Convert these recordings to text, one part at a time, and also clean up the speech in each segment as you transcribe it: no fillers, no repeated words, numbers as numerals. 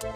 The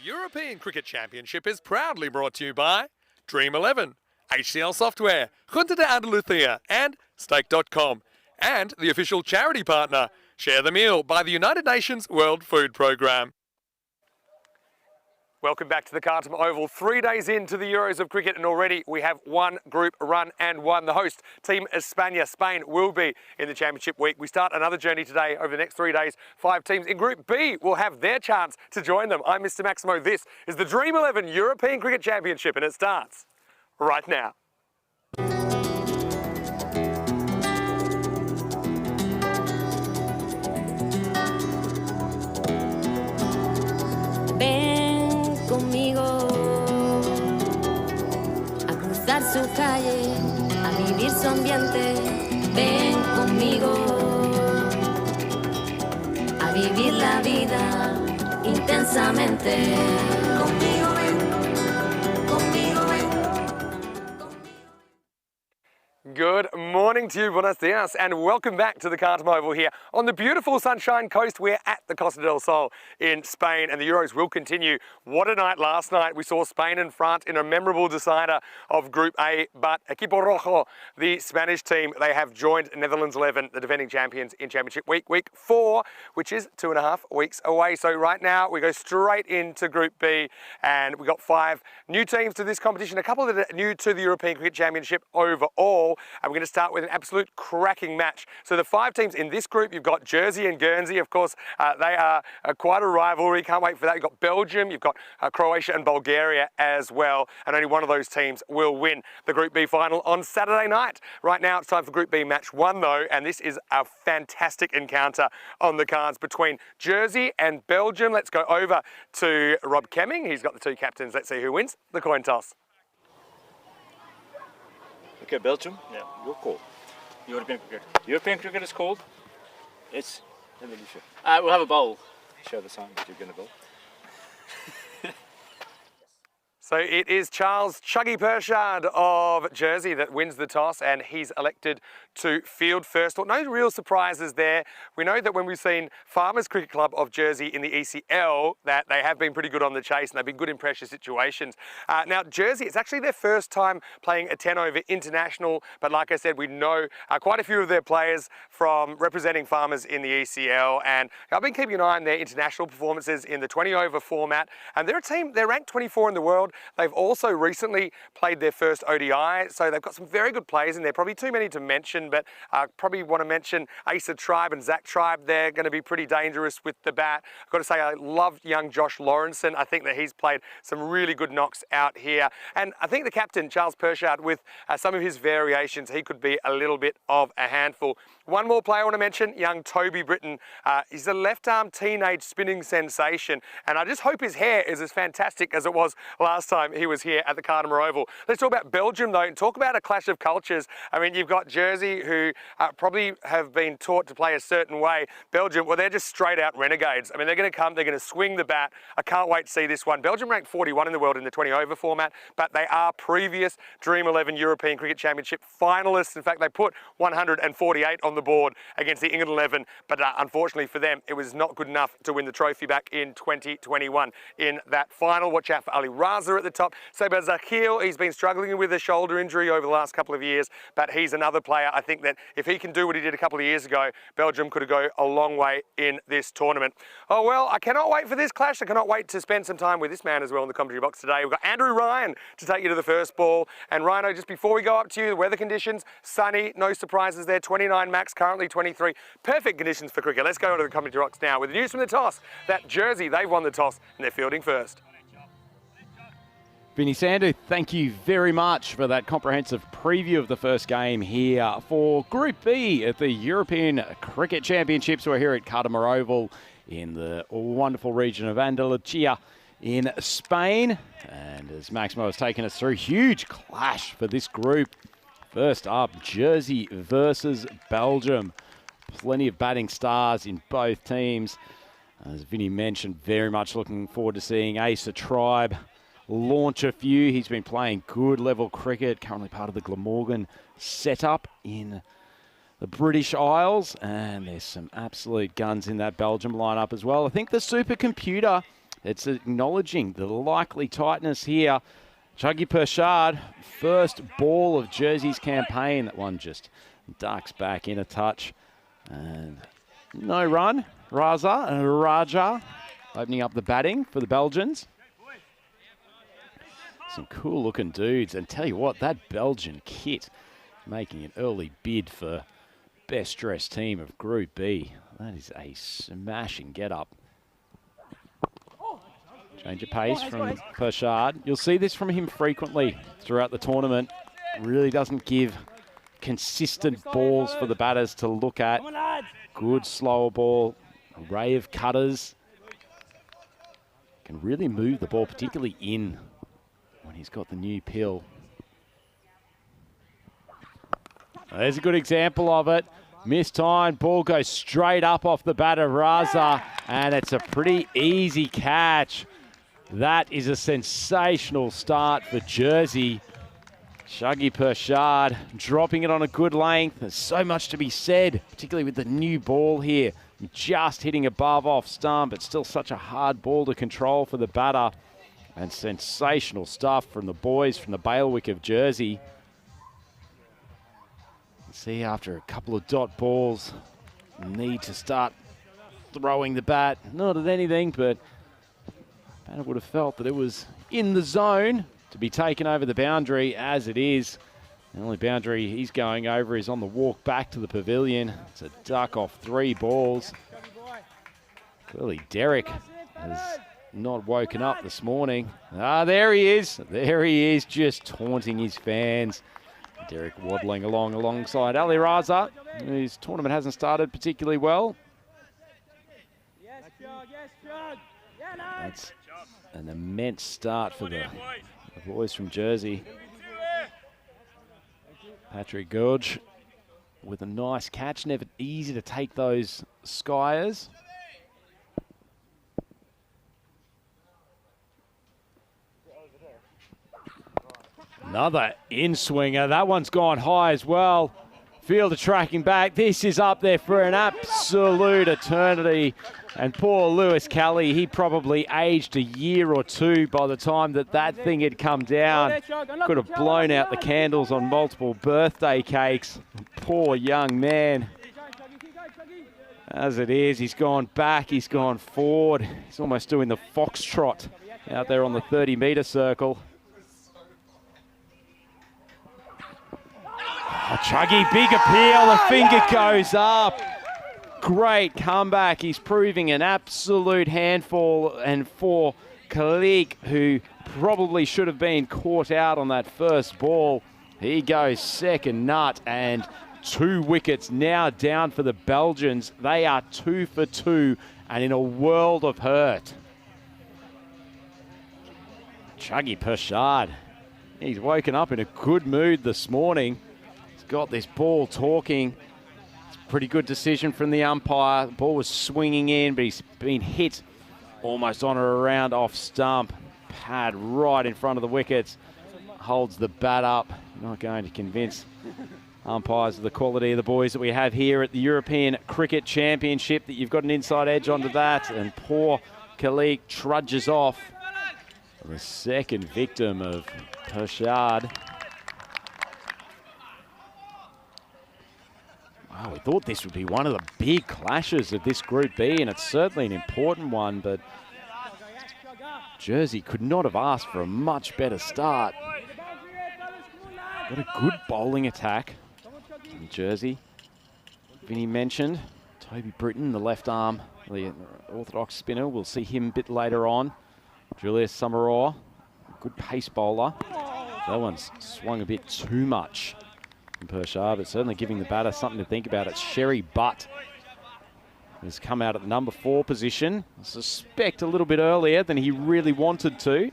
European Cricket Championship is proudly brought to you by Dream11, HCL Software, Junta de Andalucía and Stake.com, and the official charity partner, Share the Meal by the United Nations World Food Programme. Welcome back to the Khartoum Oval. 3 days into the Euros of cricket and already we have one group run and won. The host, Team España, Spain, will be in the championship week. We start another journey today over the next 3 days. 5 teams in Group B will have their chance to join them. I'm Mr. Maximo. This is the Dream11 European Cricket Championship and it starts right now. Conmigo a cruzar su calle, a vivir su ambiente. Ven conmigo a vivir la vida intensamente. Conmigo ven, conmigo ven. Good morning to you, buenos dias, and welcome back to the Cartum Oval here on the beautiful Sunshine Coast. We're at the Costa del Sol in Spain, and the Euros will continue. What a night last night. We saw Spain and France in a memorable decider of Group A, but Equipo Rojo, the Spanish team, they have joined Netherlands 11, the defending champions, in Championship Week 4, which is 2.5 weeks away. So right now, we go straight into Group B, and we've got 5 new teams to this competition, a couple that are new to the European Cricket Championship overall. And we're going to start with an absolute cracking match. So the 5 teams in this group, you've got Jersey and Guernsey. Of course, they are quite a rivalry. Can't wait for that. You've got Belgium, you've got Croatia and Bulgaria as well. And only one of those teams will win the Group B final on Saturday night. Right now, it's time for Group B match 1 though. And this is a fantastic encounter on the cards between Jersey and Belgium. Let's go over to Rob Kemming. He's got the 2 captains. Let's see who wins the coin toss. Okay, Belgium, yeah, your call. European cricket. European cricket is called. It's. We'll have a bowl. Show the sign that you're going to bowl. So it is Charles Chuggy Pershard of Jersey that wins the toss, and he's elected to field first. Well, no real surprises there. We know that when we've seen Farmers Cricket Club of Jersey in the ECL, that they have been pretty good on the chase and they've been good in pressure situations. Now, Jersey, it's actually their first time playing a 10-over international, but like I said, we know quite a few of their players from representing Farmers in the ECL, and I've been keeping an eye on their international performances in the 20-over format, and they're a team, they're ranked 24 in the world. They've also recently played their first ODI, so they've got some very good players in there. Probably too many to mention, but probably want to mention Asa Tribe and Zach Tribe. They're going to be pretty dangerous with the bat. I've got to say, I loved young Josh Lawrenson. I think that he's played some really good knocks out here. And I think the captain, Charles Pershard, with some of his variations, he could be a little bit of a handful. One more player I want to mention, young Toby Britton. He's a left-arm teenage spinning sensation, and I just hope his hair is as fantastic as it was last time he was here at the Cartum Oval. Let's talk about Belgium though, and talk about a clash of cultures. I mean, you've got Jersey, who probably have been taught to play a certain way. Belgium, well, they're just straight out renegades. I mean, they're going to come, they're going to swing the bat. I can't wait to see this one. Belgium ranked 41 in the world in the 20-over format, but they are previous Dream11 European Cricket Championship finalists. In fact, they put 148 on the board against the England 11, but unfortunately for them, it was not good enough to win the trophy back in 2021 in that final. Watch out for Ali Raza at the top. Saber Zakhil, he's been struggling with a shoulder injury over the last couple of years, but he's another player. I think that if he can do what he did a couple of years ago, Belgium could go a long way in this tournament. Oh, well, I cannot wait for this clash. I cannot wait to spend some time with this man as well in the commentary box today. We've got Andrew Ryan to take you to the first ball. And Rhino, just before we go up to you, the weather conditions, sunny, no surprises there, 29 max, currently 23. Perfect conditions for cricket. Let's go to the commentary box now with the news from the toss that Jersey, they've won the toss and they're fielding first. Vinny Sandu, thank you very much for that comprehensive preview of the first game here for Group B at the European Cricket Championships. We're here at Cartum Oval in the wonderful region of Andalusia in Spain. And as Maximo has taken us through, huge clash for this group. First up, Jersey versus Belgium. Plenty of batting stars in both teams. As Vinny mentioned, very much looking forward to seeing Asa Tribe launch a few. He's been playing good level cricket, currently part of the Glamorgan setup in the British Isles, and there's some absolute guns in that Belgium lineup as well. I think the supercomputer, it's acknowledging the likely tightness here. Chuggy Pershard, first ball of Jersey's campaign. That one just ducks back in a touch, and no run. Raja opening up the batting for the Belgians. Some cool looking dudes, and tell you what, that Belgian kit making an early bid for best dressed team of Group B. That is a smashing get up. Change of pace from Pershard. You'll see this from him frequently throughout the tournament. Really doesn't give consistent balls for the batters to look at. Good slower ball, array of cutters. Can really move the ball, particularly in when he's got the new pill. There's a good example of it. Mistimed, ball goes straight up off the bat of Raza, and it's a pretty easy catch. That is a sensational start for Jersey. Shuggy Pershard dropping it on a good length. There's so much to be said, particularly with the new ball here. Just hitting above off stump. It's still such a hard ball to control for the batter. And sensational stuff from the boys from the bailiwick of Jersey. See, after a couple of dot balls, need to start throwing the bat. Not at anything, but batter would have felt that it was in the zone to be taken over the boundary as it is. The only boundary he's going over is on the walk back to the pavilion. It's a duck off 3 balls. Clearly Derek has not woken up this morning. Ah, there he is. There he is, just taunting his fans. Derek waddling alongside Ali Raza, whose tournament hasn't started particularly well. That's an immense start for the boys from Jersey. Patrick Gorge with a nice catch. Never easy to take those skiers. Another in-swinger. That one's gone high as well. Fielder tracking back. This is up there for an absolute eternity. And poor Lewis Kelly, he probably aged a year or 2 by the time that thing had come down. Could have blown out the candles on multiple birthday cakes. Poor young man. As it is, he's gone back, he's gone forward. He's almost doing the foxtrot out there on the 30-metre circle. Oh, Chuggy, big appeal, the finger goes up. Great comeback. He's proving an absolute handful, and for Kalik, who probably should have been caught out on that first ball, he goes second nut, and 2 wickets now down for the Belgians. They are 2 for 2 and in a world of hurt. Chuggy Pershard, he's woken up in a good mood this morning. He's got this ball talking. Pretty good decision from the umpire. The ball was swinging in, but he's been hit almost on or around off stump. Pad right in front of the wickets. Holds the bat up. Not going to convince umpires of the quality of the boys that we have here at the European Cricket Championship, that you've got an inside edge onto that. And poor Kalik trudges off. The second victim of Pershard. Wow, we thought this would be one of the big clashes of this Group B, and it's certainly an important one, but Jersey could not have asked for a much better start. Got a good bowling attack from Jersey. Vinny mentioned Toby Britton, the left arm, the orthodox spinner. We'll see him a bit later on. Julius Summerall, good pace bowler. That one's swung a bit too much. Pershard, but certainly giving the batter something to think about. It's Sherry Butt has come out at the number 4 position. I suspect a little bit earlier than he really wanted to.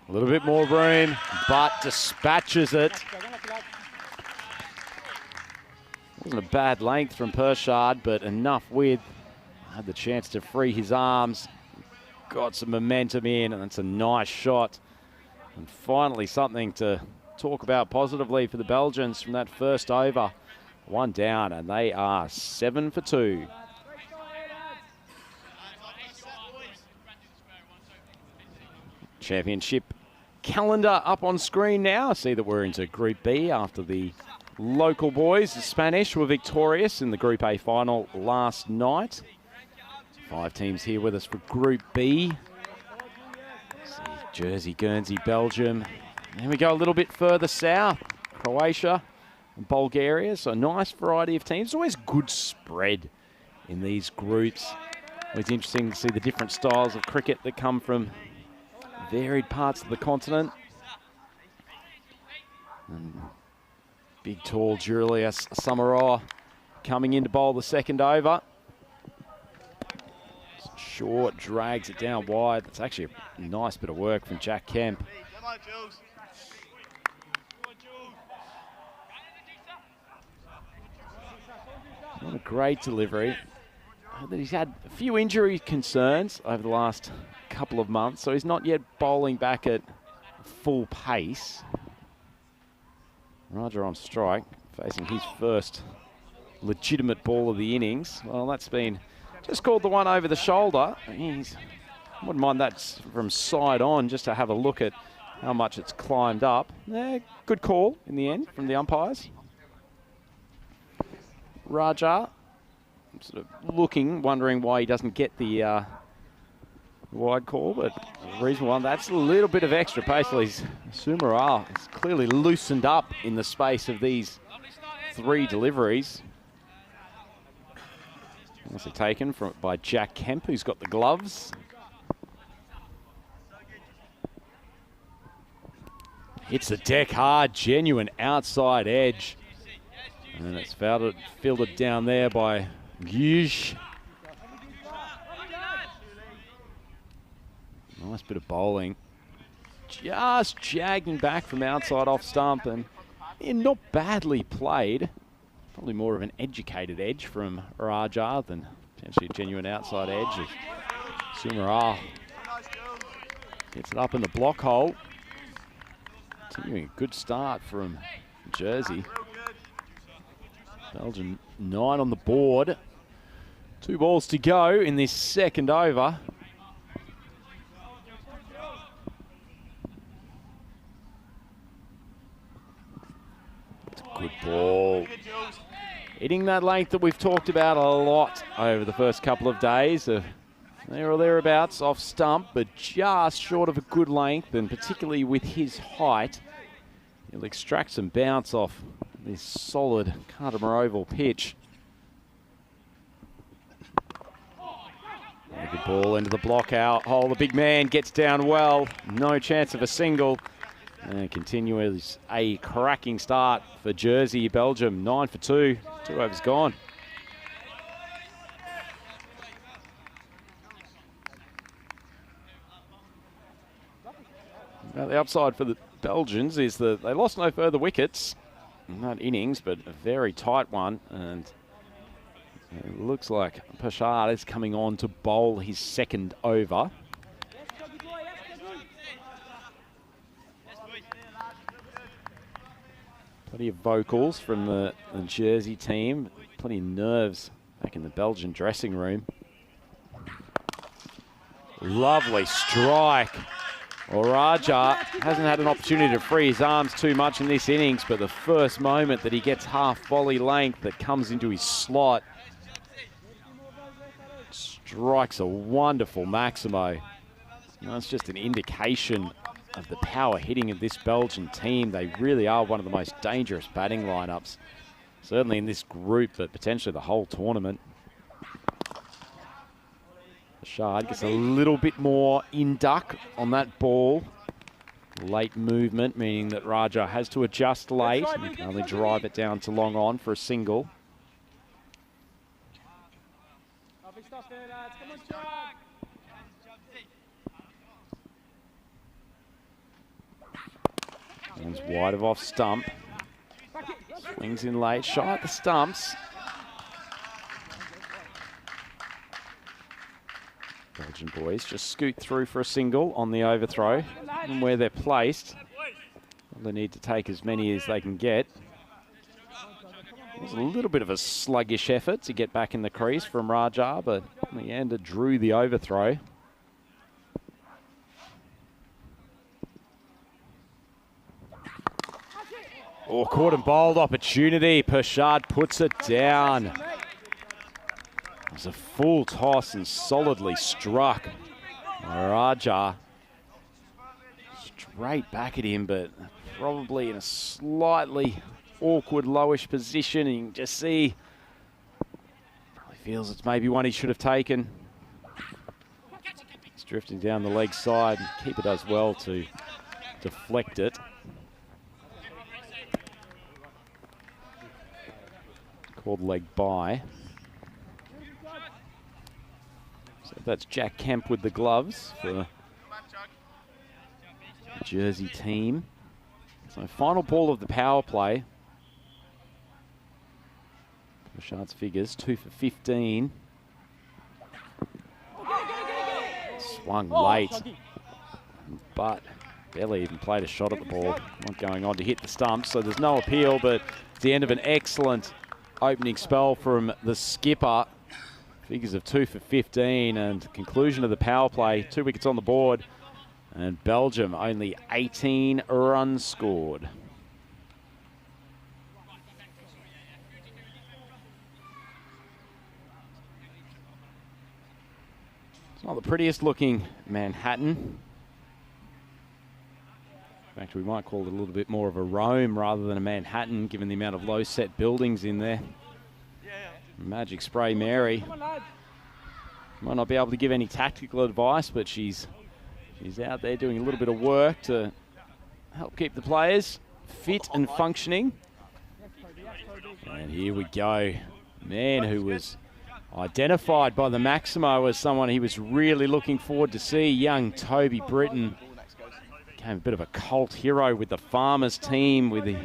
A little bit more room, but dispatches it. Wasn't a bad length from Pershard, but enough width. Had the chance to free his arms. Got some momentum in, and it's a nice shot. And finally something to talk about positively for the Belgians from that first over. 1 down, and they are 7 for 2. Championship calendar up on screen now. I see that we're into Group B after the local boys, the Spanish, were victorious in the Group A final last night. 5 teams here with us for Group B. See Jersey, Guernsey, Belgium. Then we go a little bit further south, Croatia and Bulgaria. So a nice variety of teams. Always good spread in these groups. It's interesting to see the different styles of cricket that come from varied parts of the continent. And big, tall Julius Summerall coming in to bowl the second over. Short, drags it down wide. That's actually a nice bit of work from Jack Kemp. A great delivery. He's had a few injury concerns over the last couple of months, so he's not yet bowling back at full pace. Raja on strike, facing his first legitimate ball of the innings. Well, that's been just called the one over the shoulder. I wouldn't mind that from side on, just to have a look at how much it's climbed up. Good call in the end from the umpires. Raja sort of looking, wondering why he doesn't get the wide call, but a reasonable one. That's a little bit of extra pace. Sumara has clearly loosened up in the space of these 3 deliveries. Also taken by Jack Kemp, who's got the gloves. Hits the deck hard, genuine outside edge. And it's fielded down there by Guj. Nice bit of bowling. Just jagging back from outside off stump, and not badly played. Probably more of an educated edge from Raja than potentially a genuine outside edge. Of Sumara gets it up in the block hole. Continuing a good start from Jersey. Belgium 9 on the board. 2 balls to go in this second over. It's a good ball. Hitting that length that we've talked about a lot over the first couple of days. There or thereabouts off stump, but just short of a good length, and particularly with his height, he'll extract some bounce off this solid Cardimer Oval pitch. And a good ball into the block out hole. The big man gets down well. No chance of a single. And continues a cracking start for Jersey. Belgium 9 for 2. 2 overs gone. Now the upside for the Belgians is that they lost no further wickets in that innings, but a very tight one, and it looks like Pashad is coming on to bowl his second over. Plenty of vocals from the Jersey team, plenty of nerves back in the Belgian dressing room. Lovely strike. Well, Raja hasn't had an opportunity to free his arms too much in this innings, but the first moment that he gets half volley length that comes into his slot, strikes a wonderful Maximo. It's just an indication of the power hitting of this Belgian team. They really are one of the most dangerous batting lineups, certainly in this group, but potentially the whole tournament. Shard gets a little bit more in duck on that ball. Late movement, meaning that Raja has to adjust late, and he can only drive it down to long on for a single. One's wide of off stump. Swings in late, shy at the stumps. Belgian boys just scoot through for a single on the overthrow. And where they're placed, they need to take as many as they can get. It was a little bit of a sluggish effort to get back in the crease from Raja, but in the end it drew the overthrow. Oh, caught and bowled opportunity. Pershad puts it down. It was a full toss and solidly struck. Raja straight back at him, but probably in a slightly awkward lowish position. And you can just see, probably feels it's maybe one he should have taken. It's drifting down the leg side. Keeper does well to deflect it. Called leg by. So that's Jack Kemp with the gloves for the Jersey team. So final ball of the power play. Bouchard's figures, 2 for 15. Swung late, but barely even played a shot at the ball. Not going on to hit the stump, so there's no appeal, but it's the end of an excellent opening spell from the skipper. Figures of 2 for 15, and conclusion of the power play. 2 wickets on the board, and Belgium only 18 runs scored. Not the prettiest looking Manhattan. In fact, we might call it a little bit more of a Rome rather than a Manhattan, given the amount of low set buildings in there. Magic Spray Mary might not be able to give any tactical advice, but she's out there doing a little bit of work to help keep the players fit and functioning. And here we go. Man who was identified by the Maximo as someone he was really looking forward to see. Young Toby Britton became a bit of a cult hero with the Farmers team, with the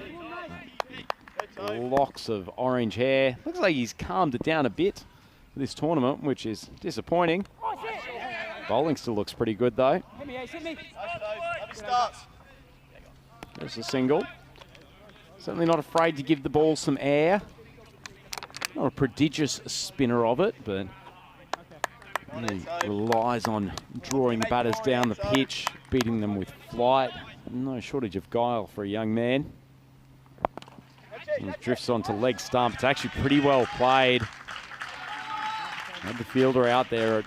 locks of orange hair. Looks like he's calmed it down a bit for this tournament, which is disappointing. Bowling still looks pretty good though. There's a single. Certainly not afraid to give the ball some air. Not a prodigious spinner of it, but really relies on drawing the batters down the pitch, beating them with flight. No shortage of guile for a young man. And drifts onto leg stump. It's actually pretty well played. Had the fielder out there at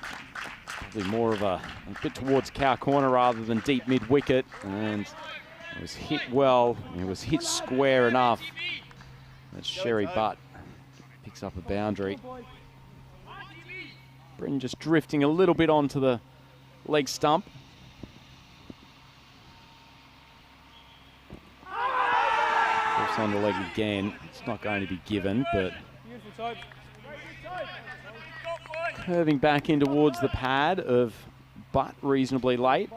probably more of a bit towards cow corner rather than deep mid-wicket, and it was hit well. It was hit square enough. That's Sherry Butt. Picks up a boundary. Britton just drifting a little bit onto the leg stump. Drifts on the leg again. It's not going to be given, but curving back in towards the pad of Butt reasonably late.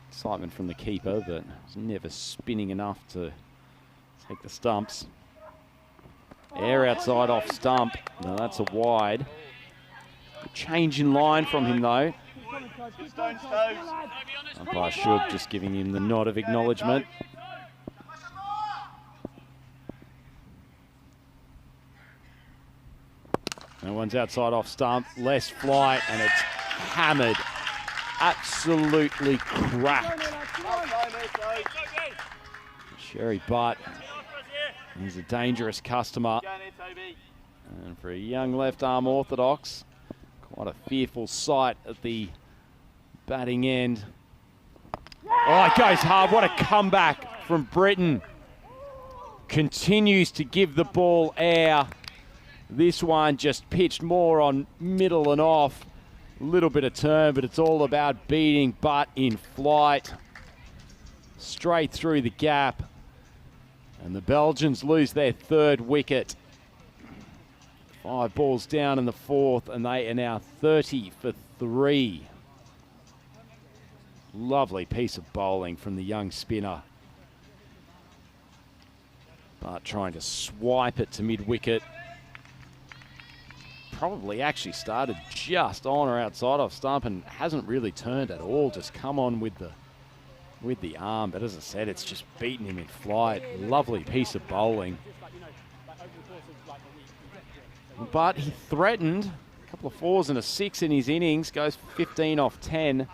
Excitement from the keeper, but it's never spinning enough to take the stumps. Air outside off stump. No, that's a wide. A change in line from him though. Umpire Shook just giving him the nod of acknowledgement. No one's outside off stump. Less flight, and it's hammered. Absolutely cracked. Sherry Butt. He's a dangerous customer. And for a young left arm orthodox, quite a fearful sight at the batting end. Oh, it goes hard. What a comeback from Britton. Continues to give the ball air. This one just pitched more on middle and off. A little bit of turn, but it's all about beating Butt in flight. Straight through the gap. And the Belgians lose their third wicket. 5 balls down in the fourth, and they are now 30 for 3. Lovely piece of bowling from the young spinner. But trying to swipe it to mid-wicket. Probably actually started just on or outside off stump and hasn't really turned at all. Just come on with the arm. But as I said, it's just beaten him in flight. Lovely piece of bowling. But he threatened a couple of 4s and a 6 in his innings. Goes 15 off 10.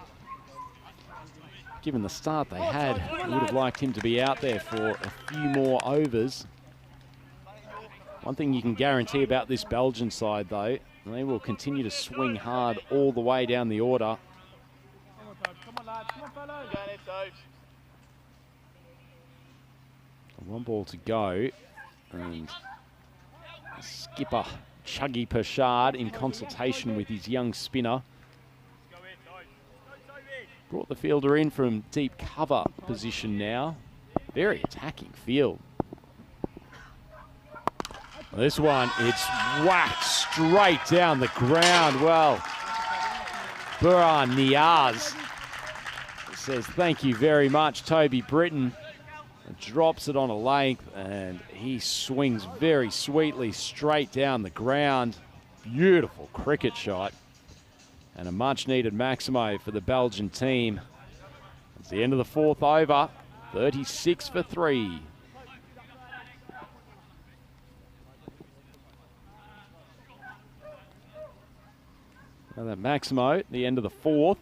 Given the start they had, I would have liked him to be out there for a few more overs. One thing you can guarantee about this Belgian side, though, they will continue to swing hard all the way down the order. One ball to go, and skipper Chuggy Pershard in consultation with his young spinner. Brought the fielder in from deep cover position now. Very attacking field. This one, it's whacked straight down the ground. Well, Burhan Niaz says thank you very much, Toby Britton. drops it on a length, and he swings very sweetly straight down the ground. Beautiful cricket shot. And a much-needed Maximo for the Belgian team. It's the end of the 4th over, 36 for 3. Now that Maximo at the end of the 4th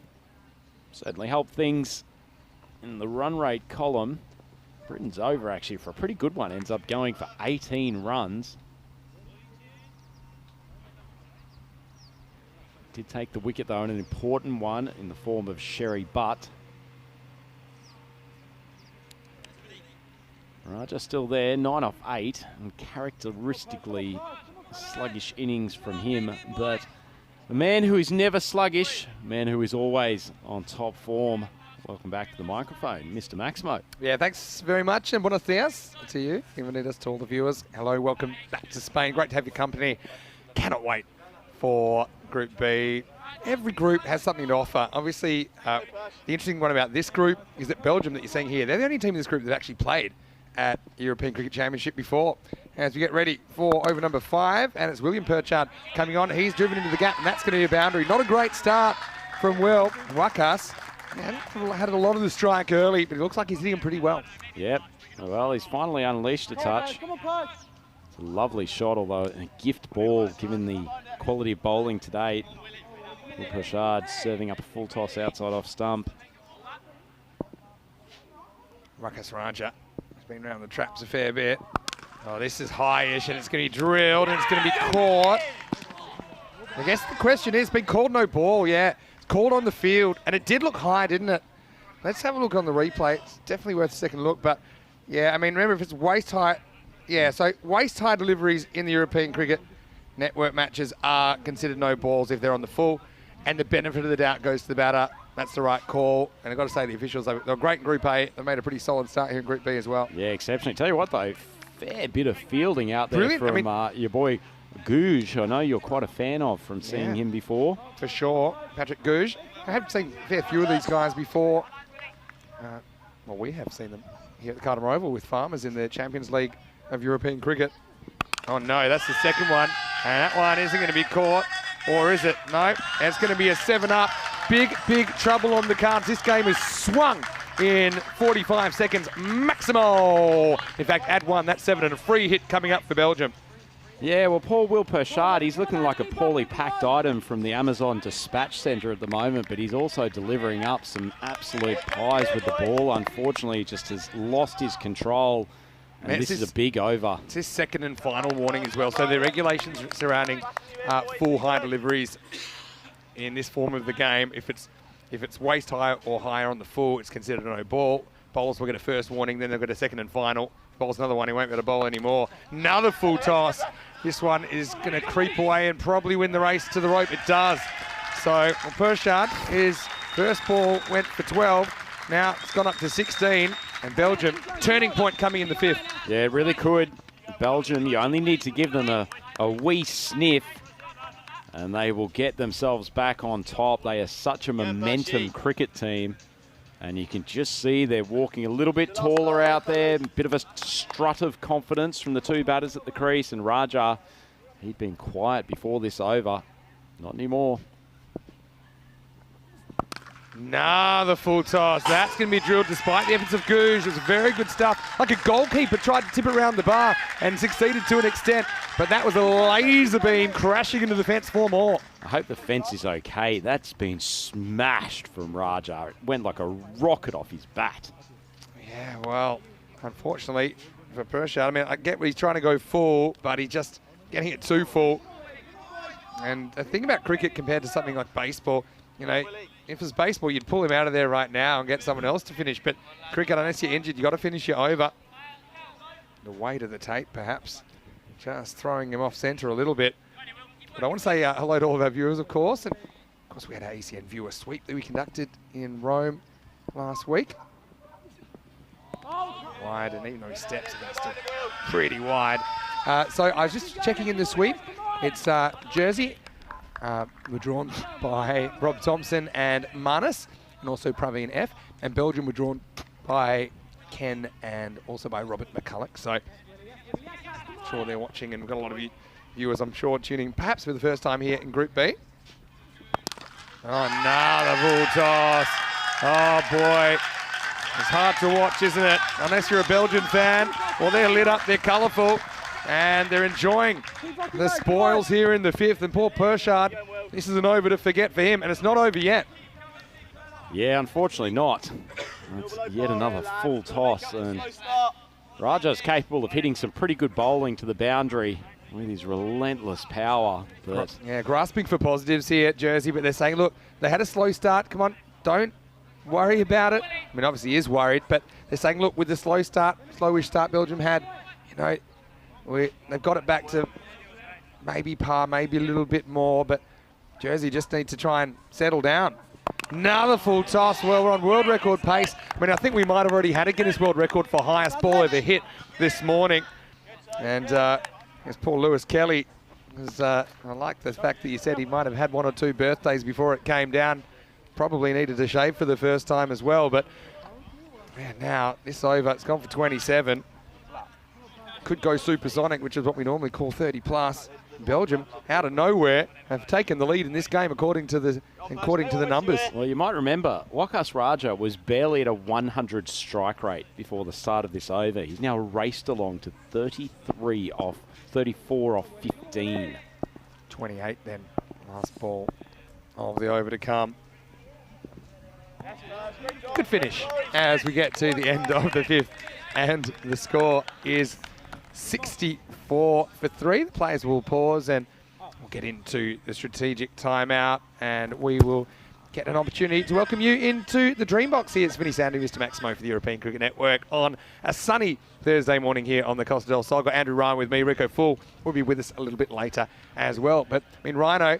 certainly helped things in the run rate column. Britain's over actually for a pretty good one. Ends up going for 18 runs. Did take the wicket though, and an important one in the form of Sherry Butt. Raja still there, 9 off 8, and characteristically sluggish innings from him, but a man who is never sluggish, a man who is always on top form. Welcome back to the microphone, Mr. Maximo. Yeah, thanks very much, and buenos dias to you, bienvenidos to all the viewers. Hello, welcome back to Spain. Great to have your company. Cannot wait for Group B. Every group has something to offer. Obviously, the interesting one about this group is that Belgium that you're seeing here, they're the only team in this group that actually played at European Cricket Championship before. As we get ready for over number 5, and it's William Perchard coming on. He's driven into the gap, and that's going to be a boundary. Not a great start from Will. Wakas had a lot of the strike early, but it looks like he's hitting him pretty well. Yep. Well, he's finally unleashed a touch. It's a lovely shot, although a gift ball given the quality of bowling to date. Will Perchard serving up a full toss outside off stump. Wakas Raja has been around the traps a fair bit. Oh, this is high-ish, and it's going to be drilled, and it's going to be caught. I guess the question is, been called no ball, yeah. It's called on the field, and it did look high, didn't it? Let's have a look on the replay. It's definitely worth a second look, but yeah, I mean, remember, if it's waist-high, yeah, so waist-high deliveries in the European Cricket Network matches are considered no balls if they're on the full, and the benefit of the doubt goes to the batter. That's the right call, and I've got to say the officials, they were great in Group A. They made a pretty solid start here in Group B as well. Yeah, exceptionally. Tell you what, though, fair bit of fielding out there from your boy Gouge. I know you're quite a fan of from seeing him before. For sure, Patrick Gouge. I have seen a fair few of these guys before. Well, we have seen them here at the Cardamom Oval with Farmers in the Champions League of European Cricket. Oh no, that's the second one, and that one isn't going to be caught, or is it? No, it's going to be a 7-up. Big trouble on the cards. This game is swung in 45 seconds. Maximo. In fact, add one. That's 7 and a free hit coming up for Belgium. Yeah, well, poor Will Perchard, he's looking like a poorly packed item from the Amazon dispatch centre at the moment, but he's also delivering up some absolute pies with the ball. Unfortunately, he just has lost his control, and this is a big over. It's his second and final warning as well. So the regulations surrounding full high deliveries in this form of the game, if it's waist high or higher on the full, it's considered a no ball. Bowlers will get a first warning, then they'll get a second and final. Bowls another one, he won't be able to bowl anymore. Another full toss. This one is going to creep away and probably win the race to the rope. It does. So Perchard, his first ball went for 12. Now it's gone up to 16. And Belgium, turning point coming in the 5th. Yeah, it really could. Belgium, you only need to give them a wee sniff, and they will get themselves back on top. They are such a momentum cricket team. And you can just see they're walking a little bit taller out there. A bit of a strut of confidence from the two batters at the crease. And Raja, he'd been quiet before this over. Not anymore. Another full toss. That's going to be drilled despite the efforts of Gouge. It was very good stuff. Like a goalkeeper tried to tip it around the bar and succeeded to an extent. But that was a laser beam crashing into the fence for more. I hope the fence is okay. That's been smashed from Raja. It went like a rocket off his bat. Yeah, well, unfortunately for Perchard, I mean, I get what he's trying to go full, but he's just getting it too full. And the thing about cricket compared to something like baseball, you know, if it's baseball, you'd pull him out of there right now and get someone else to finish. But cricket, unless you're injured, you've got to finish your over. The weight of the tape, perhaps, just throwing him off centre a little bit. But I want to say hello to all of our viewers, of course. And, of course, we had our ECN viewer sweep that we conducted in Rome last week. Wide, and even though he steps, it's still pretty wide. So I was just checking in the sweep. It's Jersey. Were drawn by Rob Thompson and Manus, and also Praveen F. And Belgium were drawn by Ken and also by Robert McCulloch. So I'm sure they're watching, and we've got a lot of viewers, I'm sure, tuning perhaps for the first time here in Group B. Oh, another full toss. Oh, boy. It's hard to watch, isn't it? Unless you're a Belgian fan. Well, they're lit up, they're colourful, and they're enjoying the spoils here in the 5th. And poor Pershard, this is an over to forget for him, and it's not over yet. Yeah, unfortunately not. It's yet another full toss, and Raja's capable of hitting some pretty good bowling to the boundary with his relentless power. But yeah, grasping for positives here at Jersey, but they're saying, look, they had a slow start. Come on, don't worry about it. I mean, obviously he is worried, but they're saying, look, with the slowish start Belgium had, you know, they've got it back to maybe par, maybe a little bit more, but Jersey just need to try and settle down. Another full toss. Well, we're on world record pace. I mean, I think we might have already had a Guinness World Record for highest ball ever hit this morning. And as Paul Lewis Kelly, I like the fact that you said he might have had 1 or 2 birthdays before it came down. Probably needed to shave for the first time as well. But man, now this over, it's gone for 27. Could go supersonic, which is what we normally call 30 plus. Belgium, out of nowhere, have taken the lead in this game according to the numbers. Well, you might remember, Wakas Raja was barely at a 100 strike rate before the start of this over. He's now raced along to 34 off 15. 28 then, last ball of the over to come. Good finish as we get to the end of the 5th, and the score is 64 for 3. The players will pause and we'll get into the strategic timeout, and we will get an opportunity to welcome you into the Dream Box here. It's Vinny Sandy, Mr. Maximo for the European Cricket Network on a sunny Thursday morning here on the Costa del Sol. Got Andrew Ryan with me. Rico Full will be with us a little bit later as well. But I mean, Rhino,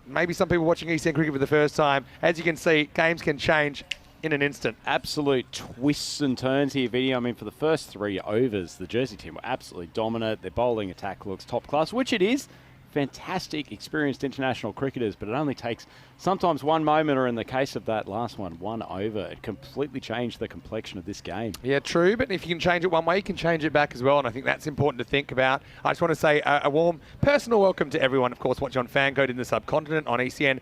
maybe some people watching ECN cricket for the first time. As you can see, games can change in an instant. Absolute twists and turns here, Vinny. I mean, for the first 3 overs, the Jersey team were absolutely dominant. Their bowling attack looks top class, which it is. Fantastic, experienced international cricketers, but it only takes sometimes one moment, or in the case of that last one over. It completely changed the complexion of this game. Yeah, true, but if you can change it one way, you can change it back as well, and I think that's important to think about. I just want to say a warm personal welcome to everyone, of course, watching on Fangcode in the subcontinent, on ECN,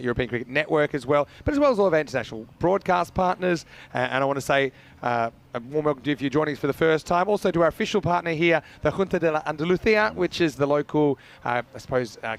European Cricket Network as well, but as well as all of our international broadcast partners, and I want to say a warm welcome to you if you're joining us for the first time. Also to our official partner here, the Junta de la Andalucía, which is the local,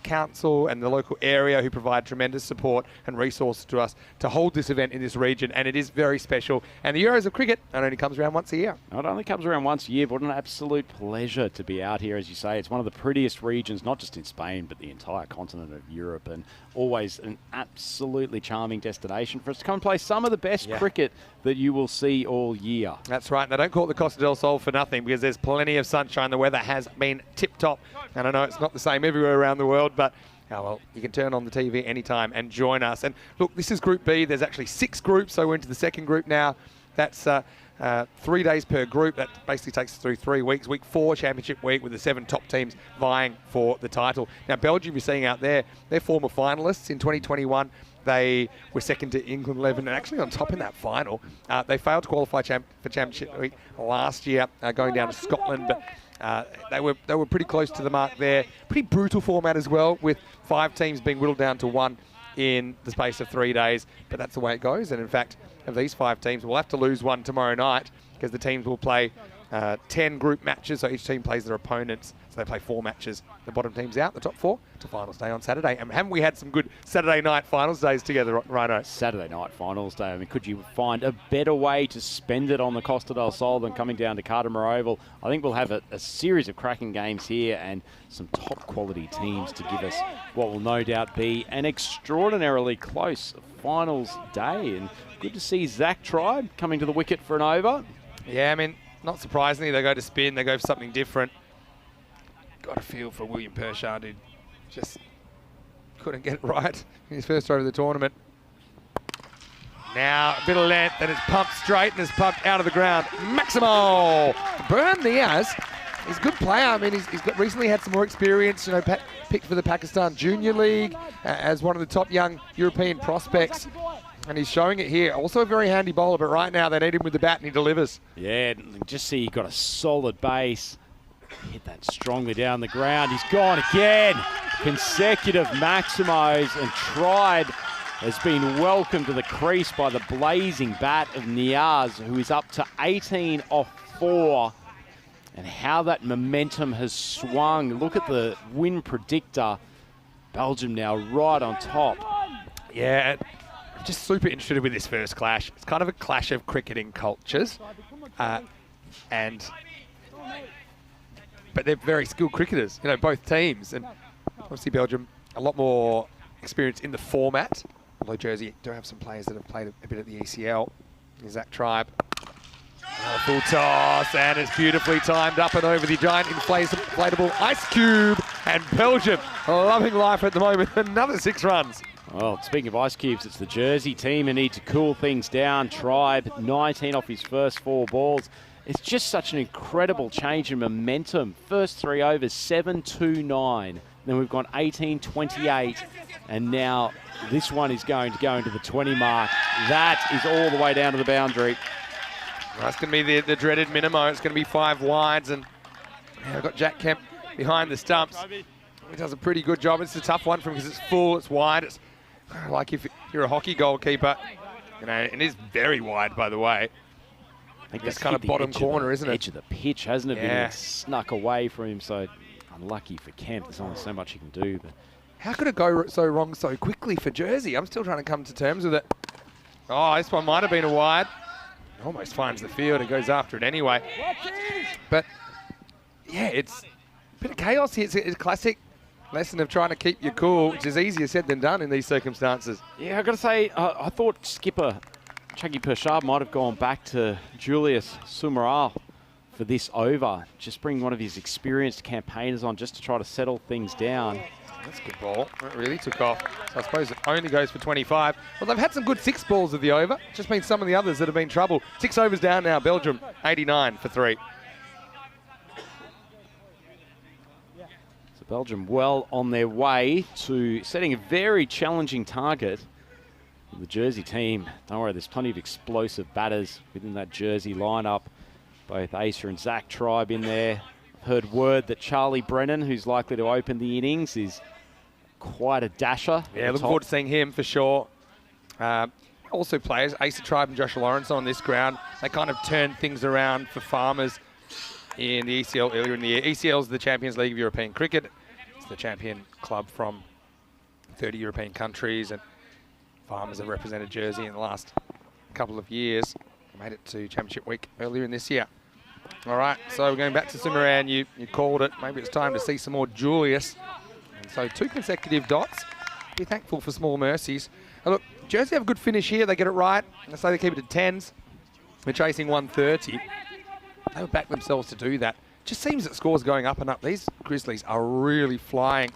council and the local area who provide tremendous support and resources to us to hold this event in this region. And it is very special. And the Euros of Cricket, it only comes around once a year. It only comes around once a year, but what an absolute pleasure to be out here. As you say, it's one of the prettiest regions, not just in Spain, but the entire continent of Europe, and always an absolutely charming destination for us to come and play some of the best cricket that you will see all year. That's right. They don't call it the Costa del Sol for nothing, because there's plenty of sunshine. The weather has been tip-top. And I know it's not the same everywhere around the world, but well, you can turn on the TV anytime and join us. And look, this is Group B. There's actually 6 groups, so we're into the second group now. That's 3 days per group. That basically takes us through 3 weeks. Week 4, championship week, with the 7 top teams vying for the title. Now, Belgium, you're seeing out there, they're former finalists in 2021. They were second to England 11 and actually on top in that final. They failed to qualify for championship week last year, going down to Scotland, but they were pretty close to the mark there. Pretty brutal format as well, with 5 teams being whittled down to 1 in the space of 3 days. But that's the way it goes. And in fact, of these 5 teams, we'll have to lose 1 tomorrow night, because the teams will play 10 group matches, so each team plays their opponents. So they play 4 matches. The bottom team's out, the top 4, to finals day on Saturday. And haven't we had some good Saturday night finals days together, Rhino? Saturday night finals day. I mean, could you find a better way to spend it on the Costa del Sol than coming down to Cartamar Oval? I think we'll have a series of cracking games here and some top quality teams to give us what will no doubt be an extraordinarily close finals day. And good to see Zach Tribe coming to the wicket for an over. Yeah, I mean, not surprisingly, they go to spin, they go for something different. Got a feel for William Pershard, who just couldn't get it right in his first over of the tournament. Now, a bit of length, and it's pumped straight, and it's pumped out of the ground. Maximo! Burn Niaz, he's a good player. I mean, he's recently had some more experience, you know, picked for the Pakistan Junior League as one of the top young European prospects. And he's showing it here. Also a very handy bowler, but right now they need him with the bat and he delivers. Yeah, just see he got a solid base. Hit that strongly down the ground. He's gone again. Consecutive Maximos, and Tribe has been welcomed to the crease by the blazing bat of Niaz, who is up to 18 off 4. And how that momentum has swung. Look at the win predictor. Belgium now right on top. Yeah, I'm just super interested with this first clash. It's kind of a clash of cricketing cultures. But they're very skilled cricketers, you know, both teams. And obviously Belgium, a lot more experience in the format. Although Jersey do have some players that have played a bit at the ECL. Here's that Tribe. Another full toss, and it's beautifully timed up and over the giant inflatable ice cube. And Belgium loving life at the moment. Another 6 runs. Well, speaking of ice cubes, it's the Jersey team who need to cool things down. Tribe, 19 off his first 4 balls. It's just such an incredible change in momentum. First 3 overs, 7-2-9. Then we've gone 18-28. And now this one is going to go into the 20 mark. That is all the way down to the boundary. That's going to be the dreaded minimo. It's going to be 5 wides. And I've got Jack Kemp behind the stumps. He does a pretty good job. It's a tough one for him because it's full, it's wide. It's like if you're a hockey goalkeeper. You know, and it is very wide, by the way. I think that's kind of bottom corner, isn't it? Edge of the pitch, hasn't it? Yeah. Been snuck away from him, so unlucky for Kemp. There's only so much he can do. But how could it go so wrong so quickly for Jersey? I'm still trying to come to terms with it. Oh, this one might have been a wide. Almost finds the field and goes after it anyway. But, yeah, it's a bit of chaos here. It's a classic lesson of trying to keep your cool, which is easier said than done in these circumstances. yeah, I've got to say, I thought skipper Chuggy Pershab might have gone back to Julius Sumaral for this over. Just bring one of his experienced campaigners on just to try to settle things down. That's a good ball. That really took off. So I suppose it only goes for 25. Well, they've had some good 6 balls of the over. Just been some of the others that have been trouble. 6 overs down now. Belgium, 89 for 3. So Belgium well on their way to setting a very challenging target. The Jersey team, don't worry, there's plenty of explosive batters within that Jersey lineup. Both Asa and Zach Tribe in there. I've heard word that Charlie Brennan, who's likely to open the innings, is quite a dasher. Yeah, looking forward to seeing him for sure. Also players, Asa Tribe and Joshua Lawrence on this ground. They kind of turned things around for Farmers in the ECL earlier in the year. ECL is the Champions League of European Cricket. It's the champion club from 30 European countries, and Farmers have represented Jersey in the last couple of years. Made it to Championship Week earlier in this year. All right, so we're going back to Sumaran. You called it. Maybe it's time to see some more Julius. And so 2 consecutive dots. Be thankful for small mercies. Now look, Jersey have a good finish here. They get it right. Let's say they keep it to 10s. They're chasing 130. They would back themselves to do that. Just seems that scores going up and up. These Grizzlies are really flying.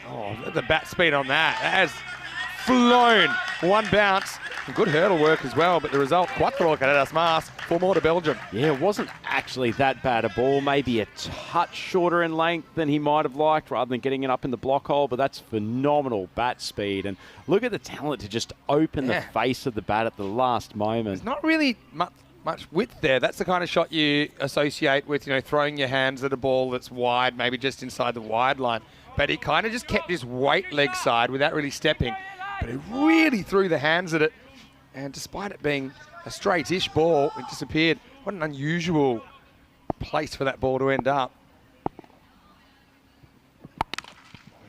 Oh, the bat speed on that. That has flown. 1 bounce. Good hurdle work as well, but the result, 4 carreras más, 4 more to Belgium. Yeah, it wasn't actually that bad a ball. Maybe a touch shorter in length than he might have liked rather than getting it up in the block hole, but that's phenomenal bat speed. And look at the talent to just open the face of the bat at the last moment. There's not really much width there. That's the kind of shot you associate with, you know, throwing your hands at a ball that's wide, maybe just inside the wide line. But he kind of just kept his weight leg side without really stepping. But he really threw the hands at it. And despite it being a straight-ish ball, it disappeared. What an unusual place for that ball to end up.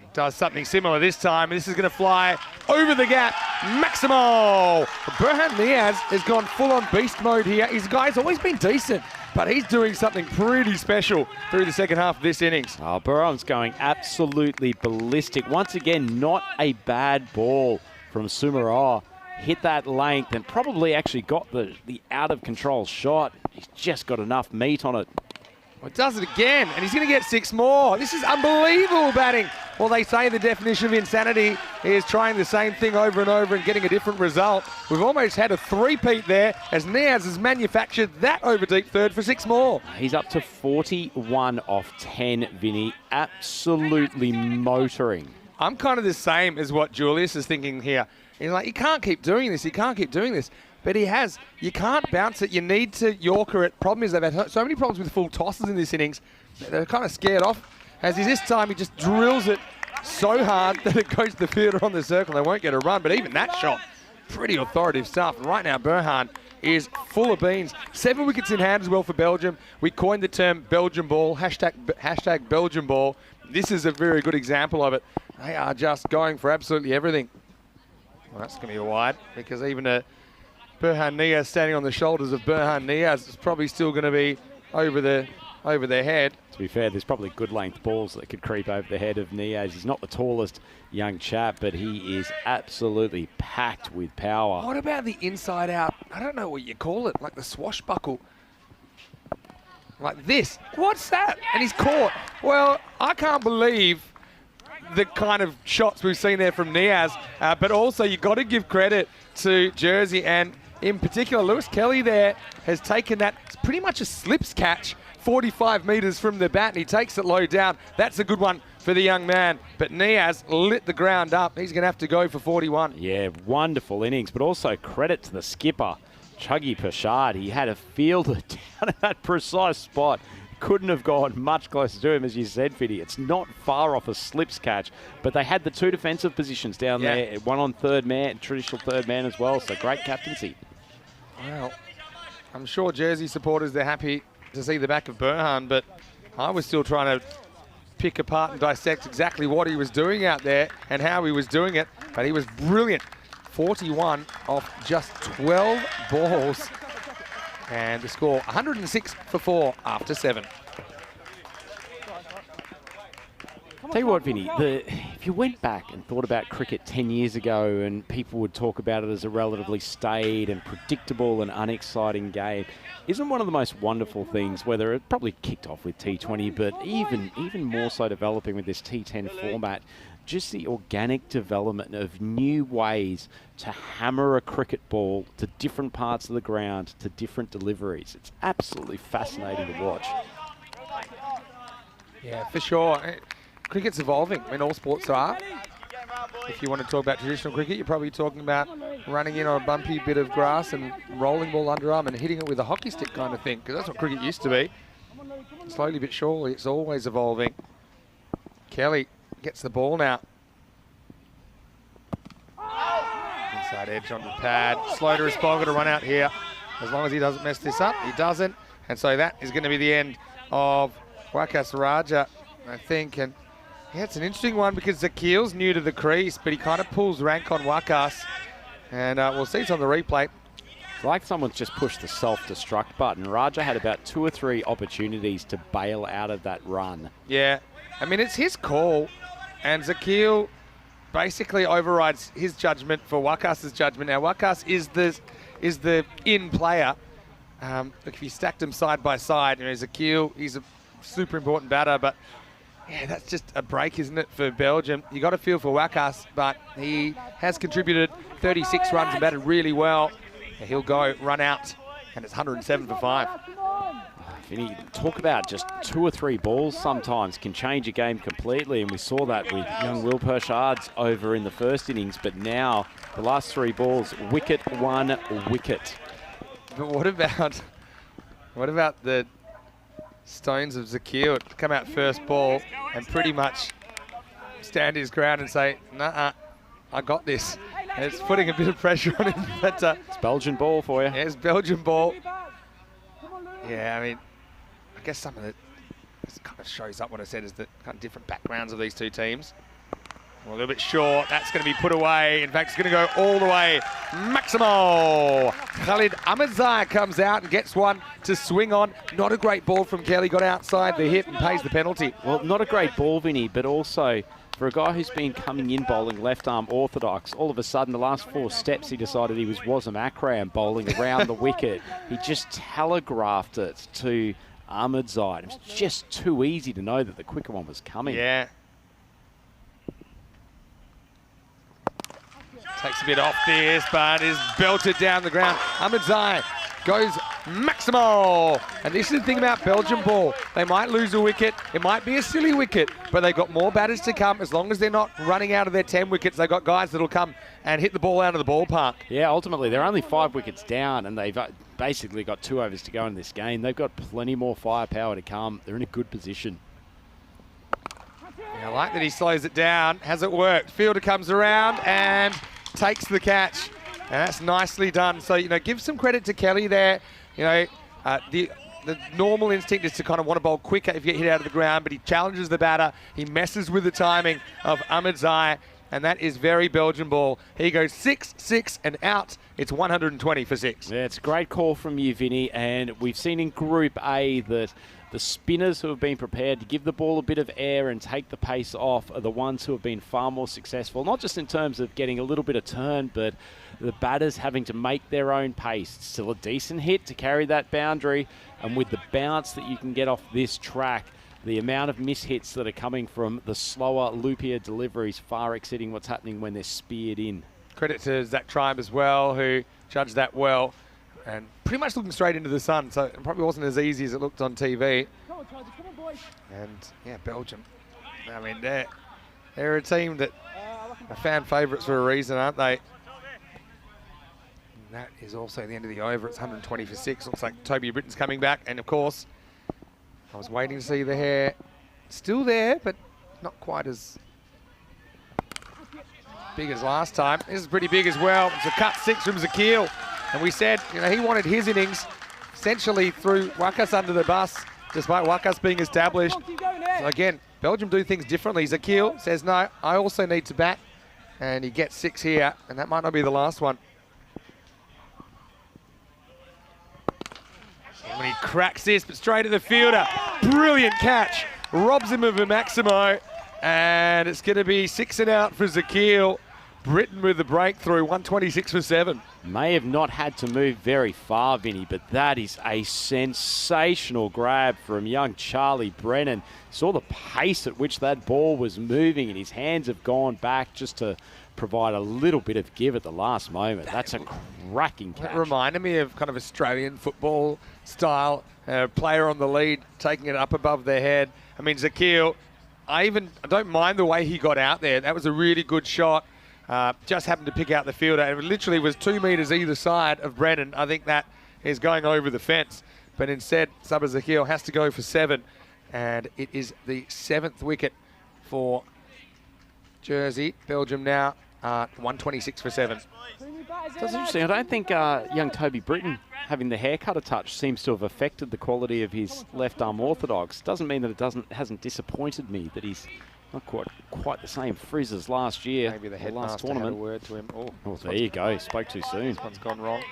He does something similar this time. This is going to fly over the gap. Maximo! Burhan Niaz has gone full-on beast mode here. His guy's always been decent, but he's doing something pretty special through the second half of this innings. Oh, Burhan's going absolutely ballistic. Once again, not a bad ball from Sumaral. Hit that length and probably actually got the out-of-control shot. He's just got enough meat on it. Well, it does it again, and he's going to get 6 more. This is unbelievable batting. Well, they say the definition of insanity is trying the same thing over and over and getting a different result. We've almost had a 3-peat there as Niaz has manufactured that over deep third for 6 more. He's up to 41 off 10, Vinny. Absolutely motoring. I'm kind of the same as what Julius is thinking here. He's like, you can't keep doing this. You can't keep doing this. But he has. You can't bounce it. You need to Yorker it. Problem is they've had so many problems with full tosses in this innings. They're kind of scared off. As this time, he just drills it so hard that it goes to the fielder on the circle. They won't get a run. But even that shot, pretty authoritative stuff. And right now, Burhan is full of beans. 7 wickets in hand as well for Belgium. We coined the term Belgian ball, hashtag Belgian ball. This is a very good example of it. They are just going for absolutely everything. Well, that's going to be a wide, because even a Burhan Niaz standing on the shoulders of Burhan Niaz is probably still going to be over their head. To be fair, there's probably good length balls that could creep over the head of Niaz. He's not the tallest young chap, but he is absolutely packed with power. What about the inside out? I don't know what you call it, like the swashbuckle. Like this. What's that? And he's caught. Well, I can't believe the kind of shots we've seen there from Niaz, but also you've got to give credit to Jersey, and in particular, Lewis Kelly there has taken that. It's pretty much a slips catch, 45 metres from the bat, and he takes it low down. That's a good one for the young man, but Niaz lit the ground up. He's going to have to go for 41. Yeah, wonderful innings, but also credit to the skipper, Chuggy Pashad. He had a fielder down at that precise spot. Couldn't have gone much closer to him, as you said, Fiddy. It's not far off a slips catch, but they had the 2 defensive positions down there, one on third man, traditional third man as well, so great captaincy. Well, I'm sure Jersey supporters, they're happy to see the back of Burhan, but I was still trying to pick apart and dissect exactly what he was doing out there and how he was doing it, but he was brilliant. 41 off just 12 balls. And the score, 106 for 4 after 7. Tell you what, Vinny, if you went back and thought about cricket 10 years ago and people would talk about it as a relatively staid and predictable and unexciting game, isn't one of the most wonderful things, whether it probably kicked off with T20, but even more so developing with this T10 format, just the organic development of new ways to hammer a cricket ball to different parts of the ground, to different deliveries. It's absolutely fascinating to watch. Yeah, for sure. Cricket's evolving. I mean, all sports are. If you want to talk about traditional cricket, you're probably talking about running in on a bumpy bit of grass and rolling ball underarm and hitting it with a hockey stick kind of thing, because that's what cricket used to be. Slowly but surely, it's always evolving. Kelly gets the ball now. Inside edge on the pad. Slow to respond, got to run out here. As long as he doesn't mess this up, he doesn't. And so that is going to be the end of Wakas Raja, I think. And yeah, it's an interesting one because Zakil's new to the crease, but he kind of pulls rank on Wakas. And we'll see it on the replay. It's like someone's just pushed the self-destruct button. Raja had about 2 or 3 opportunities to bail out of that run. Yeah, I mean, it's his call. And Zakil basically overrides his judgment for Wakas's judgment. Now, Wakas is the in player. Look, if you stacked them side by side, you know, Zakil, he's a super important batter, but yeah, that's just a break, isn't it, for Belgium? You got to feel for Wakas, but he has contributed 36 runs and batted really well. He'll go run out, and it's 107 for 5. Vinny, talk about just 2 or 3 balls sometimes can change a game completely, and we saw that with young Will Pershard's over in the first innings, but now the last 3 balls, wicket, 1 wicket. But what about the stones of Zakir to come out first ball and pretty much stand his ground and say, nah, I got this. And it's putting a bit of pressure on him. But, it's Belgian ball for you. Yeah, it's Belgian ball. Yeah, I mean, I guess some of it kind of shows up what I said is the kind of different backgrounds of these two teams. A little bit short. That's going to be put away. In fact, it's going to go all the way. Maximo. Khalid Ahmedzai comes out and gets one to swing on. Not a great ball from Kelly. Got outside the hip and pays the penalty. Well, not a great ball, Vinny, but also for a guy who's been coming in bowling left arm orthodox, all of a sudden the last 4 steps he decided he was Wasm Akram bowling around the wicket. He just telegraphed it to Ahmedzai. It was just too easy to know that the quicker one was coming. Yeah. Takes a bit off this, but is belted down the ground. Ahmedzai goes Maximo. And this is the thing about Belgium ball. They might lose a wicket. It might be a silly wicket, but they've got more batters to come. As long as they're not running out of their 10 wickets, they've got guys that'll come and hit the ball out of the ballpark. Yeah, ultimately, they're only 5 wickets down, and they've basically got 2 overs to go in this game. They've got plenty more firepower to come. They're in a good position. Yeah, I like that he slows it down. Has it worked? Fielder comes around and takes the catch. And that's nicely done. So, give some credit to Kelly there. The normal instinct is to kind of want to bowl quicker if you get hit out of the ground, but he challenges the batter. He messes with the timing of Ahmedzai, and that is very Belgian ball. He goes 6, 6, and out. It's 120 for 6. Yeah, it's a great call from you, Vinny, and we've seen in Group A that the spinners who have been prepared to give the ball a bit of air and take the pace off are the ones who have been far more successful, not just in terms of getting a little bit of turn, but the batters having to make their own pace. It's still a decent hit to carry that boundary, and with the bounce that you can get off this track, the amount of mishits that are coming from the slower, loopier deliveries far exceeding what's happening when they're speared in. Credit to Zach Tribe as well, who judged that well, and pretty much looking straight into the sun, so it probably wasn't as easy as it looked on TV. Come on, Tiger, come on, boys. And yeah, Belgium. I mean, they're a team that are fan favourites for a reason, aren't they? And that is also the end of the over. It's 120 for 6. Looks like Toby Britton's coming back, and of course, I was waiting to see the hair. Still there, but not quite as big as last time. This is pretty big as well. It's a cut 6 from Zakil. And we said, he wanted his innings. Essentially threw Wakas under the bus, despite Wakas being established. So again, Belgium do things differently. Zakil says, no, I also need to bat. And he gets 6 here, and that might not be the last one. And when he cracks this, but straight at the fielder. Brilliant catch. Robs him of a Maximo. And it's going to be 6 and out for Zakil. Britton with the breakthrough, 126 for 7. May have not had to move very far, Vinny, but that is a sensational grab from young Charlie Brennan. Saw the pace at which that ball was moving, and his hands have gone back just to provide a little bit of give at the last moment. That's a cracking catch. It reminded me of kind of Australian football style, player on the lead, taking it up above their head. I mean, Zakil, I don't mind the way he got out there. That was a really good shot. Just happened to pick out the fielder, and it literally was 2 metres either side of Brennan. I think that is going over the fence, but instead Sabah Zakil has to go for 7, and it is the 7th wicket for Jersey. Belgium now 126 for 7. That's interesting. I don't think young Toby Britton having the haircut a touch seems to have affected the quality of his left arm orthodox. Doesn't mean that it hasn't disappointed me that he's not quite the same frizz as last year. Maybe the last headmaster tournament. had a word to him. Oh, there you go. Spoke too soon. This one's gone wrong.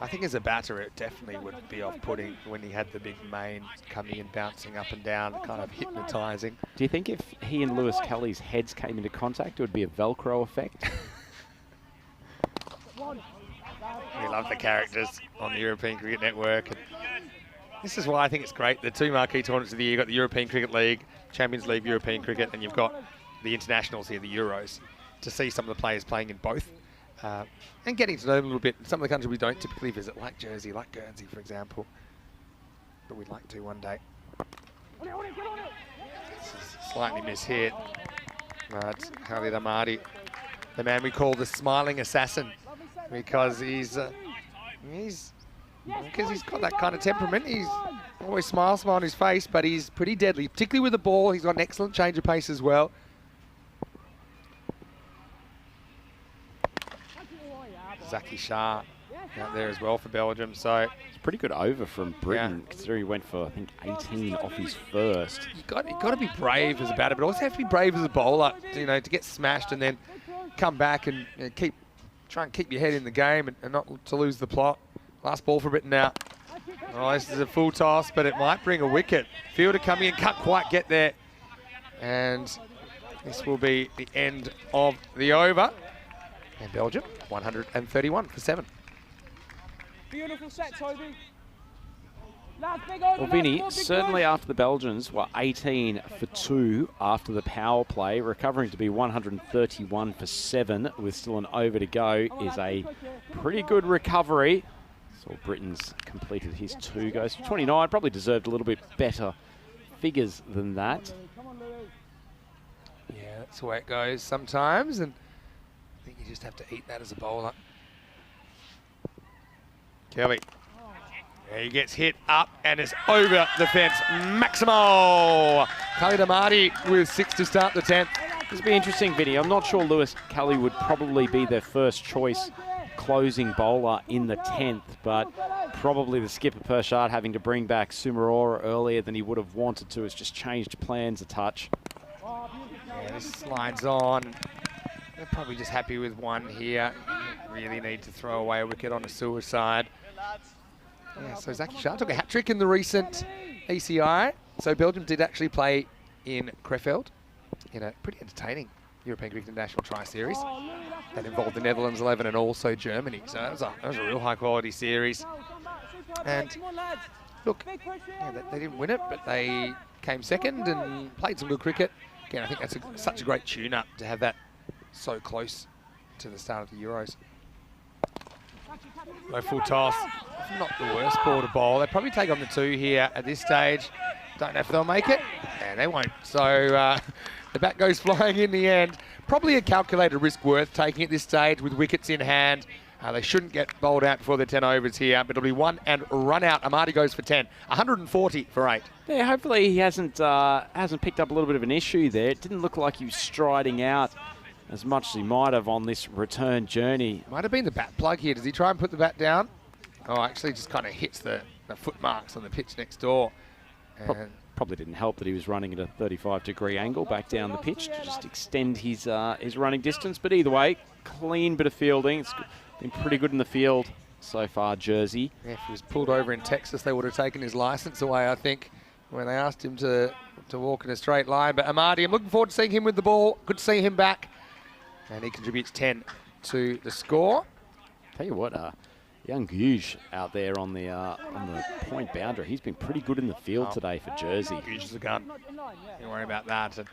I think as a batter, it definitely would be off-putting when he had the big mane coming and bouncing up and down, kind of hypnotising. Do you think if he and Lewis Kelly's heads came into contact, it would be a Velcro effect? We love the characters on the European Cricket Network. And this is why I think it's great. The 2 marquee tournaments of the year, you've got the European Cricket League, Champions League, European Cricket, and you've got the internationals here, the Euros, to see some of the players playing in both and getting to know them a little bit. Some of the countries we don't typically visit, like Jersey, like Guernsey, for example, but we'd like to one day. This is slightly mishit. But Khalid Ahmadi, the man we call the smiling assassin, because he's got that kind of temperament. He's always smile on his face, but he's pretty deadly, particularly with the ball. He's got an excellent change of pace as well. Zaki Shah out there as well for Belgium. So it's a pretty good over from Britain, considering he went for, I think, 18 off his first. You've got to be brave as a batter, but also have to be brave as a bowler, to get smashed and then come back and try and keep your head in the game and not to lose the plot. Last ball for Britain now. Oh, this is a full toss, but it might bring a wicket. Fielder coming in, can't quite get there. And this will be the end of the over. And Belgium, 131 for 7. Beautiful set, Toby. Well, Vinny, certainly after the Belgians were 18 for 2 after the power play, recovering to be 131 for 7 with still an over to go is a pretty good recovery. So Britain's completed his 2 goes for 29. Probably deserved a little bit better figures than that. Yeah, that's the way it goes sometimes, and I think you just have to eat that as a bowler. Kelly. Yeah, he gets hit up and is over the fence. Maximo! Kelly Damati with 6 to start the 10th. This will be interesting, Vinny. I'm not sure Lewis Kelly would probably be their first choice closing bowler in the 10th, but probably the skipper Pershard having to bring back Sumarora earlier than he would have wanted to has just changed plans a touch. Yeah, this slides on. They're probably just happy with 1 here. Really need to throw away a wicket on a suicide. Yeah, so Zaki Shah took a hat-trick in the recent ECI. So Belgium did actually play in Krefeld in a pretty entertaining European Cricket International Tri-Series that involved the Netherlands 11 and also Germany. So that was a real high-quality series. And look, yeah, they didn't win it, but they came second and played some good cricket. Again, I think that's such a great tune-up to have that so close to the start of the Euros. No full toss. Not the worst ball to bowl. They probably take on the 2 here at this stage. Don't know if they'll make it, and they won't. So the bat goes flying in the end. Probably a calculated risk worth taking at this stage with wickets in hand. They shouldn't get bowled out before the 10 overs here, but it'll be 1 and run out. Amadi goes for 10. 140 for 8. Yeah, hopefully he hasn't picked up a little bit of an issue there. It didn't look like he was striding out as much as he might have on this return journey. Might have been the bat plug here. Does he try and put the bat down? Oh, actually just kind of hits the foot marks on the pitch next door. And Probably didn't help that he was running at a 35-degree angle back down the pitch to just extend his running distance. But either way, clean bit of fielding. It's been pretty good in the field so far, Jersey. Yeah, if he was pulled over in Texas, they would have taken his license away, I think, when they asked him to walk in a straight line. But Amadi, I'm looking forward to seeing him with the ball. Good to see him back. And he contributes 10 to the score. Tell you what, young Guj out there on the point boundary, he's been pretty good in the field today for Jersey. Guj is a gun. Don't worry about that. And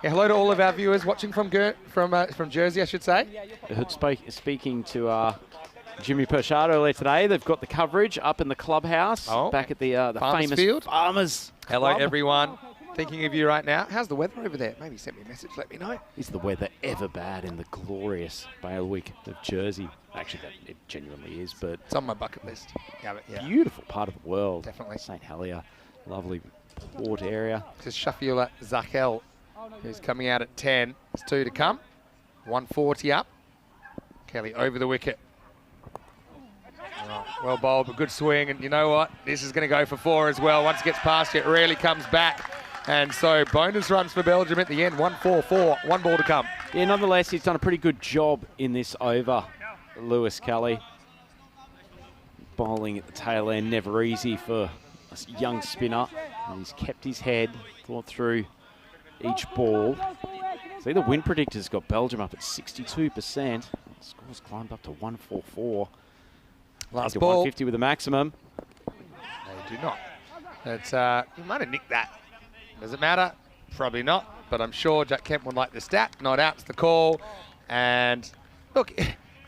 yeah, hello to all of our viewers watching from Jersey, I should say. Speaking to Jimmy Pershard earlier today, they've got the coverage up in the clubhouse back at the famous field. Farmers Hello, Club. everyone. Thinking of you right now. How's the weather over there? Maybe send me a message, let me know. Is the weather ever bad in the glorious bailiwick of Jersey? Actually, it genuinely is, but it's on my bucket list. Yeah. Beautiful part of the world. Definitely. St. Helier, lovely port area. This is Shafila Zahel, who's coming out at 10. There's 2 to come. 140 up. Kelly over the wicket. Oh, well bowled, but good swing. And you know what? This is going to go for 4 as well. Once it gets past you, it rarely comes back. And so bonus runs for Belgium at the end. 1-4-4, 1 ball to come. Yeah, nonetheless, he's done a pretty good job in this over, Lewis Kelly. Bowling at the tail end, never easy for a young spinner. And he's kept his head, thought through each ball. See, the win predictor's got Belgium up at 62%. Scores climbed up to 144. Last ball. 150 with a maximum. They do not. It's, you might have nicked that. Does it matter? Probably not. But I'm sure Jack Kemp would like the stat. Not out's the call. And look,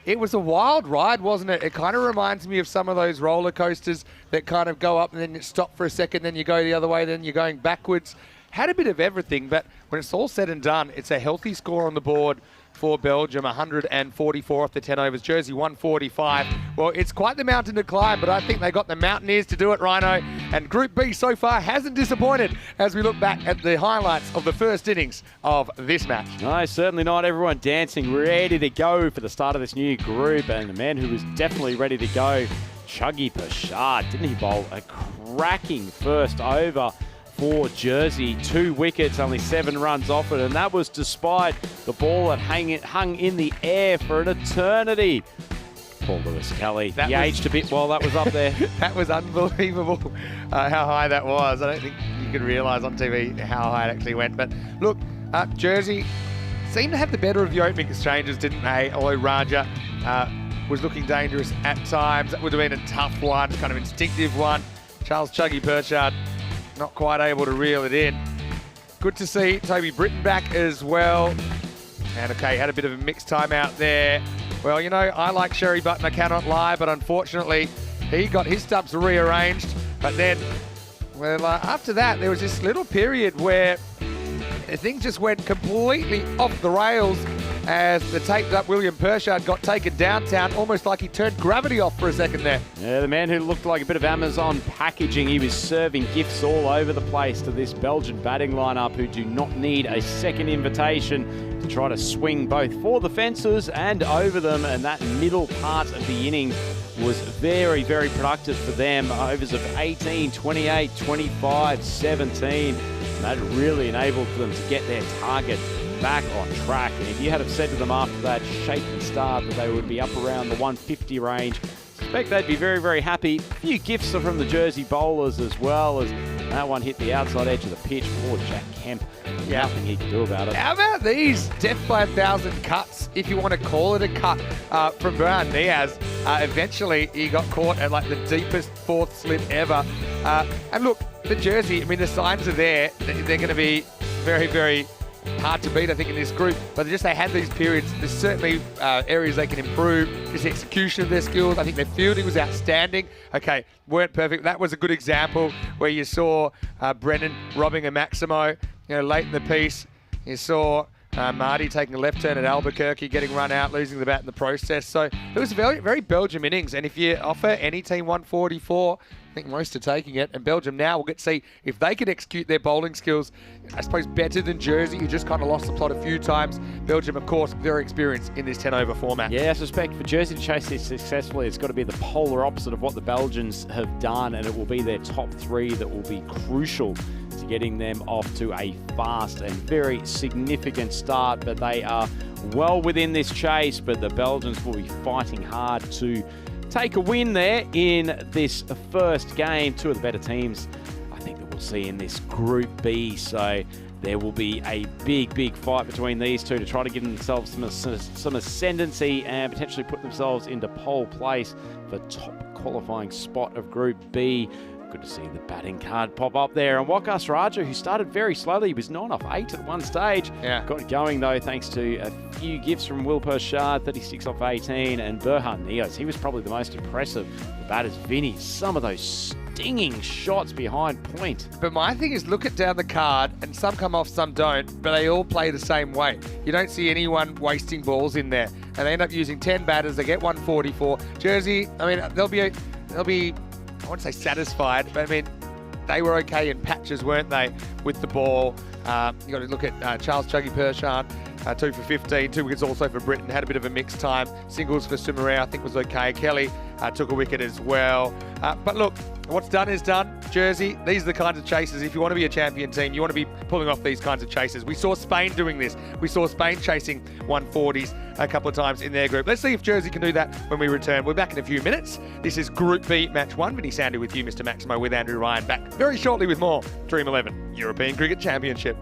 it was a wild ride, wasn't it? It kind of reminds me of some of those roller coasters that kind of go up and then you stop for a second, then you go the other way, then you're going backwards. Had a bit of everything, but when it's all said and done, it's a healthy score on the board for Belgium, 144 off the 10 overs. Jersey 145. Well, it's quite the mountain to climb, but I think they got the Mountaineers to do it, Rhino. And Group B so far hasn't disappointed as we look back at the highlights of the first innings of this match. No, certainly not. Everyone dancing, ready to go for the start of this new group. And the man who was definitely ready to go, Chuggy Pershard. Didn't he bowl a cracking first over for Jersey? 2 wickets, only 7 runs off it, and that was despite the ball that hung in the air for an eternity. Poor Lewis Kelly. He aged a bit while that was up there. That was unbelievable how high that was. I don't think you could realise on TV how high it actually went. But look, Jersey seemed to have the better of the opening exchanges, didn't they? Although Raja was looking dangerous at times. That would have been a tough one, kind of instinctive one. Charles Chuggy Pershard not quite able to reel it in. Good to see Toby Britton back as well. And okay, had a bit of a mixed time out there. Well, you know, I like Sherry Button, I cannot lie, but unfortunately, he got his stumps rearranged. But then, well, after that, there was this little period where things just went completely off the rails as the taped up William Pershard got taken downtown, almost like he turned gravity off for a second there. Yeah, the man who looked like a bit of Amazon packaging, he was serving gifts all over the place to this Belgian batting lineup who do not need a second invitation to try to swing both for the fences and over them, and that middle part of the innings was very, very productive for them. Overs of 18, 28, 25, 17. And that really enabled them to get their target back on track. And if you had have said to them after that shaky start that they would be up around the 150 range, I suspect they'd be very, very happy. A few gifts from the Jersey bowlers as well, as that one hit the outside edge of the pitch. Poor Jack Kemp. Yeah. Nothing he could do about it. How about these death by 1,000 cuts, if you want to call it a cut, from Brian Diaz? Eventually, he got caught at like the deepest fourth slip ever. And look, the Jersey, I mean, the signs are there. They're going to be very, very hard to beat, I think, in this group. But they had these periods. There's certainly areas they can improve. Just the execution of their skills. I think their fielding was outstanding. Okay, weren't perfect. That was a good example where you saw Brennan robbing a Maximo, late in the piece. You saw Marty taking a left turn at Albuquerque, getting run out, losing the bat in the process. So it was a very, very Belgium innings. And if you offer any team 144, I think most are taking it. And Belgium now will get to see if they can execute their bowling skills, I suppose, better than Jersey, who just kind of lost the plot a few times. Belgium, of course, very experienced in this 10-over format. Yeah, I suspect for Jersey to chase this successfully, it's got to be the polar opposite of what the Belgians have done, and it will be their top three that will be crucial to getting them off to a fast and very significant start. But they are well within this chase, but the Belgians will be fighting hard to take a win there in this first game. Two of the better teams, I think, that we'll see in this Group B. So there will be a big, big fight between these two to try to give themselves some ascendancy and potentially put themselves into pole place for top qualifying spot of Group B. Good to see the batting card pop up there. And Waqar Siraja, who started very slowly, he was 9 off 8 at one stage. Yeah. Got it going, though, thanks to a few gifts from Will Pershard, 36 off 18, and Burhan Niaz. He was probably the most impressive. The batters, Vinny, some of those stinging shots behind point. But my thing is, look at down the card, and some come off, some don't, but they all play the same way. You don't see anyone wasting balls in there. And they end up using 10 batters. They get 144. Jersey, I mean, they'll be I wouldn't say satisfied, but I mean, they were okay in patches, weren't they, with the ball? You got to look at Charles Chuggy Pershard, 2 for 15, 2 wickets also for Britain, had a bit of a mixed time. Singles for Sumareo, I think, was okay. Kelly took a wicket as well. But look, what's done is done. Jersey, these are the kinds of chases. If you want to be a champion team, you want to be pulling off these kinds of chases. We saw Spain doing this. We saw Spain chasing 140s a couple of times in their group. Let's see if Jersey can do that when we return. We're back in a few minutes. This is Group B, Match 1. Vinny Sandy with you, Mr. Maximo, with Andrew Ryan. Back very shortly with more Dream11 European Cricket Championship.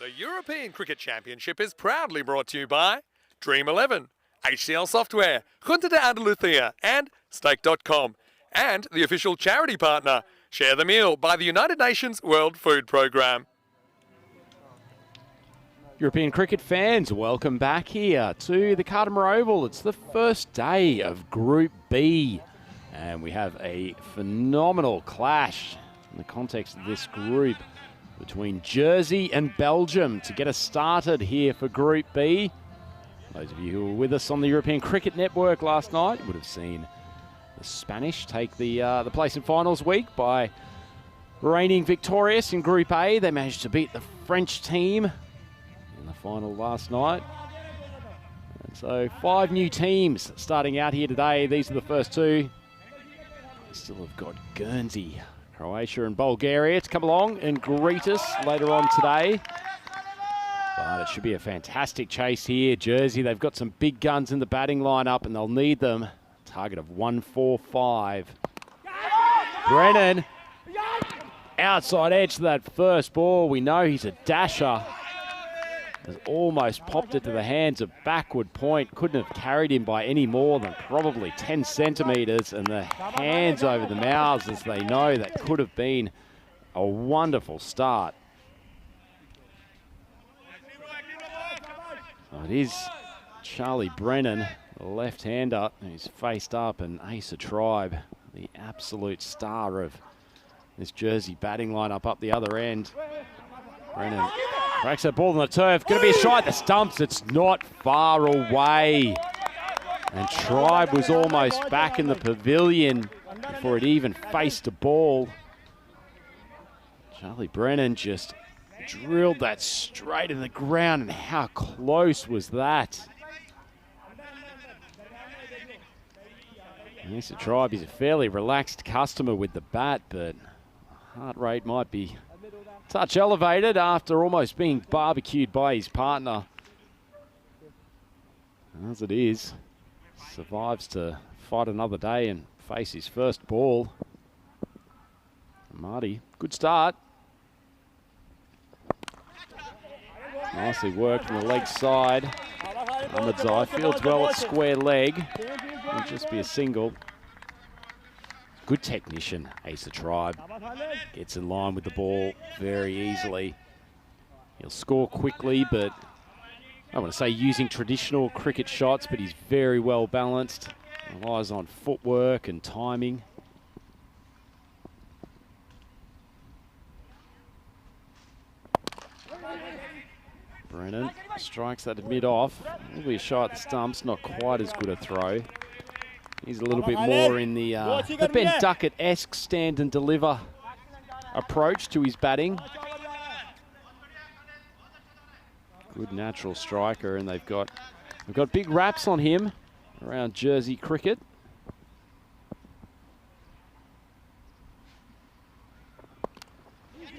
The European Cricket Championship is proudly brought to you by Dream11, HCL Software, Junta de Andalucía, and Stake.com. And the official charity partner, Share the Meal, by the United Nations World Food Programme. European cricket fans, welcome back here to the Carter Oval. It's the first day of Group B, and we have a phenomenal clash in the context of this group between Jersey and Belgium to get us started here for Group B. Those of you who were with us on the European Cricket Network last night would have seen the Spanish take the place in finals week by reigning victorious in Group A. They managed to beat the French team in the final last night. And so 5 new teams starting out here today. These are the first 2. We still have got Guernsey, Croatia and Bulgaria to come along and greet us later on today. But it should be a fantastic chase here. Jersey, they've got some big guns in the batting lineup and they'll need them. Target of 145. Brennan, outside edge to that first ball. We know he's a dasher. Has almost popped it to the hands of backward point. Couldn't have carried him by any more than probably 10 centimetres. And the hands over the mouths, as they know, that could have been a wonderful start. So it is Charlie Brennan, the left-hander, who's faced up, and Asa Tribe, the absolute star of this Jersey batting lineup up the other end. Brennan cracks that ball on the turf. Going to be a shot at the stumps. It's not far away. And Tribe was almost back in the pavilion before it even faced the ball. Charlie Brennan just drilled that straight in the ground, and how close was that? Asa Tribe is a fairly relaxed customer with the bat, but heart rate might be a touch elevated after almost being barbecued by his partner. As it is, survives to fight another day and face his first ball. Marty, good start. Nicely worked from the leg side. Ahmedzai fields well at square leg. It'll just be a single. Good technician, Asa Tribe. Gets in line with the ball very easily. He'll score quickly, but I don't want to say using traditional cricket shots, but he's very well balanced. Relies on footwork and timing. Brennan strikes that mid-off. It'll be a shot at the stumps, not quite as good a throw. He's a little bit more in the Ben Duckett-esque stand and deliver approach to his batting. Good natural striker, and they've got big raps on him around Jersey cricket.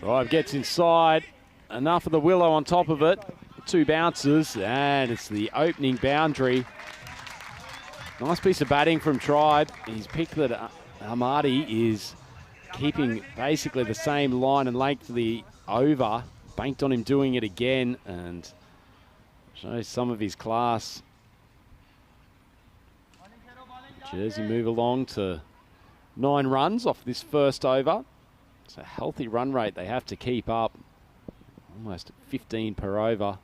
Drive gets inside. Enough of the willow on top of it. 2 bounces, and it's the opening boundary. Nice piece of batting from Tribe. He's picked that Amadi is keeping basically the same line and length of the over. Banked on him doing it again and shows some of his class. Jersey move along to 9 runs off this first over. It's a healthy run rate they have to keep up. Almost 15 per over.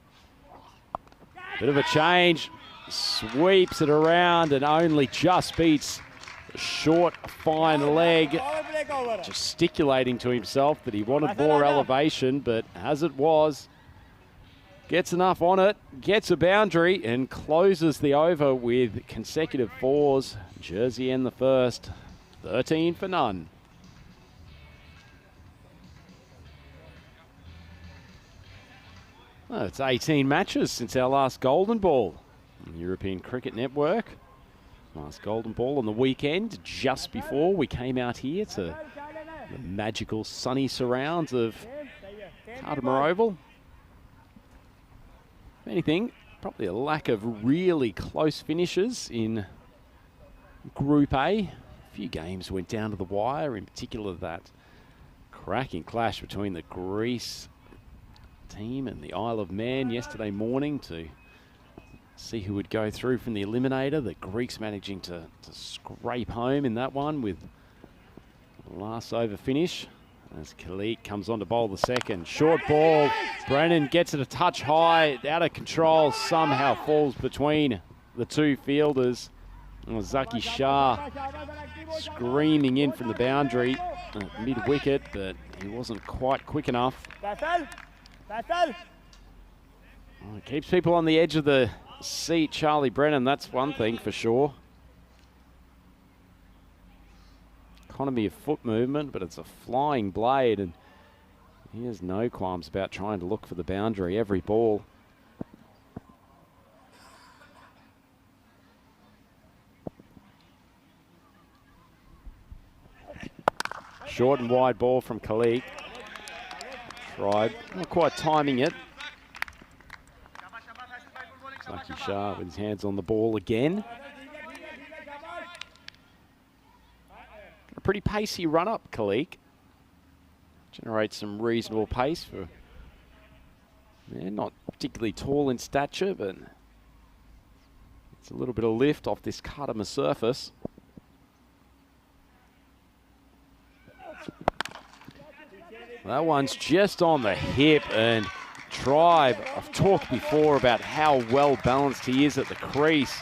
Bit of a change. Sweeps it around and only just beats a short, fine leg. Gesticulating to himself that he wanted more elevation, but as it was, gets enough on it, gets a boundary and closes the over with consecutive 4s. Jersey in the first, 13 for none. Well, it's 18 matches since our last Golden Ball on the European Cricket Network. Last Golden Ball on the weekend, just before we came out here to the magical sunny surrounds of Carter Oval. If anything, probably a lack of really close finishes in Group A. A few games went down to the wire, in particular that cracking clash between the Greece team and the Isle of Man yesterday morning to see who would go through from the eliminator. The Greeks managing to scrape home in that one with the last over finish. As Kalik comes on to bowl the second. Short ball. Brennan gets it a touch high, out of control, somehow falls between the two fielders. And Zaki Shah screaming in from the boundary at mid-wicket, but he wasn't quite quick enough. Oh, it keeps people on the edge of the seat, Charlie Brennan, that's one thing for sure. Economy of foot movement, but it's a flying blade, and he has no qualms about trying to look for the boundary every ball. Short and wide ball from Kalik. Tried, not quite timing it. Zaki Shah with his hands on the ball again. A pretty pacey run-up, Kalik. Generates some reasonable pace for, not particularly tall in stature, but it's a little bit of lift off this Kadama surface. That one's just on the hip, and Tribe, I've talked before about how well balanced he is at the crease.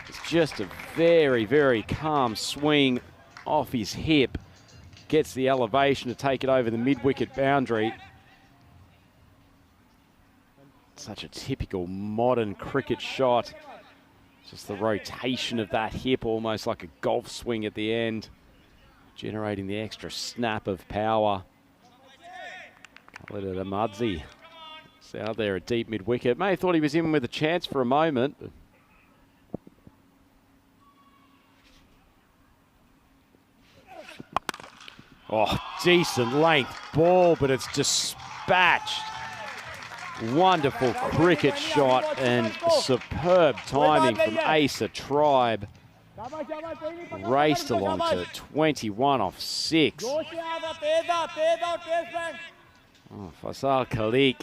It's just a very, very calm swing off his hip. Gets the elevation to take it over the mid-wicket boundary. Such a typical modern cricket shot. Just the rotation of that hip, almost like a golf swing at the end, generating the extra snap of power. Khalid Ahmadzi. It's out there at deep mid-wicket. May have thought he was in with a chance for a moment. But oh, decent length ball, but it's dispatched. Wonderful cricket shot and superb timing from Asa Tribe. Raced along to 21 off 6. Oh, Faisal Kalik.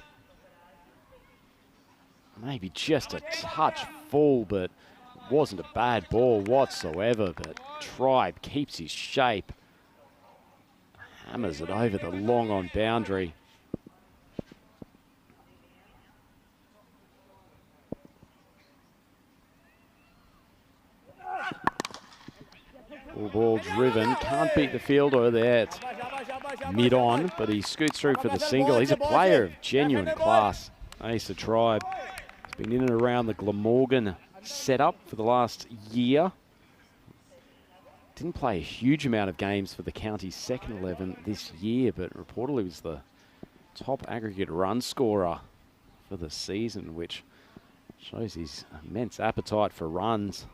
Maybe just a touch full, but wasn't a bad ball whatsoever. But Tribe keeps his shape. Hammers it over the long on boundary. Full ball driven, can't beat the fielder there. It's mid-on, but he scoots through for the single. He's a player of genuine class, Asa Tribe. He's been in and around the Glamorgan setup for the last year. Didn't play a huge amount of games for the county's second 11 this year, but reportedly was the top aggregate run scorer for the season, which shows his immense appetite for runs.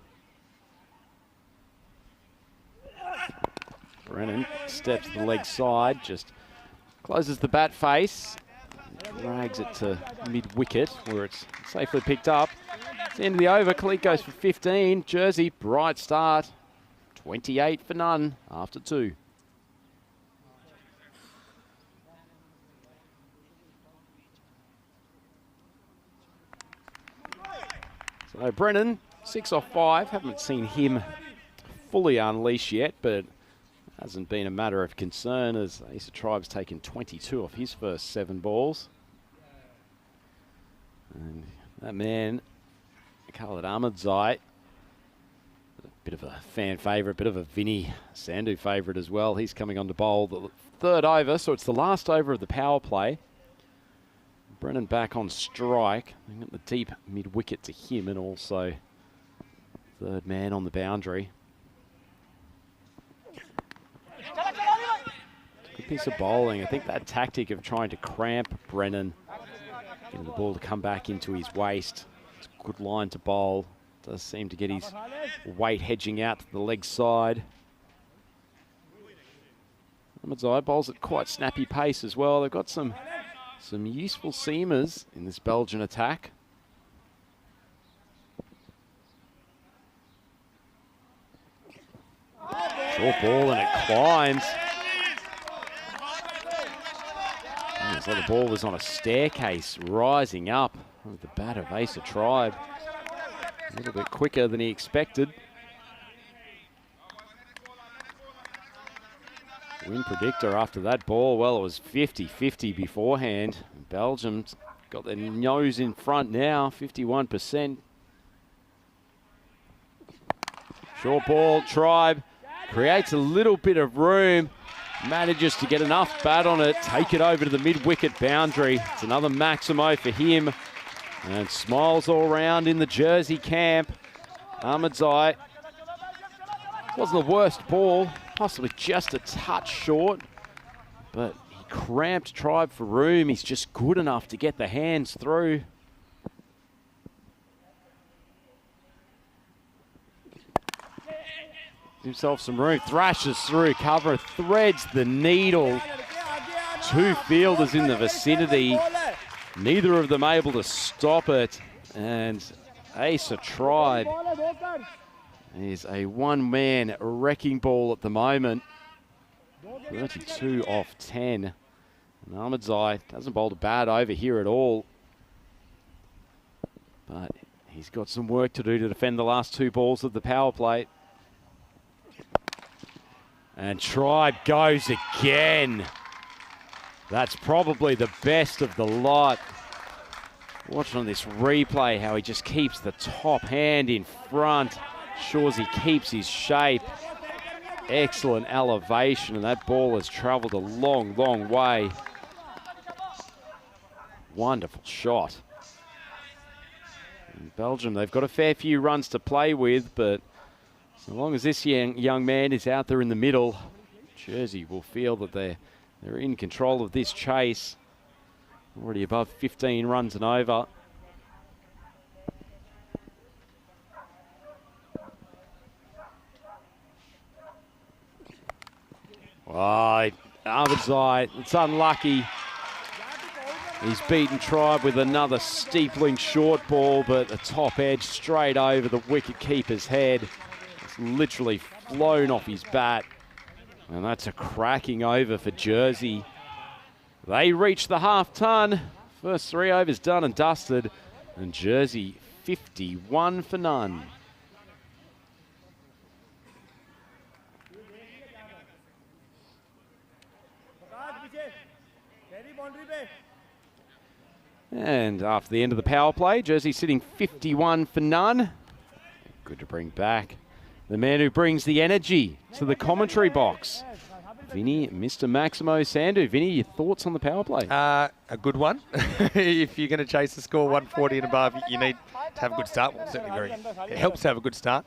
Brennan steps to the leg side, just closes the bat face, drags it to mid-wicket where it's safely picked up. It's the end of the over. Kalik goes for 15. Jersey, bright start. 28 for none after 2. So Brennan, 6 off 5. Haven't seen him fully unleash yet, but hasn't been a matter of concern as Asa Tribe's taken 22 off his first 7 balls. And that man, Khalid Ahmadzai, a bit of a fan favourite, bit of a Vinny Sandhu favourite as well. He's coming on to bowl the 3rd over, so it's the last over of the power play. Brennan back on strike. They got the deep mid-wicket to him, and also 3rd man on the boundary. Good piece of bowling. I think that tactic of trying to cramp Brennan, getting the ball to come back into his waist, it's a good line to bowl. Does seem to get his weight hedging out to the leg side. Ahmadzai bowls at quite snappy pace as well. They've got some useful seamers in this Belgian attack. Short ball and it climbs. Looks like the ball was on a staircase rising up with the bat of Ace of Tribe. A little bit quicker than he expected. Win predictor after that ball, well, it was 50-50 beforehand. Belgium's got their nose in front now, 51%. Short ball, Tribe creates a little bit of room, manages to get enough bat on it, take it over to the mid-wicket boundary. It's another Maximo for him. And smiles all round in the Jersey camp. Ahmedzai. Wasn't the worst ball, possibly just a touch short, but he cramped Tribe for room. He's just good enough to get the hands through. Himself some room, thrashes through cover, threads the needle. Two fielders in the vicinity, neither of them able to stop it. And Ace of Tribe is a one-man wrecking ball at the moment. 32 off 10. And Ahmedzai doesn't bowl a bad over here at all. But he's got some work to do to defend the last two balls of the power play. And Tribe goes again. That's probably the best of the lot. Watching on this replay how he just keeps the top hand in front. Ensures he keeps his shape. Excellent elevation, and that ball has travelled a long, long way. Wonderful shot. In Belgium, they've got a fair few runs to play with, but so long as this young man is out there in the middle, Jersey will feel that they're in control of this chase. Already above 15 runs and over. Oh, Ahmedzai, it's unlucky. He's beaten Tribe with another steepling short ball, but the top edge straight over the wicket-keeper's head. It's literally flown off his bat. And that's a cracking over for Jersey. They reach the half-ton. First 3 overs done and dusted. And Jersey 51 for none. And after the end of the power play, Jersey sitting 51 for none. Good to bring back the man who brings the energy to the commentary box. Vinny, Mr. Maximo Sandu. Vinny, your thoughts on the power play? A good one. If you're going to chase the score 140 and above, you need to have a good start. Well, certainly it helps to have a good start.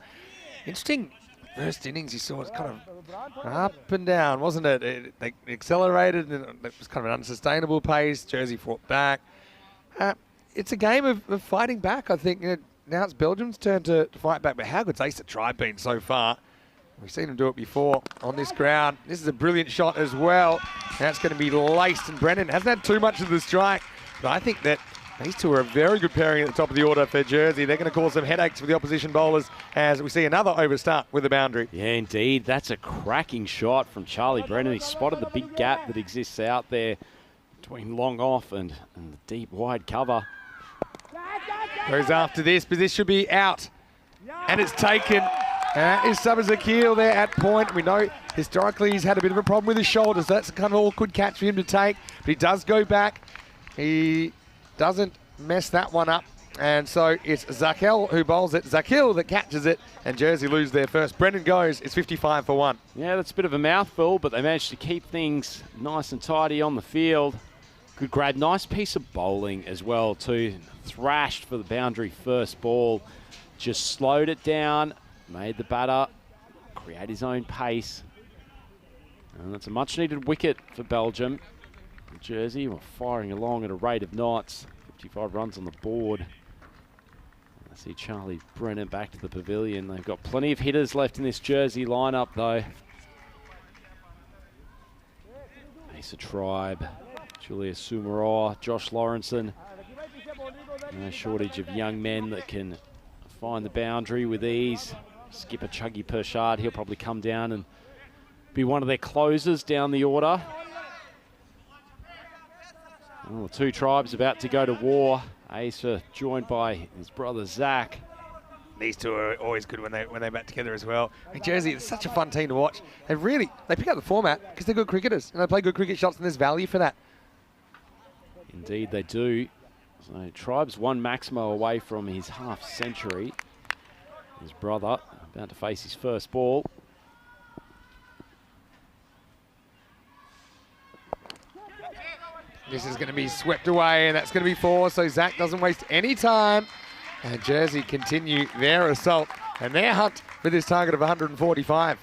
Interesting first innings, you saw it's kind of up and down, wasn't it? They accelerated, and it was kind of an unsustainable pace. Jersey fought back. It's a game of fighting back, I think. Now it's Belgium's turn to fight back, but how good's Ace of Tribe been so far? We've seen him do it before on this ground. This is a brilliant shot as well. Now it's going to be laced, and Brennan hasn't had too much of the strike, but I think that these two are a very good pairing at the top of the order for Jersey. They're going to cause some headaches for the opposition bowlers as we see another overstart with the boundary. Yeah, indeed. That's a cracking shot from Charlie Brennan. He spotted the big gap that exists out there between long off and the deep wide cover. Goes after this, but this should be out. And it's taken. Is Sabazakil there at point? We know historically he's had a bit of a problem with his shoulders. That's kind of an awkward catch for him to take. But he does go back. He doesn't mess that one up. And so it's Zakel who bowls it. Zakil that catches it. And Jersey lose their first. Brendan goes. It's 55 for 1. Yeah, that's a bit of a mouthful, but they managed to keep things nice and tidy on the field. Good grab. Nice piece of bowling as well too. Thrashed for the boundary first ball. Just slowed it down. Made the batter create his own pace. And that's a much needed wicket for Belgium. Jersey were firing along at a rate of knots. 55 runs on the board. I see Charlie Brennan back to the pavilion. They've got plenty of hitters left in this Jersey lineup though. Ace of Tribe, Julius Sumaraw, Josh Lawrenson. No shortage of young men that can find the boundary with ease. Skipper Chuggy Pershard, he'll probably come down and be one of their closers down the order. Well, two tribes about to go to war. Asa joined by his brother Zach. These two are always good when they bat together as well. I mean, Jersey, it's such a fun team to watch. They pick up the format because they're good cricketers and they play good cricket shots, and there's value for that. Indeed they do. So Tribes one Maximo away from his half century. His brother about to face his first ball. This is going to be swept away, and that's going to be 4, so Zach doesn't waste any time. And Jersey continue their assault and their hunt for this target of 145.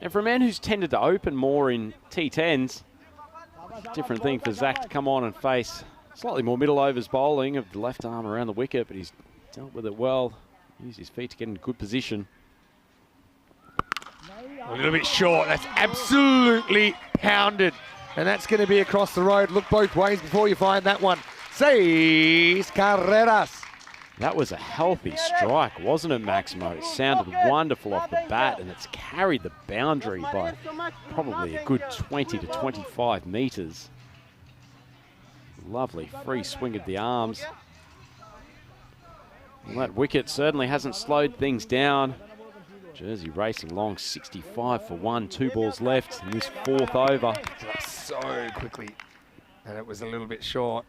And for a man who's tended to open more in T10s, it's a different thing for Zach to come on and face slightly more middle overs bowling of the left arm around the wicket, but he's dealt with it well. Used his feet to get in good position. A little bit short. That's absolutely pounded. And that's going to be across the road. Look both ways before you find that one. 6 carreras. That was a healthy strike, wasn't it, Maximo? It sounded wonderful off the bat, and it's carried the boundary by probably a good 20 to 25 metres. Lovely free swing of the arms. Well, that wicket certainly hasn't slowed things down. Jersey racing long, 65 for 1, 2 balls left in this 4th over. Picked it up so quickly, and it was a little bit short.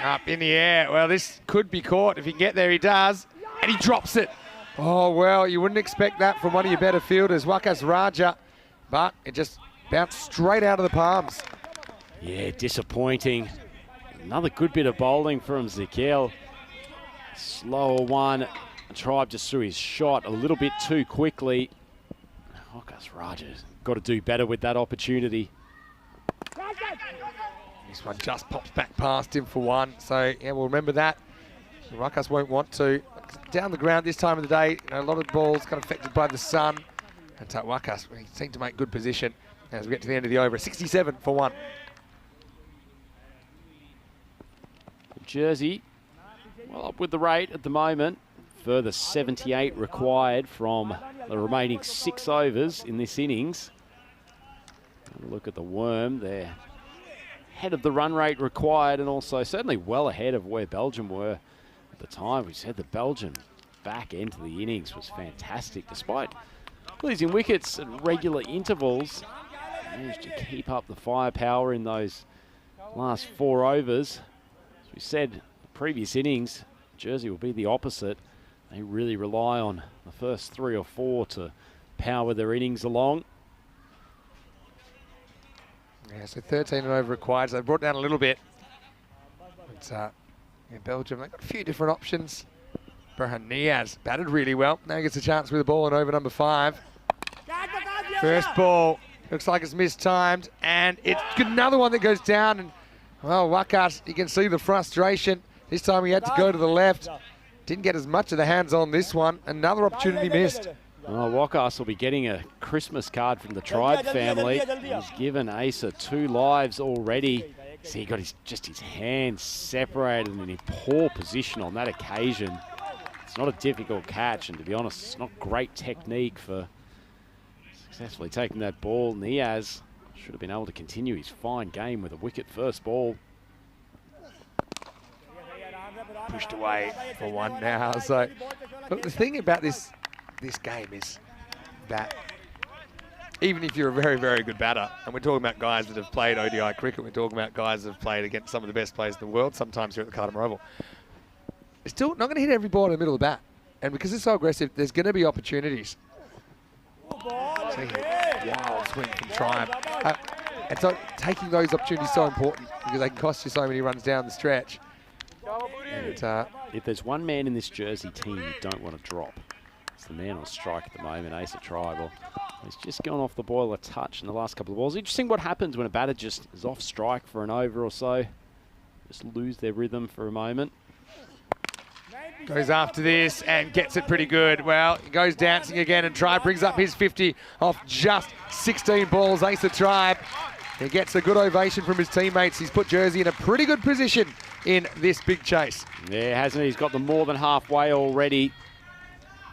Up in the air. Well, this could be caught. If he can get there, he does. And he drops it. Oh, well, you wouldn't expect that from one of your better fielders, Wakas Raja. But it just bounced straight out of the palms. Yeah, disappointing. Another good bit of bowling from Zekiel. Slower one. Tribe just threw his shot a little bit too quickly. Wakas Raja's got to do better with that opportunity. This one just pops back past him for 1. So, yeah, we'll remember that. Wakas won't want to. Down the ground this time of the day, a lot of balls kind of affected by the sun. And Wakas, he seemed to make good position as we get to the end of the over. 67 for 1. Jersey, well up with the rate at the moment. Further 78 required from the remaining 6 overs in this innings. Have a look at the Worm there. Ahead of the run rate required, and also certainly well ahead of where Belgium were at the time. We said the Belgian back end of the innings was fantastic. Despite losing wickets at regular intervals, managed to keep up the firepower in those last 4 overs. As we said, the previous innings, Jersey will be the opposite. They really rely on the first 3 or 4 to power their innings along. Yeah, so 13 and over required, so they brought down a little bit. But in Belgium, they've got a few different options. Berhan Niaz batted really well. Now he gets a chance with the ball in over number 5. First ball, looks like it's mistimed, and it's another one that goes down. And well, Wakas, you can see the frustration. This time he had to go to the left. Didn't get as much of the hands on this one. Another opportunity missed. Well, Wakas will be getting a Christmas card from the Tribe family. He's given Asa 2 lives already. See, he got just his hands separated and in poor position on that occasion. It's not a difficult catch, and to be honest, it's not great technique for successfully taking that ball. Niaz should have been able to continue his fine game with a wicket first ball. Pushed away for 1 now. So, look, the thing about this game is that even if you're a very, very good batter, and we're talking about guys that have played ODI cricket, we're talking about guys that have played against some of the best players in the world, sometimes here at the Carter Oval, they're still not going to hit every ball in the middle of the bat. And because it's so aggressive, there's going to be opportunities. Wild swing from Tribe. And so taking those opportunities is so important because they can cost you so many runs down the stretch. And, if there's one man in this Jersey team you don't want to drop, it's the man on strike at the moment, Asa Tribe. He's just gone off the boil a touch in the last couple of balls. Interesting what happens when a batter just is off strike for an over or so. Just lose their rhythm for a moment. Goes after this and gets it pretty good. Well, he goes dancing again, and Tribe brings up his 50 off just 16 balls. Asa Tribe, he gets a good ovation from his teammates. He's put Jersey in a pretty good position in this big chase. Yeah, hasn't he? He's got them more than halfway already.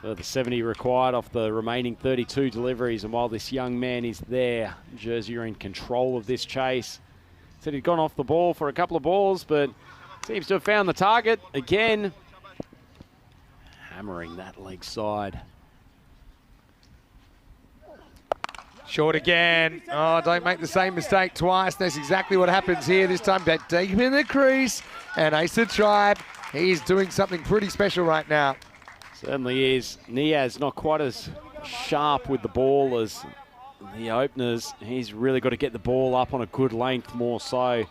for the 70 required off the remaining 32 deliveries. And while this young man is there, Jersey are in control of this chase. Said he'd gone off the ball for a couple of balls, but seems to have found the target again. Hammering that leg side. Short again. Oh, don't make the same mistake twice. That's exactly what happens here this time. But deep in the crease. And Ace the Tribe, he's doing something pretty special right now. Certainly is. Niaz not quite as sharp with the ball as the openers. He's really got to get the ball up on a good length more so.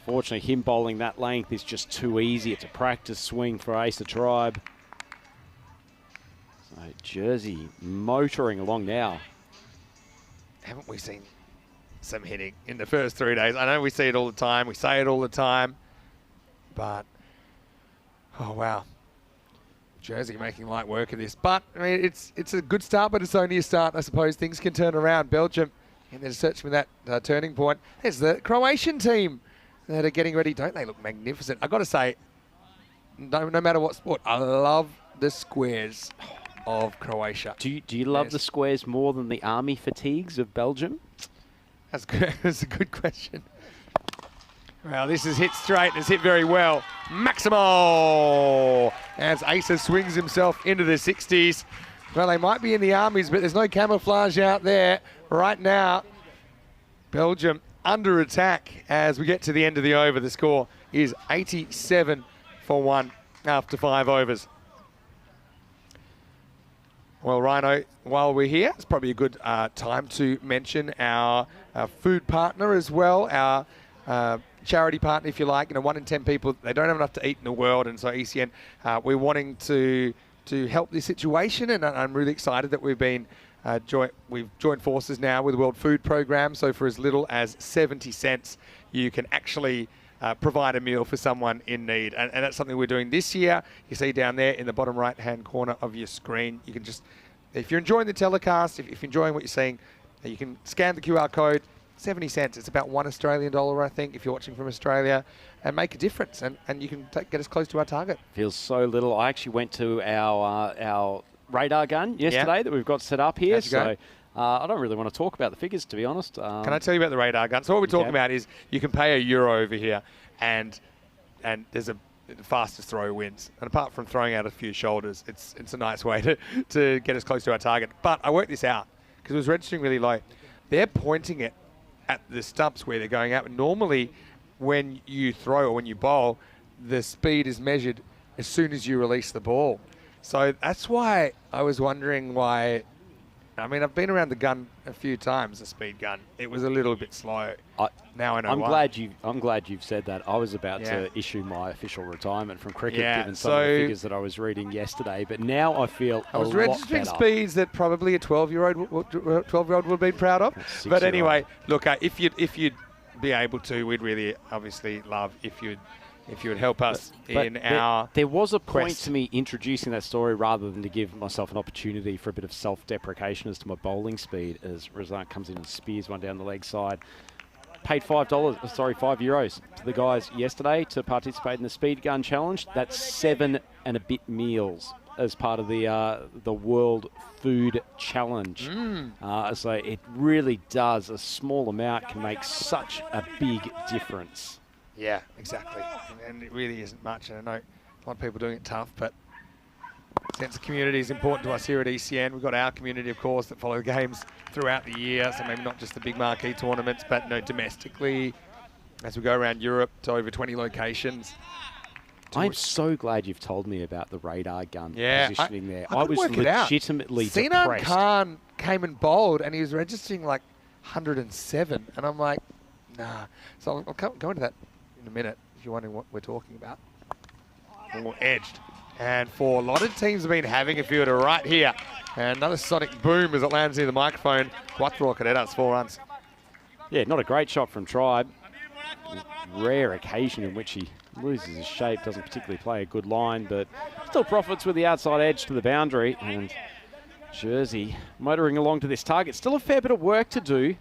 Fortunately, him bowling that length is just too easy. It's a practice swing for Ace the Tribe. So Jersey motoring along now. Haven't we seen some hitting in the first 3 days? I know we see it all the time. We say it all the time. But, oh, wow. Jersey making light work of this. But, I mean, it's a good start, but it's only a start. I suppose things can turn around. Belgium in their search for that turning point. There's the Croatian team that are getting ready. Don't they look magnificent? I've got to say, no matter what sport, I love the squares of Croatia. Do you love the squares more than the army fatigues of Belgium? That's good. That's a good question. Well, this is hit straight. It's hit very well. Maximo! As Asa swings himself into the 60s. Well, they might be in the armies, but there's no camouflage out there right now. Belgium under attack as we get to the end of the over. The score is 87 for 1 after 5 overs. Well, Rhino, while we're here, it's probably a good time to mention our food partner as well, our charity partner, if you like. 1 in 10 people, they don't have enough to eat in the world, and so ECN, we're wanting to help this situation, and I'm really excited that we've joined forces now with the World Food Programme. So for as little as 70 cents, you can actually provide a meal for someone in need. And that's something we're doing this year. You see down there in the bottom right-hand corner of your screen, you can just, if you're enjoying the telecast, if you're enjoying what you're seeing, you can scan the QR code, 70 cents. It's about $1 Australian, I think, if you're watching from Australia, and make a difference. And you can get us close to our target. Feels so little. I actually went to our radar gun yesterday that we've got set up here. So I don't really want to talk about the figures, to be honest. Can I tell you about the radar gun? So what we're talking about is you can pay €1 over here, and there's the fastest throw wins. And apart from throwing out a few shoulders, it's a nice way to get us close to our target. But I worked this out because it was registering really low. They're pointing it at the stumps where they're going out. Normally, when you throw or when you bowl, the speed is measured as soon as you release the ball. So that's why I was wondering why. I mean, I've been around the gun a few times, the speed gun. It was a little bit slow. Now I know why. I'm glad you've said that. I was about to issue my official retirement from cricket, given some so of the figures that I was reading yesterday. But now I feel I was registering speeds that probably a 12-year-old would be proud of. But anyway, look, if you'd be able to, we'd really obviously love if you'd help us in our There was a point quest. to me introducing that story rather than to give myself an opportunity for a bit of self-deprecation as to my bowling speed as Razak comes in and spears one down the leg side. Paid €5 to the guys yesterday to participate in the speed gun challenge. That's 7 and a bit meals as part of the World Food Challenge. So it really does. A small amount can make such a big difference. Yeah, exactly. And it really isn't much. And I know a lot of people doing it tough, but sense of community is important to us here at ECN. We've got our community, of course, that follow the games throughout the year. So maybe not just the big marquee tournaments, but domestically, as we go around Europe to over 20 locations. I'm so glad you've told me about the radar gun positioning there. I was legitimately Sinan depressed. Khan came and bowled, and he was registering like 107. And I'm like, nah. So I'll go into that in a minute if you're wondering what we're talking about. More edged. And for a lot of teams have been having a fielder right here. And another sonic boom as it lands near the microphone. Cuatro Cadetas, 4 runs. Yeah, not a great shot from Tribe. Rare occasion in which he loses his shape, doesn't particularly play a good line, but still profits with the outside edge to the boundary. And Jersey motoring along to this target. Still a fair bit of work to do.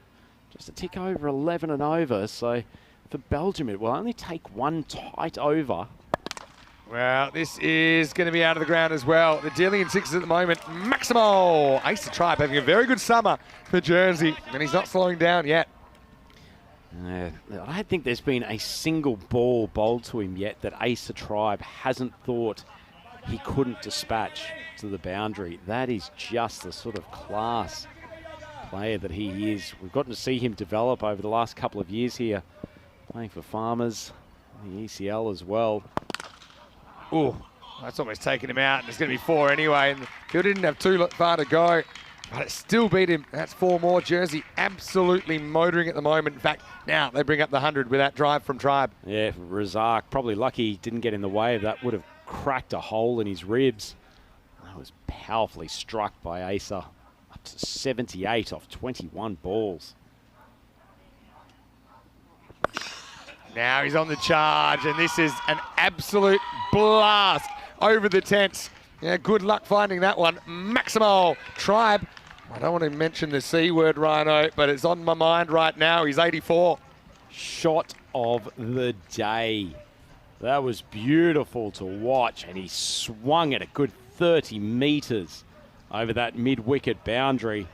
Just a tick over 11 and over. So for Belgium, it will only take one tight over Well, this is going to be out of the ground as well. They're dealing in sixes at the moment. Maximo! Ace of Tribe having a very good summer for Jersey, and he's not slowing down yet. I don't think there's been a single ball bowled to him yet that Ace of Tribe hasn't thought he couldn't dispatch to the boundary. That is just the sort of class player that he is. We've gotten to see him develop over the last couple of years here, playing for Farmers, the ECL as well. Oh, that's almost taken him out, and it's going to be 4 anyway. And the field didn't have too far to go, but it still beat him. That's 4 more. Jersey absolutely motoring at the moment. In fact, now they bring up the 100 with that drive from Tribe. Yeah, Razak, probably lucky he didn't get in the way of that. Would have cracked a hole in his ribs. That was powerfully struck by Asa. Up to 78 off 21 balls. Now he's on the charge, and this is an absolute blast over the tents. Yeah, good luck finding that one. Maximo Tribe. I don't want to mention the C word, Rhino, but it's on my mind right now. He's 84. Shot of the day. That was beautiful to watch, and he swung it a good 30 metres over that mid-wicket boundary.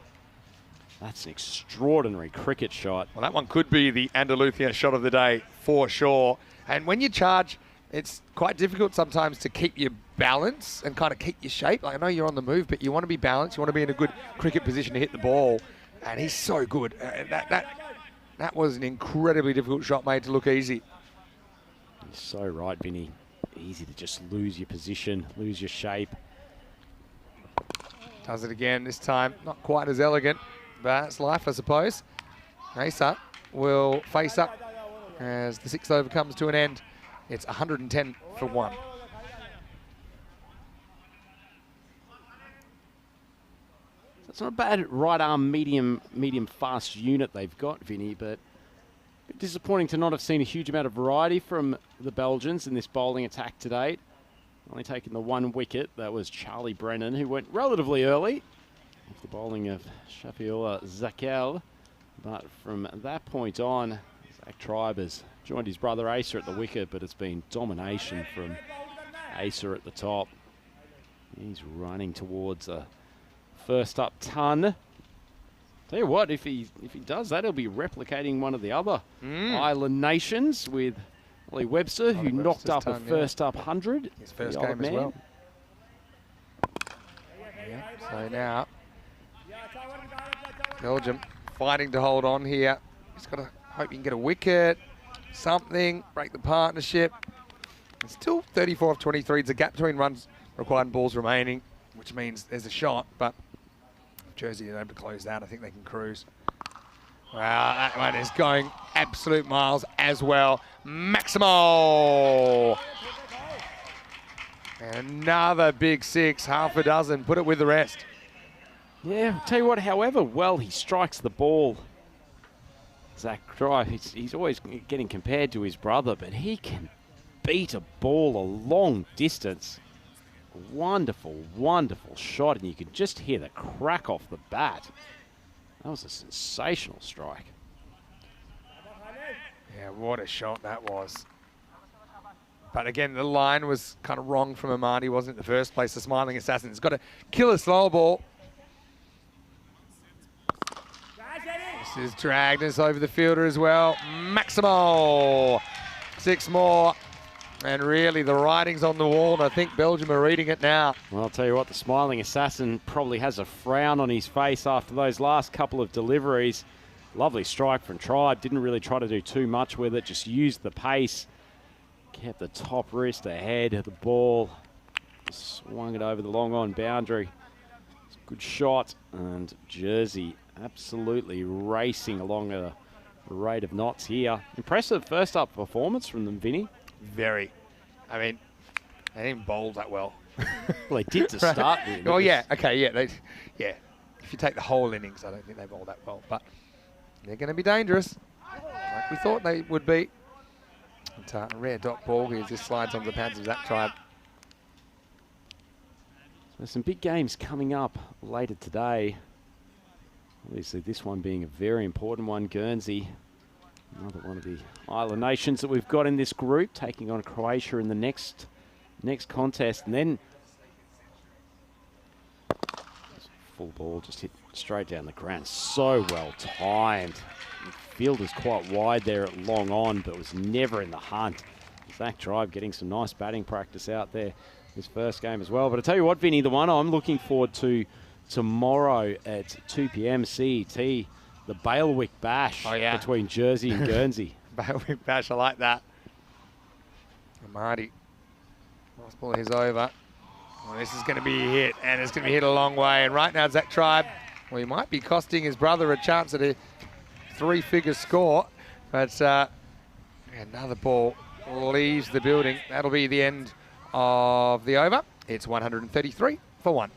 That's an extraordinary cricket shot. Well, that one could be the Andalusia shot of the day for sure. And when you charge, it's quite difficult sometimes to keep your balance and kind of keep your shape. Like, I know you're on the move, but you want to be balanced. You want to be in a good cricket position to hit the ball. And he's so good. That was an incredibly difficult shot made to look easy. You're so right, Vinny. Easy to just lose your position, lose your shape. Does it again this time. Not quite as elegant, but it's life, I suppose. Asa will face up as the 6th over comes to an end. It's 110 for 1. It's not a bad right arm, medium fast unit they've got, Vinny, but a bit disappointing to not have seen a huge amount of variety from the Belgians in this bowling attack to date. Only taking the 1 wicket. That was Charlie Brennan, who went relatively early off the bowling of Shafiullah Zakel. But from that point on, Zach Tribe has joined his brother Asa at the wicket, but it's been domination from Asa at the top. He's running towards a first up ton. Tell you what, if he does that, he'll be replicating one of the other island nations with Ollie Webster, who knocked up a first up 100. His first game as well. Yeah, so now Belgium fighting to hold on here. He's got to hope he can get a wicket, something, break the partnership. It's still 34 off 23. It's a gap between runs required and balls remaining, which means there's a shot, but if Jersey are able to close that, I think they can cruise. Wow, that one is going absolute miles as well. Maximo! Another big 6, half a dozen. Put it with the rest. Yeah, tell you what, however well he strikes the ball, Zach Tribe, he's always getting compared to his brother, but he can beat a ball a long distance. Wonderful, wonderful shot, and you can just hear the crack off the bat. That was a sensational strike. Yeah, what a shot that was. But again, the line was kind of wrong from Amadi, wasn't it, in the first place? The Smiling Assassin has got to kill a slow ball. This is dragged us over the fielder as well. Maximo! 6 more. And really, the writing's on the wall, and I think Belgium are reading it now. Well, I'll tell you what, the Smiling Assassin probably has a frown on his face after those last couple of deliveries. Lovely strike from Tribe. Didn't really try to do too much with it, just used the pace. Kept the top wrist ahead of the ball. Swung it over the long on boundary. Good shot, and Jersey absolutely racing along a rate of knots here. Impressive first up performance from them, Vinny. Very. I mean, they didn't bowl that well. Well, they did to start with. Oh, yeah. Okay, yeah. Yeah. If you take the whole innings, I don't think they bowled that well. But they're going to be dangerous, like we thought they would be. And, a rare dot ball here just slides onto the pads of that Tribe. There's some big games coming up later today. Obviously, this one being a very important one, Guernsey. Another one of the island nations that we've got in this group, taking on Croatia in the next next contest. And then full ball just hit straight down the ground. So well timed. The field is quite wide there at long on, but was never in the hunt. Zach Tribe getting some nice batting practice out there his first game as well. But I tell you what, Vinny, the one I'm looking forward to tomorrow at 2 p.m. CET, the Bailiwick Bash between Jersey and Guernsey. Bailiwick Bash, I like that. Marty, last ball is over. Well, this is going to be a hit, and it's going to be hit a long way. And right now, Zach Tribe, well, he might be costing his brother a chance at a 3-figure score. But another ball leaves the building. That'll be the end of the over. It's 133 for 1.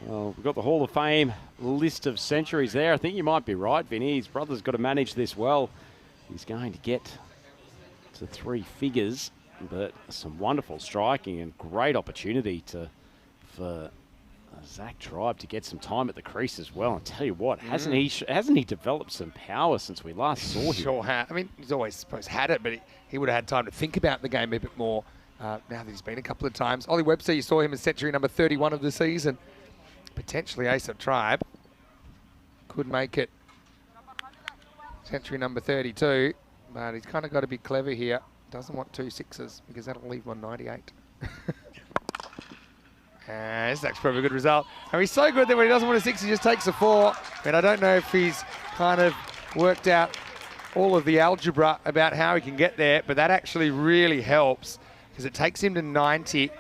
Well, we've got the Hall of Fame list of centuries there. I think you might be right, Vinny. His brother's got to manage this well. He's going to get to 3 figures, but some wonderful striking and great opportunity for Zach Tribe to get some time at the crease as well. And tell you what, hasn't he developed some power since we last saw him? Sure has. I mean, he's always supposed had it, but he would have had time to think about the game a bit more now that he's been a couple of times. Ollie Webster, you saw him as century number 31 of the season. Potentially Ace of Tribe could make it century number 32, but he's kind of got to be clever here. Doesn't want 2 sixes because that'll leave him on 98. And this is actually probably a good result. And he's so good that when he doesn't want a 6, he just takes a 4. And I don't know if he's kind of worked out all of the algebra about how he can get there, but that actually really helps because it takes him to 90.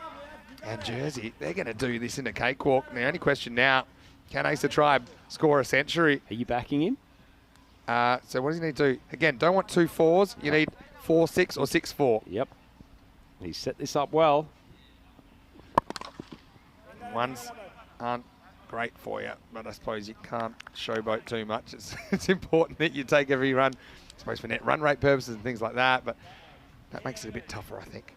And Jersey, they're going to do this in a cakewalk. And the only question now, can Ace of Tribe score a century? Are you backing him? So what does he need to do? Again, don't want 2 4s. You need 4 6 or 6 4. Yep. He's set this up well. Ones aren't great for you, but I suppose you can't showboat too much. It's important that you take every run, I suppose for net run rate purposes and things like that, but that makes it a bit tougher, I think.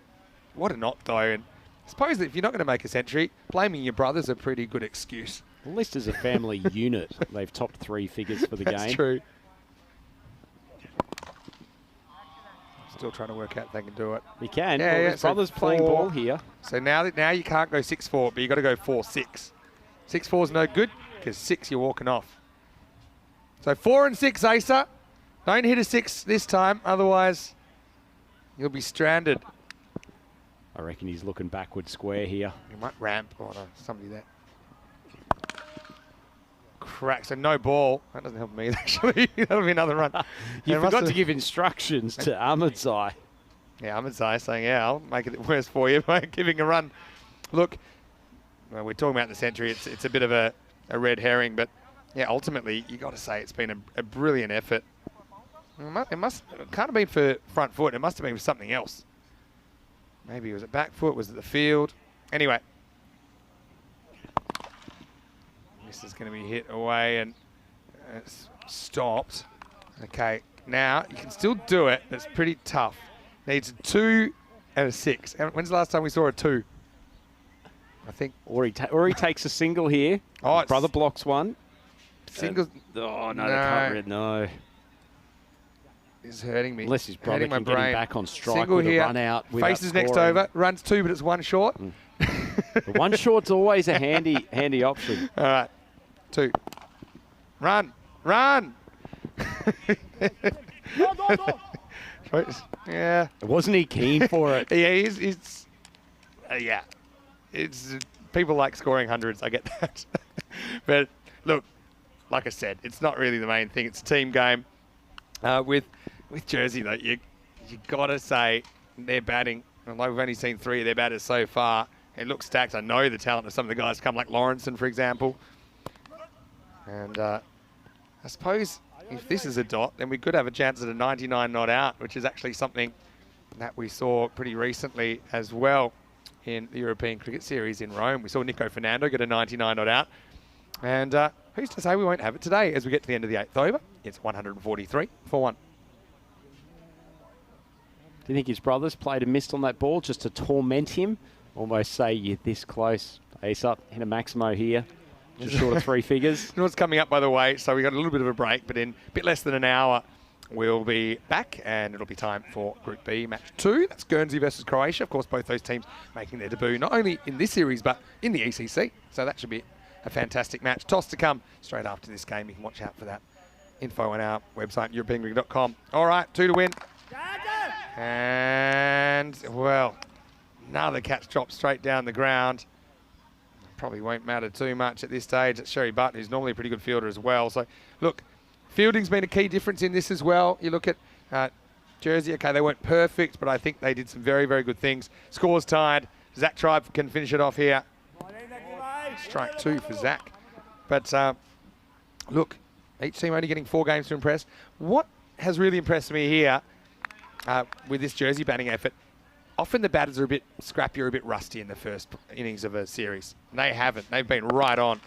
What a knock, though. And I suppose that if you're not going to make a century, blaming your brother's a pretty good excuse. At least as a family unit, they've topped 3 figures for the game. That's true. Still trying to work out if they can do it. He can. Yeah, well, yeah, his brother's playing 4. ball here. So now you can't go 6 4, but you got to go 4 6. 6 4 is no good because 6 you're walking off. So 4 and 6, Asa. Don't hit a 6 this time, otherwise you'll be stranded. I reckon he's looking backward square here. You might ramp. Oh no, somebody there. Crack. So no ball. That doesn't help me actually. That'll be another run. You forgot to give instructions to Ahmedzai. Yeah, Ahmedzai saying, yeah, I'll make it worse for you by giving a run. Look, well, we're talking about the century. It's a bit of a red herring, but yeah, ultimately you got to say it's been a brilliant effort. It can't have been for front foot. It must have been for something else. Maybe it was at back foot. Was it the field? Anyway. This is going to be hit away and it's stopped. Okay, now you can still do it. It's pretty tough. Needs a 2 and a 6. When's the last time we saw a 2? I think. Or he takes a single here. Oh, his brother blocks one. Single. Oh, no, they can't read. No. It's hurting me. Unless his brother can get him back on strike single with here. a run out. Faces next over. Runs 2, but it's 1 short. The 1 short's always a handy option. All right. 2. Run. Run. Yeah. Wasn't he keen for it? Yeah, yeah. It's people like scoring hundreds. I get that. But look, like I said, it's not really the main thing. It's a team game. With Jersey though, you got to say they're batting. Although we've only seen 3 of their batters so far, it looks stacked. I know the talent of some of the guys come like Lawrenson, for example. And I suppose if this is a dot, then we could have a chance at a 99 not out, which is actually something that we saw pretty recently as well in the European Cricket Series in Rome. We saw Nico Fernando get a 99 not out. And who's to say we won't have it today as we get to the end of the 8th over? It's 143 for 1. Do you think his brothers played a missed on that ball just to torment him? Almost say you're this close. Ace up, hit a Maximo here. Just short of 3 figures. You know what's coming up, by the way, so we got a little bit of a break, but in a bit less than an hour, will be back, and it'll be time for Group B, Match 2. That's Guernsey versus Croatia. Of course, both those teams making their debut, not only in this series, but in the ECC. So that should be a fantastic match. Toss to come straight after this game. You can watch out for that info on our website, europeancricket.com. All right, 2 to win. And, well, another catch drop straight down the ground. Probably won't matter too much at this stage. It's Sherry Button, who's normally a pretty good fielder as well. So, look, fielding's been a key difference in this as well. You look at Jersey, okay, they weren't perfect, but I think they did some very, very good things. Scores tied. Zach Tribe can finish it off here. Strike 2 for Zach. But, look, each team only getting 4 games to impress. What has really impressed me here with this Jersey batting effort, often the batters are a bit scrappy or a bit rusty in the first innings of a series. And they haven't. They've been right on.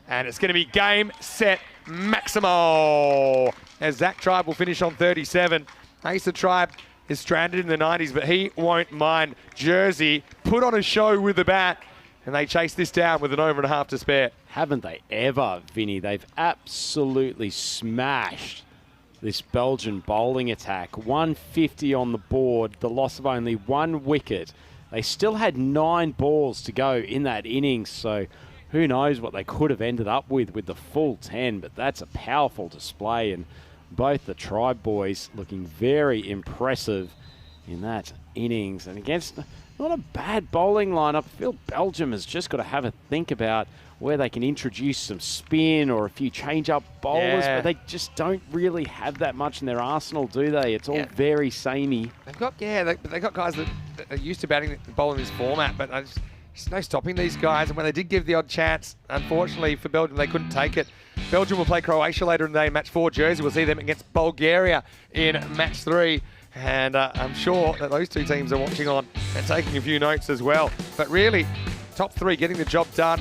And it's going to be game, set, Maximo. As Zach Tribe will finish on 37. Asa Tribe is stranded in the 90s, but he won't mind. Jersey put on a show with the bat, and they chase this down with an over and a half to spare. Haven't they ever, Vinny? They've absolutely smashed this Belgian bowling attack. 150 on the board, the loss of only 1 wicket. They still had 9 balls to go in that innings, so who knows what they could have ended up with the full 10, but that's a powerful display, and both the Tribe boys looking very impressive in that innings. And against not a bad bowling lineup, I feel Belgium has just got to have a think about where they can introduce some spin or a few change-up bowlers, but they just don't really have that much in their arsenal, do they? It's all very samey. They've got, they got guys that are used to bowling this format, but there's no stopping these guys. And when they did give the odd chance, unfortunately for Belgium, they couldn't take it. Belgium will play Croatia later in the day in Match 4. Jersey will see them against Bulgaria in Match 3. And I'm sure that those 2 teams are watching on and taking a few notes as well. But really, top 3 getting the job done.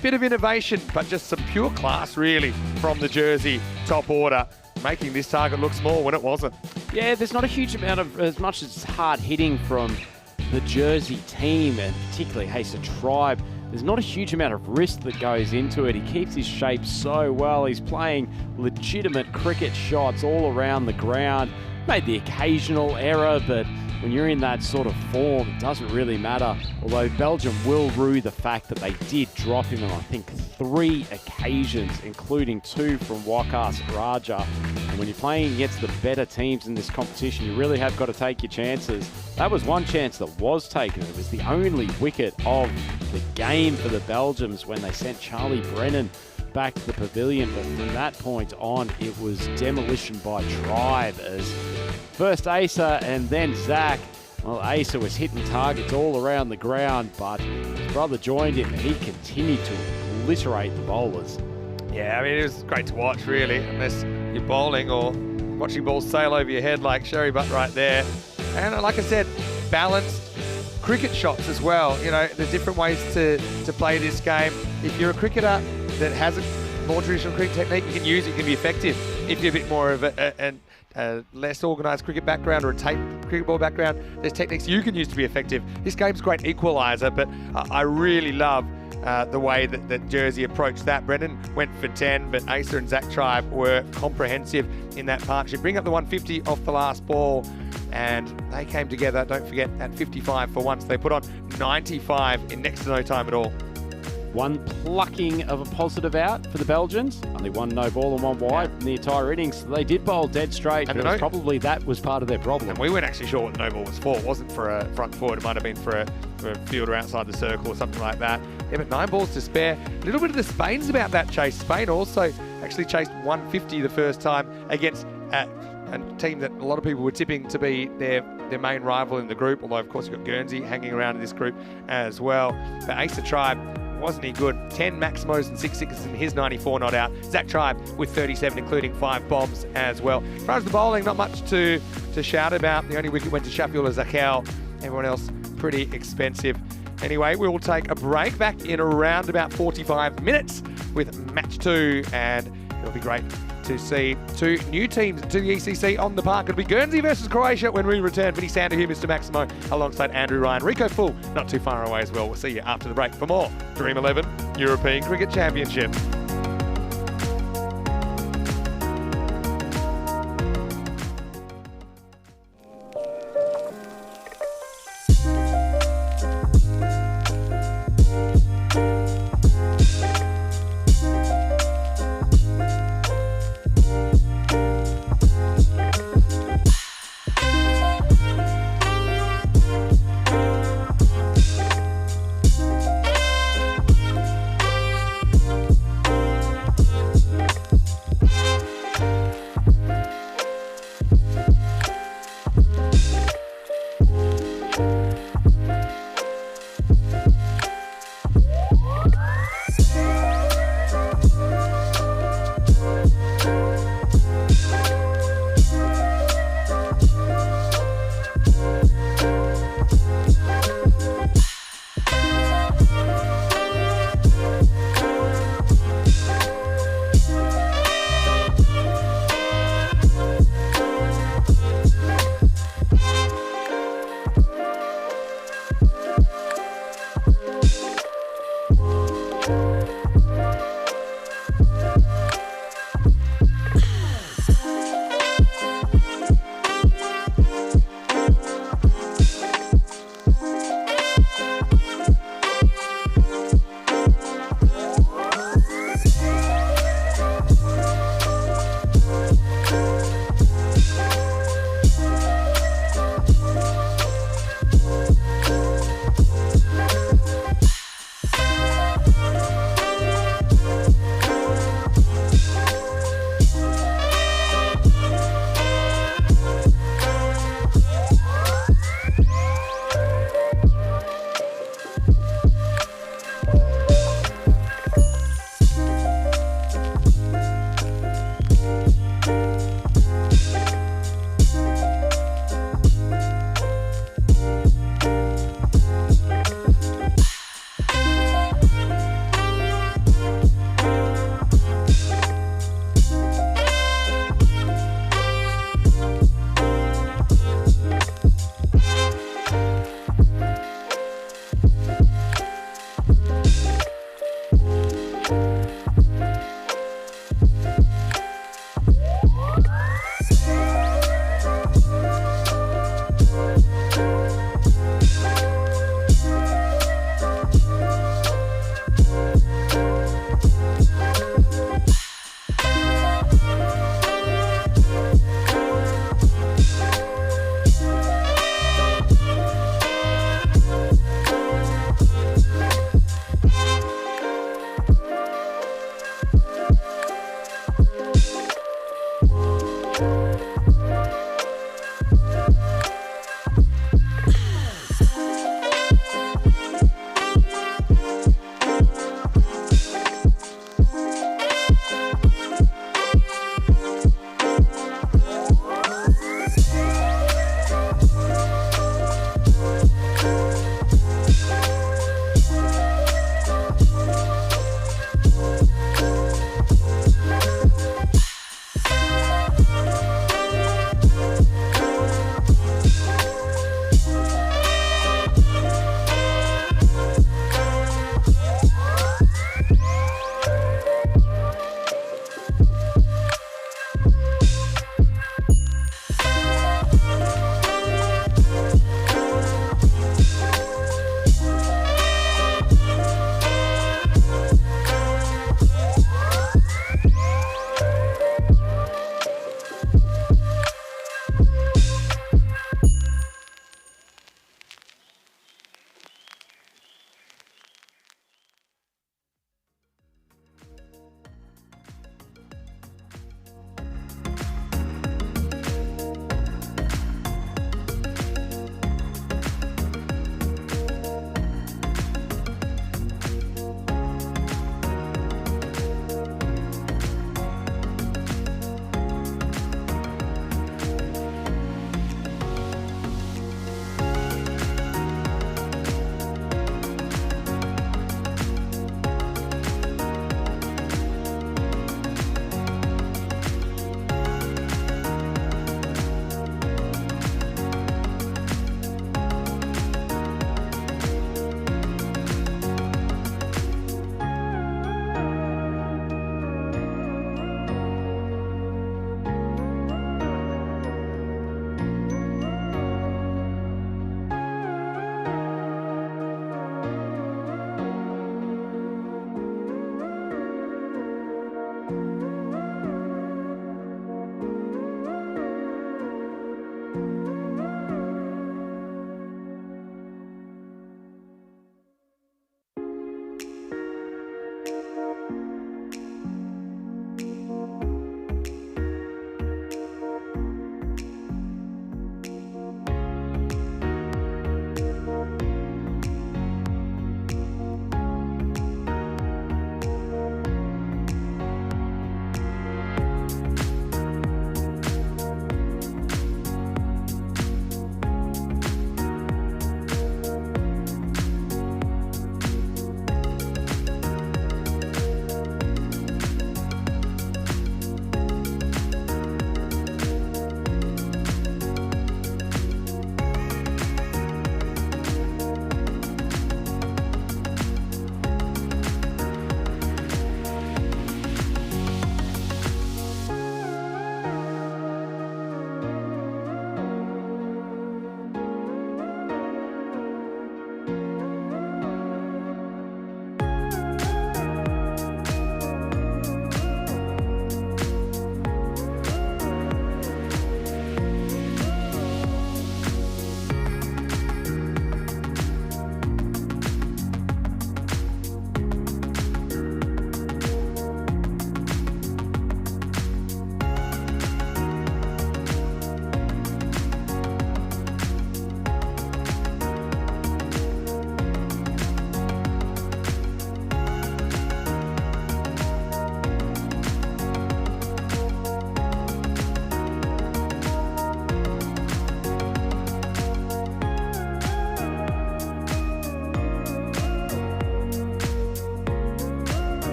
Bit of innovation, but just some pure class, really, from the Jersey top order, making this target look small when it wasn't. Yeah, there's not a huge amount of, as much as hard hitting from the Jersey team, and particularly Asa Tribe, there's not a huge amount of risk that goes into it. He keeps his shape so well. He's playing legitimate cricket shots all around the ground. Made the occasional error, but when you're in that sort of form, it doesn't really matter. Although Belgium will rue the fact that they did drop him on, I think, 3 occasions, including 2 from Wakas Raja. And when you're playing against the better teams in this competition, you really have got to take your chances. That was one chance that was taken. It was the only wicket of the game for the Belgians when they sent Charlie Brennan back to the pavilion, but from that point on, it was demolition by Tribe, as first Asa and then Zach. Well, Asa was hitting targets all around the ground, but his brother joined him and he continued to obliterate the bowlers. Yeah, I mean, it was great to watch, really, unless you're bowling or watching balls sail over your head like Sherry Butt right there. And like I said, balanced cricket shots as well. You know, there's different ways to play this game. If you're a cricketer that has a more traditional cricket technique, you can use it, you can be effective. If you're a bit more of a less organised cricket background or a tape cricket ball background, there's techniques you can use to be effective. This game's a great equaliser, but I really love the way that Jersey approached that. Brendan went for 10, but Asa and Zach Tribe were comprehensive in that partnership. Bring up the 150 off the last ball, and they came together, don't forget, at 55 for once. They put on 95 in next to no time at all. One plucking of a positive out for the Belgians. Only 1 no ball and 1 wide in the entire innings. They did bowl dead straight, and probably that was part of their problem. And we weren't actually sure what the no ball was for. It wasn't for a front forward. It might have been for a fielder outside the circle or something like that. Yeah, but 9 balls to spare. A little bit of the Spain's about that chase. Spain also actually chased 150 the first time against a team that a lot of people were tipping to be their main rival in the group, although of course you've got Guernsey hanging around in this group as well. But Asa Tribe, wasn't he good? 10 Maximos and 6 sixes in his 94 not out. Zach Tribe with 37, including 5 bombs as well. As far as the bowling, not much to shout about. The only wicket went to Shafiul Zakel. Everyone else pretty expensive. Anyway, we will take a break, back in around about 45 minutes with Match 2, and it'll be great to see 2 new teams to the ECC on the park. It'll be Guernsey versus Croatia when we return. Vinny Sander here, Mr. Maximo, alongside Andrew Ryan. Rico Full, not too far away as well. We'll see you after the break for more Dream 11 European Cricket Championship.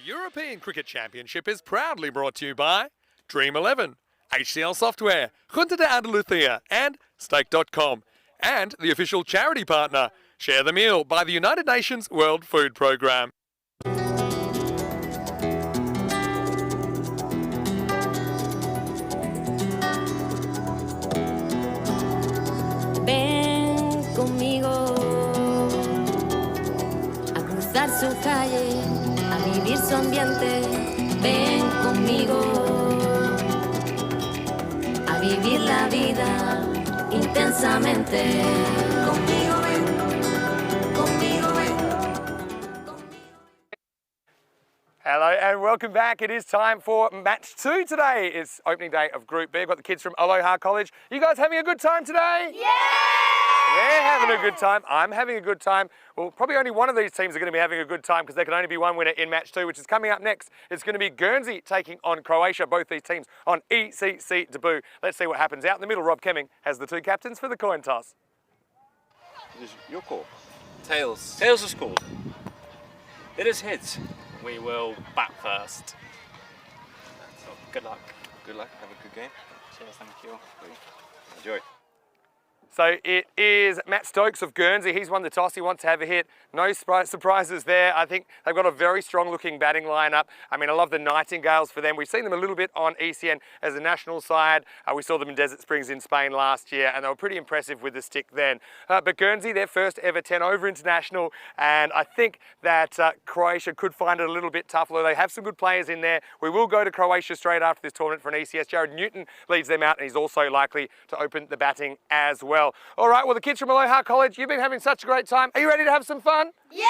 European Cricket Championship is proudly brought to you by Dream11, HCL Software, Junta de Andalucía, and Stake.com. And the official charity partner, Share the Meal, by the United Nations World Food Programme. Ven conmigo a cruzar su calle, a vivir su ambiente. Ven conmigo a vivir la vida intensamente. Conmigo ven, conmigo ven. Hello and welcome back. It is time for match 2 today. It's opening day of Group B. I've got the kids from Aloha College. You guys having a good time today? Yeah! They're having a good time. I'm having a good time. Well, probably only one of these teams are going to be having a good time because there can only be one winner in match 2, which is coming up next. It's going to be Guernsey taking on Croatia. Both these teams on ECC debut. Let's see what happens. Out in the middle, Rob Kemming has the two captains for the coin toss. It is your call. Tails. Tails is called. It is heads. We will bat first. So, good luck. Good luck. Have a good game. Cheers, thank you. Enjoy. So it is Matt Stokes of Guernsey. He's won the toss. He wants to have a hit. No surprises there. I think they've got a very strong looking batting lineup. I mean, I love the Nightingales for them. We've seen them a little bit on ECN as a national side. We saw them in Desert Springs in Spain last year, and they were pretty impressive with the stick then. But Guernsey, their first ever 10 over international, and I think that Croatia could find it a little bit tough, although they have some good players in there. We will go to Croatia straight after this tournament for an ECS. Jared Newton leads them out, and he's also likely to open the batting as well. All right, well, the kids from Aloha College, you've been having such a great time. Are you ready to have some fun? Yeah!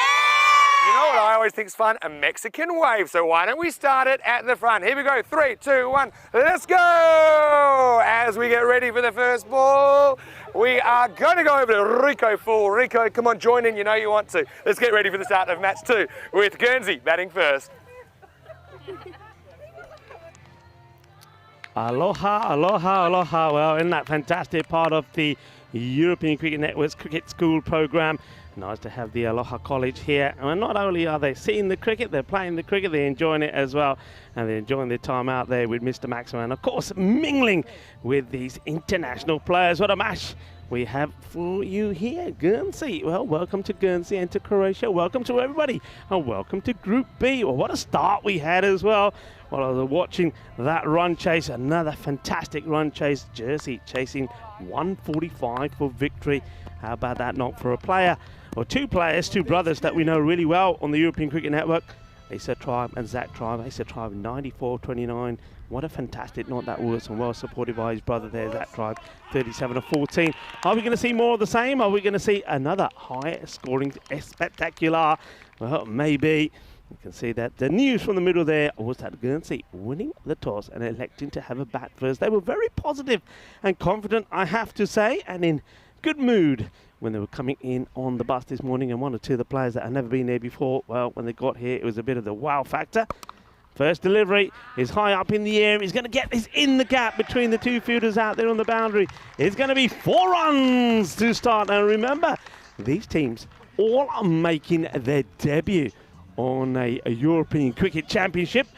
You know what I always think is fun? A Mexican wave. So why don't we start it at the front? Here we go. 3, 2, 1. Let's go! As we get ready for the first ball, we are going to go over to Rico Full. Rico, come on, join in. You know you want to. Let's get ready for the start of match 2 with Guernsey batting first. Aloha, aloha, aloha. Well, isn't that fantastic part of the European Cricket Network's Cricket School program? Nice to have the Aloha College here. And not only are they seeing the cricket, they're playing the cricket, they're enjoying it as well. And they're enjoying their time out there with Mr. Maxwell. And of course, mingling with these international players. What a match we have for you here, Guernsey. Well, welcome to Guernsey and to Croatia. Welcome to everybody. And welcome to Group B. Well, what a start we had as well. While I was watching that run chase, another fantastic run chase. Jersey chasing 145 for victory. How about that knock for a player, or two players, two brothers that we know really well on the European Cricket Network. Asa Tribe and Zach Tribe. Asa Tribe 94-29. What a fantastic knock that was, and well supported by his brother there, Zach Tribe, 37-14. Are we going to see more of the same? Are we going to see another high scoring spectacular? Well, maybe. You can see that the news from the middle there was that Guernsey winning the toss and electing to have a bat first. They were very positive and confident, I have to say, and in good mood when they were coming in on the bus this morning. And one or two of the players that had never been there before, well, when they got here, it was a bit of the wow factor. First delivery is high up in the air. He's going to get this in the gap between the two fielders out there on the boundary. It's going to be 4 runs to start. And remember, these teams all are making their debut on a European Cricket Championship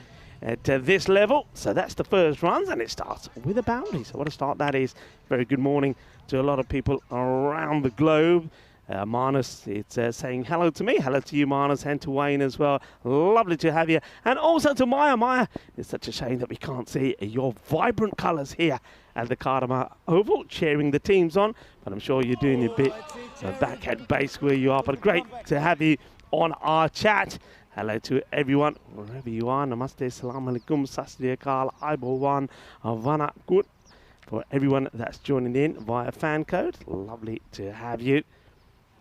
at this level. So that's the first runs, and it starts with a boundary. So what a start that is. Very good morning to a lot of people around the globe. Marnus, it's saying hello to me. Hello to you, Marnus, and to Wayne as well. Lovely to have you. And also to Maya. Maya, it's such a shame that we can't see your vibrant colours here at the Kardama Oval, cheering the teams on. But I'm sure you're doing your bit back at base where you are. But great to have you on our chat. Hello to everyone, wherever you are. Namaste, salam alaikum, sasri akal, aibowan, avana good. For everyone that's joining in via fan code, lovely to have you.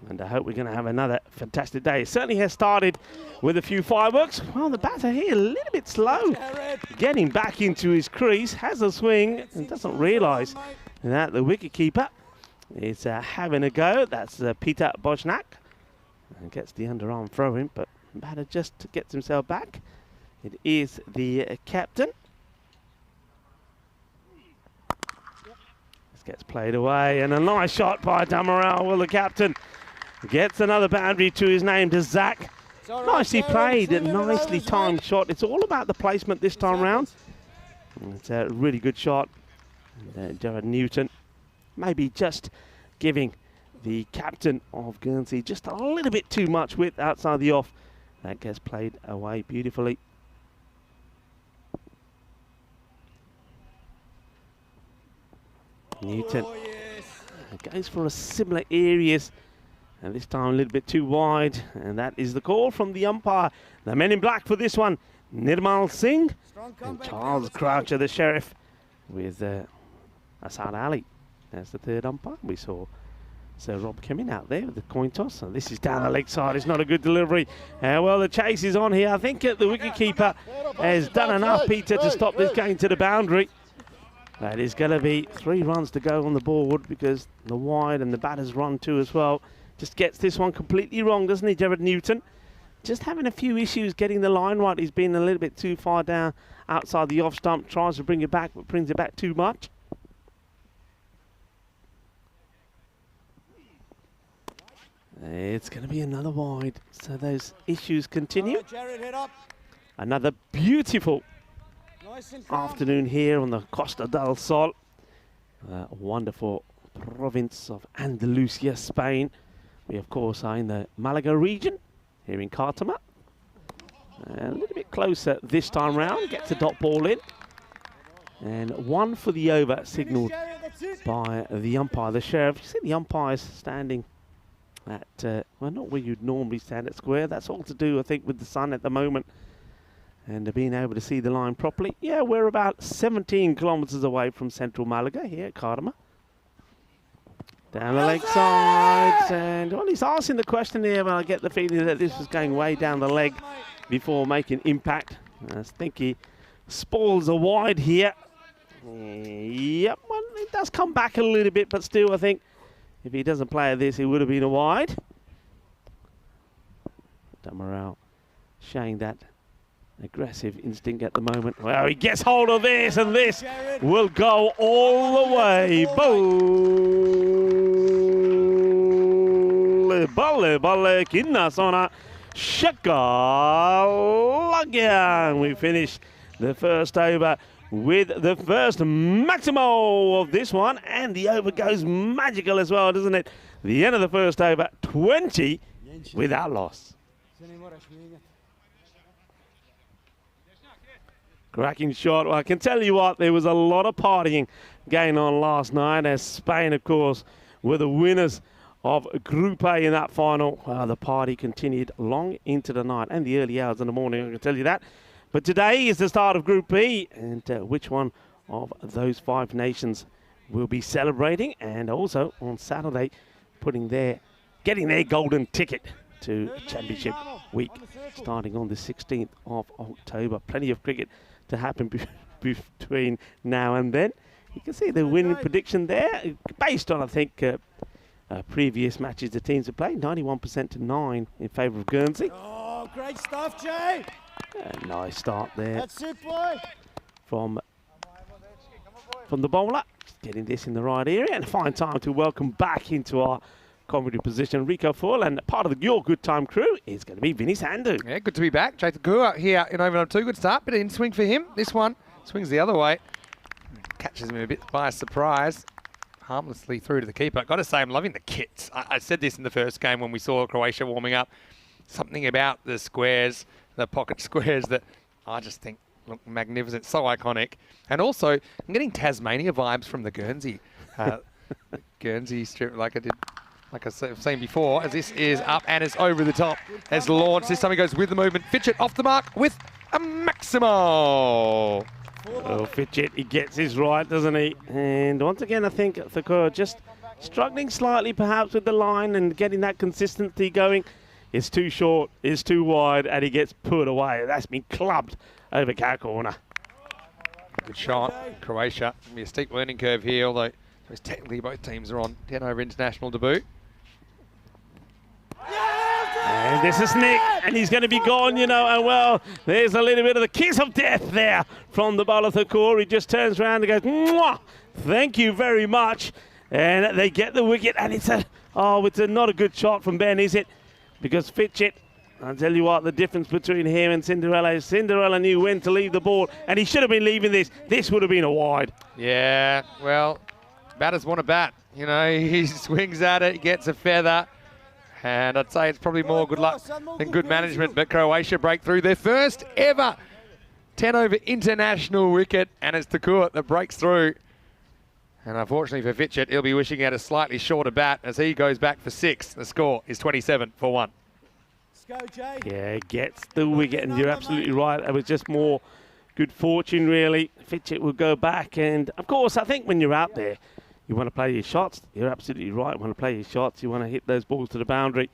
And I hope we're going to have another fantastic day. It certainly has started with a few fireworks. Well, the batter here a little bit slow. Getting back into his crease, has a swing, and doesn't realise that the wicketkeeper is having a go. That's Peter Bojnak. And gets the underarm throw in, but batter just gets himself back. It is the captain. This gets played away, and a nice shot by Damarel. Well, the captain gets another boundary to his name, to Zach. Nicely played, a nicely timed shot. It's all about the placement this time round. It's a really good shot. And, Jared Newton maybe just giving the captain of Guernsey just a little bit too much width outside the off. That gets played away beautifully. Newton goes for a similar areas, and this time a little bit too wide, and that is the call from the umpire. The men in black for this one, Nirmal Singh and Charles Croucher, the sheriff, with Asad Ali as the third umpire. We saw Sir Rob coming out there with the coin toss. So this is down the leg side. It's not a good delivery. Well, the chase is on here. I think the wicketkeeper has done enough, Peter, to stop this going to the boundary. That is going to be 3 runs to go on the board because the wide and the batter's run too as well. Just gets this one completely wrong, doesn't he, Jared Newton? Just having a few issues getting the line right. He's been a little bit too far down outside the off stump. Tries to bring it back, but brings it back too much. It's going to be another wide. So those issues continue. Another beautiful afternoon here on the Costa del Sol, wonderful province of Andalusia, Spain. We of course are in the Malaga region here in Cartama. A little bit closer this time round, gets a dot ball in, and 1 for the over signalled by the umpire, the sheriff. You see the umpires standing at well, not where you'd normally stand at square. That's all to do, I think, with the sun at the moment and being able to see the line properly. Yeah, we're about 17 kilometres away from central Malaga here at Cartama. Down the leg side, and well, he's asking the question here, but I get the feeling that this was going way down the leg before making impact. I think he spoils a wide here. Yep, well, it does come back a little bit, but still, I think if he doesn't play this, it would have been a wide. Damarel showing that aggressive instinct at the moment. Well, he gets hold of this, and this will go all the way. Balle kinna sona shakalagyan. We finish the first over with the first maximo of this one, and the over goes magical as well, doesn't it? The end of the first over, 20 without loss. Cracking shot. Well, I can tell you what, there was a lot of partying going on last night as Spain, of course, were the winners of Group A in that final. Well, the party continued long into the night and the early hours in the morning, I can tell you that. But today is the start of Group B, and which one of those 5 nations will be celebrating, and also on Saturday getting their golden ticket to Championship Week starting on the 16th of October. Plenty of cricket to happen between now and then. You can see the winning prediction there, based on, I think, previous matches the teams have played. 91% to 9 in favour of Guernsey. Oh, great stuff, Jay! A nice start there. That's it, boy! From the bowler. Just getting this in the right area, and a fine time to welcome back into our commentary position Rico Full, and part of your good time crew is going to be Vinny Sandhu. Yeah, good to be back. Jake Takur here in over number 2. Good start. Bit of in swing for him. This one swings the other way. Catches him a bit by surprise. Harmlessly through to the keeper. Got to say, I'm loving the kits. I said this in the first game when we saw Croatia warming up. Something about the squares, the pocket squares, that I just think look magnificent. So iconic. And also, I'm getting Tasmania vibes from the Guernsey. Guernsey strip like I did. Like I've seen before, as this is up and it's over the top. Has launched. This time he goes with the movement. Fitchett off the mark with a maximo. Oh, Fitchett, he gets his right, doesn't he? And once again, I think Thakur just struggling slightly perhaps with the line and getting that consistency going. It's too short, it's too wide, and he gets put away. That's been clubbed over cow corner. Good shot. Croatia. It'll be a steep learning curve here, although technically both teams are on 10 over international debut. And this is Nick, and he's going to be gone, you know, and well, there's a little bit of the kiss of death there from the bowler Thakur. He just turns around and goes, mwah, thank you very much. And they get the wicket, and it's not a good shot from Ben, is it? Because Fitchett I'll tell you what, the difference between him and Cinderella is Cinderella knew when to leave the ball, and he should have been leaving this. This would have been a wide. Yeah, well, batters want to bat. You know, he swings at it, gets a feather. And I'd say it's probably more good luck than good management. But Croatia break through their first ever 10-over international wicket. And it's Takur that breaks through. And unfortunately for Fitchett, he'll be wishing he had a slightly shorter bat as he goes back for 6. The score is 27 for 1. Let's go, Jay. Yeah, gets the wicket, and you're absolutely right. It was just more good fortune, really. Fitchett will go back. And, of course, I think when you're out there, you want to play your shots. You're absolutely right. You want to play your shots. You want to hit those balls to the boundary.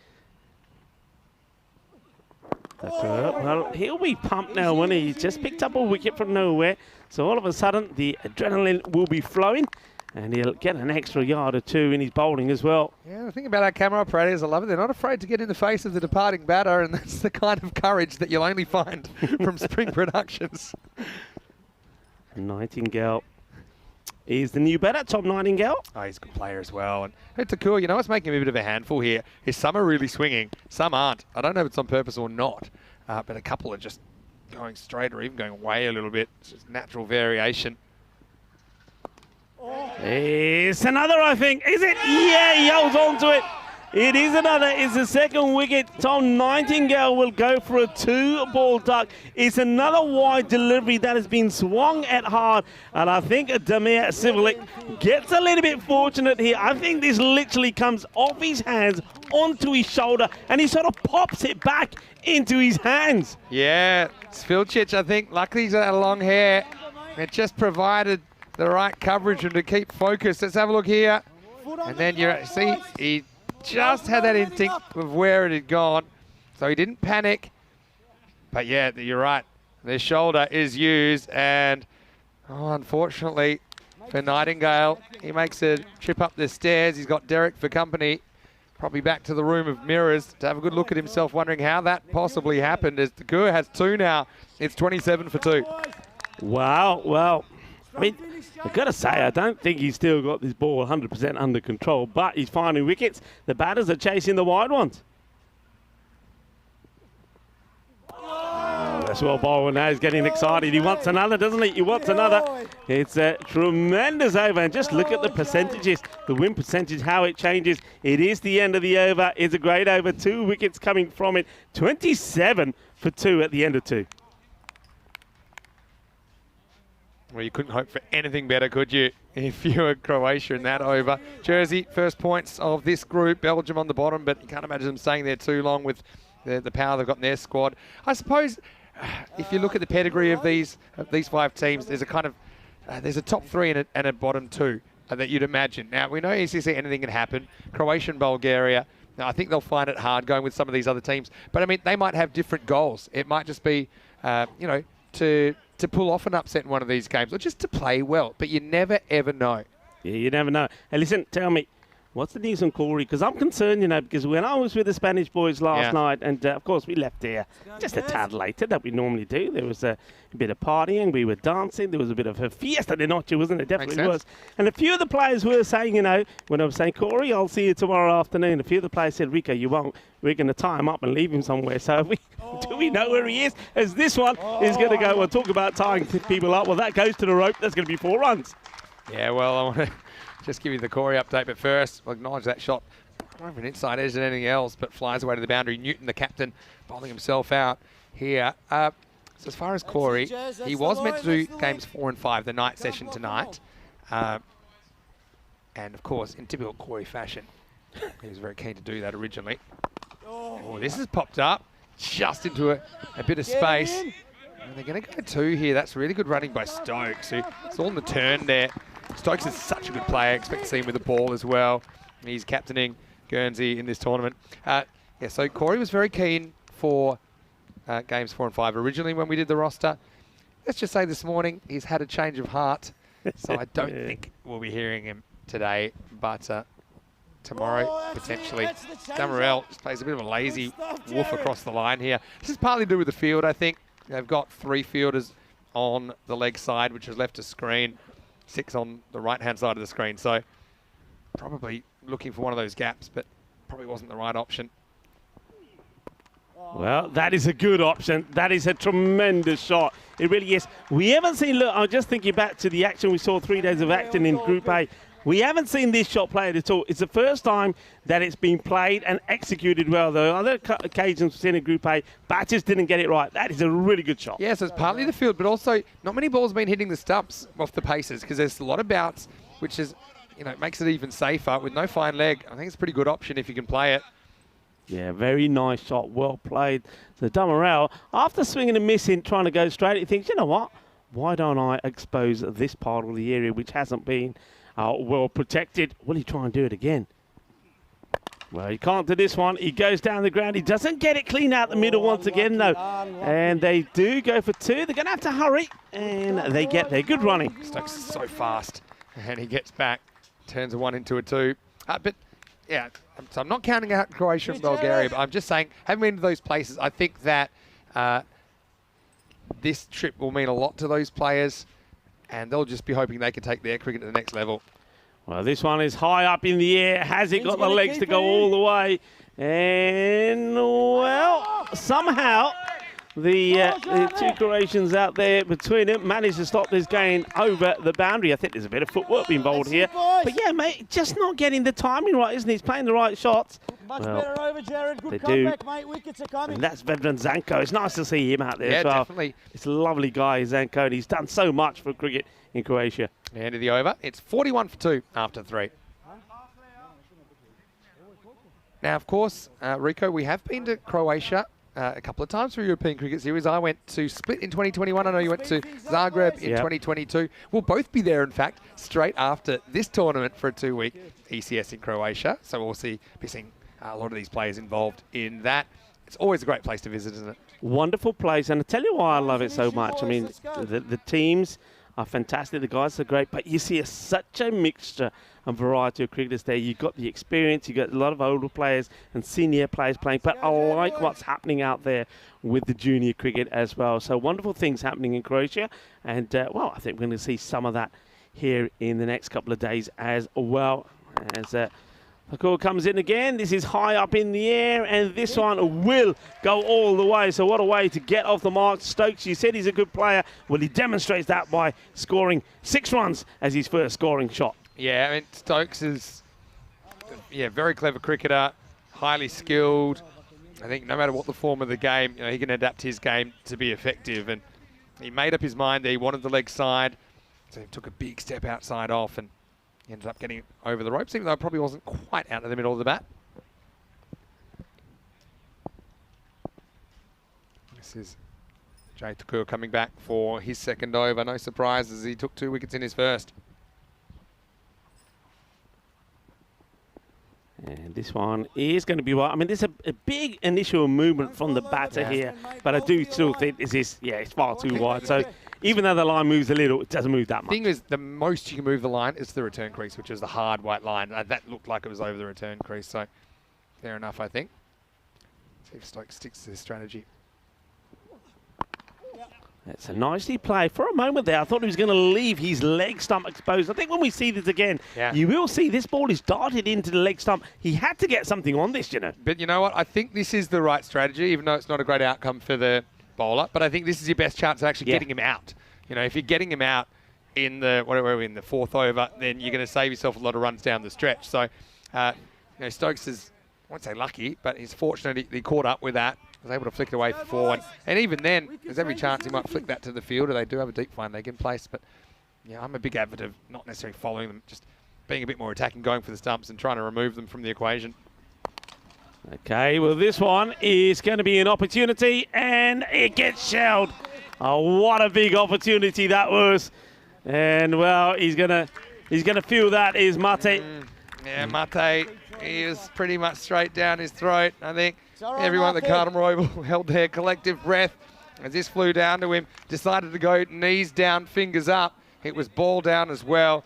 Well, he'll be pumped now when he's just picked up a wicket from nowhere. So all of a sudden, the adrenaline will be flowing, and he'll get an extra yard or 2 in his bowling as well. Yeah, the thing about our camera operators, I love it. They're not afraid to get in the face of the departing batter, and that's the kind of courage that you'll only find from Spring Productions. Nightingale is the new batter, Tom Nightingale. Oh, he's a good player as well. And Takur, you know what's making him a bit of a handful here is some are really swinging, some aren't. I don't know if it's on purpose or not, but a couple are just going straight or even going away a little bit. It's just natural variation. It's another, I think. Is it? Yeah, he holds on to it. It is another. It's the second wicket. Tom Nightingale will go for a 2-ball duck. It's another wide delivery that has been swung at hard. And I think Damir Sivilik gets a little bit fortunate here. I think this literally comes off his hands onto his shoulder, and he sort of pops it back into his hands. Yeah, it's Filcic, I think. Luckily he's got long hair. It just provided the right coverage and to keep focused. Let's have a look here. And then you see, he just had that instinct of where it had gone. So he didn't panic. But yeah, you're right. Their shoulder is used. And unfortunately for Nightingale, he makes a trip up the stairs. He's got Derek for company. Probably back to the room of mirrors to have a good look at himself, wondering how that possibly happened. As Takur has 2 now. It's 27 for 2. Wow, well, I mean, I've got to say, I don't think he's still got this ball 100% under control, but he's finding wickets. The batters are chasing the wide ones. That's well bowled now. He's getting excited. He wants another, doesn't he? He wants another. It's a tremendous over. And just look at the percentages, the win percentage, how it changes. It is the end of the over. It's a great over. 2 wickets coming from it. 27 for 2 at the end of 2. Well, you couldn't hope for anything better, could you, if you were Croatia in that over. Jersey, first points of this group. Belgium on the bottom, but you can't imagine them staying there too long with the power they've got in their squad. I suppose if you look at the pedigree of these 5 teams, there's a kind of there's a top 3 and a bottom 2 that you'd imagine. Now, we know ECC anything can happen. Croatia and Bulgaria, now, I think they'll find it hard going with some of these other teams. But, I mean, they might have different goals. It might just be, you know, to pull off an upset in one of these games or just to play well. But you never, ever know. Yeah, you never know. Hey, listen, tell me, what's the news on Corey? Because I'm concerned, you know, because when I was with the Spanish boys last night, and of course we left there just a tad later than we normally do. There was a bit of partying, we were dancing, there was a bit of a fiesta de noche, wasn't it? Definitely was. And a few of the players were saying, you know, when I was saying, Corey, I'll see you tomorrow afternoon, a few of the players said, Rico, you won't. We're going to tie him up and leave him somewhere. So do we know where he is? As this one is going to go, we'll talk about tying people up. Well, that goes to the rope. That's going to be 4 runs. Yeah, well, I want to just give you the Corey update, but first, I'll acknowledge that shot. Not even an inside edge than anything else, but flies away to the boundary. Newton, the captain, bowling himself out here. So as far as Corey, he was meant to do games 4 and 5, the night session tonight. And of course, in typical Corey fashion, he was very keen to do that originally. Oh, this has popped up just into a bit of space. And they're going to go 2 here. That's really good running by Stokes. So it's all in the turn there. Stokes is such a good player. Expect to see him with the ball as well. He's captaining Guernsey in this tournament. Yeah, so Corey was very keen for games 4 and 5 originally when we did the roster. Let's just say this morning he's had a change of heart. So I don't think we'll be hearing him today. But tomorrow, potentially. Damarel just plays a bit of a lazy woof across the line here. This is partly to do with the field, I think. They've got 3 fielders on the leg side, which has left a screen. 6 on the right-hand side of the screen. So probably looking for one of those gaps, but probably wasn't the right option. Well, that is a good option. That is a tremendous shot. It really is. We haven't seen, look, I'm just thinking back to the action we saw 3 days of action in Group A. We haven't seen this shot played at all. It's the first time that it's been played and executed well, though. Other occasions we've seen in Group A, batters didn't get it right. That is a really good shot. Yeah, so it's partly the field, but also not many balls have been hitting the stumps off the paces because there's a lot of bouts, which is, makes it even safer. With no fine leg, I think it's a pretty good option if you can play it. Yeah, very nice shot. Well played. So Damarel, after swinging and missing, trying to go straight, he thinks, you know what? Why don't I expose this part of the area which hasn't been well protected? Will he try and do it again? Well, he can't do this one. He goes down the ground. He doesn't get it clean out the middle once again, though. And they do go for two. They're going to have to hurry. And they get there. Good running. Stokes is so fast. And he gets back, turns a 1 into a 2. But, yeah, so I'm not counting out Croatia and Bulgaria, but I'm just saying, having been to those places, I think that this trip will mean a lot to those players, and they'll just be hoping they can take their cricket to the next level. Well, this one is high up in the air. Has it got the legs to go all the way? And, well, somehow the two Croatians out there between them managed to stop this game over the boundary. I think there's a bit of footwork involved here. But, yeah, mate, just not getting the timing right, isn't he? He's playing the right shots. Much better over, Jared. Good they comeback, do. mate. Wickets are coming. And that's Vedran Zanko. It's nice to see him out there as well. Definitely. It's a lovely guy, Zanko, and he's done so much for cricket in Croatia. End of the over. It's 41 for 2 after 3. Now, of course, Rico, we have been to Croatia a couple of times for European Cricket Series. I went to Split in 2021. I know you went to Zagreb in 2022. We'll both be there, in fact, straight after this tournament for a 2-week ECS in Croatia. So we'll be seeing a lot of these players involved in that. It's always a great place to visit, isn't it? Wonderful place, and I tell you why I love it so much. I mean, the teams are fantastic, the guys are great, but you see such a mixture and variety of cricketers there. You've got the experience, you've got a lot of older players and senior players playing, but I like what's happening out there with the junior cricket as well. So wonderful things happening in Croatia, and well, I think we're going to see some of that here in the next couple of days as well. As the call comes in again. This is high up in the air, and this one will go all the way. So what a way to get off the mark. Stokes, you said he's a good player. Well, he demonstrates that by scoring 6 runs as his first scoring shot. Yeah, I mean, Stokes is, very clever cricketer, highly skilled. I think no matter what the form of the game, he can adapt his game to be effective. And he made up his mind that he wanted the leg side, so he took a big step outside off and he ended up getting over the ropes, even though it probably wasn't quite out of the middle of the bat. This is Jay Tukur coming back for his second over. No surprises, he took 2 wickets in his first. And this one is going to be right. I mean, there's a big initial movement from the batter here, but I do still think this is, it's far too wide. So even though the line moves a little, it doesn't move that much. The thing is, the most you can move the line is the return crease, which is the hard white line. That looked like it was over the return crease, so fair enough, I think. See if Stokes sticks to this strategy. That's a nicely played. For a moment there, I thought he was going to leave his leg stump exposed. I think when we see this again, you will see this ball is darted into the leg stump. He had to get something on this, But you know what? I think this is the right strategy, even though it's not a great outcome for the bowler. But I think this is your best chance of actually getting him out. If you're getting him out in the in the 4th over, then you're going to save yourself a lot of runs down the stretch. So, Stokes is, I won't say lucky, but he's fortunate he caught up with that. Was able to flick it away for 4. And even then, there's every chance he might flick that to the fielder. They do have a deep fine leg in place. But, I'm a big advocate of not necessarily following them, just being a bit more attacking, going for the stumps and trying to remove them from the equation. Okay, well, this one is going to be an opportunity, and it gets shelled. Oh, what a big opportunity that was. And, well, he's gonna feel that is Mate. Yeah, Mate, he is pretty much straight down his throat, I think. Everyone at the Carlton Royal held their collective breath as this flew down to him. Decided to go knees down, fingers up. It was ball down as well.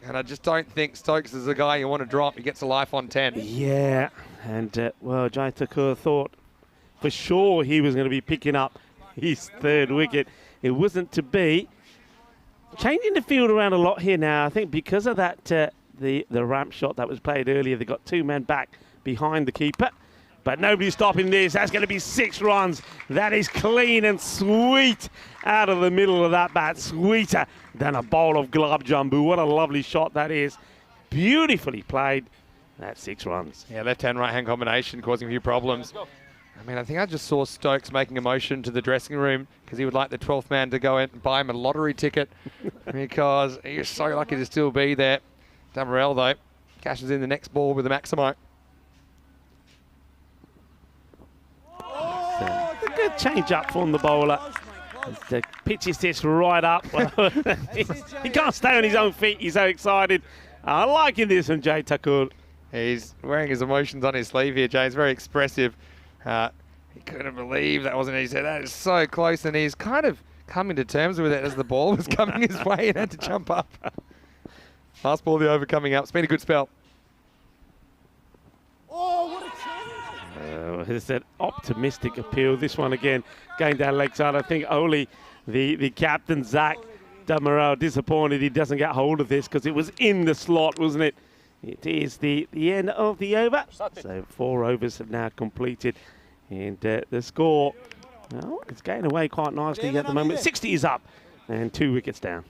And I just don't think Stokes is the guy you want to drop. He gets a life on 10. Yeah, and, well, Jai Thakur thought for sure he was going to be picking up his 3rd wicket. It wasn't to be. Changing the field around a lot here now. I think because of that, the ramp shot that was played earlier, they got 2 men back behind the keeper. but nobody's stopping this. That's going to be 6 runs. That is clean and sweet out of the middle of that bat. Sweeter than a bowl of glove jumbo. What a lovely shot that is. Beautifully played. That's 6 runs. Yeah, left-hand, right-hand combination causing a few problems. I mean, I think I just saw Stokes making a motion to the dressing room because he would like the 12th man to go in and buy him a lottery ticket because he is so lucky to still be there. Damarel, though, cashes in the next ball with the Maximo. A good change up from the bowler. The pitches this right up. He can't stay on his own feet. He's so excited. I'm liking this from Jay Thakur. He's wearing his emotions on his sleeve here, Jay. It's very expressive. He couldn't believe that wasn't. He said that is so close, and he's kind of coming to terms with it as the ball was coming his way and had to jump up. Last ball, the over coming up. It's been a good spell. It's an optimistic appeal. This one again, going down leg side. I think only the captain, Zach Damarel, disappointed he doesn't get hold of this because it was in the slot, wasn't it? It is the end of the over. So 4 overs have now completed. And the score, well, it's going away quite nicely at the moment. 60 is up and 2 wickets down.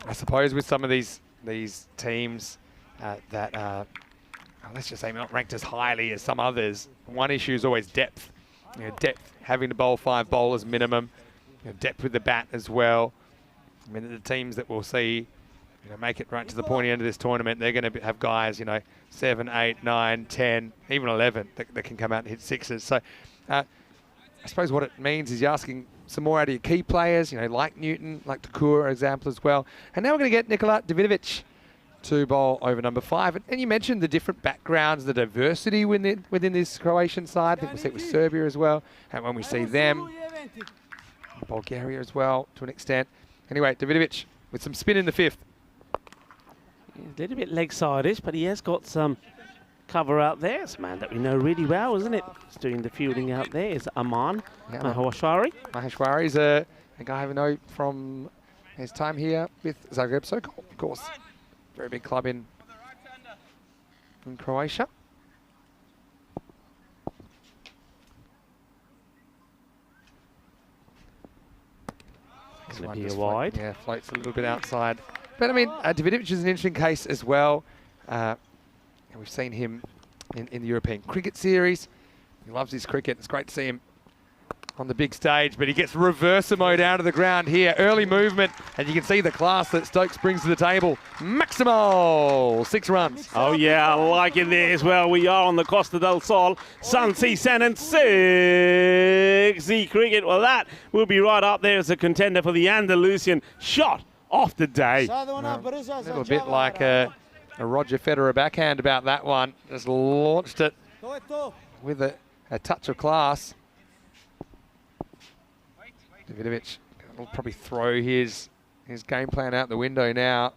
I suppose with some of these teams that are, let's just say, not ranked as highly as some others, one issue is always depth. You know, depth, having to bowl 5 bowlers minimum. You know, depth with the bat as well. I mean, the teams that we'll see, you know, make it right to the pointy end of this tournament, they're going to have guys, you know, 7, 8, 9, 10, even 11 that can come out and hit 6s. So I suppose what it means is you're asking some more out of your key players, you know, like Newton, like Thakur, example as well. And now we're going to get Nikola Davidovic to bowl over number 5. And you mentioned the different backgrounds, the diversity within this Croatian side. I think we'll see it with Serbia as well. And when we see them, Bulgaria as well, to an extent. Anyway, Davidovic with some spin in the 5th. A little bit leg-side-ish, but he has got some cover out there. It's a man that we know really well, isn't it? He's doing the fielding out there. Is Aman Maheshwari. Maheshwari is a guy I know from his time here with Zagreb Sokol, of course. Very big club in Croatia. It's going to be a wide. Yeah, floats a little bit outside. But I mean, Davidovic is an interesting case as well. And we've seen him in the European Cricket Series. He loves his cricket. It's great to see him on the big stage, but he gets reverser mode out of the ground here. Early movement, and you can see the class that Stokes brings to the table. Maximal, 6 runs. Oh yeah, I like it there as well. We are on the Costa del Sol, Sun, Sea, Sand and 6 cricket. Well, that will be right up there as a contender for the Andalusian shot of the day. A little bit like a Roger Federer backhand about that one. Just launched it with a touch of class. Davidovic will probably throw his game plan out the window now.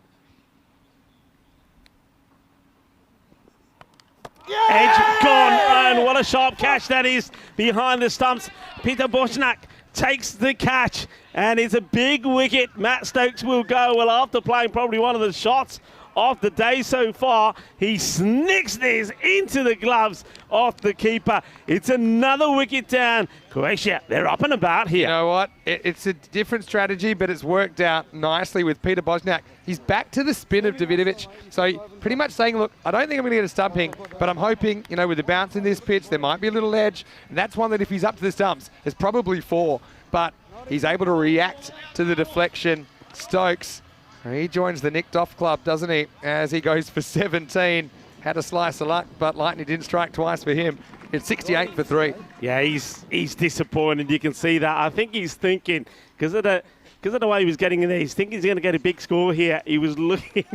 Edge gone, and what a sharp catch that is behind the stumps. Peter Bosnak takes the catch, and it's a big wicket. Matt Stokes will go. Well, after playing probably one of the shots of the day so far, he snicks this into the gloves of the keeper. It's another wicket down. Croatia, they're up and about here. You know what? It's a different strategy, but it's worked out nicely with Peter Bosnak. He's back to the spin of Davidovic. So pretty much saying, look, I don't think I'm going to get a stumping, but I'm hoping, you know, with the bounce in this pitch, there might be a little edge. And that's one that if he's up to the stumps, there's probably 4. But he's able to react to the deflection. Stokes, he joins the nicked off club, doesn't he? As he goes for 17. Had a slice of luck, but lightning didn't strike twice for him. It's 68 for 3. Yeah, he's disappointed. You can see that. I think he's thinking, because of the way he was getting in there, he's thinking he's going to get a big score here. He was looking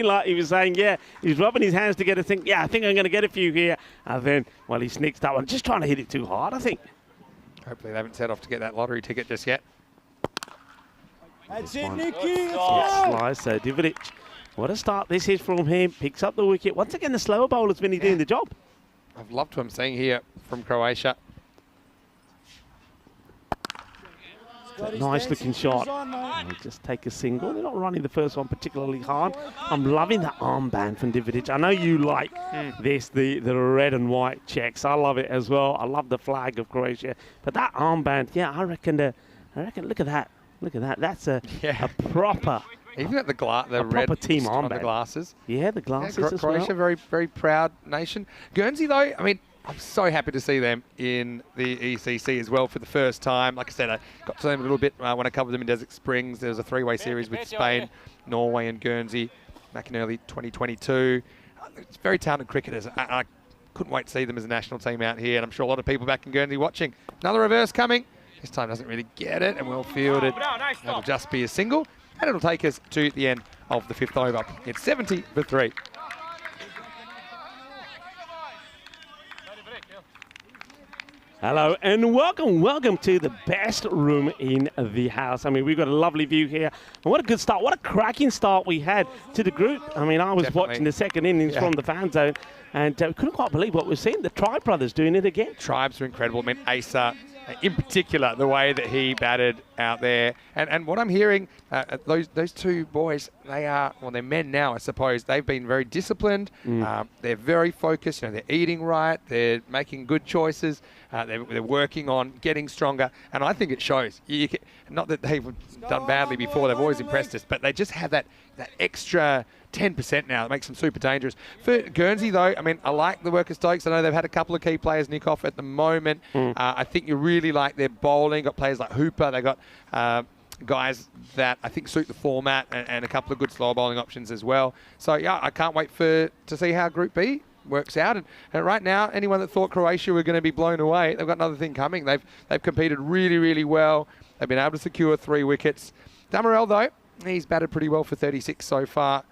like he was saying, yeah, he's rubbing his hands together, think, yeah, I think I'm going to get a few here. And then, well, he snicks that one, just trying to hit it too hard, I think. Hopefully they haven't set off to get that lottery ticket just yet. That's it, Nicky. Slicer, Davidovic. What a start this is from him. Picks up the wicket. Once again, the slower bowler's been doing the job. I've loved what I'm seeing here from Croatia. Nice looking shot. And we just take a single. They're not running the first one particularly hard. I'm loving that armband from Dividic. I know you like this, the red and white checks. I love it as well. I love the flag of Croatia. But that armband, yeah, I reckon, look at that. Look at that. That's a proper... Even at the red proper team on the armband. glasses. Yeah, the glasses as Croatia, well. very, very proud nation. Guernsey, though, I mean, I'm so happy to see them in the ECC as well for the first time. Like I said, I got to them a little bit when I covered them in Desert Springs. There was a three-way series with Spain, Norway and Guernsey back in early 2022. It's very talented cricketers. I couldn't wait to see them as a national team out here, and I'm sure a lot of people back in Guernsey watching. Another reverse coming. This time doesn't really get it, and well fielded. That'll just be a single, and it'll take us to the end of the 5th over. It's 70 for 3. Hello and welcome to the best room in the house. I mean, we've got a lovely view here. And what a good start. What a cracking start we had to the group. I mean, I was watching the second innings from the fan zone and couldn't quite believe what we're seeing. The Tribe brothers doing it again. Tribes are incredible. I mean, Asa, in particular, the way that he batted out there. And what I'm hearing, those two boys, they are, well, they're men now, I suppose. They've been very disciplined. They're very focused. You know, they're eating right. They're making good choices. They're working on getting stronger. And I think it shows. Not that they've done badly before. They've always impressed us. But they just have that extra 10% now that makes them super dangerous. For Guernsey, though, I mean, I like the work of Stokes. I know they've had a couple of key players nick off at the moment. I think you really like their bowling. Got players like Hooper. They got guys that I think suit the format and a couple of good slow bowling options as well. So, yeah, I can't wait to see how Group B works out. And right now, anyone that thought Croatia were going to be blown away, they've got another thing coming. They've competed really, really well. They've been able to secure 3 wickets. Damarel, though, he's batted pretty well for 36 so far.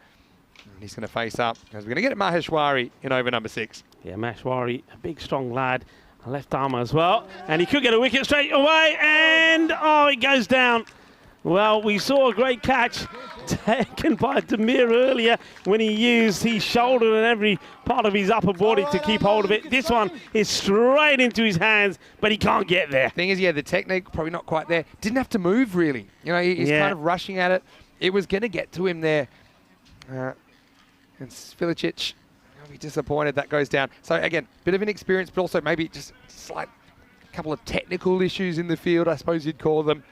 And he's going to face up, because we're going to get Maheshwari in over number 6. Yeah, Maheshwari, a big, strong lad. A left armer as well. And he could get a wicket straight away. And, oh, it goes down. Well, we saw a great catch taken by Demir earlier when he used his shoulder and every part of his upper body to keep hold of it. This one is straight into his hands, but he can't get there. Thing is, yeah, the technique probably not quite there. Didn't have to move, really. You know, he's kind of rushing at it. It was going to get to him there. And Svilicic, I'll be disappointed that goes down. So, again, bit of inexperience, but also maybe just slight couple of technical issues in the field, I suppose you'd call them.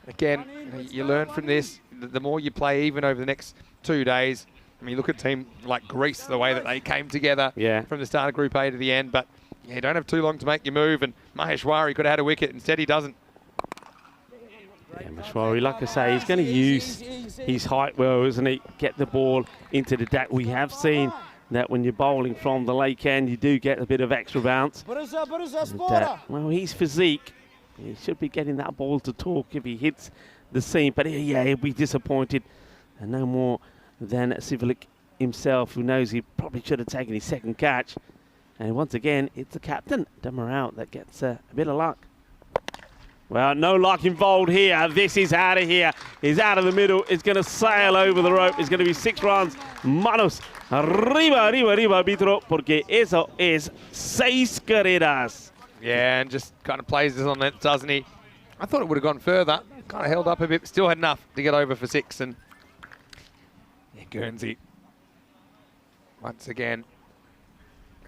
Again, you learn from this. The more you play, even over the next 2 days. I mean, you look at a team like Greece, the way that they came together from the start of Group A to the end. But you don't have too long to make your move. And Maheshwari could have had a wicket. Instead, he doesn't. Yeah, Maheshwari, like I say, he's going to use his height well, isn't he? Get the ball into the deck. We have seen that when you're bowling from the lake end, you do get a bit of extra bounce. And, well, his physique, he should be getting that ball to talk if he hits the seam. But yeah, he'll be disappointed. And no more than Sivalik himself, who knows he probably should have taken his second catch. And once again, it's the captain, Damarel, that gets a bit of luck. Well, no luck involved here. This is out of here. He's out of the middle. It's going to sail over the rope. It's going to be 6 runs. Manos. Arriba, arriba, arriba, arbitro, porque eso es 6 carreras. Yeah, and just kind of plays this on it, doesn't he? I thought it would have gone further. Kind of held up a bit, but still had enough to get over for 6. And yeah, Guernsey, once again,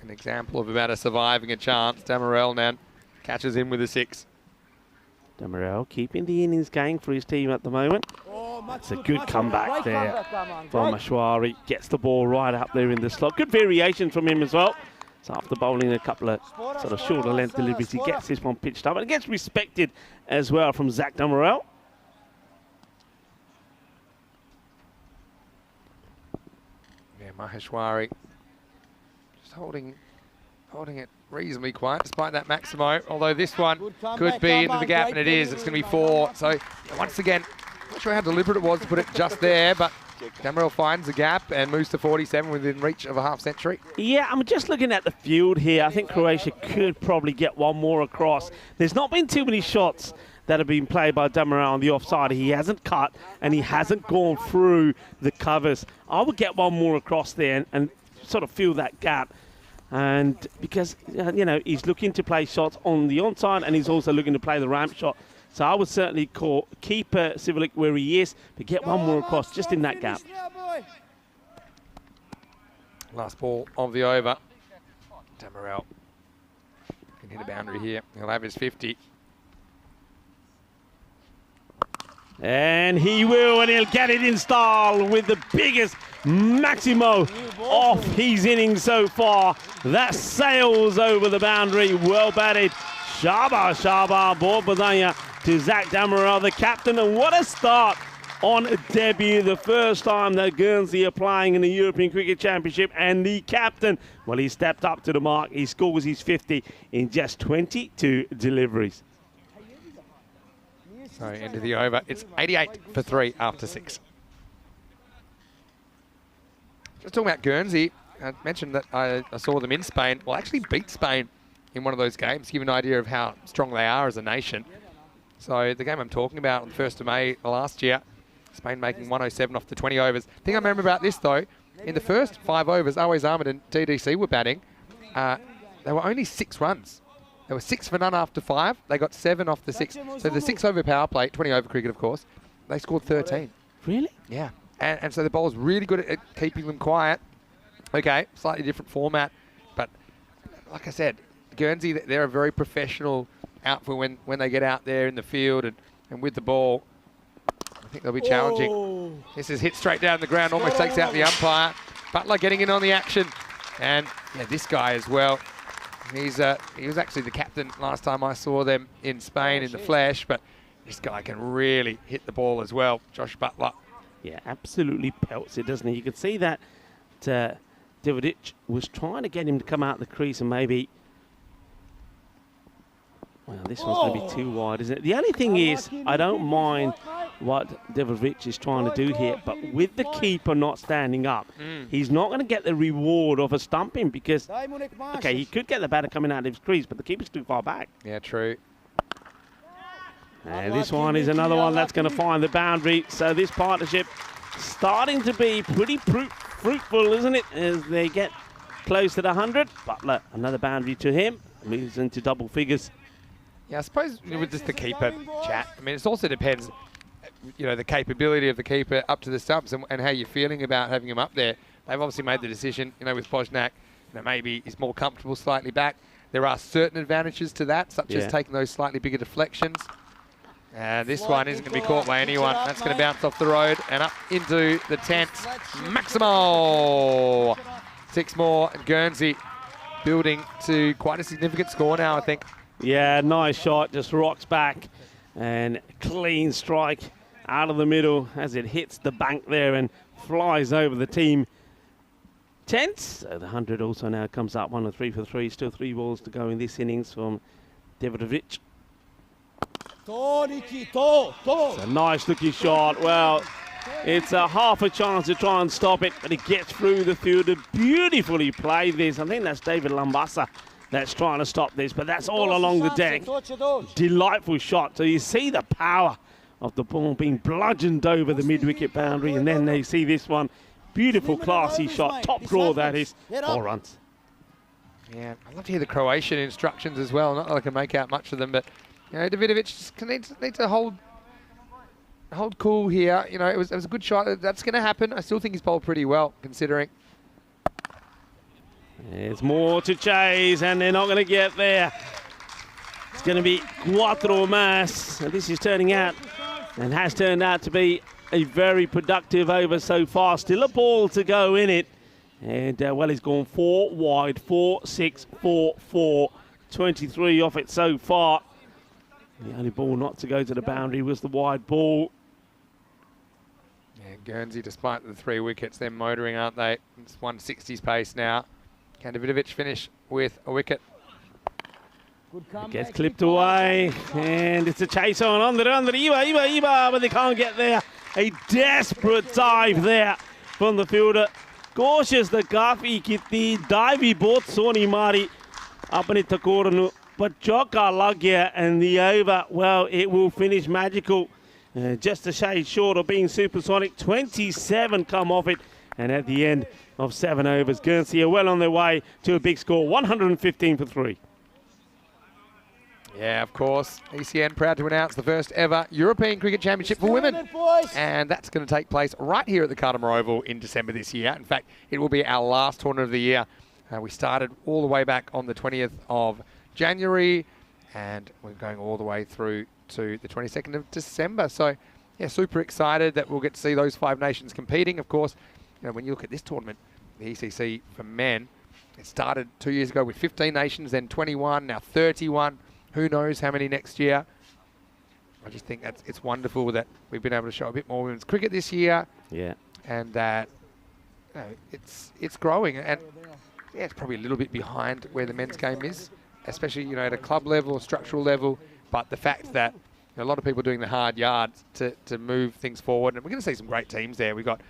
an example of about surviving a chance. Damarel now catches him with a 6. Damarel keeping the innings going for his team at the moment. It's a good comeback there from Maheshwari. Gets the ball right up there in the slot. Good variation from him as well. So after bowling a couple of sort of shorter length deliveries, he gets this one pitched up. And it gets respected as well from Zach Damarel. Yeah, Maheshwari just holding it reasonably quiet despite that Maximo. Although this one could be into the gap, and it is. It's going to be 4. So once again, not sure how deliberate it was to put it just there, but Damarel finds the gap and moves to 47 within reach of a half century. Yeah, I'm just looking at the field here. I think Croatia could probably get one more across. There's not been too many shots that have been played by Damarel on the offside. He hasn't cut and he hasn't gone through the covers. I would get one more across there and sort of fill that gap. And because, you know, he's looking to play shots on the onside and he's also looking to play the ramp shot. So I would certainly call keeper Civilik where he is, but get one more across just in that gap. Last ball of the over. Damarel can hit a boundary here. He'll have his 50. And he will, and he'll get it in style with the biggest Maximo of his innings so far. That sails over the boundary, well batted. Shaba, ball badanya to Zach Damarel, the captain, and what a start on debut. The first time that Guernsey are playing in the European Cricket Championship, and the captain, well, he stepped up to the mark. He scores his 50 in just 22 deliveries. So into the over. It's 88 for 3 after 6. Just talking about Guernsey, I mentioned that I saw them in Spain. Well, actually beat Spain in one of those games, give an idea of how strong they are as a nation. So the game I'm talking about on the 1st of May last year, Spain making 107 off the 20 overs. The thing I remember about this, though, in the first 5 overs, Always Ahmed and TDC were batting. They were only 6 runs. They were 6 for none after 5. They got 7 off the 6. So the 6 over power play, 20 over cricket, of course, they scored 13. Really? Yeah. And so the bowler's really good at keeping them quiet. Okay, slightly different format. But like I said, Guernsey, they're a very professional outfit when they get out there in the field and with the ball. I think they'll be challenging. Oh. This is hit straight down the ground, almost takes out the umpire. Butler getting in on the action. And yeah, this guy as well. He was actually the captain last time I saw them in Spain in the flesh, but this guy can really hit the ball as well, Josh Butler. Yeah, absolutely pelts it, doesn't he? You could see that Divovic was trying to get him to come out the crease and maybe... Well, this one's going to be too wide, isn't it? The only thing is, I don't mind what Divovic is trying to do here, but with the keeper not standing up, he's not going to get the reward of a stumping because, okay, he could get the batter coming out of his crease, but the keeper's too far back. Yeah, true. And this one is another one that's going to find the boundary. So this partnership starting to be pretty fruitful, isn't it, as they get close to the 100. Butler, another boundary to him, moves into double figures. Yeah, I suppose with just the keeper chat, I mean, it also depends, you know, the capability of the keeper up to the stumps and how you're feeling about having him up there. They've obviously made the decision, you know, with Bosnak, that maybe he's more comfortable slightly back. There are certain advantages to that, such as taking those slightly bigger deflections. And this one isn't going to be caught by anyone. That's going to bounce off the road and up into the 10th. Maximo! 6 more, and Guernsey building to quite a significant score now, I think. Yeah, nice shot, just rocks back and clean strike out of the middle as it hits the bank there and flies over the team. 10th, so the 100 also now comes up 1 and 3 for 3. Still 3 balls to go in this innings from Divovic. It's a nice looking shot. Well, it's a half a chance to try and stop it, but it gets through the fielder. Beautifully played this. I think that's David Lambasa that's trying to stop this, but that's all along the deck. Delightful shot. So you see the power of the ball being bludgeoned over the mid-wicket boundary, and then they see this one. Beautiful, classy shot. Top draw, that is. 4 runs. Yeah, I'd love to hear the Croatian instructions as well. Not that I can make out much of them, but you know, Davidovic just need to hold cool here. You know, it was a good shot. That's going to happen. I still think he's bowled pretty well, considering. There's more to chase, and they're not going to get there. It's going to be cuatro más. And this is turning out, and has turned out to be, a very productive over so far. Still a ball to go in it. And, well, he's gone 4 wide, 4, 6, 4, 4. 23 off it so far. The only ball not to go to the boundary was the wide ball. Yeah, Guernsey, despite the 3 wickets, they're motoring, aren't they? It's 160's pace now. Can Davidovic finish with a wicket? It gets clipped away, and it's a chase on the run. Iba, but they can't get there. A desperate dive there from the fielder. Cautious the Kafi Kitty, divey both Sony Mari. Apane Takoranu. But Joka Lagya and the over, well, it will finish magical. Just a shade short of being supersonic. 27 come off it And at the end of 7 overs, Guernsey are well on their way to a big score, 115 for 3. Yeah, of course. ECN proud to announce the first ever European Cricket Championship for women. And that's going to take place right here at the Carter Oval in December this year. In fact, it will be our last tournament of the year. We started all the way back on the 20th of January, and we're going all the way through to the 22nd of December. So, yeah, super excited that we'll get to see those 5 nations competing. Of course, you know, when you look at this tournament, the ECC for men, it started 2 years ago with 15 nations, then 21, now 31. Who knows how many next year? I just think it's wonderful that we've been able to show a bit more women's cricket this year. Yeah. And that it's growing. And yeah, it's probably a little bit behind where the men's game is, especially, you know, at a club level or structural level. But the fact that a lot of people doing the hard yards to move things forward. And we're going to see some great teams there. We've got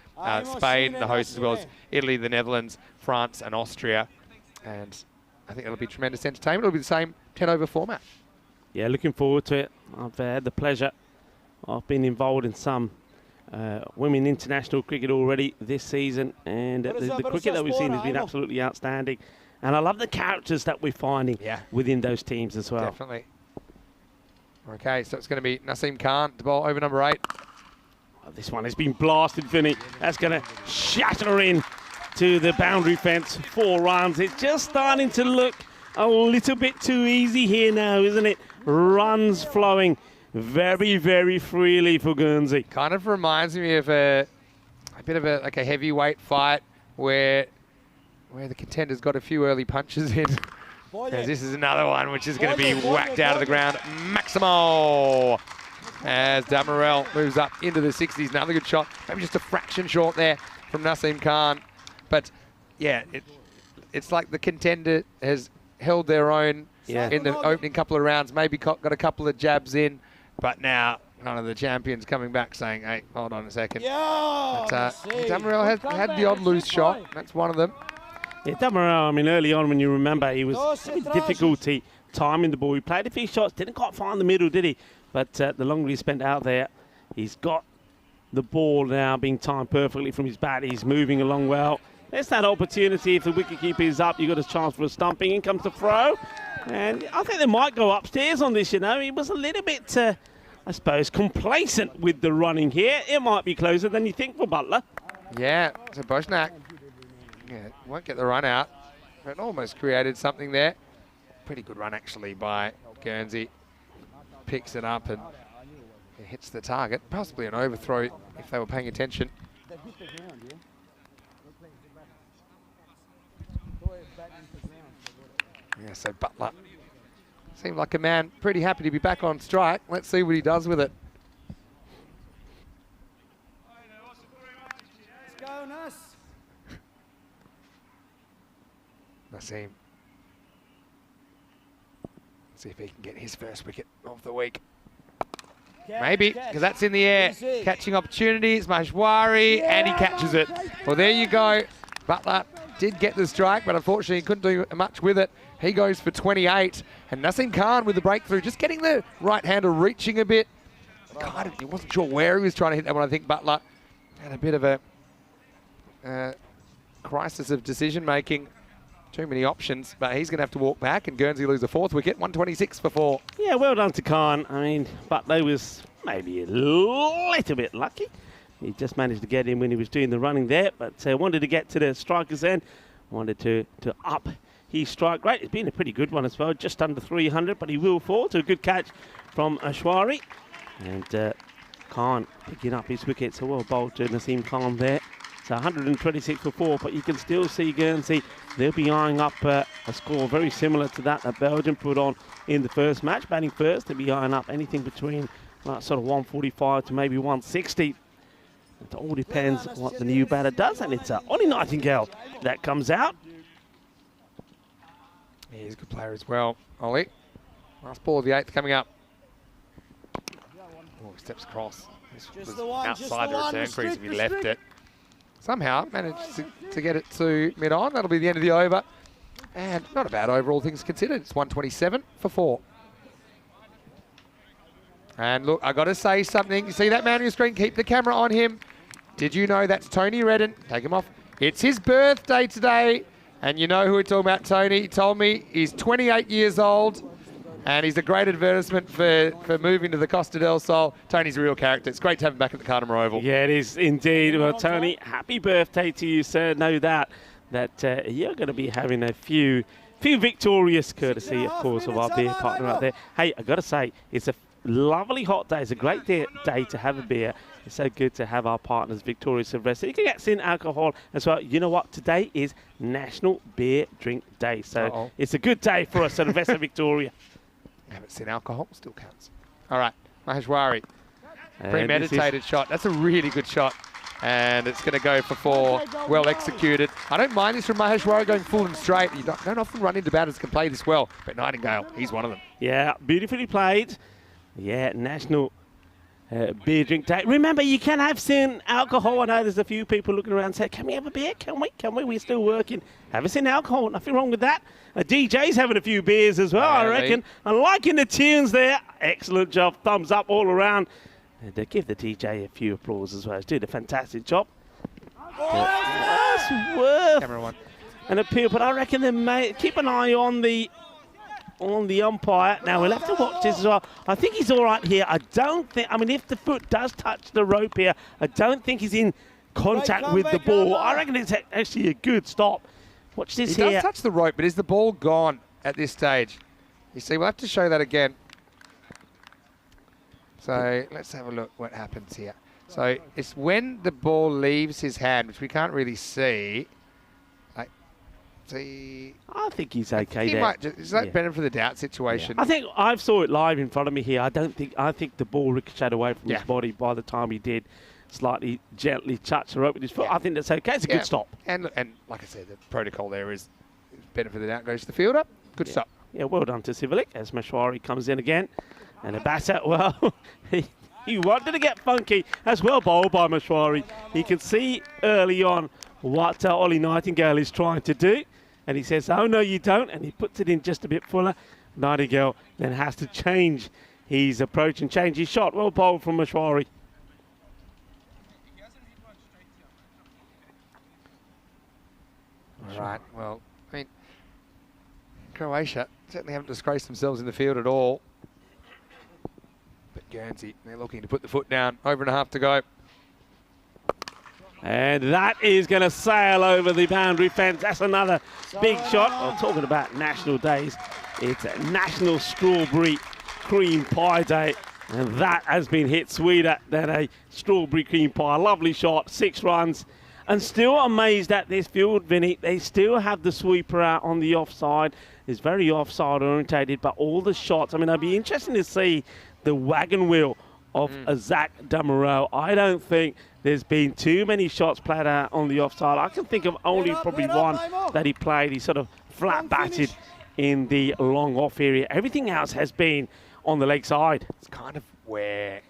Spain, the hosts, as well as Italy, the Netherlands, France and Austria. And I think it'll be tremendous entertainment. It'll be the same 10-over format. Yeah, looking forward to it. I've had the pleasure of being involved in some women international cricket already this season. And the cricket that we've seen has been absolutely outstanding. And I love the characters that we're finding within those teams as well. Definitely. Okay, so it's going to be Naseem Khan to bowl over number 8. Oh, this one has been blasted, Vinny. That's going to shatter in to the boundary fence. 4 runs. It's just starting to look a little bit too easy here now, isn't it? Runs flowing very, very freely for Guernsey. Kind of reminds me of a bit of a heavyweight fight where the contenders got a few early punches in. As this is another one which is going to be whacked out of the ground. Maximo, as Damarel moves up into the 60s. Another good shot. Maybe just a fraction short there from Naseem Khan. But yeah, it's like the contender has held their own in the opening couple of rounds, maybe got a couple of jabs in, but now one of the champions coming back saying, hey, hold on a second. Damarel has had the odd loose shot. That's one of them. Yeah, Damarel, I mean, early on when you remember, he was having difficulty timing the ball. He played a few shots, didn't quite find the middle, did he? But the longer he spent out there, he's got the ball now being timed perfectly from his bat. He's moving along well. There's that opportunity. If the wicketkeeper is up, you've got a chance for a stumping. In comes the throw. And I think they might go upstairs on this, you know. He was a little bit, I suppose, complacent with the running here. It might be closer than you think for Butler. Yeah, so Boshnak won't get the run out. But almost created something there. Pretty good run, actually, by Guernsey. Picks it up and it hits the target. Possibly an overthrow if they were paying attention. Yeah, so Butler seemed like a man pretty happy to be back on strike. Let's see what he does with it. Let's go, Nas. Naseem. See if he can get his first wicket of the week. Maybe, because that's in the air. Catching opportunities, Maheshwari, and he catches it. Well, there you go. Butler did get the strike, but unfortunately he couldn't do much with it. He goes for 28, and Naseem Khan with the breakthrough, just getting the right hander reaching a bit. God, he wasn't sure where he was trying to hit that one. I think Butler had a bit of a crisis of decision making. Too many options, but he's going to have to walk back, and Guernsey lose the 4th wicket, 126 for 4. Yeah, well done to Khan. I mean, Butler was maybe a little bit lucky. He just managed to get in when he was doing the running there, but wanted to get to the striker's end, wanted to up his strike rate. It's been a pretty good one as well, just under 300, but he will fall to a good catch from Ashwari. And Khan picking up his wicket, so well bowled to Naseem Khan there. So 126 for 4, but you can still see Guernsey. They'll be eyeing up a score very similar to that Belgium put on in the first match. Batting first, they'll be eyeing up anything between sort of 145 to maybe 160. It all depends what the new batter does, and it's Ollie Nightingale that comes out. Yeah, he's a good player as well, Ollie. Last ball of the 8th coming up. Oh, steps across. This was outside the return crease if he left it. Somehow managed to get it to mid-on. That'll be the end of the over. And not a bad over, all things considered. It's 127 for 4. And look, I got to say something. You see that man on your screen? Keep the camera on him. Did you know that's Tony Redden? Take him off. It's his birthday today, and you know who we're talking about, Tony. He told me he's 28 years old, and he's a great advertisement for moving to the Costa del Sol. Tony's a real character. It's great to have him back at the Carter Oval. Yeah, it is indeed. Well, Tony, happy birthday to you, sir. No doubt that you're going to be having a few victorious, courtesy, of course, of our beer partner out there. Hey, I got to say, it's a lovely hot day. It's a great day to have a beer. It's so good to have our partners victorious of rest. So you can get sin alcohol as well. You know what? Today is National Beer Drink Day. So it's a good day for us at Sylvester Victoria. Haven't seen alcohol, still counts. All right, Maheshwari. Premeditated shot. That's a really good shot. And it's going to go for 4. Well executed. I don't mind this from Maheshwari going full and straight. You don't often run into batters who can play this well. But Nightingale, he's one of them. Yeah, beautifully played. Yeah, National Beer Drink Day. Remember, you can have sin alcohol. I know there's a few people looking around saying, can we have a beer? Can we? Can we? We're still working. Have a sin alcohol. Nothing wrong with that. DJ's having a few beers as well, I reckon. I'm liking the tunes there. Excellent job. Thumbs up all around. And give the DJ a few applause as well. He's doing a fantastic job. That's worth an appeal, but I reckon they may keep an eye on the umpire. Now, we'll have to watch this as well. I think he's all right here. I don't think, I mean, if the foot does touch the rope here, I don't think he's in contact with the ball. I reckon it's actually a good stop. Watch this here. He does touch the rope, but is the ball gone at this stage? You see, we'll have to show that again. So let's have a look what happens here. So it's when the ball leaves his hand, which we can't really see. I think he's okay there. Is that benefit of the doubt situation? Yeah. I think I saw it live in front of me here. I think the ball ricocheted away from his body by the time he did slightly gently touch the rope with his foot. I think that's okay. It's a good stop. And like I said, the protocol there is benefit of the doubt goes to the fielder. Good stop. Yeah, well done to Sivalik as Maheshwari comes in again. And a batter, well, he wanted to get funky. As well bowled by Maheshwari. He can see early on what Ollie Nightingale is trying to do. And he says, oh, no, you don't. And he puts it in just a bit fuller. Nightingale then has to change his approach and change his shot. Well bowled from Maheshwari. All right, well, I mean, Croatia certainly haven't disgraced themselves in the field at all. But Guernsey, they're looking to put the foot down. Over and a half to go. And that is going to sail over the boundary fence. That's another big shot. Well, talking about national days, it's a National Strawberry Cream Pie Day. And that has been hit sweeter than a strawberry cream pie. Lovely shot, 6 runs. And still amazed at this field, Vinny. They still have the sweeper out on the offside. It's very offside orientated, but all the shots. I mean, it'd be interesting to see the wagon wheel of Zach Damoureux. I don't think there's been too many shots played out on the offside. I can think of only probably one that he played. He sort of flat batted in the long off area. Everything else has been on the leg side. It's kind of where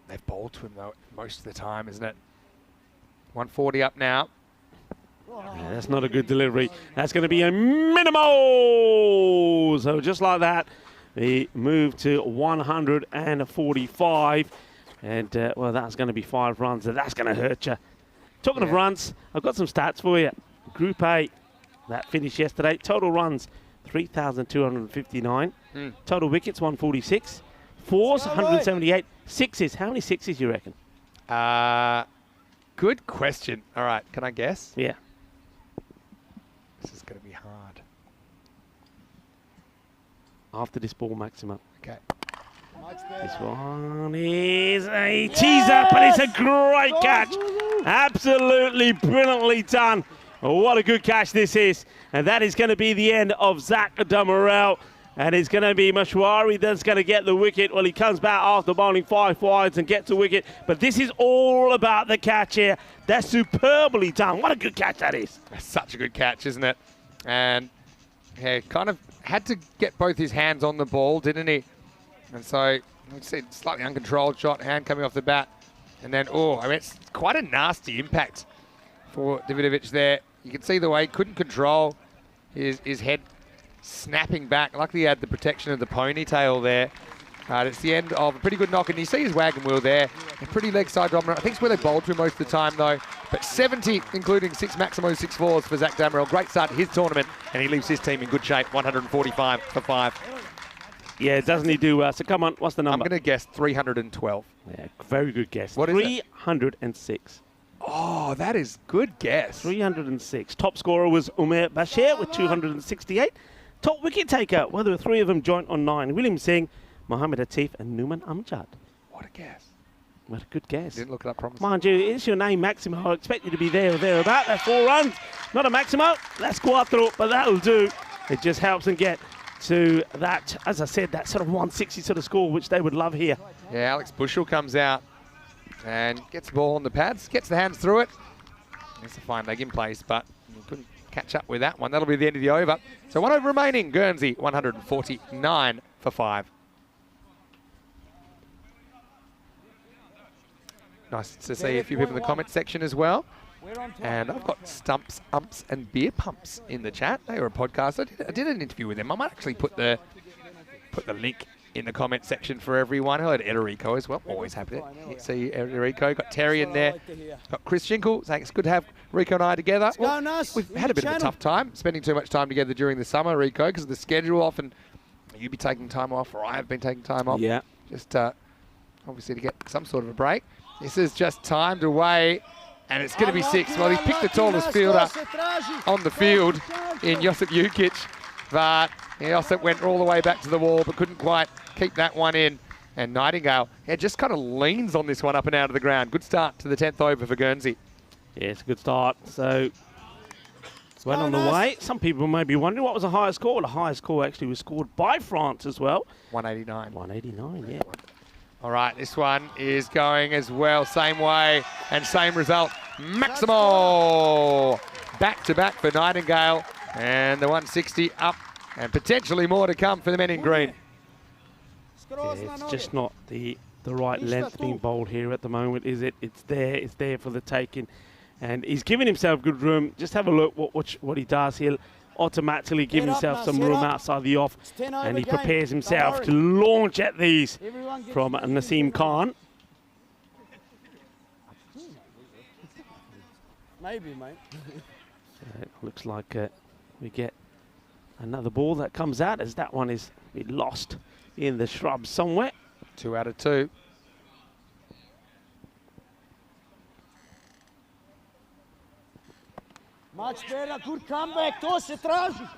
they've bowled to him, though, most of the time, isn't it? 140 up now. Yeah, that's not a good delivery. That's going to be a minimal. So just like that, we move to 145. And, well, that's going to be 5 runs. And that's going to hurt you. Talking of runs, I've got some stats for you. Group A, that finished yesterday. Total runs, 3,259. Total wickets, 146. Fours, 178. Sixes, how many sixes you reckon? Good question. All right, can I guess? Yeah. This is going to be hard. After this ball maximum. Okay. This one is a teaser, but it's a great catch. Absolutely brilliantly done. What a good catch this is. And that is going to be the end of Zach Damoureux. And it's going to be Maheshwari that's going to get the wicket. Well, he comes back after bowling 5 wides and gets the wicket. But this is all about the catch here. That's superbly done. What a good catch that is. That's such a good catch, isn't it? And yeah, kind of had to get both his hands on the ball, didn't he? And so, like I said, slightly uncontrolled shot, hand coming off the bat. And then, I mean, it's quite a nasty impact for Davidovic there. You can see the way he couldn't control his head snapping back. Luckily he had the protection of the ponytail there. It's the end of a pretty good knock, and you see his wagon wheel there. A pretty leg side dominant. I think it's where they bowled to him most of the time, though. But 70, including 6 Maximo 6-4s for Zach Damerel. Great start to his tournament, and he leaves his team in good shape, 145 for 5. Yeah, doesn't he do well? So come on, what's the number? I'm going to guess 312. Yeah, very good guess. What is it? 306. Oh, that is good guess. 306. Top scorer was Umair Bashir with 268. Top wicket taker, well, there were 3 of them joint on 9. William Singh, Mohammad Atif and Numan Amjad. What a guess. What a good guess. Didn't look it up promising. Mind you, it's your name, Maximo. I expect you to be there or thereabout. That's 4 runs. Not a Maximo, that's cuatro, but that'll do. It just helps them get to that, as I said, that sort of 160 sort of score, which they would love here. Yeah, Alex Bushell comes out and gets the ball on the pads, gets the hands through it. It's a fine leg in place, but he couldn't catch up with that one. That'll be the end of the over. So 1 over remaining. Guernsey, 149 for 5. Nice to see a few people in the comment section as well. And I've got Stumps, Umps and Beer Pumps in the chat. They were a podcast. I did an interview with them. I might actually put the link in the comment section for everyone. Hello to Ederico as well. Always happy to see Ederico. Got Terry in there. Got Chris Schinkel saying it's good to have Rico and I together. Well, we've had a bit of a tough time spending too much time together during the summer, Rico, because of the schedule. Often you be taking time off, or I have been taking time off. Yeah. Just obviously to get some sort of a break. This is just timed away, and it's going to be 6. Well, he picked the tallest fielder on the field in Josip Jukic, but Josip went all the way back to the wall, but couldn't quite keep that one in. And Nightingale, just kind of leans on this one up and out of the ground. Good start to the 10th over for Guernsey. Yeah, it's a good start. So, well on the way. Some people may be wondering what was the highest score. Well, the highest score actually was scored by France as well. 189. 189, yeah. All right, this one is going as well. Same way and same result. Maximo back-to-back for Nightingale. And the 160 up and potentially more to come for the men in green. Yeah, it's just not the right length being bowled here at the moment, is it? It's there for the taking. And he's giving himself good room. Just have a look what he does. He'll automatically give himself some room outside the off, and he prepares himself to launch at these from Naseem Khan. Maybe, mate. So it looks like we get another ball that comes out, as that one is lost in the shrubs somewhere. 2 out of 2. Much better, good comeback, to se traži.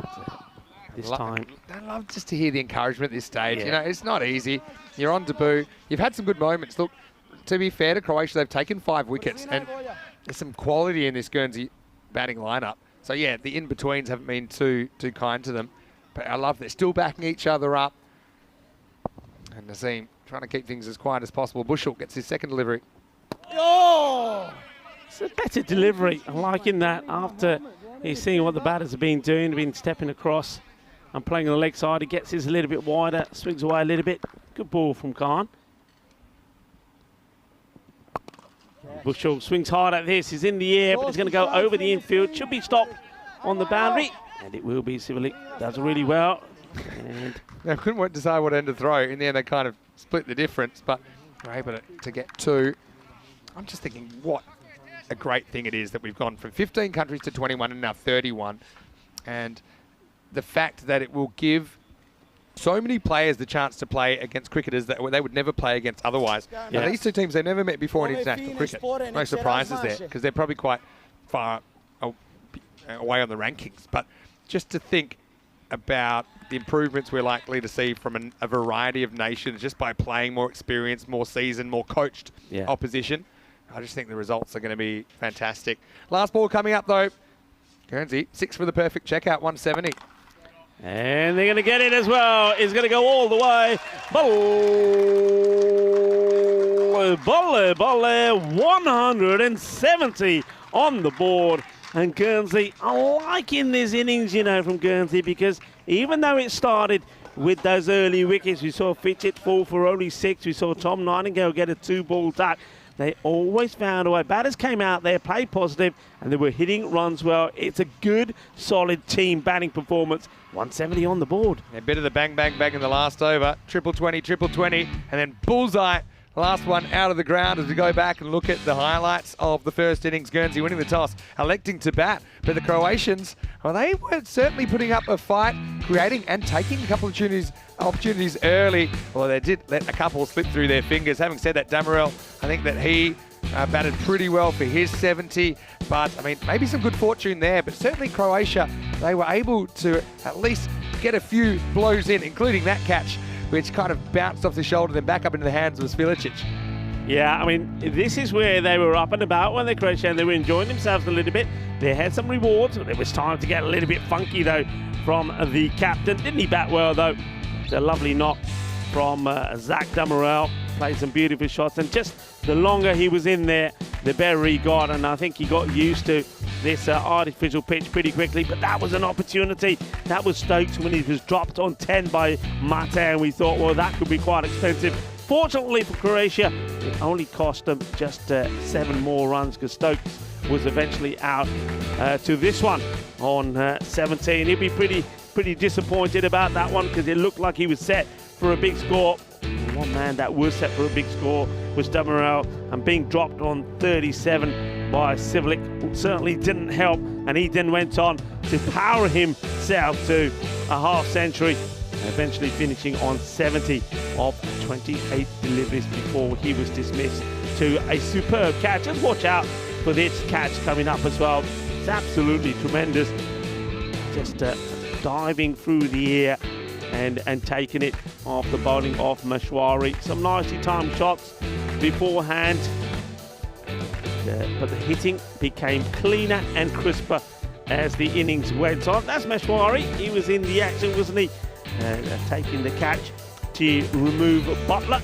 This time. I love just to hear the encouragement at this stage. Yeah. You know, it's not easy. You're on debut. You've had some good moments. Look, to be fair to Croatia, they've taken 5 wickets, and there's some quality in this Guernsey batting lineup. So yeah, the in-betweens haven't been too kind to them. But I love they're still backing each other up. And Naseem trying to keep things as quiet as possible. Bushell gets his second delivery. Oh! It's a better delivery. I'm liking that after he's seeing what the batters have been doing, been stepping across and playing on the leg side. He gets his a little bit wider, swings away a little bit. Good ball from Khan. Bushell swings hard at this. He's in the air, but he's going to go over the infield. Should be stopped on the boundary. And it will be civilly. Does really well. And They couldn't decide what end to throw. In the end, they kind of split the difference, but were able to get 2. I'm just thinking what a great thing it is that we've gone from 15 countries to 21 and now 31. And the fact that it will give so many players the chance to play against cricketers that they would never play against otherwise. Yeah. Now, these 2 teams, they've never met before in international cricket. No surprises there, because they're probably quite far away on the rankings. But just to think about the improvements we're likely to see from a variety of nations just by playing more experienced, more seasoned, more coached opposition. I just think the results are going to be fantastic. Last ball coming up, though. Guernsey, 6 for the perfect checkout, 170. And they're going to get it as well. It's going to go all the way. Bolle, 170 on the board. And Guernsey are liking this innings, you know, from Guernsey, because even though it started with those early wickets, we saw Fitchett fall for only 6. We saw Tom Nightingale get a 2-ball duck. They always found a way. Batters came out there, played positive, and they were hitting runs well. It's a good, solid team batting performance. 170 on the board. A bit of the bang, bang, bang in the last over. Triple 20, and then bullseye last one out of the ground as we go back and look at the highlights of the first innings. Guernsey winning the toss, electing to bat. But the Croatians, well, they were certainly putting up a fight, creating and taking a couple of opportunities early. Well, they did let a couple slip through their fingers. Having said that, Damarel, I think that he batted pretty well for his 70. But, I mean, maybe some good fortune there. But certainly Croatia, they were able to at least get a few blows in, including that catch, which kind of bounced off the shoulder, then back up into the hands of Svilicic. Yeah, I mean, this is where they were up and about when they Croatia, and they were enjoying themselves a little bit. They had some rewards. It was time to get a little bit funky, though, from the captain. Didn't he bat well, though? It's a lovely knock from Zach Damarel. Played some beautiful shots, and just the longer he was in there, the better he got, and I think he got used to this artificial pitch pretty quickly. But that was an opportunity. That was Stokes when he was dropped on 10 by Mate, and we thought, well, that could be quite expensive. Fortunately for Croatia, it only cost them just 7 more runs, because Stokes was eventually out to this one on 17. He'd be pretty disappointed about that one, because it looked like he was set for a big score. One man that was set for a big score was Damarel, and being dropped on 37 by Sivlik certainly didn't help, and he then went on to power himself to a half century, eventually finishing on 70 of 28 deliveries before he was dismissed to a superb catch. And watch out for this catch coming up as well. It's absolutely tremendous. Just diving through the air and taking it off the bowling of Meshwari. Some nicely timed shots beforehand. But the hitting became cleaner and crisper as the innings went on. That's Meshwari. He was in the action, wasn't he? Taking the catch to remove Butler.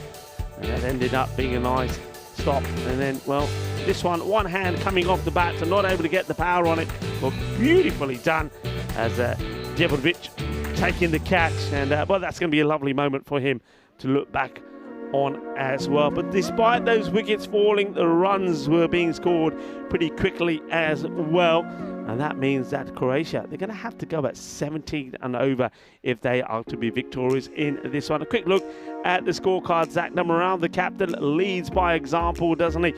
And that ended up being a nice stop. And then, well, this one hand coming off the bat, so not able to get the power on it, but beautifully done as Djebovic taking the catch. And, well, that's going to be a lovely moment for him to look back on as well. But despite those wickets falling, the runs were being scored pretty quickly as well. And that means that Croatia, they're going to have to go at 17 and over if they are to be victorious in this one. A quick look at the scorecard. Zach Damarel, the captain, leads by example, doesn't he?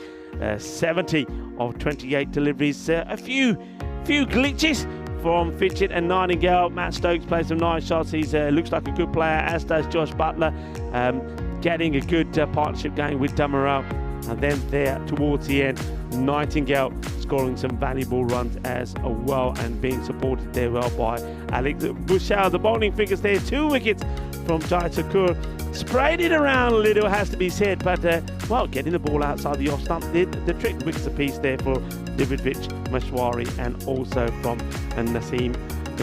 70 of 28 deliveries. A few glitches from Fitchett and Nightingale. Matt Stokes plays some nice shots. He looks like a good player, as does Josh Butler. Getting a good partnership going with Damarel. And then there towards the end, Nightingale scoring some valuable runs as well, and being supported there well by Alex Bushell. The bowling figures there, 2 wickets from Jai Thakur. Sprayed it around a little, has to be said, but well, getting the ball outside the off stump did the trick. Wickets apiece there for Djebovic, Meshwari, and also from Naseem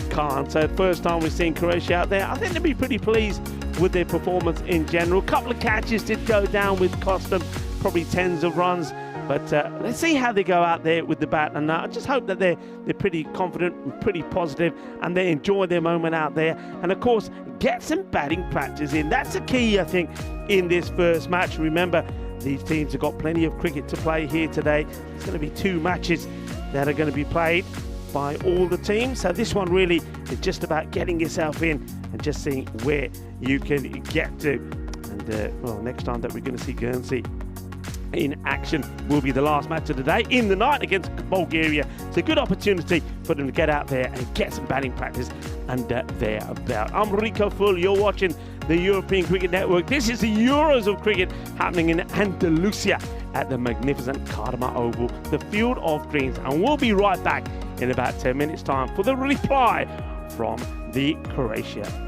Khan. So first time we've seen Croatia out there. I think they'll be pretty pleased with their performance in general. Couple of catches did go down, with cost them probably tens of runs. But let's see how they go out there with the bat. And I just hope that they're pretty confident and pretty positive, and they enjoy their moment out there. And of course, get some batting practice in. That's the key, I think, in this first match. Remember, these teams have got plenty of cricket to play here today. There's going to be 2 matches that are going to be played by all the teams. So this one really is just about getting yourself in and just seeing where you can get to. And well, next time that we're going to see Guernsey in action will be the last match of the day in the night against Bulgaria. It's a good opportunity for them to get out there and get some batting practice under their belt. I'm Rico Full. You're watching the European Cricket Network. This is the Euros of cricket happening in Andalusia at the magnificent Kardama Oval, the Field of Dreams. And we'll be right back in about 10 minutes time for the reply from the Croatia.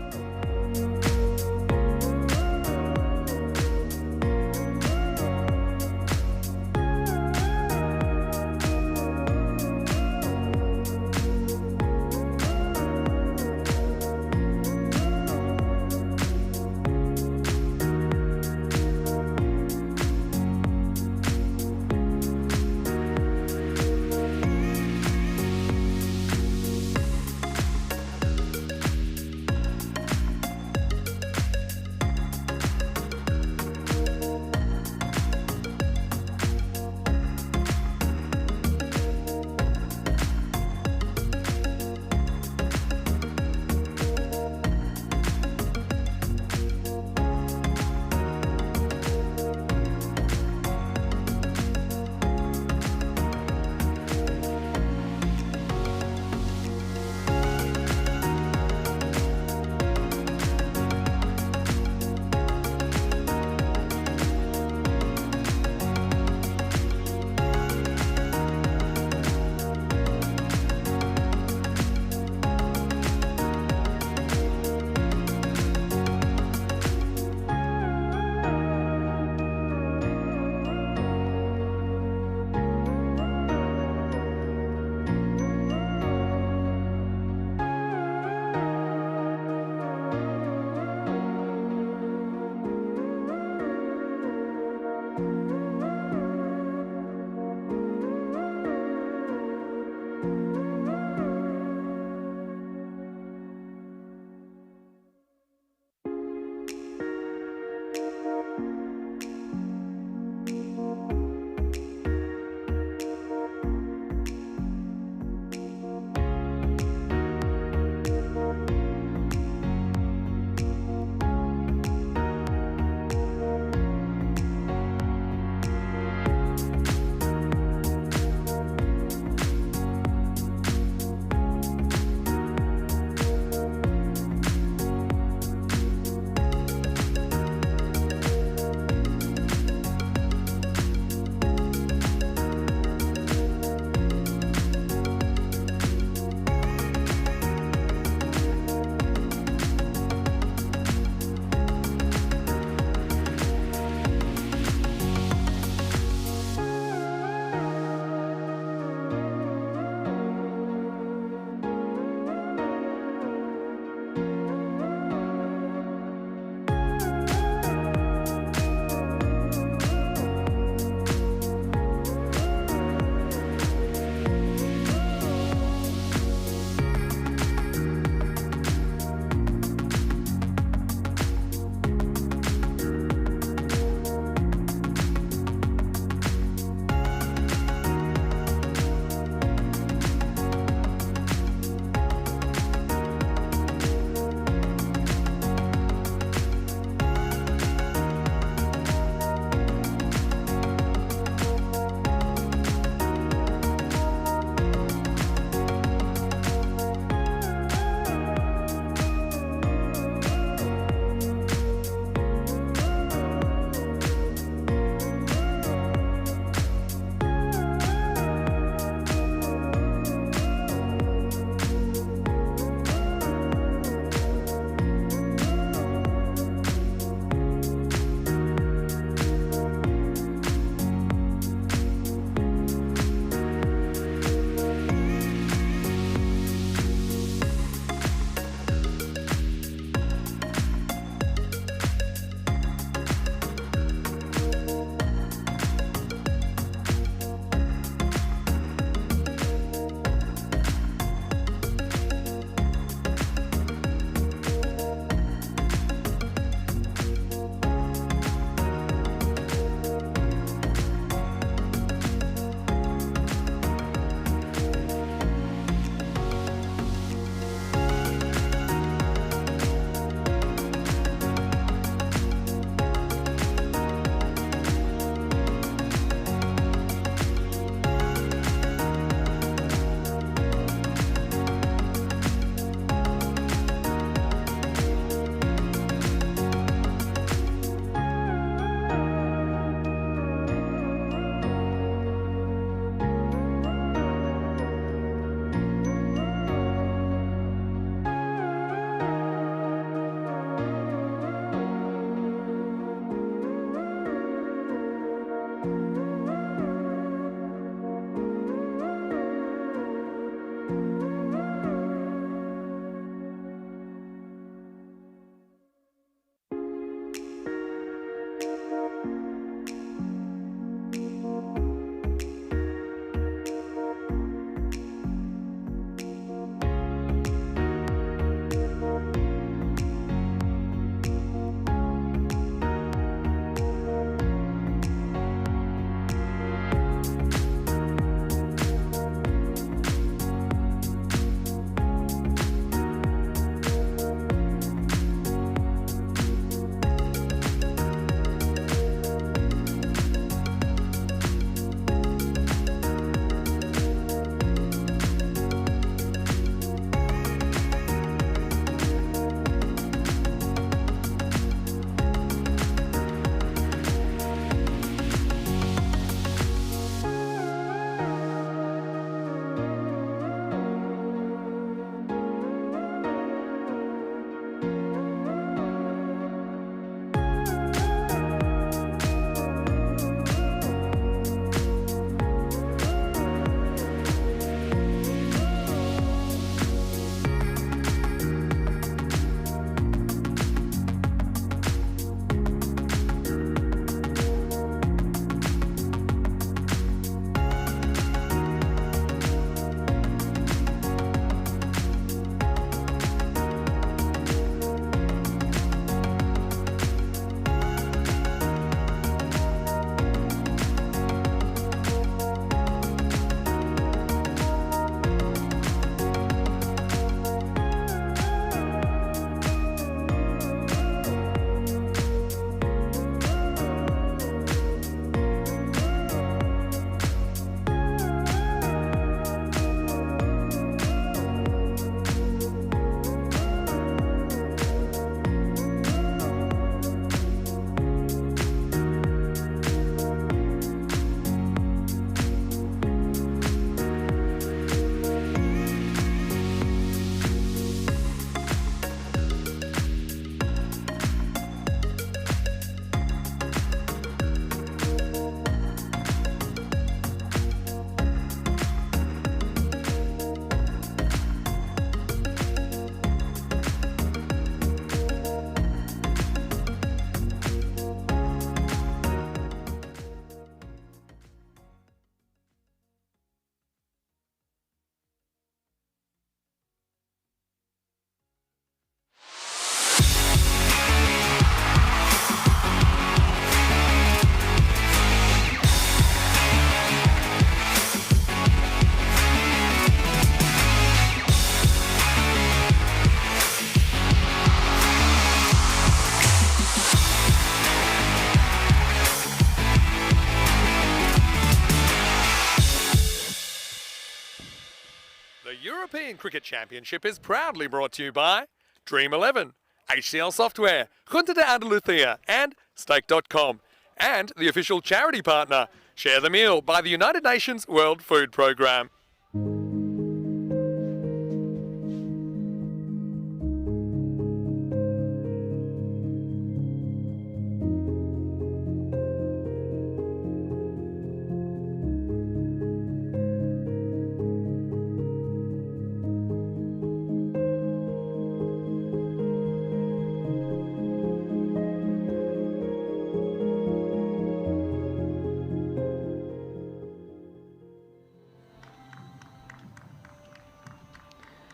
Cricket Championship is proudly brought to you by Dream11, HCL Software, Junta de Andalucía, and Stake.com. And the official charity partner, Share the Meal by the United Nations World Food Programme.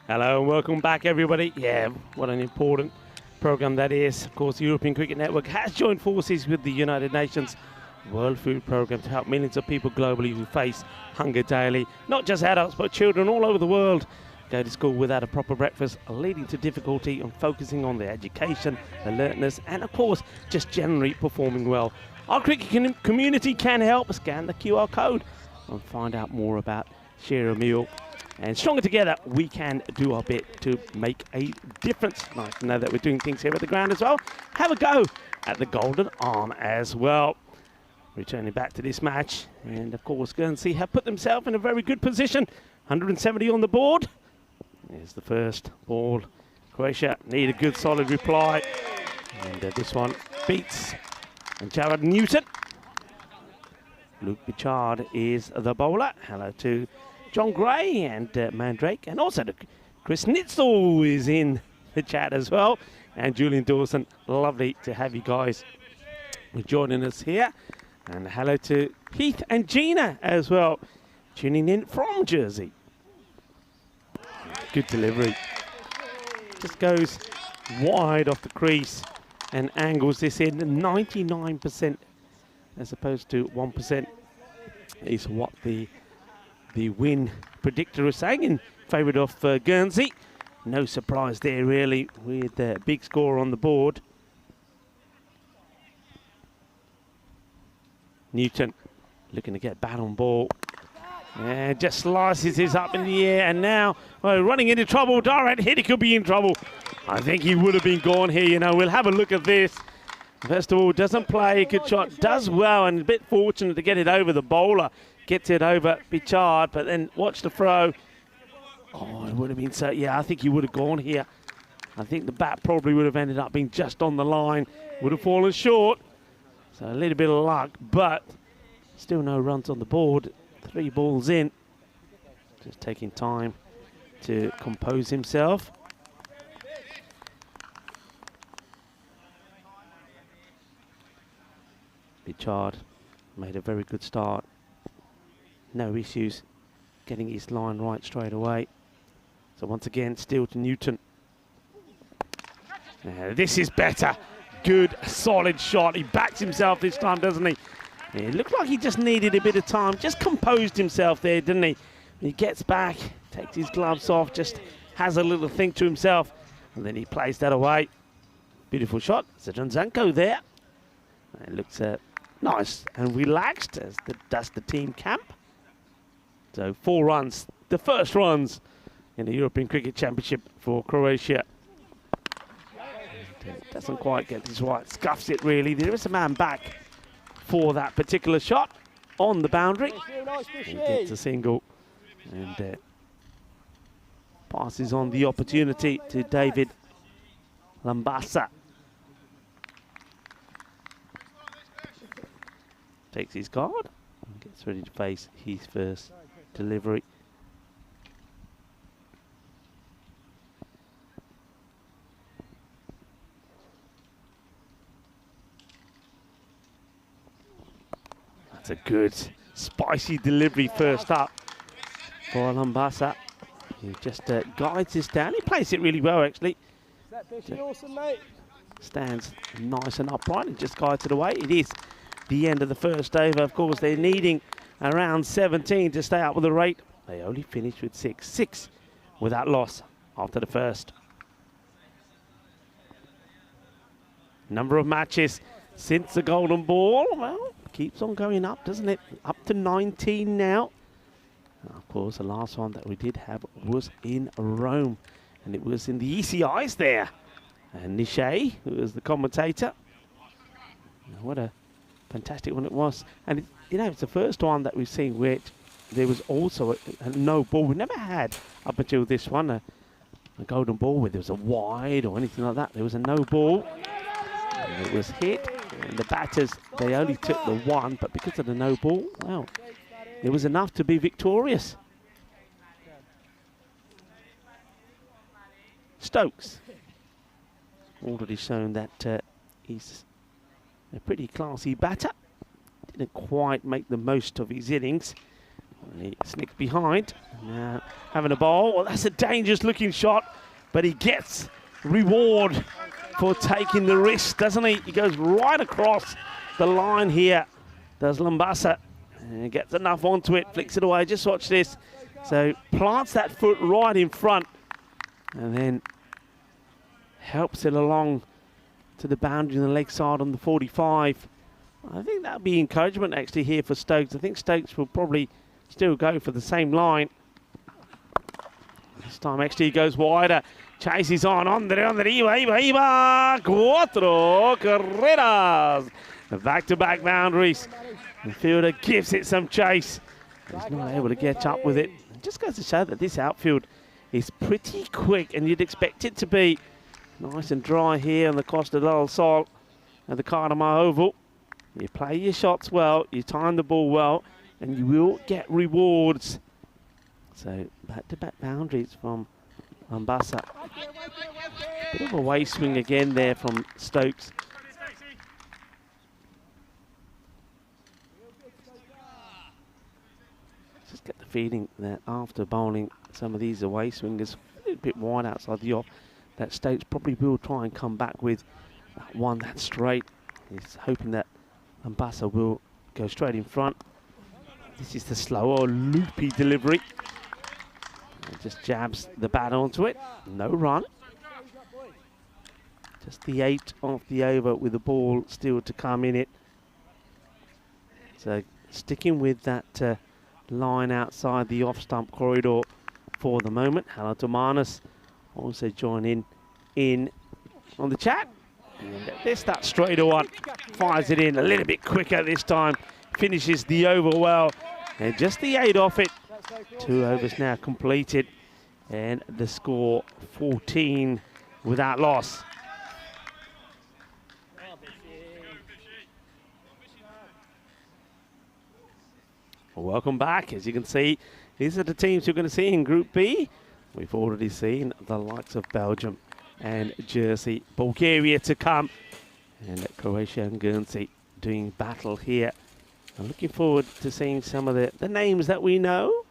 Hello and welcome back, everybody. Yeah, what an important program that is. Of course, the European Cricket Network has joined forces with the United Nations World Food Programme to help millions of people globally who face hunger daily. Not just adults, but children all over the world go to school without a proper breakfast, leading to difficulty on focusing on their education, alertness, and of course, just generally performing well. Our cricket community can help. Scan the QR code and find out more about Share a Meal. And stronger together, we can do our bit to make a difference. Nice to know that we're doing things here at the ground as well. Have a go at the Golden Arm as well. Returning back to this match. And of course, Guernsey have put themselves in a very good position. 170 on the board. Here's the first ball. Croatia need a good solid reply. And this one beats Jared Newton. Luke Bichard is the bowler. Hello to John Gray and Mandrake, and also Chris Nitzel is in the chat as well, and Julian Dawson. Lovely to have you guys joining us here, and hello to Heath and Gina as well, tuning in from Jersey. Good delivery. Just goes wide off the crease and angles this in. 99% as opposed to 1% is what the win predictor is saying in favour of Guernsey. No surprise there really, with a big score on the board. Newton looking to get bat on ball. And just slices this up in the air, and now running into trouble. Direct hit, he could be in trouble. I think he would have been gone here, you know. We'll have a look at this. First of all, doesn't play a good shot, does well, and a bit fortunate to get it over the bowler. Gets it over Bichard, but then watch the throw. Oh, it would have been so, yeah, I think he would have gone here. I think the bat probably would have ended up being just on the line. Would have fallen short. So a little bit of luck, but still no runs on the board. 3 balls in. Just taking time to compose himself. Bichard made a very good start. No issues getting his line right straight away. So once again, still to Newton. This is better. Good, solid shot. He backs himself this time, doesn't he? It looked like he just needed a bit of time. Just composed himself there, didn't he? He gets back, takes his gloves off, just has a little think to himself, and then he plays that away. Beautiful shot. Zanko there. It looks nice and relaxed, as does the team camp. So 4 runs, the first runs in the European Cricket Championship for Croatia. Doesn't quite get this right, scuffs it really. There is a man back for that particular shot on the boundary. He gets a single and passes on the opportunity to David Lambasa. Takes his card and gets ready to face his first delivery. That's a good, spicy delivery first up for Lambasa. He just guides this down. He plays it really well, actually. Awesome, mate. Stands nice and upright and just guides it away. It is the end of the first over. Of course, they're needing around 17 to stay up with the rate. They only finished with 6 without loss after the first. Number of matches since the golden ball, well, keeps on going up, doesn't it? Up to 19 now. Of course, the last one that we did have was in Rome, and it was in the ECIs there. And Nishay, who was the commentator. What a fantastic one it was. And, it's the first one that we've seen where there was also a no ball. We never had, up until this one, a golden ball where there was a wide or anything like that. There was a no ball. And it was hit. And the batters, they only took the one, but because of the no ball, well, it was enough to be victorious. Stokes already shown that he's a pretty classy batter. Didn't quite make the most of his innings. He sneaked behind. Now having a ball. Well, that's a dangerous looking shot, but he gets reward for taking the risk, doesn't he? He goes right across the line here, does Lambasa, and gets enough onto it, flicks it away. Just watch this. So plants that foot right in front and then helps it along to the boundary on the leg side on the 45. I think that'll be encouragement actually here for Stokes. I think Stokes will probably still go for the same line. This time actually he goes wider. Chases on iba, cuatro carreras. Back-to-back boundaries. The fielder gives it some chase. He's not able to get up with it. It just goes to show that this outfield is pretty quick, and you'd expect it to be nice and dry here on the Costa del Sol at the Cardamar Oval. You play your shots well, you time the ball well, and you will get rewards. So back-to-back boundaries from Lambasa. Bit of a way swing again there from Stokes. Just get the feeling that after bowling some of these away swingers a little bit wide outside the off, that Stokes probably will try and come back with one that's straight. He's hoping that Lambasa will go straight in front. This is the slower, loopy delivery. And just jabs the bat onto it. No run. Just the 8 off the over with the ball still to come in it. So sticking with that line outside the off-stump corridor for the moment. Halatomanis also joining in on the chat. And there's that straighter one. Fires it in a little bit quicker this time. Finishes the over well. And just the 8 off it. 2 overs now completed. And the score 14 without loss. Welcome back. As you can see, these are the teams you're going to see in Group B. We've already seen the likes of Belgium and Jersey, Bulgaria to come, and Croatia and Guernsey doing battle here. I'm looking forward to seeing some of the names that we know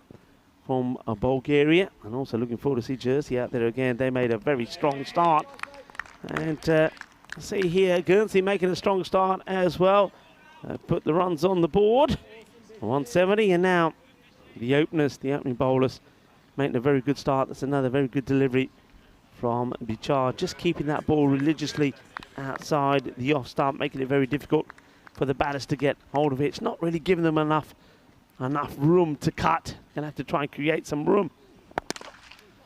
from Bulgaria, and also looking forward to see Jersey out there again. They made a very strong start, and see here Guernsey making a strong start as well. Put the runs on the board, 170, and now the openers, the opening bowlers, making a very good start. That's another very good delivery from Bichard, just keeping that ball religiously outside the off stump, making it very difficult for the batters to get hold of it. It's not really giving them enough room to cut. Gonna have to try and create some room.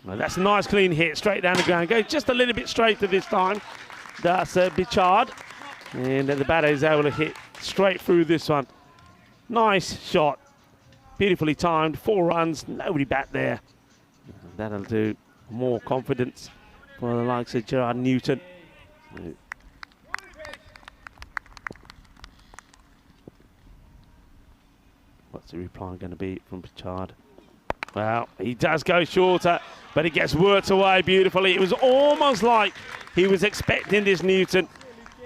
Well, that's a nice clean hit, straight down the ground. Goes just a little bit straighter this time. That's Bichard, and the batter is able to hit straight through this one. Nice shot, beautifully timed. 4 runs, nobody back there. That'll do. More confidence for the likes of Gerard Newton. What's the reply going to be from Bichard? Well, he does go shorter, but he gets worked away beautifully. It was almost like he was expecting this Newton.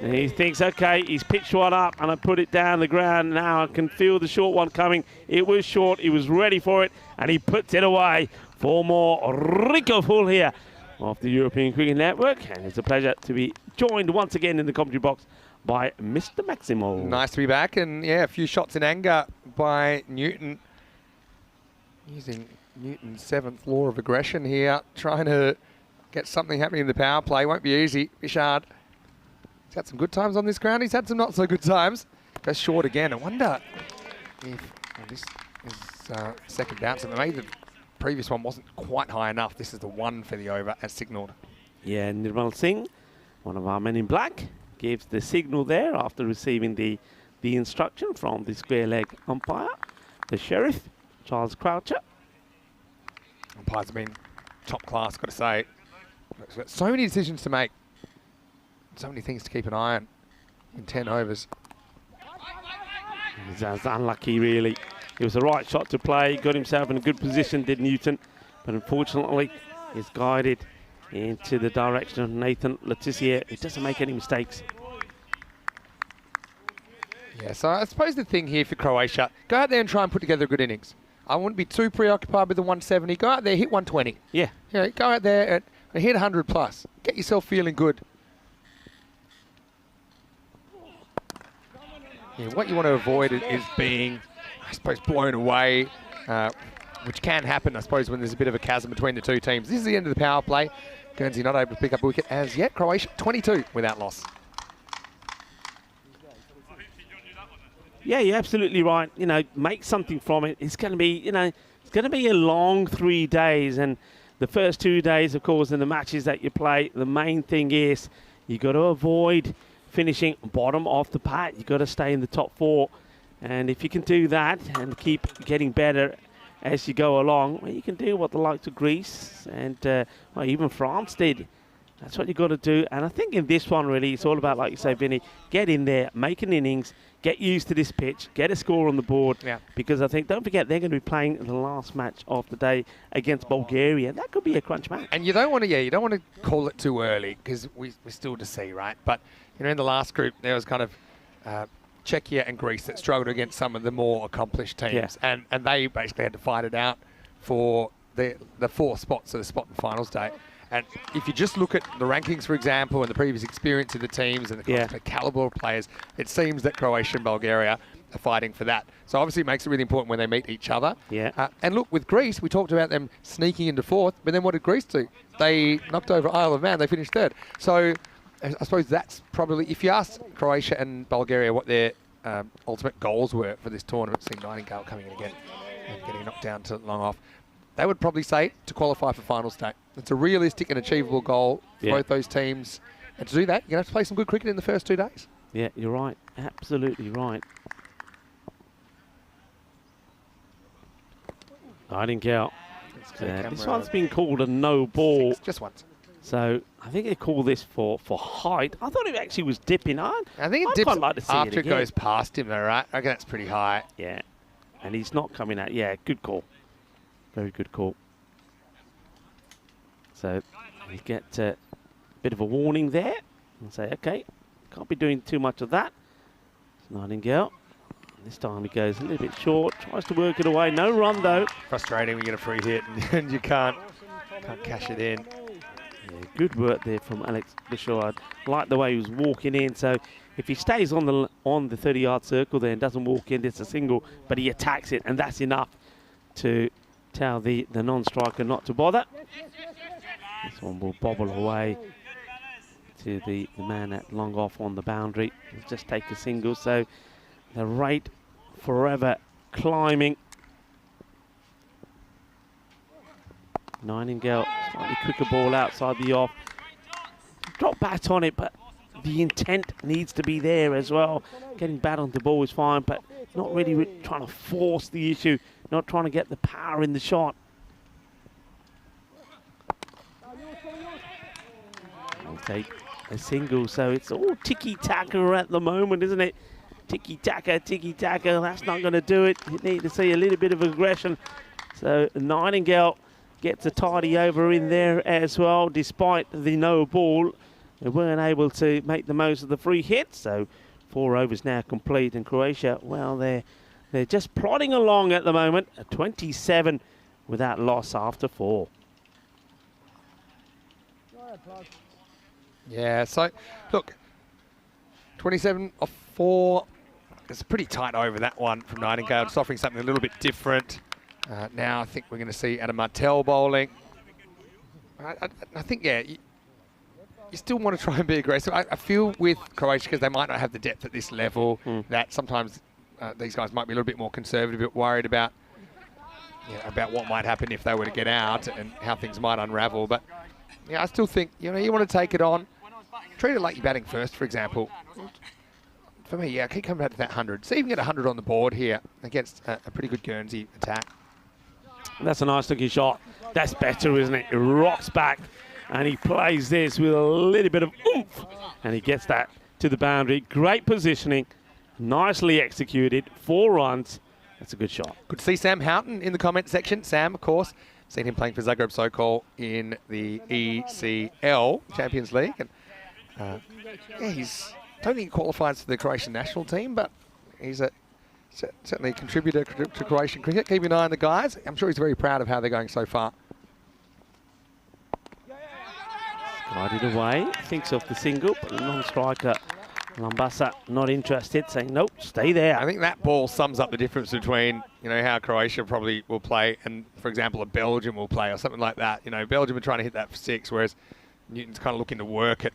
And he thinks, okay, he's pitched one up and I put it down the ground. Now I can feel the short one coming. It was short, he was ready for it, and he puts it away. 4 more. Rico Full here of the European Cricket Network. And it's a pleasure to be joined once again in the commentary box by Mr. Maximo. Nice to be back, and yeah, a few shots in anger by Newton. Using Newton's 7th law of aggression here, trying to get something happening in the power play. Won't be easy. Bichard, he's had some good times on this ground. He's had some not so good times. Goes short again. I wonder if this his second bounce, and maybe the previous one wasn't quite high enough. This is the one for the over as signalled. Yeah, Nirmal Singh, one of our men in black, gives the signal there after receiving the instruction from the square leg umpire, the sheriff, Charles Croucher. Umpire's been top class, got to say. He's got so many decisions to make, so many things to keep an eye on in 10 overs. He's unlucky, really. It was the right shot to play, got himself in a good position, did Newton, but unfortunately he's guided into the direction of Nathan Letizier, who doesn't make any mistakes. Yeah, so I suppose the thing here for Croatia, go out there and try and put together a good innings. I wouldn't be too preoccupied with the 170. Go out there, hit 120. Yeah. Yeah, go out there and hit 100 plus. Get yourself feeling good. Yeah, what you want to avoid is being, I suppose, blown away, which can happen, I suppose, when there's a bit of a chasm between the two teams. This is the end of the power play. Guernsey not able to pick up a wicket as yet. Croatia 22 without loss. Yeah, you're absolutely right. You know, make something from it. It's going to be, it's going to be a long 3 days. And the first 2 days, of course, in the matches that you play, the main thing is you got to avoid finishing bottom of the pack. You got to stay in the top 4. And if you can do that and keep getting better as you go along, well, you can do what the likes of Greece and well, even France did. That's what you got to do. And I think in this one, really, it's all about, like you say, Vinny, get in there, make an innings, get used to this pitch, get a score on the board. Yeah. Because I think, don't forget, they're going to be playing the last match of the day against Bulgaria. That could be a crunch match. And you don't want to, call it too early because we're still to see, right? But in the last group, there was kind of Czechia and Greece that struggled against some of the more accomplished teams, and they basically had to fight it out for the 4 spots, so the spot in finals day. And if you just look at the rankings, for example, and the previous experience of the teams and the caliber of players, it seems that Croatia and Bulgaria are fighting for that. So obviously it makes it really important when they meet each other. Yeah. And look, with Greece, we talked about them sneaking into 4th, but then what did Greece do? They knocked over Isle of Man, they finished 3rd. So I suppose that's probably, if you ask Croatia and Bulgaria what their ultimate goals were for this tournament, seeing Nightingale coming in again and getting knocked down to long off, they would probably say to qualify for finals day. It's a realistic and achievable goal for both those teams. And to do that, you're going to have to play some good cricket in the first 2 days. Yeah, you're right. Absolutely right. Nightingale. This one's been called a no ball. Just once. So I think they call this for height. I thought it actually was dipping on. I think it dips after it goes past him, though, right? I reckon that's pretty high. Yeah. And he's not coming out. Yeah, good call. Very good call. So you get a bit of a warning there and say, okay, can't be doing too much of that. It's Nightingale. This time he goes a little bit short, tries to work it away. No run, though. Frustrating when you get a free hit and you can't cash it in. Yeah, good work there from Alex Bishard. I like the way he was walking in. So if he stays on the 30-yard circle there and doesn't walk in, it's a single, but he attacks it, and that's enough to tell the non-striker not to bother. This one will bobble away to the man at long off on the boundary. He'll just take a single, so the rate forever climbing. Nightingale, slightly quicker ball outside the off. Drop bat on it, but the intent needs to be there as well. Getting bat on the ball is fine, but not really trying to force the issue, not trying to get the power in the shot. I'll take a single, so it's all tiki-taka at the moment, isn't it? Tiki-taka, tiki-taka, that's not going to do it. You need to see a little bit of aggression. So Nightingale gets a tidy over in there as well, despite the no ball. They weren't able to make the most of the free hit, so 4 overs now complete, and Croatia, well, they're just plodding along at the moment, at 27 without loss after 4. Yeah, so, look, 27 off 4. It's a pretty tight over, that one from Nightingale. Just offering something a little bit different. Now I think we're going to see Adam Martel bowling. I think, yeah, you still want to try and be aggressive. I feel with Croatia, because they might not have the depth at this level, that sometimes these guys might be a little bit more conservative, a bit worried about about what might happen if they were to get out and how things might unravel. But yeah, I still think, you want to take it on. Treat it like you're batting first, for example. For me, yeah, keep coming back to that 100. See if you can get 100 on the board here against a pretty good Guernsey attack. That's a nice looking shot. That's better, isn't it? He rocks back and he plays this with a little bit of oomph. And he gets that to the boundary. Great positioning. Nicely executed. 4 runs. That's a good shot. Good to see Sam Houghton in the comment section. Sam, of course, seen him playing for Zagreb Sokol in the ECL Champions League. And don't think he qualifies for the Croatian national team, but he's certainly a contributor to Croatian cricket. Keep an eye on the guys. I'm sure he's very proud of how they're going so far. Guided away. Thinks of the single, but the non-striker Lambasa not interested, saying, nope, stay there. I think that ball sums up the difference between, how Croatia probably will play and, for example, a Belgium will play or something like that. Belgium are trying to hit that for 6, whereas Newton's kind of looking to work it.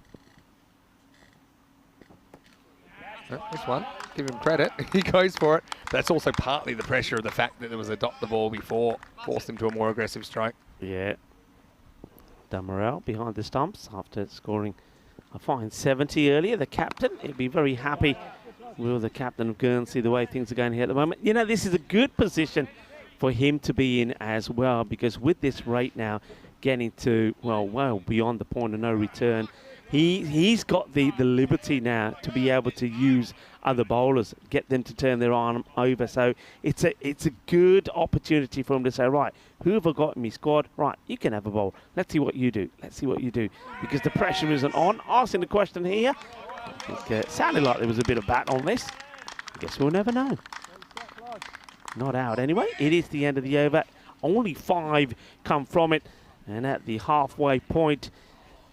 This one, give him credit. He goes for it. That's also partly the pressure of the fact that there was a dot the ball before, forced him to a more aggressive stroke. Yeah. Damarel behind the stumps after scoring a fine 70 earlier. The captain, he'll be very happy with the captain of Guernsey, the way things are going here at the moment. This is a good position for him to be in as well, because with this rate now getting to, well beyond the point of no return, he's got the liberty now to be able to use other bowlers, get them to turn their arm over. So it's a good opportunity for him to say, right, who have I got in my squad? Right, you can have a bowl. Let's see what you do. Let's see what you do. Because the pressure isn't on. Asking the question here, I think it sounded like there was a bit of bat on this. I guess we'll never know. Not out anyway. It is the end of the over. Only 5 come from it. And at the halfway point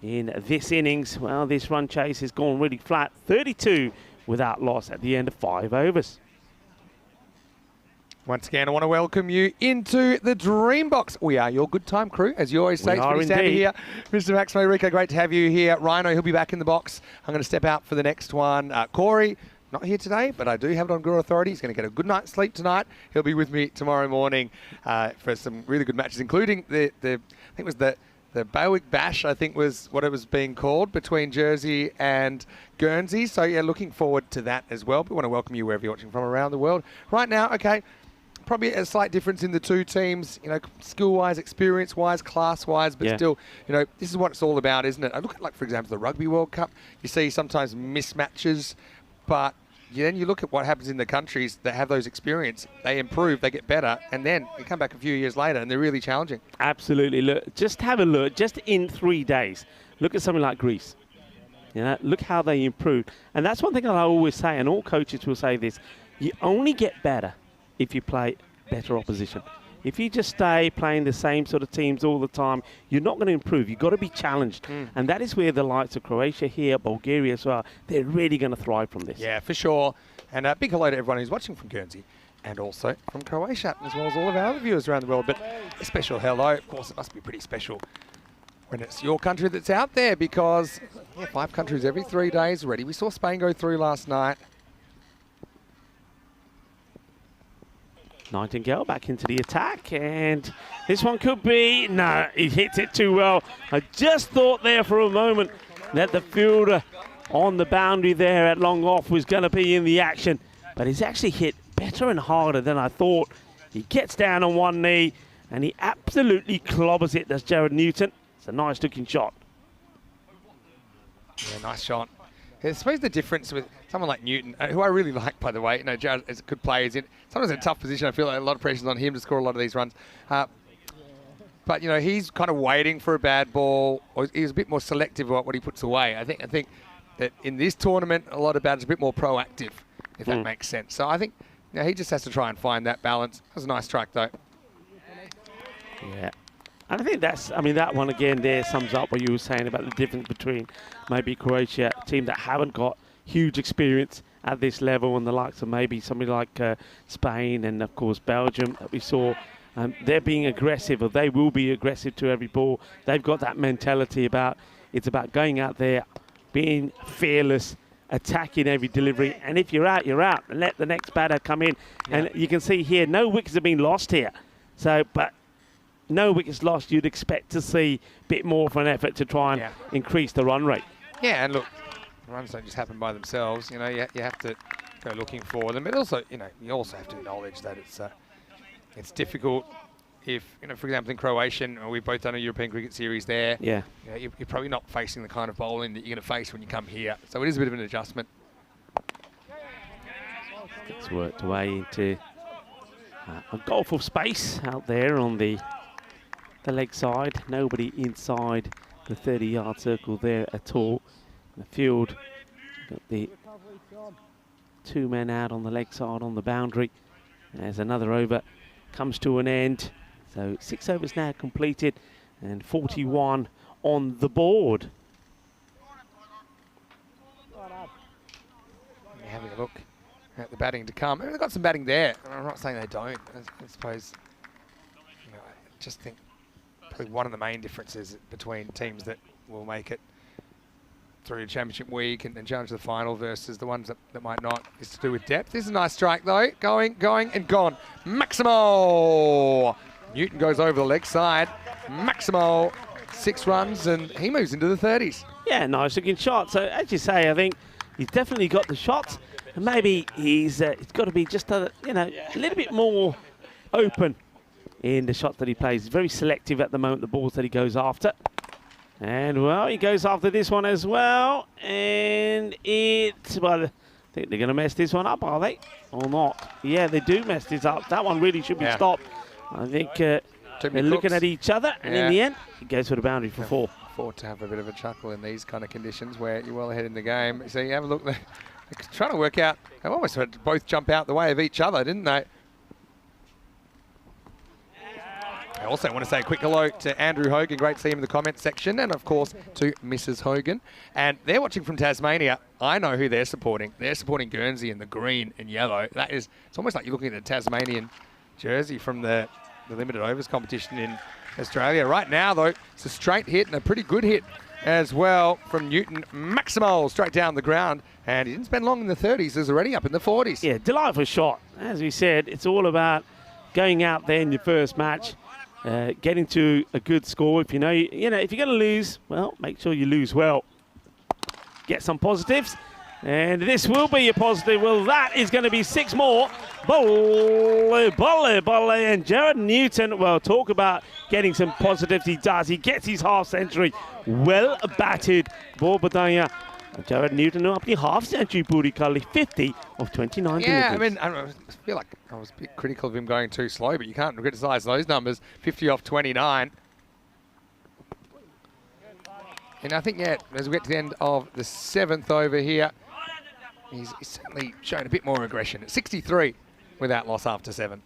in this innings, well, this run chase has gone really flat. 32 without loss at the end of 5 overs. Once again, I want to welcome you into the Dream Box. We are your good time crew, as you always say. It's pretty standard here. Mr. Max Rico, great to have you here. Rhino, he'll be back in the box. I'm going to step out for the next one. Corey, not here today, but I do have it on Guru Authority. He's going to get a good night's sleep tonight. He'll be with me tomorrow morning for some really good matches, including I think it was the Berwick Bash, I think was what it was being called, between Jersey and Guernsey. So, yeah, looking forward to that as well. We want to welcome you wherever you're watching from around the world. Right now, okay, probably a slight difference in the two teams, skill-wise, experience-wise, class-wise, but still, this is what it's all about, isn't it? I look at, like, for example, the Rugby World Cup. You see sometimes mismatches, but then you look at what happens in the countries that have those experience. They improve, they get better, and then you come back a few years later and they're really challenging. Absolutely. Look, just have a look, just in 3 days. Look at something like Greece. Look how they improved. And that's one thing that I always say, and all coaches will say this, you only get better if you play better opposition. If you just stay playing the same sort of teams all the time, you're not going to improve. You've got to be challenged. And that is where the likes of Croatia here, Bulgaria as well, they're really going to thrive from this. Yeah, for sure. And a big hello to everyone who's watching from Guernsey and also from Croatia, as well as all of our other viewers around the world. But a special hello. Of course, it must be pretty special when it's your country that's out there, because 5 countries every 3 days already. We saw Spain go through last night. Nightingale back into the attack, and this one could be, no, he hits it too well. I just thought there for a moment that the fielder on the boundary there at long off was going to be in the action, but he's actually hit better and harder than I thought. He gets down on one knee and he absolutely clobbers it. That's Jared Newton. It's a nice looking shot. Yeah, nice shot. I suppose the difference with someone like Newton, who I really like, by the way, Jared is a good player. He's in sometimes in a tough position. I feel like a lot of pressure's on him to score a lot of these runs. But, he's kind of waiting for a bad ball, or he's a bit more selective about what he puts away. I think that in this tournament, a lot of batters are a bit more proactive, if that makes sense. So I think he just has to try and find that balance. That was a nice strike, though. Yeah. And I think that one again there sums up what you were saying about the difference between maybe Croatia, a team that haven't got huge experience at this level, and the likes of maybe somebody like Spain and, of course, Belgium that we saw. They're being aggressive, or they will be aggressive to every ball. They've got that mentality it's about going out there, being fearless, attacking every delivery, and if you're out, you're out. Let the next batter come in. Yeah. And you can see here, no wickets have been lost here. So, but no wickets lost. You'd expect to see a bit more of an effort to try and increase the run rate. Yeah, and look, runs don't just happen by themselves. You know, you have to go looking for them. But also, you know, you also have to acknowledge that it's difficult. If, you know, for example, in Croatian, we've both done a European cricket series there. Yeah. You know, you're probably not facing the kind of bowling that you're going to face when you come here. So it is a bit of an adjustment. It's worked away into a gulf of space out there on the leg side. Nobody inside the 30-yard circle there at all. The field got the 2 men out on the leg side on the boundary. As another over comes to an end. So 6 overs now completed and 41 on the board. You're having a look at the batting to come. They've got some batting there. I'm not saying they don't. I suppose, you know, I just think probably one of the main differences between teams that will make it through the championship week and challenge the final versus the ones that might not is to do with depth. This is a nice strike though. Going, and gone. Maximo! Newton goes over the leg side. Maximo, 6 runs, and he moves into the 30s. Yeah, nice looking shot. So as you say, I think he's definitely got the shots, and maybe he's got to be just a little bit more open in the shot that he plays. He's very selective at the moment, the balls that he goes after. And well, he goes after this one as well, and well, I think they're going to mess this one up, are they? Or not? Yeah, they do mess this up. That one really should be stopped. I think they're looking at each other, and in the end, he goes for the boundary for 4. Forward to have a bit of a chuckle in these kind of conditions where you're well ahead in the game. So you have a look, they're trying to work out, they almost had to both jump out the way of each other, didn't they? I also want to say a quick hello to Andrew Hogan, great to see him in the comments section, and of course to Mrs. Hogan. And they're watching from Tasmania. I know who they're supporting. They're supporting Guernsey in the green and yellow. It's almost like you're looking at a Tasmanian jersey from the limited overs competition in Australia. Right now, though, it's a straight hit and a pretty good hit as well from Newton. Maximo straight down the ground, and he didn't spend long in the 30s. He's already up in the 40s. Yeah, delightful shot. As we said, it's all about going out there in your first match, getting to a good score. If you know, if you're going to lose, well, make sure you lose well. Get some positives, and this will be a positive. Well, that is going to be 6 more. Bolle, and Jared Newton, well, talk about getting some positives. He does. He gets his half century. Well batted. Ball badaya. Jared Newton up the half century booty curly 50 of 29 Yeah, deliveries. I mean, I feel like I was a bit critical of him going too slow, but you can't criticise those numbers. 50 off 29. And I think, yeah, as we get to the end of the 7th over here, he's certainly shown a bit more aggression. At 63 without loss after 7.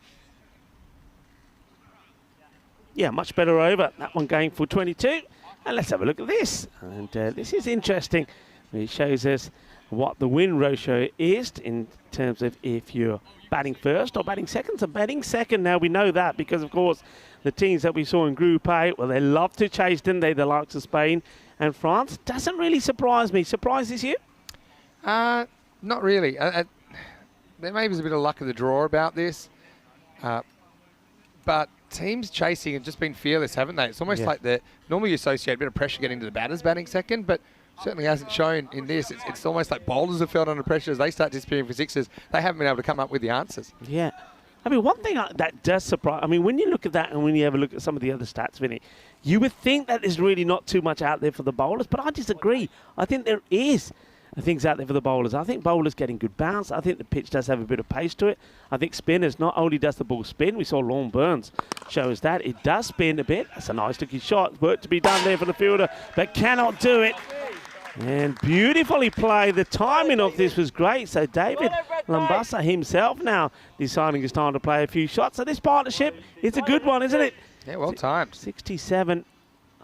Yeah, much better over. That one going for 22. And let's have a look at this. And this is interesting. It shows us what the win ratio is in terms of if you're batting first or batting second. So batting second now, we know that because, of course, the teams that we saw in Group A, well, they love to chase, didn't they? The likes of Spain and France. Doesn't really surprise me. Surprises you? Not really. There maybe was a bit of luck of the draw about this. But teams chasing have just been fearless, haven't they? It's almost like normally you associate a bit of pressure getting to the batters batting second, but certainly hasn't shown in this. It's almost like bowlers have felt under pressure as they start disappearing for 6s. They haven't been able to come up with the answers. Yeah. I mean, one thing that does surprise, I mean, when you look at that and when you have a look at some of the other stats, Vinny, you would think that there's really not too much out there for the bowlers, but I disagree. I think there is things out there for the bowlers. I think bowlers getting good bounce. I think the pitch does have a bit of pace to it. I think spinners, not only does the ball spin, we saw Lorne Burns show us that. It does spin a bit. That's a nice looking shot. Work to be done there for the fielder, but cannot do it. And beautifully played. The timing of this was great. So David Lambasa himself now deciding it's time to play a few shots. So this partnership, it's a good one, isn't it? Yeah, well timed. 67.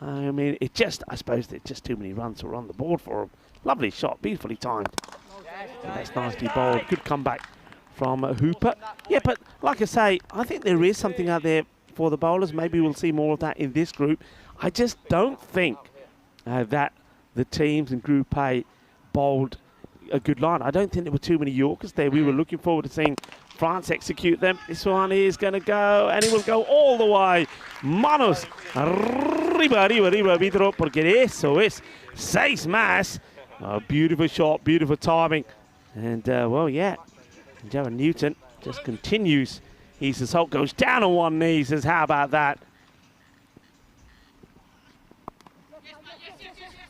I mean, I suppose there's just too many runs were on the board for him. Lovely shot, beautifully timed. And that's nicely bowled. Good comeback from Hooper. Yeah, but like I say, I think there is something out there for the bowlers. Maybe we'll see more of that in this group. I just don't think that the teams in Group A bowled a good line. I don't think there were too many Yorkers there. We were looking forward to seeing France execute them. This one is going to go, and it will go all the way. Manos, arriba, vidro, porque eso es 6 más. Oh, beautiful shot, beautiful timing. And, well, yeah, Jared Newton just continues. His assault goes down on one knee. He says, how about that?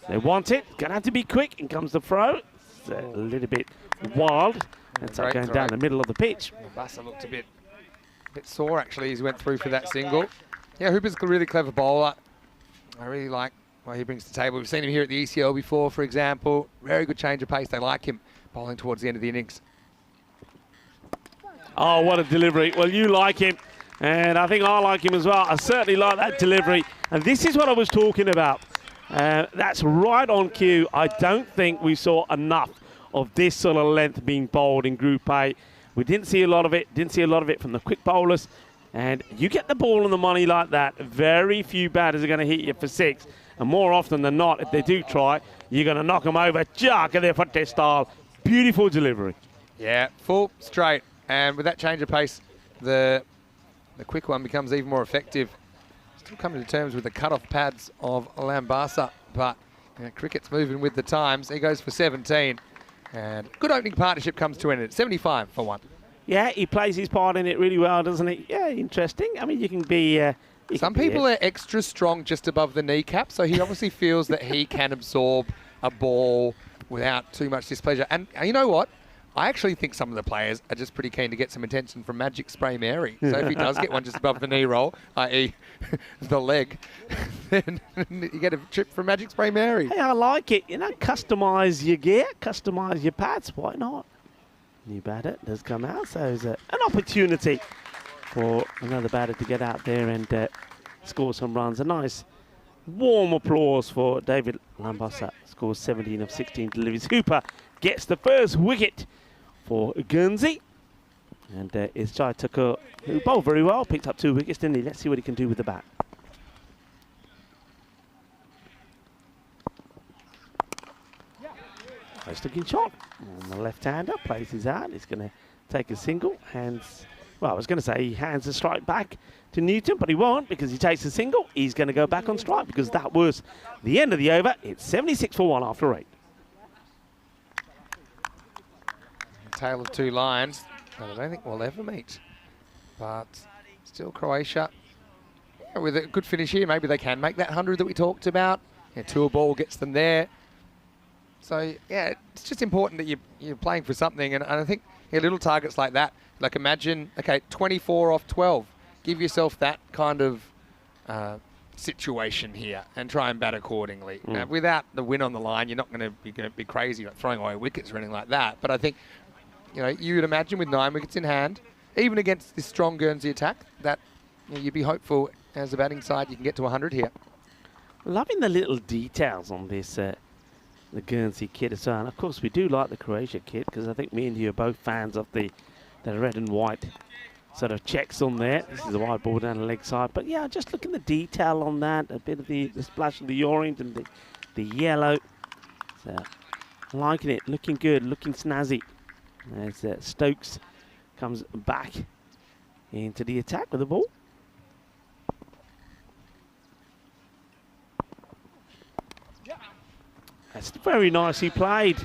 They want it. Going to have to be quick. In comes the throw. It's a little bit wild. That's like going down the middle of the pitch. Bassa looked a bit sore, actually, as he went through for that single. Yeah, Hooper's a really clever bowler. I really like what he brings to the table. We've seen him here at the ECL before, for example. Very good change of pace. They like him bowling towards the end of the innings. Oh, what a delivery. Well, you like him, and I think I like him as well. I certainly like that delivery. And this is what I was talking about. That's right on cue. I don't think we saw enough of this sort of length being bowled in Group A. We didn't see a lot of it. Didn't see a lot of it from the quick bowlers. And you get the ball on the money like that, very few batters are going to hit you for 6. And more often than not, if they do try, you're going to knock them over. Jack, and for their style. Beautiful delivery. Yeah, full straight. And with that change of pace, the quick one becomes even more effective. Still coming to terms with the cut-off pads of Lambasa, but you know, cricket's moving with the times. He goes for 17. And good opening partnership comes to an end at 75 for 1. Yeah, he plays his part in it really well, doesn't he? Yeah, interesting. I mean, you can be... Some people are extra strong just above the kneecap, so he obviously feels that he can absorb a ball without too much displeasure. And you know what? I actually think some of the players are just pretty keen to get some attention from Magic Spray Mary. So if he does get one just above the knee roll, i.e. the leg, then you get a trip from Magic Spray Mary. Hey, I like it. You know, customise your gear, customise your pads. Why not? New batter does come out, so it's an opportunity for another batter to get out there and score some runs. A nice warm applause for David Lambasa. Scores 17 of 16 deliveries. Hooper gets the first wicket for Guernsey. And it's Jai Tucker, who bowled very well, picked up 2 wickets, didn't he? Let's see what he can do with the bat. Nice looking shot on the left-hander, plays his out. He's going to take a single. Hands, well, I was going to say he hands the strike back to Newton, but he won't because he takes a single. He's going to go back on strike because that was the end of the over. It's 76 for 1 after 8. Tale of 2 lions. I don't think we'll ever meet. But still Croatia. Yeah, with a good finish here, maybe they can make that 100 that we talked about. Yeah, tour ball gets them there. So, yeah, it's just important that you're playing for something. And I think little targets like that, like imagine, okay, 24 off 12. Give yourself that kind of situation here and try and bat accordingly. Now, without the win on the line, you're not going to be crazy like throwing away wickets or anything like that. But I think, you know, you would imagine with 9 wickets in hand, even against this strong Guernsey attack, that you'd be hopeful as a batting side you can get to 100 here. Loving the little details on this, the Guernsey kit as well. And of course, we do like the Croatia kit because I think me and you are both fans of the red and white sort of checks on there. This is a wide ball down the leg side. But yeah, just look at the detail on that. A bit of the splash of the orange and the yellow. So, liking it. Looking good. Looking snazzy. As Stokes comes back into the attack with the ball. That's very nicely played.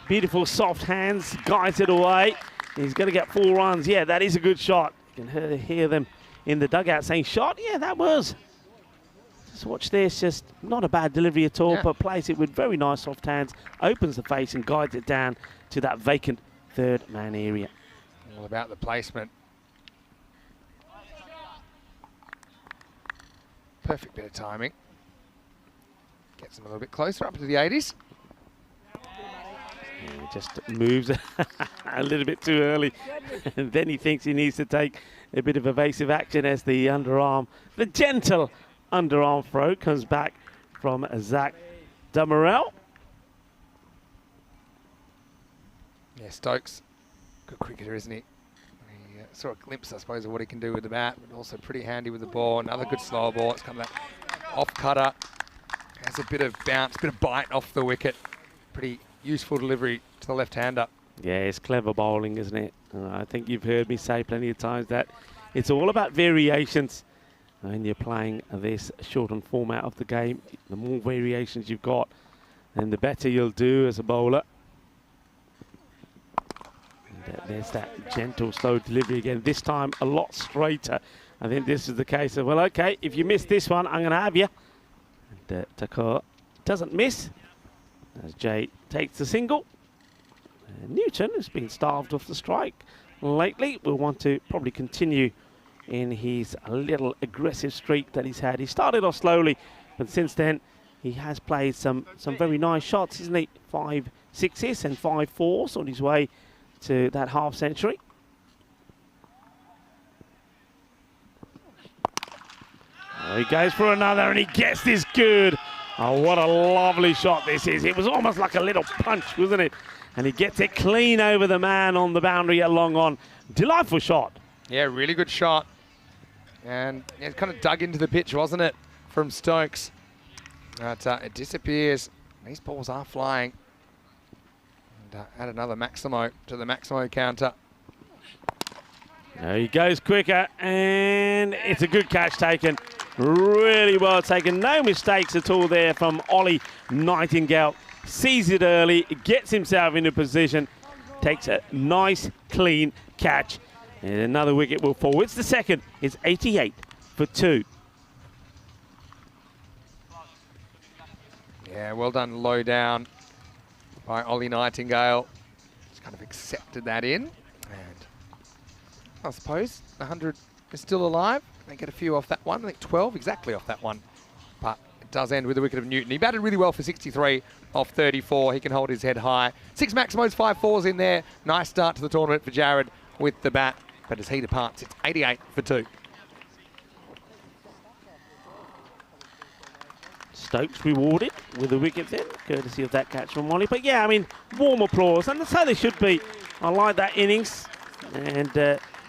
Beautiful soft hands, guides it away. He's going to get 4 runs. Yeah, that is a good shot. You can hear them in the dugout saying, shot? Yeah, that was. Just watch this. Just not a bad delivery at all, but plays it with very nice soft hands, opens the face and guides it down to that vacant third man area. All about the placement. Perfect bit of timing. Gets them a little bit closer, up to the 80s. He just moves a little bit too early. And then he thinks he needs to take a bit of evasive action as the underarm, the gentle underarm throw comes back from Zach Damarel. Yeah, Stokes, good cricketer, isn't he? He saw a glimpse, I suppose, of what he can do with the bat, but also pretty handy with the ball. Another good slow ball. It's kind of that off cutter. Has a bit of bounce, bit of bite off the wicket. Pretty useful delivery to the left-hander. Yeah, it's clever bowling, isn't it? I think you've heard me say plenty of times that it's all about variations. When you're playing this shortened format of the game, the more variations you've got, then the better you'll do as a bowler. And there's that gentle, slow delivery again. This time, a lot straighter. I think this is the case of, well, okay, if you miss this one, I'm going to have you. And Thakur doesn't miss, as Jay takes the single. Newton has been starved off the strike lately. Will want to probably continue in his little aggressive streak that he's had. He started off slowly, but since then he has played some very nice shots, isn't he? 5 6s and 5 4s on his way to that half century. There he goes for another, and he gets this good. Oh, what a lovely shot this is. It was almost like a little punch, wasn't it? And he gets it clean over the man on the boundary at long on. Delightful shot. Yeah, really good shot. And it kind of dug into the pitch, wasn't it, from Stokes? But it disappears. These balls are flying. And add another Maximo to the Maximo counter. There he goes quicker, and it's a good catch taken. Really well taken. No mistakes at all there from Ollie Nightingale. Sees it early, gets himself into position, takes a nice, clean catch. And another wicket will fall. It's the second. It's 88 for 2. Yeah, well done low down by Ollie Nightingale. Just kind of accepted that in. And I suppose 100 is still alive. They get a few off that one. I think 12 exactly off that one. But it does end with the wicket of Newton. He batted really well for 63 off 34. He can hold his head high. 6 Maximos, 5 4s in there. Nice start to the tournament for Jared with the bat. But as he departs, it's 88 for 2. Stokes rewarded with the wicket then, courtesy of that catch from Ollie. But yeah, I mean, warm applause, and that's how they should be. I like that innings, and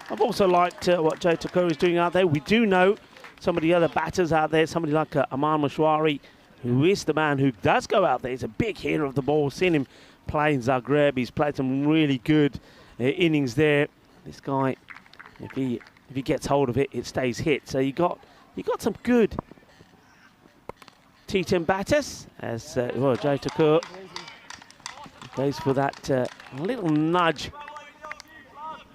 I've also liked what Jay Thakur is doing out there. We do know some of the other batters out there, somebody like Aman Mashwari, who is the man who does go out there. He's a big hitter of the ball. Seen him play in Zagreb. He's played some really good innings there. This guy, if he gets hold of it, it stays hit. So you got some good T10 batters, as well, Jay Thakur goes for that little nudge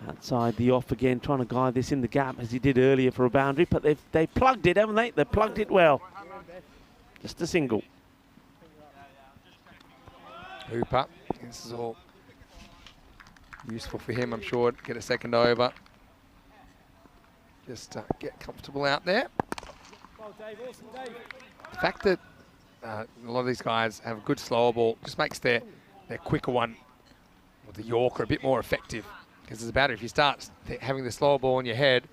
outside the off again, trying to guide this in the gap as he did earlier for a boundary, but they've plugged it, haven't they? They've plugged it well. Just a single. Hooper. This is all useful for him, I'm sure. Get a second over. Just get comfortable out there. The fact that a lot of these guys have a good slower ball just makes their quicker one, or the Yorker, a bit more effective. Because it's about if you start having the slower ball in your head,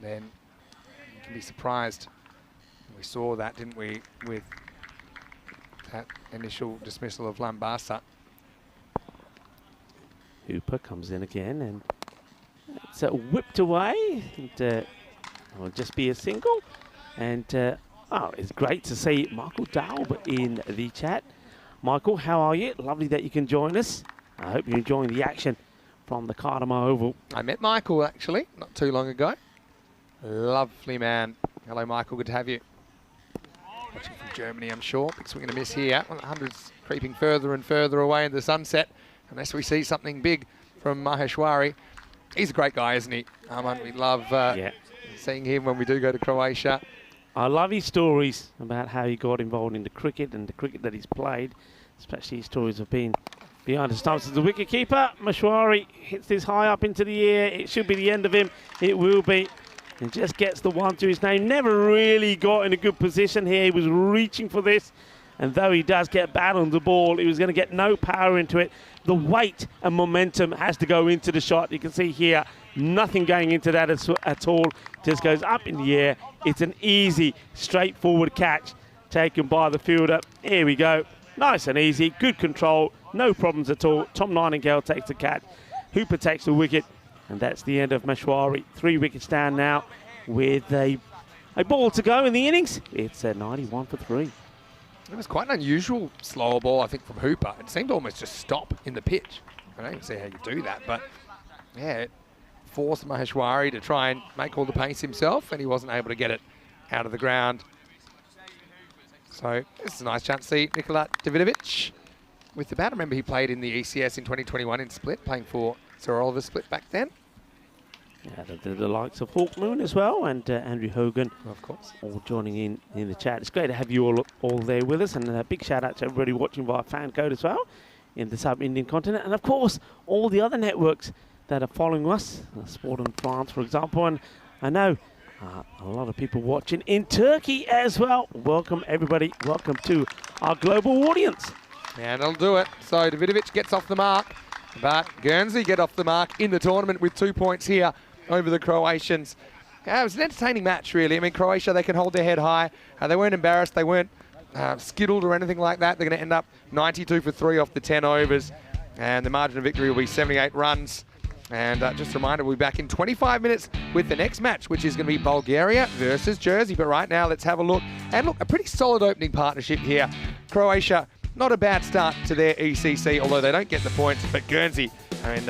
then you can be surprised. We saw that, didn't we, with that initial dismissal of Lambasa. Hooper comes in again, and it's whipped away. And, will just be a single. And oh, it's great to see Michael Daub in the chat. Michael, how are you? Lovely that you can join us. I hope you're enjoying the action from the Cardamom Oval. I met Michael, actually, not too long ago. Lovely man. Hello, Michael. Good to have you. Watching from Germany, I'm sure. Big swing and a miss here. 100's creeping further and further away in the sunset, unless we see something big from Maheshwari. He's a great guy, isn't he? We love seeing him when we do go to Croatia. I love his stories about how he got involved in the cricket and the cricket that he's played, especially his stories of being behind the stumps as the wicketkeeper. Mashwari hits this high up into the air. It should be the end of him. It will be. And just gets the one to his name. Never really got in a good position here. He was reaching for this. And though he does get bad on the ball, he was going to get no power into it. The weight and momentum has to go into the shot. You can see here, nothing going into that at all. Just goes up in the air. It's an easy, straightforward catch taken by the fielder. Here we go. Nice and easy. Good control. No problems at all. Tom Nightingale takes the catch. Hooper takes the wicket. And that's the end of Mashwari. 3 wickets down now with a ball to go in the innings. It's 91 for 3. It was quite an unusual slower ball, I think, from Hooper. It seemed to almost just stop in the pitch. I don't even see how you do that, but yeah, it forced Maheshwari to try and make all the pace himself, and he wasn't able to get it out of the ground. So this is a nice chance to see Nikola Davidovic with the bat. I remember he played in the ECS in 2021 in Split, playing for Sir Oliver Split back then. Yeah, the likes of Hawk Moon as well, and Andrew Hogan, of course, all joining in the chat. It's great to have you all there with us, and a big shout out to everybody watching via fan code as well in the sub-Indian continent, and of course all the other networks that are following us, Sport in France, for example, and I know a lot of people watching in Turkey as well. Welcome everybody, welcome to our global audience. And that'll do it. So Davidovic gets off the mark, but Guernsey get off the mark in the tournament with 2 points here over the Croatians. It was an entertaining match, really. I mean, Croatia, they can hold their head high. They weren't embarrassed. They weren't skittled or anything like that. They're going to end up 92 for 3 off the 10 overs. And the margin of victory will be 78 runs. And just a reminder, we'll be back in 25 minutes with the next match, which is going to be Bulgaria versus Jersey. But right now, let's have a look. And look, a pretty solid opening partnership here. Croatia, not a bad start to their ECC, although they don't get the points. But Guernsey, I mean,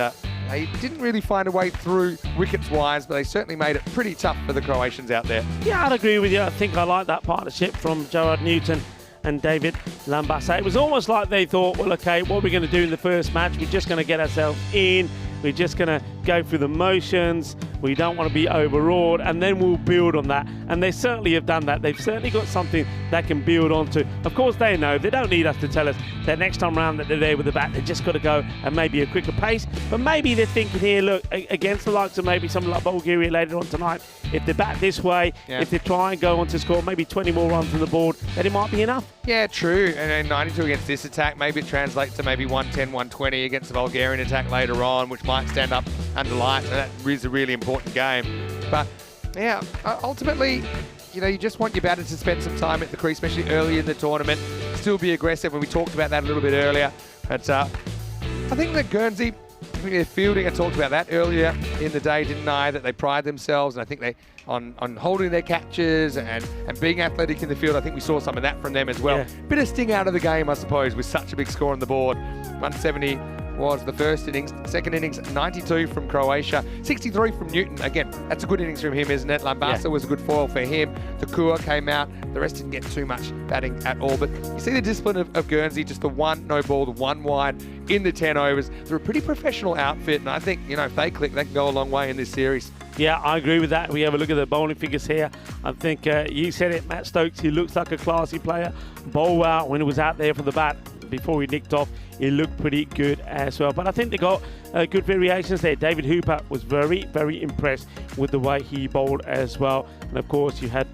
they didn't really find a way through wickets-wise, but they certainly made it pretty tough for the Croatians out there. Yeah, I'd agree with you. I think I like that partnership from Gerard Newton and David Lambassa. It was almost like they thought, well, okay, what are we going to do in the first match? We're just going to get ourselves in. We're just going to go through the motions. We don't want to be overawed, and then we'll build on that. And they certainly have done that. They've certainly got something that can build onto. Of course, they know. They don't need us to tell us that next time around that they're there with the bat, they've just got to go at maybe a quicker pace. But maybe they're thinking here, look, against the likes of maybe something like Bulgaria later on tonight, if they bat this way, if they try and go on to score maybe 20 more runs on the board, then it might be enough. Yeah, true. And then 92 against this attack, maybe it translates to maybe 110, 120 against the Bulgarian attack later on, which might stand up under lights, and that is a really important game. But yeah, ultimately, you know, you just want your batter to spend some time at the crease, especially early in the tournament. Still be aggressive, and we talked about that a little bit earlier. But I think that Guernsey, their fielding, I talked about that earlier in the day, didn't I, that they pride themselves, and I think they on holding their catches and being athletic in the field. I think we saw some of that from them as well. Yeah. Bit of sting out of the game, I suppose, with such a big score on the board. 170 was the first innings. Second innings, 92 from Croatia. 63 from Newton. Again, that's a good innings from him, isn't it? Lambassa was a good foil for him. The Kua came out. The rest didn't get too much batting at all. But you see the discipline of Guernsey, just the one no ball, the one wide in the 10 overs. They're a pretty professional outfit, and I think, you know, if they click, they can go a long way in this series. Yeah, I agree with that. We have a look at the bowling figures here. I think you said it, Matt Stokes, he looks like a classy player. Bowl out when he was out there for the bat before he nicked off, he looked pretty good as well. But I think they got good variations there. David Hooper was very, very impressed with the way he bowled as well. And of course, you had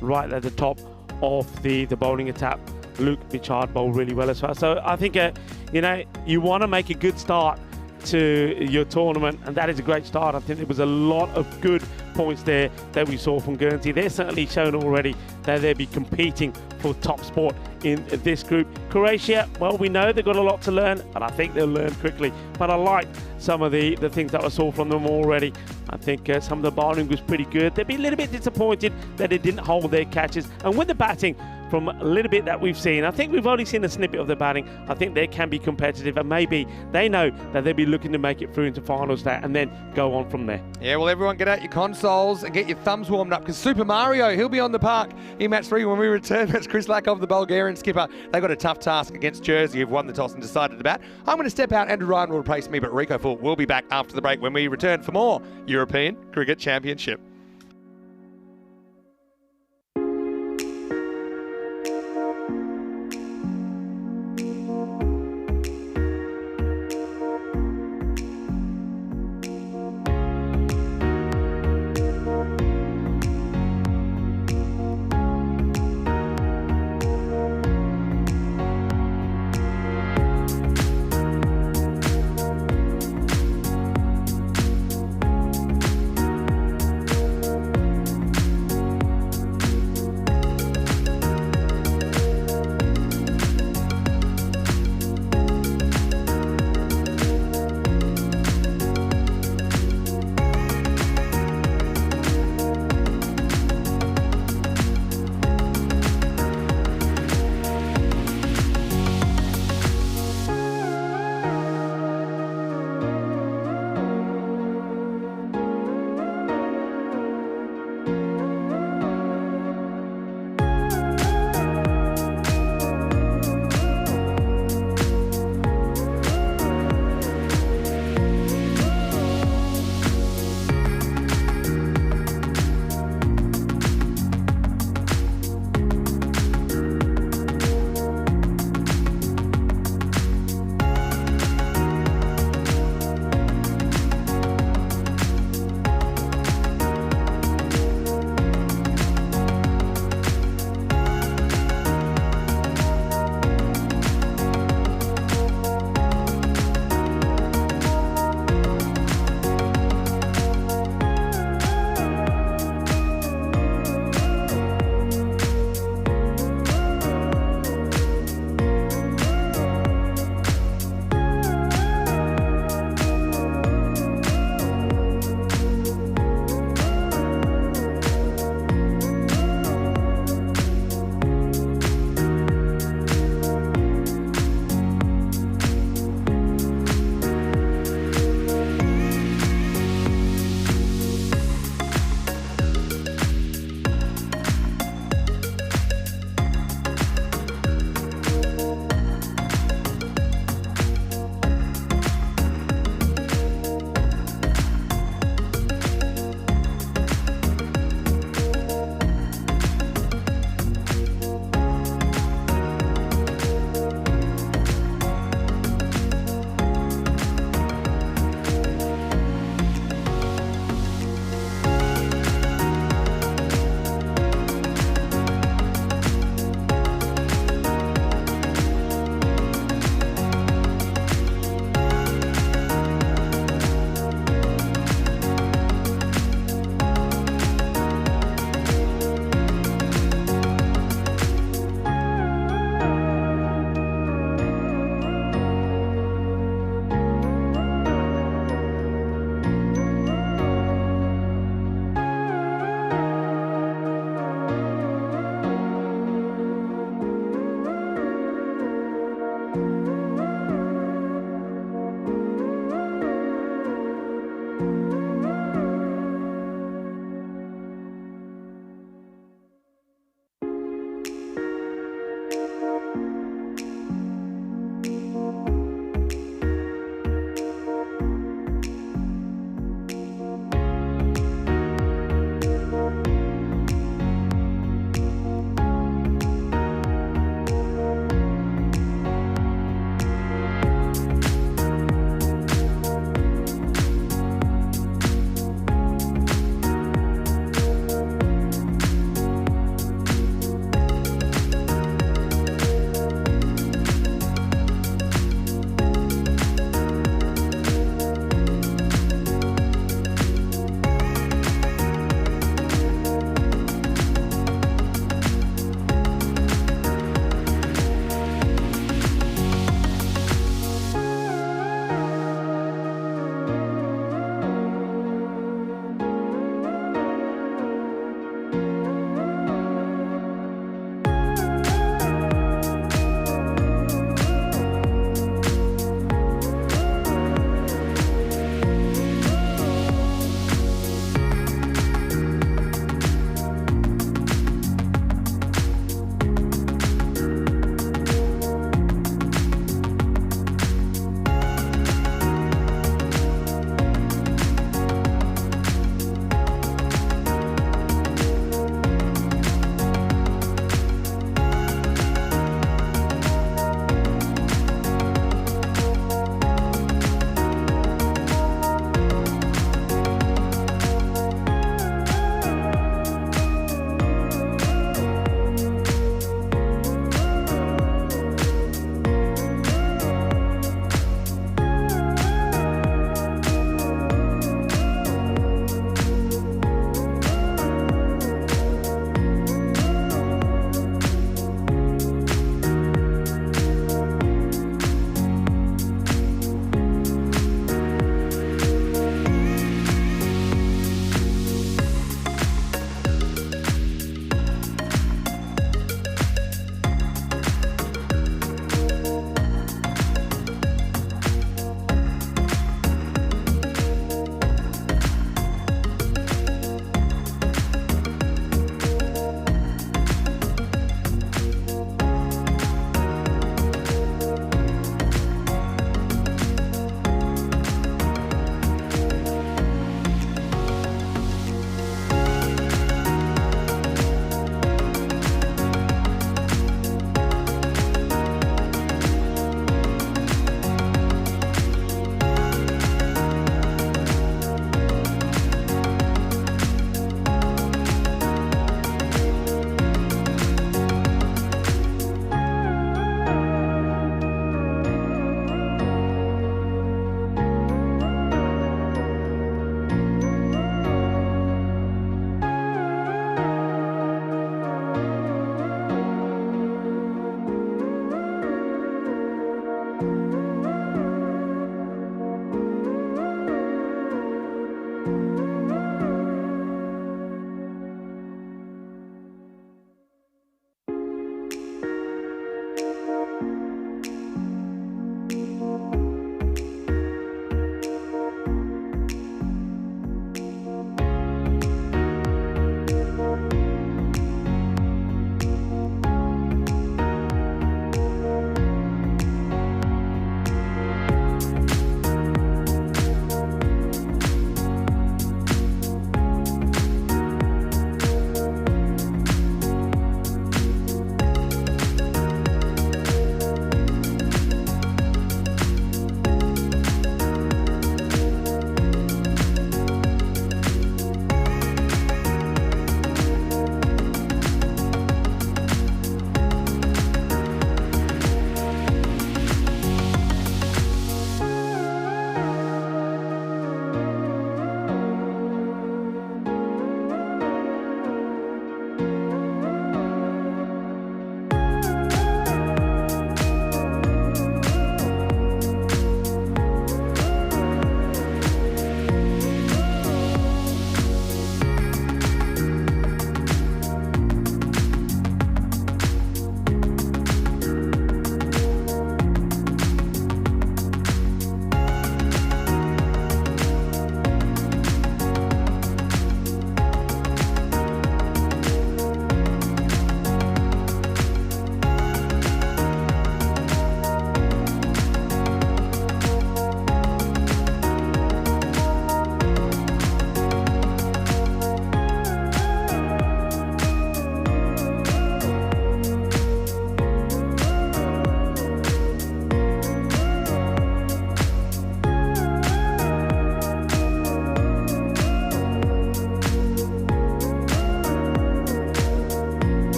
right at the top of the bowling attack, Luke Bichard bowled really well as well. So I think, you know, you want to make a good start to your tournament, and that is a great start. I think there was a lot of good points there that we saw from Guernsey. They're certainly shown already that they'll be competing for top spot in this group. Croatia, well, we know they've got a lot to learn, and I think they'll learn quickly. But I like some of the things that I saw from them already. I think some of the bowling was pretty good. They'd be a little bit disappointed that they didn't hold their catches. And with the batting, from a little bit that we've seen, I think we've only seen a snippet of the batting. I think they can be competitive, and maybe they know that they'll be looking to make it through into finals there and then go on from there. Yeah, well, everyone get out your consoles and get your thumbs warmed up, because Super Mario, he'll be on the park in match 3 when we return. That's Chris Lackov, the Bulgarian skipper. They got a tough task against Jersey, who've won the toss and decided to bat. I'm going to step out. Andrew Ryan will replace me, but Rico Full will be back after the break when we return for more European Cricket Championship.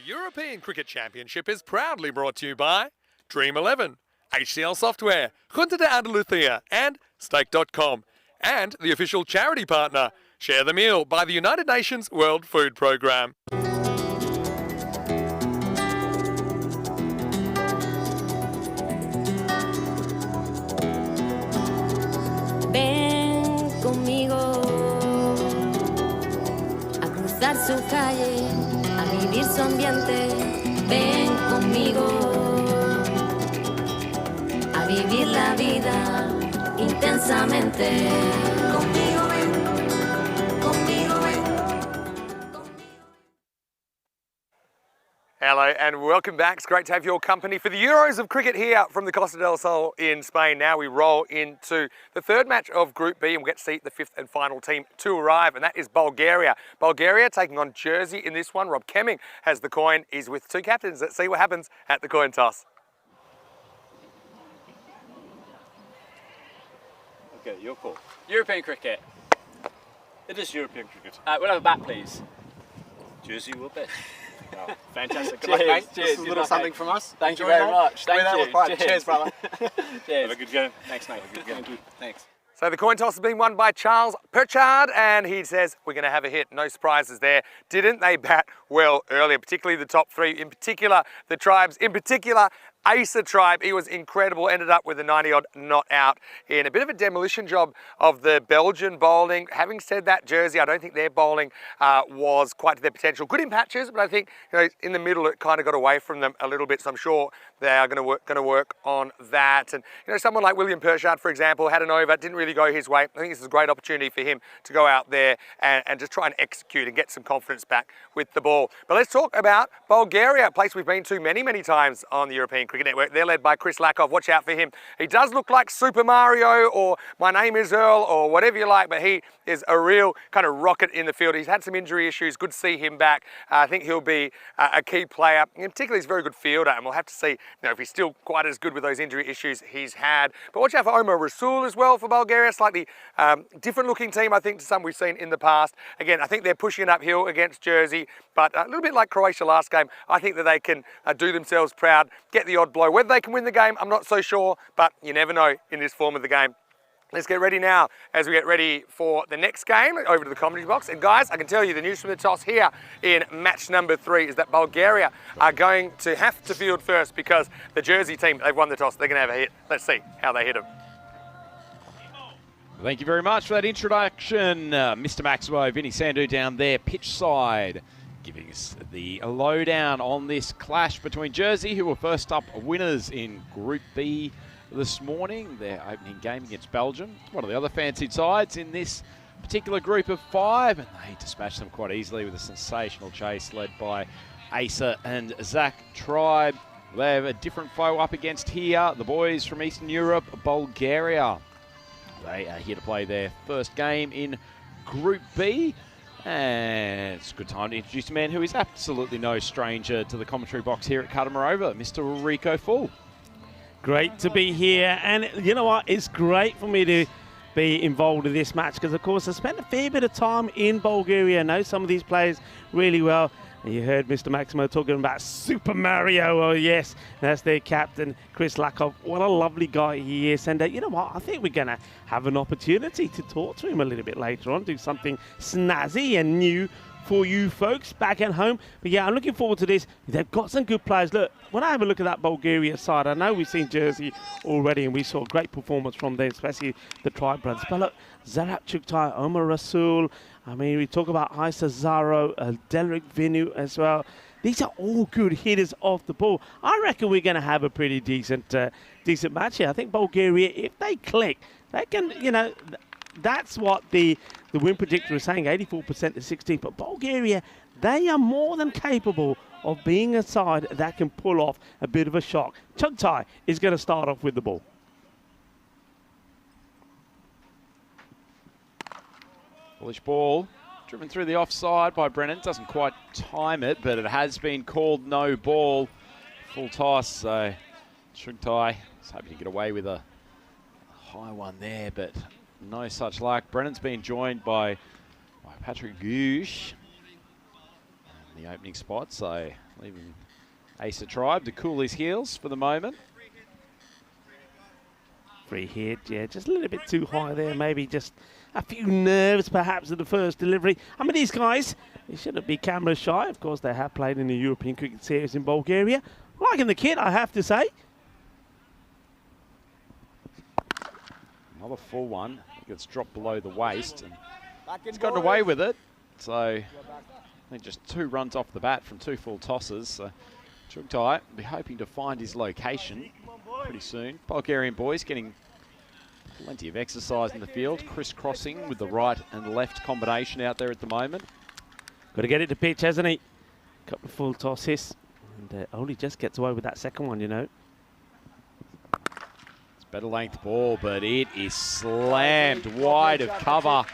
European Cricket Championship is proudly brought to you by Dream11, HCL Software, Junta de Andalucía and Stake.com, and the official charity partner, Share the Meal by the United Nations World Food Programme. Ven conmigo a cruzar su calle, a vivir su ambiente. Ven conmigo a vivir la vida intensamente. Conmigo ven, conmigo ven. Hello and welcome back. It's great to have your company for the Euros of cricket here from the Costa del Sol in Spain. Now we roll into the third match of Group B and we'll get to see the fifth and final team to arrive, and that is Bulgaria. Bulgaria taking on Jersey in this one. Rob Kemming has the coin. He's with two captains. Let's see what happens at the coin toss. Okay, your call. European cricket. It is European cricket. We'll have a bat, please. Jersey will bet. Fantastic. Good Cheers. luck, mate. This is a little something from us. Thank you Enjoy very that. much. Enjoy Thank that you. with pride. Cheers, brother. Cheers. Have a good game. Thanks, mate. Good game. Thank you. Thanks. So the coin toss has been won by Charles Perchard, and he says we're going to have a hit. No surprises there. Didn't they bat well earlier, particularly the top three, in particular the Tribes, in particular Asa Tribe. He was incredible, ended up with a 90-odd not out in a bit of a demolition job of the Belgian bowling. Having said that, Jersey, I don't think their bowling was quite to their potential. Good in patches, but I think in the middle it kind of got away from them a little bit, so I'm sure they are going to work on that. And someone like William Perchard, for example, had an over, didn't really go his way. I think this is a great opportunity for him to go out there and just try and execute and get some confidence back with the ball. But let's talk about Bulgaria, a place we've been to many times on the European Cricket Network. They're led by Chris Lakov. Watch out for him. He does look like Super Mario or My Name is Earl or whatever you like, but he is a real kind of rocket in the field. He's had some injury issues. Good to see him back. I think he'll be a key player. In particular, he's a very good fielder, and we'll have to see if he's still quite as good with those injury issues he's had. But watch out for Omar Rasul as well for Bulgaria. Slightly different looking team, I think, to some we've seen in the past. Again, I think they're pushing it uphill against Jersey, but a little bit like Croatia last game, I think that they can do themselves proud, get the odd blow. Whether they can win the game, I'm not so sure, but you never know in this form of the game. Let's get ready now as we get ready for the next game. Over to the commentary box. And guys, I can tell you the news from the toss here in match number 3 is that Bulgaria are going to have to field first because the Jersey team, they've won the toss. They're going to have a hit. Let's see how they hit them. Thank you very much for that introduction, Mr. Maximo, Vinny Sandhu down there, pitch side, giving us the lowdown on this clash between Jersey, who were first up winners in Group B this morning, their opening game against Belgium. One of the other fancied sides in this particular group of 5, and they dispatched them quite easily with a sensational chase led by Asa and Zach Tribe. They have a different foe up against here, the boys from Eastern Europe, Bulgaria. They are here to play their first game in Group B. And it's a good time to introduce a man who is absolutely no stranger to the commentary box here at Katamarova, Mr. Rico Full. Great to be here, and you know what? It's great for me to be involved in this match because, of course, I spent a fair bit of time in Bulgaria. I know some of these players really well. And you heard Mr. Maximo talking about Super Mario. Oh, yes, that's their captain, Chris Lakov. What a lovely guy he is. And you know what? I think we're going to have an opportunity to talk to him a little bit later on, do something snazzy and new for you folks back at home. But yeah, I'm looking forward to this. They've got some good players. Look, when I have a look at that Bulgaria side, I know we've seen Jersey already and we saw a great performance from them, especially the Tribe brothers. But look, Zarat Chuktai, Omar Rasul, I mean, we talk about Isa Zaro, Delric Vinu as well. These are all good hitters off the ball. I reckon we're going to have a pretty decent match here. I think Bulgaria, if they click, they can, that's what the win predictor is saying, 84% to 16. But Bulgaria, they are more than capable of being a side that can pull off a bit of a shock. Chugtai is going to start off with the ball. Bullish ball, driven through the offside by Brennan. Doesn't quite time it, but it has been called no ball. Full toss, so Chugtai was hoping to get away with a high one there, but no such luck. Brennan's been joined by Patrick Gush in the opening spot, so leaving Asa Tribe to cool his heels for the moment. Free hit, yeah, just a little bit too high there. Maybe just a few nerves perhaps at the first delivery. I mean, these guys, they shouldn't be camera shy. Of course, they have played in the European Cricket Series in Bulgaria. Liking the kit, I have to say. Another full one. It gets dropped below the waist, and he's gotten away with it. So I think just 2 runs off the bat from 2 full tosses. So Chugtai will be hoping to find his location pretty soon. Bulgarian boys getting plenty of exercise in the field, crisscrossing with the right and left combination out there at the moment. Got to get it to pitch, hasn't he? Couple of full tosses. And only just gets away with that second one, you know. It's better length ball, but it is slammed wide of cover.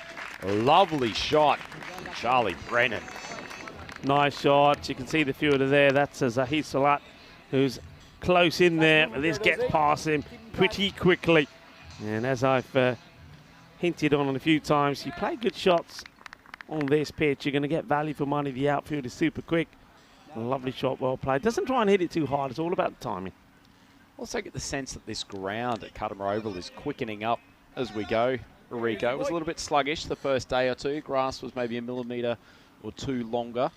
A lovely shot from Charlie Brennan. Nice shot. You can see the fielder there. That's Zahid Salat, who's close in there. But this gets past him pretty quickly. And as I've hinted on a few times, you play good shots on this pitch, you're going to get value for money. The outfield is super quick. A lovely shot, well played. Doesn't try and hit it too hard. It's all about the timing. Also get the sense that this ground at Cuddamore Oval is quickening up as we go. Rico was a little bit sluggish the first day or two. Grass was maybe a millimetre or 2 longer.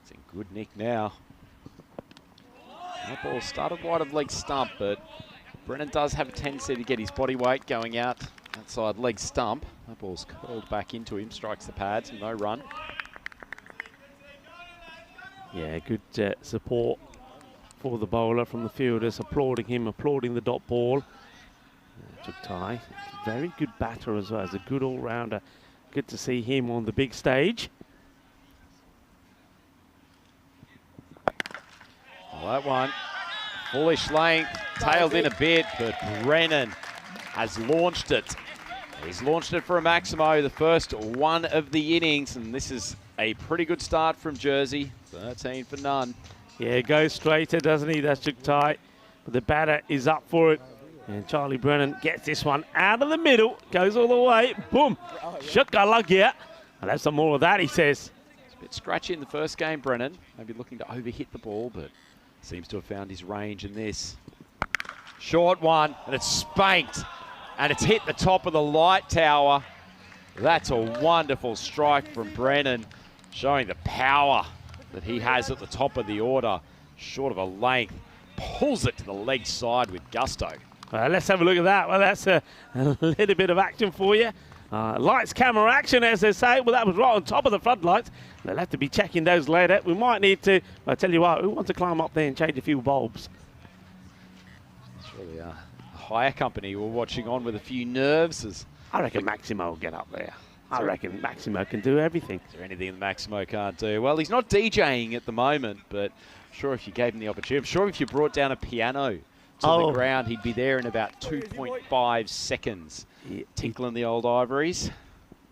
It's in good nick now. That ball started wide of leg stump, but Brennan does have a tendency to get his body weight going out outside leg stump. That ball's curled back into him, strikes the pads, no run. Yeah, good support for the bowler from the fielders, applauding him, applauding the dot ball. Chugtai, very good batter as well, as a good all-rounder. Good to see him on the big stage. Well, that one, bullish length, tailed in a bit, but Brennan has launched it. He's launched it for a Maximo, the first one of the innings, and this is a pretty good start from Jersey. 13 for none. Yeah, goes straighter, doesn't he? That's Chugtai. But the batter is up for it. And Charlie Brennan gets this one out of the middle, goes all the way, boom, Shukalagia. And that's some more of that, he says. It's a bit scratchy in the first game, Brennan. Maybe looking to overhit the ball, but seems to have found his range in this. Short one, and it's spanked, and it's hit the top of the light tower. That's a wonderful strike from Brennan, showing the power that he has at the top of the order. Short of a length, pulls it to the leg side with gusto. Let's have a look at that. Well, that's a little bit of action for you. Lights, camera, action, as they say. Well, that was right on top of the floodlights. They'll have to be checking those later. We might need to, I tell you what, we want to climb up there and change a few bulbs. Surely a hire company we're watching on with a few nerves. As I reckon Maximo will get up there. I reckon Maximo can do everything. Is there anything that Maximo can't do? Well, he's not DJing at the moment, but I'm sure if you gave him the opportunity, I'm sure if you brought down a piano to the ground, he'd be there in about 2.5 seconds. Yeah. Tinkling the old ivories.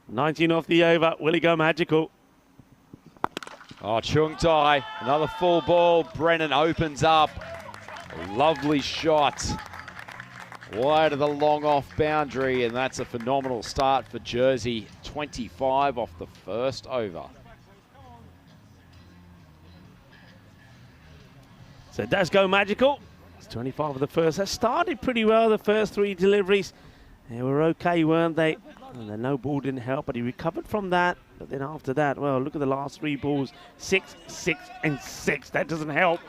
19 off the over. Will he go magical? Oh, Chugtai, another full ball. Brennan opens up. A lovely shot. Wide of the long off boundary, and that's a phenomenal start for Jersey. 25 off the first over. So it does go magical. It's 25 of the first. That started pretty well, the first 3 deliveries. They were okay, weren't they? And the no ball didn't help, but he recovered from that. But then after that, well, look at the last 3 balls. 6, 6, and 6. That doesn't help.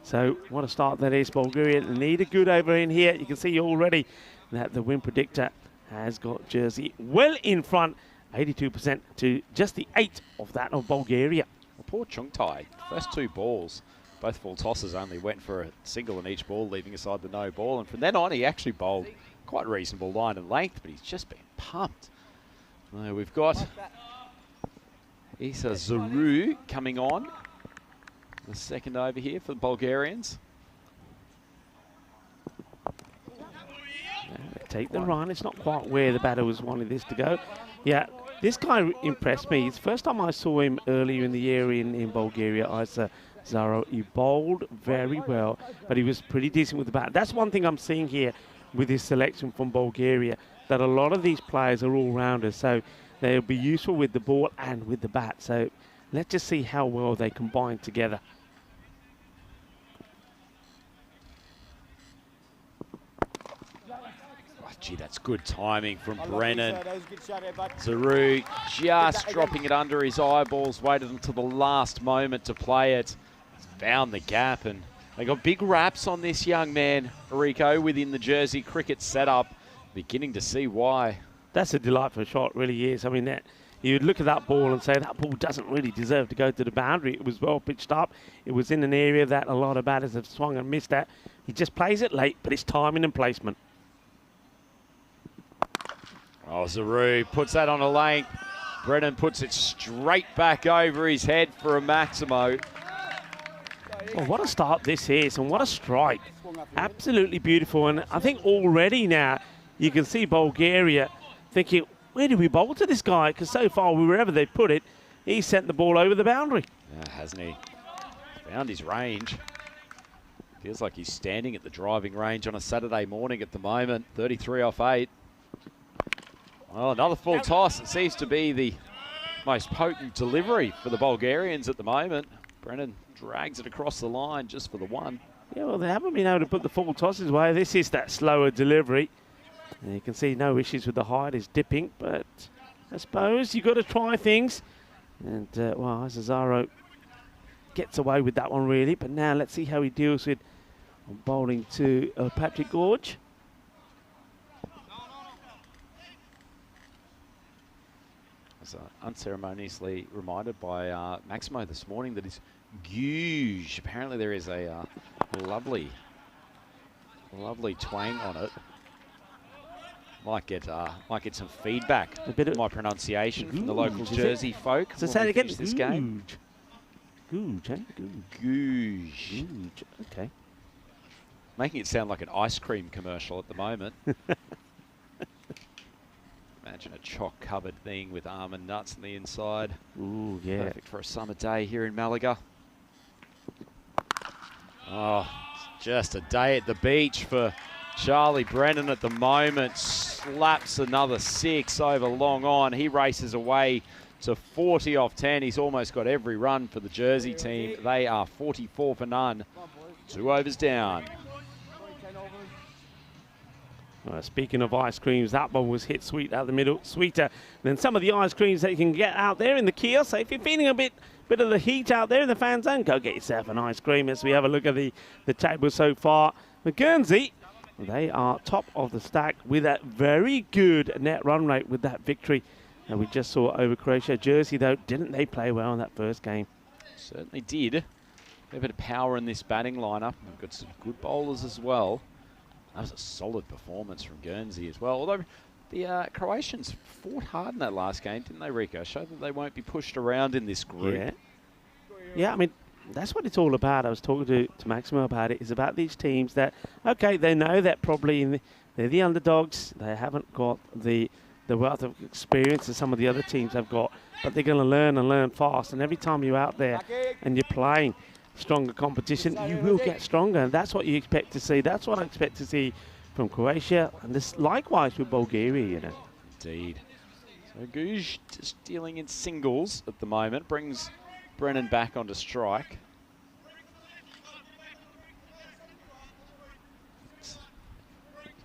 So what a start that is. Bulgaria need a good over in here. You can see already that the win predictor has got Jersey well in front. 82% to just the 8 of that of Bulgaria. Well, poor Chugtai, first 2 balls, both full tosses, only went for a single in each ball, leaving aside the no ball. And from then on, he actually bowled quite reasonable line and length, but he's just been pumped. We've got Isa Zaru coming on. The second over here for the Bulgarians. Take the run. It's not quite where the batter was wanting this to go. Yeah, this guy impressed me. It's the first time I saw him earlier in the year in Bulgaria. Isa Zaro, he bowled very well, but he was pretty decent with the bat. That's one thing I'm seeing here with his selection from Bulgaria, that a lot of these players are all-rounders, so they'll be useful with the ball and with the bat. So let's just see how well they combine together. Gee, that's good timing from I love Brennan. these, that was a good shot there, bud. Zaru just again. dropping it under his eyeballs, waited until the last moment to play it. He's found the gap, and they got big raps on this young man, Rico, within the Jersey cricket setup. Beginning to see why. That's a delightful shot, really is. I mean, you'd look at that ball and say that ball doesn't really deserve to go to the boundary. It was well pitched up. It was in an area that a lot of batters have swung and missed at. He just plays it late, but it's timing and placement. Oh, Zaru puts that on a lane. Brennan puts it straight back over his head for a Maximo. Oh, what a start this is, and what a strike. Absolutely beautiful. And I think already now you can see Bulgaria thinking, where do we bowl to this guy? Because so far, wherever they put it, he sent the ball over the boundary. Yeah, hasn't he? Found his range. Feels like he's standing at the driving range on a Saturday morning at the moment. 33 off 8. Well, another full toss. It seems to be the most potent delivery for the Bulgarians at the moment. Brennan drags it across the line just for the one. Yeah, well, they haven't been able to put the full tosses away. This is that slower delivery. And you can see no issues with the height. It's dipping, but I suppose you've got to try things. And, well, Cesaro gets away with that one, really. But now let's see how he deals with bowling to Patrick Gorge. I was unceremoniously reminded by Maximo this morning that his Guge, apparently there is a lovely twang on it. Might get some feedback. A bit of my pronunciation from the local Jersey folk. So say it again. This game. Googe, eh? Guge. Okay. Making it sound like an ice cream commercial at the moment. Imagine a choc-covered thing with almond nuts on the inside. Ooh, yeah. Perfect for a summer day here in Malaga. Oh, it's just a day at the beach for Charlie Brennan at the moment. Slaps another 6 over long on. He races away to 40 off 10. He's almost got every run for the Jersey team. They are 44 for none. 2 overs down. Speaking of ice creams, that one was hit sweet out the middle, sweeter than some of the ice creams that you can get out there in the kiosk. So if you're feeling a bit of the heat out there in the fan zone, go get yourself an ice cream. As we have a look at the table so far, the Guernsey, they are top of the stack with a very good net run rate with that victory that we just saw over Croatia. Jersey, though, didn't they play well in that first game? Certainly did. A bit of power in this batting lineup. We've got some good bowlers as well. That was a solid performance from Guernsey as well. Although the Croatians fought hard in that last game, didn't they, Rico? Showed that they won't be pushed around in this group. Yeah. Yeah, I mean, that's what it's all about. I was talking to Maximo about it. It's about these teams that, okay, they know that probably they're the underdogs. They haven't got the wealth of experience that some of the other teams have got, but they're going to learn and learn fast. And every time you're out there and you're playing stronger competition, you will get stronger, and that's what you expect to see. That's what I expect to see from Croatia, and this likewise with Bulgaria, you know. Indeed. So Guj just dealing in singles at the moment, brings Brennan back onto strike.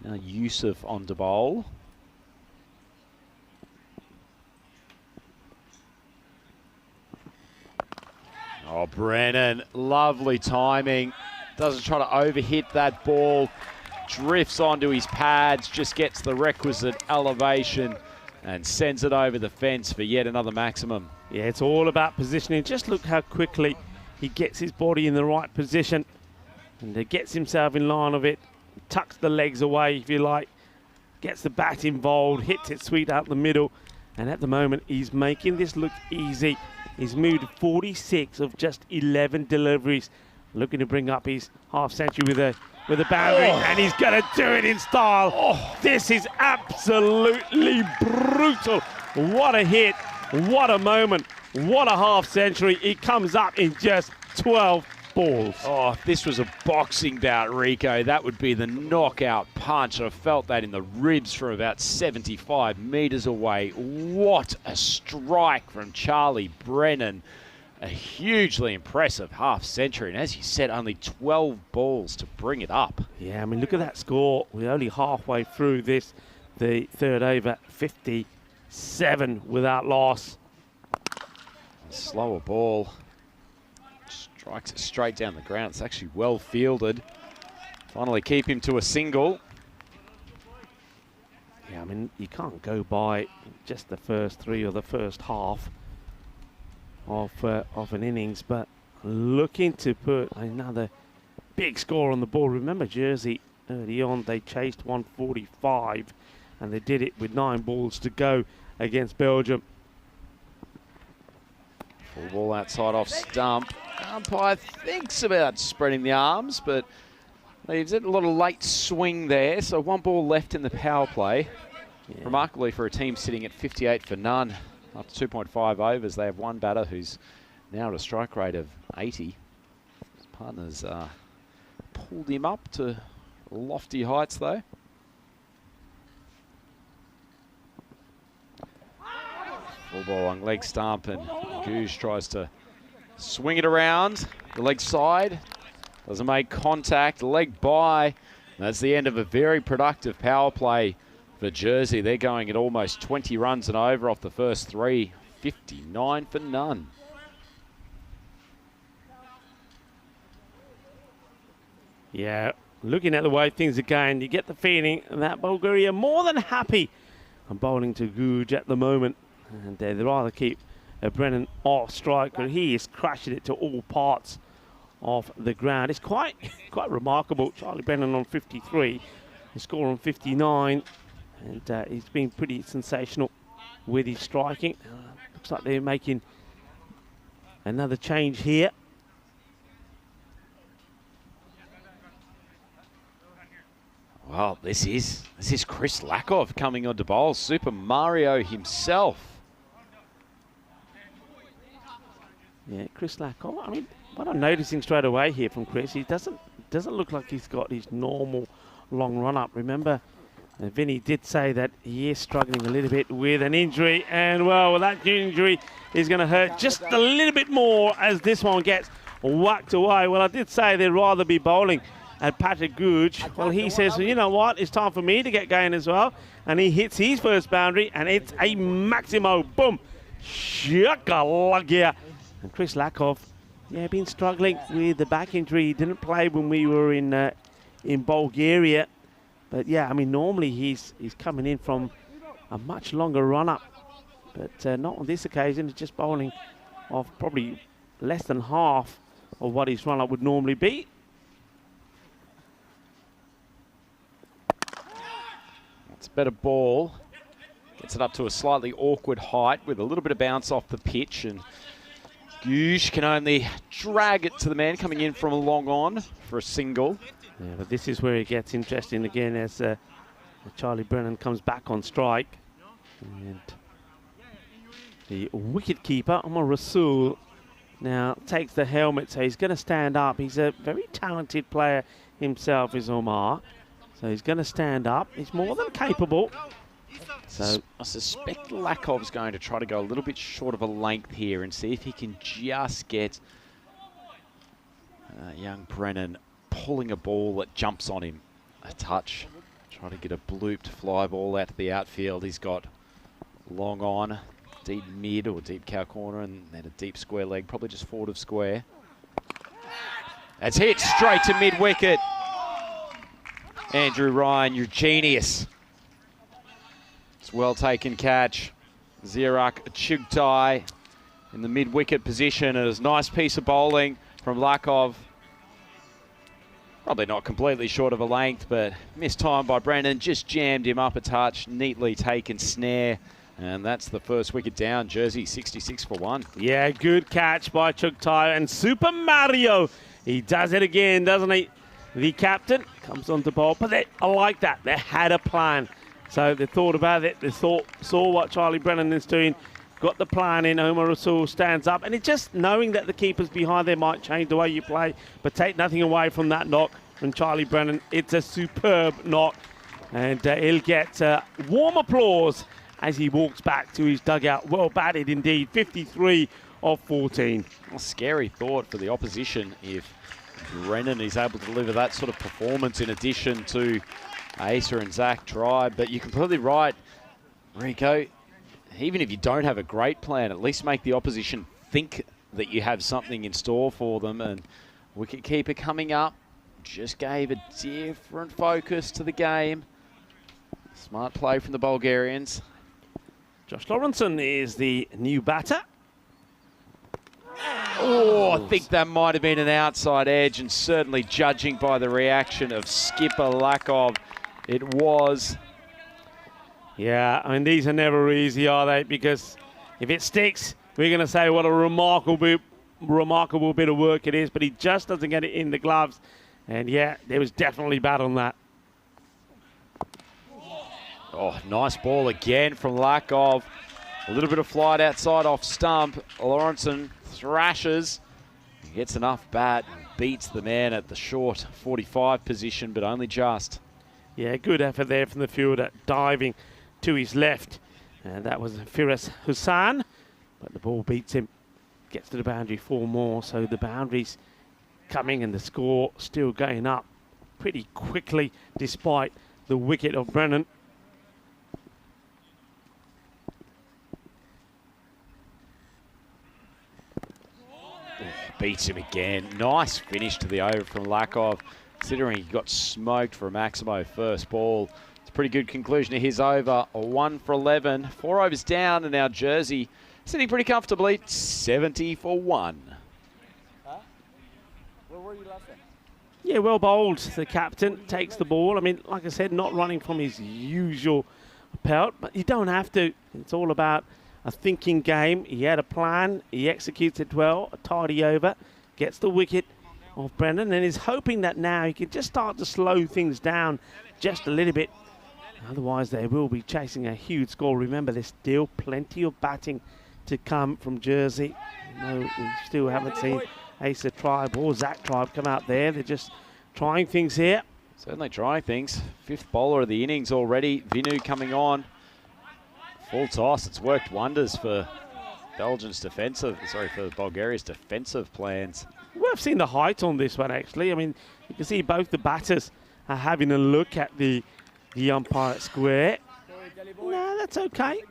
Now Yusuf on to bowl. Oh, Brennan, lovely timing. Doesn't try to overhit that ball. Drifts onto his pads, just gets the requisite elevation and sends it over the fence for yet another maximum. Yeah, it's all about positioning. Just look how quickly he gets his body in the right position and he gets himself in line of it, tucks the legs away, if you like, gets the bat involved, hits it sweet out the middle, and at the moment he's making this look easy. He's moved 46 of just 11 deliveries, looking to bring up his half century with a boundary, and he's going to do it in style. This is absolutely brutal. What a hit, what a moment, what a half century. He comes up in just 12 balls. Oh, if this was a boxing bout, Rico, that would be the knockout punch. I felt that in the ribs from about 75 metres away. What a strike from Charlie Brennan. a hugely impressive half century. And as you said, only 12 balls to bring it up. Yeah, I mean, look at that score. We're only halfway through this, the third over, 57 without loss. A slower ball. Strikes it straight down the ground. It's actually well fielded. Finally keep him to a single. Yeah, I mean, you can't go by just the first three or the first half of an innings, but looking to put another big score on the board. Remember, Jersey early on, they chased 145, and they did it with 9 balls to go against Belgium. Full ball outside off stump. Umpire thinks about spreading the arms, but leaves it a lot of late swing there. So 1 ball left in the power play. Yeah. Remarkably for a team sitting at 58 for none. After 2.5 overs, they have 1 batter who's now at a strike rate of 80. His partners pulled him up to lofty heights though. Full ball on leg stump, and Goose tries to swing it around the leg side. Doesn't make contact, leg by. That's the end of a very productive power play for Jersey. They're going at almost 20 runs and over off the first 3. 59 for none. Yeah, looking at the way things are going, you get the feeling that Bulgaria are more than happy on bowling to Guj at the moment. And they'd rather keep Brennan off strike, but he is crashing it to all parts of the ground. It's quite remarkable. Charlie Brennan on 53, his score on 59, and he's been pretty sensational with his striking. Looks like they're making another change here. Well, this is Chris Lakov coming on to bowl. Super Mario himself. Yeah, Chris Lakov. I mean, what I'm noticing straight away here from Chris, he doesn't look like he's got his normal long run up. Remember, Vinny did say that he is struggling a little bit with an injury, and well, that injury is going to hurt just a little bit more as this one gets whacked away. Well, I did say they'd rather be bowling at Patrick Guj. Well, he says, well, you know what, it's time for me to get going as well, and he hits his first boundary, and it's a Maximo, boom, shaka-lagia. And Chris Lakov, yeah, been struggling with the back injury. He didn't play when we were in Bulgaria. But yeah, I mean, normally he's coming in from a much longer run-up. But not on this occasion. He's just bowling off probably less than half of what his run-up would normally be. It's a better ball. Gets it up to a slightly awkward height with a little bit of bounce off the pitch, and Guj can only drag it to the man coming in from a long on for a single. Yeah, but this is where it gets interesting again as Charlie Brennan comes back on strike. And the wicketkeeper, Omar Rasool, now takes the helmet, so he's going to stand up. He's a very talented player himself, is Omar. So he's going to stand up. He's more than capable. So I suspect Lakov's going to try to go a little bit short of a length here and see if he can just get young Brennan pulling a ball that jumps on him a touch. Try to get a blooped fly ball out to the outfield. He's got long on, deep mid or deep cow corner, and then a deep square leg, probably just forward of square. That's hit straight to mid wicket. Andrew Ryan, you're genius. It's well taken catch. Zirak Chugtai in the mid-wicket position. It was a nice piece of bowling from Lakov. Probably not completely short of a length, but missed time by Brendan. Just jammed him up a touch. Neatly taken snare. And that's the first wicket down. Jersey 66 for 1. Yeah, good catch by Chugtai. And Super Mario, he does it again, doesn't he? The captain comes on to bowl, but I like that. They had a plan. So they thought about it. They saw what Charlie Brennan is doing, got the plan in. Omar Rasool stands up, and it's just knowing that the keepers behind there might change the way you play, but take nothing away from that knock from Charlie Brennan. It's a superb knock, and he'll get warm applause as he walks back to his dugout. Well batted indeed. 53 of 14. A scary thought for the opposition if Brennan is able to deliver that sort of performance in addition to Asa and Zach Tribe. But you're completely right, Rico. Even if you don't have a great plan, at least make the opposition think that you have something in store for them. And wicketkeeper coming up just gave a different focus to the game. Smart play from the Bulgarians. Josh Lawrenson is the new batter. Oh, I think that might have been an outside edge, and certainly judging by the reaction of skipper Lakov, it was. Yeah, I mean, these are never easy, are they? Because if it sticks, we're going to say what a remarkable bit of work it is, but he just doesn't get it in the gloves. And yeah, there was definitely bad on that. Oh, nice ball again from Lakov. A little bit of flight outside off stump. Lawrenson thrashes. He gets enough bat and beats the man at the short 45 position, but only just. Yeah, good effort there from the fielder, diving to his left. And that was Firas Hussain, but the ball beats him. Gets to the boundary 4 more, so the boundary's coming and the score still going up pretty quickly despite the wicket of Brennan. Beats him again. Nice finish to the over from Lakov. Considering he got smoked for a Maximo first ball. It's a pretty good conclusion to his over. 1 for 11. 4 overs down, and now Jersey sitting pretty comfortably. 70 for 1. Where were you last time? Yeah, well bowled. The captain takes the ball. I mean, like I said, not running from his usual pelt, but you don't have to. It's all about a thinking game. He had a plan. He executes it well. A tidy over. Gets the wicket of Brennan and is hoping that now he can just start to slow things down just a little bit. Otherwise, they will be chasing a huge score. Remember, there's still plenty of batting to come from Jersey. No, we still haven't seen Asa Tribe or Zach Tribe come out there. They're just trying things here. Certainly trying things. 5th bowler of the innings already. Vinu coming on. Full toss. It's worked wonders for Bulgaria's defensive plans. We've seen the height on this one, actually. I mean, you can see both the batters are having a look at the umpire at square. No, that's okay.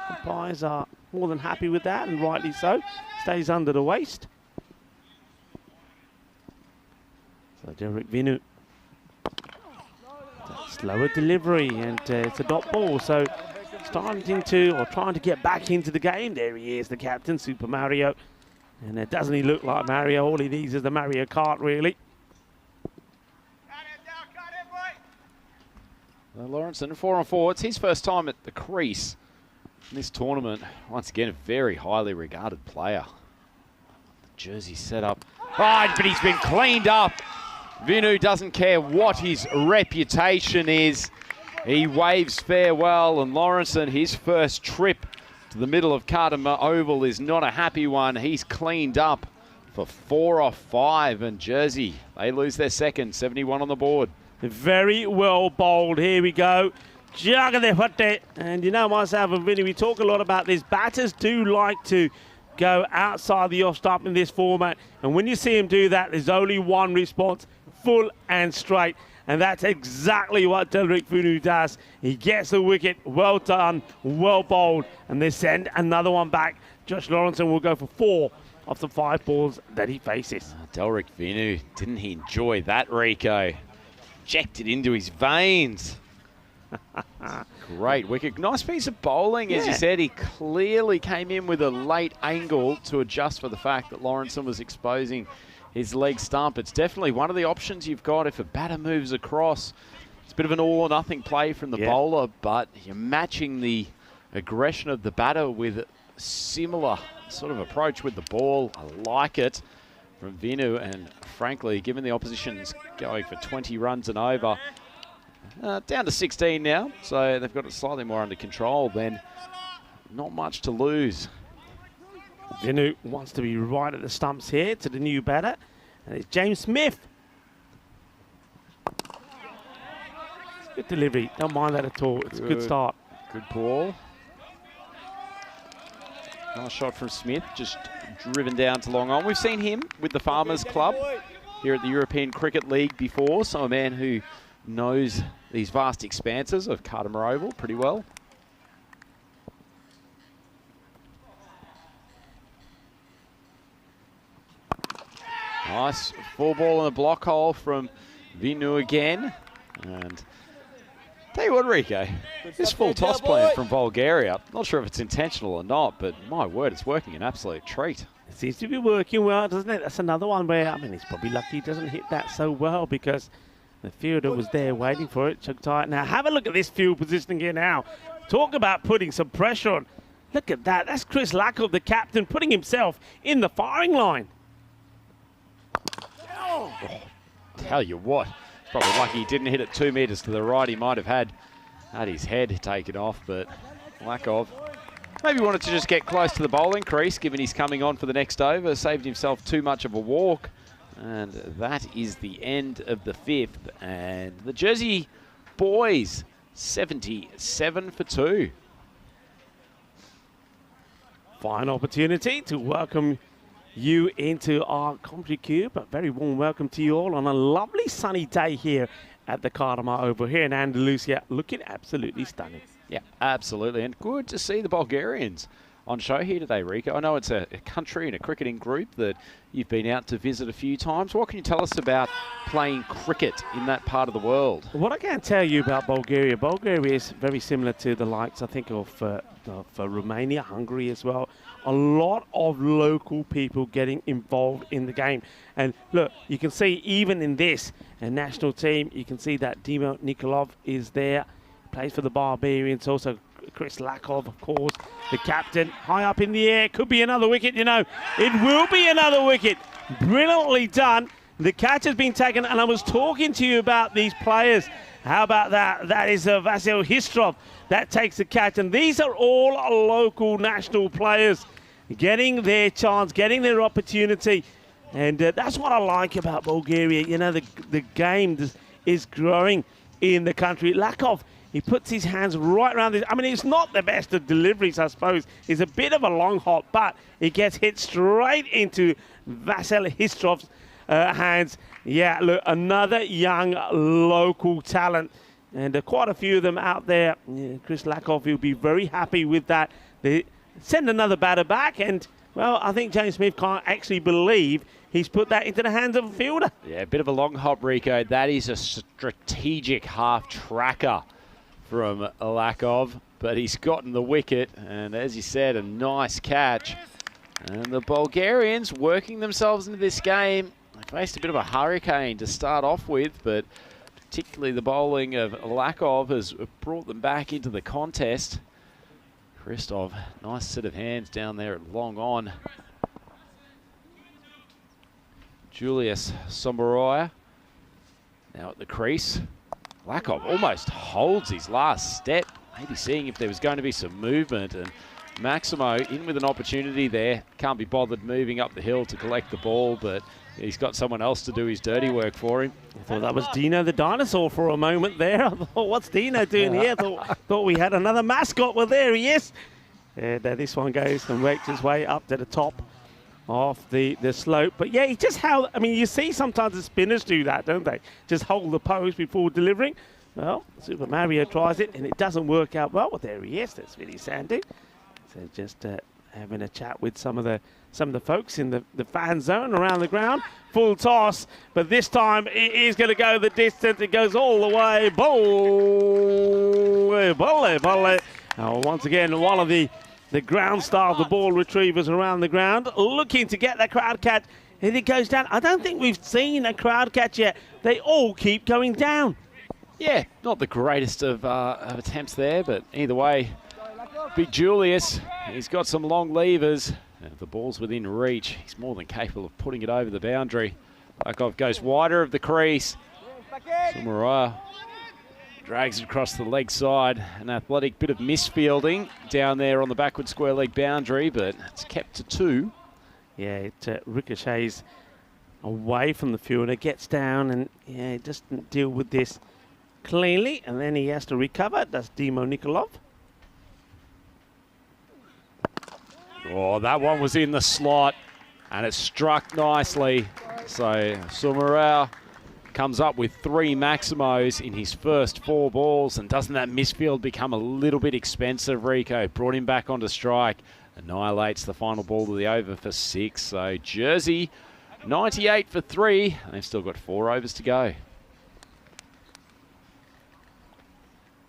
Umpires are more than happy with that, and rightly so. Stays under the waist. So Derek Vinu. Slower delivery, and it's a dot ball. So trying to get back into the game. There he is, the captain, Super Mario. And doesn't he look like Mario? All he needs is the Mario Kart, really. Well, Lawrenson, 4 on 4. It's his first time at the crease in this tournament. Once again, a very highly regarded player. The jersey set up. Oh, but he's been cleaned up. Vinu doesn't care what his reputation is. He waves farewell, and Lawrenson, his first trip to the middle of Cardamom Oval is not a happy one. He's cleaned up for 4 off 5, and Jersey, they lose their second, 71 on the board. Very well bowled. Here we go. And you know myself and Vinny, we talk a lot about this. Batters do like to go outside the off stump in this format. And when you see him do that, there's only one response, full and straight. And that's exactly what Delrick Vinu does. He gets the wicket. Well done. Well bowled. And they send another one back. Josh Lawrenson will go for 4 of the 5 balls that he faces. Delrick Vinu, didn't he enjoy that, Rico? Injected into his veins. Great wicket. Nice piece of bowling, as you said. He clearly came in with a late angle to adjust for the fact that Lawrenson was exposing his leg stump. It's definitely one of the options you've got if a batter moves across. It's a bit of an all or nothing play from the bowler, but you're matching the aggression of the batter with a similar sort of approach with the ball. I like it from Vinu, and frankly, given the opposition's going for 20 runs and over, down to 16 now, so they've got it slightly more under control, then not much to lose. Vinu wants to be right at the stumps here to the new batter, and it's James Smith. Good delivery, don't mind that at all. It's a good start. Good ball. Nice shot from Smith, just driven down to long on. We've seen him with the Farmers Club here at the European Cricket League before, so a man who knows these vast expanses of Carter Oval pretty well. Nice full ball in the block hole from Vinu again. And tell you what, Rico, this full toss plan from Bulgaria, not sure if it's intentional or not, but my word, it's working an absolute treat. It seems to be working well, doesn't it? That's another one where, I mean, he's probably lucky he doesn't hit that so well because the fielder was there waiting for it. Chuck tight. Now, have a look at this field positioning here now. Talk about putting some pressure on. Look at that. That's Chris Lackov, the captain, putting himself in the firing line. Oh, tell you what, he's probably lucky he didn't hit it 2 metres to the right. He might have had his head taken off, but Lackov maybe wanted to just get close to the bowling crease, given he's coming on for the next over, saved himself too much of a walk. And that is the end of the 5th. And the Jersey boys, 77 for 2. Fine opportunity to welcome you into our commentary cube. A very warm welcome to you all on a lovely sunny day here at the Karama over here in Andalusia, looking absolutely stunning. Yeah, absolutely. And good to see the Bulgarians on show here today, Rico. I know it's a country and a cricketing group that you've been out to visit a few times. What can you tell us about playing cricket in that part of the world? What I can tell you about Bulgaria is very similar to the likes, I think, of Romania, Hungary as well. A lot of local people getting involved in the game. And look, you can see even in this national team, you can see that Dimo Nikolov is there, plays for the Barbarians, also Chris Lackov, of course, the captain, high up in the air. Could be another wicket, you know. It will be another wicket. Brilliantly done. The catch has been taken, and I was talking to you about these players. How about that? That is Vasil Histrov that takes the catch, and these are all local national players getting their chance, getting their opportunity, and that's what I like about Bulgaria. You know, the game is growing in the country. Lackov, he puts his hands right around this. I mean, it's not the best of deliveries, I suppose. It's a bit of a long hop, but it gets hit straight into Vasil Histrov's hands. Yeah, look, another young local talent. And quite a few of them out there. Yeah, Chris Lackov will be very happy with that. They send another batter back, and, well, I think James Smith can't actually believe he's put that into the hands of a fielder. Yeah, a bit of a long hop, Rico. That is a strategic half-tracker from Lackov, but he's gotten the wicket, and as you said, a nice catch. And the Bulgarians working themselves into this game. They faced a bit of a hurricane to start off with, but particularly the bowling of Lackov has brought them back into the contest. Christov, nice set of hands down there at long on. Julius Somboraya now at the crease. Lackov almost holds his last step, maybe seeing if there was going to be some movement, and Maximo in with an opportunity there. Can't be bothered moving up the hill to collect the ball, but he's got someone else to do his dirty work for him. I thought that was Dino the dinosaur for a moment there. I thought, what's Dino doing here? Thought we had another mascot. Well, there he is. And this one goes and works his way up to the top of the slope. But yeah, he just held. I mean, you see sometimes the spinners do that, don't they? Just hold the pose before delivering. Well, Super Mario tries it and it doesn't work out well. Well, there he is. That's Vinny Sandu. So just having a chat with some of the folks in the fan zone around the ground. Full toss, but this time it is going to go the distance. It goes all the way. Bolle. Now, once again, one of the ground style, the ball retrievers around the ground, looking to get the crowd catch. And it goes down. I don't think we've seen a crowd catch yet. They all keep going down. Yeah, not the greatest of attempts there, but either way, Big Julius, he's got some long levers. If the ball's within reach, he's more than capable of putting it over the boundary. Lackov goes wider of the crease. Sumuraya drags it across the leg side. An athletic bit of misfielding down there on the backward square leg boundary, but it's kept to 2. Yeah, it ricochets away from the fielder, gets down, and yeah, it doesn't deal with this cleanly, and then he has to recover. That's Dimo Nikolov. Oh, that one was in the slot, and it struck nicely. So Sumarau comes up with 3 Maximos in his first 4 balls, and doesn't that misfield become a little bit expensive, Rico? Brought him back onto strike, annihilates the final ball of the over for 6. So Jersey, 98 for 3. They've still got 4 overs to go.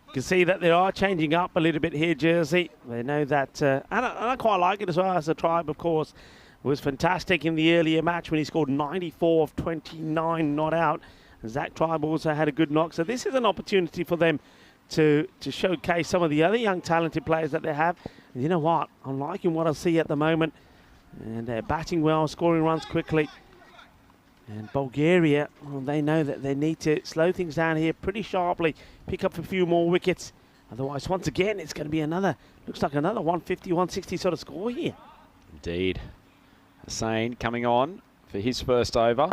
You can see that they are changing up a little bit here, Jersey. They know that, and I quite like it as well. As a tribe, of course, was fantastic in the earlier match when he scored 94 of 29 not out. And Zach Tribe also had a good knock. So this is an opportunity for them to showcase some of the other young talented players that they have. And you know what? I'm liking what I see at the moment. And they're batting well, scoring runs quickly. And Bulgaria, well, they know that they need to slow things down here pretty sharply, pick up a few more wickets. Otherwise, once again, it's going to be another, looks like another 150, 160 sort of score here. Indeed. Hussain coming on for his first over.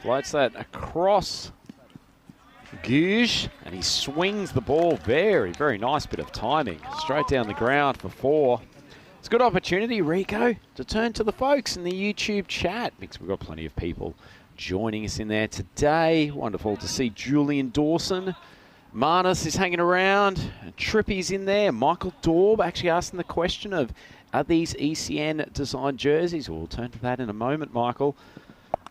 Floats that across Guge, and he swings the ball. Very, very nice bit of timing. Straight down the ground for 4. It's a good opportunity, Rico, to turn to the folks in the YouTube chat, because we've got plenty of people joining us in there today. Wonderful to see Julian Dawson. Marnus is hanging around. Trippy's in there. Michael Daub actually asking the question of, are these ECN designed jerseys? We'll turn to that in a moment, Michael.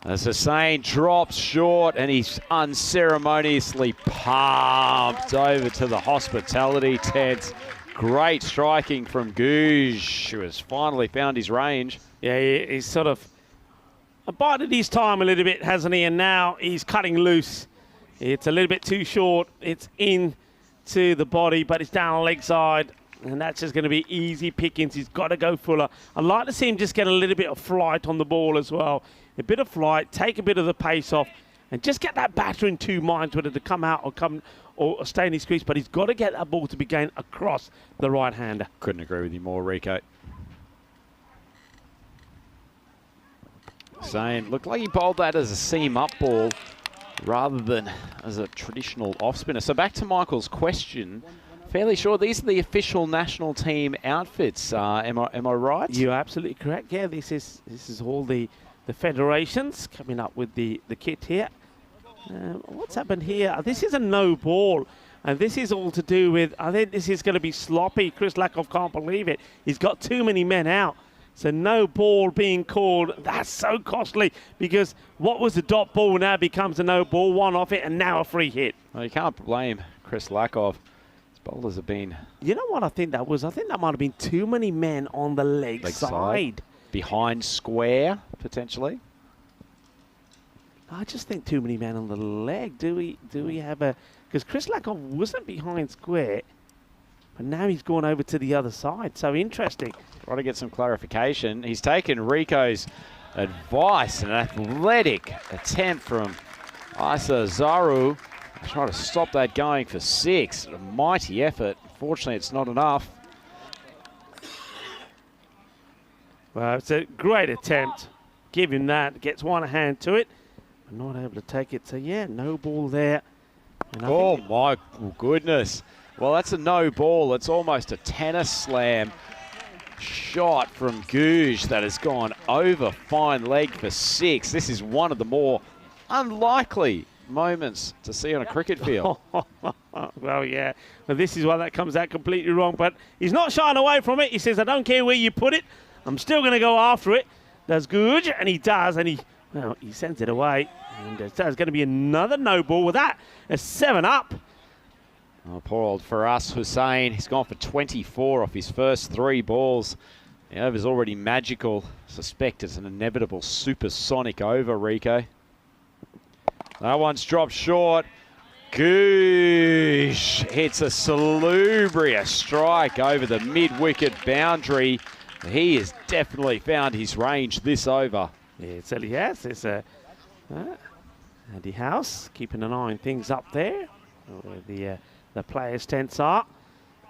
As Hussain drops short, and he's unceremoniously pumped over to the hospitality tent. Great striking from Guge, who has finally found his range. Yeah, he's sort of abided his time a little bit, hasn't he? And now he's cutting loose. It's a little bit too short. It's in to the body, but it's down the leg side. And that's just going to be easy pickings. He's got to go fuller. I'd like to see him just get a little bit of flight on the ball as well. A bit of flight, take a bit of the pace off, and just get that batter in 2 minds whether to come out or stay in his crease. But he's got to get that ball to be going across the right-hander. Couldn't agree with you more, Rico. Hussain looked like he bowled that as a seam-up ball rather than as a traditional off-spinner. So back to Michael's question. Fairly sure these are the official national team outfits. Am I right? You're absolutely correct. Yeah, this is all the federations coming up with the kit here. What's happened here? This is a no ball, and this is all to do with, I think this is going to be sloppy. Chris Lakoff can't believe it. He's got too many men out. So no ball being called. That's so costly, because what was a dot ball now becomes a no ball, 1 off it, and now a free hit. Well, you can't blame Chris Lakoff. His bowlers have been... You know what I think that was? I think that might have been too many men on the leg side. Behind square, potentially. I just think too many men on the leg. Do we have a... Because Chris Lakoff wasn't behind square, but now he's gone over to the other side. So interesting. Trying to get some clarification. He's taken Rico's advice. An athletic attempt from Isa Zaru. Trying to stop that going for 6. A mighty effort. Unfortunately, it's not enough. Well, it's a great attempt. Give him that. Gets one hand to it. But not able to take it. So, yeah, no ball there. And oh, my goodness. Well, that's a no ball. It's almost a tennis slam shot from Guge that has gone over fine leg for 6. This is one of the more unlikely moments to see on a cricket field. Well, yeah. Well, this is why that comes out completely wrong. But he's not shying away from it. He says, I don't care where you put it. I'm still going to go after it. Does Guge, and he does, and he sends it away. And there's going to be another no ball with that. A 7 up. Oh, poor old Faraz Hussain. He's gone for 24 off his first 3 balls. The over's already magical. Suspect it's an inevitable supersonic over, Rico. That one's dropped short. Goosh hits a salubrious strike over the mid-wicket boundary. He has definitely found his range this over. Yeah, it certainly has. There's Andy House keeping an eye on things up there, where the players' tents are.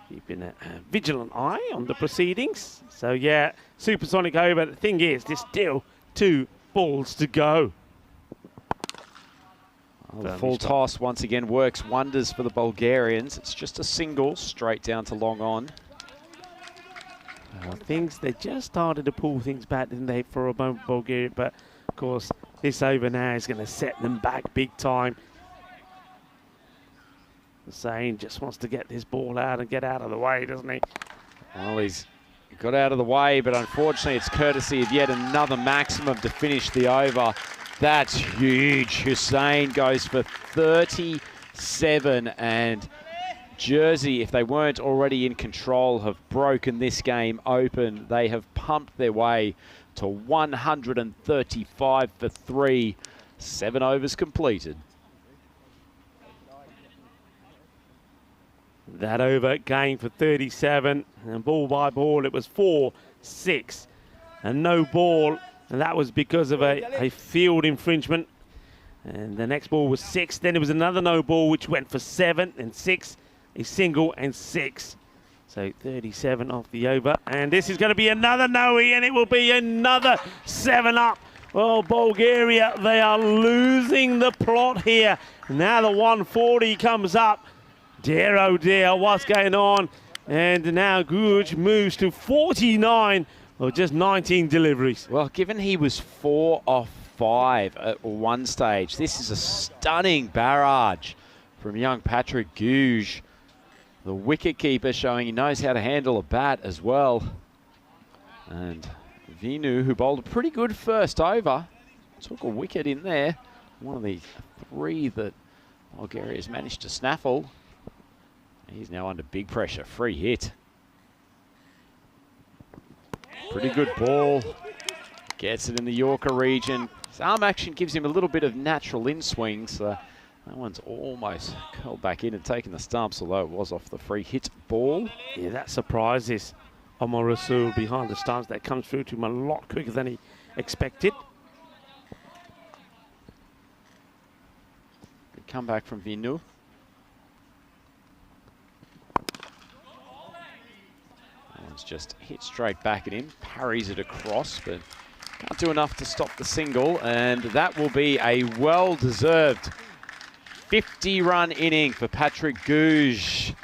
Keeping a vigilant eye on the proceedings. So, yeah, supersonic over. The thing is, there's still 2 balls to go. Oh, the full toss once again works wonders for the Bulgarians. It's just a single straight down to long on. They just started to pull things back, didn't they, for a moment, Bulgaria? But, of course, this over now is going to set them back big time. Hussain just wants to get this ball out and get out of the way, doesn't he? Well, he's got out of the way, but unfortunately it's courtesy of yet another maximum to finish the over. That's huge. Hussain goes for 37, and Jersey, if they weren't already in control, have broken this game open. They have pumped their way to 135 for 3. 7 overs completed. That over game for 37, and ball by ball it was 4-6, and no ball, and that was because of a field infringement. And the next ball was 6. Then there was another no ball which went for 7 and 6, a single and 6. So 37 off the over, and this is going to be another no-e, and it will be another 7 up. Well, Bulgaria, they are losing the plot here. Now the 140 comes up. Dear, oh dear, what's going on? And now Guj moves to 49 of just 19 deliveries. Well, given he was 4 off 5 at one stage, this is a stunning barrage from young Patrick Guj. The wicketkeeper showing he knows how to handle a bat as well. And Vinu, who bowled a pretty good first over, took a wicket in there. One of the 3 that Bulgaria's managed to snaffle. He's now under big pressure. Free hit. Pretty good ball. Gets it in the Yorker region. His arm action gives him a little bit of natural in-swing, so that one's almost curled back in and taken the stumps, although it was off the free hit ball. Yeah, that surprises Omar Rasul behind the stumps. That comes through to him a lot quicker than he expected. Good comeback from Vinu. Just hit straight back at him, parries it across, but can't do enough to stop the single, and that will be a well-deserved 50-run inning for Patrick Guj.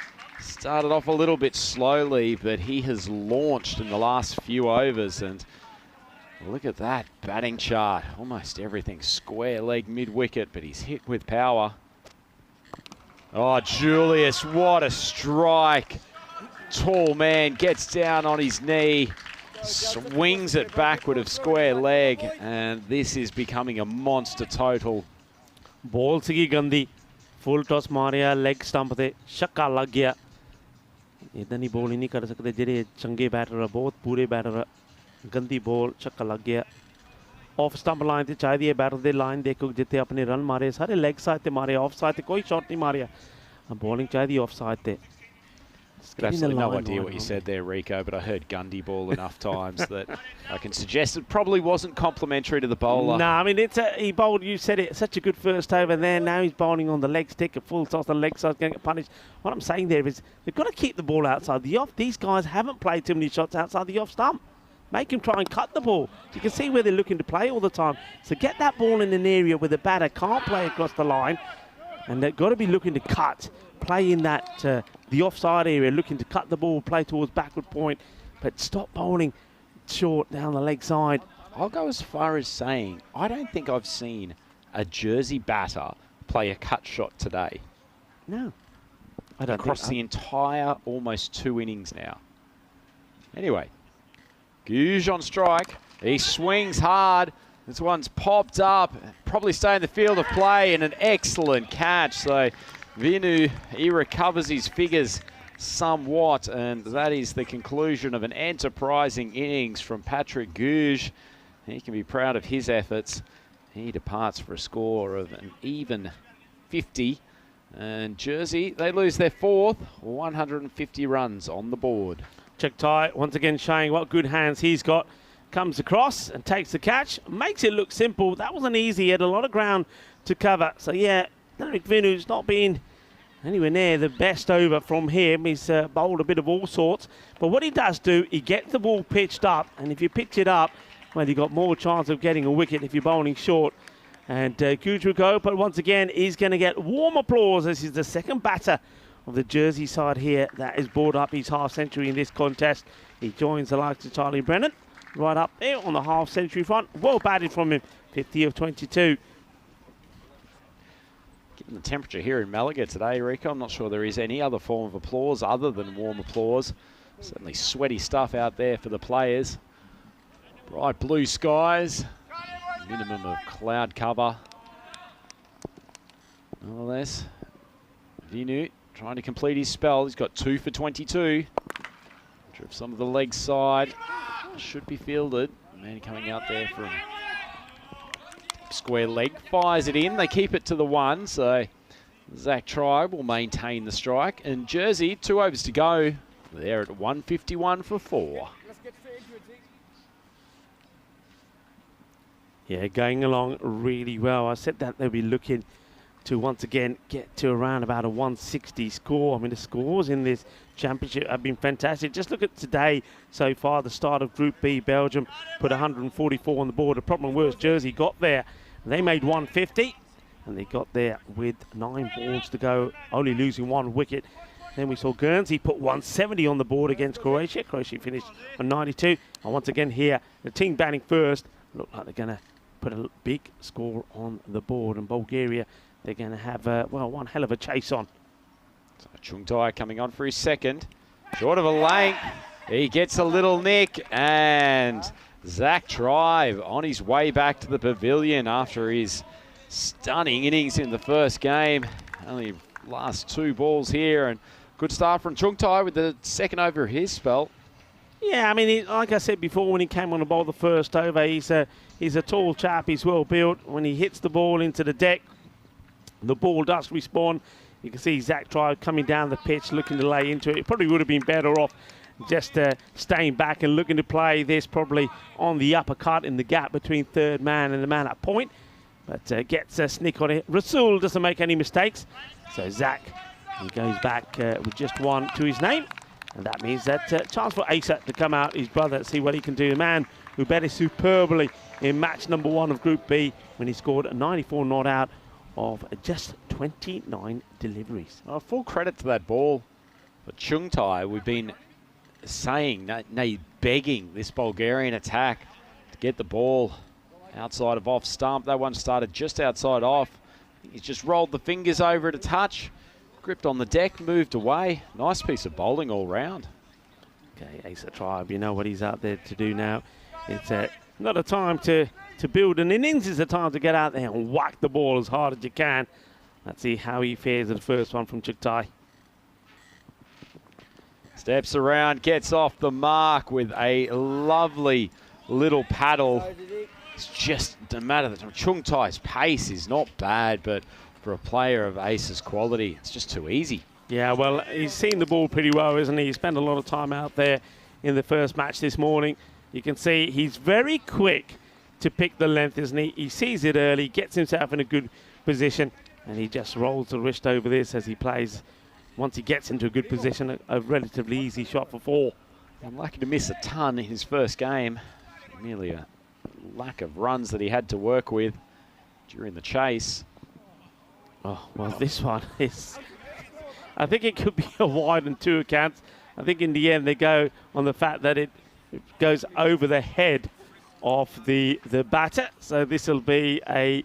Started off a little bit slowly, but he has launched in the last few overs, and look at that batting chart. Almost everything square leg mid-wicket, but he's hit with power. Oh, Julius, what a strike. Tall man gets down on his knee, swings it backward of square leg, and this is becoming a monster total. Ball sigi gandi, full toss Maria leg stump ते छक्का लग गया. इधर नहीं ball ही नहीं कर सकते जेरे चंगे बैटर बहुत पूरे बैटर गंदी बॉल छक्का लग गया. ऑफ स्टंप लाइन ते चाहिए बैटर दे लाइन देखो जिते अपने रन मारे सारे लेग साइड ते मारे ऑफ साइड ते कोई शॉट नहीं मारिया. बॉलिंग चाहिए ऑफ साइड ते. Absolutely no idea what you said there, Rico, but I heard Gundy ball enough times that I can suggest it probably wasn't complimentary to the bowler. No, I mean, he bowled, you said it, such a good first over there. Now he's bowling on the leg stick, a full toss, the leg side's going to get punished. What I'm saying there is they've got to keep the ball outside the off. These guys haven't played too many shots outside the off stump. Make him try and cut the ball. You can see where they're looking to play all the time. So get that ball in an area where the batter can't play across the line, and they've got to be looking to cut. Play in that the offside area, looking to cut the ball, play towards backward point, but stop bowling short down the leg side. I'll go as far as saying I don't think I've seen a Jersey batter play a cut shot today. No, I don't. Across the entire almost 2 innings now. Anyway, Guj on strike. He swings hard. This one's popped up. Probably stay in the field of play, and an excellent catch. So Vinu, he recovers his figures somewhat, and that is the conclusion of an enterprising innings from Patrick Guj. He can be proud of his efforts. He departs for a score of an even 50. And Jersey, they lose their 4th, 150 runs on the board. Chaktai once again showing what good hands he's got. Comes across and takes the catch. Makes it look simple. That wasn't easy. He had a lot of ground to cover. So yeah, Derek Vinu's not been anywhere near the best over from him. He's bowled a bit of all sorts. But what he does do, he gets the ball pitched up. And if you pitch it up, well, you've got more chance of getting a wicket if you're bowling short. And Guj will go, but once again, he's going to get warm applause as he's the second batter of the Jersey side here that has brought up his half-century in this contest. He joins the likes of Charlie Brennan right up there on the half-century front. Well batted from him, 50 of 22. Given the temperature here in Malaga today, Rico, I'm not sure there is any other form of applause other than warm applause. Certainly sweaty stuff out there for the players. Bright blue skies, minimum of cloud cover. Nonetheless, Vinu trying to complete his spell. He's got 2 for 22. Drip some of the leg side. Should be fielded. Man coming out there from square leg. Fires it in. They keep it to the 1. So Zach Tribe will maintain the strike. And Jersey, 2 overs to go. They're at 151 for 4. Yeah, going along really well. I said that they'll be looking to once again get to around about a 160 score. I mean, the scores in this championship have been fantastic. Just look at today so far, the start of Group B. Belgium put 144 on the board. The problem was Jersey got there. They made 150, and they got there with 9 balls to go, only losing 1 wicket. Then we saw Guernsey put 170 on the board against Croatia. Croatia finished on 92. And once again here, the team batting first look like they're going to put a big score on the board. And Bulgaria, they're going to have, well, one hell of a chase on. So Chung Tai coming on for his second. Short of a length. He gets a little nick. And Zach Tribe on his way back to the pavilion after his stunning innings in the first game. Only last 2 balls here. And good start from Chung Tai with the second over of his spell. Yeah, I mean, like I said before, when he came on the ball the first over, he's a tall chap. He's well built. When he hits the ball into the deck, the ball does respawn. You can see Zach Tribe coming down the pitch, looking to lay into it. It probably would have been better off just staying back and looking to play this probably on the uppercut in the gap between third man and the man at point. But gets a snick on it. Rasul doesn't make any mistakes. So Zach, he goes back with just 1 to his name. And that means that chance for Asa to come out, his brother, see what he can do. The man who batted superbly in match number 1 of Group B when he scored a 94 not out of just 29 deliveries. Oh, full credit to that ball. But Chung Tai, we've been saying, begging this Bulgarian attack to get the ball outside of off stump. That one started just outside off. He's just rolled the fingers over it a touch. Gripped on the deck, moved away. Nice piece of bowling all round. Okay, Asa Tribe, you know what he's out there to do now. It's not a time to build an innings. It's a time to get out there and whack the ball as hard as you can. Let's see how he fares in the first one from Chung Tai. Steps around, gets off the mark with a lovely little paddle. It's just no matter the Chung Tai's pace is not bad, but for a player of Ace's quality, it's just too easy. Yeah, well, he's seen the ball pretty well, isn't he? He spent a lot of time out there in the first match this morning. You can see he's very quick to pick the length, isn't he? He sees it early, gets himself in a good position, and he just rolls the wrist over this as he plays. Once he gets into a good position, a relatively easy shot for 4. Unlucky to miss a ton in his first game. Merely a lack of runs that he had to work with during the chase. Oh, well, this one is... I think it could be a wide on 2 accounts. I think in the end they go on the fact that it goes over the head of the batter. So this will be a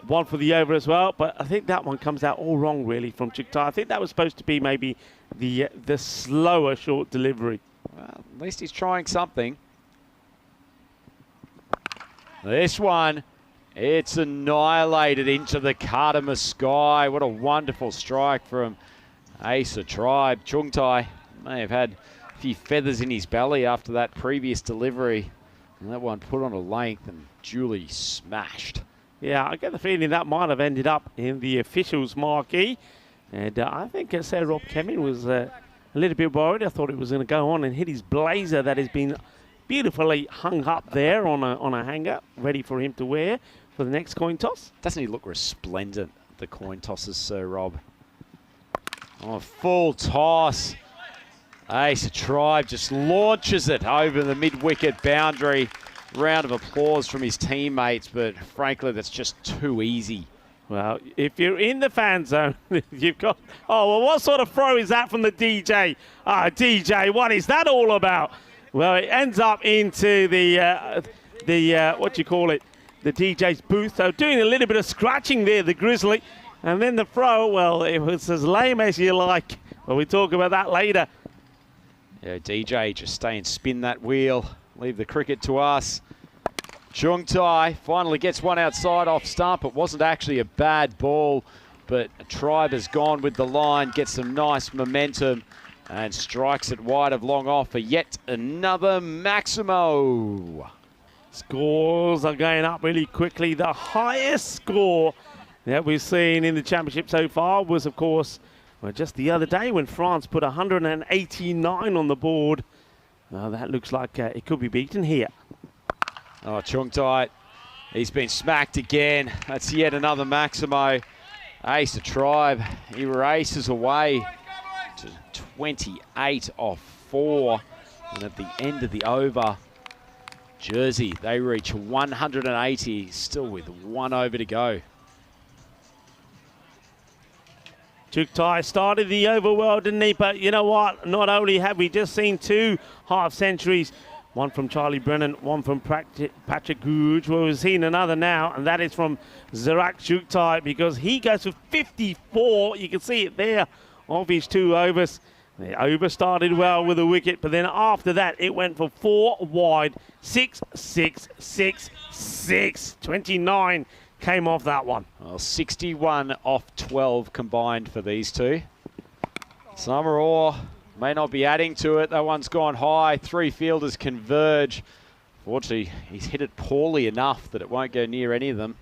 1 for the over as well. But I think that one comes out all wrong, really, from Chung Tai. I think that was supposed to be maybe the slower short delivery. Well, at least he's trying something. This one, it's annihilated into the Cardamom sky. What a wonderful strike from Asa Tribe. Chung Tai may have had a few feathers in his belly after that previous delivery. And that one put on a length and duly smashed. Yeah, I get the feeling that might have ended up in the officials' marquee. And I think Sir Rob Kemming was a little bit worried. I thought it was going to go on and hit his blazer that has been beautifully hung up there on a hanger, ready for him to wear for the next coin toss. Doesn't he look resplendent, the coin tosses, Sir Rob? Oh, full toss. Asa Tribe just launches it over the mid-wicket boundary. Round of applause from his teammates, but frankly, that's just too easy. Well, if you're in the fan zone, you've got... Oh, well, what sort of throw is that from the DJ? DJ, what is that all about? Well, it ends up into the what do you call it? The DJ's booth. So doing a little bit of scratching there, the Grizzly. And then the throw, well, it was as lame as you like. Well, we talk about that later. Yeah, DJ just stay and spin that wheel. Leave the cricket to us. Chung Tai finally gets one outside off stump. It wasn't actually a bad ball, but Tribe has gone with the line, gets some nice momentum, and strikes it wide of long off for yet another Maximo. Scores are going up really quickly. The highest score that we've seen in the championship so far was, of course, well, just the other day when France put 189 on the board. That looks like it could be beaten here. Oh, Chung Tai, he's been smacked again. That's yet another Maximo. Ace of Tribe, he races away to 28 off 4. And at the end of the over, Jersey, they reach 180, still with 1 over to go. Chung Tai started the over well, didn't he? But you know what? Not only have we just seen 2 half centuries, one from Charlie Brennan, one from Patrick Googe. Well, we've seen another now, and that is from Zarak Chung Tai, because he goes for 54. You can see it there of his 2 overs. The over started well with a wicket, but then after that, it went for 4 wide. 6, 6, 6, 6. 29 came off that one. Well, 61 off 12 combined for these two. Summerall may not be adding to it. That one's gone high. 3 fielders converge. Fortunately, he's hit it poorly enough that it won't go near any of them.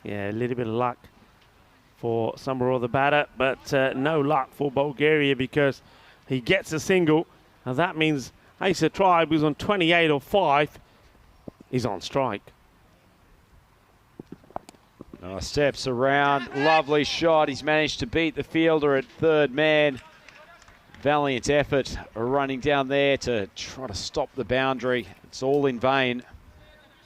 Yeah, a little bit of luck for Summerall, the batter, but no luck for Bulgaria because he gets a single. And that means Asa Tribe, who's on 28 or 5, is on strike. Steps around. Lovely shot. He's managed to beat the fielder at third man. Valiant effort running down there to try to stop the boundary. It's all in vain.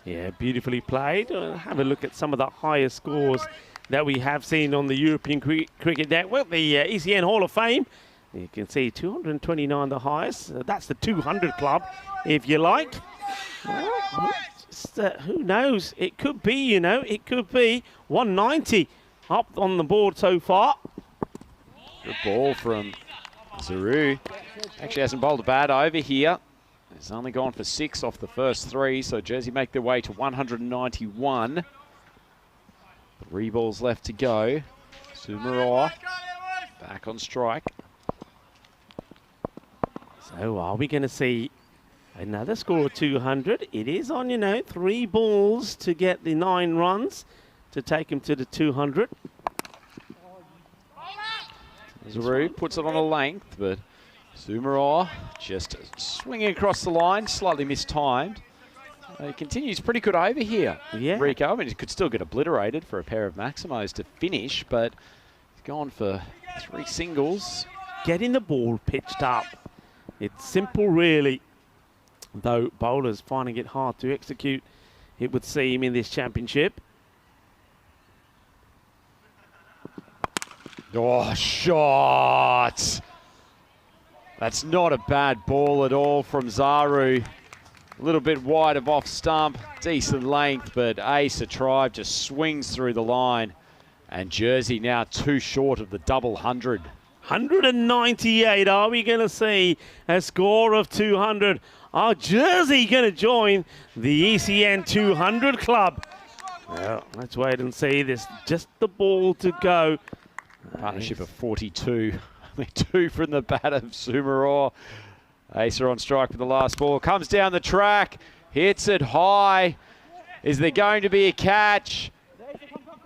Yeah, beautifully played. Have a look at some of the highest scores that we have seen on the European Cricket Network, the ECN Hall of Fame. You can see 229 the highest. That's the 200 club, if you like. Well, who knows? It could be, you know, it could be 190 up on the board so far. Good ball from Zaru. Actually hasn't bowled a bad over here. He's only gone for 6 off the first 3, so Jersey make their way to 191. 3 balls left to go. Sumaraw back on strike. So are we going to see another score of 200? It is on, you know, 3 balls to get the 9 runs to take him to the 200. Zaru puts it on a length, but Sumaraw just swinging across the line, slightly mistimed. He continues pretty good over here, yeah. Rico. I mean, he could still get obliterated for a pair of Maximos to finish, but he's gone for 3 singles. Getting the ball pitched up. It's simple, really. Though bowlers finding it hard to execute, it would seem, in this championship. Oh, shot! That's not a bad ball at all from Zaru. A little bit wide of off stump, decent length, but Asa Tribe just swings through the line. And Jersey now 2 short of the double 100. 198. Are we going to see a score of 200? Are Jersey going to join the ECN 200 club? Well, let's wait and see. There's just the ball to go. Partnership of 42. Only 2 from the bat of Sumaraw. Asa on strike for the last ball. Comes down the track. Hits it high. Is there going to be a catch?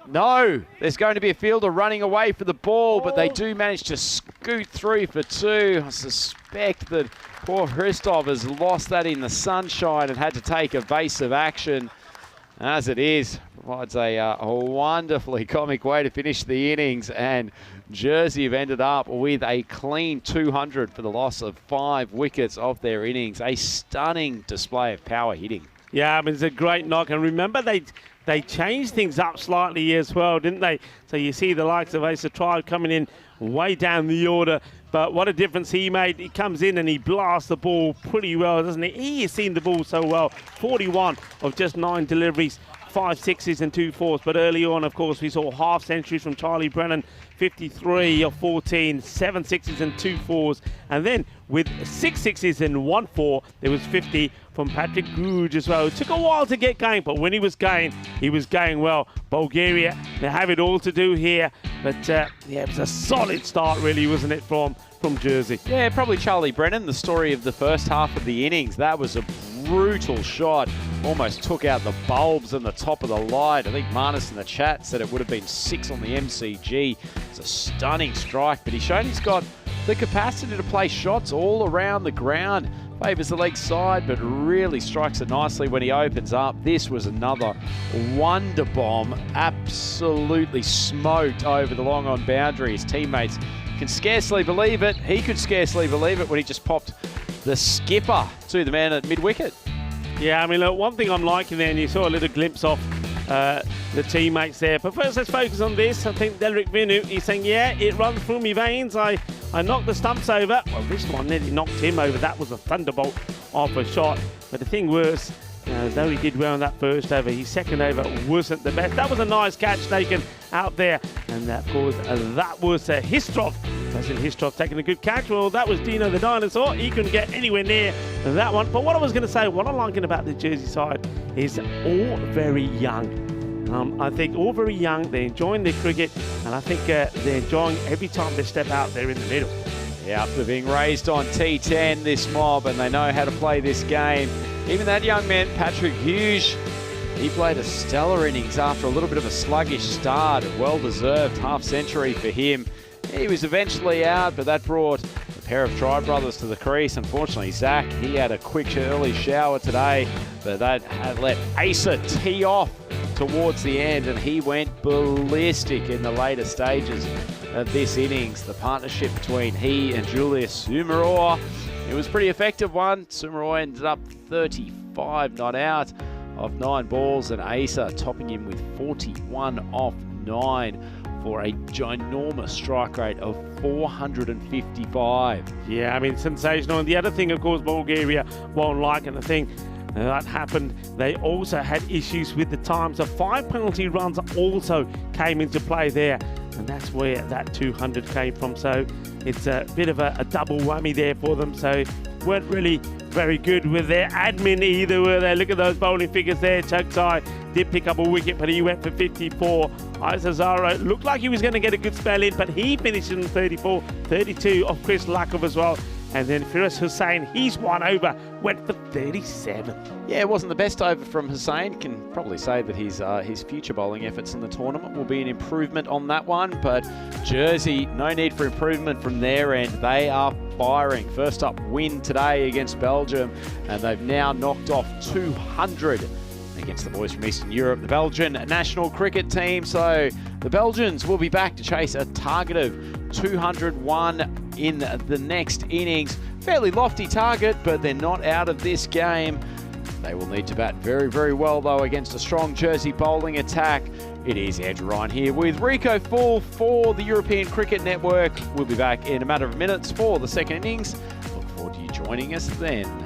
No. There's going to be a fielder running away for the ball, but they do manage to scoot through for 2. I suspect that poor Hristov has lost that in the sunshine and had to take evasive action. As it is, provides a wonderfully comic way to finish the innings, and Jersey have ended up with a clean 200 for the loss of 5 wickets of their innings. A stunning display of power hitting. Yeah, I mean, it's a great knock. And remember, they changed things up slightly as well, didn't they? So you see the likes of Asa Tribe coming in way down the order. But what a difference he made. He comes in and he blasts the ball pretty well, doesn't he? He has seen the ball so well. 41 of just 9 deliveries, 5 sixes and 2 fours. But early on, of course, we saw half centuries from Charlie Brennan, 53 of 14, 7 sixes and 2 fours. And then with 6 sixes and 1 four, there was 50 from Patrick Guj as well. It took a while to get going, but when he was going well. Bulgaria, they have it all to do here. But yeah, it was a solid start, really, wasn't it, from Jersey? Yeah, probably Charlie Brennan, the story of the first half of the innings. That was a brutal shot. Almost took out the bulbs and the top of the light. I think Marnus in the chat said it would have been 6 on the MCG. It's a stunning strike, but he's shown he's got the capacity to play shots all around the ground. Favours the leg side, but really strikes it nicely when he opens up. This was another wonder bomb. Absolutely smoked over the long on boundary. His teammates can scarcely believe it. He could scarcely believe it when he just popped the skipper to the man at mid-wicket. Yeah, I mean, look, one thing I'm liking there, and you saw a little glimpse of the teammates there. But first, let's focus on this. I think Delrick Vinu, he's saying, yeah, it runs through my veins. I knocked the stumps over. Well, this one nearly knocked him over. That was a thunderbolt of a shot. But the thing was, though he did well on that first over, his second over wasn't the best. That was a nice catch taken out there. And of course, that was Histrov. Hasn't Histrov taken a good catch? Well, that was Dino the Dinosaur. He couldn't get anywhere near that one. But what I was going to say, what I like about the Jersey side is all very young. I think all very young. They're enjoying their cricket. And I think they're enjoying every time they step out there in the middle. Yeah, they're being raised on T10, this mob, and they know how to play this game. Even that young man, Patrick Hughes, he played a stellar innings after a little bit of a sluggish start. A well-deserved half-century for him. He was eventually out, but that brought a pair of Tribe brothers to the crease. Unfortunately, Zach, he had a quick early shower today, but that had let Asa tee off towards the end, and he went ballistic in the later stages of this innings. The partnership between he and Julius Sumaroa, it was a pretty effective one. Sumaroa ended up 35 not out of 9 balls, and Asa topping him with 41 off 9 for a ginormous strike rate of 455. Yeah, I mean, sensational. And the other thing, of course, Bulgaria won't like, and the thing that happened, they also had issues with the time. So 5 penalty runs also came into play there, and that's where that 200 came from. So it's a bit of a double whammy there for them. So weren't really very good with their admin either, were they? Look at those bowling figures there. Choksai did pick up a wicket, but he went for 54. Isa Zaro looked like he was going to get a good spell in, but he finished in 34. 32 of Chris Lakov as well. And then Firas Hussain, he's one over, went for 37. Yeah, it wasn't the best over from Hussain. Can probably say that his future bowling efforts in the tournament will be an improvement on that one. But Jersey, no need for improvement from their end. They are firing. First up win today against Belgium, and they've now knocked off 200 against the boys from Eastern Europe, the Belgian national cricket team. So the Belgians will be back to chase a target of 201 in the next innings. Fairly lofty target, but they're not out of this game. They will need to bat very, very well, though, against a strong Jersey bowling attack. It is Andrew Ryan here with Rico Full for the European Cricket Network. We'll be back in a matter of minutes for the second innings. Look forward to you joining us then.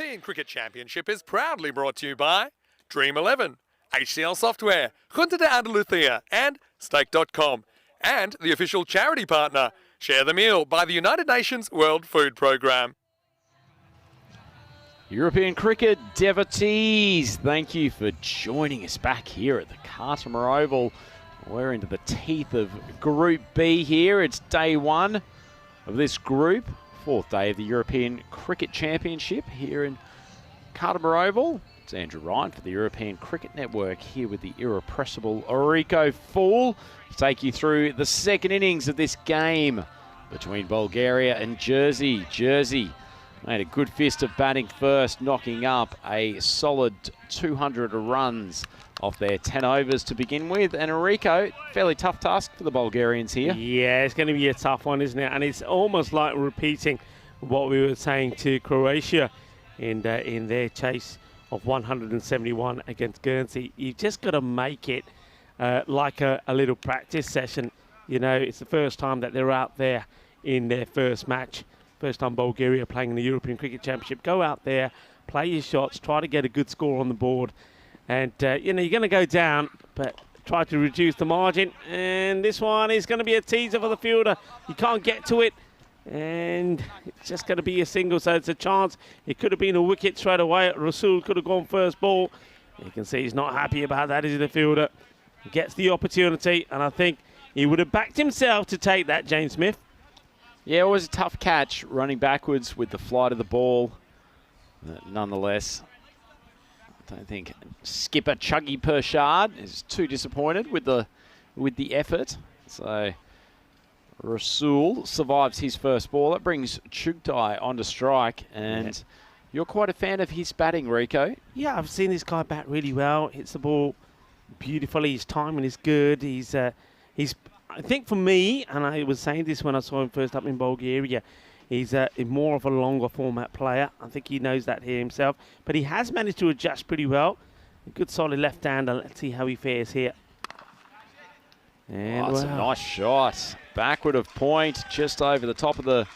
European Cricket Championship is proudly brought to you by Dream11, HCL Software, Junta de Andalucía, and Stake.com. And the official charity partner, Share the Meal, by the United Nations World Food Programme. European cricket devotees, thank you for joining us back here at the Carter Oval. We're into the teeth of Group B here. It's day one of this group, fourth day of the European Cricket Championship here in Carter Oval. It's Andrew Ryan for the European Cricket Network here with the irrepressible Rico Fool to take you through the second innings of this game between Bulgaria and Jersey. Jersey made a good fist of batting first, knocking up a solid 200 runs off their 10 overs to begin with. And Rico, fairly tough task for the Bulgarians here. Yeah, it's going to be a tough one, isn't it? And it's almost like repeating what we were saying to Croatia in their chase of 171 against Guernsey. You've just got to make it like a little practice session. You know, it's the first time that they're out there in their first match. First time Bulgaria playing in the European Cricket Championship. Go out there, play your shots, try to get a good score on the board. And, you know, you're going to go down, but try to reduce the margin. And this one is going to be a teaser for the fielder. You can't get to it. And it's just going to be a single, so it's a chance. It could have been a wicket straight away. Rasul could have gone first ball. You can see he's not happy about that, is he, the fielder? He gets the opportunity, and I think he would have backed himself to take that, James Smith. Yeah, it was a tough catch, running backwards with the flight of the ball. Nonetheless, I don't think skipper Chuggy Pershard is too disappointed with the effort. So Rasul survives his first ball. That brings Chugtai onto strike, and you're quite a fan of his batting, Rico. Yeah, I've seen this guy bat really well. Hits the ball beautifully. His timing is good. He's I think for me, and I was saying this when I saw him first up in Bulgaria, he's more of a longer format player. I think he knows that here himself. But he has managed to adjust pretty well. A good solid left-hander. Let's see how he fares here. And that's a nice shot. Backward of point, just over the top of the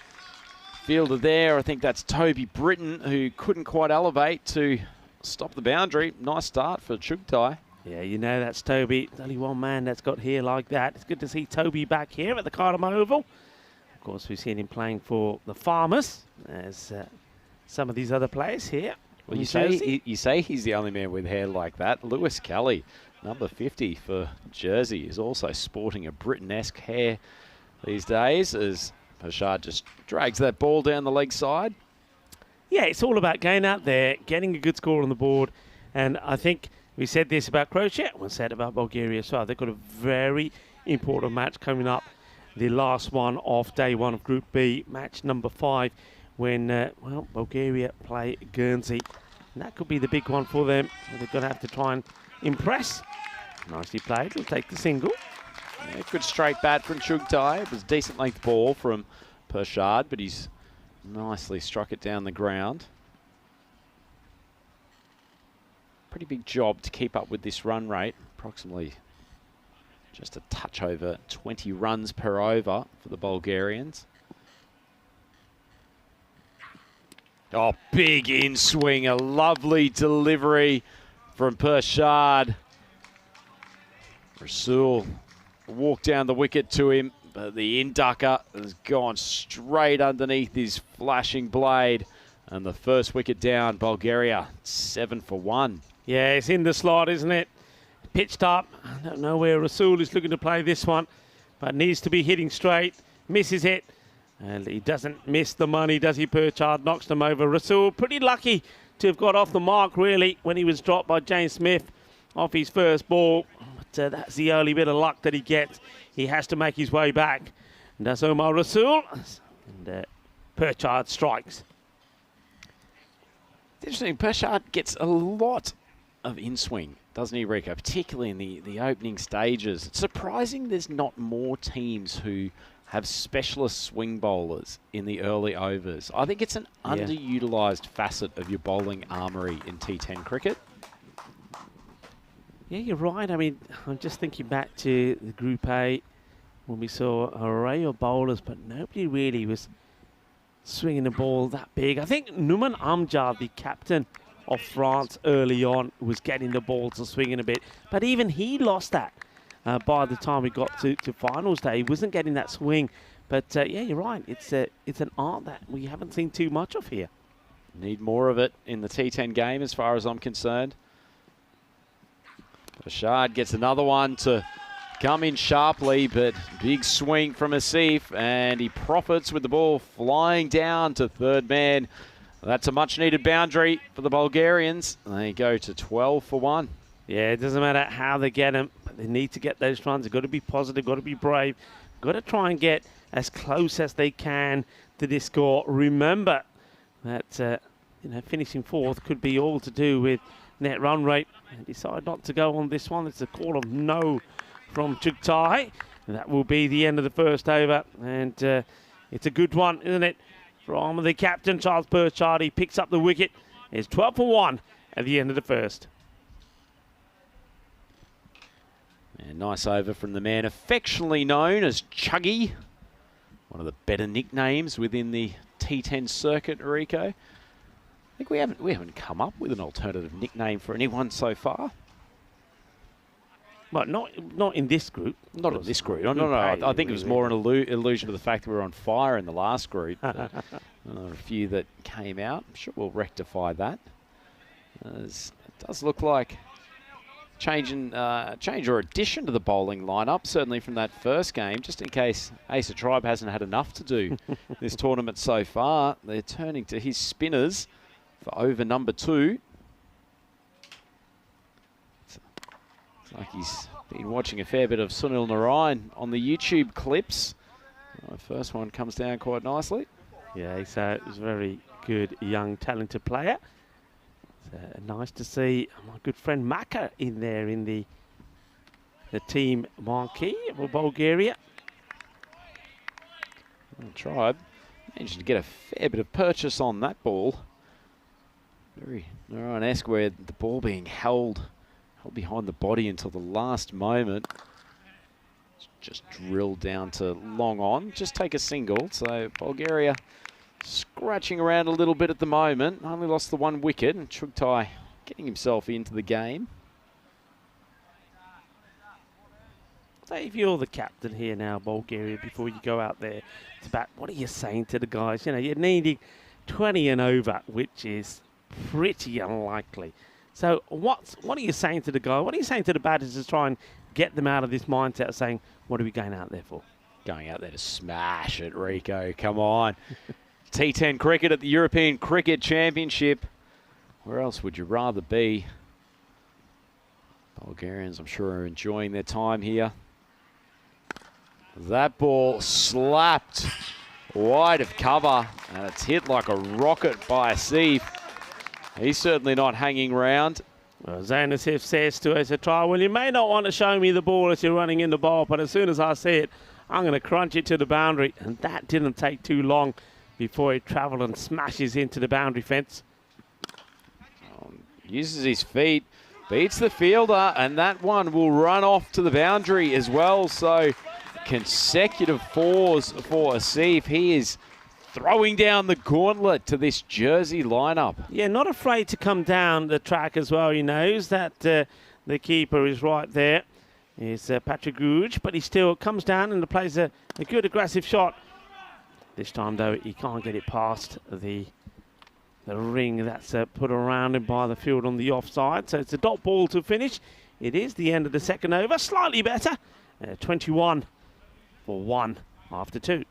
fielder there. I think that's Toby Britton, who couldn't quite elevate to stop the boundary. Nice start for Chugtai. Yeah, you know that's Toby. There's only one man that's got hair like that. It's good to see Toby back here at the Carter Oval. Of course, we've seen him playing for the Farmers, as some of these other players here. Well, you say he's the only man with hair like that. Lewis Kelly, number 50 for Jersey, is also sporting a Britain-esque hair these days, as Pershard just drags that ball down the leg side. Yeah, it's all about going out there, getting a good score on the board, and I think we said this about Croatia, we said about Bulgaria as well. They've got a very important match coming up, the last one of day one of Group B, match number 5, when, Bulgaria play Guernsey. And that could be the big one for them. They're going to have to try and impress. Nicely played. We'll take the single. Yeah, good straight bat from Chugtai. It was a decent length ball from Pershard, but he's nicely struck it down the ground. Pretty big job to keep up with this run rate. Approximately just a touch over 20 runs per over for the Bulgarians. Oh, big in swing. A lovely delivery from Pershard. Rasul walked down the wicket to him, but the inducker has gone straight underneath his flashing blade. And the first wicket down, Bulgaria 7 for 1. Yeah, it's in the slot, isn't it? Pitched up. I don't know where Rasul is looking to play this one, but needs to be hitting straight. Misses it. And he doesn't miss the money, does he? Perchard knocks them over. Rasul pretty lucky to have got off the mark, really, when he was dropped by James Smith off his first ball. But that's the only bit of luck that he gets. He has to make his way back. And that's Omar Rasul. And Perchard strikes. It's interesting, Pershard gets a lot of in-swing, doesn't he, Rico? Particularly in the opening stages. It's surprising there's not more teams who have specialist swing bowlers in the early overs. I think it's an underutilised facet of your bowling armoury in T10 cricket. Yeah, you're right. I mean, I'm just thinking back to the Group A when we saw an array of bowlers, but nobody really was swinging the ball that big. I think Numan Amjad, the captain of France early on, was getting the ball to swinging a bit. But even he lost that by the time we got to finals day. He wasn't getting that swing. But yeah, you're right. It's an art that we haven't seen too much of here. Need more of it in the T10 game as far as I'm concerned. Rashad gets another one to come in sharply, but big swing from Asif, and he profits with the ball flying down to third man. That's a much-needed boundary for the Bulgarians. They go to 12 for 1. Yeah, it doesn't matter how they get them, but they need to get those runs. They've got to be positive, got to be brave, got to try and get as close as they can to this score. Remember that finishing fourth could be all to do with net run rate. And decide not to go on this one. It's a call of no from Chugtai. And that will be the end of the first over. And it's a good one, isn't it? From the captain, Charles Burchard. He picks up the wicket. It's 12 for 1 at the end of the first. And nice over from the man affectionately known as Chuggy. One of the better nicknames within the T10 circuit, Rico. I think we haven't come up with an alternative nickname for anyone so far. But not in this group. Not in this group. No. I think it was more an allusion to the fact that we were on fire in the last group. A few that came out. I'm sure we'll rectify that. It does look like change or addition to the bowling lineup, certainly from that first game, just in case Asa Tribe hasn't had enough to do this tournament so far. They're turning to his spinners for over number 2. It's like he's been watching a fair bit of Sunil Narayan on the YouTube clips. The first one comes down quite nicely. Yeah, he's a very good, young, talented player. It's nice to see my good friend Maka in there in the team marquee for Bulgaria. Tribe managed to get a fair bit of purchase on that ball. Very Narayan-esque, where the ball being held behind the body until the last moment. Just drilled down to long on. Just take a single. So Bulgaria scratching around a little bit at the moment. Only lost the 1 wicket, and Chugtai getting himself into the game. So if you're the captain here now, Bulgaria, before you go out there to bat, what are you saying to the guys? You know, you're needing 20 and over, which is pretty unlikely. So what are you saying to the guy? What are you saying to the batters to try and get them out of this mindset of saying, what are we going out there for? Going out there to smash it, Rico. Come on. T10 cricket at the European Cricket Championship. Where else would you rather be? Bulgarians, I'm sure, are enjoying their time here. That ball slapped wide of cover, and it's hit like a rocket by Asif. He's certainly not hanging round. Well, Zain Asif says to us, well, you may not want to show me the ball as you're running in the ball, but as soon as I see it, I'm going to crunch it to the boundary. And that didn't take too long before he travelled and smashes into the boundary fence. Uses his feet, beats the fielder, and that one will run off to the boundary as well. So consecutive 4s for Asif. He is throwing down the gauntlet to this Jersey lineup. Yeah, not afraid to come down the track as well. He knows that the keeper is right there. It's Patrick Gouge, but he still comes down and plays a good aggressive shot. This time, though, he can't get it past the ring that's put around him by the field on the offside. So it's a dot ball to finish. It is the end of the second over. Slightly better. 21 for 1 after 2.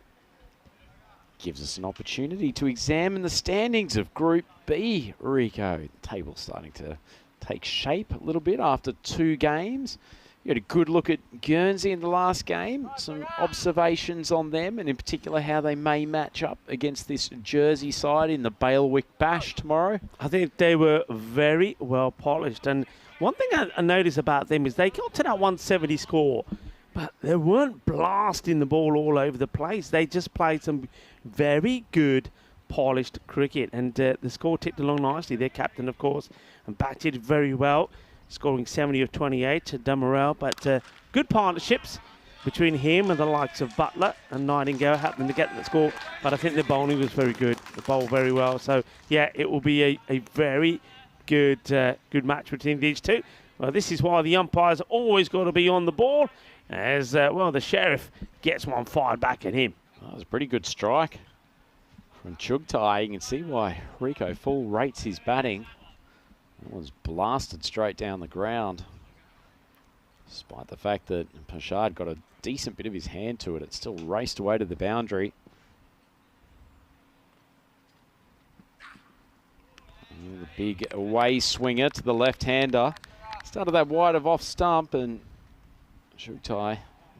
Gives us an opportunity to examine the standings of Group B, Rico. The table's starting to take shape a little bit after 2 games. You had a good look at Guernsey in the last game. Some observations on them, and in particular how they may match up against this Jersey side in the Bailiwick Bash tomorrow. I think they were very well polished. And one thing I noticed about them is they got to that 170 score, but they weren't blasting the ball all over the place. They just played some very good, polished cricket. And the score ticked along nicely. Their captain, of course, and batted very well, scoring 70 of 28 to Damarel. But good partnerships. between him and the likes of Butler and Nightingale happened to get the score, but I think the bowling was very good. They bowled very well. So, yeah, it will be a very good good match between these two. Well, this is why the umpires always got to be on the ball, as, well, the Sheriff gets one fired back at him. That was a pretty good strike from Chugtai. You can see why Rico full rates his batting. That was blasted straight down the ground. Despite the fact that Pashad got a decent bit of his hand to it, it still raced away to the boundary. And the big away swinger to the left-hander. Started that wide of off stump, and Chugtai,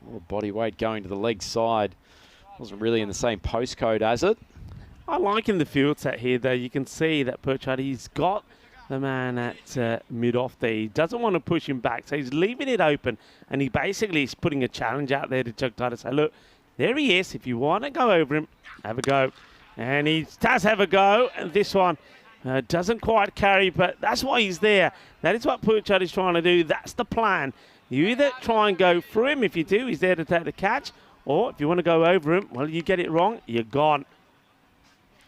all the body weight going to the leg side. Wasn't really in the same postcode as it. I like in the field set here, though. You can see that Perchard, he's got the man at mid-off there. He doesn't want to push him back, so he's leaving it open, and he basically is putting a challenge out there to Chugtai to say, look, there he is. If you want to go over him, have a go. And he does have a go, and this one doesn't quite carry, but that's why he's there. That is what Perchard is trying to do. That's the plan. You either try and go through him. If you do, he's there to take the catch, or if you want to go over him, well, you get it wrong, you're gone.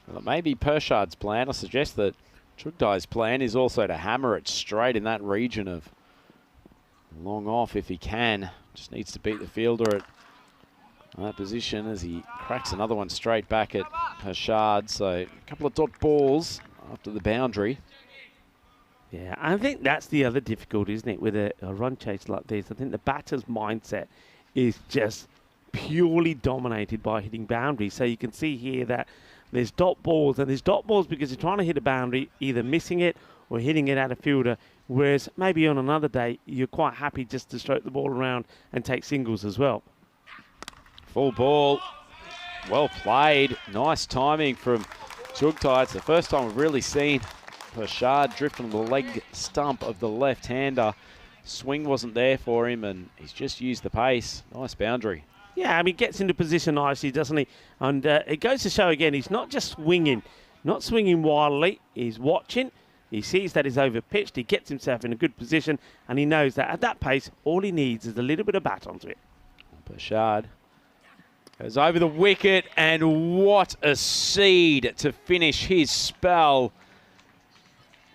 Well, it may be Perchard's plan. I suggest that Chugtai's plan is also to hammer it straight in that region of long off if he can. Just needs to beat the fielder at that position as he cracks another one straight back at Perchard. So a couple of dot balls after the boundary. Yeah, I think that's the other difficulty, isn't it, with a run chase like this. I think the batter's mindset is just purely dominated by hitting boundaries. So you can see here that there's dot balls, and there's dot balls because you're trying to hit a boundary, either missing it or hitting it at a fielder, whereas maybe on another day, you're quite happy just to stroke the ball around and take singles as well. Full ball, well played, nice timing from Chugtai. It's the first time we've really seen Perchard drift on the leg stump of the left-hander. Swing wasn't there for him, and he's just used the pace. Nice boundary. Yeah, I mean, gets into position nicely, doesn't he? And it goes to show again, he's not just swinging, not swinging wildly. He's watching. He sees that he's overpitched. He gets himself in a good position, and he knows that at that pace, all he needs is a little bit of bat onto it. Perchard goes over the wicket, and what a seed to finish his spell.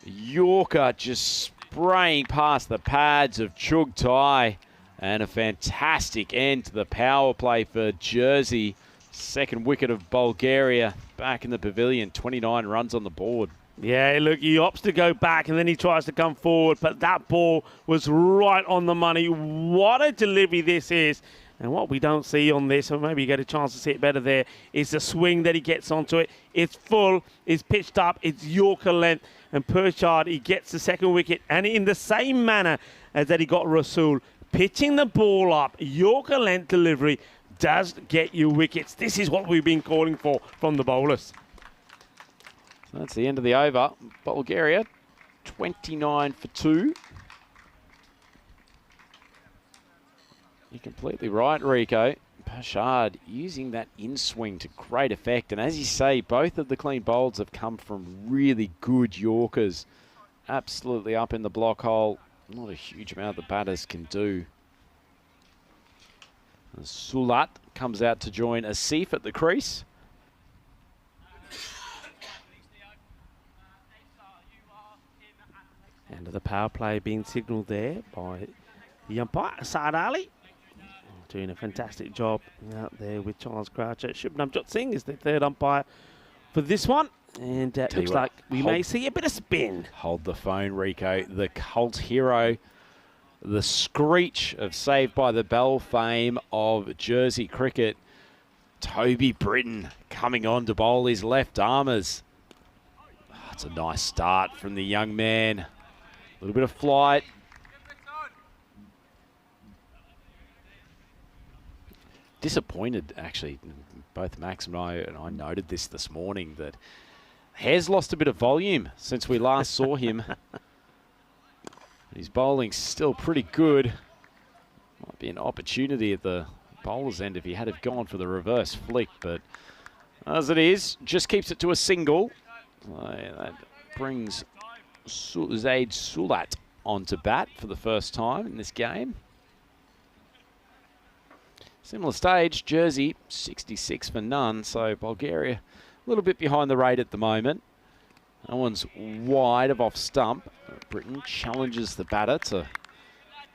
Yorker just spraying past the pads of Chugtai. And a fantastic end to the power play for Jersey. Second wicket of Bulgaria back in the pavilion. 29 runs on the board. Yeah, look, he opts to go back and then he tries to come forward, but that ball was right on the money. What a delivery this is. And what we don't see on this, or maybe you get a chance to see it better there, is the swing that he gets onto it. It's full, it's pitched up, it's Yorker length, and Perchard, he gets the second wicket, and in the same manner as that he got Rasul, pitching the ball up, Yorker length delivery does get you wickets. This is what we've been calling for from the bowlers. So that's the end of the over. Bulgaria, 29 for 2. You're completely right, Rico. Perchard using that in-swing to great effect. And as you say, both of the clean bowls have come from really good Yorkers. Absolutely up in the block hole. Not a huge amount the batters can do. Sulat comes out to join Asif at the crease. End of the power play being signalled there by the umpire, Asad Ali. Doing a fantastic job out there with Charles Croucher. Shubnamjot Singh is the third umpire for this one. And it looks like we may see a bit of spin. Hold the phone, Rico. The cult hero, the screech of Saved by the Bell fame of Jersey cricket, Toby Britton coming on to bowl his left armers. Oh, it's a nice start from the young man. A little bit of flight. Disappointed, actually. Both Max and I noted this morning that Hare's lost a bit of volume since we last saw him. His bowling's still pretty good. Might be an opportunity at the bowler's end if he had have gone for the reverse flick, but as it is, just keeps it to a single. That brings Zaid Sulat onto bat for the first time in this game. Similar stage, Jersey 66 for none, so Bulgaria a little bit behind the rate at the moment. That one's wide of off stump. Britain challenges the batter to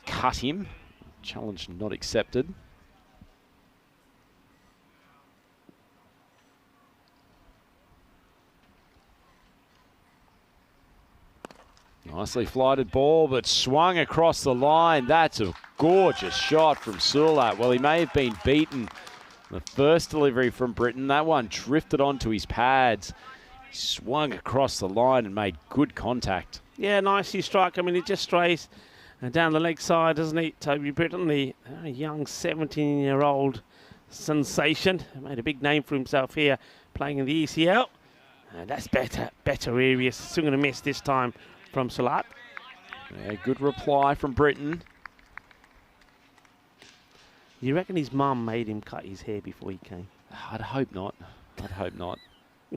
cut him. Challenge not accepted. Nicely flighted ball, but swung across the line. That's a gorgeous shot from Sulat. Well, he may have been beaten the first delivery from Britain. That one drifted onto his pads. He swung across the line and made good contact. Yeah, nicely struck. I mean, it just strays down the leg side, doesn't it? Toby Britton, the young 17-year-old sensation. Made a big name for himself here, playing in the ECL. And that's better areas. Still going to miss this time from Salat. Yeah, good reply from Britain. You reckon his mum made him cut his hair before he came? I'd hope not. I'd hope not.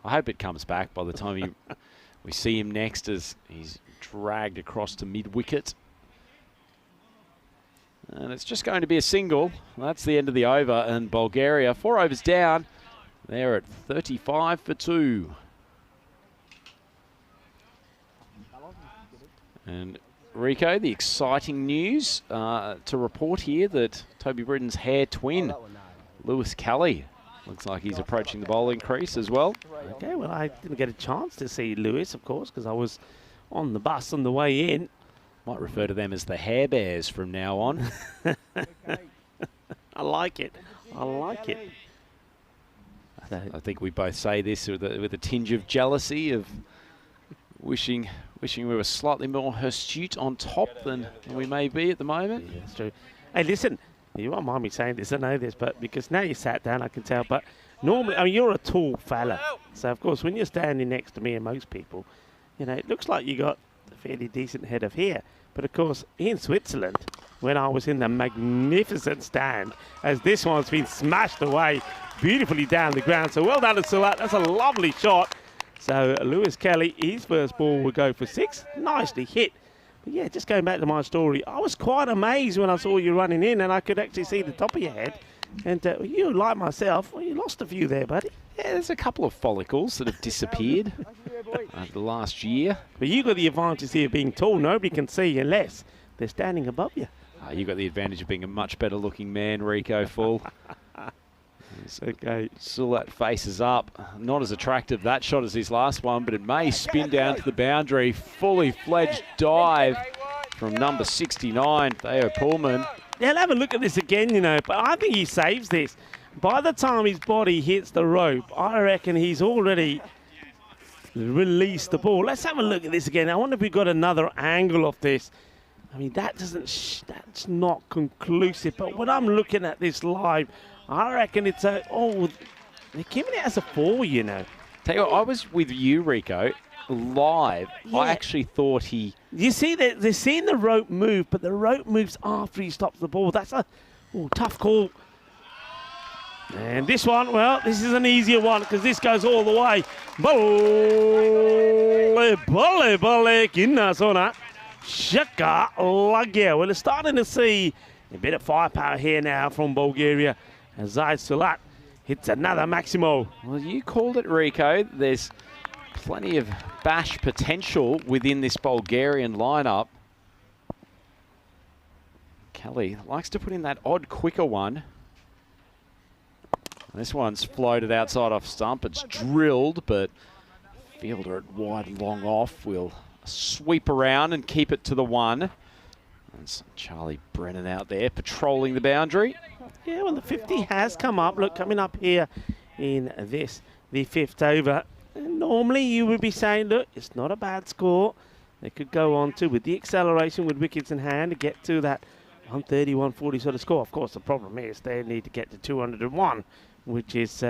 I hope it comes back by the time we see him next as he's dragged across to mid-wicket. And it's just going to be a single. That's the end of the over, and Bulgaria 4 overs down. They're at 35 for 2. And Rico, the exciting news to report here that Toby Britton's hair twin, Lewis Kelly, looks like he's approaching the bowling crease as well. Okay, well, I didn't get a chance to see Lewis, of course, because I was on the bus on the way in. Might refer to them as the Hair Bears from now on. I like it. I like it. I think we both say this with a tinge of jealousy, of wishing we were slightly more hirsute on top than we may be at the moment. Yeah, that's true. Hey, listen, you won't mind me saying this, I know this, but because now you sat down, I can tell. But normally, I mean, you're a tall fella. So, of course, when you're standing next to me and most people, you know, it looks like you got a fairly decent head of hair. But, of course, in Switzerland, when I was in the magnificent stand, as this one's been smashed away beautifully down the ground. So, well done to Sulat. That's a lovely shot. So, Lewis Kelly, his first ball will go for 6. Nicely hit. But, yeah, just going back to my story, I was quite amazed when I saw you running in and I could actually see the top of your head. And you, like myself, well, you lost a few there, buddy. Yeah, there's a couple of follicles that have disappeared over the last year. But you got the advantage here of being tall. Nobody can see you unless they're standing above you. You got the advantage of being a much better looking man, Rico Full. Okay. Sulat faces up. Not as attractive that shot as his last one, but it may spin down to the boundary. Fully fledged dive from number 69, Theo Pullman. Yeah, have a look at this again, you know, but I think he saves this. By the time his body hits the rope, I reckon he's already released the ball. Let's have a look at this again. I wonder if we've got another angle of this. I mean, that doesn't, that's not conclusive, but when I'm looking at this live, I reckon it's a, oh, they're giving it as a 4, you know. Tell you what, I was with you, Rico, live. Yeah. I actually thought he... You see, they're seeing the rope move, but the rope moves after he stops the ball. That's a tough call. And this one, well, this is an easier one because this goes all the way. Bole, kinna sona. Shaka lagya. Well, we're starting to see a bit of firepower here now from Bulgaria. As Zaid Sulat hits another Maximo. Well, you called it, Rico. There's plenty of bash potential within this Bulgarian lineup. Kelly likes to put in that odd, quicker one. This one's floated outside off stump. It's drilled, but fielder at wide and long off will sweep around and keep it to the 1. That's Charlie Brennan out there patrolling the boundary. Yeah, well, the 50 has come up. Look, coming up here in this, the 5th over. And normally you would be saying, look, it's not a bad score. They could go on to, with the acceleration, with wickets in hand, to get to that 130, 140 sort of score. Of course, the problem is they need to get to 201, which is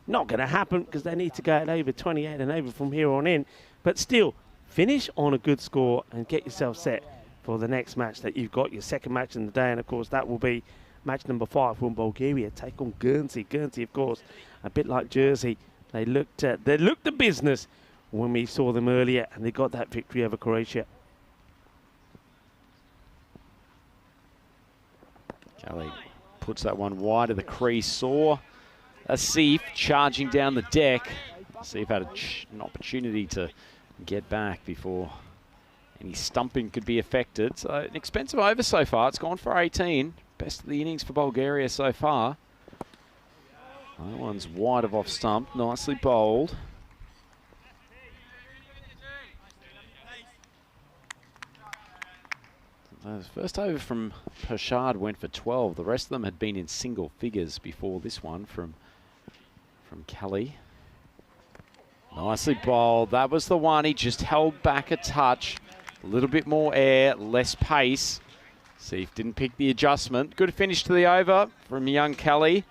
not going to happen because they need to go at over 28 and over from here on in. But still, finish on a good score and get yourself set for the next match that you've got, your second match in the day. And, of course, that will be match number 5 from Bulgaria. Take on Guernsey. Guernsey, of course, a bit like Jersey. They looked the business when we saw them earlier, and they got that victory over Croatia. Kelly puts that one wide of the crease. Saw Asif charging down the deck. Asif had an opportunity to get back before any stumping could be affected. So an expensive over so far. It's gone for 18. Best of the innings for Bulgaria so far. That one's wide of off stump. Nicely bowled. The first over from Pershad went for 12. The rest of them had been in single figures before this one from Kelly. Nicely bowled. That was the one. He just held back a touch. A little bit more air, less pace. Seif didn't pick the adjustment. Good finish to the over from young Kelly.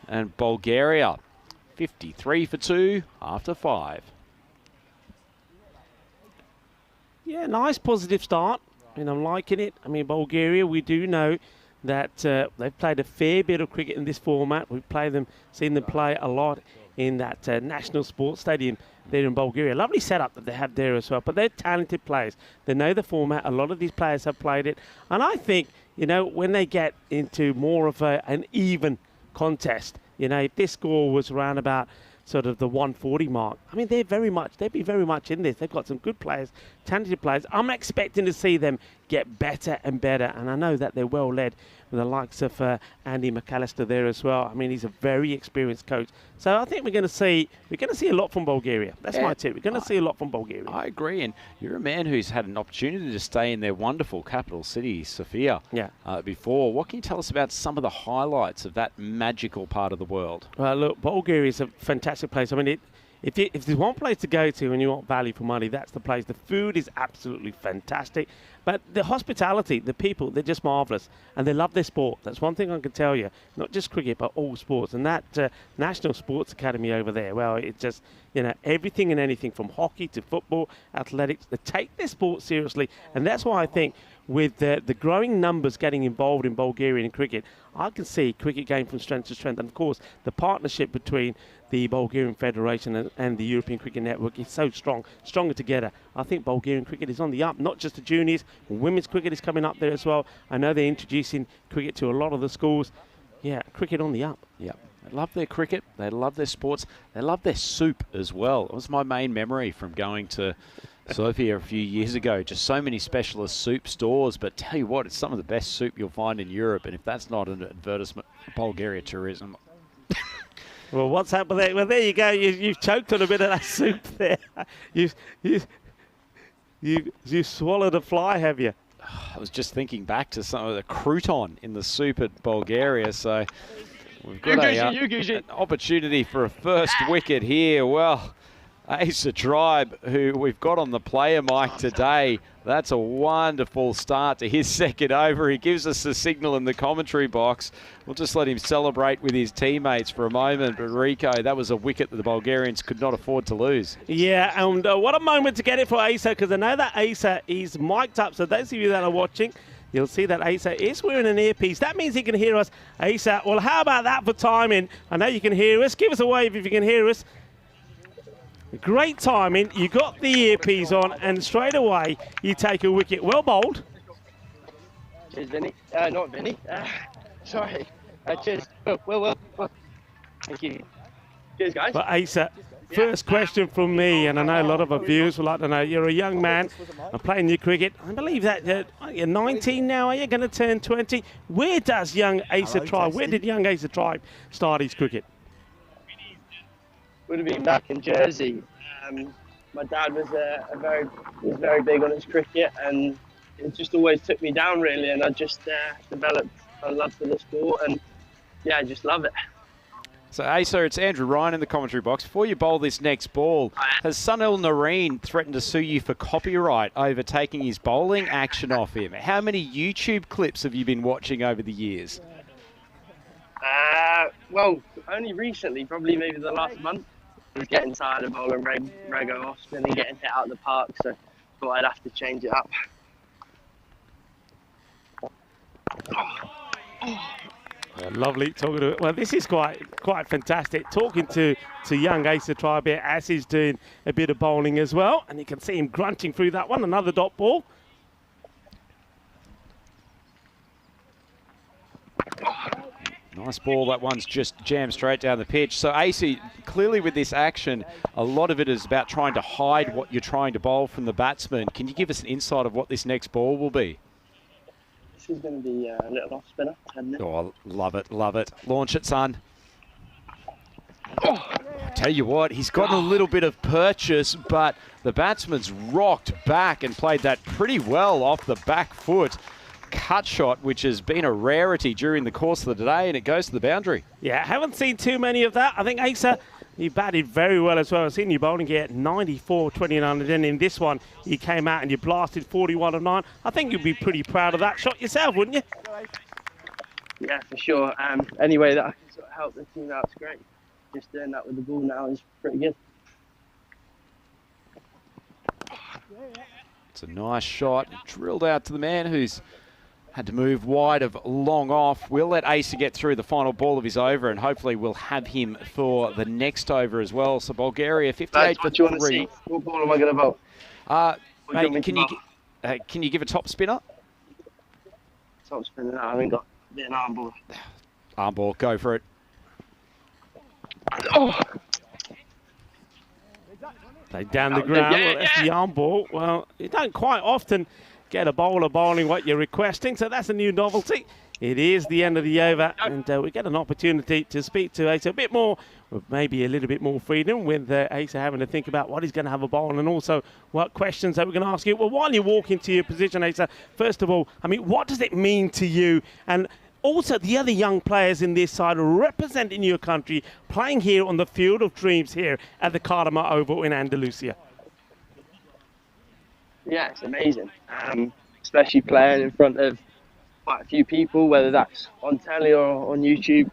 And Bulgaria, 53 for 2 after 5. Yeah, nice positive start. And I'm liking it. I mean, Bulgaria, we do know that they've played a fair bit of cricket in this format. We've seen them play a lot in that National Sports Stadium there in Bulgaria. Lovely setup that they have there as well. But they're talented players. They know the format. A lot of these players have played it. And I think, you know, when they get into more of an even contest, you know, if this score was around about sort of the 140 mark, I mean, they'd be very much in this. They've got some good players, talented players. I'm expecting to see them get better and better, and I know that they're well led with the likes of Andy McAllister there as well. I mean, he's a very experienced coach. So I think we're going to see a lot from Bulgaria. That's my tip. We're going to see a lot from Bulgaria. I agree, and you're a man who's had an opportunity to stay in their wonderful capital city, Sofia, before. What can you tell us about some of the highlights of that magical part of the world? Well, look, Bulgaria is a fantastic place. I mean, if there's one place to go to and you want value for money, that's the place. The food is absolutely fantastic. But the hospitality, the people, they're just marvellous. And they love their sport. That's one thing I can tell you. Not just cricket, but all sports. And that National Sports Academy over there, well, it's just, you know, everything and anything from hockey to football, athletics. They take their sport seriously. And that's why I think with the growing numbers getting involved in Bulgarian cricket, I can see cricket going from strength to strength. And, of course, the partnership between the Bulgarian Federation and the European Cricket Network is so strong, stronger together. I think Bulgarian cricket is on the up, not just the juniors. Women's cricket is coming up there as well. I know they're introducing cricket to a lot of the schools. Yeah, cricket on the up. Yeah, they love their cricket. They love their sports. They love their soup as well. It was my main memory from going to Sofia a few years ago. Just so many specialist soup stores. But tell you what, it's some of the best soup you'll find in Europe. And if that's not an advertisement for Bulgaria tourism... Well, what's happened there? Well, there you go. You've choked on a bit of that soup there. You swallowed a fly, have you? I was just thinking back to some of the crouton in the soup at Bulgaria. So we've got an opportunity for a first wicket here. Well, Asa Tribe, who we've got on the player mic today, that's a wonderful start to his second over. He gives us the signal in the commentary box. We'll just let him celebrate with his teammates for a moment. But Rico, that was a wicket that the Bulgarians could not afford to lose. Yeah, and what a moment to get it for Asa, because I know that Asa is mic'd up. So those of you that are watching, you'll see that Asa is wearing an earpiece. That means he can hear us. Asa, well, how about that for timing? I know you can hear us. Give us a wave if you can hear us. Great timing. You got the earpiece on, and straight away you take a wicket. Well bowled. Cheers, Vinny. Not Vinny. Sorry. Cheers. Well. Thank you. Cheers, guys. But Asa, first question from me, and I know a lot of our viewers would like to know. You're a young man playing your cricket. I believe that you're 19 now. Are you going to turn 20? Where does young Asa Tribe? Where did young Asa Tribe start his cricket? Would have been back in Jersey. My dad was very big on his cricket, and it just always took me down really, and I just developed a love for the sport, and yeah, I just love it. So Asa, it's Andrew Ryan in the commentary box. Before you bowl this next ball, has Sunil Nareen threatened to sue you for copyright over taking his bowling action off him? How many YouTube clips have you been watching over the years? Well, only recently, probably maybe the last month. I was getting tired of bowling rego often and getting hit out of the park, so thought I'd have to change it up. Lovely. Well, this is quite fantastic. Talking to young Asa Tribe here as he's doing a bit of bowling as well, and you can see him grunting through that one. Another dot ball. Nice ball. That one's just jammed straight down the pitch. So, AC, clearly with this action, a lot of it is about trying to hide what you're trying to bowl from the batsman. Can you give us an insight of what this next ball will be? This is going to be a little off spinner. Oh, love it, love it. Launch it, son. Oh, I tell you what, he's gotten a little bit of purchase, but the batsman's rocked back and played that pretty well off the back foot. Cut shot, which has been a rarity during the course of the day, and it goes to the boundary. Yeah, haven't seen too many of that. I think Asa, you batted very well as well. I've seen you bowling here at 94, 29, and then in this one, you came out and you blasted 41 of 9. I think you'd be pretty proud of that shot yourself, wouldn't you? Yeah, for sure. Any way that I can sort of help the team out is great. Just doing that with the ball now is pretty good. It's a nice shot, drilled out to the man who's had to move wide of long off. We'll let Asa get through the final ball of his over, and hopefully we'll have him for the next over as well. So Bulgaria 58 for 3. What ball am I going to bowl? Mate, can you give a top spinner? Top spinner? No, I haven't got an arm ball. Arm ball, go for it. Oh! They down the ground. Well, that's the arm ball. Well, you don't quite often get a bowler bowling what you're requesting, so that's a new novelty. It is the end of the over, and we get an opportunity to speak to Asa a bit more, with maybe a little bit more freedom, with Asa having to think about what he's going to have a bowl and also what questions that we're going to ask you. Well, while you walk into your position, Asa, first of all, I mean, what does it mean to you? And also the other young players in this side representing your country, playing here on the Field of Dreams here at the Kardama Oval in Andalusia. Yeah, it's amazing, especially playing in front of quite a few people, whether that's on telly or on YouTube.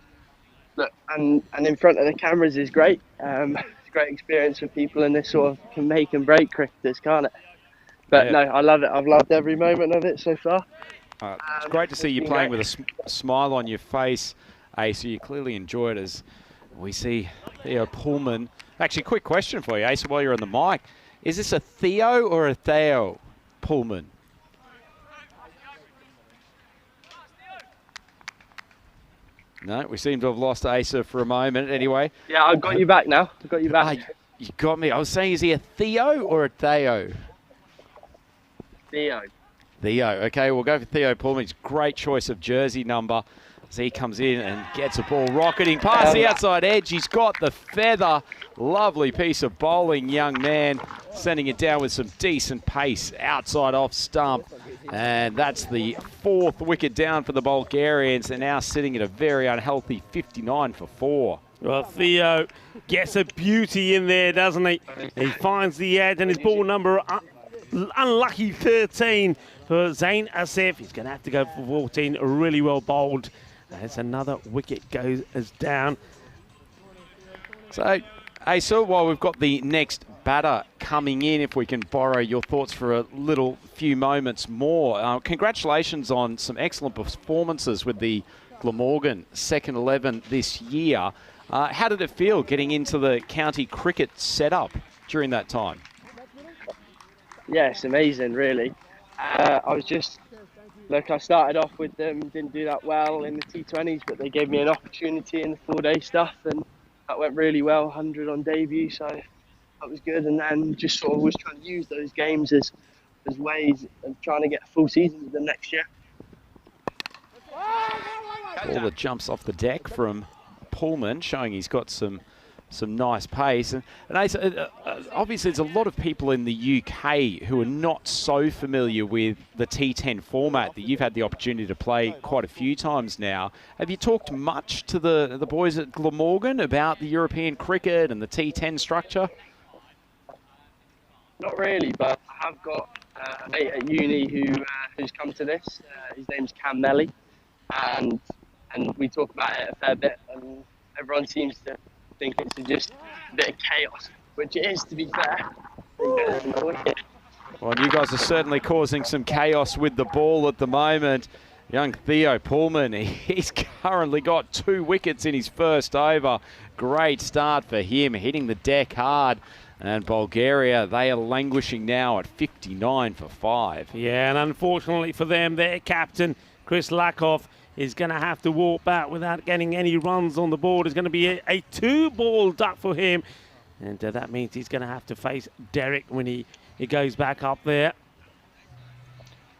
Look, and in front of the cameras is great. It's a great experience for people, and this sort of can make and break cricketers, can't it? But yeah. No, I love it. I've loved every moment of it so far. It's great to see you playing with a smile on your face, Asa. You clearly enjoy it as we see Theo Pullman. Actually, quick question for you, Asa, while you're on the mic. Is this a Theo or a Theo Pullman? No, we seem to have lost Asa for a moment anyway. Yeah, I've got you back now. I've got you back. You got me. I was saying, is he a Theo or a Theo? Theo. Theo. Okay, we'll go for Theo Pullman. It's a great choice of jersey number as he comes in and gets a ball rocketing past the outside edge. He's got the feather. Lovely piece of bowling, young man. Sending it down with some decent pace outside off stump. And that's the 4th wicket down for the Bulgarians. They're now sitting at a very unhealthy 59 for 4. Well, Theo gets a beauty in there, doesn't he? He finds the edge, and his ball number unlucky 13 for Zain Asif. He's going to have to go for 14. Really well bowled. As another wicket goes down. So, Asa, while we've got the next batter coming in, if we can borrow your thoughts for a few moments more. Congratulations on some excellent performances with the Glamorgan second 11 this year. How did it feel getting into the county cricket setup during that time? Yeah, it's amazing, really. I started off with them, didn't do that well in the T20s, but they gave me an opportunity in the 4-day stuff, and that went really well, 100 on debut, so that was good. And then just sort of was trying to use those games as ways of trying to get a full season with them next year. Ball that jumps off the deck from Pullman, showing he's got some nice pace. And obviously there's a lot of people in the UK who are not so familiar with the T10 format that you've had the opportunity to play quite a few times now. Have you talked much to the boys at Glamorgan about the European cricket and the T10 structure? Not really, but I have got a mate at uni who's come to this. His name's Cam Melly, and we talk about it a fair bit, and everyone seems to think it's just a bit of chaos, which it is, to be fair. Well, you guys are certainly causing some chaos with the ball at the moment. Young Theo Pullman, he's currently got 2 wickets in his first over. Great start for him, hitting the deck hard. And Bulgaria, they are languishing now at 59 for 5. Yeah, and unfortunately for them, their captain, Chris Lakoff is going to have to walk back without getting any runs on the board. It's going to be a 2-ball duck for him. And that means he's going to have to face Derek when he goes back up there.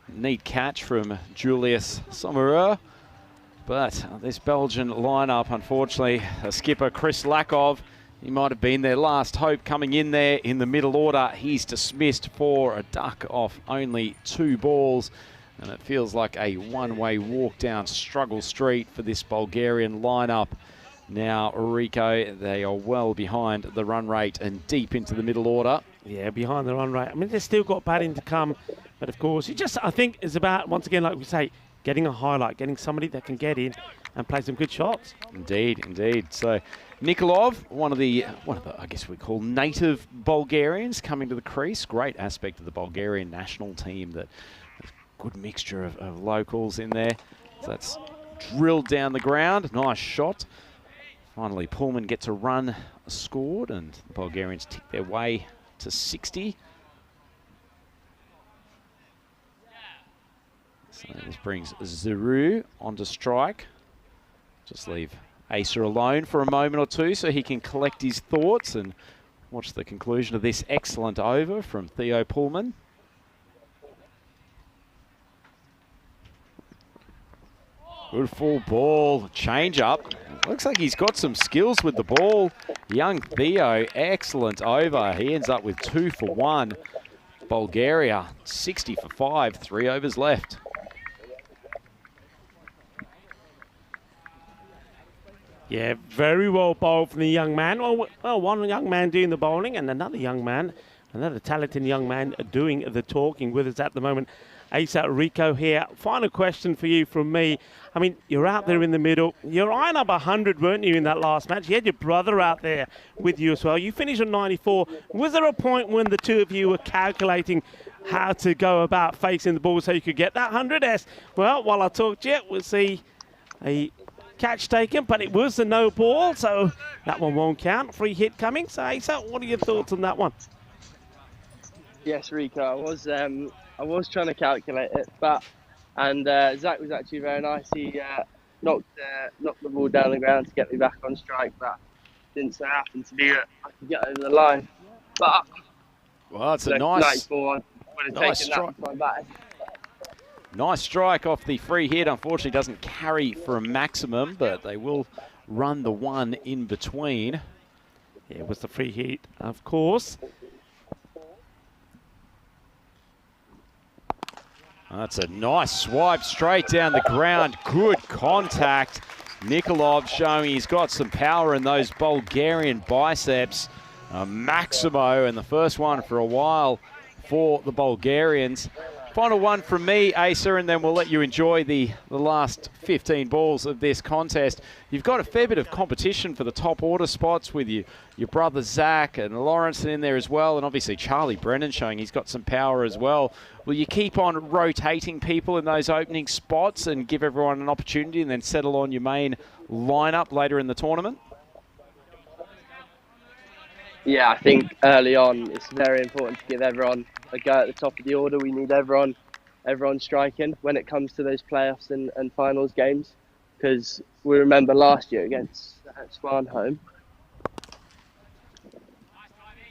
Neat catch from Julius Sommerer. But this Belgian lineup, unfortunately, skipper Chris Lakoff, he might have been their last hope coming in there in the middle order. He's dismissed for a duck off only 2 balls. And it feels like a one-way walk down struggle street for this Bulgarian lineup. Now, Rico, they are well behind the run rate and deep into the middle order. Yeah, behind the run rate. I mean, they've still got batting to come. But, of course, I think it's about, once again, like we say, getting a highlight, getting somebody that can get in and play some good shots. Indeed, indeed. So, Nikolov, one of the, I guess we call native Bulgarians coming to the crease. Great aspect of the Bulgarian national team, that good mixture of locals in there. So that's drilled down the ground. Nice shot. Finally, Pullman gets a run scored, and the Bulgarians tick their way to 60. So this brings Zaru onto strike. Just leave Asa alone for a moment or two so he can collect his thoughts and watch the conclusion of this excellent over from Theo Pullman. Good full ball, change up. Looks like he's got some skills with the ball. Young Theo, excellent over. He ends up with 2 for 1. Bulgaria, 60 for 5, 3 overs left. Yeah, very well bowled from the young man. Well, one young man doing the bowling and another talented young man doing the talking with us at the moment. Asa Rico here. Final question for you from me. I mean, you're out there in the middle. You're eyeing up 100, weren't you, in that last match? You had your brother out there with you as well. You finished on 94. Was there a point when the two of you were calculating how to go about facing the ball so you could get that 100? Well, while I talk to you, we'll see a catch taken, but it was a no ball, so that one won't count. Free hit coming. So, Asa, what are your thoughts on that one? Yes, Rico, I was trying to calculate it, and Zach was actually very nice. He knocked the ball down the ground to get me back on strike, but didn't so happen to be that I could get over the line. But well, it's a nice strike. Nice strike off the free hit. Unfortunately, doesn't carry for a maximum, but they will run the one in between. Yeah, it was the free hit, of course. That's a nice swipe straight down the ground. Good contact. Nikolov showing he's got some power in those Bulgarian biceps. Maximo, and the first one for a while for the Bulgarians. Final one from me, Asa, and then we'll let you enjoy the last 15 balls of this contest. You've got a fair bit of competition for the top order spots with your brother Zach and Lawrence in there as well, and obviously Charlie Brennan showing he's got some power as well. Will you keep on rotating people in those opening spots and give everyone an opportunity and then settle on your main lineup later in the tournament? Yeah, I think early on it's very important to give everyone a go at the top of the order. We need everyone striking when it comes to those playoffs and finals games, because we remember last year against Swanholme,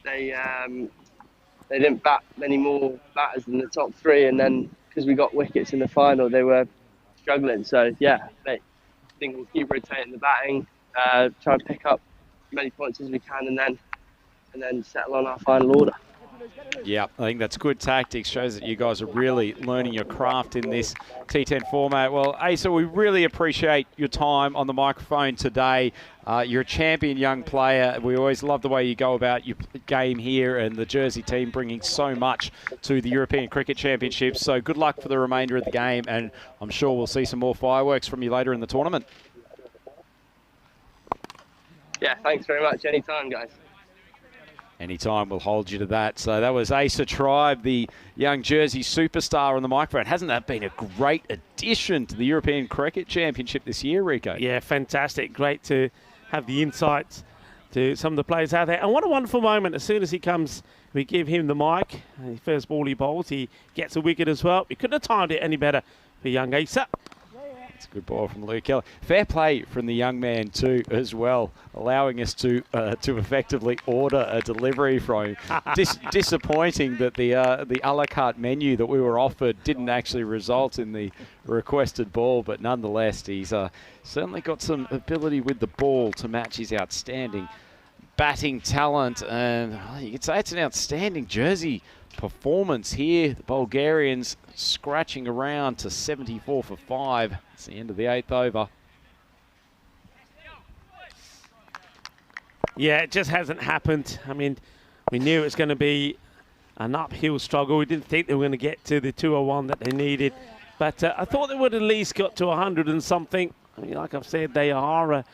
they didn't bat many more batters than the top 3, and then because we got wickets in the final, they were struggling. So yeah, I think we'll keep rotating the batting, try and pick up as many points as we can, and then settle on our final order. Yeah, I think that's good tactics. Shows that you guys are really learning your craft in this T10 format. Well, Asa, we really appreciate your time on the microphone today. You're a champion young player. We always love the way you go about your game here, and the Jersey team bringing so much to the European Cricket Championships. So good luck for the remainder of the game, and I'm sure we'll see some more fireworks from you later in the tournament. Yeah, thanks very much. Anytime, guys. Anytime, we'll hold you to that. So that was Asa Tribe, the young Jersey superstar on the microphone. Hasn't that been a great addition to the European Cricket Championship this year, Rico? Yeah, fantastic. Great to have the insights to some of the players out there. And what a wonderful moment. As soon as he comes, we give him the mic. The first ball he bowls, he gets a wicket as well. We couldn't have timed it any better for young Asa. It's a good ball from Luke Kelly. Fair play from the young man too, as well, allowing us to effectively order a delivery from him. Disappointing that the a la carte menu that we were offered didn't actually result in the requested ball, but nonetheless, he's certainly got some ability with the ball to match his outstanding batting talent, and you could say it's an outstanding Jersey performance here. The Bulgarians scratching around to 74 for 5. It's the end of the 8th over. Yeah, it just hasn't happened. I mean, we knew it was going to be an uphill struggle. We didn't think they were going to get to the 201 that they needed, but I thought they would at least got to 100 and something. I mean, like I've said, they are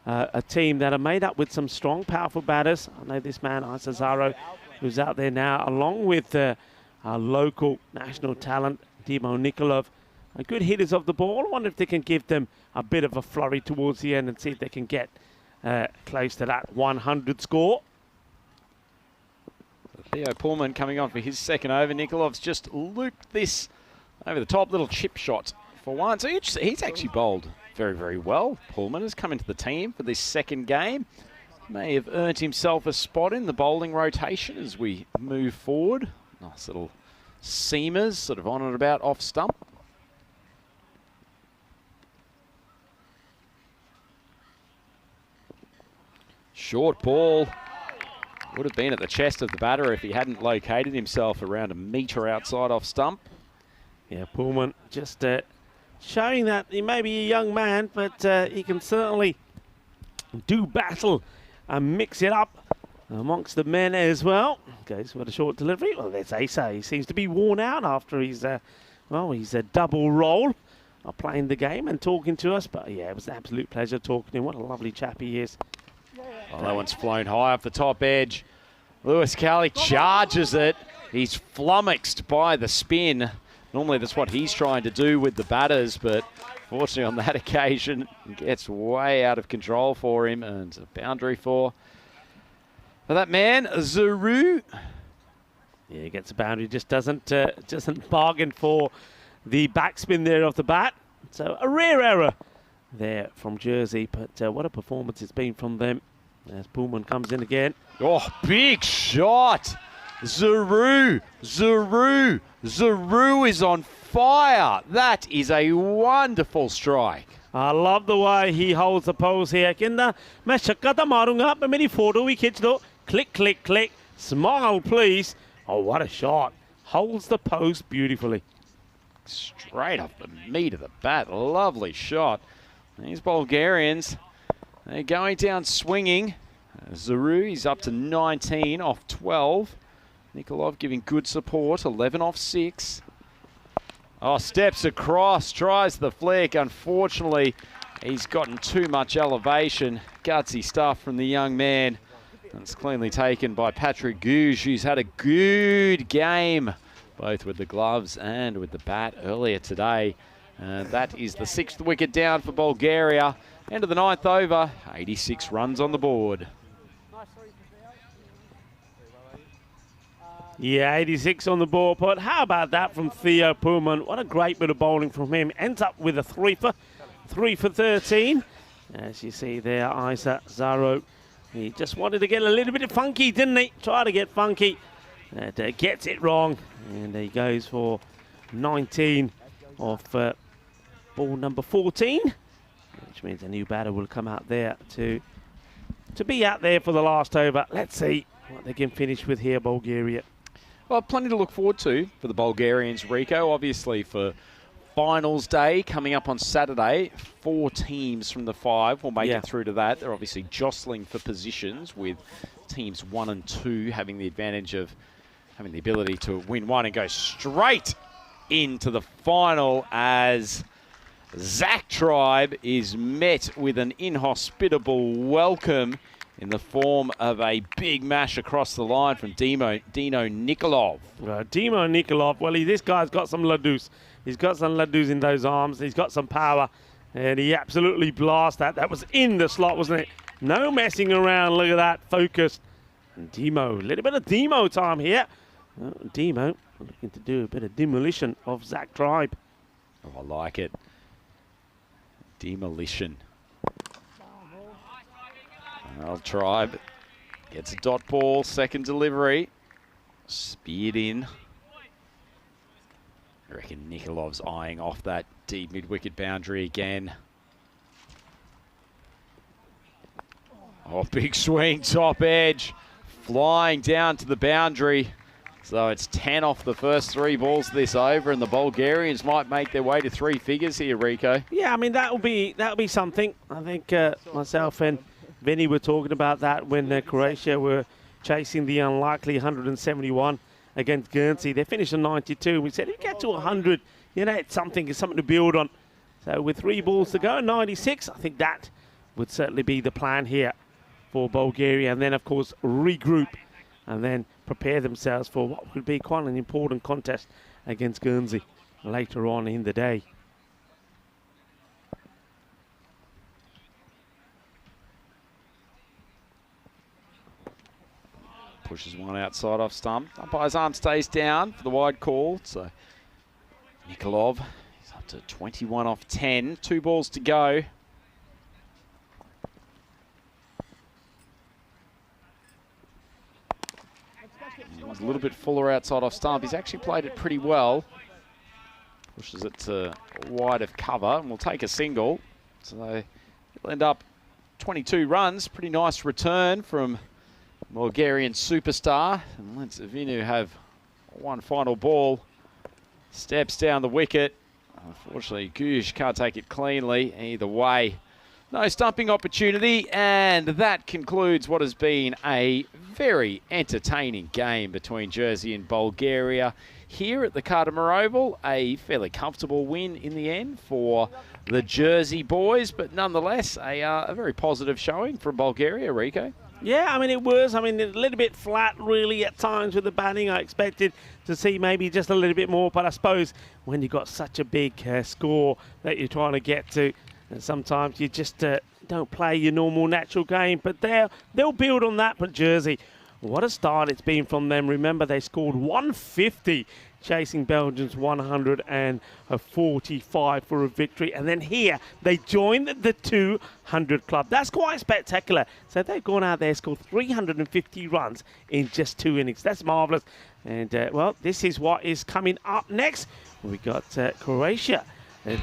a team that are made up with some strong, powerful batters. I know this man, Isa Zaro, who's out there now, along with our local national talent, Dimo Nikolov, are good hitters of the ball. I wonder if they can give them a bit of a flurry towards the end and see if they can get close to that 100 score. Theo Pullman coming on for his second over. Nikolov's just looped this over the top, little chip shot for one. So he's actually bowled very, very well. Pullman has come into the team for this second game. May have earned himself a spot in the bowling rotation as we move forward. Nice little seamers sort of on and about off stump. Short ball. Would have been at the chest of the batter if he hadn't located himself around a metre outside off stump. Yeah, Pullman just showing that he may be a young man, but he can certainly do battle and mix it up amongst the men as well. Goes for the short delivery. Well, there's Asa. He seems to be worn out after his a double role of playing the game and talking to us. But yeah, it was an absolute pleasure talking to him. What a lovely chap he is. Oh, that one's flown high off the top edge. Lewis Kelly charges it. He's flummoxed by the spin. Normally that's what he's trying to do with the batters, but fortunately on that occasion, it gets way out of control for him, and it's a boundary for that man, Zaru. Yeah, he gets a boundary, just doesn't bargain for the backspin there off the bat. So a rare error there from Jersey, but what a performance it's been from them. As Pullman comes in again. Oh, big shot. Zaru is on fire. That is a wonderful strike. I love the way he holds the pose here. Kinda, मैं शक्का मारूंगा पर मेरी photo भी खींच दो. Click, click, click. Smile, please. Oh, what a shot. Holds the post beautifully. Straight off the meat of the bat. Lovely shot. These Bulgarians, they're going down swinging. Zaru, he's up to 19 off 12. Nikolov giving good support, 11 off 6. Oh, steps across, tries the flick. Unfortunately, he's gotten too much elevation. Gutsy stuff from the young man. And it's cleanly taken by Patrick Gouge, who's had a good game, both with the gloves and with the bat earlier today. That is the 6th wicket down for Bulgaria. End of the 9th over, 86 runs on the board. Yeah, 86 on the board, but how about that from Theo Pullman? What a great bit of bowling from him. Ends up with a 3 for 13. As you see there, Isa Zaro, he just wanted to get a little bit funky, didn't he? Try to get funky. And gets it wrong. And he goes for 19 off ball number 14. Which means a new batter will come out there to be out there for the last over. Let's see what they can finish with here, Bulgaria. Well, plenty to look forward to for the Bulgarians, Rico. Obviously, for finals day coming up on Saturday, 4 teams from the 5 will make it through to that. They're obviously jostling for positions, with teams 1 and 2 having the advantage of having the ability to win one and go straight into the final, as Zach Tribe is met with an inhospitable welcome in the form of a big mash across the line from Dino Nikolov. Dino Nikolov, well, this guy's got some ladoos. He's got some ladoos in those arms. He's got some power, and he absolutely blasted that. That was in the slot, wasn't it? No messing around. Look at that, focused. And Demo, a little bit of Demo time here. Demo looking to do a bit of demolition of Zach Tribe. Oh, I like it. Demolition. Well, Tribe gets a dot ball, second delivery. Speared in. I reckon Nikolov's eyeing off that deep mid-wicket boundary again. Oh, big swing, top edge. Flying down to the boundary. So it's 10 off the first 3 balls this over, and the Bulgarians might make their way to 3 figures here, Rico. Yeah, I mean, that'll be something. I think myself and Vinny were talking about that when Croatia were chasing the unlikely 171 against Guernsey. They finished on 92. We said, if you get to 100, you know, it's something to build on. So with 3 balls to go, 96, I think that would certainly be the plan here for Bulgaria. And then, of course, regroup and then prepare themselves for what would be quite an important contest against Guernsey later on in the day. Pushes one outside off stump. Umpire's arm stays down for the wide call. So Nikolov is up to 21 off 10. 2 balls to go. He was a little bit fuller outside off stump. He's actually played it pretty well. Pushes it to wide of cover and will take a single. So he'll end up 22 runs. Pretty nice return from Bulgarian superstar. And lets Avinu have one final ball. Steps down the wicket. Unfortunately, Guj can't take it cleanly. Either way, no stumping opportunity. And that concludes what has been a very entertaining game between Jersey and Bulgaria here at the Khadimar Oval. A fairly comfortable win in the end for the Jersey boys, but nonetheless a very positive showing from Bulgaria, Rico. Yeah, I mean, it was. I mean, a little bit flat, really, at times with the batting. I expected to see maybe just a little bit more, but I suppose when you've got such a big score that you're trying to get to, sometimes you just don't play your normal, natural game. But they'll build on that. But Jersey, what a start it's been from them. Remember, they scored 150, chasing Belgium's 145 for a victory. And then here, they joined the 200 club. That's quite spectacular. So they've gone out there, scored 350 runs in just 2 innings. That's marvellous. And, well, this is what is coming up next. We got Croatia.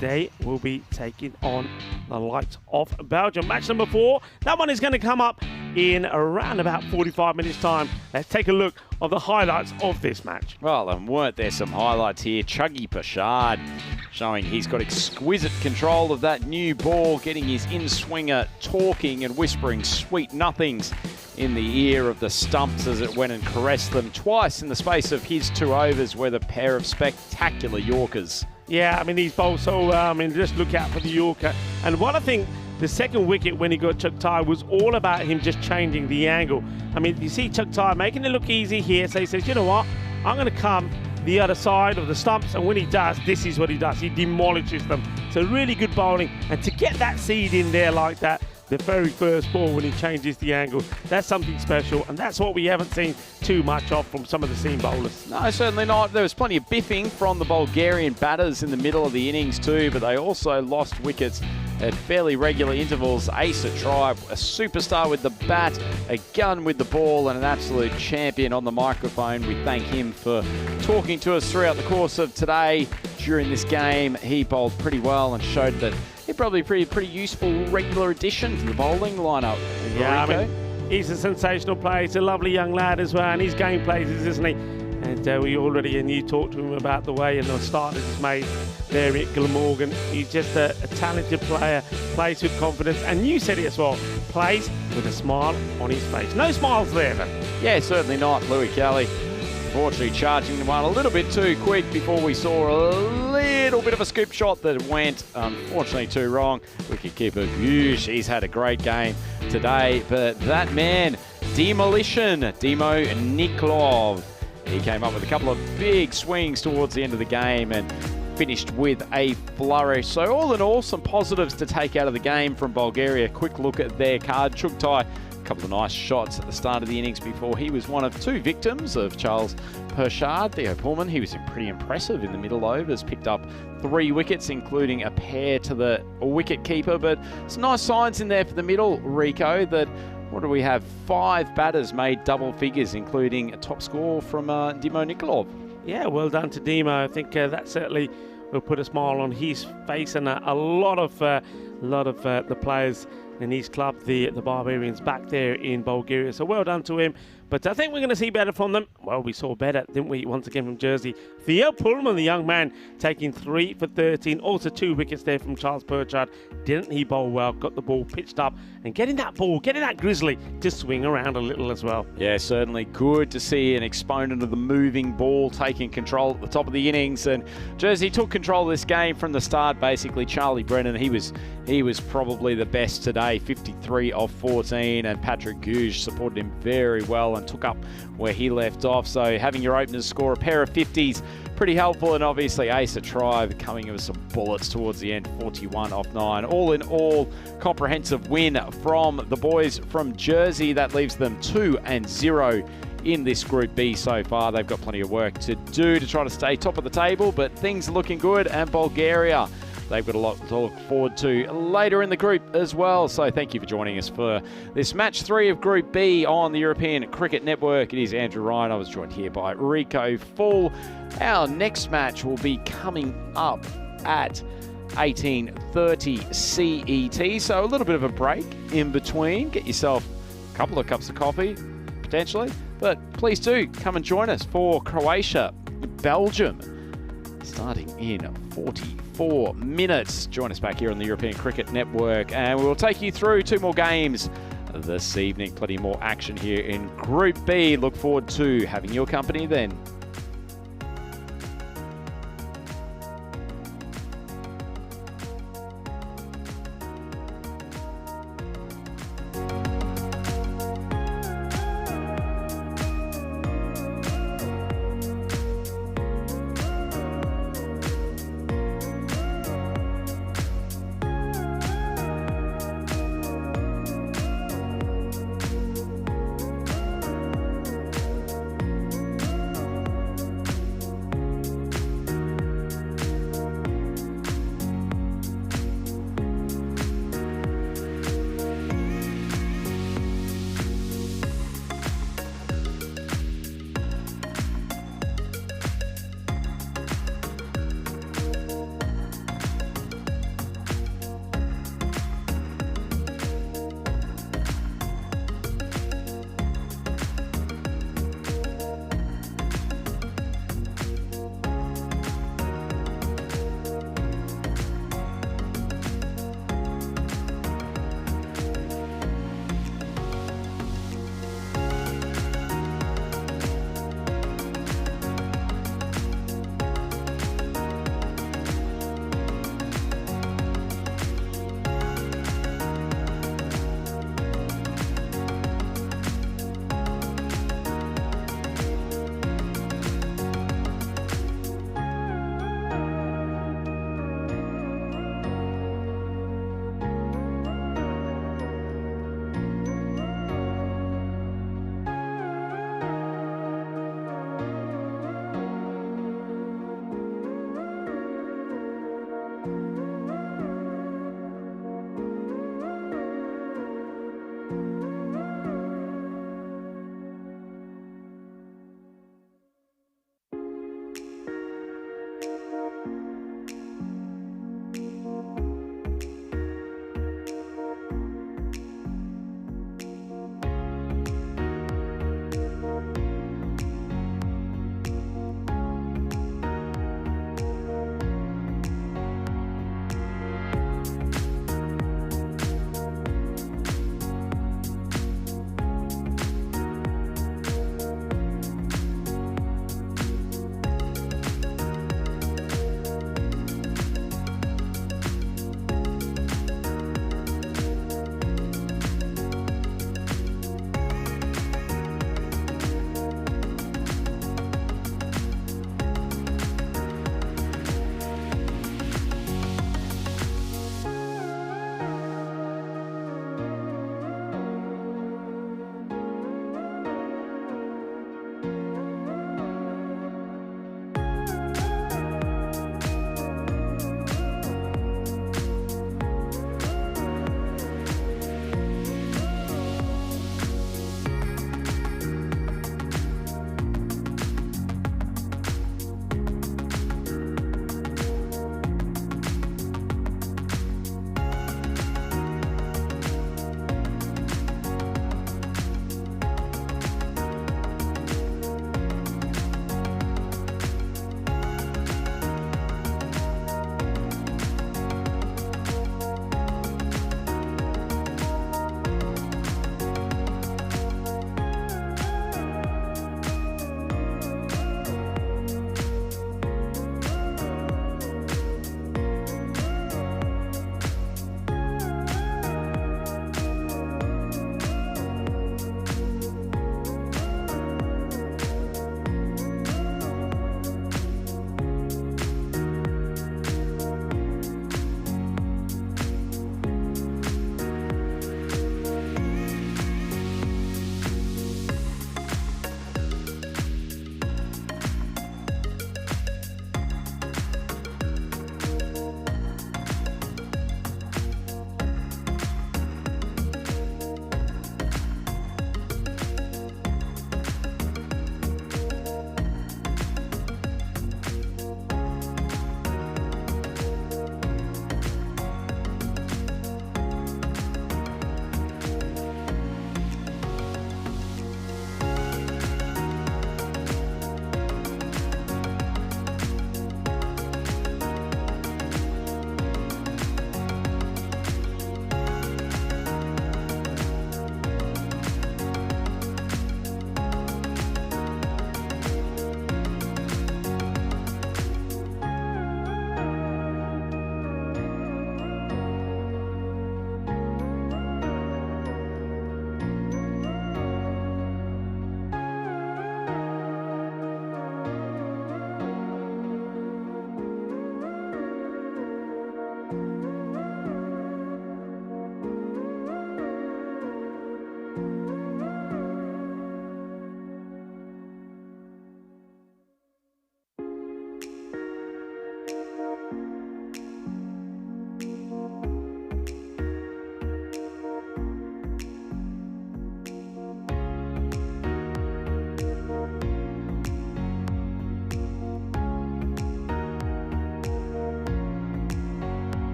They will be taking on the likes of Belgium. Match number 4. That one is going to come up in around about 45 minutes' time. Let's take a look of the highlights of this match. Well, and weren't there some highlights here? Chuggy Pashad showing he's got exquisite control of that new ball, getting his in-swinger talking and whispering sweet nothings in the ear of the stumps as it went and caressed them twice in the space of his 2 overs with a pair of spectacular Yorkers. Yeah, I mean, these bowls, so, I mean, just look out for the Yorker. And what I think the second wicket when he got Chugtai was all about him just changing the angle. I mean, you see Chugtai making it look easy here, so he says, you know what, I'm going to come the other side of the stumps, and when he does, this is what he does. He demolishes them. So really good bowling, and to get that seed in there like that, the very first ball when he changes the angle, that's something special, and that's what we haven't seen too much of from some of the seam bowlers. No, certainly not. There was plenty of biffing from the Bulgarian batters in the middle of the innings too, but they also lost wickets at fairly regular intervals. Asa Tribe, a superstar with the bat, a gun with the ball, and an absolute champion on the microphone. We thank him for talking to us throughout the course of today. During this game, he bowled pretty well and showed that he's probably a pretty useful regular addition to the bowling lineup. Yeah, I mean, he's a sensational player. He's a lovely young lad as well, and his game plays, isn't he? And we already, and you talked to him about the way and the start that he's made there at Glamorgan. He's just a talented player, plays with confidence, and you said it as well, plays with a smile on his face. No smiles there, though. Yeah, certainly not. Louis Kelly, unfortunately, charging the one a little bit too quick before we saw a little bit of a scoop shot that went, unfortunately, too wrong. Wicketkeeper Guj, he's had a great game today, but that man, Demolition, Demo Niklov, he came up with a couple of big swings towards the end of the game and finished with a flourish. So all in all, some positives to take out of the game from Bulgaria. Quick look at their card. Chugtai couple of nice shots at the start of the innings before he was one of 2 victims of Charles Perchard. Theo Pullman, he was pretty impressive in the middle overs, picked up 3 wickets, including a pair to the wicket keeper. But some nice signs in there for the middle, Rico, that what do we have? 5 batters made double figures, including a top score from Dimo Nikolov. Yeah, well done to Dimo. I think that certainly will put a smile on his face, and a lot of the players in his club, the Barbarians, back there in Bulgaria. So well done to him. But I think we're going to see better from them. Well, we saw better, didn't we, once again from Jersey. Theo Pullman, the young man, taking 3 for 13. Also 2 wickets there from Charles Perchard. Didn't he bowl well? Got the ball pitched up and getting that Grizzly to swing around a little as well. Yeah, certainly good to see an exponent of the moving ball taking control at the top of the innings. And Jersey took control of this game from the start, basically. Charlie Brennan, he was probably the best today, 53 off 14, and Patrick Gouge supported him very well and took up where he left off. So having your openers score a pair of 50s, pretty helpful. And obviously Asa Tribe coming with some bullets towards the end, 41 off 9. All in all, comprehensive win from the boys from Jersey. That leaves them 2-0 in this Group B so far. They've got plenty of work to do to try to stay top of the table, but things are looking good. And Bulgaria, they've got a lot to look forward to later in the group as well. So thank you for joining us for this match 3 of Group B on the European Cricket Network. It is Andrew Ryan. I was joined here by Rico Full. Our next match will be coming up at 18:30 CET. So a little bit of a break in between. Get yourself a couple of cups of coffee, potentially. But please do come and join us for Croatia, Belgium, starting in 44 minutes. Join us back here on the European Cricket Network, and we'll take you through 2 more games this evening. Plenty more action here in Group B. Look forward to having your company then.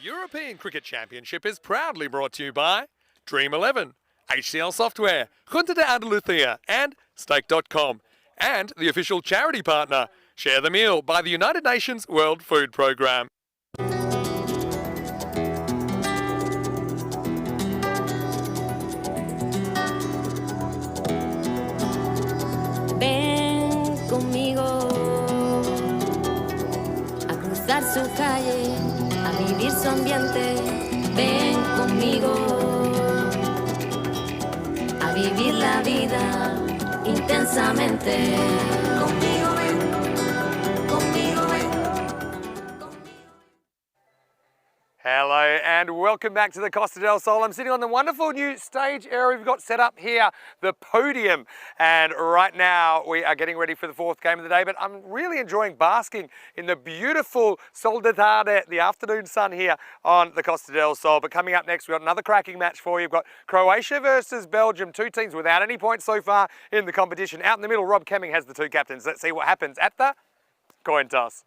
European Cricket Championship is proudly brought to you by Dream11, HCL Software, Junta de Andalucía and Stake.com, and the official charity partner, Share the Meal by the United Nations World Food Programme. Ven conmigo a cruzar su calle, a vivir su ambiente. Ven conmigo a vivir la vida intensamente. Conmigo ven, conmigo ven. Hello and welcome back to the Costa del Sol. I'm sitting on the wonderful new stage area we've got set up here, the podium. And right now we are getting ready for the fourth game of the day, but I'm really enjoying basking in the beautiful sol de tarde, the afternoon sun here on the Costa del Sol. But coming up next, we've got another cracking match for you. We've got Croatia versus Belgium, two teams without any points so far in the competition. Out in the middle, Rob Kemming has the two captains. Let's see what happens at the coin toss.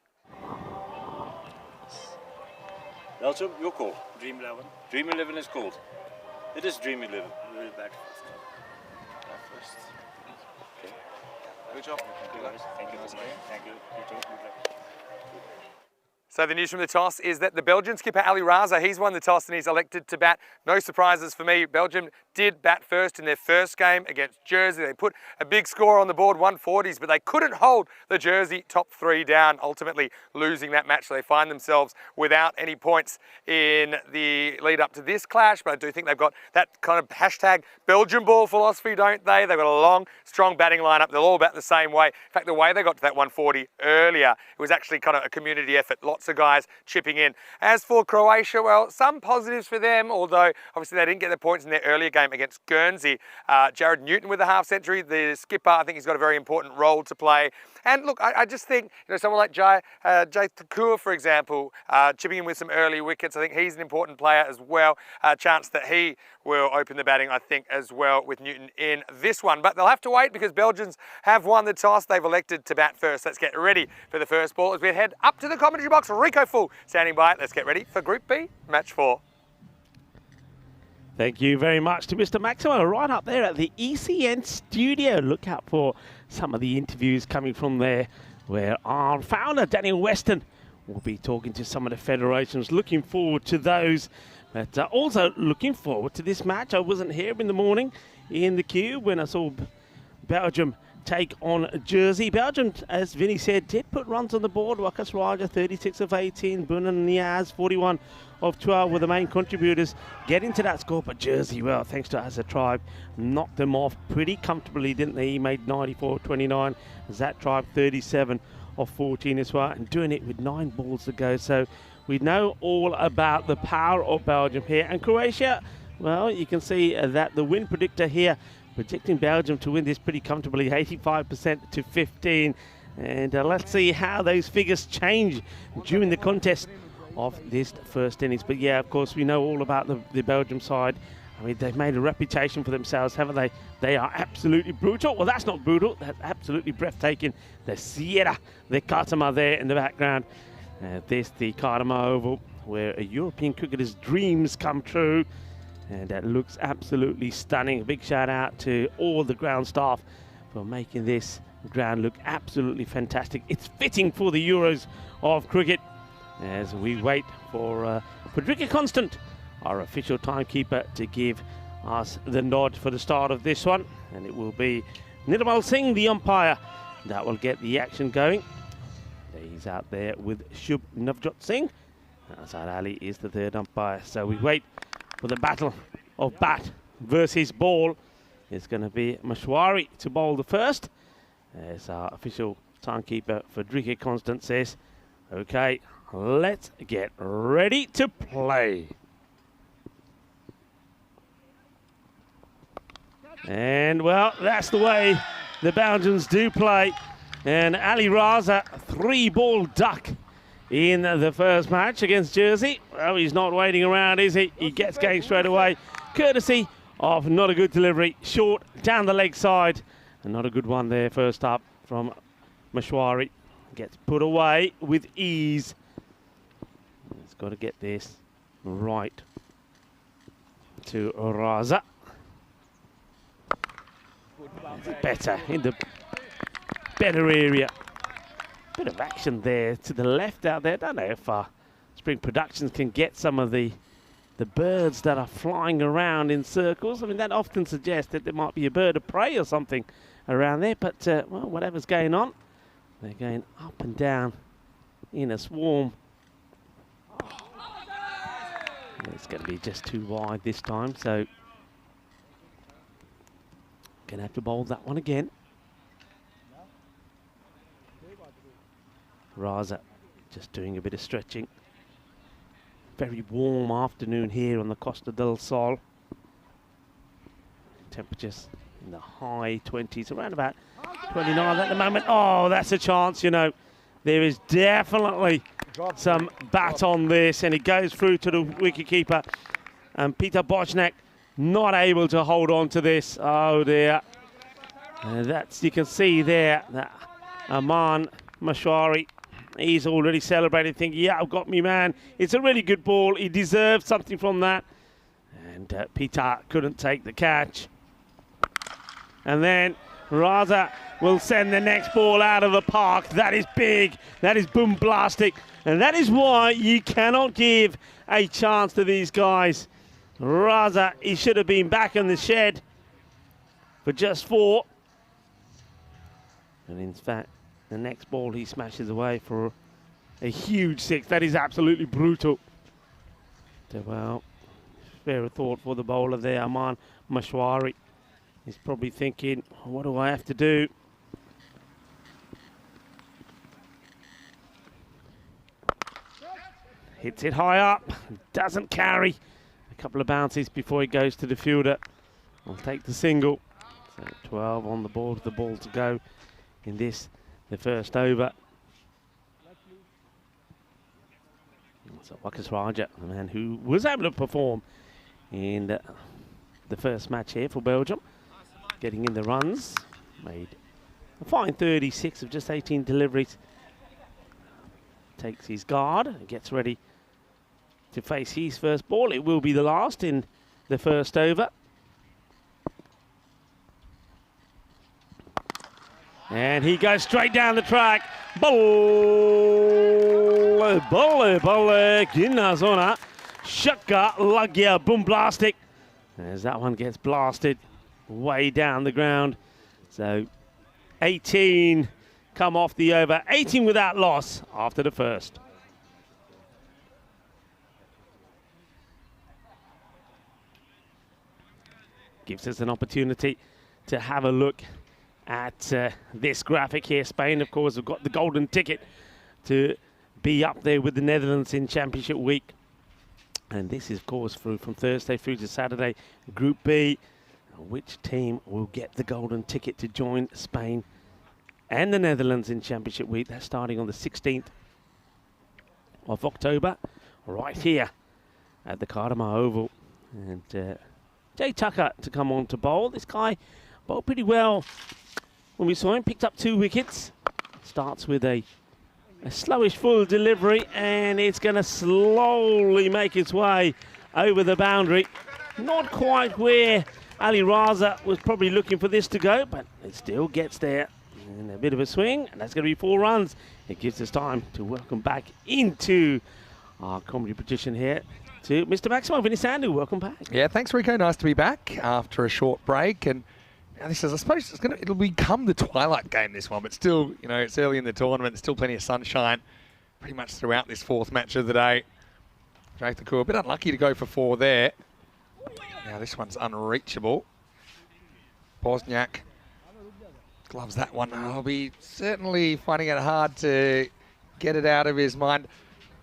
Belgium, your call. Dream11. Dream11 is called. It is Dream11. We'll back first. Okay. Good job. Thank you, guys. Thank you. Thank you. You too. Good luck. So the news from the toss is that the Belgian skipper Ali Raza, he's won the toss and he's elected to bat. No surprises for me. Belgium did bat first in their first game against Jersey. They put a big score on the board, 140s, but they couldn't hold the Jersey top three down, ultimately losing that match. So they find themselves without any points in the lead up to this clash, but I do think they've got that kind of hashtag Belgian ball philosophy, don't they? They've got a long, strong batting lineup. They'll all bat the same way. In fact, the way they got to that 140 earlier, it was actually kind of a community effort. Lots of guys chipping in. As for Croatia, well, some positives for them, although obviously they didn't get the points in their earlier game against Guernsey. Jared Newton with a half century, the skipper, I think he's got a very important role to play. And look, I just think, someone like Jai Thakur, for example, chipping in with some early wickets. I think he's an important player as well. Chance that he will open the batting, I think, as well with Newton in this one. But they'll have to wait because Belgians have won the toss. They've elected to bat first. Let's get ready for the first ball as we head up to the commentary box. Rico Full standing by. Let's get ready for Group B, Match 4. Thank you very much to Mr. Maximo right up there at the ECN studio. Look out for some of the interviews coming from there where our founder, Daniel Weston, will be talking to some of the federations. Looking forward to those, but also looking forward to this match. I wasn't here in the morning in the queue when I saw Belgium take on Jersey. Belgium, as Vinny said, did put runs on the board. Wakas Raja, 36 of 18. Bunan Niaz, 41 of 12 were the main contributors getting to that score. But Jersey, well, thanks to As a Tribe, knocked them off pretty comfortably, didn't they? He made 94 of 29. Zat Tribe, 37 of 14 as well, and doing it with 9 balls to go. So we know all about the power of Belgium here. And Croatia, well, you can see that the win predictor here projecting Belgium to win this pretty comfortably, 85% to 15. And let's see how those figures change during the contest of this first innings. But yeah, of course, we know all about the Belgium side. I mean, they've made a reputation for themselves, haven't they? They are absolutely brutal. Well, that's not brutal. That's absolutely breathtaking. The Sierra, the Katama there in the background. This, the Katama Oval, where a European cricketer's dreams come true. And that looks absolutely stunning. A big shout out to all the ground staff for making this ground look absolutely fantastic. It's fitting for the Euros of cricket as we wait for Frederica Constant, our official timekeeper, to give us the nod for the start of this one. And it will be Nirmal Singh, the umpire, that will get the action going. He's out there with Shubh Navjot Singh. Azhar Ali is the third umpire. So we wait for the battle of bat versus ball. It's going to be Mashwari to bowl the first, as our official timekeeper Frederica Constant says, okay, let's get ready to play. And well, that's the way the Belgians do play. And Ali Raza, 3-ball duck in the first match against Jersey. Well, he's not waiting around, is he? He gets going straight away, courtesy of not a good delivery, short down the leg side, and not a good one there first up from Mashwari. Gets put away with ease. He's got to get this right to Raza. Better in the better area. Bit of action there to the left out there. Don't know if Spring Productions can get some of the birds that are flying around in circles. I mean, that often suggests that there might be a bird of prey or something around there. But well, whatever's going on, they're going up and down in a swarm. It's going to be just too wide this time, so going to have to bowl that one again. Raza just doing a bit of stretching. Very warm afternoon here on the Costa del Sol. Temperatures in the high 20s, around about 29 at the moment. Oh, that's a chance, you know. There is definitely some bat on this, and it goes through to the wicketkeeper. And Peter Bojnak not able to hold on to this. Oh dear. That's, you can see there that Aman Mashwari, he's already celebrating, thinking, yeah, I've got me man. It's a really good ball. He deserved something from that. And Peter couldn't take the catch. And then Raza will send the next ball out of the park. That is big. That is boom-blastic. And that is why you cannot give a chance to these guys. Raza, he should have been back in the shed for just 4. And in fact, the next ball he smashes away for a huge 6. That is absolutely brutal. So, well, fair thought for the bowler there, Aman Mashwari. He's probably thinking, what do I have to do? Hits it high up, doesn't carry. A couple of bounces before he goes to the fielder. I'll take the single. So 12 on the board, the ball to go in this, the first over. So Wakas Raja, the man who was able to perform in the first match here for Belgium, getting in the runs, made a fine 36 of just 18 deliveries. Takes his guard and gets ready to face his first ball. It will be the last in the first over. And he goes straight down the track. Ball, Gina Zona, Shaka Lagya Boom-blastic. As that one gets blasted way down the ground. So 18 come off the over, 18 without loss after the first. Gives us an opportunity to have a look at this graphic here. Spain, of course, have got the golden ticket to be up there with the Netherlands in Championship Week. And this is, of course, from Thursday through to Saturday. Group B, which team will get the golden ticket to join Spain and the Netherlands in Championship Week? That's starting on the 16th of October, right here at the Cardamar Oval. And Jay Tucker to come on to bowl. This guy bowled pretty well when we saw him. Picked up 2 wickets. Starts with a slowish full delivery, and it's going to slowly make its way over the boundary. Not quite where Ali Raza was probably looking for this to go, but it still gets there. And a bit of a swing, and that's going to be 4 runs. It gives us time to welcome back into our comedy position here to Mr. Maximo Vinisandu. Welcome back. Yeah, thanks, Rico. Nice to be back after a short break. And now this is, I suppose, it'll become the twilight game, this one. But still, you know, it's early in the tournament. Still plenty of sunshine pretty much throughout this 4th match of the day. Jake the Cool, a bit unlucky to go for 4 there. Now this one's unreachable. Bosniak gloves that one. I'll be certainly finding it hard to get it out of his mind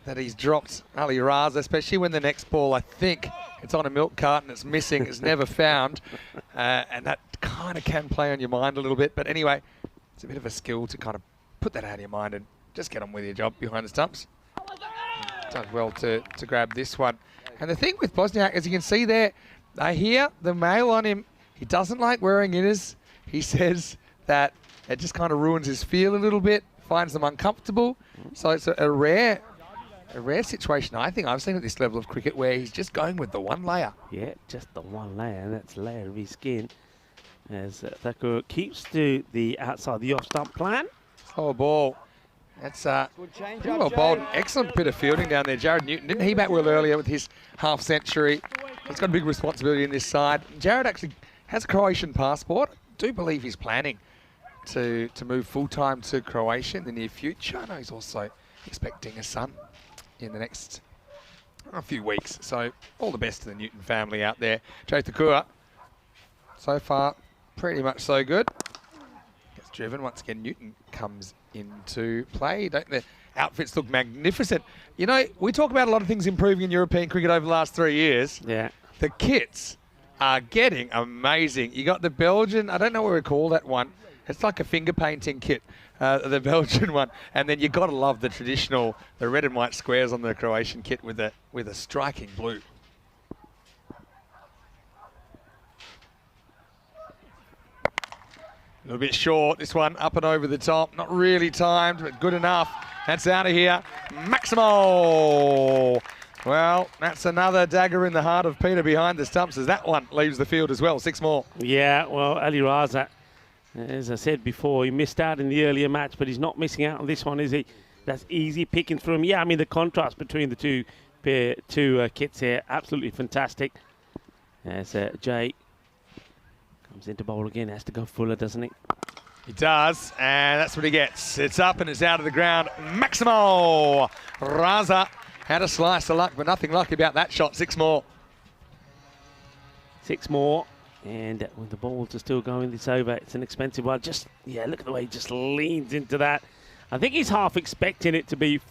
that he's dropped Ali Raza, especially when the next ball, I think it's on a milk carton, it's missing, it's never found. And that kind of can play on your mind a little bit. But anyway, it's a bit of a skill to kind of put that out of your mind and just get on with your job behind the stumps. Does well to grab this one. And the thing with Bosniak, as you can see there, I hear the mail on him. He doesn't like wearing inners. He says that it just kind of ruins his feel a little bit, finds them uncomfortable. So it's a rare a rare situation I think I've seen at this level of cricket where he's just going with the one layer. Yeah, just the one layer, and that's the layer of his skin. As Thakur keeps to the outside the off-stump plan. Slower ball. That's pretty well bowled. Excellent bit of fielding down there. Jared Newton, didn't he bat well earlier with his half-century? He's got a big responsibility in this side. Jared actually has a Croatian passport. I do believe he's planning to move full-time to Croatia in the near future. I know he's also expecting a son in the next few weeks. So all the best to the Newton family out there. Joe Thakur, so far, pretty much so good. Gets driven. Once again, Newton comes into play. Don't the outfits look magnificent? You know, we talk about a lot of things improving in European cricket over the last 3 years. Yeah. The kits are getting amazing. You got the Belgian, I don't know what we call that one. It's like a finger painting kit, the Belgian one. And then you got to love the traditional, the red and white squares on the Croatian kit with a striking blue. A little bit short, this one up and over the top. Not really timed, but good enough. That's out of here. Maximo! Well, that's another dagger in the heart of Peter behind the stumps as that one leaves the field as well. 6 more. Yeah, well, Ali Raza, as I said before, he missed out in the earlier match, but he's not missing out on this one, is he? That's easy picking through him. Yeah, I mean, the contrast between the two kits here, absolutely fantastic. As Jay comes into bowl again, has to go fuller, doesn't he? He does, and that's what he gets. It's up and it's out of the ground. Maximo Raza had a slice of luck, but nothing lucky about that shot. 6 more. 6 more. And when the balls are still going this over, it's an expensive one. Just, yeah, look at the way he just leans into that. I think he's half expecting it to be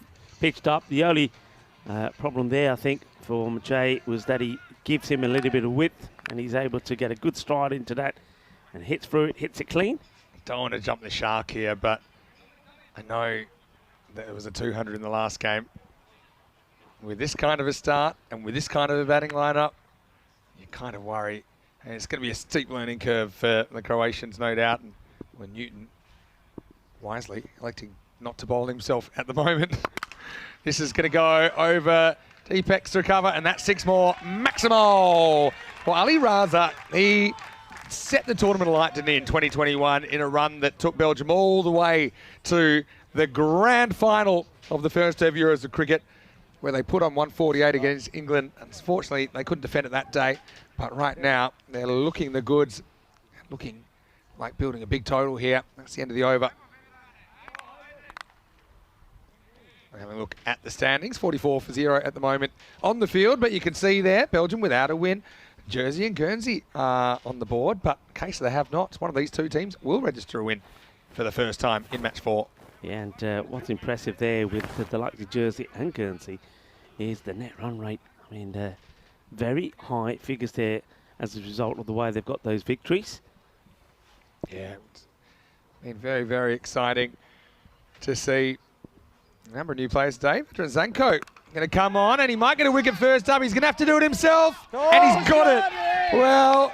pitched up. The only problem there, I think, for Jay was that he gives him a little bit of width and he's able to get a good stride into that and hits through it, hits it clean. Don't want to jump the shark here, but I know that there was a 200 in the last game. With this kind of a start and with this kind of a batting lineup, you kind of worry. And it's going to be a steep learning curve for the Croatians, no doubt. And when Newton, wisely electing not to bowl himself at the moment, this is going to go over Deepak's to recover, and that's 6 more. Maximo! Well, Ali Raza, he set the tournament alight, didn't he, in 2021 in a run that took Belgium all the way to the grand final of the first ever Euros of cricket, where they put on 148 against England. Unfortunately, they couldn't defend it that day. But right now, they're looking the goods, looking like building a big total here. That's the end of the over. We're having a look at the standings. 44-0 at the moment on the field. But you can see there, Belgium without a win. Jersey and Guernsey are on the board. But in case they have not, one of these two teams will register a win for the first time in match 4. Yeah, and what's impressive there with the likes of Jersey and Guernsey is the net run rate. I mean, very high figures there as a result of the way they've got those victories. Yeah, it's been very, very exciting to see a number of new players today. Zanko going to come on, and he might get a wicket first up. He's going to have to do it himself, and he's got it. Well,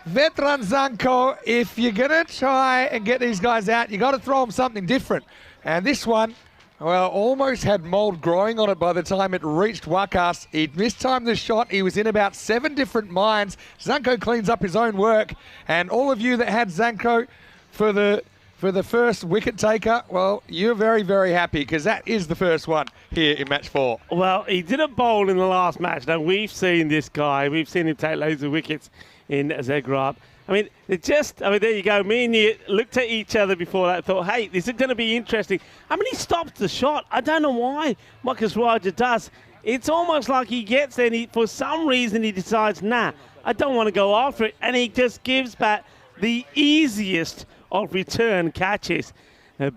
Veteran Zanko, if you're going to try and get these guys out, you got to throw them something different. And this one, well, almost had mould growing on it by the time it reached Wakas. He'd mistimed the shot. He was in about 7 different minds. Zanko cleans up his own work. And all of you that had Zanko for the first wicket taker, well, you're very, very happy because that is the first one here in match 4. Well, he didn't bowl in the last match. Now, we've seen this guy. We've seen him take loads of wickets in Zagreb. I mean, there you go. Me and you looked at each other before that, thought, hey, this is going to be interesting. I mean, he stops the shot. I don't know why Marcus Raja does. It's almost like he gets there and for some reason he decides, nah, I don't want to go after it. And he just gives back the easiest of return catches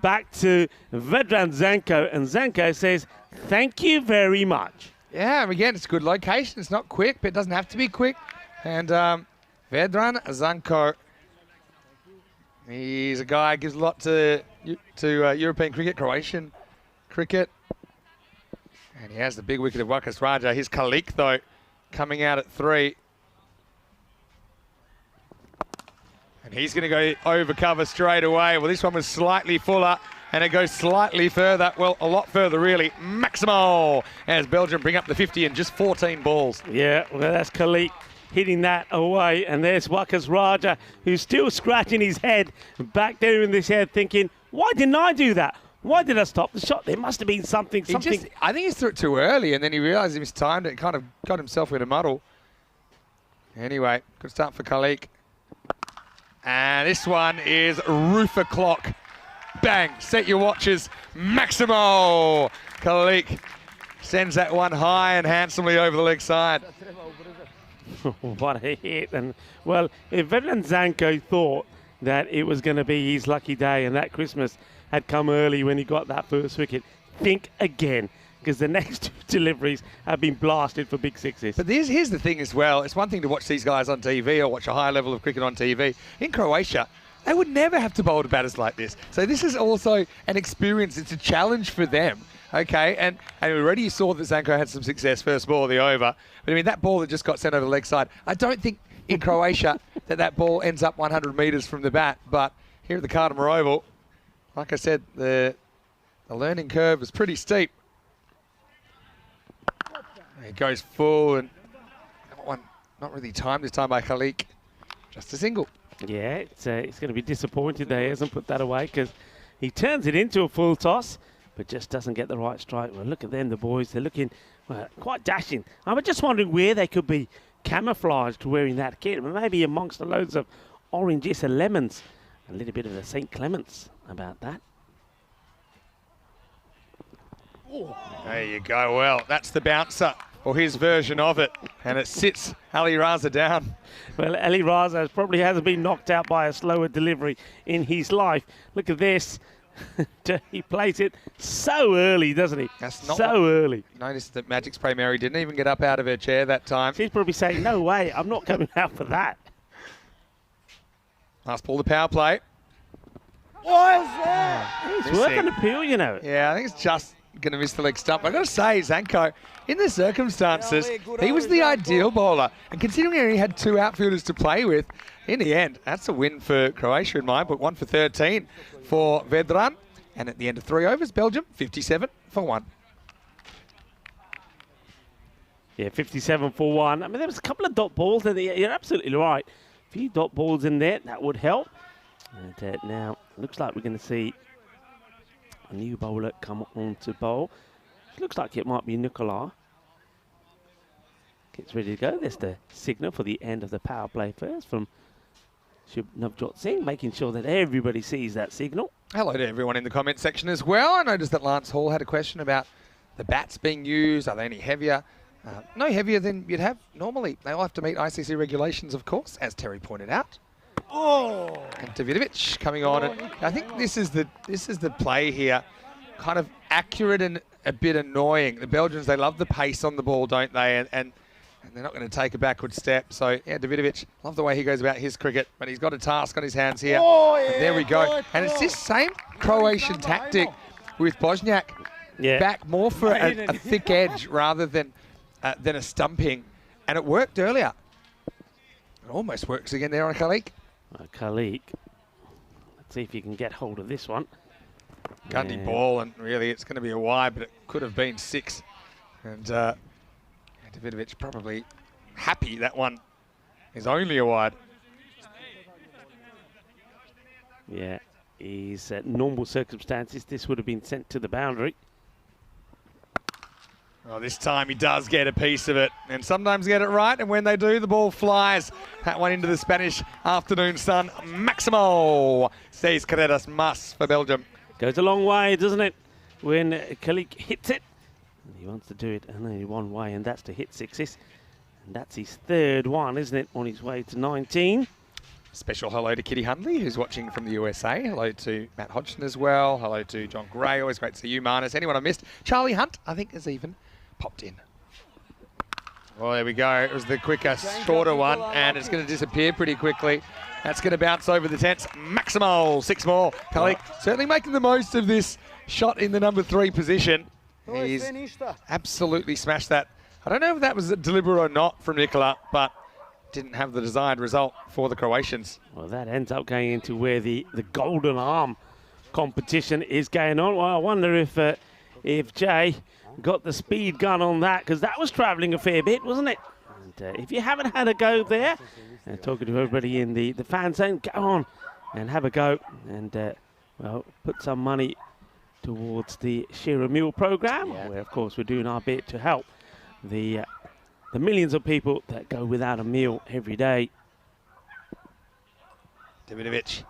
back to Vedran Zanko. And Zanko says, thank you very much. Yeah, again, it's a good location. It's not quick, but it doesn't have to be quick. And Vedran Zanko, he's a guy who gives a lot to European cricket, Croatian cricket. And he has the big wicket of Wakas Raja. His Kalik, though, coming out at 3. And he's going to go over cover straight away. Well, this one was slightly fuller. and it goes slightly further. Well, a lot further, really. Maximo as Belgium bring up the 50 in just 14 balls. Yeah, well, that's Khalik hitting that away. And there's Wakas Raja, who's still scratching his head back there in his head, thinking, why didn't I do that? Why did I stop the shot? There must have been something. I think he threw it too early, and then he realised he mistimed it and kind of got himself in a muddle. Anyway, good start for Khalik. And this one is roof o'clock. Bang, set your watches. Maximo! Khalik sends that one high and handsomely over the leg side. What a hit. And, well, if Vedran Zanko thought that it was going to be his lucky day and that Christmas had come early when he got that first wicket, think again, because the next two deliveries have been blasted for big sixes. But here's the thing as well. It's one thing to watch these guys on TV or watch a high level of cricket on TV. In Croatia, they would never have to bowl to batters like this. So this is also an experience. It's a challenge for them. Okay, and already you saw that Zanko had some success first ball of the over. But I mean, that ball that just got sent over the leg side, I don't think in Croatia that ball ends up 100 metres from the bat. But here at the Cardamom Oval, like I said, the learning curve is pretty steep. It goes full, and that one not really timed this time by Khalik. Just a single. Yeah, it's going to be disappointed that he hasn't put that away, because he turns it into a full toss, but just doesn't get the right strike. Well, look at them, the boys. They're looking quite dashing. I was just wondering where they could be camouflaged wearing that kit. Maybe amongst the loads of oranges and lemons. A little bit of the St. Clements about that. There you go. Well, that's the bouncer, or his version of it. And it sits Ali Raza down. Well, Ali Raza probably hasn't been knocked out by a slower delivery in his life. Look at this. He plays it so early, doesn't he? That's not so early. Notice that Magic Spray Mary didn't even get up out of her chair that time. She's probably saying, no way, I'm not coming out for that. Last ball, the power play. He's working appeal, you know. Yeah, I think it's just going to miss the leg stump. I've got to say, Zanko, in the circumstances, he was the ideal bowler. And considering he had two outfielders to play with, in the end, that's a win for Croatia in my book. 1 for 13 for Vedran. And at the end of 3 overs, Belgium, 57 for 1. Yeah, 57 for 1. I mean, there was a couple of dot balls in there. You're absolutely right. A few dot balls in there, that would help. And now, looks like we're going to see a new bowler come on to bowl. It looks like it might be Nicola. Gets ready to go. There's the signal for the end of the power play first from Navjot Singh, making sure that everybody sees that signal. Hello to everyone in the comment section as well. I noticed that Lance Hall had a question about the bats being used. Are they any heavier? No heavier than you'd have normally. They all have to meet ICC regulations, of course, as Terry pointed out. And Davidovic coming on. And I think this is the play here. Kind of accurate and a bit annoying. The Belgians, they love the pace on the ball, don't they? And they're not going to take a backward step. So, yeah, Davidovic, love the way he goes about his cricket, but he's got a task on his hands here. And there we go. And it's this same Croatian tactic with Bosniak. Yeah. Back more for a thick edge rather than a stumping. And it worked earlier. It almost works again there on Khalik. Khalik. Let's see if you can get hold of this one. Gundy ball, and really it's going to be a wide, but it could have been 6. And Davidovic probably happy that one is only a wide. Yeah, he's at normal circumstances. This would have been sent to the boundary. Well, this time he does get a piece of it, and sometimes get it right, and when they do, the ball flies. That one into the Spanish afternoon sun. Maximo says Carreras mas for Belgium. Goes a long way, doesn't it, when Khalik hits it. And he wants to do it only one way, and that's to hit 6s. And that's his 3rd one, isn't it, on his way to 19. Special hello to Kitty Hundley, who's watching from the USA. Hello to Matt Hodgson as well. Hello to John Gray. Always great to see you, Marnus. Anyone I missed? Charlie Hunt, I think, has even popped in. Oh, there we go. It was the quicker, shorter one, and it's going to disappear pretty quickly. That's going to bounce over the tents. Maximo, 6 more. Khalik certainly making the most of this shot in the number 3 position. He's absolutely smashed that. I don't know if that was deliberate or not from Nicola, but didn't have the desired result for the Croatians. Well, that ends up going into where the golden arm competition is going on. Well, I wonder if Jay got the speed gun on that, because that was travelling a fair bit, wasn't it? And if you haven't had a go there, talking to everybody in the fan zone, go on and have a go, and well, put some money towards the Share a Meal program, where of course we're doing our bit to help the millions of people that go without a meal every day. Davidovic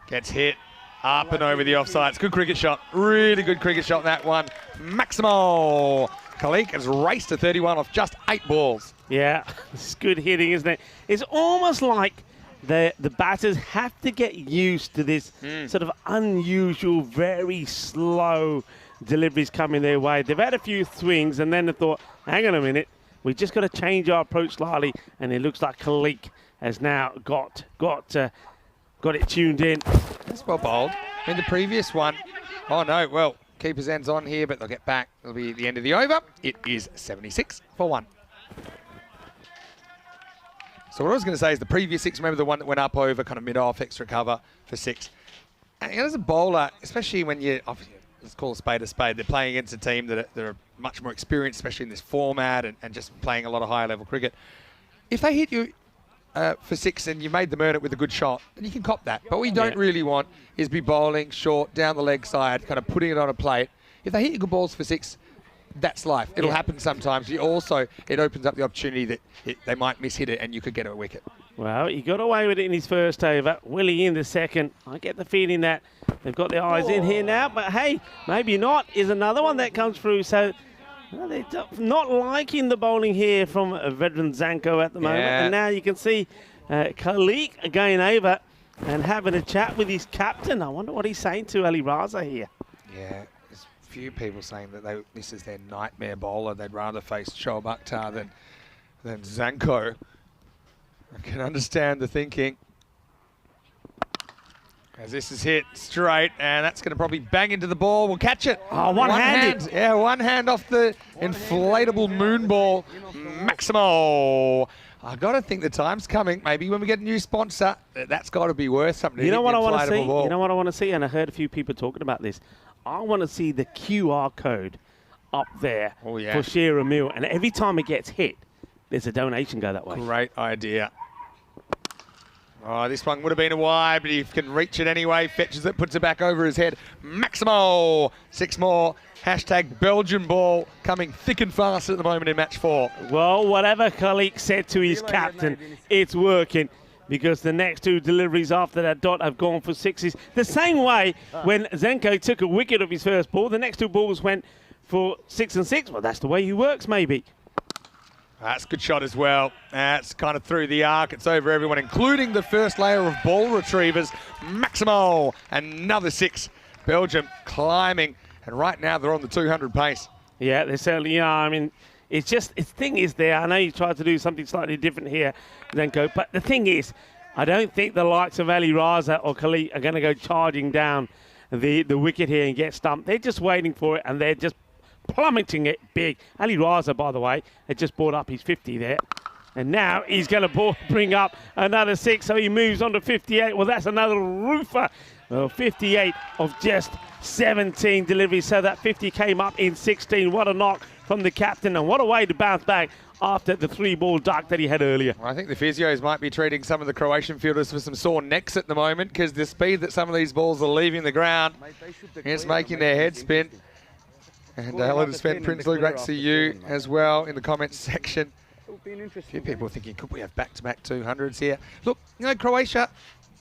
gets hit up and over the offsides. Good cricket shot. Really good cricket shot, that one. Maximo Khalik has raced to 31 off just 8 balls. Yeah, it's good hitting, isn't it? It's almost like the batters have to get used to this sort of unusual, very slow deliveries coming their way. They've had a few swings and then they thought, hang on a minute, we've just got to change our approach slightly, and it looks like Khalik has now got it tuned in. That's well bowled. In the previous one, oh no, well, keeper's end's on here, but they'll get back. It'll be the end of the over. It is 76 for 1. So what I was going to say is the previous 6, remember the one that went up over, kind of mid-off, extra cover for 6. And as a bowler, especially when you, let's call a spade, they're playing against a team that are much more experienced, especially in this format and just playing a lot of higher level cricket. If they hit you for 6 and you made them earn it with a good shot, then you can cop that. But what you don't really want is be bowling short, down the leg side, kind of putting it on a plate. If they hit you good balls for 6, that's life. It'll happen sometimes. It opens up the opportunity that they might miss-hit it and you could get a wicket. Well, he got away with it in his first over. Willie in the second. I get the feeling that they've got their eyes in here now, but hey, maybe not. Is another one that comes through. So well, they're not liking the bowling here from a veteran Zanko at the moment. And now you can see Khalik going over and having a chat with his captain. I wonder what he's saying to Ali Raza here. Yeah. Few people saying that this is their nightmare bowler. They'd rather face Shoaib Akhtar than Zanko. I can understand the thinking. As this is hit straight, and that's going to probably bang into the ball. We'll catch it. Oh, one-handed. Yeah, one hand off the inflatable moon ball. Maximo. I've got to think the time's coming. Maybe when we get a new sponsor, that's got to be worth something. You know what I want to see? You know what I want to see? And I heard a few people talking about this. I want to see the QR code up there for Share a Meal. And every time it gets hit, there's a donation go that way. Great idea. Oh, this one would have been a wide, but he can reach it anyway. Fetches it, puts it back over his head. Maximo. 6 more. Hashtag Belgian ball coming thick and fast at the moment in match 4. Well, whatever Khalik said to his captain, it's working. Because the next 2 deliveries after that dot have gone for 6s. The same way when Zenko took a wicket of his first ball, the next 2 balls went for 6 and 6. Well, that's the way he works, maybe. That's a good shot as well. That's kind of through the arc. It's over everyone, including the first layer of ball retrievers. Maximo, another 6. Belgium climbing. And right now they're on the 200 pace. Yeah, they certainly are. I mean, it's just, the thing is there, I know you tried to do something slightly different here, Zenko, but the thing is, I don't think the likes of Ali Raza or Khalik are going to go charging down the wicket here and get stumped. They're just waiting for it, and they're just plummeting it big. Ali Raza, by the way, had just brought up his 50 there. And now he's going to bring up another 6, so he moves on to 58. Well, that's another roofer. Well, 58 of just 17 deliveries, so that 50 came up in 16. What a knock from the captain, and what a way to bounce back after the 3-ball duck that he had earlier. Well, I think the physios might be treating some of the Croatian fielders for some sore necks at the moment, because the speed that some of these balls are leaving the ground is making their head spin. And hello to Sven Prinsloo, great to see you as well in the comments section. A few people thinking, could we have back-to-back 200s here? Look, you know, Croatia,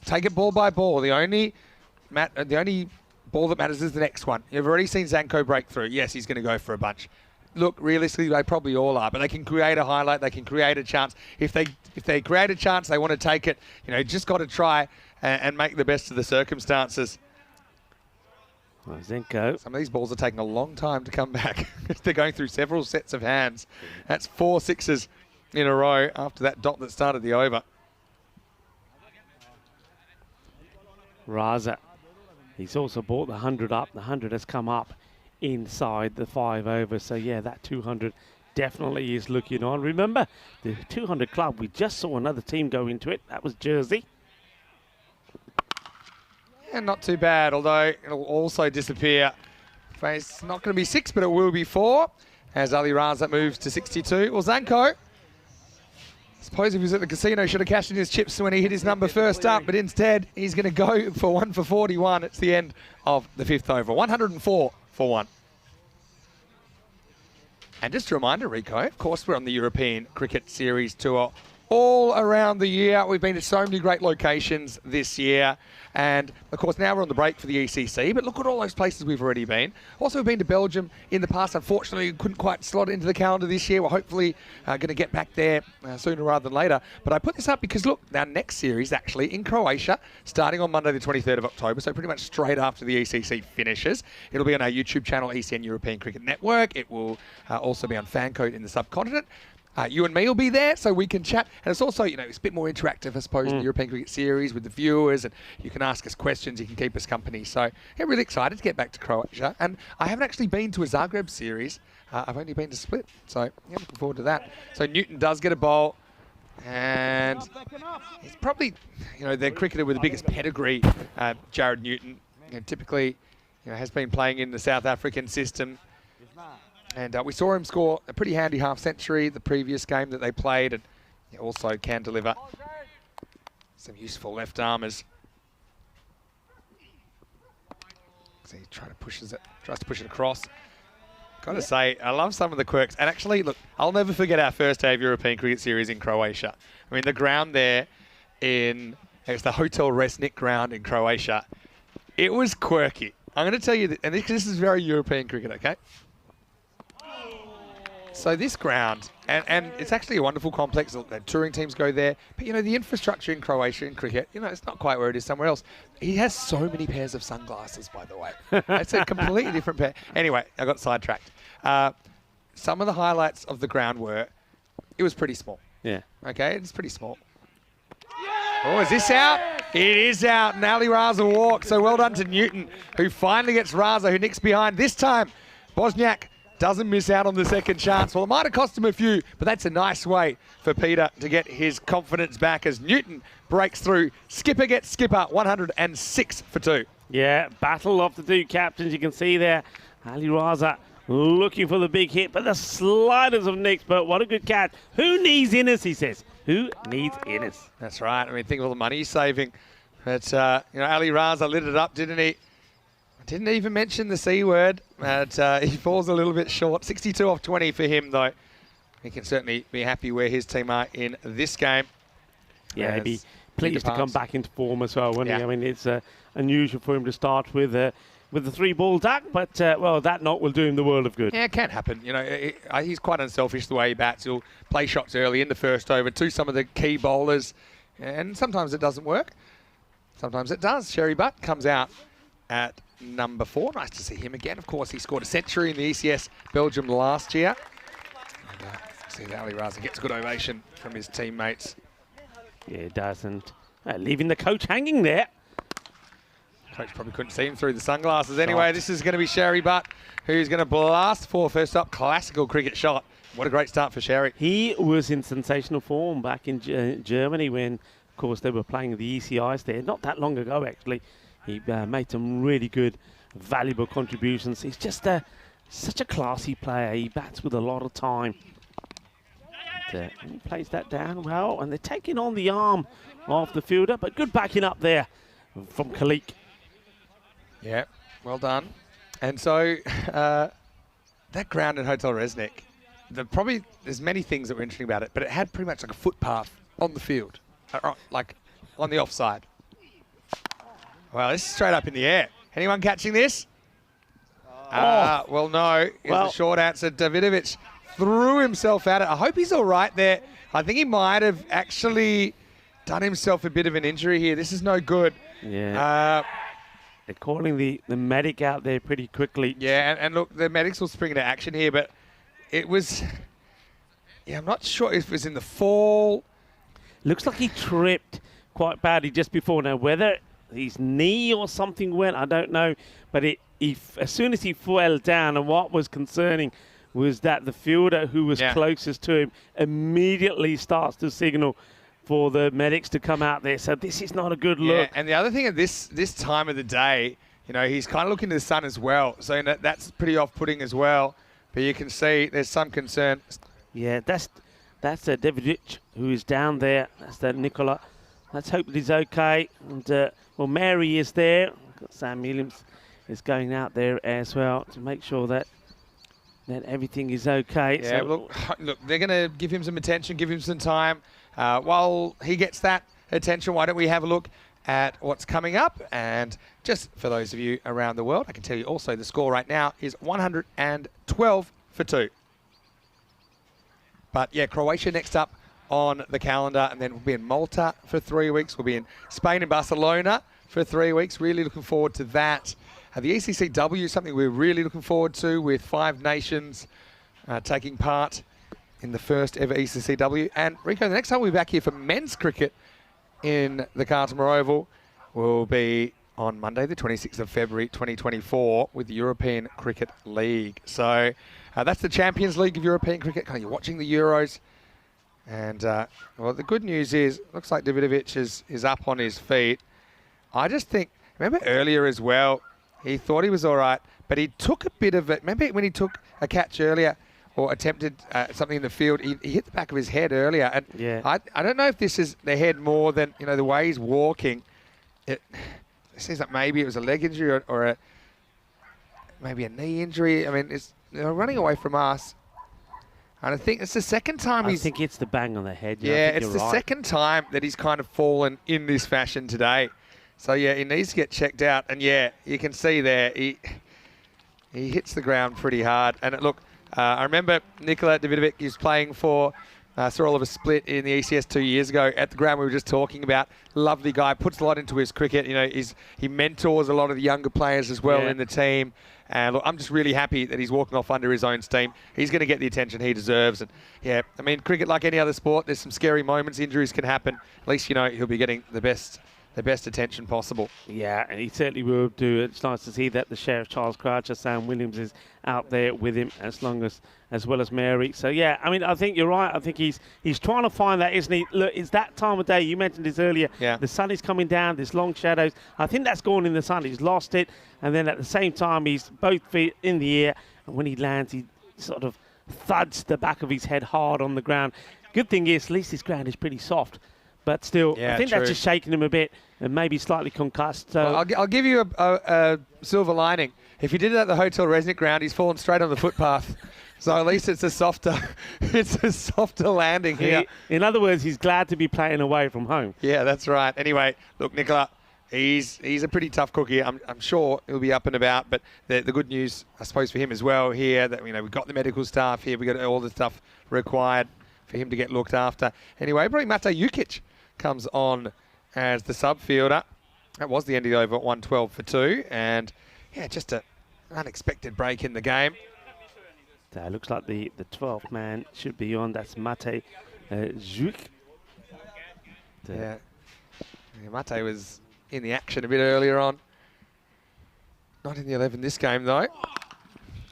take it ball by ball. The only ball that matters is the next one. You've already seen Zanko break through. Yes, he's going to go for a bunch. Look, realistically, they probably all are, but they can create a highlight. They can create a chance. If they create a chance, they want to take it. You know, just got to try and make the best of the circumstances. Well, Zenko. Some of these balls are taking a long time to come back. They're going through several sets of hands. That's 4 6s in a row after that dot that started the over. Raza. He's also brought the 100 up. The 100 has come up inside the 5 over. So, yeah, that 200 definitely is looking on. Remember, the 200 club, we just saw another team go into it. That was Jersey. And not too bad, although it'll also disappear. It's not going to be 6, but it will be 4, as Ali Raza moves to 62. Well, Zanko, I suppose if he was at the casino, should have cashed in his chips when he hit his number first up, but instead he's going to go for 1 for 41. It's the end of the 5th over. 104 for 1. And just a reminder, Rico, of course, we're on the European Cricket Series Tour all around the year. We've been to so many great locations this year. And, of course, now we're on the break for the ECC, but look at all those places we've already been. Also, we've been to Belgium in the past. Unfortunately, we couldn't quite slot it into the calendar this year. We're hopefully going to get back there sooner rather than later. But I put this up because, look, our next series actually in Croatia, starting on Monday the 23rd of October, so pretty much straight after the ECC finishes. It'll be on our YouTube channel, ECN European Cricket Network. It will also be on Fancode in the subcontinent. You and me will be there, so we can chat. And it's also, you know, it's a bit more interactive, I suppose, in the European Cricket Series with the viewers, and you can ask us questions, you can keep us company. So, yeah, really excited to get back to Croatia. And I haven't actually been to a Zagreb series. I've only been to Split, so yeah, looking forward to that. So Newton does get a bowl, and he's probably, you know, the cricketer with the biggest pedigree, Jared Newton. You know, typically, you know, has been playing in the South African system. And we saw him score a pretty handy half-century the previous game that they played, and also can deliver some useful left-armers. So he tries to push it across. Got to say, I love some of the quirks. And actually, look, I'll never forget our first day of European Cricket Series in Croatia. I mean, the ground there it's the Hotel Resnik ground in Croatia. It was quirky. I'm going to tell you, that, and this is very European cricket, okay? So this ground, and it's actually a wonderful complex. The touring teams go there. But, you know, the infrastructure in Croatia in cricket, you know, it's not quite where it is somewhere else. He has so many pairs of sunglasses, by the way. It's a completely different pair. Anyway, I got sidetracked. Some of the highlights of the ground were, it was pretty small. Yeah. Okay, it's pretty small. Oh, is this out? It is out, and Ali Raza walks. So well done to Newton, who finally gets Raza, who nicks behind. This time, Bosniak doesn't miss out on the second chance. Well, it might have cost him a few, but that's a nice way for Peter to get his confidence back as Newton breaks through. Skipper gets skipper, 106 for 2. Yeah, battle of the two captains. You can see there, Ali Raza looking for the big hit, but the sliders of Nix. But what a good catch. Who needs Innes, he says. Who needs Innes? That's right. I mean, think of all the money he's saving. But, you know, Ali Raza lit it up, didn't he? Didn't even mention the C word, but he falls a little bit short. 62 off 20 for him, though. He can certainly be happy where his team are in this game. Yeah, he'd be pleased to come back into form as well, wouldn't he? I mean, it's unusual for him to start with the 3-ball duck, but, well, that knot will do him the world of good. Yeah, it can happen. You know, he's quite unselfish the way he bats. He'll play shots early in the first over to some of the key bowlers, and sometimes it doesn't work. Sometimes it does. Sherry Butt comes out at number 4. Nice to see him again. Of course, he scored a century in the ECS Belgium last year. And see that Ali Raza gets a good ovation from his teammates. Yeah, it does. And leaving the coach hanging there. Coach probably couldn't see him through the sunglasses. Anyway, this is going to be Sherry Butt, who's going to blast for first up. Classical cricket shot. What a great start for Sherry. He was in sensational form back in Germany when, of course, they were playing the ECIs there. Not that long ago, actually. He made some really good, valuable contributions. He's just such a classy player. He bats with a lot of time. And he plays that down well, and they're taking on the arm of the fielder, but good backing up there from Khalik. Yeah, well done. And so that ground in Hotel Resnik, there's many things that were interesting about it, but it had pretty much like a footpath on the field, like on the offside. Well, this is straight up in the air. Anyone catching this? Well, no. Here's the short answer. Davidovic threw himself at it. I hope he's all right there. I think he might have actually done himself a bit of an injury here. This is no good. Yeah. They're calling the medic out there pretty quickly. Yeah, and look, the medics will spring into action here, but it was... Yeah, I'm not sure if it was in the fall. Looks like he tripped quite badly just before. Now, whether his knee or something went, I don't know. But as soon as he fell down, and what was concerning was that the fielder who was closest to him immediately starts to signal for the medics to come out there. So this is not a good look. And the other thing at this time of the day, you know, he's kind of looking to the sun as well. So that's pretty off-putting as well. But you can see there's some concern. Yeah, that's Davidic who is down there. That's that Nicola. Let's hope that he's okay. And well, Mary is there. Sam Williams is going out there as well to make sure that everything is okay. Yeah, so, look, they're going to give him some attention, give him some time. While he gets that attention, why don't we have a look at what's coming up? And just for those of you around the world, I can tell you also the score right now is 112 for 2. But yeah, Croatia next up on the calendar, and then we'll be in Malta for 3 weeks. We'll be in Spain and Barcelona for 3 weeks. Really looking forward to that. The ECCW is something we're really looking forward to, with 5 nations taking part in the first ever ECCW. And Rico, the next time we'll be back here for men's cricket in the Carlton Oval will be on Monday, the 26th of February 2024, with the European Cricket League. So that's the Champions League of European cricket. You're watching the Euros. And well, the good news is, looks like Davidovic is up on his feet. I just think, remember earlier as well, he thought he was all right, but he took a bit of it. Remember when he took a catch earlier or attempted something in the field, he hit the back of his head earlier. And yeah. I don't know if this is the head more than, you know, the way he's walking. It seems like maybe it was a leg injury or maybe a knee injury. I mean, they're running away from us. And I think it's the second time I think it's the bang on the head. Yeah, it's the second time that he's kind of fallen in this fashion today. So, yeah, he needs to get checked out. And, yeah, you can see there he hits the ground pretty hard. And, look, I remember Nikola Davidovic is playing for Sir Oliver Split in the ECS 2 years ago at the ground we were just talking about. Lovely guy, puts a lot into his cricket. You know, he mentors a lot of the younger players as well in the team. And look, I'm just really happy that he's walking off under his own steam. He's going to get the attention he deserves. And yeah, I mean, cricket, like any other sport, there's some scary moments. Injuries can happen. At least, you know, he'll be getting the best attention possible. Yeah, and he certainly will do. It's nice to see that the Sheriff Charles Croucher, Sam Williams, is out there with him as well as Mary. So yeah, I mean, I think you're right. I think he's trying to find that, isn't he? Look, it's that time of day. You mentioned this earlier. Yeah. The sun is coming down. There's long shadows. I think that's gone in the sun. He's lost it, and then at the same time, he's both feet in the air. And when he lands, he sort of thuds the back of his head hard on the ground. Good thing is, at least this ground is pretty soft. But still, yeah, I think that's just shaking him a bit and maybe slightly concussed. So well, I'll give you a silver lining. If he did it at the Hotel Resnick ground, he's fallen straight on the footpath. So at least it's a softer landing here. In other words, he's glad to be playing away from home. Yeah, that's right. Anyway, look, Nicola, he's a pretty tough cookie. I'm sure he'll be up and about. But the good news, I suppose, for him as well here, that, you know, we've got the medical staff here. We've got all the stuff required for him to get looked after. Anyway, probably Mate Jukic comes on as the sub fielder. That was the end of the over at 112 for 2. And, yeah, just an unexpected break in the game. It looks like the 12th man should be on. That's Mate Juk. Yeah. Mate was in the action a bit earlier on. Not in the 11 this game, though.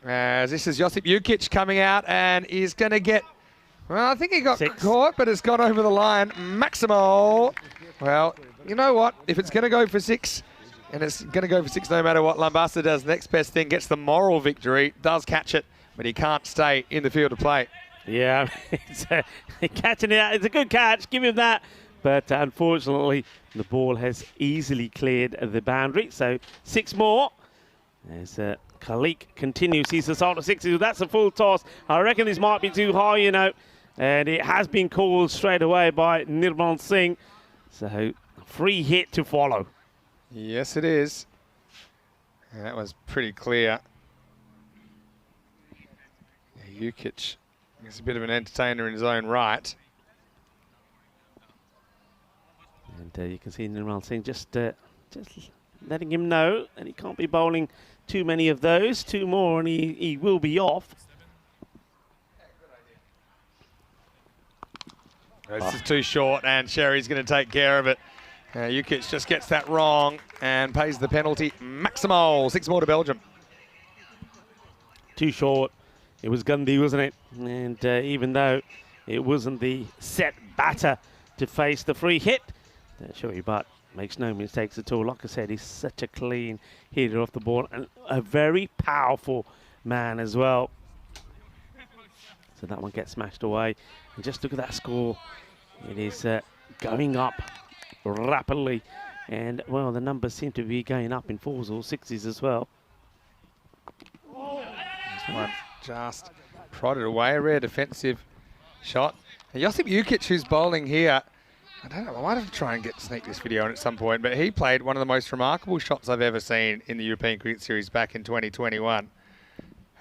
As this is Josip Jukic coming out, and he's going to get... Well, I think he got caught, but it's gone over the line. Maximo. Well, you know what? If it's going to go for 6, and it's going to go for 6 no matter what Lambasa does, next best thing, gets the moral victory, does catch it, but he can't stay in the field of play. Yeah, catching it out. It's a good catch. Give him that. But unfortunately, the ball has easily cleared the boundary. So 6 more. As Khalik continues his assault of 6. That's a full toss. I reckon this might be too high, you know. And it has been called straight away by Nirmal Singh. So free hit to follow. Yes, it is. And that was pretty clear. Jukic is a bit of an entertainer in his own right. And you can see Nirmal Singh just letting him know that he can't be bowling too many of those. 2 more and he will be off. This is too short, and Sherry's going to take care of it. Jukic just gets that wrong and pays the penalty. Maximo, 6 more to Belgium. Too short. It was Gundy, wasn't it? And even though it wasn't the set batter to face the free hit. Sure, but makes no mistakes at all. Like I said, he's such a clean hitter off the ball and a very powerful man as well. So that one gets smashed away. And just look at that score. It is going up rapidly. And, well, the numbers seem to be going up in 4s or 6s as well. This one just prodded away. A rare defensive shot. And Josip Jukic, who's bowling here, I don't know, I might have to try and sneak this video on at some point, but he played one of the most remarkable shots I've ever seen in the European Cricket Series back in 2021.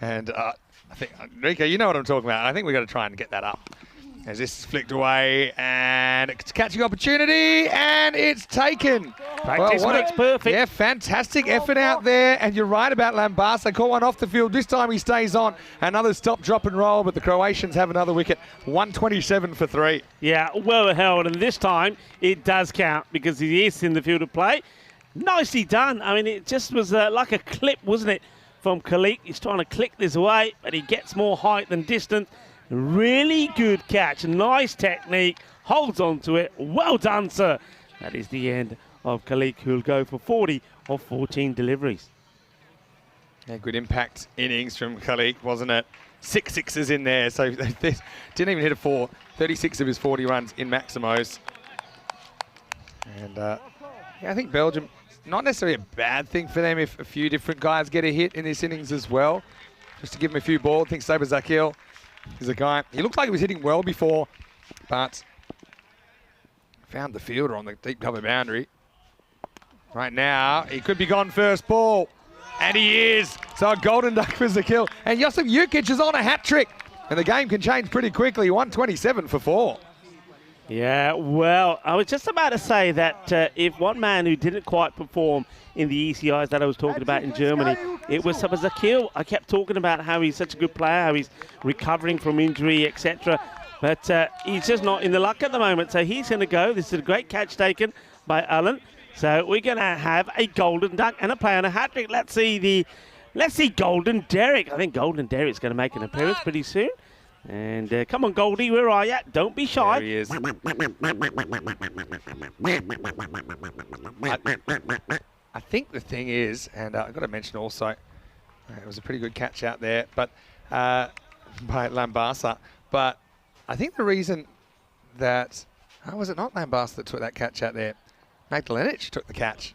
And I think, Rico, you know what I'm talking about. I think we've got to try and get that up. As this is flicked away, and it's a catching opportunity, and it's taken. Practice makes perfect. Yeah, fantastic effort out there, and you're right about Lambasa. Caught one off the field. This time he stays on. Another stop, drop, and roll, but the Croatians have another wicket. 127 for 3. Yeah, well held, and this time it does count because he is in the field of play. Nicely done. I mean, it just was like a clip, wasn't it, from Khalik. He's trying to click this away, but he gets more height than distance. Really good catch, nice technique, holds on to it. Well done, sir. That is the end of Khalik, who'll go for 40 of 14 deliveries. Yeah, good impact innings from Khalik, wasn't it? 6 sixes in there, so they didn't even hit a 4. 36 of his 40 runs in Maximos. And yeah, I think Belgium, not necessarily a bad thing for them if a few different guys get a hit in this innings as well. Just to give him a few balls. I think Saber Zakil is a guy, he looked like he was hitting well before, but found the fielder on the deep cover boundary. Right now, he could be gone first ball, and he is. So a golden duck for Zakil. And Josip Jukic is on a hat trick, and the game can change pretty quickly. 127 for 4. Yeah, well, I was just about to say that if one man who didn't quite perform in the ECIs that I was talking about in Germany, it was Saber Zakil. I kept talking about how he's such a good player, how he's recovering from injury, etc. But he's just not in the luck at the moment. So he's going to go. This is a great catch taken by Allen. So we're going to have a golden duck and a play on a hat trick. Let's see Golden Derek. I think Golden Derek's going to make an appearance pretty soon. And come on, Goldie, where are you? Don't be shy. There he is. I think the thing is, and I've got to mention also, it was a pretty good catch out there, but by Lambasa. But I think the reason that, was it not Lambasa that took that catch out there? Magdalenic took the catch.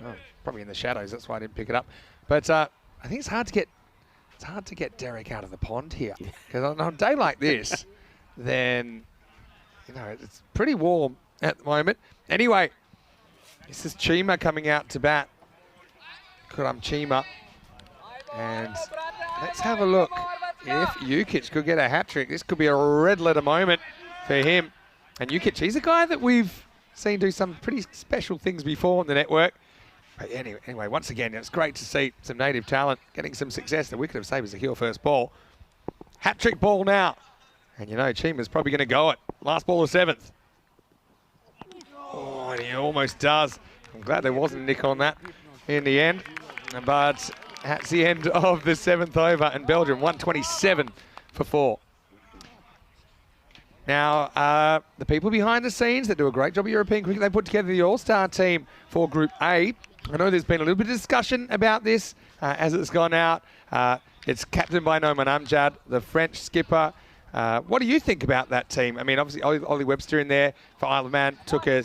Oh, probably in the shadows, that's why I didn't pick it up. But I think it's hard to get Derek out of the pond here. Because on a day like this, then, you know, it's pretty warm at the moment. Anyway, this is Chima coming out to bat. Kuram Chima. And let's have a look. If Jukic could get a hat-trick, this could be a red letter moment for him. And Jukic, he's a guy that we've seen do some pretty special things before on the network. But anyway, once again, it's great to see some native talent getting some success. The wicket of Saber Zakil first ball. Hat-trick ball now. And you know, Chima's probably going to go it. Last ball of 7th. Oh, and he almost does. I'm glad there wasn't a nick on that in the end. But that's the end of the 7th over, and Belgium 127 for 4. Now, the people behind the scenes that do a great job of European cricket, they put together the All-Star team for Group A. I know there's been a little bit of discussion about this as it's gone out. It's captained by Noman Amjad, the French skipper. What do you think about that team? I mean, obviously, Ollie Webster in there for Isle of Man took a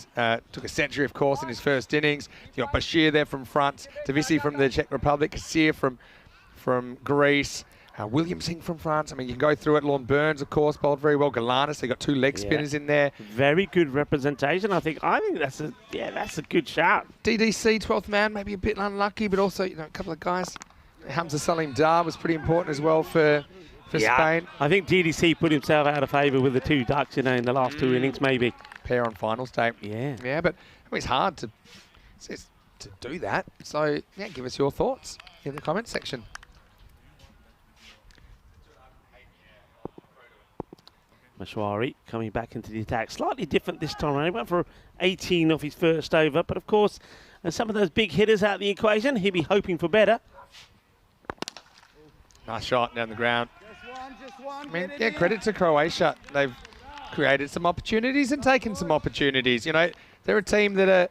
century, of course, in his first innings. You got Bashir there from France, Davisi from the Czech Republic, Kassir from Greece, William Singh from France. I mean, you can go through it. Lorne Burns, of course, bowled very well. Galanis, they got 2 leg spinners in there. Very good representation. I think that's a good shout. DDC, 12th man, maybe a bit unlucky, but also, you know, a couple of guys. Hamza Salim Dar was pretty important as well for Spain. I think DDC put himself out of favour with the 2 ducks, you know, in the last 2 innings, maybe. Pair on finals day. Yeah. Yeah, but I mean, it's hard to do that. So, yeah, give us your thoughts in the comments section. Mashwari coming back into the attack. Slightly different this time around. He went for 18 off his first over, but of course, some of those big hitters out of the equation, he'd be hoping for better. Nice shot down the ground. I mean, yeah, credit to Croatia. created some opportunities and taken some opportunities. You know, they're a team that are,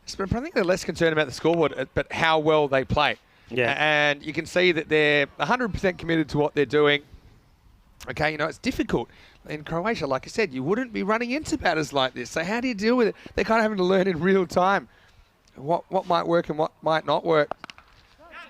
I think they're less concerned about the scoreboard, but how well they play. Yeah. And you can see that they're 100% committed to what they're doing. Okay, you know, it's difficult. In Croatia, like I said, you wouldn't be running into batters like this. So how do you deal with it? They're kind of having to learn in real time what might work and what might not work.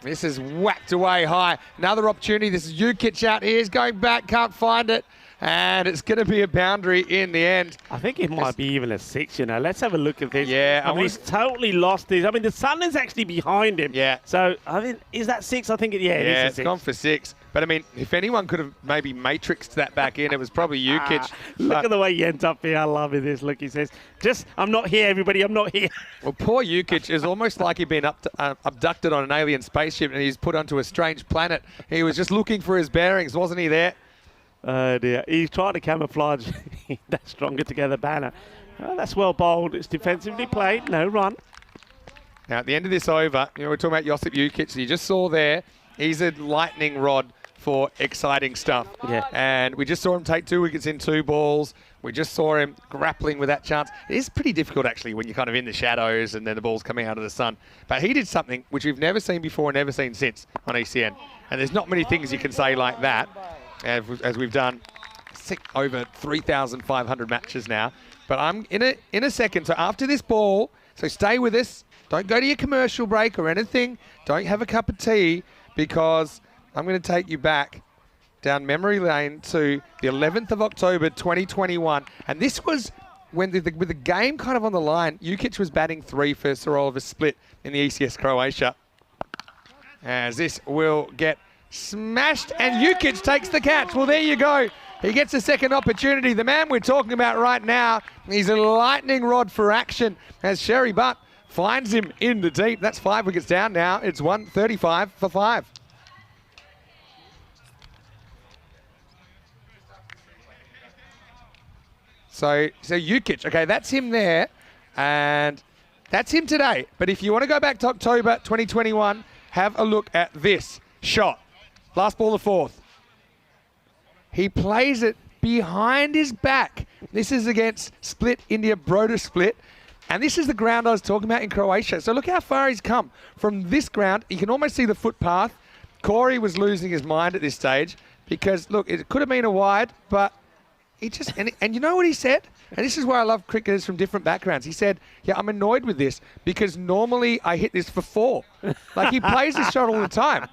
This is whacked away high. Another opportunity. This is Jukic out here. He's going back, can't find it. And it's going to be a boundary in the end. I think it might be even a 6, you know. Let's have a look at this. Yeah. I mean, he's totally lost this. I mean, the sun is actually behind him. Yeah. So, I mean, is that 6? I think it is a 6. It's gone for 6. But, I mean, if anyone could have maybe matrixed that back in, it was probably Jukic. Look at the way Jens up here. I love it. This look, he says, I'm not here, everybody. I'm not here. Well, poor Jukic is almost like he'd been abducted on an alien spaceship and he's put onto a strange planet. He was just looking for his bearings, wasn't he there? Oh, dear. He's trying to camouflage that stronger together banner. Oh, that's well bowled. It's defensively played. No run. Now, at the end of this over, you know, we're talking about Josip Jukic. You just saw there, he's a lightning rod for exciting stuff. Yeah. And we just saw him take 2 wickets in 2 balls. We just saw him grappling with that chance. It is pretty difficult, actually, when you're kind of in the shadows and then the ball's coming out of the sun. But he did something which we've never seen before and never seen since on ECN. And there's not many things you can say like that, as we've done over 3,500 matches now. But I'm in a second. So after this ball, so stay with us. Don't go to your commercial break or anything. Don't have a cup of tea, because I'm going to take you back down memory lane to the 11th of October 2021. And this was when, with the game kind of on the line, Jukic was batting 3 for Sir Oliver split in the ECS Croatia. As this will get smashed, and Jukic takes the catch. Well, there you go. He gets a second opportunity. The man we're talking about right now, he's a lightning rod for action as Sherry Butt finds him in the deep. That's 5 wickets down now. It's 135 for 5. So Jukic, okay, that's him there, and that's him today. But if you want to go back to October 2021, have a look at this shot. Last ball of 4th. He plays it behind his back. This is against Split, India Broder Split. And this is the ground I was talking about in Croatia. So look how far he's come. From this ground, you can almost see the footpath. Corey was losing his mind at this stage because, look, it could have been a wide, but he just, and you know what he said? And this is why I love cricketers from different backgrounds. He said, yeah, I'm annoyed with this because normally I hit this for 4. Like, he plays this shot all the time.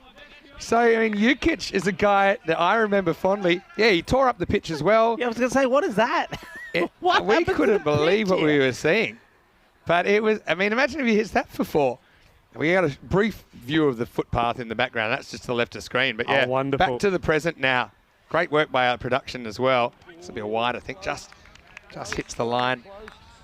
So, I mean, Jukic is a guy that I remember fondly. Yeah, he tore up the pitch as well. Yeah, I was going to say, what is that? We couldn't believe what we were seeing. But it was, I mean, imagine if he hits that for 4. We got a brief view of the footpath in the background. That's just to the left of screen. But yeah, wonderful. Back to the present now. Great work by our production as well. This will be a wide, I think, just hits the line.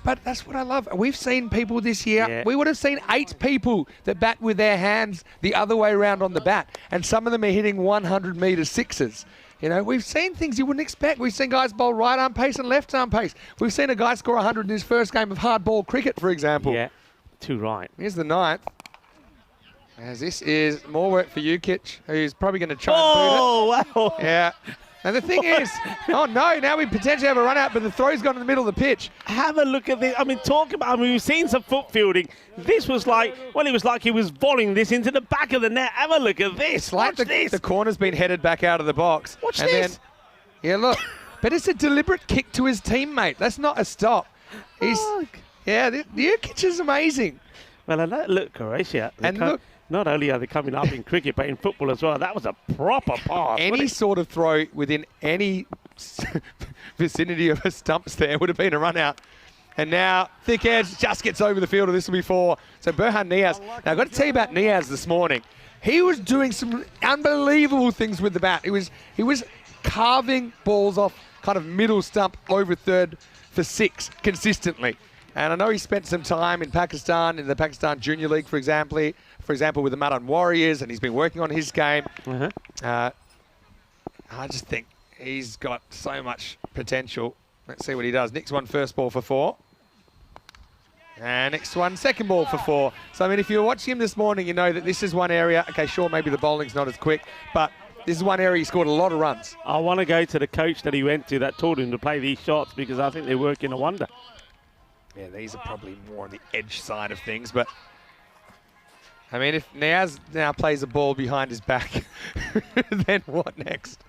But that's what I love. We've seen people this year. Yeah. We would have seen 8 people that bat with their hands the other way around on the bat. And some of them are hitting 100-metre sixes. You know, we've seen things you wouldn't expect. We've seen guys bowl right arm pace and left arm pace. We've seen a guy score 100 in his first game of hard ball cricket, for example. Yeah, too right. Here's the 9th. As this is more work for Jukic, who's probably going to try and boot it. Wow. Yeah. And the thing is, oh no, now we potentially have a run out, but the throw's gone in the middle of the pitch. Have a look at this. I mean, we've seen some foot fielding. This was like, well, it was like he was volleying this into the back of the net. Have a look at this. It's like Watch the corner's been headed back out of the box. Watch and this. Then, yeah, look. But it's a deliberate kick to his teammate. That's not a stop. Yeah, the Jukic is amazing. Well, and look, Croatia. And look. Not only are they coming up in cricket, but in football as well. That was a proper pass. Any sort of throw within any vicinity of a stumps there would have been a run out. And now, thick edge just gets over the field, this will be 4. So Berhan Niaz. Now, I've got to tell you about Niaz this morning. He was doing some unbelievable things with the bat. He was carving balls off kind of middle stump over third for 6 consistently. And I know he spent some time in Pakistan, in the Pakistan Junior League, for example, with the Madan Warriors, and he's been working on his game. I just think he's got so much potential. Let's see what he does. Next one, first ball for 4. And next one, second ball for 4. So, I mean, if you're watching him this morning, you know that this is one area. Okay, sure, maybe the bowling's not as quick, but this is one area he scored a lot of runs. I want to go to the coach that he went to that taught him to play these shots because I think they're working a wonder. Yeah, these are probably more on the edge side of things, but I mean, if Niaz now plays a ball behind his back, then what next?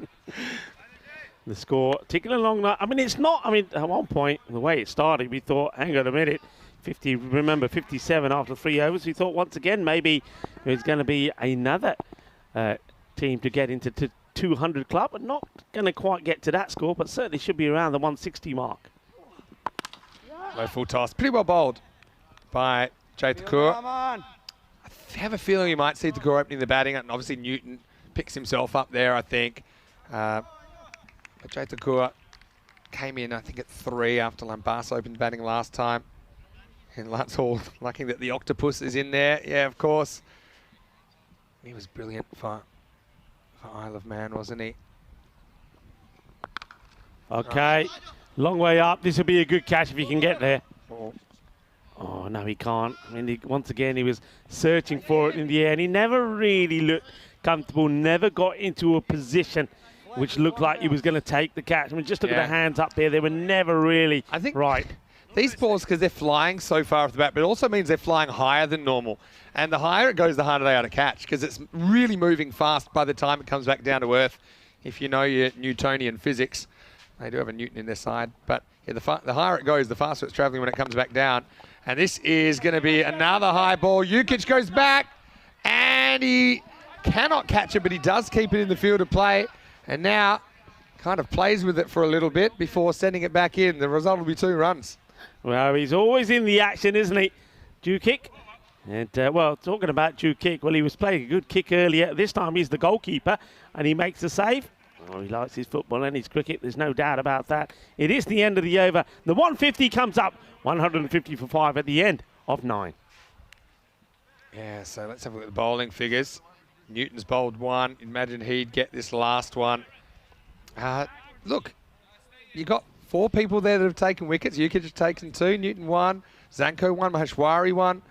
The score ticking along. I mean, it's not. I mean, at one point, the way it started, we thought, hang on a minute, 50. Remember, 57 after 3 overs. We thought once again maybe there's going to be another team to get into 200 club, but not going to quite get to that score, but certainly should be around the 160 mark. Low full toss, pretty well bowled by Jay Thakur. I have a feeling you might see Thakur opening the batting, and obviously Newton picks himself up there, I think. But Jay Thakur came in, I think, at 3 after Lambas opened batting last time. And Lance Hall lucky that the octopus is in there. Yeah, of course. He was brilliant for Isle of Man, wasn't he? Okay, long way up. This will be a good catch if he can get there. Oh, no, he can't. I mean, once again, he was searching for it in the air, and he never really looked comfortable, never got into a position which looked like he was going to take the catch. I mean, just look at the hands up there. They were never really right. These balls, because they're flying so far off the bat, but it also means they're flying higher than normal. And the higher it goes, the harder they are to catch, because it's really moving fast by the time it comes back down to earth. If you know your Newtonian physics, they do have a Newton in their side. But yeah, the higher it goes, the faster it's traveling when it comes back down. And this is going to be another high ball. Jukic goes back, and he cannot catch it, but he does keep it in the field of play. And now kind of plays with it for a little bit before sending it back in. The result will be 2 runs. Well, he's always in the action, isn't he? Jukic. And, well, talking about Jukic, well, he was playing a good kick earlier. This time he's the goalkeeper, and he makes the save. Oh, he likes his football and his cricket. There's no doubt about that. It is the end of the over. The 150 comes up. 150 for 5 at the end of 9. Yeah, so let's have a look at the bowling figures. Newton's bowled 1. Imagine he'd get this last one. Look, you got 4 people there that have taken wickets. Jukic has taken 2. Newton 1. Zanko 1. Maheshwari 1.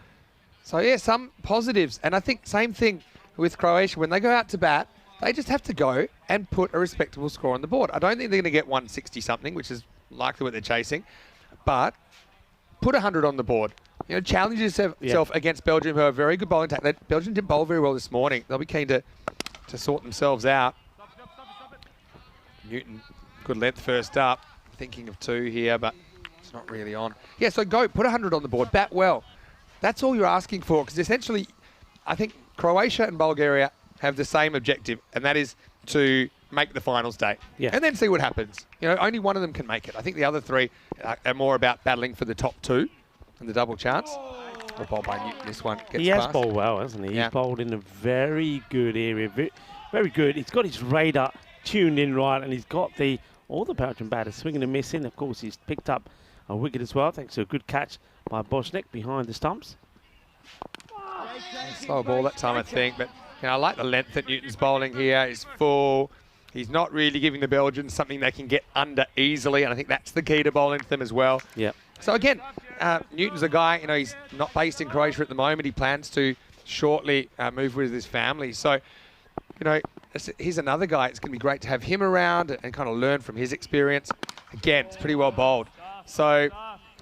So, yeah, some positives. And I think same thing with Croatia. When they go out to bat, they just have to go and put a respectable score on the board. I don't think they're going to get 160-something, which is likely what they're chasing. But put 100 on the board. You know, challenge yourself against Belgium, who are a very good bowling attack. Belgium didn't bowl very well this morning. They'll be keen to sort themselves out. Newton, good length first up. Thinking of 2 here, but it's not really on. Yeah, so go, put 100 on the board, bat well. That's all you're asking for, because essentially, I think Croatia and Bulgaria have the same objective, and that is to make the finals day. Yeah. And then see what happens. You know, only one of them can make it. I think the other 3 are more about battling for the top 2 and the double chance. Or bowled by Newton, this one gets He has past. bowled well, hasn't he? Yeah. He's bowled in a very good area. Very good. He's got his radar tuned in right, and he's got all the Belgian batters swinging and missing. Of course, he's picked up a wicket as well, thanks to a good catch by Bosnick behind the stumps. Slow ball that time, I think, but you know, I like the length that Newton's bowling here. He's full. He's not really giving the Belgians something they can get under easily, and I think that's the key to bowling to them as well. Yeah. So again, Newton's a guy, you know, he's not based in Croatia at the moment. He plans to shortly move with his family. So, you know, he's another guy. It's going to be great to have him around and kind of learn from his experience. Again, it's pretty well bowled. So,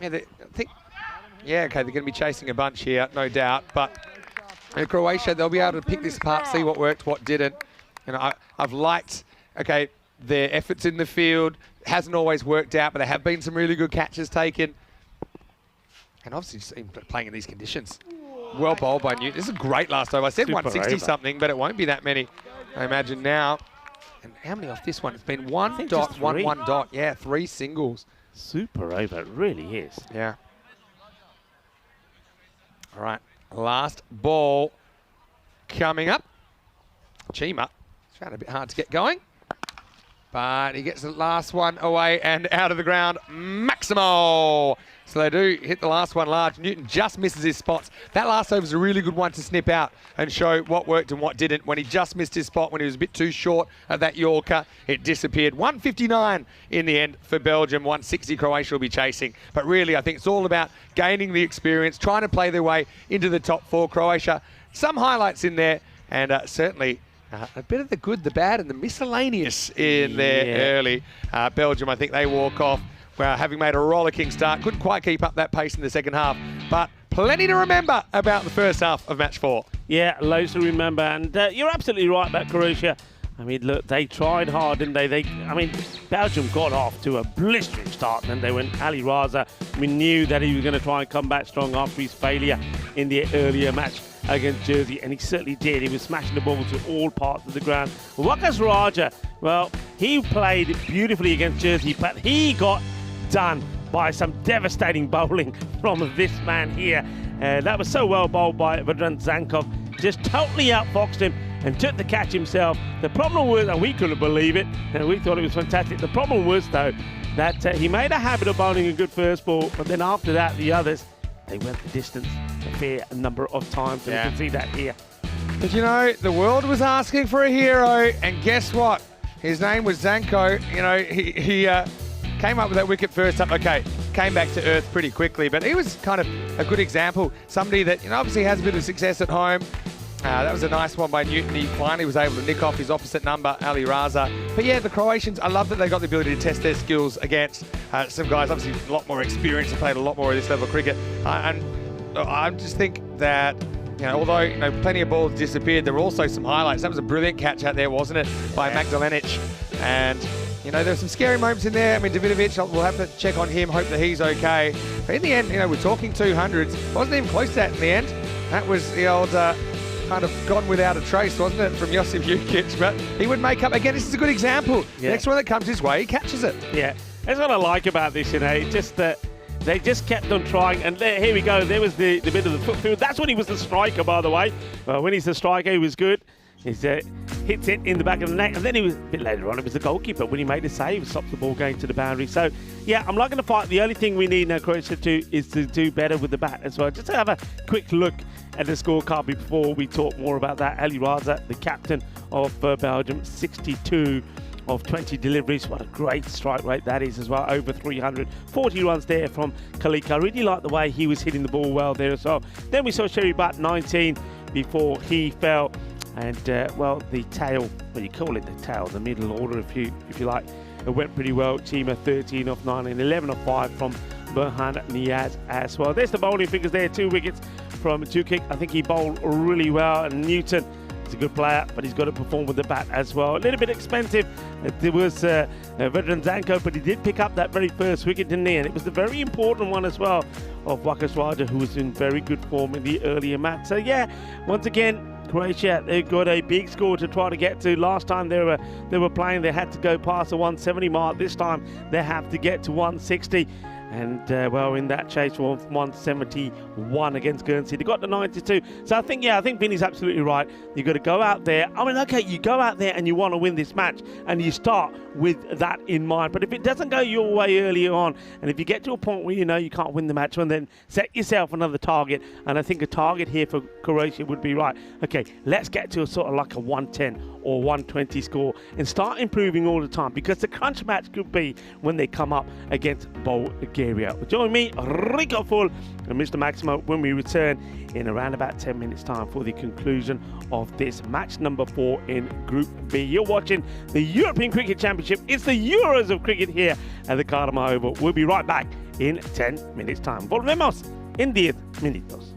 yeah, I think, yeah, okay, they're going to be chasing a bunch here, no doubt. But in Croatia, they'll be able to pick this apart, see what worked, what didn't. You know, I've liked, okay, their efforts in the field. Hasn't always worked out, but there have been some really good catches taken. And obviously just playing in these conditions. Well bowled by Newton. This is a great last over. I said 160-something, but it won't be that many, I imagine now. And how many off this one? It's been 1 dot, 1 dot. Yeah, 3 singles. Super over, it really is. Yeah. All right, last ball coming up. Chima, it's found a bit hard to get going. But he gets the last one away and out of the ground. Maximo! So they do hit the last one large. Newton just misses his spots. That last over is a really good one to snip out and show what worked and what didn't. When he just missed his spot, when he was a bit too short of that Yorker, it disappeared. 159 in the end for Belgium. 160 Croatia will be chasing. But really, I think it's all about gaining the experience, trying to play their way into the top 4. Croatia, some highlights in there, and certainly A bit of the good, the bad, and the miscellaneous in there early. Belgium, I think they walk off, having made a rollicking start. Couldn't quite keep up that pace in the second half, but plenty to remember about the first half of match 4. Yeah, loads to remember, and you're absolutely right about Croatia. I mean, look, they tried hard, didn't they? I mean, Belgium got off to a blistering start, and they went Ali Raza. We knew that he was going to try and come back strong after his failure in the earlier match against Jersey, and he certainly did. He was smashing the ball to all parts of the ground. Wakas Raja, well, he played beautifully against Jersey, but he got done by some devastating bowling from this man here. That was so well bowled by Vedran Zankov. Just totally outfoxed him and took the catch himself. The problem was, and we couldn't believe it, and we thought it was fantastic. The problem was, though, that he made a habit of bowling a good first ball, but then after that, the others, they went the distance a fair number of times, and you can see that here. But you know, the world was asking for a hero, and guess what? His name was Zanko. You know, he came up with that wicket first up. Okay, came back to earth pretty quickly, but he was kind of a good example. Somebody that, you know, obviously has a bit of success at home. That was a nice one by Newton. He finally was able to nick off his opposite number, Ali Raza. But yeah, the Croatians, I love that they got the ability to test their skills against some guys, obviously a lot more experienced and played a lot more of this level of cricket. And I just think that, you know, although, you know, plenty of balls disappeared, there were also some highlights. That was a brilliant catch out there, wasn't it, by Magdalenic? And, you know, there were some scary moments in there. I mean, Davidovic, we'll have to check on him, hope that he's okay. But in the end, you know, we're talking 200s. Wasn't even close to that in the end. That was the old kind of gone without a trace, wasn't it, from Josip Jukic? But he would make up. Again, this is a good example. Yeah. The next one that comes his way, he catches it. Yeah, that's what I like about this, you know, just that they just kept on trying. And there, here we go. There was the bit of the foot field. That's when he was the striker, by the way. When he's the striker, he was good. He hits it in the back of the net, and then he was a bit later on. It was the goalkeeper when he made the save, stops the ball going to the boundary. So, yeah, I'm not going to fight. The only thing we need now, Croatia, is to do better with the bat as well. Just to have a quick look at the scorecard before we talk more about that. Ali Raza, the captain of Belgium, 62 of 20 deliveries. What a great strike rate that is as well. Over 340 runs there from Khalik. I really like the way he was hitting the ball well there as well. Then we saw Sherry Butt, 19 before he fell. And, well, the tail, well, you call it the tail, the middle order, if you like, it went pretty well. Chima, 13 of 9 and 11 of 5 from Burhan Niaz as well. There's the bowling figures there, 2 wickets from Jukic. I think he bowled really well. And Newton is a good player, but he's got to perform with the bat as well. A little bit expensive. There was Vedran Zanko, but he did pick up that very first wicket, didn't he? And it was the very important one as well of Wakas Raja, who was in very good form in the earlier match. So, yeah, once again, Croatia, they've got a big score to try to get to. Last time they were playing, they had to go past the 170 mark. This time they have to get to 160. And, well, in that chase for 171 against Guernsey, they got to 92. So I think Vinny's absolutely right. You've got to go out there. I mean, okay, you go out there and you want to win this match, and you start with that in mind. But if it doesn't go your way early on, and if you get to a point where you know you can't win the match, well, then set yourself another target. And I think a target here for Croatia would be, right, okay, let's get to a sort of like a 110 or 120 score and start improving all the time, because the crunch match could be when they come up against Bulgaria. Join me, Rico Full and Mr. Maximo, when we return in around about 10 minutes time for the conclusion of this match number 4 in Group B. You're watching the European Cricket Championship. It's the Euros of cricket here at the Cardiff Oval. We'll be right back in 10 minutes time. Volvemos en 10 minutos.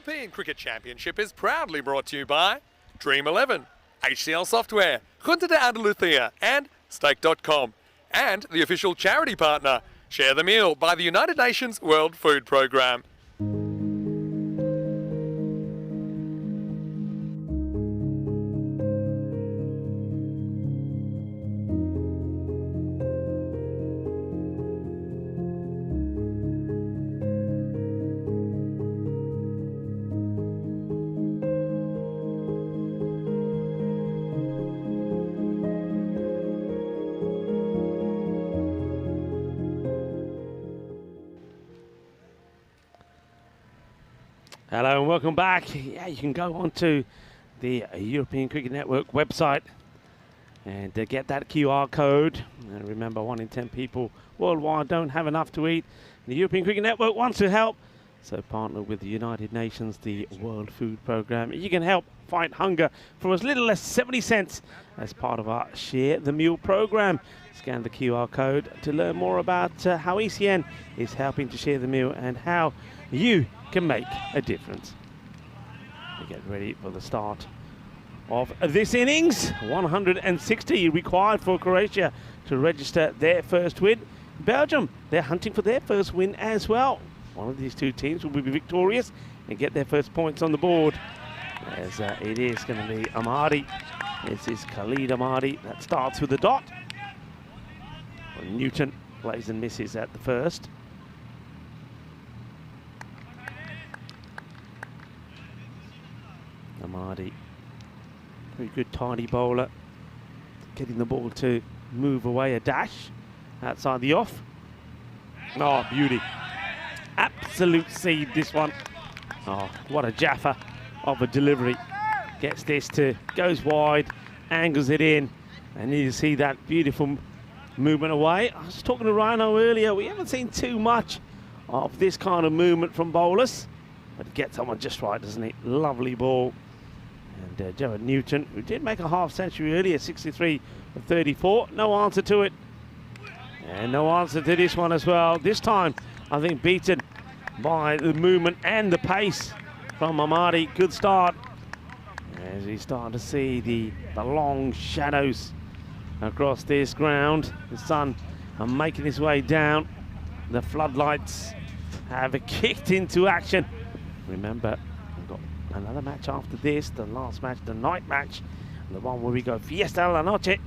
European Cricket Championship is proudly brought to you by Dream11, HCL Software, Junta de Andalucía, and Stake.com. And the official charity partner, Share the Meal by the United Nations World Food Programme. Hello and welcome back. Yeah, you can go onto the European Cricket Network website and get that QR code. And remember, 1 in 10 people worldwide don't have enough to eat. The European Cricket Network wants to help, so partner with the United Nations, the World Food Programme. You can help fight hunger for as little as 70 cents as part of our Share the Meal program. Scan the QR code to learn more about how ECN is helping to share the meal and how you can make a difference. We get ready for the start of this innings. 160 required for Croatia to register their first win. Belgium, they're hunting for their first win as well. One of these two teams will be victorious and get their first points on the board. As it is going to be Amadi. This is Khalid Amadi that starts with the dot. Newton plays and misses at the first. Amadi, very good tidy bowler, getting the ball to move away a dash outside the off. Oh, beauty. Absolute seed, this one. Oh, what a jaffa of a delivery. Gets this to, goes wide, angles it in, and you see that beautiful movement away. I was talking to Rhino earlier, we haven't seen too much of this kind of movement from bowlers, but it gets someone just right, doesn't it? Lovely ball. And Jared Newton, who did make a half century earlier, 63 for 34. No answer to it. And no answer to this one as well. This time, I think beaten by the movement and the pace from Amadi. Good start. As we start to see the long shadows across this ground. The sun making its way down. The floodlights have kicked into action. Remember, we've got another match after this, the last match, the night match, the one where we go Fiesta la Noche,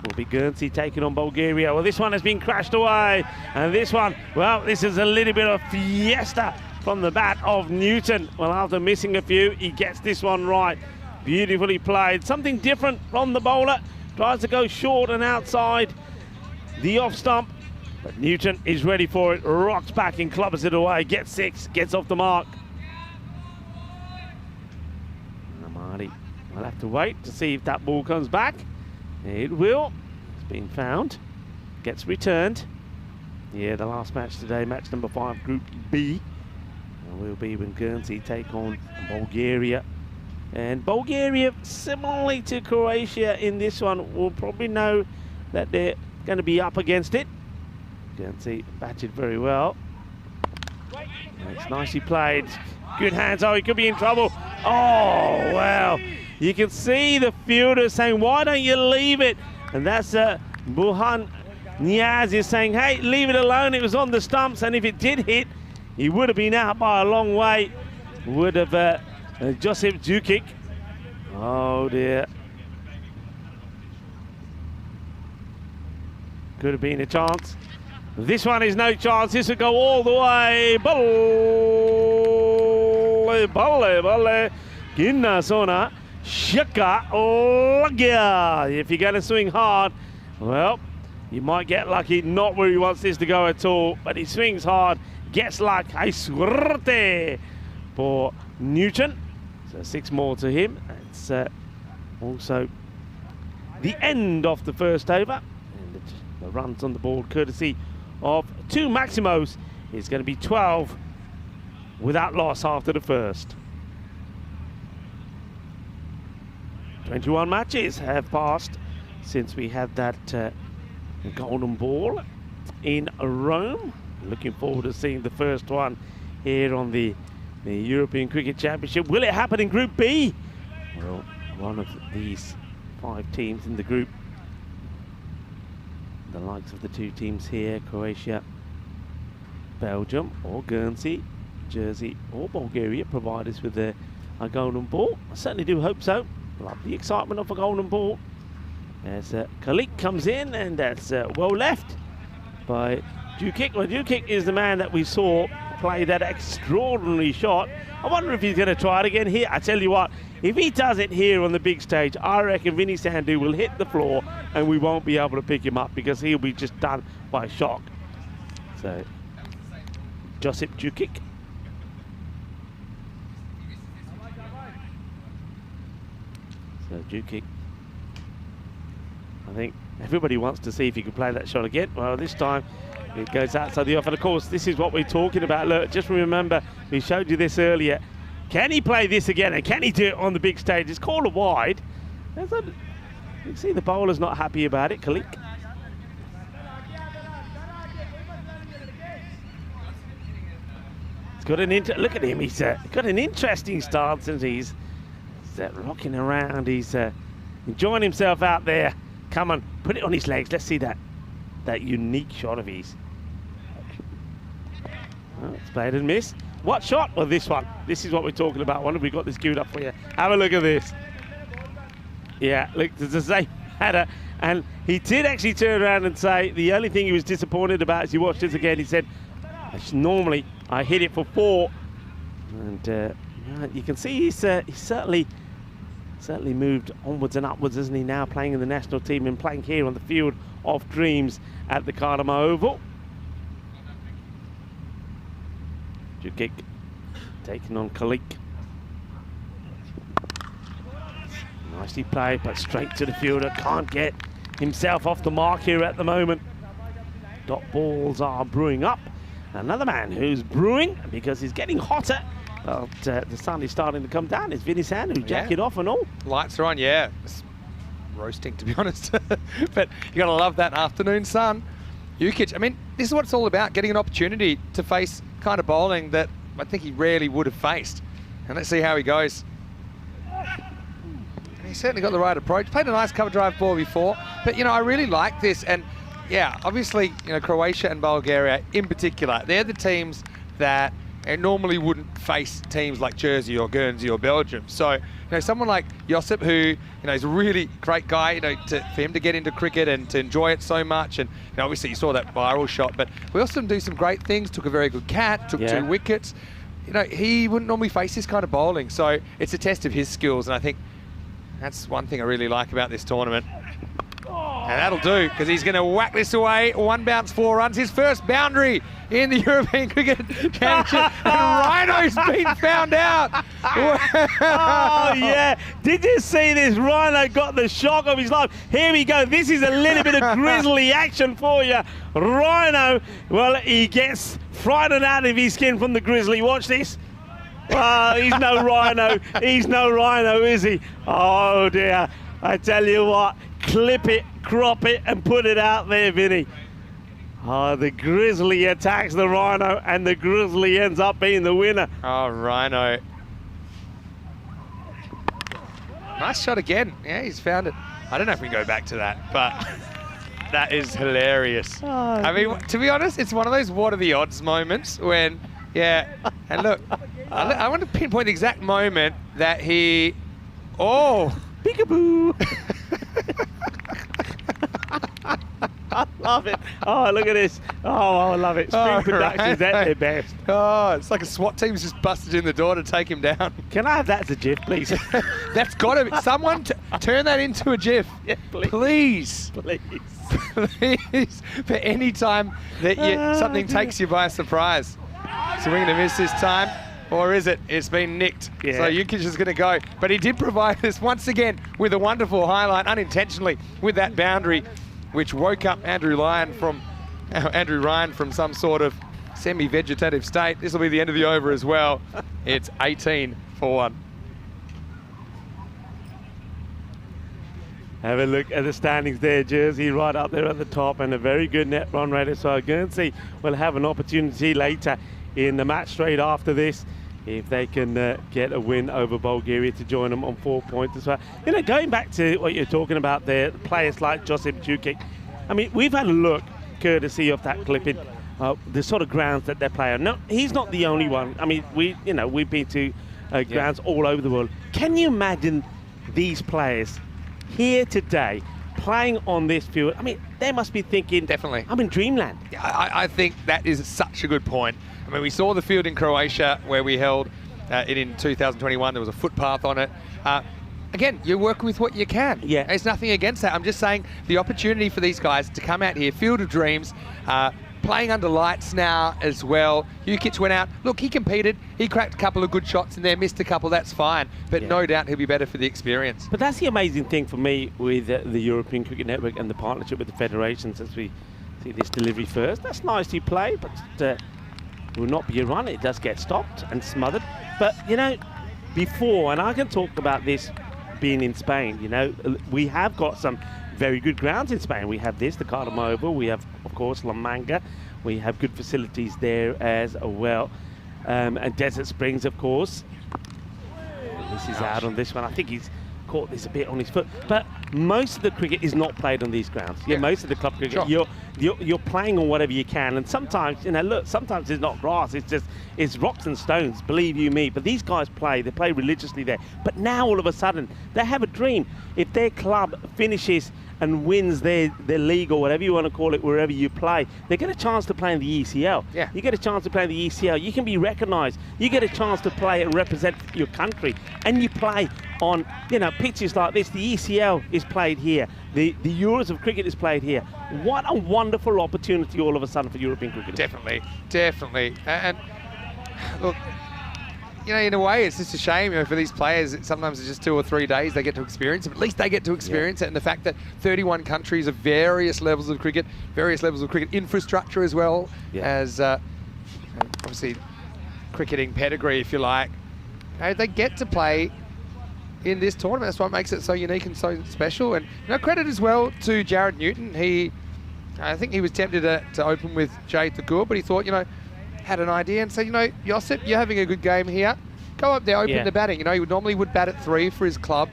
will be Guernsey taking on Bulgaria. Well, this one has been crashed away, and this one, well, this is a little bit of fiesta from the bat of Newton. Well, after missing a few, he gets this one right. Beautifully played. Something different from the bowler. Tries to go short and outside the off stump, but Newton is ready for it. Rocks back and clubbers it away. Gets 6, gets off the mark. Amadi will have to wait to see if that ball comes back. It will. It's been found. Gets returned. Yeah, the last match today, match number 5, Group B, will be when Guernsey take on Bulgaria. And Bulgaria, similarly to Croatia in this one, will probably know that they're going to be up against it. Guernsey batted very well. It's nicely played. Good hands. Oh, he could be in trouble. Oh, wow. You can see the fielder saying, why don't you leave it? And that's Burhan Niaz is saying, hey, leave it alone. It was on the stumps, and if it did hit, he would have been out by a long way. Would have Josip Djukic. Oh dear. Could have been a chance. This one is no chance. This will go all the way. Balle. Ginna sona. Shaka lagya. If you're going to swing hard, well, you might get lucky. Not where he wants this to go at all, but he swings hard. Gets luck. Hay suerte for Newton. So 6 more to him. It's also the end of the first over. And the runs on the board, courtesy of 2 Maximos, is going to be 12 without loss after the first. 21 matches have passed since we had that golden ball in Rome. Looking forward to seeing the first one here on the the European Cricket Championship. Will it happen in Group B? Well, one of these 5 teams in the group, the likes of the 2 teams here, Croatia, Belgium, or Guernsey, Jersey, or Bulgaria, provide us with a golden ball. I certainly do hope so. Love the excitement of a golden ball. As Kalik comes in, and that's well left by Djukic. Well, Djukic is the man that we saw play that extraordinary shot. I wonder if he's going to try it again here. I tell you what, if he does it here on the big stage, I reckon Vinny Sandhu will hit the floor and we won't be able to pick him up because he'll be just done by shock. So, Josip Djukic. So, Djukic. I think everybody wants to see if he can play that shot again. Well, this time it goes outside the off. And of course, this is what we're talking about. Look, just remember, we showed you this earlier. Can he play this again? And can he do it on the big stage? It's called a wide. You can see the bowler's not happy about it, Kalik. He's got look at him. He's got an interesting stance, and he's rocking around. He's enjoying himself out there. Come on, put it on his legs. Let's see that unique shot of his. Oh, it's played and missed. What shot? Well, this one. This is what we're talking about. Wonder if we got this queued up for you. Have a look at this. Yeah, look, there's the same header. And he did actually turn around and say the only thing he was disappointed about as he watched this again, he said, normally I hit it for 4. And you can see he's certainly moved onwards and upwards, isn't he, now playing in the national team and playing here on the Field of Dreams at the Kardama Oval. Djukic taking on Kalik. Nicely played, but straight to the fielder. Can't get himself off the mark here at the moment. Dot balls are brewing up. Another man who's brewing because he's getting hotter. But the sun is starting to come down. It's Vinny Sandhu, jacket off and all. Lights are on, yeah. It's roasting, to be honest. But you got to love that afternoon sun. Djukic, I mean, this is what it's all about, getting an opportunity to face kind of bowling that I think he rarely would have faced. And let's see how he goes. And he's certainly got the right approach. Played a nice cover drive ball before. But, you know, I really like this. And, yeah, obviously, you know, Croatia and Bulgaria in particular, they're the teams that normally wouldn't face teams like Jersey or Guernsey or Belgium. So, you know, someone like Josip, who, you know, is a really great guy, you know, for him to get into cricket and to enjoy it so much. And, you know, obviously you saw that viral shot, but we also do some great things. Took a very good cat, took 2 wickets. You know, he wouldn't normally face this kind of bowling. So it's a test of his skills. And I think that's one thing I really like about this tournament. And that'll do, because he's going to whack this away. 1 bounce, 4 runs. His first boundary in the European Cricket Championship. And Rhino's been found out. Oh, yeah. Did you see this? Rhino got the shock of his life. Here we go. This is a little bit of grizzly action for you. Rhino, well, he gets frightened out of his skin from the grizzly. Watch this. Oh, he's no Rhino. He's no Rhino, is he? Oh, dear. I tell you what. Clip it, crop it, and put it out there, Vinny. Oh, the grizzly attacks the Rhino, and the grizzly ends up being the winner. Oh, Rhino. Nice shot again. Yeah, he's found it. I don't know if we can go back to that, but that is hilarious. Oh, I mean, to be honest, it's one of those what are the odds moments when, yeah, and look, I want to pinpoint the exact moment that he, peekaboo. I love it. Oh, look at this. Oh, I love it. Spring Productions at their best. Oh, it's like a SWAT team's just busted in the door to take him down. Can I have that as a GIF, please? That's got to be. Someone turn that into a GIF. Yeah, please. Please. Please. For any time that something takes you by surprise. Swing and a miss this time. Or is it? It's been nicked. Yeah. So Djukic is going to go. But he did provide us once again with a wonderful highlight, unintentionally, with that boundary, which woke up Andrew Ryan from some sort of semi-vegetative state. This will be the end of the over as well. It's 18 for 1. Have a look at the standings there. Jersey right up there at the top, and a very good net run rate. So Guernsey will have an opportunity later in the match straight after this. if they can get a win over Bulgaria to join them on 4 points as well. You know, going back to what you're talking about there, players like Josip Jukic, I mean, we've had a look, courtesy of that clipping, the sort of grounds that they're playing. No, he's not the only one. I mean, we've been to grounds all over the world. Can you imagine these players here today playing on this field? I mean, they must be thinking, definitely, I'm in dreamland. I think that is such a good point. I mean, we saw the field in Croatia where we held it in 2021. There was a footpath on it. Again, you work with what you can. Yeah. There's nothing against that. I'm just saying the opportunity for these guys to come out here, Field of Dreams, playing under lights now as well. Jukic went out. Look, he competed. He cracked a couple of good shots in there, missed a couple. That's fine. But no doubt he'll be better for the experience. But that's the amazing thing for me with the European Cricket Network and the partnership with the federations as we see this delivery first. That's nicely played, but will not be a run. It does get stopped and smothered. But, you know, before, and I can talk about this being in Spain, you know, we have got some very good grounds in Spain. We have the Cardiff Oval. We have, of course, La Manga. We have good facilities there as well. And Desert Springs, of course. This is out on this one. I think he's caught this a bit on his foot. But most of the cricket is not played on these grounds. Yeah, most of the club cricket, you're playing on whatever you can. And sometimes, you know, look, sometimes it's not grass. It's rocks and stones, believe you me. But these guys play religiously there. But now all of a sudden, they have a dream. If their club finishes and wins their league or whatever you want to call it, wherever you play, they get a chance to play in the ECL. Yeah. You get a chance to play in the ECL. You can be recognised. You get a chance to play and represent your country. And you play on, you know, pitches like this. The ECL is played here. The Euros of cricket is played here. What a wonderful opportunity all of a sudden for European cricket. Definitely. And look, you know, in a way, it's just a shame, you know, for these players. Sometimes it's just 2 or 3 days they get to experience it. But at least they get to experience it. And the fact that 31 countries of various levels of cricket infrastructure as well as obviously cricketing pedigree, if you like, they get to play in this tournament. That's what makes it so unique and so special. And, you know, credit as well to Jared Newton. I think he was tempted to open with Jay Thakur, but he thought, you know, had an idea and said, you know, Josip, you're having a good game here. Go up there, open the batting. You know, he normally would bat at 3 for his club.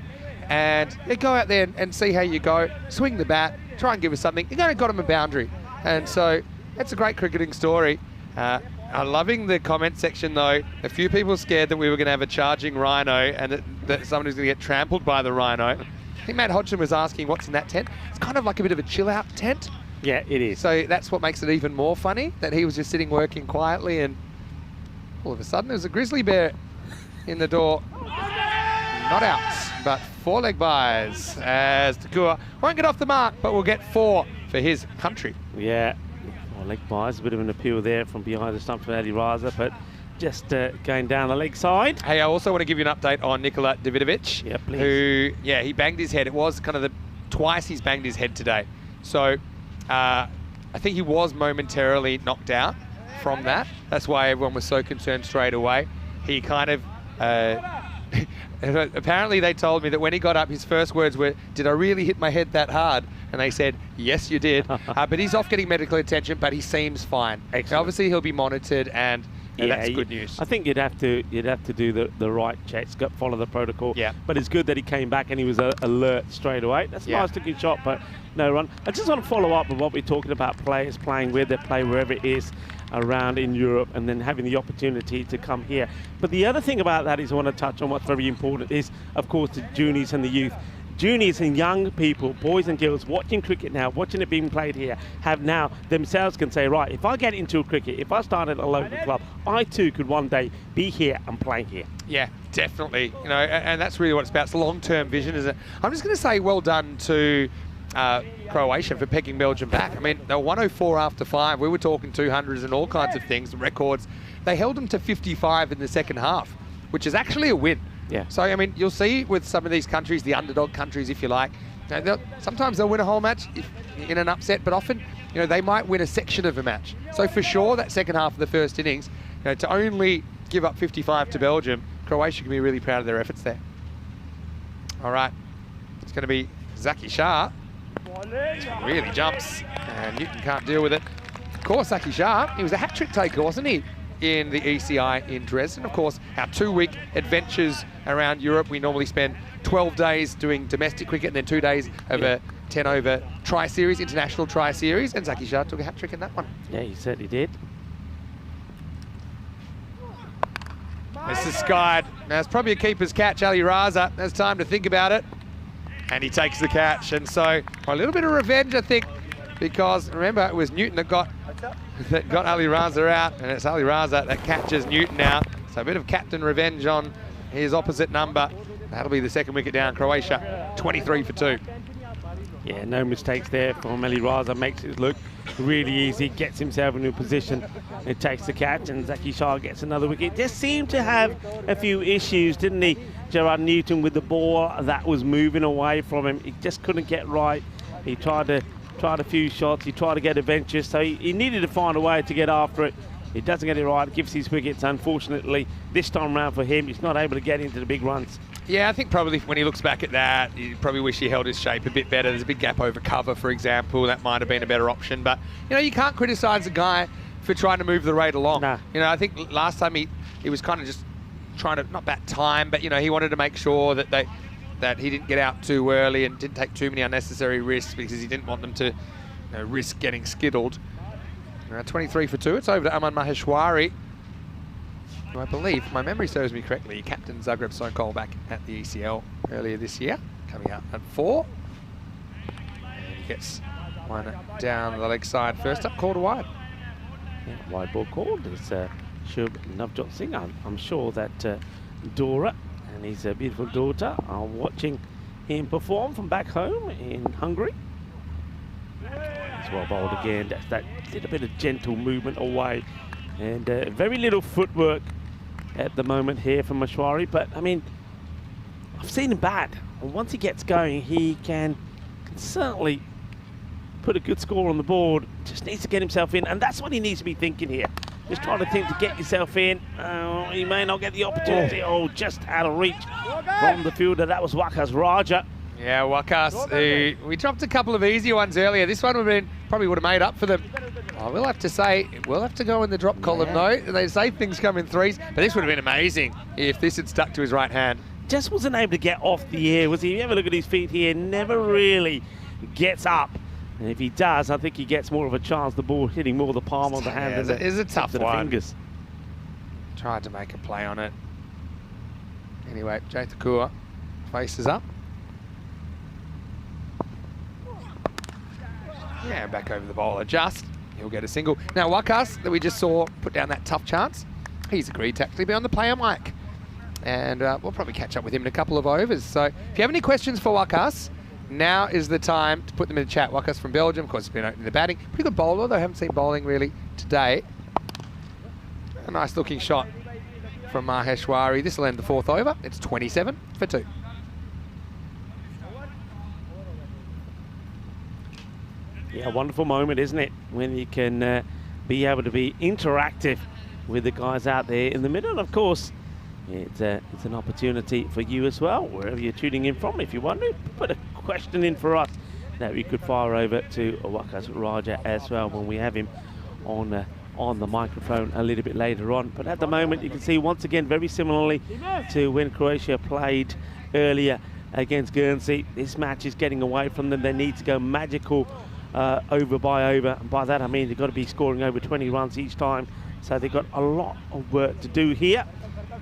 And go out there and see how you go. Swing the bat, try and give us something. You got him a boundary. And so that's a great cricketing story. I'm loving the comment section, though. A few people scared that we were going to have a charging rhino and that somebody's going to get trampled by the rhino. I think Matt Hodgson was asking what's in that tent. It's kind of like a bit of a chill-out tent. Yeah, it is. So that's what makes it even more funny, that he was just sitting working quietly and all of a sudden there's a grizzly bear in the door. Not out, but 4 leg byes as Thakur won't get off the mark, but will get 4 for his country. Yeah, 4 leg byes, a bit of an appeal there from behind the stump from Adi Raza, but just going down the leg side. Hey, I also want to give you an update on Nikola Davidovic, who, he banged his head. It was kind of twice he's banged his head today. So I think he was momentarily knocked out from that. That's why everyone was so concerned straight away. He kind of, apparently they told me that when he got up, his first words were, "Did I really hit my head that hard?" And they said, "Yes, you did." But he's off getting medical attention, but he seems fine. Excellent. Obviously, he'll be monitored, and that's good news. I think you'd have to do the right checks, follow the protocol. Yeah. But it's good that he came back and he was alert straight away. That's a nice looking shot, but no run. I just want to follow up with what we're talking about, players playing where they play, wherever it is around in Europe, and then having the opportunity to come here. But the other thing about that is I want to touch on what's very important is, of course, the juniors and the youth. Juniors and young people, boys and girls, watching cricket now, watching it being played here, have now themselves can say, right, if I get into cricket, if I start at a local club, I too could one day be here and play here. Yeah, definitely. You know, and that's really what it's about. It's long-term vision, isn't it? I'm just going to say well done to Croatia for pegging Belgium back. I mean, they were 104 after 5. We were talking 200s and all kinds of things, records. They held them to 55 in the second half, which is actually a win. Yeah. So, I mean, you'll see with some of these countries, the underdog countries, if you like, sometimes they'll win a whole match in an upset, but often, you know, they might win a section of a match. So for sure, that second half of the first innings, you know, to only give up 55 to Belgium, Croatia can be really proud of their efforts there. All right, it's going to be Zaki Shah. Really jumps, and Newton can't deal with it. Of course, Zaki Shah, he was a hat-trick taker, wasn't he? in the ECI in Dresden. Of course, our 2-week adventures around Europe. We normally spend 12 days doing domestic cricket and then 2 days of a 10-over tri-series, international tri-series. And Zaki Shah took a hat-trick in that one. Yeah, he certainly did. This is skied. Now, it's probably a keeper's catch, Ali Raza. There's time to think about it. And he takes the catch. And so a little bit of revenge, I think, because remember, it was Newton that got Ali Raza out, and it's Ali Raza that catches Newton now. So a bit of captain revenge on his opposite number. That'll be the second wicket down. Croatia 23 for 2. Yeah, no mistakes there from Ali Raza. Makes it look really easy. Gets himself into a position. It takes the catch, and Zaki Shah gets another wicket. Just seemed to have a few issues, didn't he? Gerard Newton with the ball that was moving away from him. He just couldn't get right. He tried a few shots. He tried to get adventurous, so he needed to find a way to get after it. He doesn't get it right. Gives his wickets. Unfortunately, this time around for him, he's not able to get into the big runs. Yeah, I think probably when he looks back at that, he probably wish he held his shape a bit better. There's a big gap over cover, for example. That might have been a better option. But, you know, you can't criticise a guy for trying to move the rate along. Nah. You know, I think last time he was kind of just trying to, not bat time, but, you know, he wanted to make sure that he didn't get out too early and didn't take too many unnecessary risks because he didn't want them to risk getting skiddled. 23 for 2. It's over to Aman Maheshwari, who I believe, if my memory serves me correctly, he captained Zagreb Sokol back at the ECL earlier this year, coming out at 4. And he gets one down the leg side. First up, called wide. Yeah, wide ball called. It's Shub Navjot Singh. I'm sure that Dora and his beautiful daughter are watching him perform from back home in Hungary. He's well bowled again. That's that little bit of gentle movement away, and very little footwork at the moment here from Maheshwari. But I mean, I've seen him bat, and once he gets going, he can certainly put a good score on the board. Just needs to get himself in, and that's what he needs to be thinking here. Just trying to think to get yourself in. He may not get the opportunity. Oh, just out of reach from the fielder. That was Waqas Raja. Yeah, Waqas. We dropped a couple of easy ones earlier. This one probably would have made up for them. I will have to say, we'll have to go in the drop column though. They say things come in threes, but this would have been amazing if this had stuck to his right hand. Just wasn't able to get off the air, was he? If you have a look at his feet here, never really gets up. And if he does, I think he gets more of a chance, the ball hitting more the palm of the hand than it's a tough one. Fingers. Tried to make a play on it. Anyway, Jay Thakur faces up. Yeah, back over the bowler just. He'll get a single. Now, Waqas, that we just saw put down that tough chance, he's agreed to actually be on the player mic. And we'll probably catch up with him in a couple of overs. So if you have any questions for Waqas, now is the time to put them in the chat. Waqas from Belgium, of course, has been opening the batting. Pretty good bowler, though I haven't seen bowling really today. A nice looking shot from Maheshwari. This will end the 4th over. It's 27 for 2. Yeah, wonderful moment, isn't it? When you can be able to be interactive with the guys out there in the middle. And of course, it's an opportunity for you as well, wherever you're tuning in from. If you want to put a question in for us that we could fire over to Waqas Raja as well when we have him on the microphone a little bit later on. But at the moment, you can see once again, very similarly to when Croatia played earlier against Guernsey, this match is getting away from them. They need to go magical over by over, and by that I mean they've got to be scoring over 20 runs each time, so they've got a lot of work to do here.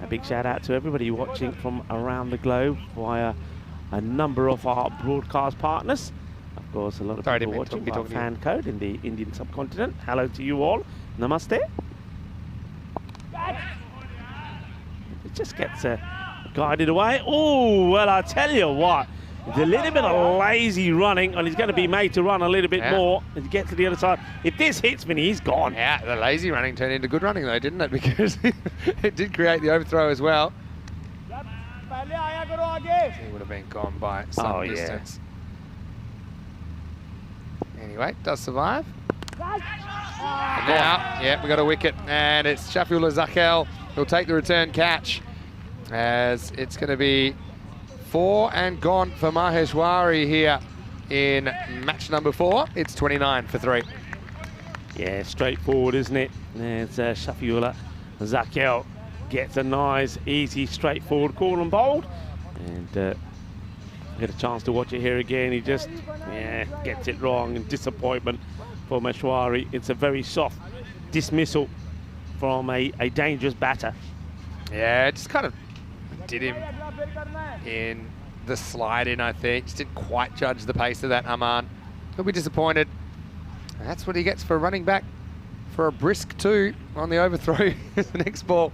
A big shout out to everybody watching from around the globe via a number of our broadcast partners. Of course, a lot of people watching by fan code in the Indian subcontinent. Hello to you all. Namaste. It just gets guided away. Oh, well, I tell you what. It's a little bit of lazy running, and he's going to be made to run a little bit more as he gets to the other side. If this hits me, he's gone. Yeah, the lazy running turned into good running, though, didn't it? Because it did create the overthrow as well. He would have been gone by some distance. Anyway, does survive. And now, yeah, we got a wicket, and it's Shafiullah Zakhel who'll take the return catch, as it's going to be 4 and gone for Maheshwari here in match number 4. It's 29 for 3. Yeah, straightforward, isn't it? There's Shafiullah Zakel gets a nice, easy, straightforward call and bowled. And get a chance to watch it here again. He just gets it wrong, and disappointment for Meshwari. It's a very soft dismissal from a dangerous batter. Yeah, it just kind of did him in the slide in, I think. Just didn't quite judge the pace of that Aman. He'll be disappointed. And that's what he gets for running back for a brisk 2 on the overthrow. The next ball,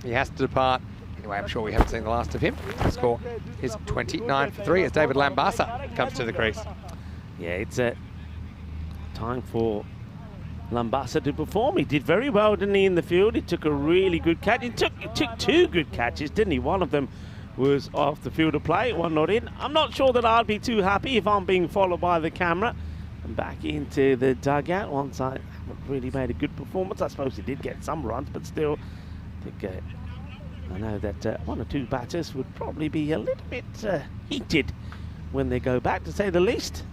he has to depart. Anyway, I'm sure we haven't seen the last of him. The score is 29 for 3 as David Lambasa comes to the crease. Yeah, it's time for Lambasa to perform. He did very well, didn't he, in the field? He took a really good catch. He took 2 good catches, didn't he? One of them was off the field of play, one not in. I'm not sure that I'd be too happy if I'm being followed by the camera. And back into the dugout once I haven't really made a good performance. I suppose he did get some runs, but still, I think I know that 1 or 2 batters would probably be a little bit heated when they go back, to say the least.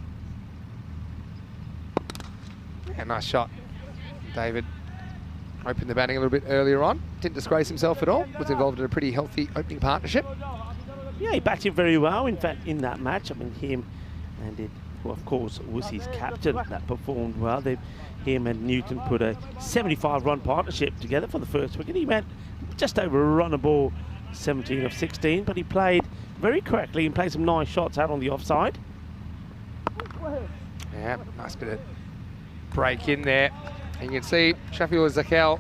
Yeah, nice shot. David opened the batting a little bit earlier on. Didn't disgrace himself at all. Was involved in a pretty healthy opening partnership. Yeah, he batted very well, in fact, in that match. I mean, him and it, well, of course, was his captain that performed well. Him and Newton put a 75-run partnership together for the first wicket. He went just over a run a ball, 17 of 16, but he played very correctly and played some nice shots out on the offside. Yeah, nice bit of break in there. And you can see Shafiul Zakel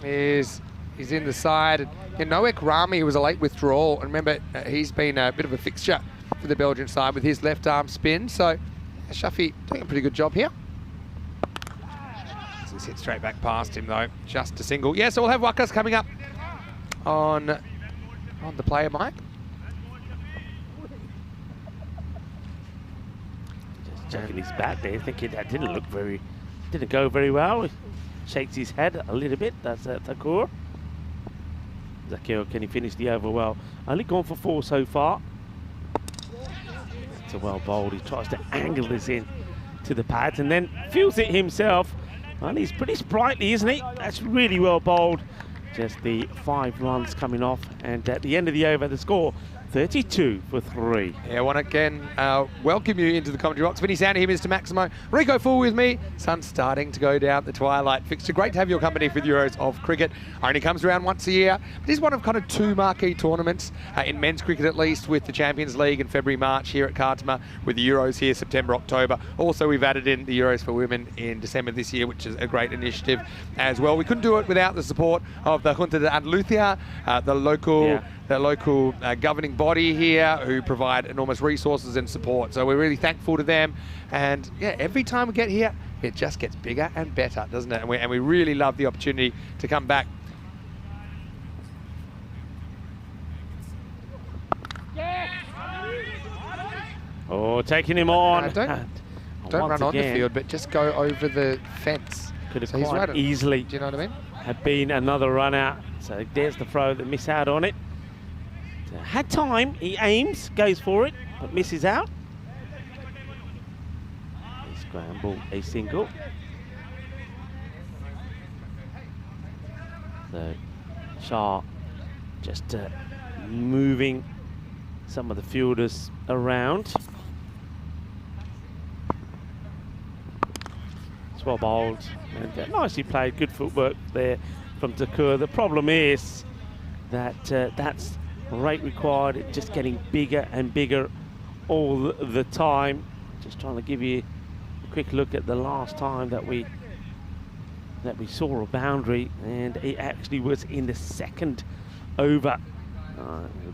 is in the side. And Noek Rami was a late withdrawal. And remember, he's been a bit of a fixture for the Belgian side with his left arm spin. So Shafi doing a pretty good job here. This hit straight back past him though, just a single. Yeah, so we'll have Wakas coming up on the player mic. Just checking his bat there, thinking that didn't go very well. He shakes his head a little bit. That's Thakur. Zakir, can he finish the over well? Only gone for 4 so far. It's a well bowled. He tries to angle this in to the pads and then feels it himself. And he's pretty sprightly, isn't he? That's really well bowled. Just the 5 runs coming off, and at the end of the over, the score 32 for 3. Yeah, I want to again welcome you into the commentary box. Vinny Sandy here, Mr. Maximo. Rico Full with me. Sun's starting to go down, the twilight fixture. Great to have your company for the Euros of Cricket. Only comes around once a year. But this is one of kind of 2 marquee tournaments, in men's cricket at least, with the Champions League in February, March here at Khartoum, with the Euros here September, October. Also, we've added in the Euros for women in December this year, which is a great initiative as well. We couldn't do it without the support of the Junta de Andalucía, the local governing body here, who provide enormous resources and support. So we're really thankful to them. And yeah, every time we get here, it just gets bigger and better, doesn't it? And we really love the opportunity to come back. Oh, taking him on. Don't run on the field, but just go over the fence. Could have so he's quite right easily. Do you know what I mean? Had been another run out. So there's the throw that missed out on it. So had time, he aims, goes for it, but misses out. A scramble, a single. So Shah just moving some of the fielders around. It's well bowled and nicely played, good footwork there from Thakur. The problem is that that's rate required, it's just getting bigger and bigger all the time. Just trying to give you a quick look at the last time that we saw a boundary, and it actually was in the 2nd over.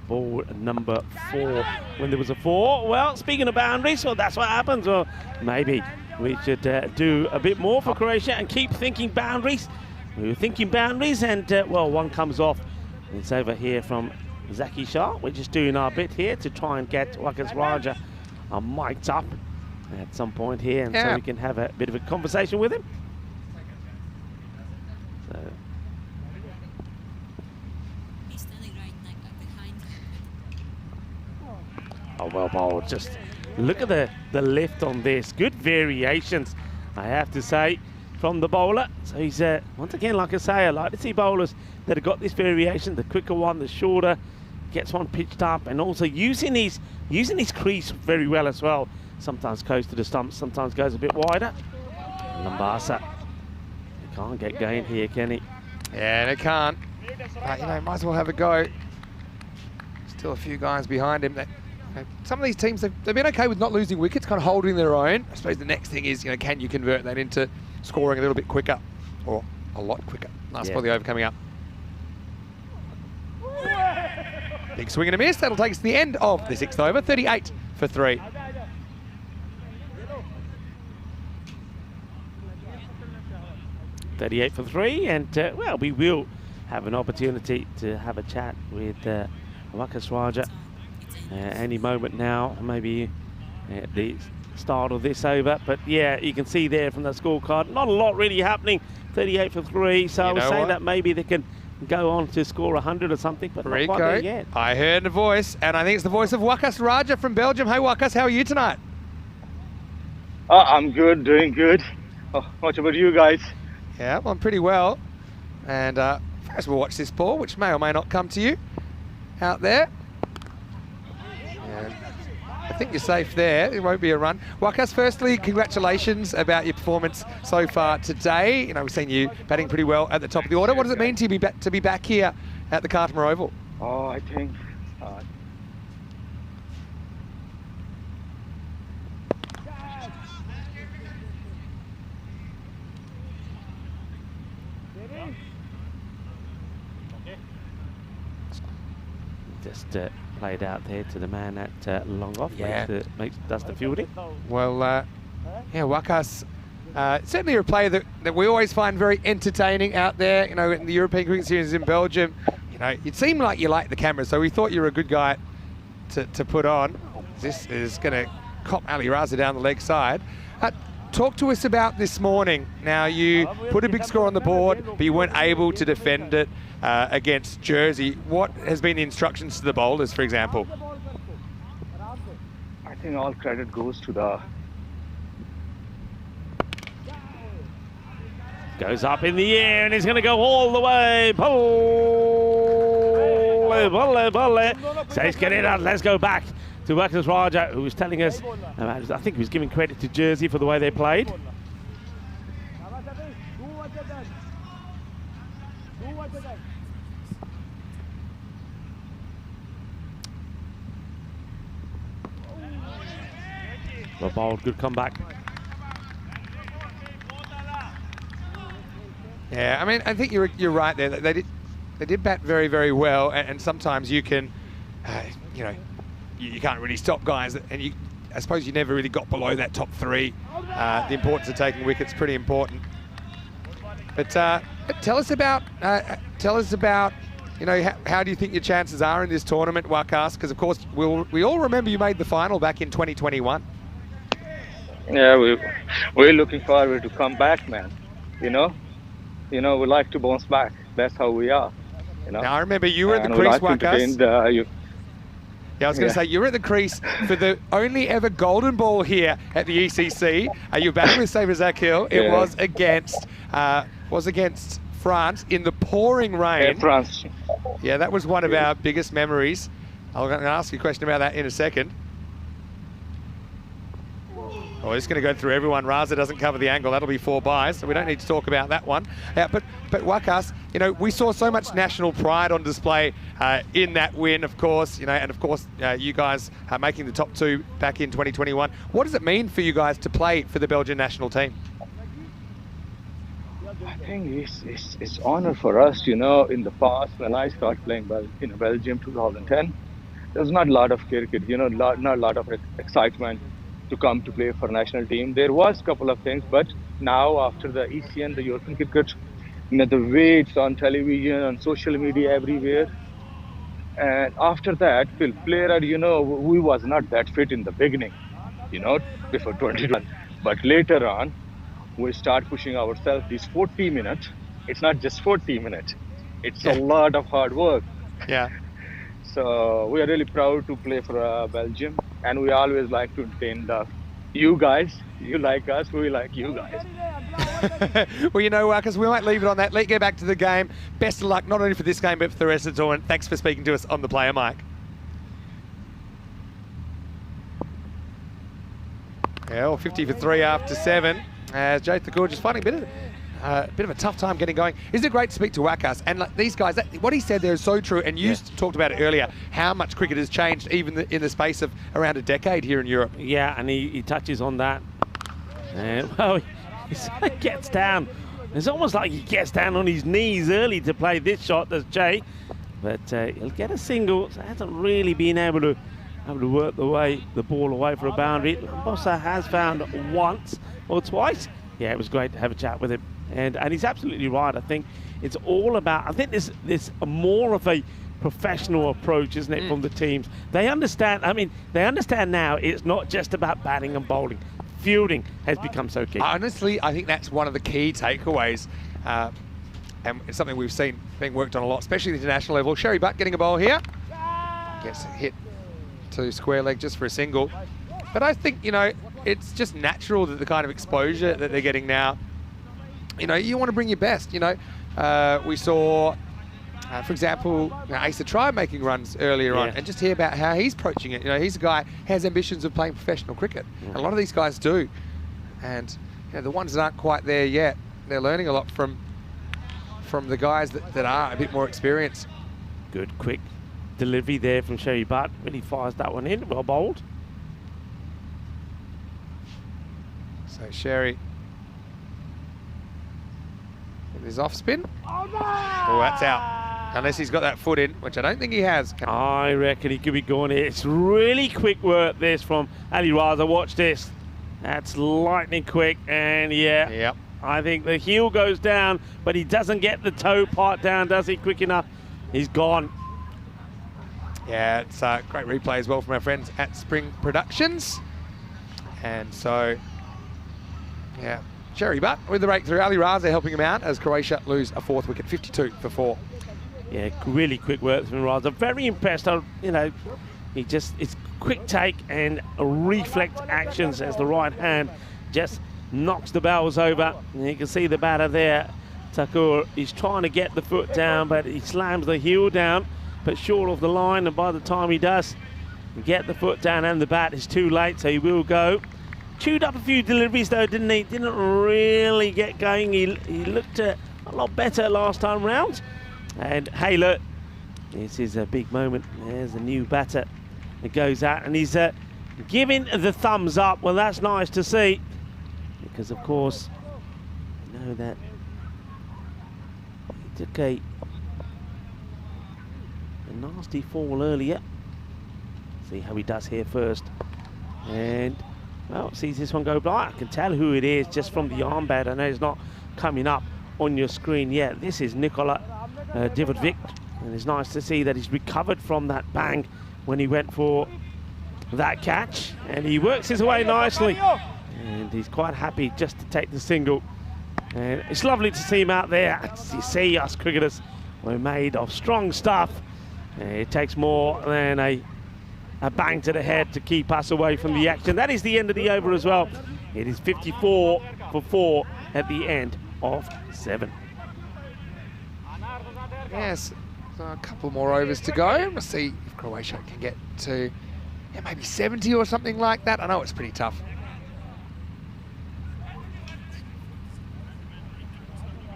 Ball number 4 when there was a 4. Well, speaking of boundaries, well, that's what happens. Well, maybe we should do a bit more for Croatia and keep thinking boundaries. We were thinking boundaries, and well, one comes off. It's over here from Zaki Shah. We're just doing our bit here to try and get Wakas Raja mic'd up at some point here, and so we can have a bit of a conversation with him. So. Oh, well bowled. Just look at the lift on this. Good variations, I have to say. from the bowler. So he's, once again, like I say, I like to see bowlers that have got this variation, the quicker one, the shorter, gets one pitched up, and also using his crease very well as well. Sometimes goes to the stumps, sometimes goes a bit wider. Lambasa, he can't get going here, can he? Yeah, they can't. But, you know, might as well have a go. Still a few guys behind him. Some of these teams, they've been okay with not losing wickets, kind of holding their own. I suppose the next thing is, you know, can you convert that into scoring a little bit quicker, or a lot quicker? Nice for the over coming up. Big swing and a miss. That'll take us to the end of the 6th over. 38 for 3. For 3, and well, we will have an opportunity to have a chat with Wakas Raja any moment now, maybe at the start of this over. But yeah, you can see there from the scorecard, not a lot really happening. 38 for 3, so I was saying that maybe they can go on to score 100 or something, but not quite there yet. I heard the voice, and I think it's the voice of Wakas Raja from Belgium. Hey Wakas, how are you tonight? I'm good, doing good. What about you guys? Yeah, well, I'm pretty well. And first we'll watch this ball, which may or may not come to you out there. And I think you're safe there. It won't be a run. Wakas, firstly, congratulations about your performance so far today. You know, we've seen you batting pretty well at the top of the order. What does it mean to be back here at the Khartoum Oval? Oh, I think just played out there to the man at long off. Yeah. Does the fielding. Well, yeah, Wakas, certainly a player that we always find very entertaining out there. You know, in the European Cricket Series in Belgium, you know, it seemed like you liked the camera, so we thought you were a good guy to put on. This is going to cop Ali Raza down the leg side. Talk to us about this morning. Now, you put a big score on the board, but you weren't able to defend it against Jersey. What has been the instructions to the bowlers, for example? I think all credit goes to the... Goes up in the air, and he's going to go all the way. Volley. Says, get it out, let's go back to Wakas Raja, who was telling us, I think he was giving credit to Jersey for the way they played. Well bowled, good comeback. Yeah, I mean, I think you're right there. They did bat very, very well, and sometimes you can, you know, you can't really stop guys, and I suppose you never really got below that top 3. The importance of taking wickets pretty important. But tell us about, you know, how do you think your chances are in this tournament, Wakas? Because of course we all remember you made the final back in 2021. Yeah, we're looking forward to come back, man. You know, we like to bounce back. That's how we are. You know. Now I remember you were at the crease, Wakas. Yeah, I was going to say, you were at the crease for the only ever golden ball here at the ECC. You were batting with Saber Zakhil. It was against France in the pouring rain. Yeah, France. Yeah, that was one of our biggest memories. I'm going to ask you a question about that in a second. Oh, we're just going to go through everyone. Raza doesn't cover the angle. That'll be 4 byes, so we don't need to talk about that one. But Wakas, you know, we saw so much national pride on display in that win, of course, you know, and of course, you guys are making the top 2 back in 2021. What does it mean for you guys to play for the Belgian national team? I think it's honor for us, you know. In the past, when I started playing in Belgium 2010, there was not a lot of cricket, you know, not a lot of excitement to come to play for national team. There was a couple of things, but now after the ECN, the European cricket, you know, the way it's on television, on social media, everywhere. And after that, Phil, player, you know, we was not that fit in the beginning, you know, before 2021. But later on, we start pushing ourselves. These 40 minutes, it's not just 40 minutes. It's a lot of hard work. Yeah. So we are really proud to play for Belgium, and we always like to entertain you guys. You like us, we like you guys. Well, you know, Marcus, we might leave it on that. Let's get back to the game. Best of luck, not only for this game, but for the rest of the tournament. Thanks for speaking to us on the player mic. Yeah, well, 50 for 3 after 7. As Jay Thakur just finding a bit of a tough time getting going. Isn't it great to speak to Wakas? And like, these guys, what he said there is so true. And you talked about it earlier, how much cricket has changed even in the space of around a decade here in Europe. Yeah, and he touches on that. Well, he gets down. It's almost like he gets down on his knees early to play this shot, does Jay. But he'll get a single, so hasn't really been able to work the ball away for a boundary. Lambosa has found once or twice. Yeah, it was great to have a chat with him. And he's absolutely right. I think it's all about, I think there's more of a professional approach, isn't it, from the teams. They understand, they understand now it's not just about batting and bowling. Fielding has become so key. Honestly, I think that's one of the key takeaways. And it's something we've seen being worked on a lot, especially at the international level. Sherry Butt getting a bowl here. Gets hit to square leg just for a single. But I think, you know, it's just natural that the kind of exposure that they're getting now, you know, you want to bring your best. You know, we saw, for example, Asa Tribe making runs earlier on, and just hear about how he's approaching it. You know, he's a guy who has ambitions of playing professional cricket. And a lot of these guys do. And you know, the ones that aren't quite there yet, they're learning a lot from the guys that are a bit more experienced. Good, quick delivery there from Sherry Butt. Really fires that one in. Well bowled. So Sherry, with his off spin. Oh, that's out. Unless he's got that foot in, which I don't think he has. I reckon he could be going here. It's really quick work, this from Ali Raza. Watch this. That's lightning quick, and Yep. I think the heel goes down, but he doesn't get the toe part down, does he, quick enough? He's gone. Yeah, it's a great replay as well from our friends at Spring Productions. And so, yeah, Sherry Butt with the breakthrough. Ali Raza helping him out as Croatia lose a 4th wicket, 52 for 4. Yeah, really quick work from Raza. Very impressed. You know, it's quick take and reflect actions as the right hand just knocks the bells over. And you can see the batter there. Thakur is trying to get the foot down, but he slams the heel down, but short of the line. And by the time he does get the foot down and the bat is too late, so he will go. Chewed up a few deliveries though, didn't he? Didn't really get going. He looked a lot better last time round. And hey, look, this is a big moment. There's a new batter that goes out, and he's giving the thumbs up. Well, that's nice to see, because of course, you know that he took a nasty fall earlier. See how he does here first, and well, sees this one go by. I can tell who it is just from the armband. I know it's not coming up on your screen yet. This is Nicola Divovic, and it's nice to see that he's recovered from that bang when he went for that catch, and he works his way nicely, and he's quite happy just to take the single. And it's lovely to see him out there. As you see, us cricketers, we're made of strong stuff. It takes more than a bang to the head to keep us away from the action. That is the end of the over as well. It is 54 for 4 at the end of 7. Yes, so a couple more overs to go. We'll see if Croatia can get to maybe 70 or something like that. I know it's pretty tough.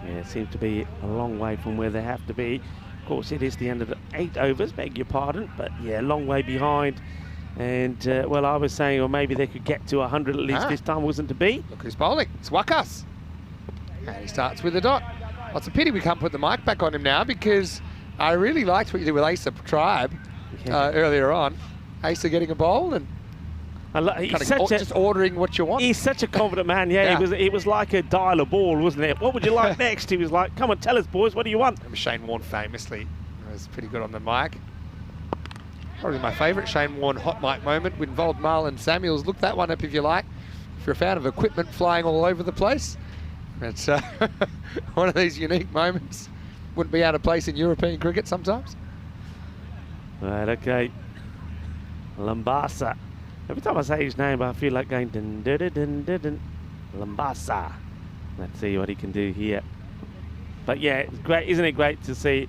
Yeah, it seems to be a long way from where they have to be. Of course, it is the end of the 8 overs, beg your pardon, but yeah, a long way behind. And, well, I was saying, or maybe they could get to 100 at least this time, wasn't to be. Look who's bowling. It's Wakas. And he starts with a dot. Well, it's a pity we can't put the mic back on him now, because I really liked what you did with Asa Tribe earlier on. Asa getting a bowl and just ordering what you want. He's such a confident man. Yeah, it was like a dial a ball, wasn't it? What would you like next? He was like, come on, tell us, boys, what do you want? Shane Warne famously was pretty good on the mic. Probably my favourite Shane Warne hot mic moment involved Marlon Samuels. Look that one up if you like. If you're a fan of equipment flying all over the place. It's one of these unique moments. Wouldn't be out of place in European cricket sometimes. Right, okay. Lambasa. Every time I say his name, I feel like going dun dun dun dun dun. Lambasa. Let's see what he can do here. But yeah, it's great, isn't it great to see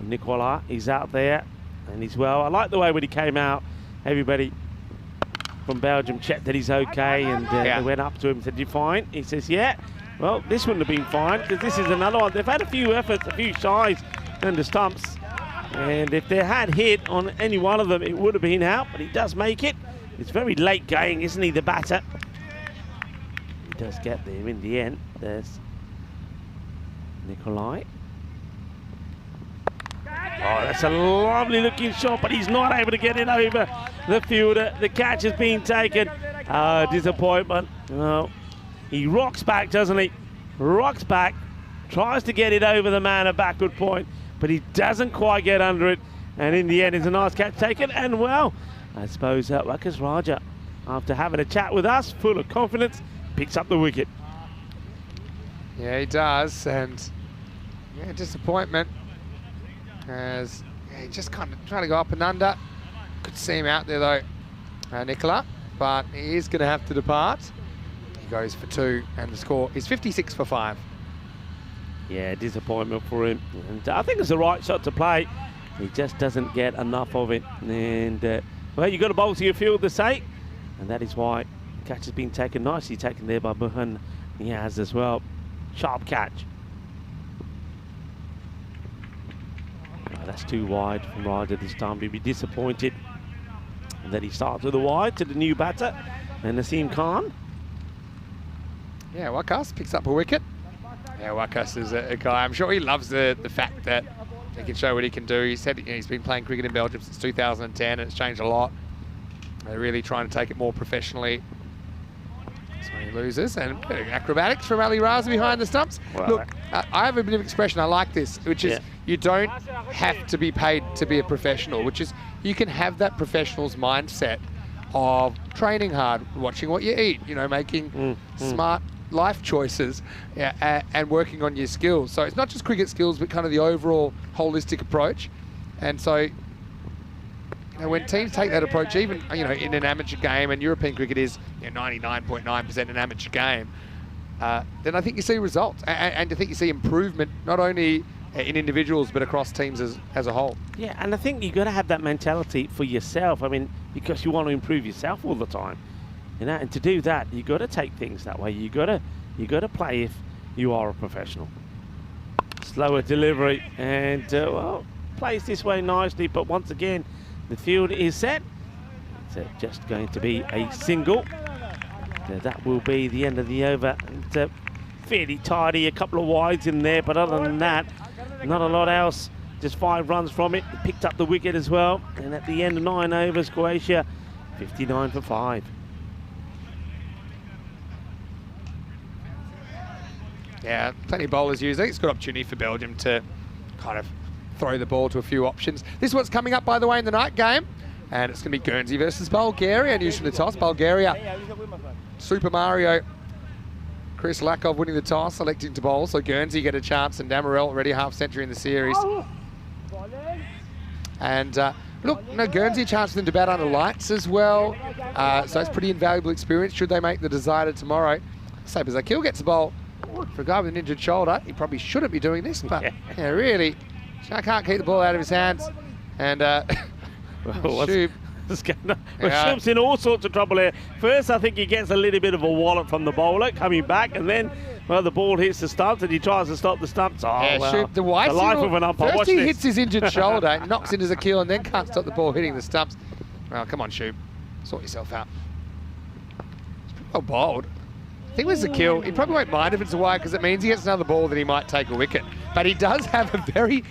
Nicolas? He's out there and he's well. I like the way when he came out, everybody from Belgium checked that he's okay, and they went up to him and said, "You fine?" He says, "Yeah." Well, this wouldn't have been fine because this is another one. They've had a few efforts, a few shies and the stumps, and if they had hit on any one of them, it would have been out. But he does make it. It's very late going, isn't he, the batter? He does get there in the end. There's Nikolai. Oh, that's a lovely looking shot, but he's not able to get it over the fielder. The catch has been taken. Disappointment. No. He rocks back, doesn't he? Rocks back, tries to get it over the man at backward point, but he doesn't quite get under it. And in the end, it's a nice catch taken. And well, I suppose Wakas Raja, after having a chat with us, full of confidence, picks up the wicket. Yeah, he does, and yeah, disappointment as he just kind of trying to go up and under. Could see him out there though, Nicola, but he is going to have to depart. He goes for 2, and the score is 56 for 5. Yeah, disappointment for him, and I think it's the right shot to play. He just doesn't get enough of it, and well, you've got to bowl to your field to say, and that is why the catch has been taken, nicely taken there by Mohan Niaz as well. Sharp catch. That's too wide from Raja this time. He'll be disappointed that he starts with a wide to the new batter, and Naseem Khan. Yeah, Wakas picks up a wicket. Yeah, Wakas is a guy, I'm sure he loves the fact that he can show what he can do. He said he's been playing cricket in Belgium since 2010, and it's changed a lot. They're really trying to take it more professionally. So he loses, and acrobatics from Ali Raza behind the stumps. Wow. Look, I have a bit of expression, I like this, which is you don't have to be paid to be a professional, which is you can have that professional's mindset of training hard, watching what you eat, you know, making smart life choices, and working on your skills. So it's not just cricket skills, but kind of the overall holistic approach. And so, you know, when teams take that approach, even, you know, in an amateur game, and European cricket is 99.9% an amateur game, then I think you see results, and I think you see improvement not only in individuals but across teams as a whole. Yeah, and I think you've got to have that mentality for yourself. I mean, because you want to improve yourself all the time, you know. And to do that, you've got to take things that way. You got to play if you are a professional. Slower delivery, and well, plays this way nicely. But once again, the field is set. It's just going to be a single. That will be the end of the over. And, fairly tidy, a couple of wides in there, but other than that, not a lot else. Just 5 runs from it. Picked up the wicket as well. And at the end of 9 overs, Croatia 59 for 5. Yeah, plenty of bowlers use it. It's a good opportunity for Belgium to kind of throw the ball to a few options. This is what's coming up, by the way, in the night game. And it's going to be Guernsey versus Bulgaria. News from the toss. Bulgaria, Super Mario, Chris Lakov winning the toss, electing to bowl. So Guernsey get a chance, and Damarel already a half-century in the series. And look, no, Guernsey a chance for them to bat under lights as well. So it's pretty invaluable experience should they make the decided tomorrow. Sabres Akil gets the bowl. For a guy with an injured shoulder, he probably shouldn't be doing this, but yeah, really, I can't keep the ball out of his hands. And Shub. Shub's in all sorts of trouble here. First, I think he gets a little bit of a wallop from the bowler coming back, and then, well, the ball hits the stumps, and he tries to stop the stumps. Oh, yeah, well, Shub, the life of an umpire. First Watch he this. hits his injured shoulder, knocks into Zakil, and then can't stop the ball hitting the stumps. Well, come on, Shub. Sort yourself out. It's pretty well bowled. I think with Zakil, he probably won't mind if it's a wide because it means he gets another ball that he might take a wicket. But he does have a very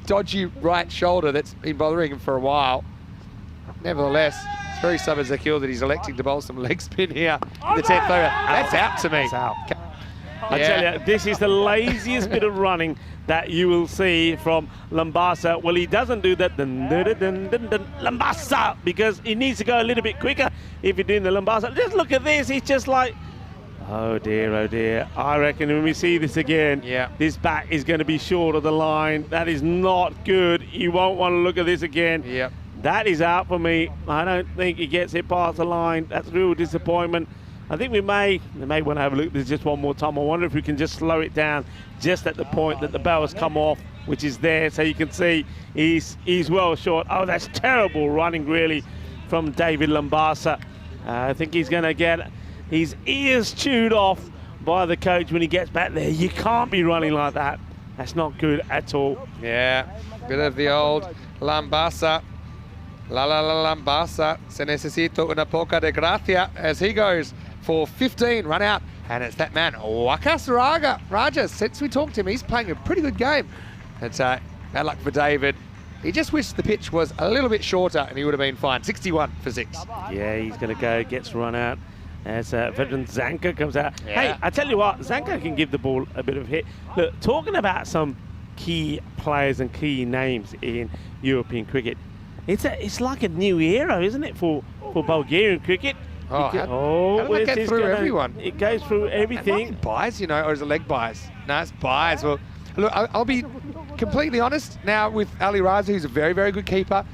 dodgy right shoulder that's been bothering him for a while. Nevertheless, it's very Sabres Zakil that he's electing to bowl some leg spin here in the 10th over. That's out to me. That's out. I tell you, this is the laziest bit of running that you will see from Lambasa. Well, he doesn't do that, Lambasa, because he needs to go a little bit quicker if you're doing the Lambasa. Just look at this. He's just like, oh dear, oh dear. I reckon when we see this again, this bat is going to be short of the line. That is not good. You won't want to look at this again. That is out for me. I don't think he gets it past the line. That's real disappointment. I think they may want to have a look at this just one more time. I wonder if we can just slow it down just at the point that the bell has come off, which is there, so you can see he's well short. Oh, that's terrible running, really, from David Lambasa. I think he's going to get his ears chewed off by the coach when he gets back there. You can't be running like that. That's not good at all. Yeah, bit of the old Lambasa. La Lambasa. Se necesito una poca de gracia as he goes for 15, run out. And it's that man, Wakas Raja. Since we talked to him, he's playing a pretty good game. It's bad luck for David. He just wished the pitch was a little bit shorter and he would have been fine. 61 for 6. Yeah, he's going to go, gets run out. As veteran Zanka comes out. Yeah. Hey, I tell you what, Zanka can give the ball a bit of hit. Look, talking about some key players and key names in European cricket, it's like a new era, isn't it, for Bulgarian cricket? How did that get through everyone? It goes through everything. Buys, you know, or is it leg buys? No, it's buys. Well, look, I'll be completely honest now with Ali Raza, who's a very, very good keeper.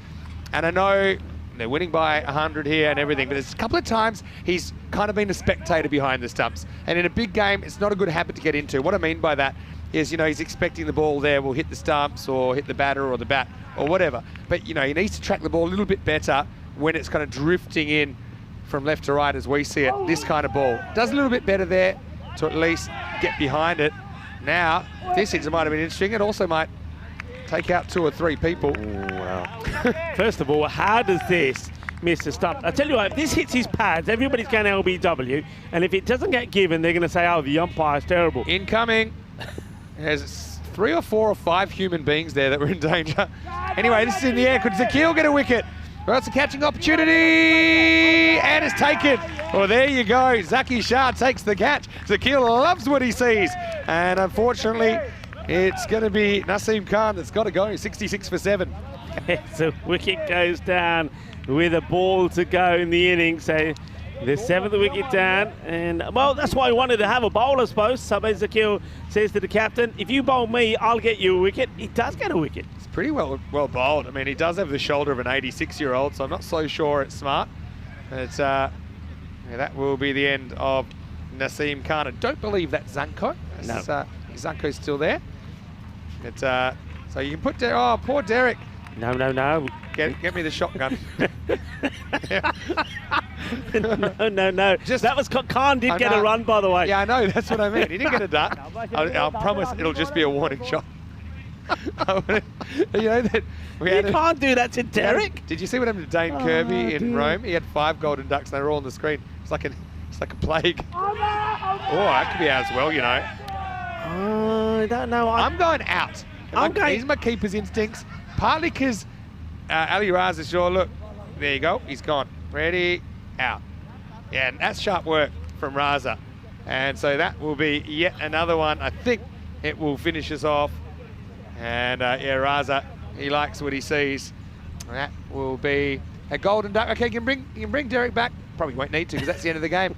And I know they're winning by 100 here and everything, but there's a couple of times he's kind of been a spectator behind the stumps. And in a big game, it's not a good habit to get into. What I mean by that is, you know, he's expecting the ball there will hit the stumps or hit the batter or the bat or whatever. But, you know, he needs to track the ball a little bit better when it's kind of drifting in from left to right as we see it, this kind of ball. Does a little bit better there to at least get behind it. Now, this might have been interesting. It also might take out 2 or 3 people. Wow. First of all, how does this miss the stump? I tell you what, if this hits his pads, everybody's going LBW, and if it doesn't get given, they're going to say, oh, the umpire's terrible. Incoming. There's 3 or 4 or 5 human beings there that were in danger. Anyway, this is in the air. Could Zakil get a wicket? Well, it's a catching opportunity, and it's taken. Well, there you go. Zaki Shah takes the catch. Zakil loves what he sees, and unfortunately, it's going to be Naseem Khan that's got to go. 66 for 7. So wicket goes down with a ball to go in the innings. So the 7th wicket down, and well, that's why I wanted to have a bowl, I suppose. Sabah Zakil says to the captain, if you bowl me, I'll get you a wicket. He does get a wicket. It's pretty well bowled. I mean, he does have the shoulder of an 86-year-old, so I'm not so sure it's smart. It's, that will be the end of Naseem Khan. I don't believe that's Zanko. No. Zanko's still there. It's, so you can put Derek. Oh, poor Derek. No. Get me the shotgun. No. That was Khan did get a run, by the way. Yeah, I know. That's what I mean. He didn't get a duck. I promise it'll just be a warning shot. You know that you can't do that to Derek. Did you see what happened to Dane Kirby in Rome? He had 5 golden ducks. And they were all on the screen. It's like a plague. Oh, that could be out as well. You know. I don't know. I'm going out. These are my keeper's instincts. Partly because Ali Raza is sure. Look, there you go. He's gone. Ready, out. Yeah, and that's sharp work from Raza. And so that will be yet another one. I think it will finish us off. And yeah, Raza, he likes what he sees. That will be a golden duck. Okay, you can bring Derek back. Probably won't need to because that's the end of the game.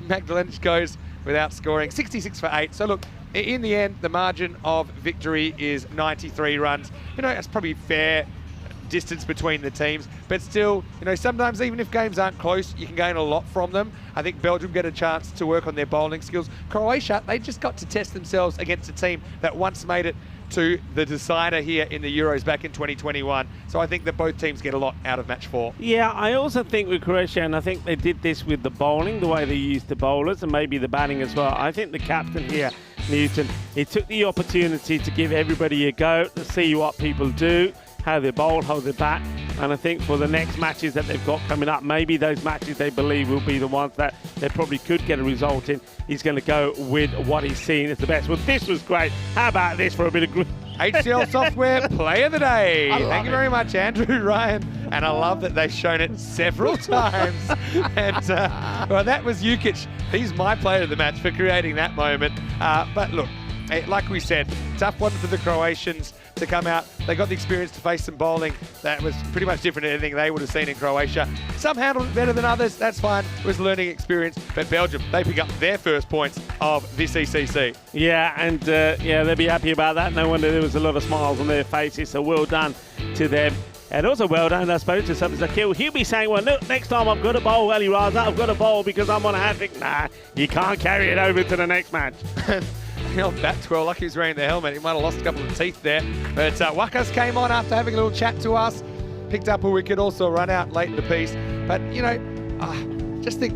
Magdalenic goes without scoring. 66 for 8. So look, in the end, the margin of victory is 93 runs. You know, that's probably fair distance between the teams, but still, you know, sometimes even if games aren't close, you can gain a lot from them. I think Belgium get a chance to work on their bowling skills. Croatia, they just got to test themselves against a team that once made it to the decider here in the Euros back in 2021. So I think that both teams get a lot out of match 4. Yeah, I also think with Croatia, and I think they did this with the bowling, the way they used the bowlers, and maybe the batting as well. I think the captain here, Newton, he took the opportunity to give everybody a go, to see what people do, how they bowl, how they bat. And I think for the next matches that they've got coming up, maybe those matches they believe will be the ones that they probably could get a result in. He's going to go with what he's seen as the best. Well, this was great. How about this for a bit of group? HCL Software Play of the Day. Thank you very much, Andrew Ryan. And I love that they've shown it several times. And well, that was Jukic. He's my player of the match for creating that moment. But look, like we said, tough one for the Croatians to come out. They got the experience to face some bowling that was pretty much different to anything they would have seen in Croatia. Some handled it better than others. That's fine. It was a learning experience. But Belgium, they pick up their first points of this ECC. Yeah, and yeah, they'll be happy about that. No wonder there was a lot of smiles on their faces. So well done to them. And also well done, I suppose, to Sabah Zakil. He'll be saying, well, look, next time I've got a bowl, Ali Raza, I've got a bowl because I'm on a hat-trick. Nah, you can't carry it over to the next match. On that 12, lucky he's wearing the helmet. He might have lost a couple of teeth there. But Wakas came on after having a little chat to us. Picked up a wicket, also run out late in the piece. But, you know, just think,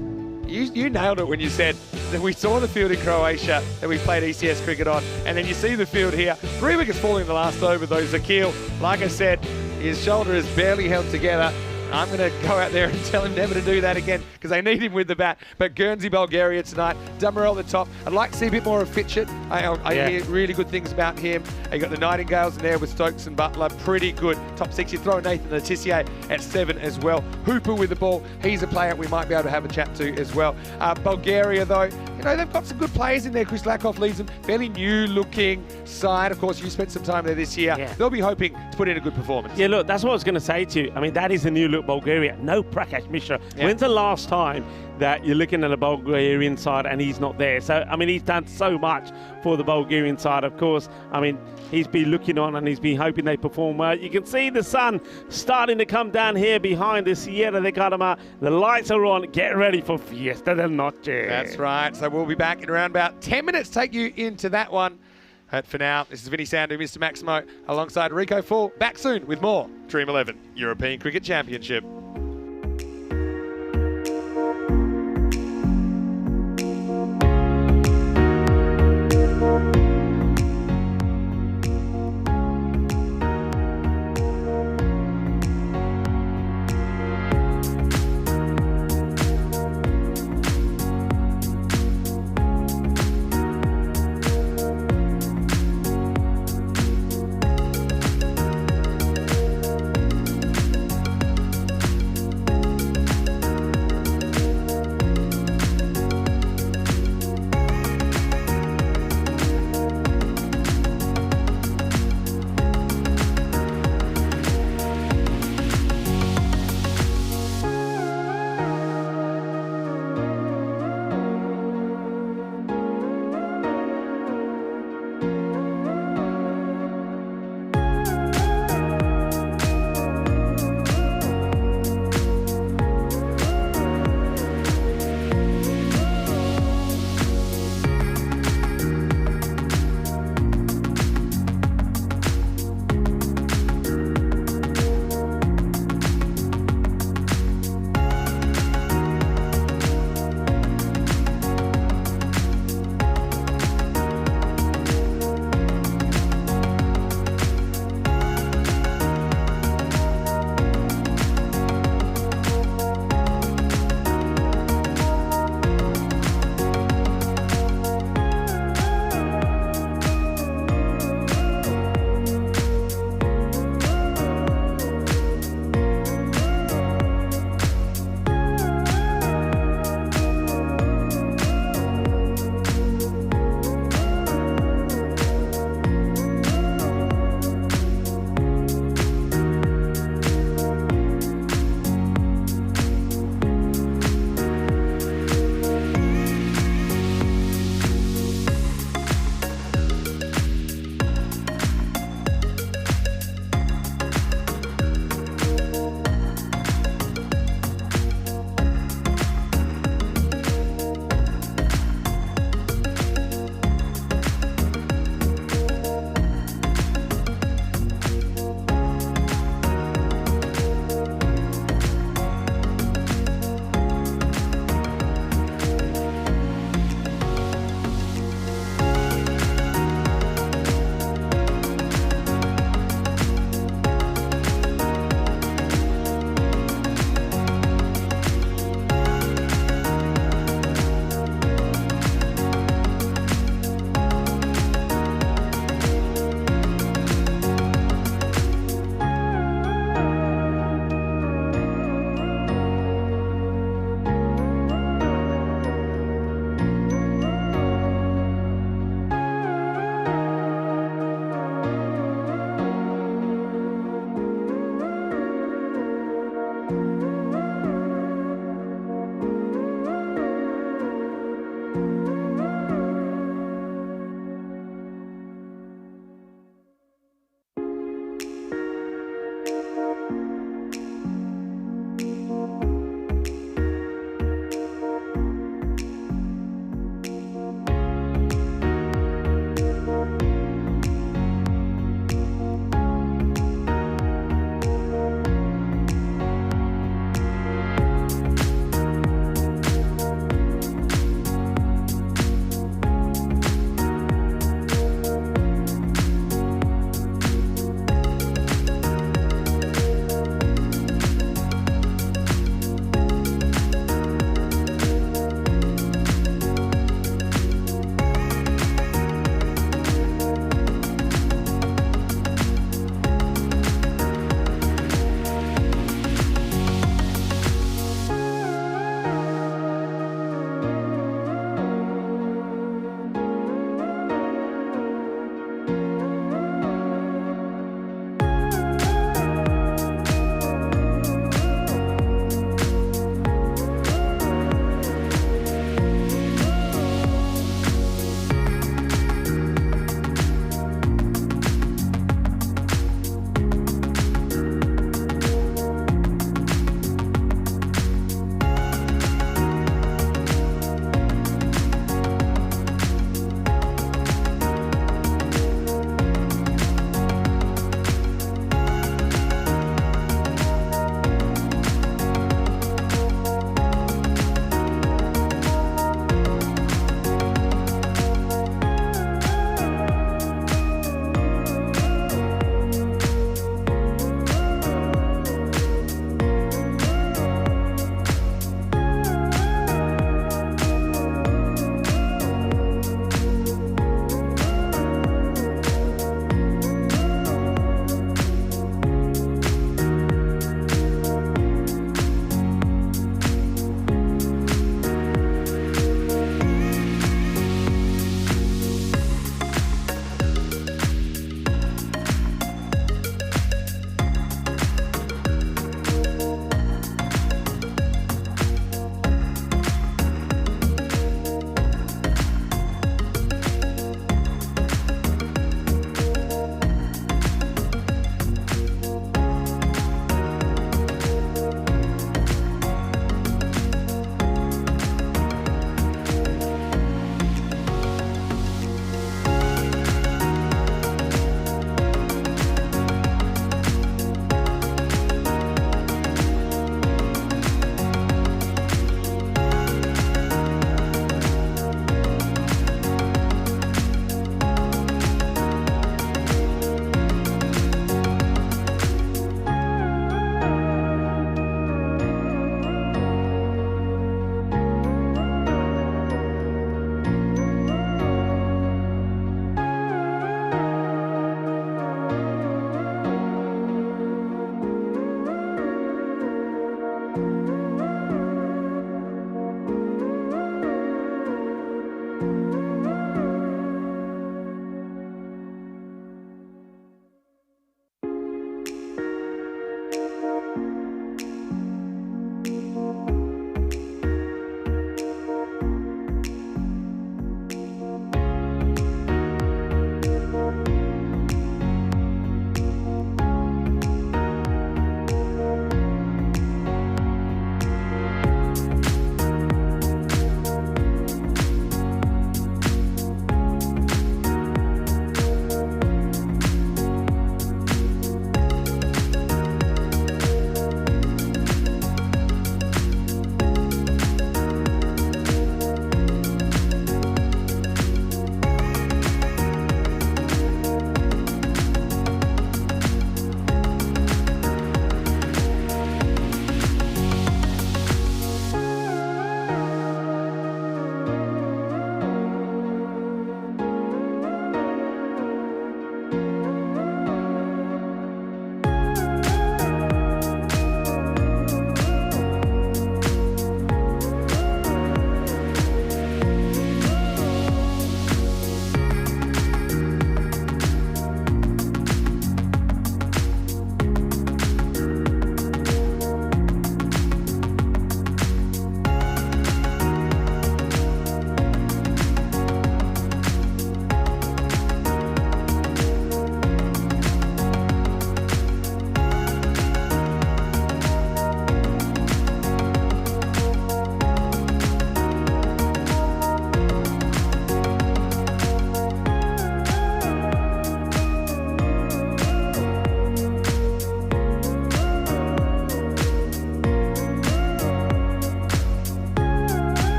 you nailed it when you said that we saw the field in Croatia that we played ECS cricket on, and then you see the field here. 3 wickets falling in the last over, though. Zakil, like I said, his shoulder is barely held together. I'm going to go out there and tell him never to do that again because they need him with the bat. But Guernsey, Bulgaria tonight, Dumarel at the top. I'd like to see a bit more of Fitchett. I hear really good things about him. You got the Nightingales in there with Stokes and Butler. Pretty good. Top 6, you throw Nathan Letitia at 7 as well. Hooper with the ball. He's a player we might be able to have a chat to as well. Bulgaria, though, you know, they've got some good players in there. Chris Lakoff leads them. Fairly new-looking side. Of course, you spent some time there this year. Yeah. They'll be hoping to put in a good performance. Yeah, look, that's what I was going to say to you. I mean, that is a new look Bulgaria. No Prakash Mishra. Yeah. When's the last time that you're looking at a Bulgarian side and he's not there? So, I mean, he's done so much for the Bulgarian side, of course. I mean, he's been looking on and he's been hoping they perform well. You can see the sun starting to come down here behind the Sierra de Carama. The lights are on. Get ready for Fiesta del Noche. That's right. So we'll be back in around about 10 minutes, take you into that one. But for now, this is Vinny Sandu, Mr. Maximo, alongside Rico Fall. Back soon with more Dream 11 European Cricket Championship.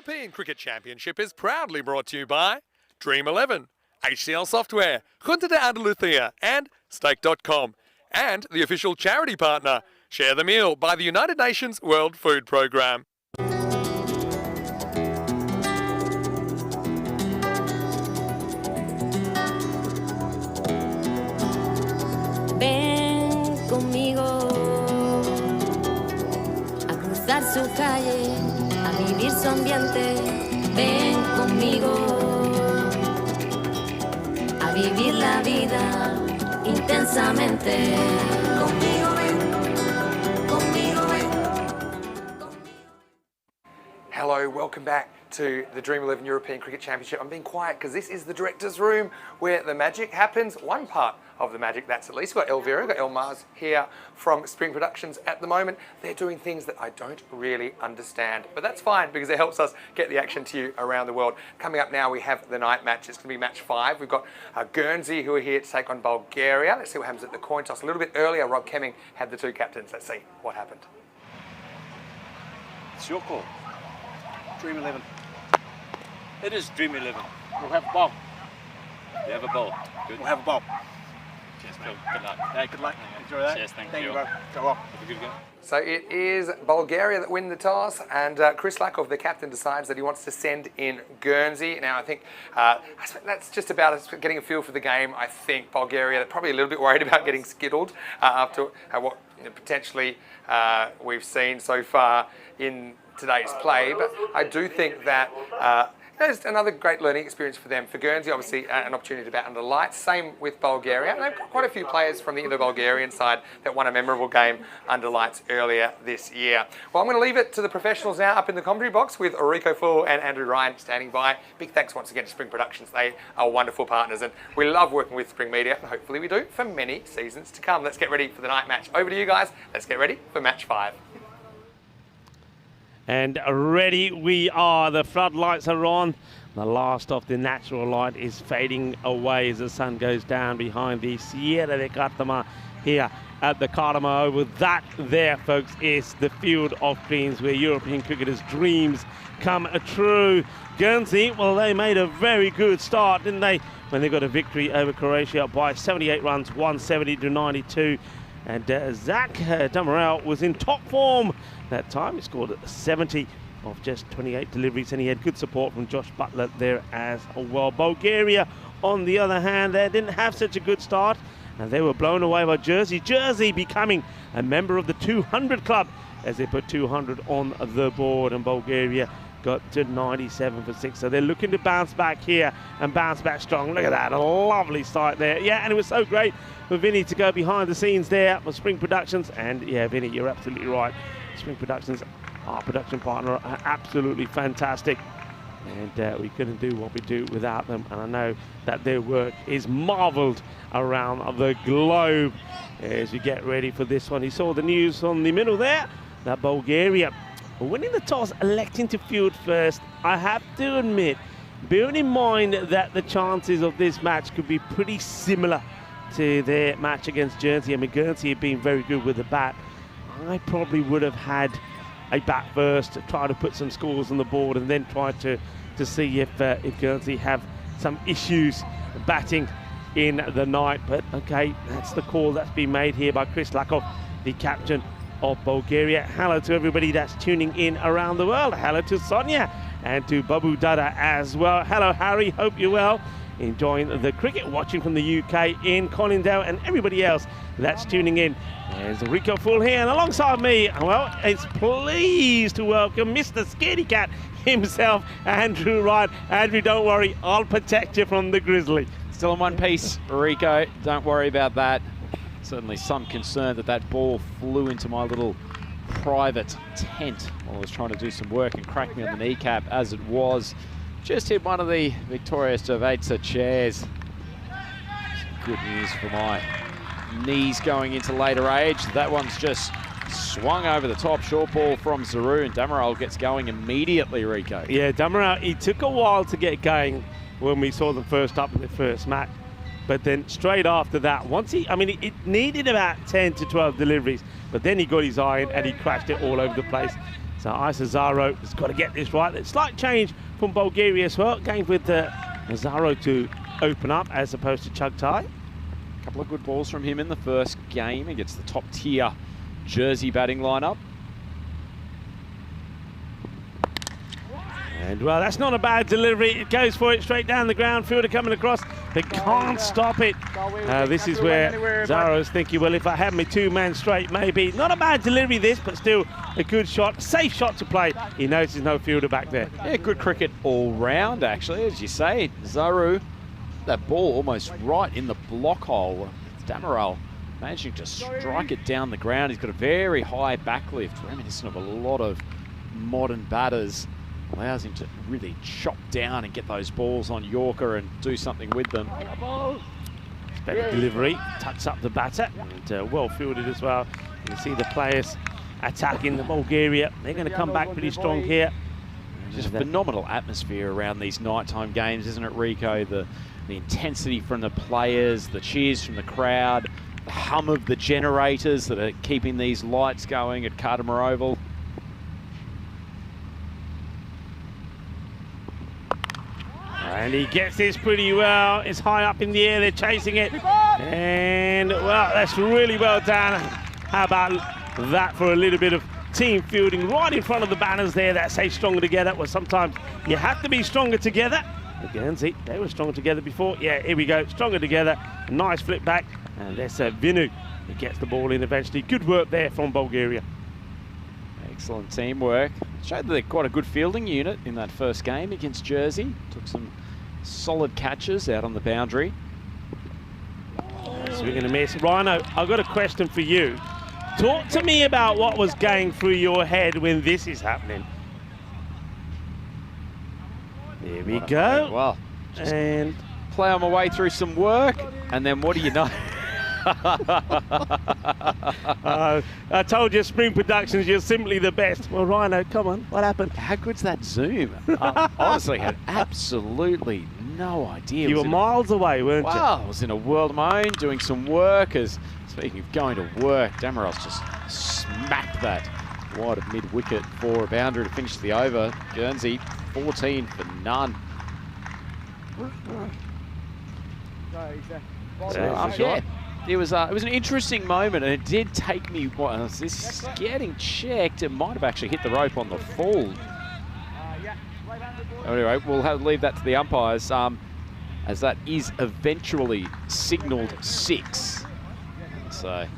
European Cricket Championship is proudly brought to you by Dream11, HCL Software, Junta de Andalucía and Stake.com, and the official charity partner, Share the Meal by the United Nations World Food Programme. Ven conmigo a cruzar su calle, a vivir su ambiente. Ven conmigo a vivir la vida intensamente. Conmigo ven, conmigo ven. Hello, welcome back to the Dream11 European Cricket Championship. I'm being quiet because this is the director's room where the magic happens. One part of the magic, that's at least. We've got Elvira, we've got Elmars here from Spring Productions at the moment. They're doing things that I don't really understand, but that's fine because it helps us get the action to you around the world. Coming up now, we have the night match. It's going to be match 5. We've got Guernsey who are here to take on Bulgaria. Let's see what happens at the coin toss. A little bit earlier, Rob Kemming had the two captains. Let's see what happened. It's your call. Dream11. It is Dream11. We'll have a ball. You have a ball. Good. We'll have a ball. Cheers, mate. Good luck. Hey, good luck. Enjoy that. Cheers, thank you, you. bro. Go on. Have a good game. So it is Bulgaria that win the toss, and Chris Lakov, the captain, decides that he wants to send in Guernsey. Now, I think that's just about us getting a feel for the game. I think Bulgaria, they're probably a little bit worried about getting skittled after what potentially we've seen so far in today's play. But I do think that it's another great learning experience for them. For Guernsey, obviously, an opportunity to bat under lights. Same with Bulgaria. And they've got quite a few players from the Indo-Bulgarian side that won a memorable game under lights earlier this year. Well, I'm going to leave it to the professionals now up in the commentary box with Rico Full and Andrew Ryan standing by. Big thanks once again to Spring Productions. They are wonderful partners, and we love working with Spring Media, and hopefully we do for many seasons to come. Let's get ready for the night match. Over to you guys. Let's get ready for match 5. And ready we are. The floodlights are on. The last of the natural light is fading away as the sun goes down behind the Sierra de Cartama here at the Cartama Oval. That there, folks, is the field of dreams where European cricketers' dreams come true. Guernsey, well, they made a very good start, didn't they, when they got a victory over Croatia by 78 runs, 170 to 92. And Zach Damarel was in top form that time. He scored 70 of just 28 deliveries, and he had good support from Josh Butler there as well. Bulgaria, on the other hand, they didn't have such a good start, and they were blown away by Jersey. Jersey becoming a member of the 200 club as they put 200 on the board, and Bulgaria got to 97 for 6. So they're looking to bounce back here and bounce back strong. Look at that, a lovely sight there. Yeah, and it was so great for Vinny to go behind the scenes there for Spring Productions. And yeah, Vinny, you're absolutely right. Spring Productions, our production partner, are absolutely fantastic. And we couldn't do what we do without them. And I know that their work is marveled around the globe as we get ready for this one. You saw the news on the middle there, that Bulgaria winning the toss, electing to field first. I have to admit, bearing in mind that the chances of this match could be pretty similar to their match against Guernsey. I mean, Guernsey have been very good with the bat. I probably would have had a bat first, to try to put some scores on the board, and then try to see if Guernsey have some issues batting in the night. But okay, that's the call that's been made here by Chris Lakov, the captain of Bulgaria. Hello to everybody that's tuning in around the world. Hello to Sonia and to Babu Dada as well. Hello Harry, hope you're well, enjoying the cricket, watching from the UK in Colindale, and everybody else that's tuning in. There's Rico Full here, and alongside me, well, it's pleased to welcome Mr. Scaredy Cat himself, Andrew Wright. Andrew, don't worry, I'll protect you from the grizzly. Still in one piece, Rico, don't worry about that. Certainly some concern that that ball flew into my little private tent while I was trying to do some work and cracked me on the kneecap as it was. Just hit one of the Victoria Cerveza chairs. Good news for my knees going into later age. That one's just swung over the top. Short ball from Zaru, and Damarel gets going immediately, Rico. Yeah, Damarel, he took a while to get going when we saw them first up in the first match. But then straight after that, it needed about 10 to 12 deliveries, but then he got his eye in and he crashed it all over the place. So Zaro has got to get this right. There's slight change from Bulgaria as well. Going with Zaro to open up as opposed to Chugtai. A couple of good balls from him in the first game against the top tier Jersey batting lineup. And well, that's not a bad delivery. It goes for it straight down the ground. Fielder coming across. They can't stop it. This is where Zaro's thinking, well, if I had my 2-man straight, maybe. Not a bad delivery this, but still a good shot. Safe shot to play. He knows there's no fielder back there. Yeah, good cricket all round, actually, as you say. Zaru, that ball almost right in the block hole. Damaral managing to strike it down the ground. He's got a very high backlift, reminiscent of a lot of modern batters. Allows him to really chop down and get those balls on Yorker and do something with them. It's better delivery, tucks up the batter, and well fielded as well. You can see the players attacking the Bulgaria. They're going to come back pretty strong here. Just a phenomenal atmosphere around these nighttime games, isn't it, Rico? The intensity from the players, the cheers from the crowd, the hum of the generators that are keeping these lights going at Cardimer Oval. And he gets this pretty well. It's high up in the air. They're chasing it. And, well, that's really well done. How about that for a little bit of team fielding right in front of the banners there that say stronger together? Well, sometimes you have to be stronger together. Again, see, they were stronger together before. Yeah, here we go. Stronger together. A nice flip back. And there's Vinu. He gets the ball in eventually. Good work there from Bulgaria. Excellent teamwork. Showed that they're quite a good fielding unit in that first game against Jersey. Took some solid catches out on the boundary. So we're going to miss. Rhino, I've got a question for you. Talk to me about what was going through your head when this is happening. There we go. Well, and play on my way through some work, and then what do you know? I told you, Spring Productions, you're simply the best. Well, Rhino, come on, what happened? How good's that zoom? Honestly, had absolutely no idea. You were miles away, weren't you? Wow, I was in a world of my own doing some work. Speaking of going to work, Damaral's just smacked that wide of mid-wicket for a boundary to finish the over. Guernsey, 14 for none. Yeah. It was an interesting moment, and it did take me. This is getting checked. It might have actually hit the rope on the full. Anyway, we'll leave that to the umpires, as that is eventually signalled 6. So,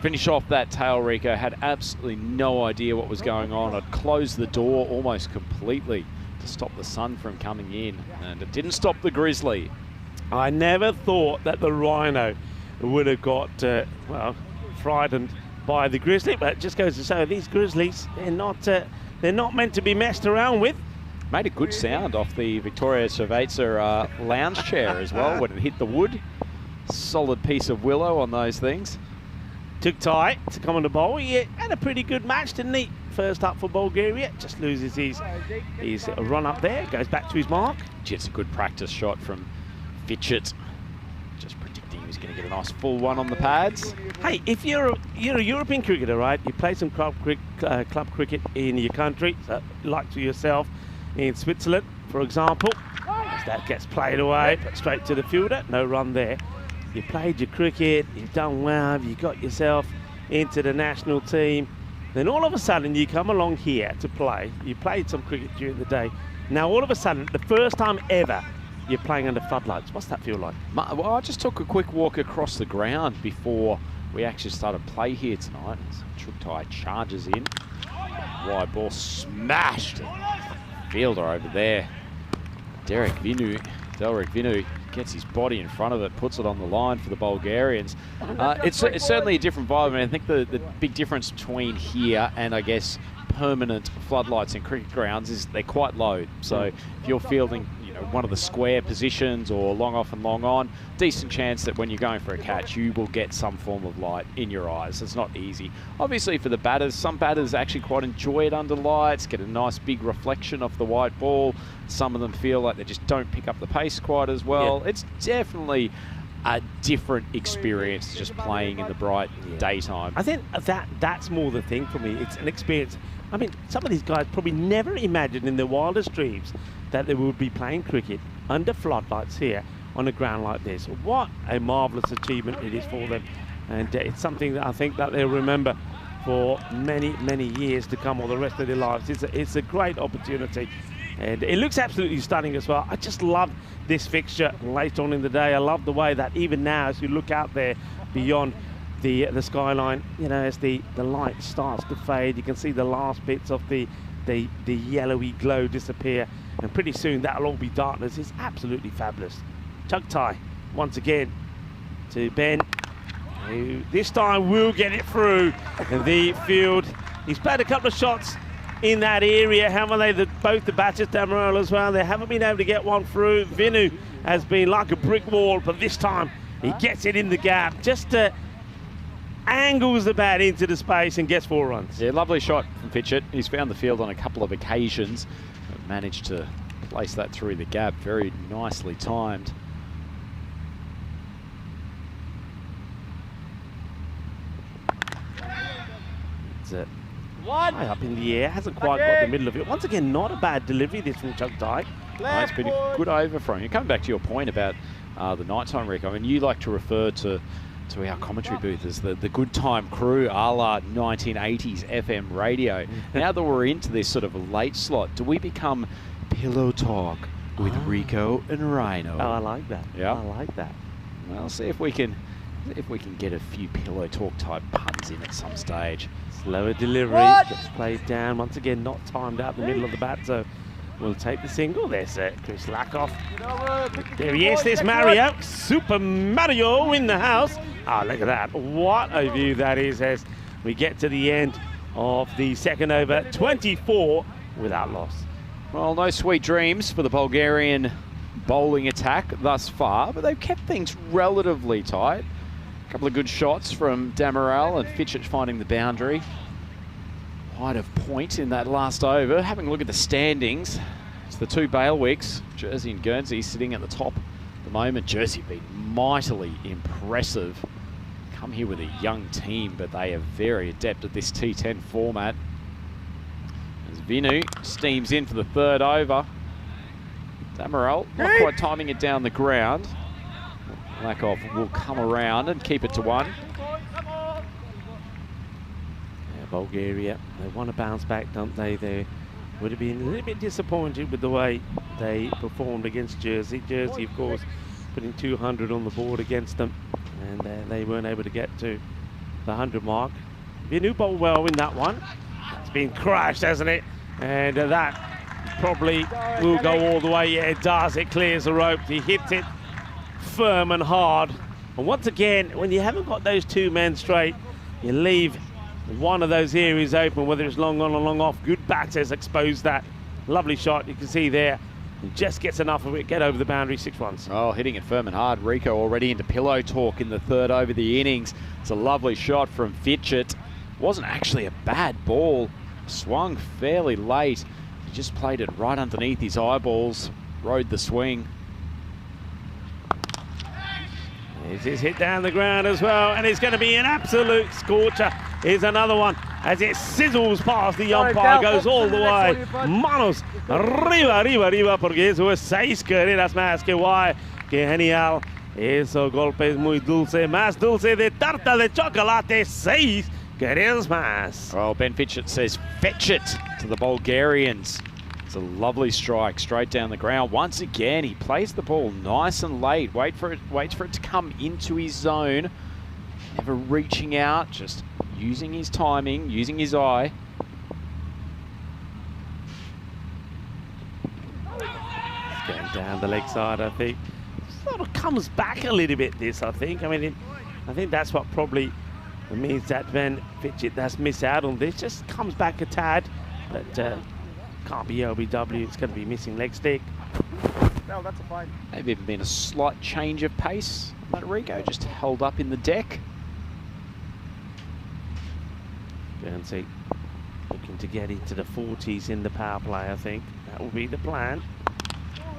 finish off that tail, Rico. Had absolutely no idea what was going on. I'd closed the door almost completely to stop the sun from coming in, and it didn't stop the Grizzly. I never thought that the Rhino would have got, well, frightened by the Grizzly, but it just goes to show these Grizzlies, they're not meant to be messed around with. Made a good sound off the Victoria Cerveza lounge chair as well when it hit the wood. Solid piece of willow on those things. Took tight to come on the bowl. He had a pretty good match, didn't he? First up for Bulgaria, just loses his run up there, goes back to his mark. It's a good practice shot from Fitchett. Just predicting he was going to get a nice full one on the pads. Hey, if you're a European cricketer, right? You play some club cricket in your country, so like to yourself in Switzerland, for example. As that gets played away, but straight to the fielder, no run there. You played your cricket, you've done well, you got yourself into the national team. Then all of a sudden you come along here to play. You played some cricket during the day. Now all of a sudden, the first time ever, you're playing under floodlights. What's that feel like? Well, I just took a quick walk across the ground before we actually started play here tonight. Chugtai charges in. Wide ball smashed. Fielder over there. Delric Vinu gets his body in front of it, puts it on the line for the Bulgarians. It's certainly a different vibe. I mean, I think the big difference between here and, I guess, permanent floodlights in cricket grounds is they're quite low. So if you're fielding one of the square positions or long off and long on, decent chance that when you're going for a catch, you will get some form of light in your eyes. It's not easy. Obviously for the batters, some batters actually quite enjoy it under lights, get a nice big reflection off the white ball. Some of them feel like they just don't pick up the pace quite as well. Yeah. It's definitely a different experience just playing in the bright daytime. I think that's more the thing for me. It's an experience I mean, some of these guys probably never imagined in their wildest dreams that they would be playing cricket under floodlights here on a ground like this. What a marvellous achievement it is for them. And it's something that I think that they'll remember for many, many years to come, or the rest of their lives. It's a great opportunity. And it looks absolutely stunning as well. I just love this fixture later on in the day. I love the way that even now, as you look out there beyond the skyline, you know, as the light starts to fade, you can see the last bits of the yellowy glow disappear, and pretty soon that'll all be darkness. It's absolutely fabulous. Chuck tie once again to Ben, who this time will get it through the field. He's played a couple of shots in that area, haven't they? Both the batters, Damarel as well, they haven't been able to get one through. Vinu has been like a brick wall, but this time he gets it in the gap, just angles the bat into the space and gets 4 runs. Yeah, lovely shot from Fitchett. He's found the field on a couple of occasions, but managed to place that through the gap, very nicely timed. It's high up in the air, hasn't quite got the middle of it. Once again, not a bad delivery this from Chuck Dyke. Oh, it's been a good over from you. Coming back to your point about the nighttime, Rick, I mean, you like to refer to our commentary booth as the good time crew, a la 1980s FM radio. Now that we're into this sort of a late slot, do we become Pillow Talk with Rico and Rhino? Oh, I like that. Yeah, I like that. Well, see if we can get a few Pillow Talk type puns in at some stage. Slower delivery, gets played down. Once again, not timed out the middle of the bat, so we'll take the single. There's Chris Lakoff. There he is, there's Mario. Super Mario in the house. Oh, look at that. What a view that is as we get to the end of the second over. 24 without loss. Well, no sweet dreams for the Bulgarian bowling attack thus far, but they've kept things relatively tight. A couple of good shots from Damarel and Fitchett finding the boundary. Wide of point in that last over. Having a look at the standings, it's the 2 bailiwicks, Jersey and Guernsey, sitting at the top at the moment. Jersey been mightily impressive. Come here with a young team, but they are very adept at this T10 format. As Vinu steams in for the 3rd over. Damarel not quite timing it down the ground. Lakoff will come around and keep it to 1. Yeah, Bulgaria, they want to bounce back, don't they? They would have been a little bit disappointed with the way they performed against Jersey. Jersey, of course, putting 200 on the board against them, and they weren't able to get to the 100 mark. Vinu bowled well in that one. It's been crashed, hasn't it? And that probably will go all the way. Yeah, it does. It clears the rope. He hits it firm and hard. And once again, when you haven't got those 2 men straight, you leave one of those areas open, whether it's long on or long off. Good batters expose that. Lovely shot, you can see there. He just gets enough of it, get over the boundary, 6 runs. Oh, hitting it firm and hard. Rico already into Pillow Talk in the 3rd over the innings. It's a lovely shot from Fitchett. Wasn't actually a bad ball. Swung fairly late. He just played it right underneath his eyeballs. Rode the swing. This is hit down the ground as well, and it's going to be an absolute scorcher. Here's another one as it sizzles past the umpire, goes all the way. Manos, arriba, porque eso es 6 carreras más. Que guay, que genial. Eso golpe es muy dulce, más dulce de tarta de chocolate. 6 carreras más. Well, Ben Fitchett says fetch it to the Bulgarians. It's a lovely strike straight down the ground. Once again, he plays the ball nice and late. Waits for it to come into his zone. Never reaching out, just using his timing, using his eye. It's going down the leg side, I think. Sort of comes back a little bit, this, I think. I mean, I think that's what probably means that Ben Fitchett has missed out on this. Just comes back a tad, but can't be LBW. It's going to be missing leg stick. No, that's a fine. Maybe even been a slight change of pace. But Rico just held up in the deck. Guernsey looking to get into the 40s in the power play, I think. That will be the plan.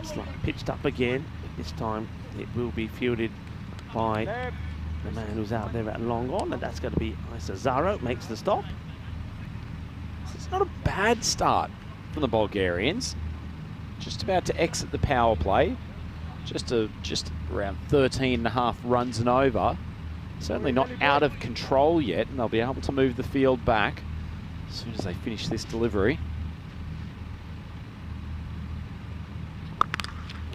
Slightly pitched up again. This time it will be fielded by the man who's out there at long on, and that's going to be Isa Zaro. Makes the stop. This is It's not a bad start from the Bulgarians. Just about to exit the power play. Just around 13.5 runs and over. Certainly not out of control yet, and they'll be able to move the field back as soon as they finish this delivery.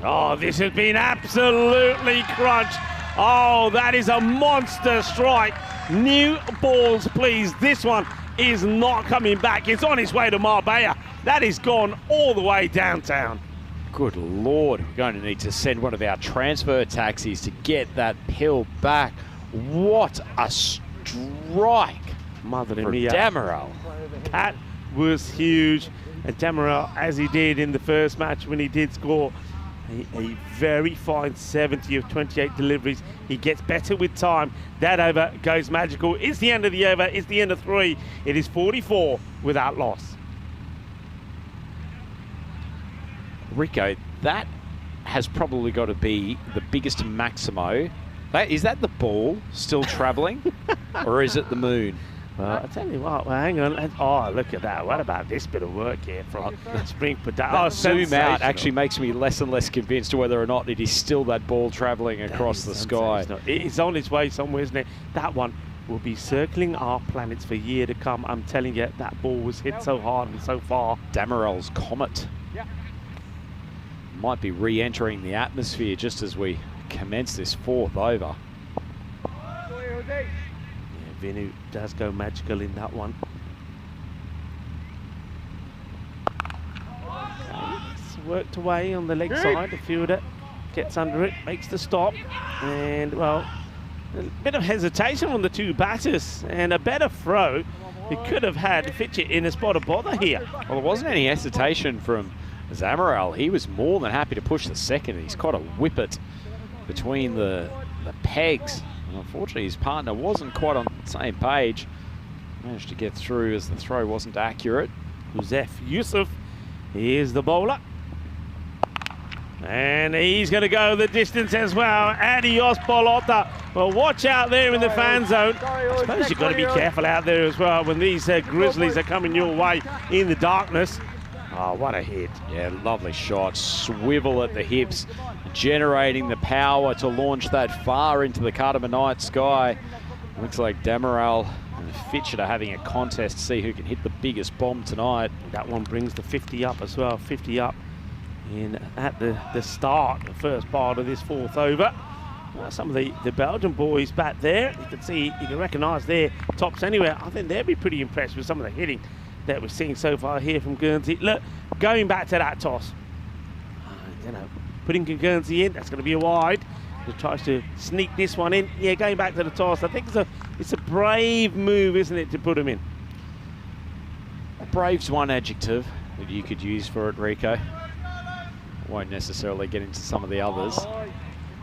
Oh, this has been absolutely crunched. Oh, that is a monster strike. New balls, please. This one is not coming back. It's on its way to Marbella. That is gone all the way downtown. Good Lord, we're going to need to send one of our transfer taxis to get that pill back. What a strike Mother for mia. Damaral. That was huge. And Damaral, as he did in the first match when he did score a very fine 70 of 28 deliveries. He gets better with time. That over goes magical. It's the end of the over. It's the end of 3. It is 44 without loss. Rico, that has probably got to be the biggest Maximo. Is that the ball still travelling, or is it the moon? Well, I tell you what, well, hang on. Oh, look at that. What about this bit of work here from Spring Production? Zoom out actually makes me less and less convinced whether or not it is still that ball travelling across the sky. It's on its way somewhere, isn't it? That one will be circling our planets for years to come. I'm telling you, that ball was hit so hard and so far. Damaral's Comet might be re-entering the atmosphere just as we commence this 4th over. Yeah, Vinu does go magical in that one. Okay, it's worked away on the leg side. The fielder gets under it, makes the stop, and well, a bit of hesitation on the two batters and a better throw. He could have had Fitchett in a spot of bother here. Well, there wasn't any hesitation from Zamaral. He was more than happy to push the second. He's got to whip it between the pegs. And unfortunately, his partner wasn't quite on the same page. Managed to get through as the throw wasn't accurate. Josef Yusuf is the bowler. And he's going to go the distance as well. Adios, Bolota. Well, watch out there in the fan zone. I suppose you've got to be careful out there as well when these Grizzlies are coming your way in the darkness. Oh, what a hit. Yeah, lovely shot. Swivel at the hips, generating the power to launch that far into the Cardamom night sky. Looks like Damaral and Fitchett are having a contest to see who can hit the biggest bomb tonight. That one brings the 50 up as well. 50 up in at the start, the first part of this 4th over. Some of the Belgian boys back there, you can recognise their tops anywhere. I think they'll be pretty impressed with some of the hitting that we're seeing so far here from Guernsey. Look, going back to that toss. Putting Guernsey in, that's going to be a wide. He tries to sneak this one in. Yeah, going back to the toss. I think it's a brave move, isn't it, to put him in? Brave's one adjective that you could use for it, Rico. Won't necessarily get into some of the others,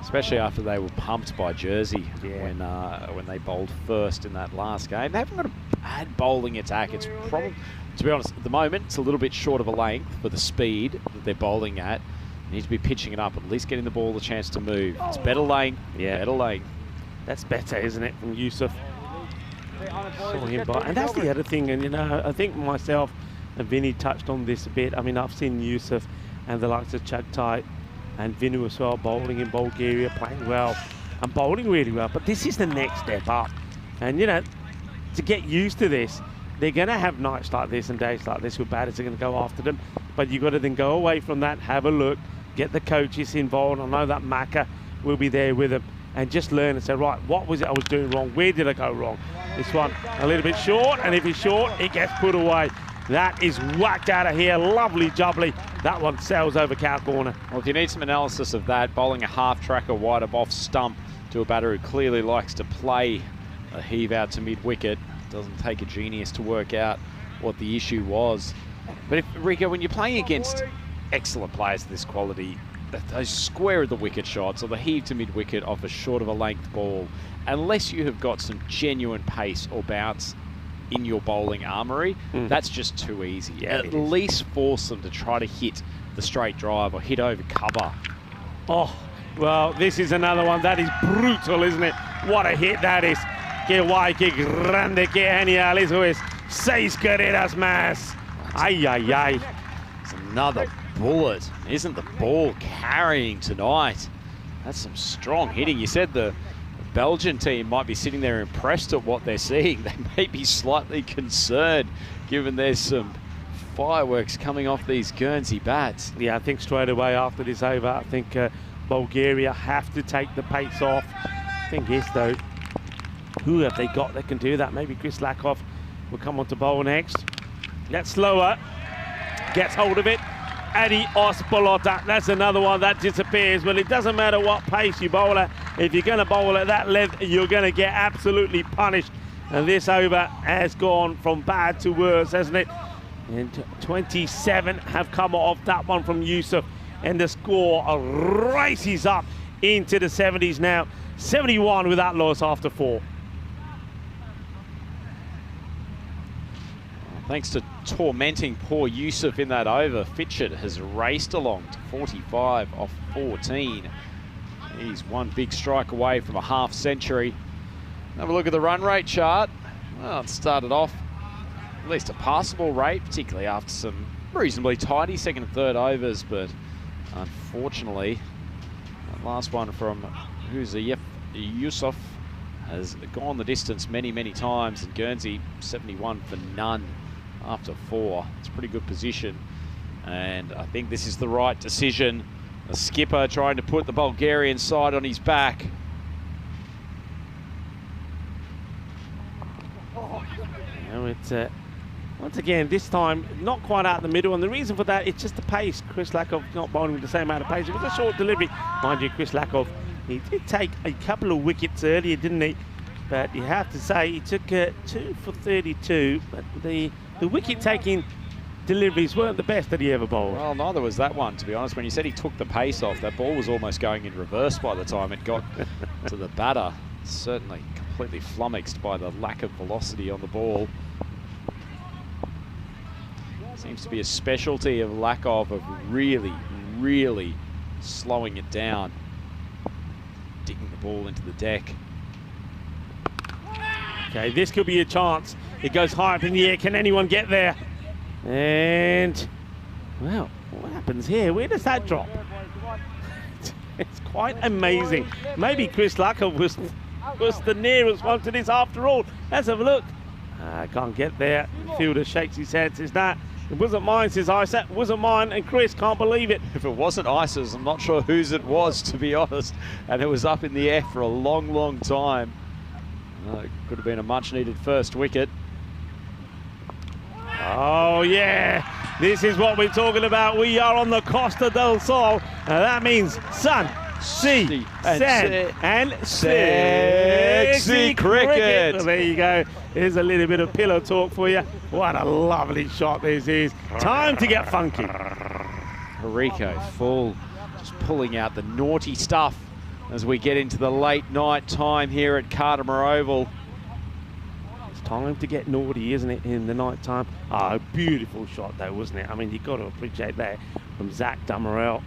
especially after they were pumped by Jersey when they bowled first in that last game. They haven't got a bad bowling attack. It's probably, to be honest, at the moment, it's a little bit short of a length for the speed that they're bowling at. They need to be pitching it up, at least getting the ball a chance to move. It's better lane, better lane. That's better, isn't it, from Yusuf? Saw him by, and that's the other thing, and I think myself and Vinny touched on this a bit. I mean, I've seen Yusuf and the likes of Chagtai and Vinu as well, bowling in Bulgaria, playing well and bowling really well. But this is the next step up. And, to get used to this, they're going to have nights like this and days like this where batters are going to go after them. But you've got to then go away from that, have a look, get the coaches involved. I know that Maka will be there with them. And just learn and say, right, what was it I was doing wrong? Where did I go wrong? This one a little bit short, and if it's short, it gets put away. That is whacked out of here. Lovely jubbly. That one sails over cow corner. Well, if you need some analysis of that, bowling a half-tracker wide of off stump to a batter who clearly likes to play a heave out to mid-wicket, doesn't take a genius to work out what the issue was. But Rico, when you're playing against excellent players of this quality, those square of the wicket shots or the heave to mid-wicket off a short of a length ball, unless you have got some genuine pace or bounce in your bowling armoury, that's just too easy. Yeah, at least force them to try to hit the straight drive or hit over cover. Oh, well, this is another one. That is brutal, isn't it? What a hit that is. Que guay, que grande, que genial. Eso es 6 carreras más. Ay, ay, ay. It's another bullet. Isn't the ball carrying tonight? That's some strong hitting. You said the Belgian team might be sitting there impressed at what they're seeing. They may be slightly concerned given there's some fireworks coming off these Guernsey bats. Yeah, I think straight away after this over, I think Bulgaria have to take the pace off. Thing is, though, who have they got that can do that? Maybe Chris Lakoff will come on to bowl next. That's slower. Gets hold of it. Adi Ospolota, that's another one that disappears. Well, it doesn't matter what pace you bowl at. If you're going to bowl at that length, you're going to get absolutely punished. And this over has gone from bad to worse, hasn't it? And 27 have come off that one from Yusuf. And the score races up into the 70s now. 71 with that loss after 4. Thanks to tormenting poor Yusuf in that over, Fitchett has raced along to 45 off 14. He's one big strike away from a half century. Have a look at the run rate chart. Well, it started off at least a passable rate, particularly after some reasonably tidy second and third overs, but unfortunately, that last one from Yusuf has gone the distance many, many times, and Guernsey 71 for none after 4. It's a pretty good position, and I think this is the right decision. The skipper trying to put the Bulgarian side on his back. Now it's once again, this time not quite out the middle, and the reason for that, it's just the pace. Chris Lakoff not bowling with the same amount of pace. It was a short delivery. Mind you, Chris Lakoff, he did take a couple of wickets earlier, didn't he? But you have to say he took 2 for 32, but the wicket-taking deliveries weren't the best that he ever bowled. Well, neither was that one, to be honest. When you said he took the pace off, that ball was almost going in reverse by the time it got to the batter. Certainly completely flummoxed by the lack of velocity on the ball. Seems to be a specialty of Lakoff of really, really slowing it down, digging the ball into the deck. Okay, this could be a chance. It goes high up in the air. Can anyone get there? And, well, what happens here? Where does that drop? It's quite amazing. Maybe Chris Lakoff was the nearest one to this after all. Let's have a look. Can't get there. The fielder shakes his head, says that. It wasn't mine, says Isaac. It wasn't mine, and Chris can't believe it. If it wasn't Isaac's, I'm not sure whose it was, to be honest. And it was up in the air for a long, long time. It could have been a much-needed first wicket. Oh, yeah. This is what we're talking about. We are on the Costa del Sol. And that means sun, sea, sand, and sexy cricket. Well, there you go. Here's a little bit of pillow talk for you. What a lovely shot this is. Time to get funky. Rico full, just pulling out the naughty stuff as we get into the late night time here at Cardimer Oval. It's time to get naughty, isn't it, in the night time? Oh, beautiful shot though, wasn't it? I mean, you've got to appreciate that from Zach Dummerell.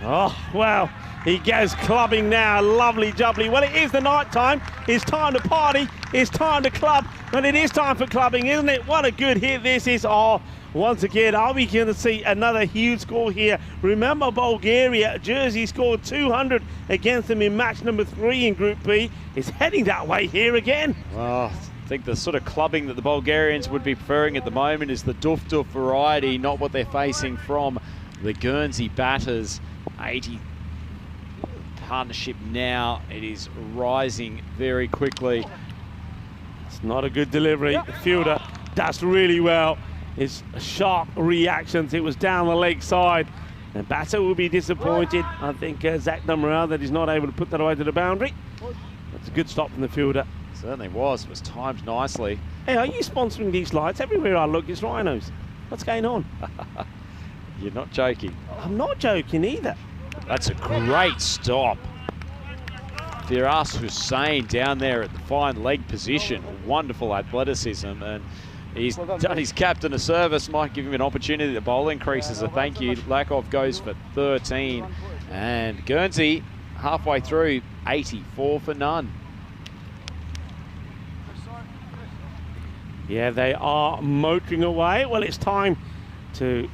Oh, well, he goes clubbing now. Lovely jubbly. Well, it is the night time. It's time to party. It's time to club. And it is time for clubbing, isn't it? What a good hit this is. Oh, once again, are we going to see another huge score here? Remember, Bulgaria, Jersey scored 200 against them in match number 3 in Group B. It's heading that way here again. Well, I think the sort of clubbing that the Bulgarians would be preferring at the moment is the doof-doof variety, not what they're facing from the Guernsey batters. 80 partnership now. It is rising very quickly. It's not a good delivery. The fielder does really well. It's sharp reactions. It was down the leg side. And batter will be disappointed. I think Zach Dummerell that he's not able to put that away to the boundary. That's a good stop from the fielder. Certainly was. It was timed nicely. Hey, are you sponsoring these lights? Everywhere I look, it's rhinos. What's going on? You're not joking. I'm not joking either. That's a great stop. Firas Hussain down there at the fine leg position. Wonderful athleticism, and he's done his captain a service. Might give him an opportunity to bowl increase as a thank you. Lakoff goes for 13, and Guernsey halfway through 84 for none. Yeah, they are motoring away. Well, it's time to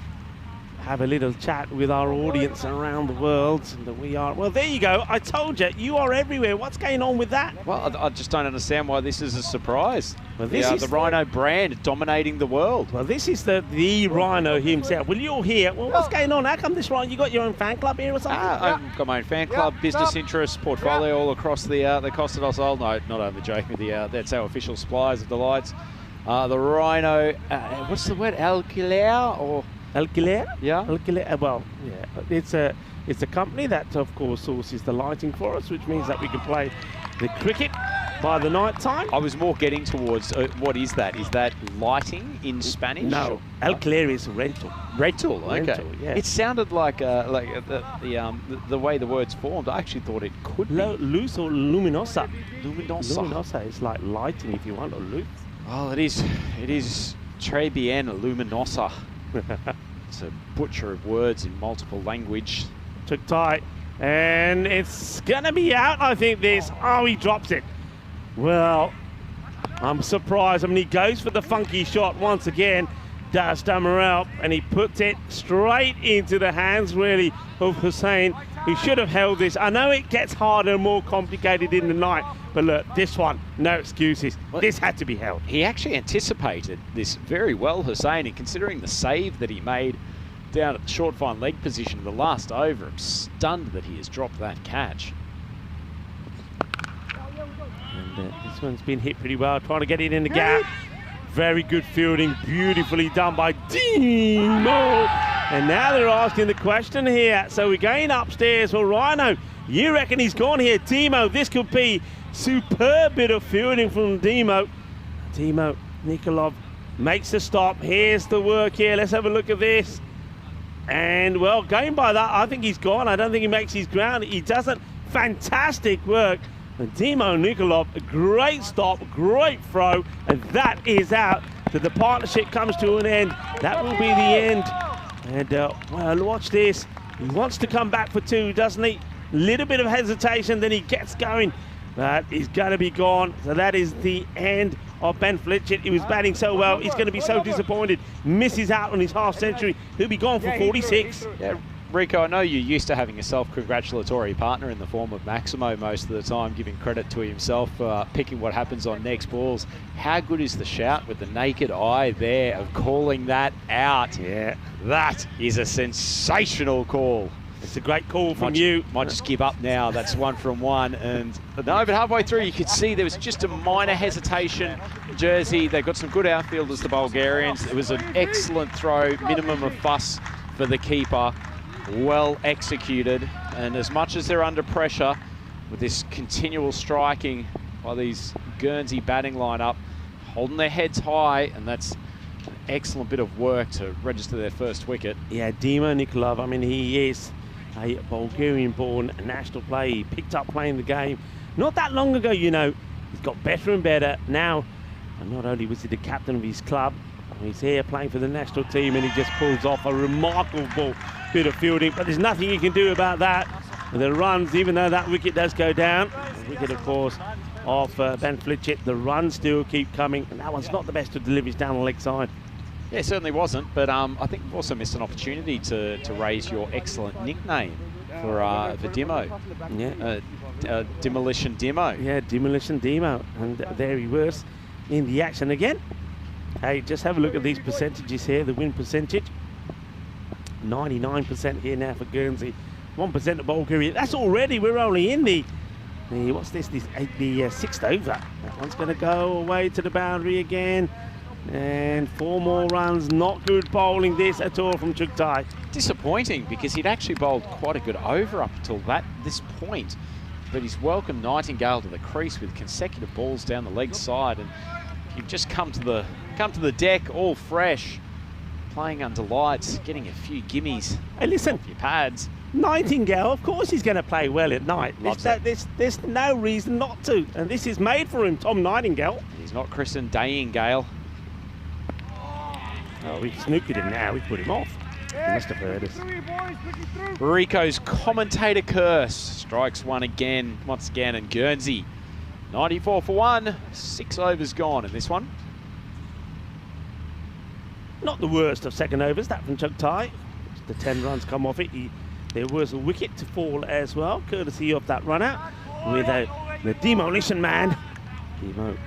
have a little chat with our audience around the world. And we are, well, there you go. I told you, you are everywhere. What's going on with that? Well, I just don't understand why this is a surprise. Well, this is the Rhino brand dominating the world. Well, this is the Rhino himself. Well, you're here. Well, what's going on? How come this Rhino? You got your own fan club here or something? I've got my own fan club, business interests, portfolio all across the Costa del Sol. No, not only joking. That's our official suppliers of the lights. The Rhino, what's the word? Alquiler or? Alquiler? Yeah. Alquiler. Well, yeah. It's a company that, of course, sources the lighting for us, which means that we can play the cricket by the night time. I was more getting towards what is that? Is that lighting in Spanish? No, alquiler is rental. Rental. Okay. Rental, yeah. It sounded like the way the words formed. I actually thought it could be Luz or luminosa. luminosa. Luminosa is like lighting, if you want, or luz. Well, it is très bien luminosa. It's a butcher of words in multiple language. Took tight, and it's gonna be out, I think, this. Oh, he drops it. Well, I'm surprised. I mean, he goes for the funky shot once again, does Damarel, and he puts it straight into the hands, really, of Hussein, who should have held this. I know it gets harder and more complicated in the night, but look, this one, no excuses. Well, this had to be held. He actually anticipated this very well, Hussein, and considering the save that he made down at the short fine leg position in the last over, I'm stunned that he has dropped that catch. And this one's been hit pretty well, trying to get it in the gap. Very good fielding, beautifully done by Dimo. And now they're asking the question here. So we're going upstairs. Well, Rhino, you reckon he's gone here. Dimo, this could be superb bit of fielding from Dimo. Dimo Nikolov makes the stop. Here's the work here. Let's have a look at this. And, well, going by that, I think he's gone. I don't think he makes his ground. He doesn't. Fantastic work. And Dimo Nikolov, a great stop, great throw, and that is out. So the partnership comes to an end. That will be the end. And, well, watch this. He wants to come back for two, doesn't he? Little bit of hesitation, then he gets going. But he's going to be gone. So that is the end of Ben Flitchett. He was batting so well. He's going to be so disappointed. Misses out on his half century. He'll be gone for 46. Yeah, Rico, I know you're used to having a self-congratulatory partner in the form of Maximo most of the time, giving credit to himself, picking what happens on next balls. How good is the shout with the naked eye there of calling that out? Yeah. That is a sensational call. It's a great call from you. Might just give up now. That's 1 from 1. And no, but halfway through you could see there was just a minor hesitation. Jersey, they've got some good outfielders, the Bulgarians. It was an excellent throw, minimum of fuss for the keeper. Well executed. And as much as they're under pressure with this continual striking by these Guernsey batting lineup, holding their heads high, and that's an excellent bit of work to register their first wicket. Yeah, Dimo Nikolov, I mean, he is a Bulgarian-born national player. He picked up playing the game not that long ago, you know. He's got better and better now. And not only was he the captain of his club, he's here playing for the national team, and he just pulls off a remarkable bit of fielding. But there's nothing you can do about that. The runs, even though that wicket does go down, the wicket, of course, of Ben Flitchett, the runs still keep coming. And that one's not the best of deliveries down the leg side. Yeah, it certainly wasn't, but I think we've also missed an opportunity to raise your excellent nickname for Dimo. Yeah. Demolition Dimo. Yeah, Demolition Dimo. And there he was in the action again. Hey, just have a look at these percentages here, the win percentage. 99% here now for Guernsey. 1% of Bulgaria. That's already, we're only in the what's this? The sixth over. That one's going to go away to the boundary again. And 4 more runs. Not good bowling this at all from Chugtai. Disappointing, because he'd actually bowled quite a good over up until this point. But he's welcomed Nightingale to the crease with consecutive balls down the leg side, and you've just come to the deck all fresh, playing under lights, getting a few gimmies. Hey, listen, off your pads. Nightingale, of course he's going to play well at night. There's no reason not to, and this is made for him, Tom Nightingale. He's not christened Dayingale. Oh, we snookered him now. We put him off. He must have heard us. Rico's commentator curse strikes once again, and Guernsey 94 for 1. 6 overs gone in this one. Not the worst of second overs, that from Chugtai. The 10 runs come off it. There was a wicket to fall as well, courtesy of that run out with the demolition man. Demo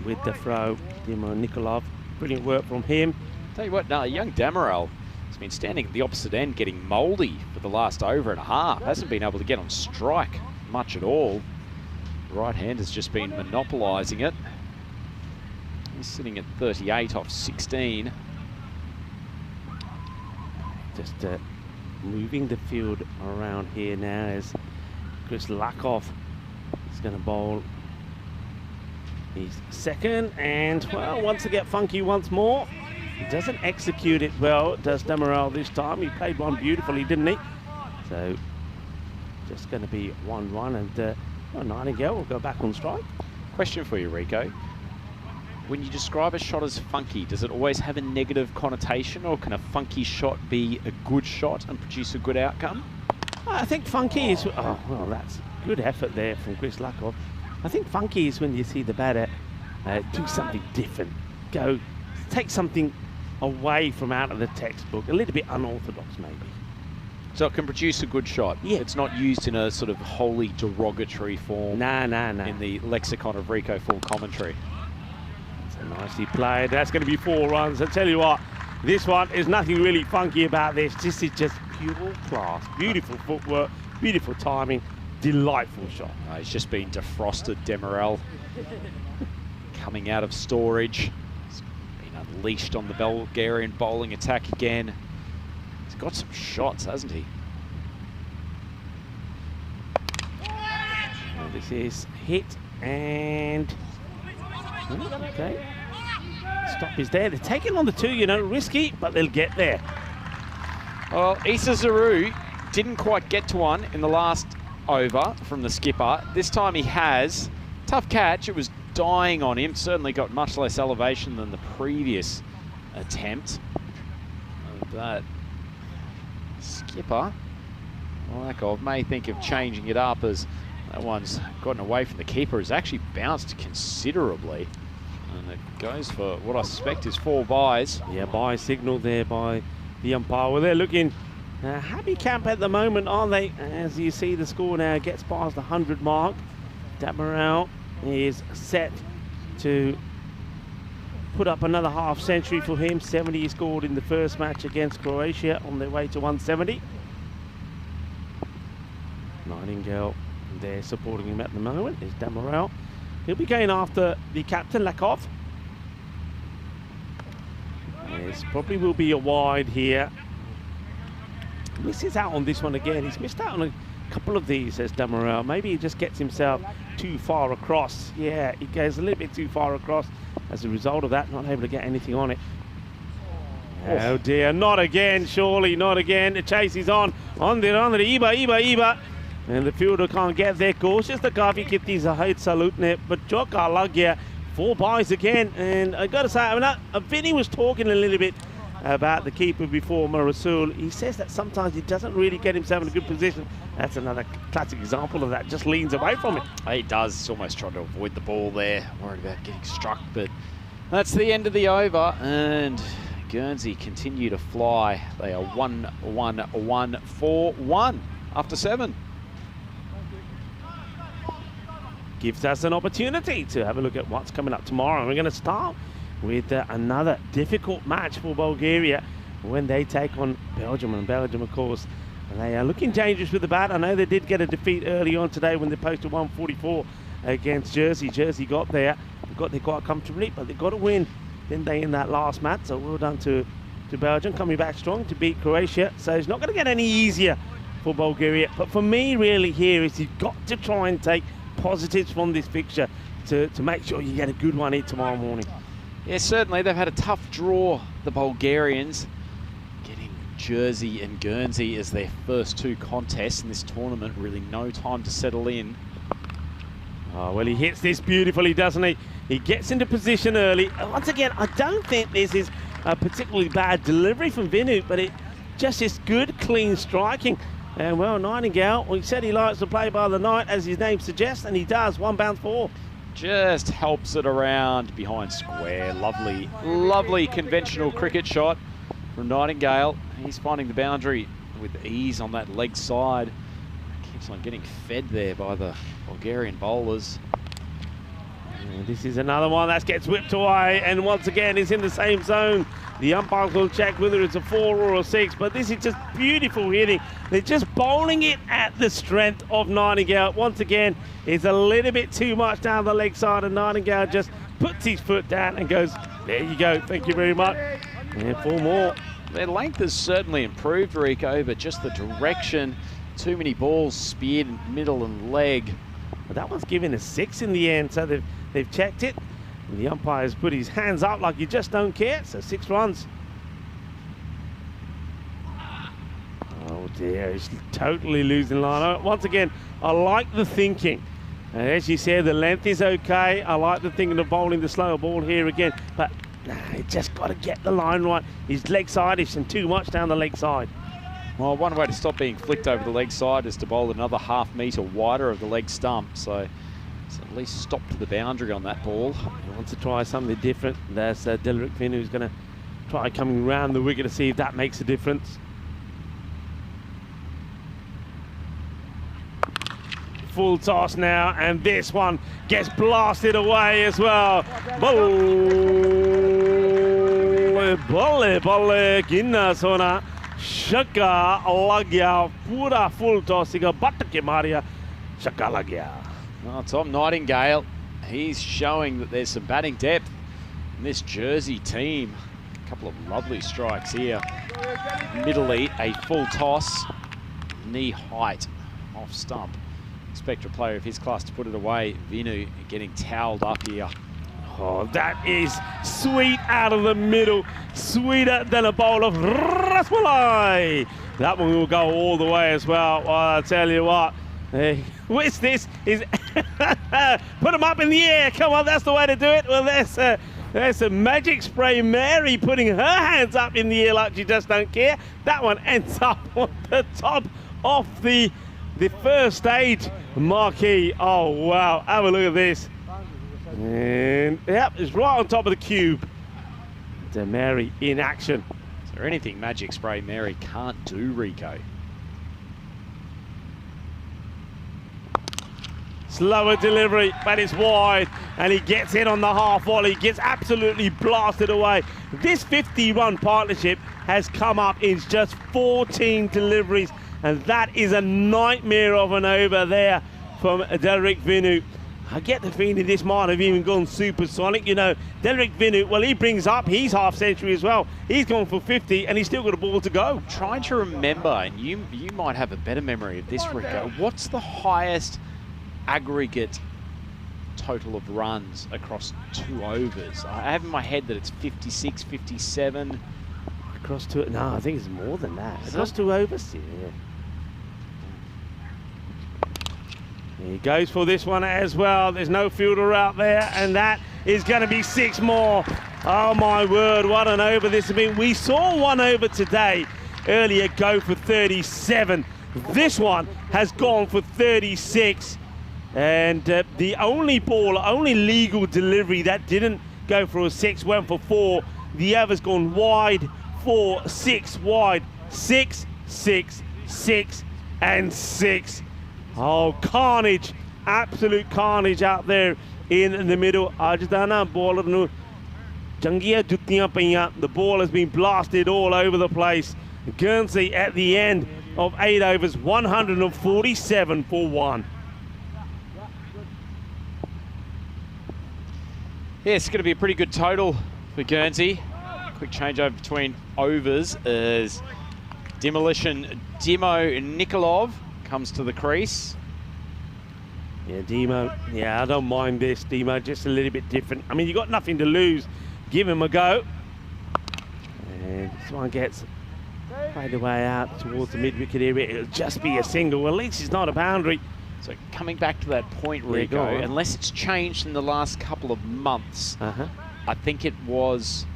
with the throw, Demo Nikolov. Brilliant work from him. Tell you what, no, young Damarel has been standing at the opposite end getting mouldy for the last over and a half. Hasn't been able to get on strike much at all. The right hand has just been monopolising it. He's sitting at 38 off 16. Just moving the field around here now as Chris Lakov is going to bowl his second, and well, wants to get funky once more. He doesn't execute it well, does Damarel this time. He played one beautifully, didn't he? So just going to be 1-1, and Nightingale will go back on strike. Question for you, Rico. When you describe a shot as funky, does it always have a negative connotation, or can a funky shot be a good shot and produce a good outcome? I think funky is... Oh, well, that's good effort there from Chris Lakov. I think funky is when you see the batter do something different. Take something away from out of the textbook. A little bit unorthodox, maybe. So it can produce a good shot? Yeah. It's not used in a sort of wholly derogatory form? No. In the lexicon of Rico full commentary? Nicely played. That's going to be 4 runs. I tell you what, this one is nothing really funky about this. This is just pure class. Beautiful footwork, beautiful timing, delightful shot. He's just been defrosted, Damarel. Coming out of storage. He's been unleashed on the Bulgarian bowling attack again. He's got some shots, hasn't he? Well, this is hit and... Okay. Stop is there. They're taking on the 2, you know, risky, but they'll get there. Well, Issa Zaru didn't quite get to one in the last over from the skipper. This time he has. Tough catch. It was dying on him. Certainly got much less elevation than the previous attempt. But skipper, Lakov, may think of changing it up as that one's gotten away from the keeper. Has actually bounced considerably. And it goes for what I suspect is 4 byes. Yeah, bye signal there by the umpire. Well, they're looking happy camp at the moment, aren't they? As you see, the score now gets past the 100 mark. Damarel is set to put up another half century for him. 70 he scored in the first match against Croatia, on their way to 170. Nightingale there supporting him at the moment is Damarel. He'll be going after the captain, Lakov. Yes, probably will be a wide here. Misses out on this one again. He's missed out on a couple of these, says Damarel. Maybe he just gets himself too far across. Yeah, he goes a little bit too far across. As a result of that, not able to get anything on it. Oh dear, not again, surely, not again. The chase is on the Iba. And the fielder can't get there. Cautious the Kavi Kitty Zahid Salutne, but Joka Lagya, 4 byes again. And I got to say, Vinny was talking a little bit about the keeper before, Marasul. He says that sometimes he doesn't really get himself in a good position. That's another classic example of that. Just leans away from it. He does. He's almost trying to avoid the ball there. Worried about getting struck, but that's the end of the over. And Guernsey continue to fly. They are 1-1-1-4-1 after 7. Gives us an opportunity to have a look at what's coming up tomorrow. We're going to start with another difficult match for Bulgaria when they take on Belgium. And Belgium, of course, they are looking dangerous with the bat. I know they did get a defeat early on today when they posted 144 against Jersey. Jersey got there quite comfortably, but they got a win, didn't they, in that last match? So well done to Belgium, coming back strong to beat Croatia. So it's not going to get any easier for Bulgaria. But for me, really, here is you've got to try and take positives from this fixture to make sure you get a good one in tomorrow morning. Yeah, certainly. They've had a tough draw, the Bulgarians. Getting Jersey and Guernsey as their first 2 contests in this tournament. Really no time to settle in. Oh, well, he hits this beautifully, doesn't he? He gets into position early. Once again, I don't think this is a particularly bad delivery from Vinu, but it just is good, clean striking. And, well, Nightingale, he said he likes to play by the night, as his name suggests, and he does. 1 bounce 4. Just helps it around behind square. Lovely, lovely conventional cricket shot. from Nightingale. He's finding the boundary with ease on that leg side. Keeps on getting fed there by the Bulgarian bowlers. And this is another one that gets whipped away, and once again is in the same zone. The umpires will check whether it's a 4 or a 6, but this is just beautiful hitting. They're just bowling it at the strength of Nightingale. Once again, it's a little bit too much down the leg side, and Nightingale just puts his foot down and goes, there you go, thank you very much. And 4 more. Their length has certainly improved, Rico, but just the direction, too many balls speared in middle and leg. But that one's given a 6 in the end, so they've checked it. And the umpire's put his hands up like you just don't care, so 6 runs. Oh dear, he's totally losing line. Once again, I like the thinking. As you said, the length is okay. I like the thinking of bowling the slower ball here again, but he just got to get the line right. His leg side is too much down the leg side. Well, one way to stop being flicked over the leg side is to bowl another ½ metre wider of the leg stump. So at least stop to the boundary on that ball. He wants to try something different. There's Dream11 who's going to try coming round the wicket to see if that makes a difference. Full toss now, and this one gets blasted away as well. Bolle, ginna sona, shaka lagya, pura full toss, iga batte maria, shaka lagya. Oh, Tom Nightingale, he's showing that there's some batting depth in this Jersey team. A couple of lovely strikes here. Middle-eat, a full toss, knee height off stump. Expect a player of his class to put it away. Vinu getting towelled up here. Oh, that is sweet out of the middle. Sweeter than a bowl of rasmalai. That one will go all the way as well. Well, I'll tell you what. Hey, what's this? Is put them up in the air. Come on, that's the way to do it. Well, there's a Magic Spray Mary putting her hands up in the air like she just don't care. That one ends up on the top of the first stage marquee. Oh, wow. Have a look at this. And, yep, it's right on top of the cube. The Mary in action. Is there anything Magic Spray Mary can't do, Rico? Slower delivery, but it's wide, and he gets it on the half volley. Gets absolutely blasted away. This 50-run partnership has come up in just 14 deliveries, and that is a nightmare of an over there from Dream11. I get the feeling this might have even gone supersonic. You know, Dream11, well, he brings up his half century as well. He's gone for 50, and he's still got a ball to go. I'm trying to remember, and you might have a better memory of this, Rico. What's the highest aggregate total of runs across 2 overs? I have in my head that it's 56, 57. Across 2, no, I think it's more than that. Across 2 overs, yeah. He goes for this one as well. There's no fielder out there, and that is going to be 6 more. Oh my word, what an over this has been. We saw one over today earlier go for 37. This one has gone for 36. And the only legal delivery that didn't go for a 6 went for 4. The other's gone wide, 4, 6 wide, 6, 6, 6, and 6. Oh, carnage, absolute carnage out there in the middle. Ajadana bowler nu jangiya juttiyan paiyan. The ball has been blasted all over the place. Guernsey at the end of 8 overs, 147 for 1. Yeah, it's going to be a pretty good total for Guernsey. Quick changeover between overs as Demolition Dimo Nikolov comes to the crease. Yeah, Demo. Yeah, I don't mind this, Demo. Just a little bit different. I mean, you got nothing to lose. Give him a go. And this one gets played away out towards the mid-wicket area. It'll just be a single. Well, at least it's not a boundary. So coming back to that point, Rico, unless it's changed in the last couple of months, I think it was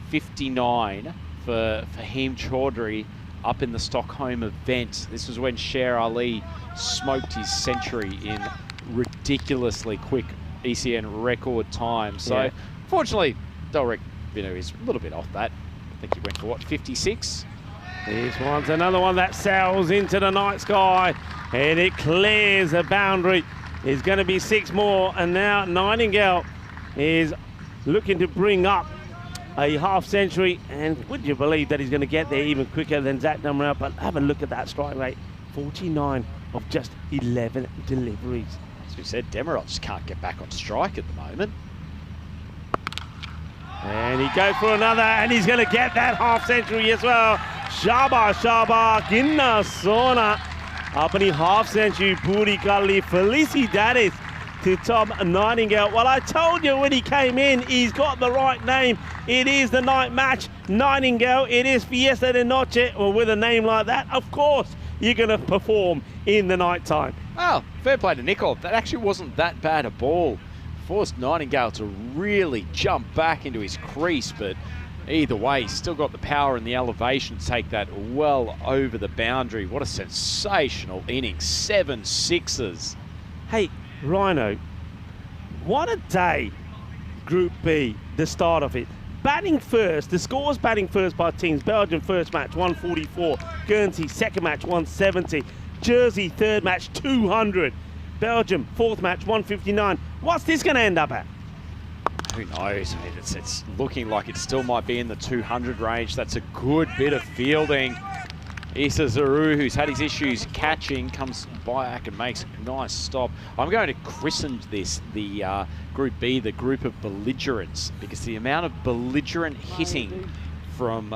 59 for Fahim Chaudhry up in the Stockholm event. This was when Sher Ali smoked his century in ridiculously quick ECN record time. So, fortunately, Dream11 is a little bit off that. think he went for what, 56? This one's another one that sails into the night sky, and it clears the boundary. There's going to be 6 more, and now Nightingale is looking to bring up a half century, and would you believe that he's going to get there even quicker than Zach Dummerell? But have a look at that strike rate, 49 of just 11 deliveries. As we said, Demirel just can't get back on strike at the moment. And he goes for another, and he's going to get that half century as well. Shaba, Ginna Sona. Apni half century puri kali. Felicidades to Tom Nightingale. Well, I told you when he came in, he's got the right name. It is the night match. Nightingale, it is Fiesta de Noche. Well, with a name like that, of course, you're going to perform in the night time. Well, fair play to Nicol. That actually wasn't that bad a ball. Forced Nightingale to really jump back into his crease, but either way, he's still got the power and the elevation to take that well over the boundary. What a sensational inning. 7 sixes. Hey, Rhino, what a day, Group B, the start of it. Batting first, the scores batting first by teams. Belgium first match, 144. Guernsey second match, 170. Jersey third match, 200. Belgium fourth match, 159. What's this going to end up at? Who knows? I mean, it's looking like it still might be in the 200 range. That's a good bit of fielding. Issa Zaru, who's had his issues catching, comes back and makes a nice stop. I'm going to christen this the Group B, the group of belligerents, because the amount of belligerent hitting from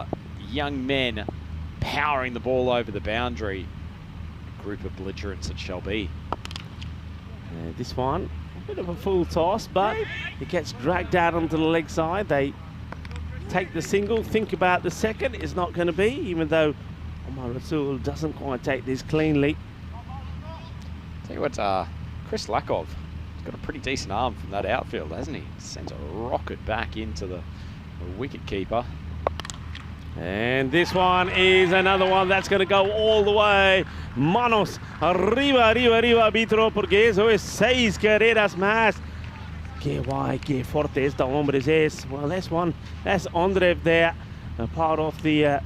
young men powering the ball over the boundary, group of belligerents it shall be. This one, a bit of a full toss, but it gets dragged out onto the leg side. They take the single, think about the second. It's not going to be, even though Omar Rasul doesn't quite take this cleanly. Tell you what, Chris Lakov has got a pretty decent arm from that outfield, hasn't he? Sends a rocket back into the wicket keeper. And this one is another one that's going to go all the way. Manos, arriba, arbitro, porque eso es 6 carreras más. Qué guay, qué fuerte este hombre es. Well, that's one. That's Andreev there, a part of the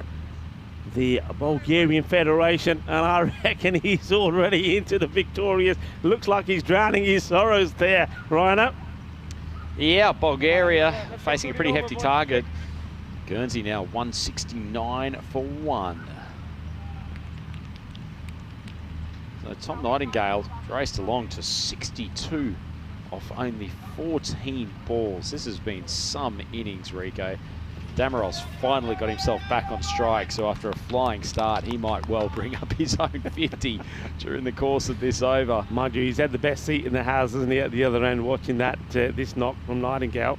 Bulgarian Federation, and I reckon he's already into the victorious. Looks like he's drowning his sorrows there, Rhino. Yeah, Bulgaria facing a pretty hefty target. Guernsey now 169 for 1. So Tom Nightingale raced along to 62 off only 14 balls. This has been some innings, Rico. Damarol's finally got himself back on strike, so after a flying start, he might well bring up his own 50 during the course of this over. Mind you, he's had the best seat in the house, isn't he, at the other end, watching that this knock from Nightingale.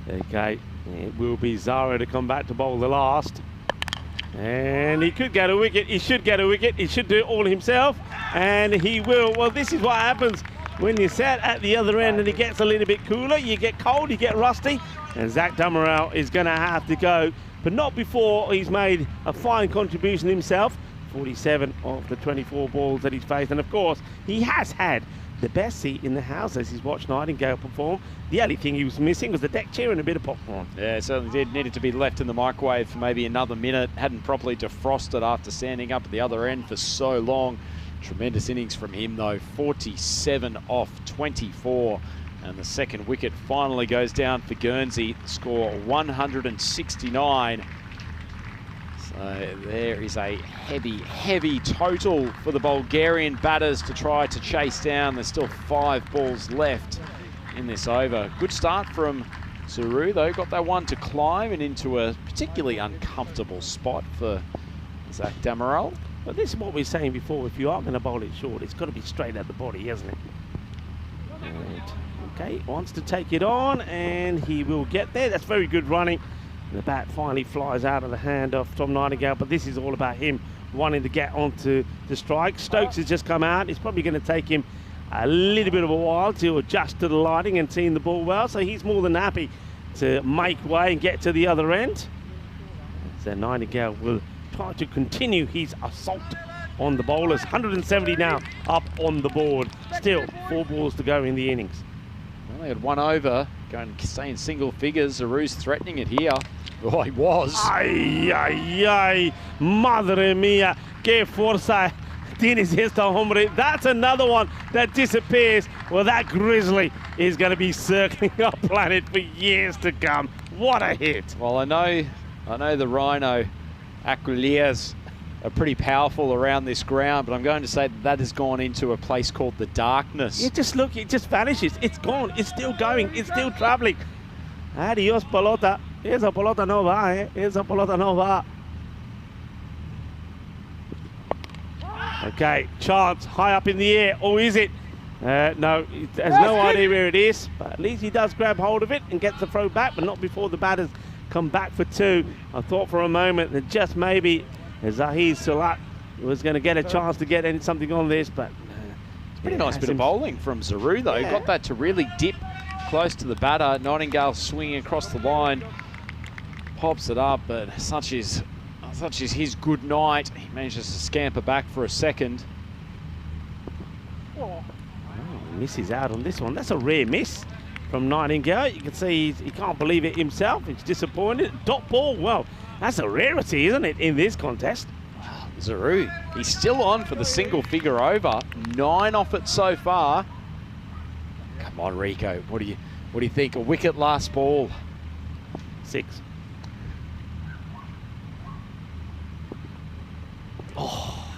Okay, it will be Zara to come back to bowl the last. And he could get a wicket, he should get a wicket, he should do it all himself, and he will. Well, this is what happens when you sat at the other end and it gets a little bit cooler. You get cold, you get rusty, and Zach Dummerell is going to have to go, but not before he's made a fine contribution himself. 47 of the 24 balls that he's faced, and of course he has had the best seat in the house as he's watched Nightingale perform. The only thing he was missing was the deck chair and a bit of popcorn. Yeah, it certainly did. Needed to be left in the microwave for maybe another minute. Hadn't properly defrosted after standing up at the other end for so long. Tremendous innings from him though, 47 off 24. And the second wicket finally goes down for Guernsey. Score 169. So there is a heavy total for the Bulgarian batters to try to chase down. There's still 5 balls left in this over. Good start from Zuru though. Got that one to climb and into a particularly uncomfortable spot for Zach Dammerel. But this is what we were saying before. If you are going to bowl it short, it's got to be straight at the body, hasn't it? And, okay, wants to take it on, and he will get there. That's very good running. The bat finally flies out of the hand of Tom Nightingale, but this is all about him wanting to get onto the strike. Stokes has just come out. It's probably going to take him a little bit of a while to adjust to the lighting and seeing the ball well, so he's more than happy to make way and get to the other end. So Nightingale will try to continue his assault on the bowlers. 170 now up on the board. Still 4 balls to go in the innings. Well, they had one over, going to stay in single figures. Zaru's threatening it here. Oh, he was. Ay, ay, ay. Madre mia. Que fuerza tienes esta, hombre. That's another one that disappears. Well, that grizzly is going to be circling our planet for years to come. What a hit. Well, I know the rhino Aquiliers are pretty powerful around this ground, but I'm going to say that has gone into a place called the darkness. You just look, it just vanishes. It's gone. It's still going. It's still traveling. Adios, pelota. Esa pelota no va, eh? Esa pelota no va. Okay, chance high up in the air, or is it? No, he has no idea where it is, but at least he does grab hold of it and gets the throw back, but not before the batters come back for two. I thought for a moment that just maybe Zahid Salat was going to get a chance to get something on this, but pretty nice bit of bowling from Zaru, though. Yeah. Got that to really dip close to the batter. Nightingale swinging across the line, pops it up, but such is his good night. He manages to scamper back for a second. Oh, misses out on this one. That's a rare miss from Nightingale. You can see he can't believe it himself. He's disappointed. Dot ball, well, that's a rarity, isn't it, in this contest? Zaru, he's still on for the single figure over. 9 off it so far. Come on, Rico. What do you think? A wicket last ball. 6. Oh,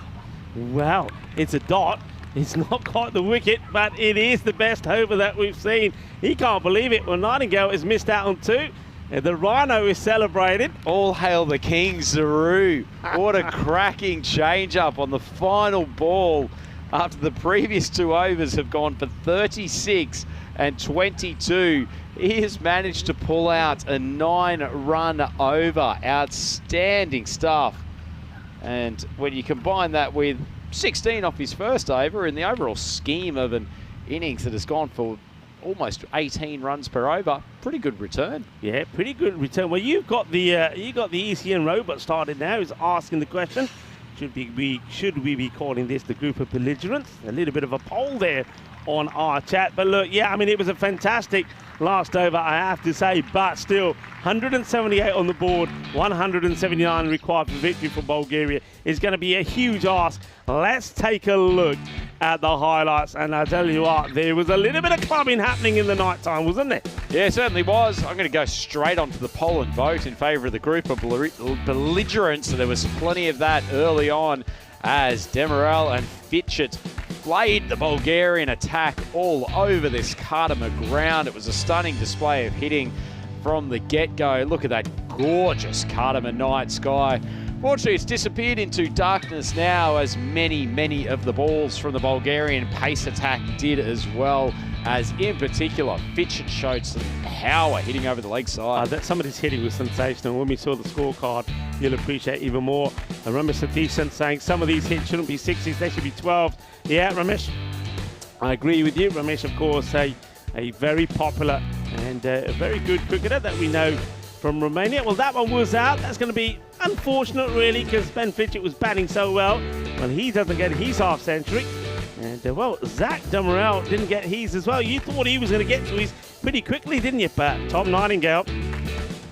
wow. It's a dot. It's not quite the wicket, but it is the best over that we've seen. He can't believe it. Well, Nightingale has missed out on 2. The rhino is celebrated. All hail the king, Zaru. What a cracking change-up on the final ball after the previous 2 overs have gone for 36 and 22. He has managed to pull out a 9-run over. Outstanding stuff. And when you combine that with 16 off his first over in the overall scheme of an innings that has gone for almost 18 runs per over, pretty good return. Yeah, pretty good return. Well, you've got the ECN robot started now. He's asking the question: should we be calling this the group of belligerents? A little bit of a poll there on our chat. But look, yeah, I mean, it was a fantastic last over, I have to say, but still 178 on the board, 179 required for victory for Bulgaria is going to be a huge ask. Let's take a look at the highlights, and I tell you what, there was a little bit of clubbing happening in the night time, wasn't there? Yeah, it certainly was. I'm going to go straight onto the poll and vote in favour of the group of belligerents. So there was plenty of that early on as Demirel and Fitchett flayed the Bulgarian attack all over this Kardama ground. It was a stunning display of hitting from the get-go. Look at that gorgeous Kardama night sky. Fortunately, it's disappeared into darkness now, as many of the balls from the Bulgarian pace attack did, as well as, in particular, Fitchett showed some power hitting over the leg side. Some of this hitting was sensational. When we saw the scorecard, you'll appreciate even more. Ramesh Satish saying some of these hits shouldn't be 60s, they should be 12s. Yeah, Ramesh, I agree with you. Ramesh, of course, a very popular and a very good cricketer that we know from Romania. Well, that one was out. That's going to be unfortunate, really, because Ben Fitchett was batting so well. Well, he doesn't get his half century. And, well, Zach Demirel didn't get his as well. You thought he was going to get to his pretty quickly, didn't you? But Tom Nightingale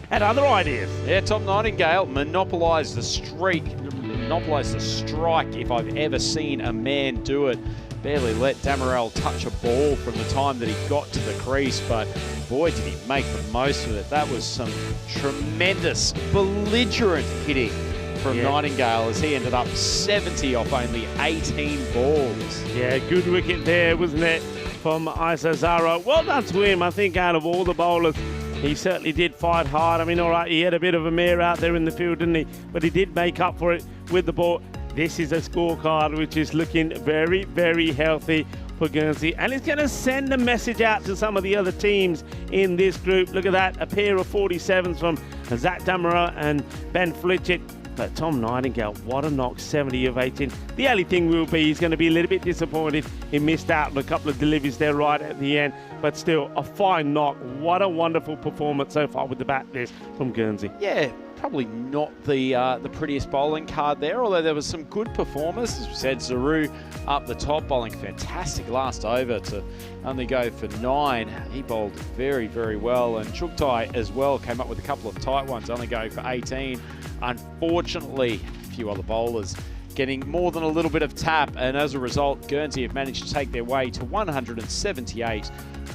had other ideas. Yeah, Tom Nightingale monopolised the streak, monopolised the strike if I've ever seen a man do it. Barely let Demirel touch a ball from the time that he got to the crease, but boy, did he make the most of it. That was some tremendous, belligerent hitting from Nightingale as he ended up 70 off only 18 balls. Yeah, good wicket there, wasn't it, from Isa Zara. Well done to him. I think out of all the bowlers, he certainly did fight hard. I mean, all right, he had a bit of a mare out there in the field, didn't he? But he did make up for it with the ball. This is a scorecard which is looking very, very healthy for Guernsey, and it's going to send a message out to some of the other teams in this group. Look at that, a pair of 47s from Zach Demirel and Ben Fitchett. But Tom Nightingale, what a knock, 70 of 18. The only thing will be he's going to be a little bit disappointed. He missed out on a couple of deliveries there right at the end, but still a fine knock. What a wonderful performance so far with the bat this from Guernsey. Yeah, Probably not the prettiest bowling card there, although there was some good performers. As we said, Zaru up the top, bowling fantastic last over to only go for 9. He bowled very, very well. And Chugtai as well came up with a couple of tight ones, only going for 18. Unfortunately, a few other bowlers getting more than a little bit of tap, and as a result, Guernsey have managed to take their way to 178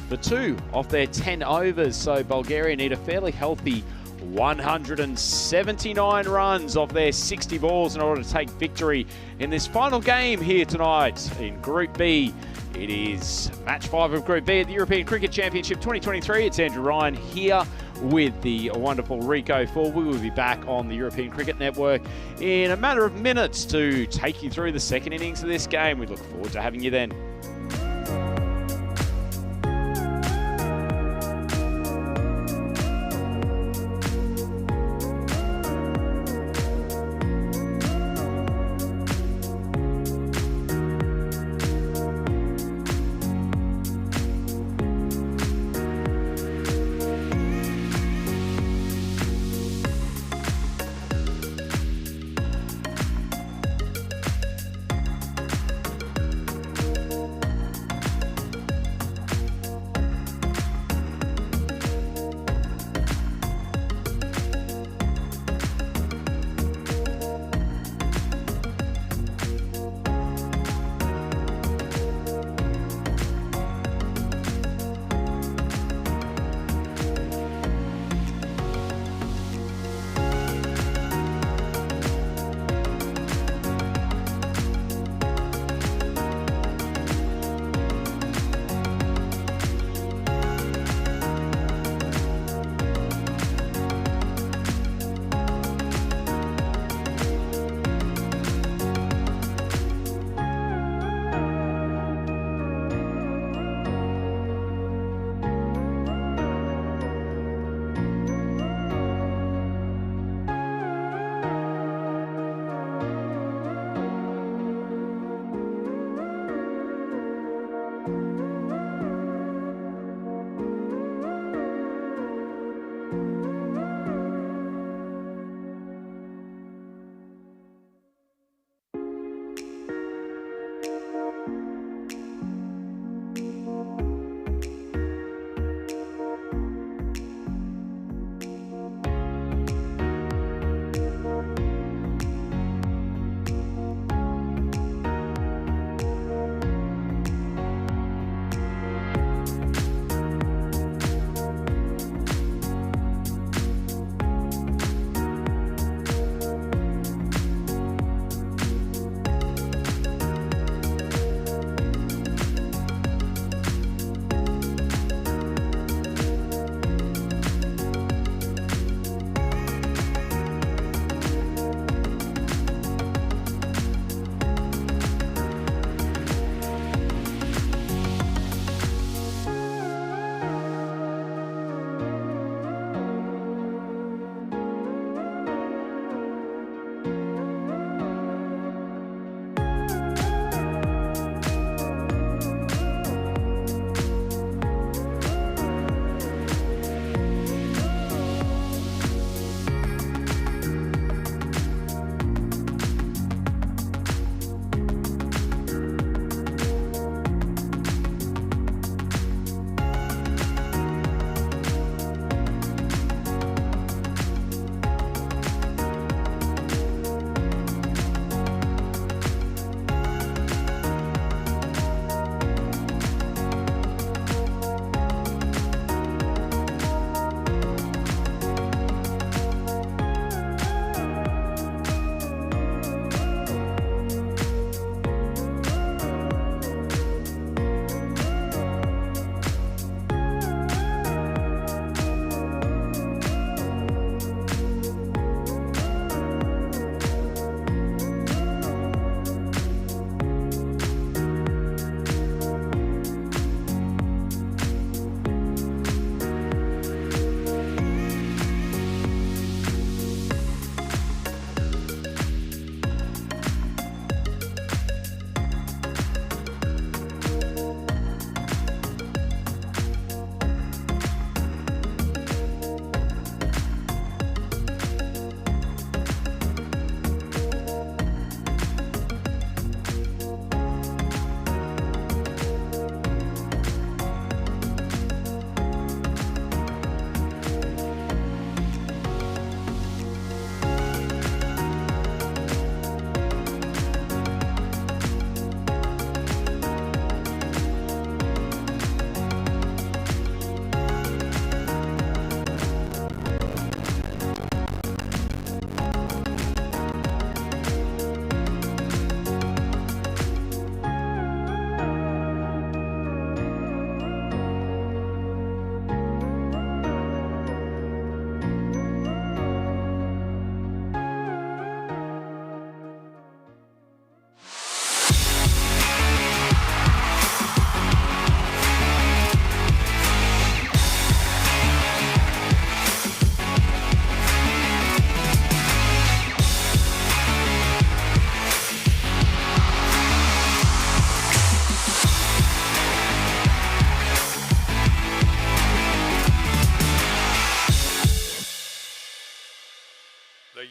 for 2 off their 10 overs. So Bulgaria need a fairly healthy 179 runs off their 60 balls in order to take victory in this final game here tonight in Group B. It is match 5 of Group B at the European Cricket Championship 2023. It's Andrew Ryan here with the wonderful Rico Ford. We will be back on the European Cricket Network in a matter of minutes to take you through the second innings of this game. We look forward to having you then.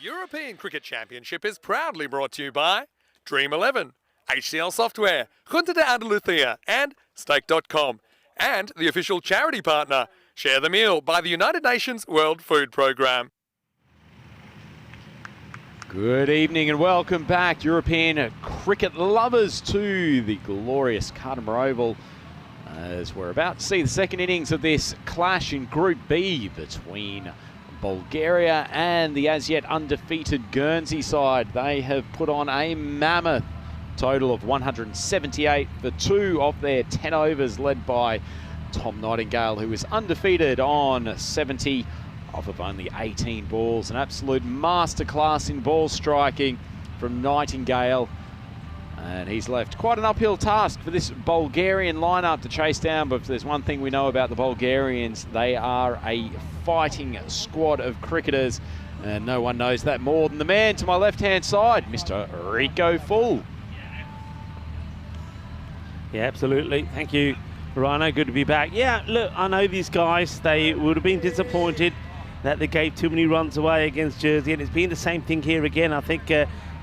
European Cricket Championship is proudly brought to you by Dream11, HCL Software, Junta de Andalucía and Stake.com, and the official charity partner, Share the Meal by the United Nations World Food Programme. Good evening and welcome back, European cricket lovers, to the glorious Cardimer Oval, as we're about to see the second innings of this clash in Group B between Bulgaria and the as yet undefeated Guernsey side. They have put on a mammoth total of 178 for 2 of their 10 overs, led by Tom Nightingale, who is undefeated on 70 off of only 18 balls. An absolute masterclass in ball striking from Nightingale. And he's left quite an uphill task for this Bulgarian lineup to chase down. But if there's one thing we know about the Bulgarians, they are a fighting squad of cricketers. And no one knows that more than the man to my left-hand side, Mr. Rico Full. Yeah, absolutely. Thank you, Rhino. Good to be back. Yeah, look, I know these guys, they would have been disappointed that they gave too many runs away against Jersey. And it's been the same thing here again. I think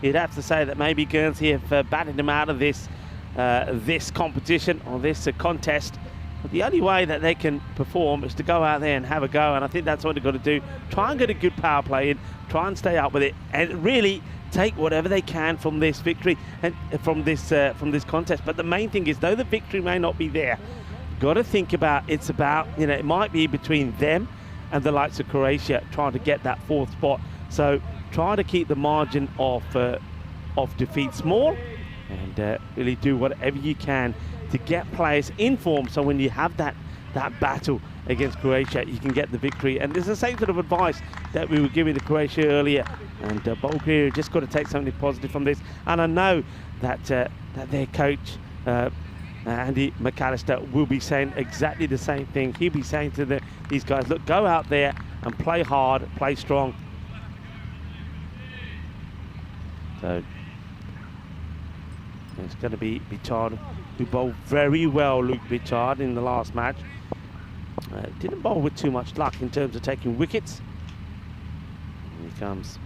you'd have to say that maybe Guernsey have batted them out of this this competition or this contest. But the only way that they can perform is to go out there and have a go, and I think that's what they've got to do. Try and get a good power play in, try and stay up with it, and really take whatever they can from this victory and from this contest. But the main thing is, though the victory may not be there, you've got to think about, it's about, you know, it might be between them and the likes of Croatia trying to get that 4th spot. So try to keep the margin of defeat small, and really do whatever you can to get players in form, so when you have that battle against Croatia, you can get the victory. And there's the same sort of advice that we were giving to Croatia earlier, and Bulgaria just got to take something positive from this. And I know that that their coach Andy McAllister will be saying exactly the same thing. He'll be saying to these guys, look, go out there and play hard, play strong. So it's going to be Bichard, who bowled very well, Luke Bichard, in the last match. Didn't bowl with too much luck in terms of taking wickets. Here he comes.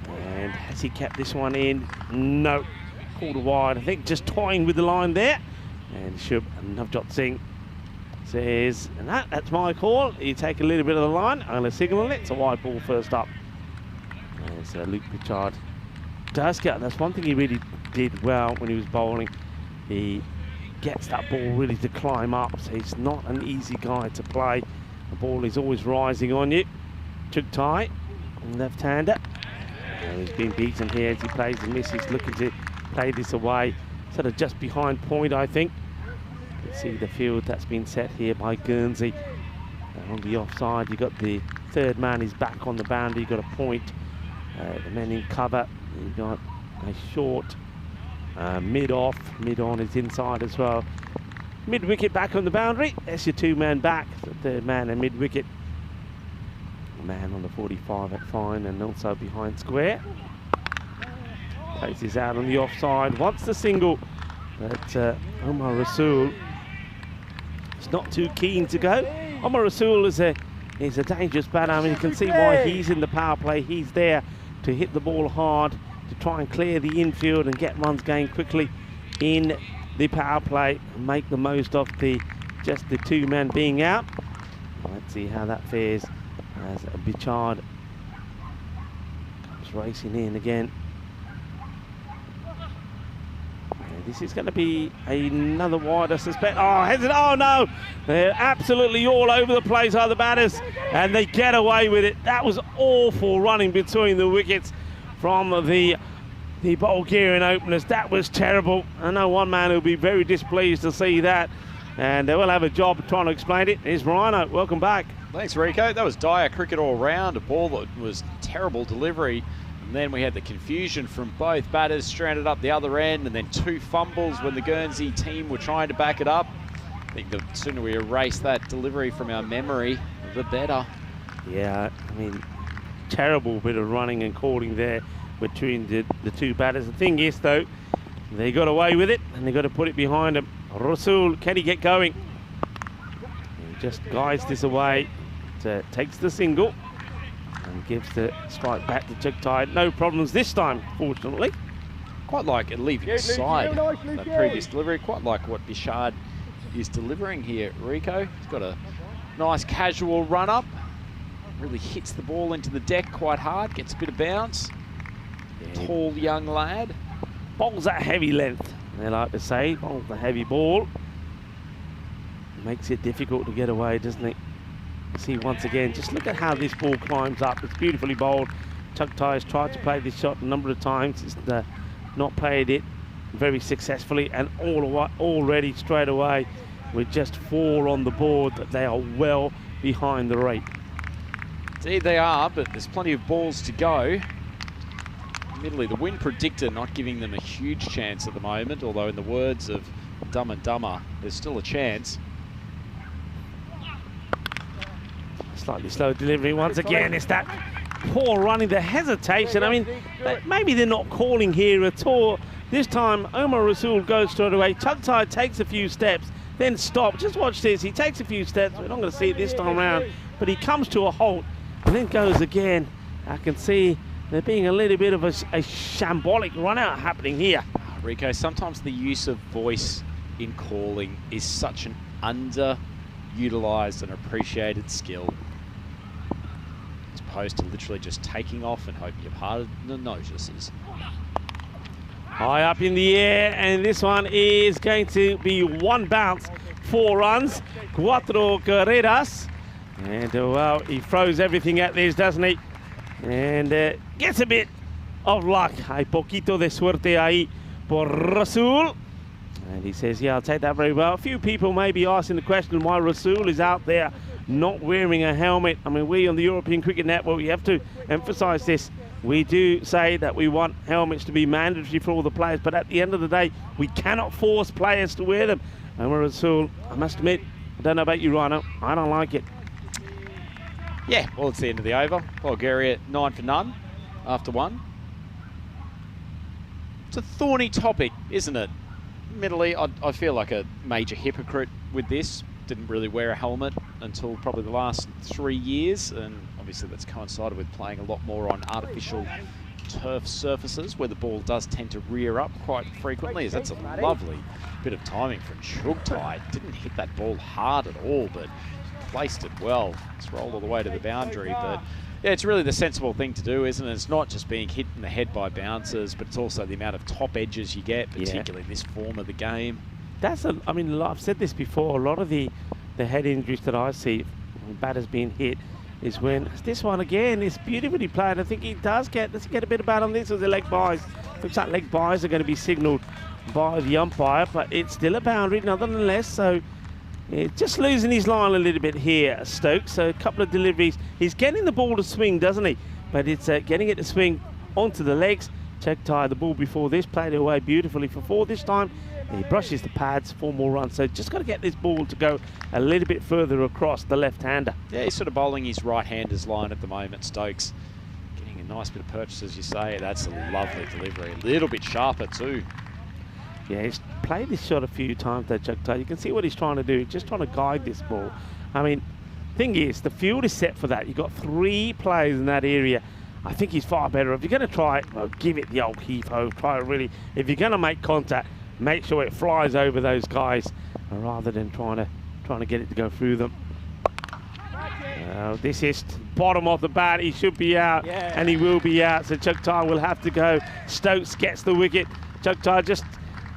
And has he kept this one in? No. Called wide, I think, just toying with the line there. And Shub Navjot Singh says, and that's my call. You take a little bit of the line, I'm going to signal it. It's a wide ball first up. There's Luke Bichard. Does get, that's one thing he really did well when he was bowling. He gets that ball really to climb up, so he's not an easy guy to play. The ball is always rising on you. Chugtai, left-hander. He's been beaten here as he plays and misses, looking to play this away, sort of just behind point, I think. You can see the field that's been set here by Guernsey. On the offside, you've got the 3rd man is back on the boundary, you've got a point. The men in cover, you've got a short mid-off, mid-on is inside as well. Mid-wicket back on the boundary, there's your 2-man back, the 3rd man and mid-wicket. Man on the 45 at fine and also behind square. Places out on the offside, wants the single, but Omar Rasool is not too keen to go. Omar Rasool is a dangerous batter. I mean, you can see why he's in the power play. He's there to hit the ball hard, to try and clear the infield and get runs going quickly in the power play and make the most of just the 2-man being out. Let's see how that fares as Bichard comes racing in again. This is going to be another wide, I suspect. Oh no! They're absolutely all over the place, are the batters, and they get away with it. That was awful running between the wickets from the Bulgarian openers. That was terrible. I know one man who'll be very displeased to see that, and they will have a job trying to explain it. Here's Rhino. Welcome back. Thanks, Rico. That was dire cricket all round. A ball that was terrible delivery. And then we had the confusion from both batters stranded up the other end, and then 2 fumbles when the Guernsey team were trying to back it up. I think the sooner we erase that delivery from our memory, the better. Yeah, I mean, terrible bit of running and calling there between the 2 batters. The thing is, though, they got away with it, and they got to put it behind them. Rasool, can he get going? He just guides this away, takes the single. And gives the strike back to Chugtai. No problems this time, fortunately. Quite like it leaving side, that previous delivery. Quite like what Bishard is delivering here, Rico. He's got a nice casual run up. Really hits the ball into the deck quite hard, gets a bit of bounce. Yeah. Tall young lad. Bowls that heavy length, they like to say. Bowls the heavy ball. Makes it difficult to get away, doesn't it? See once again, just look at how this ball climbs up. It's beautifully bowled. Chugtai has tried to play this shot a number of times. It's not played it very successfully, and already straight away with just 4 on the board, that they are well behind the rate. Indeed they are, but there's plenty of balls to go. Admittedly, the wind predictor not giving them a huge chance at the moment, although in the words of Dumb and Dumber, there's still a chance. Slightly slow delivery once again. It's that poor running, the hesitation. I mean, maybe they're not calling here at all. This time, Omar Rasool goes straight away. Chugtai takes a few steps, then stops. Just watch this. He takes a few steps. We're not going to see it this time around, but he comes to a halt and then goes again. I can see there being a little bit of a shambolic run out happening here. Rico, sometimes the use of voice in calling is such an underutilised and appreciated skill, as opposed to literally just taking off and hoping you've heard the notices. High up in the air, and this one is going to be 1 bounce, 4 runs, 4 carreras. And well, he throws everything at this, doesn't he? And gets a bit of luck. Hay poquito de suerte ahí por Rasool. And he says, yeah, I'll take that very well. A few people may be asking the question why Rasool is out there not wearing a helmet. I mean, we on the European Cricket Network, we have to emphasise this. We do say that we want helmets to be mandatory for all the players, but at the end of the day, we cannot force players to wear them. And Rasool, I must admit, I don't know about you, Rhino, I don't like it. Yeah, well, it's the end of the over. Bulgaria 9 for none after 1. It's a thorny topic, isn't it? Admittedly, I feel like a major hypocrite with this. Didn't really wear a helmet until probably the last 3 years, and obviously that's coincided with playing a lot more on artificial turf surfaces where the ball does tend to rear up quite frequently. As that's a lovely bit of timing from Chugtai. Didn't hit that ball hard at all, but placed it well. It's rolled all the way to the boundary, but yeah, it's really the sensible thing to do, isn't it? It's not just being hit in the head by bouncers, but it's also the amount of top edges you get, particularly in this form of the game. I mean, I've said this before, a lot of the head injuries that I see when batters being hit is when this one again is beautifully played. I think he does he get a bit of bat on this as the leg buys. Looks like leg buys are going to be signalled by the umpire, but it's still a boundary nonetheless, so just losing his line a little bit here, Stokes. So a couple of deliveries. He's getting the ball to swing, doesn't he? But it's getting it to swing onto the legs. Chugtai, the ball before this, played it away beautifully for 4 this time. He brushes the pads, 4 more runs. So just got to get this ball to go a little bit further across the left-hander. Yeah, he's sort of bowling his right-hander's line at the moment, Stokes. Getting a nice bit of purchase, as you say. That's a lovely delivery. A little bit sharper too. Yeah, he's played this shot a few times, that Chugtai. You can see what he's trying to do. He's just trying to guide this ball. I mean, thing is, the field is set for that. You've got 3 players in that area. I think he's far better. If you're going to try it, well, give it the old heave-ho. Try it really. If you're going to make contact, make sure it flies over those guys rather than trying to get it to go through them. This is bottom of the bat. He should be out, and he will be out. So Chugtai will have to go. Stokes gets the wicket. Chugtai just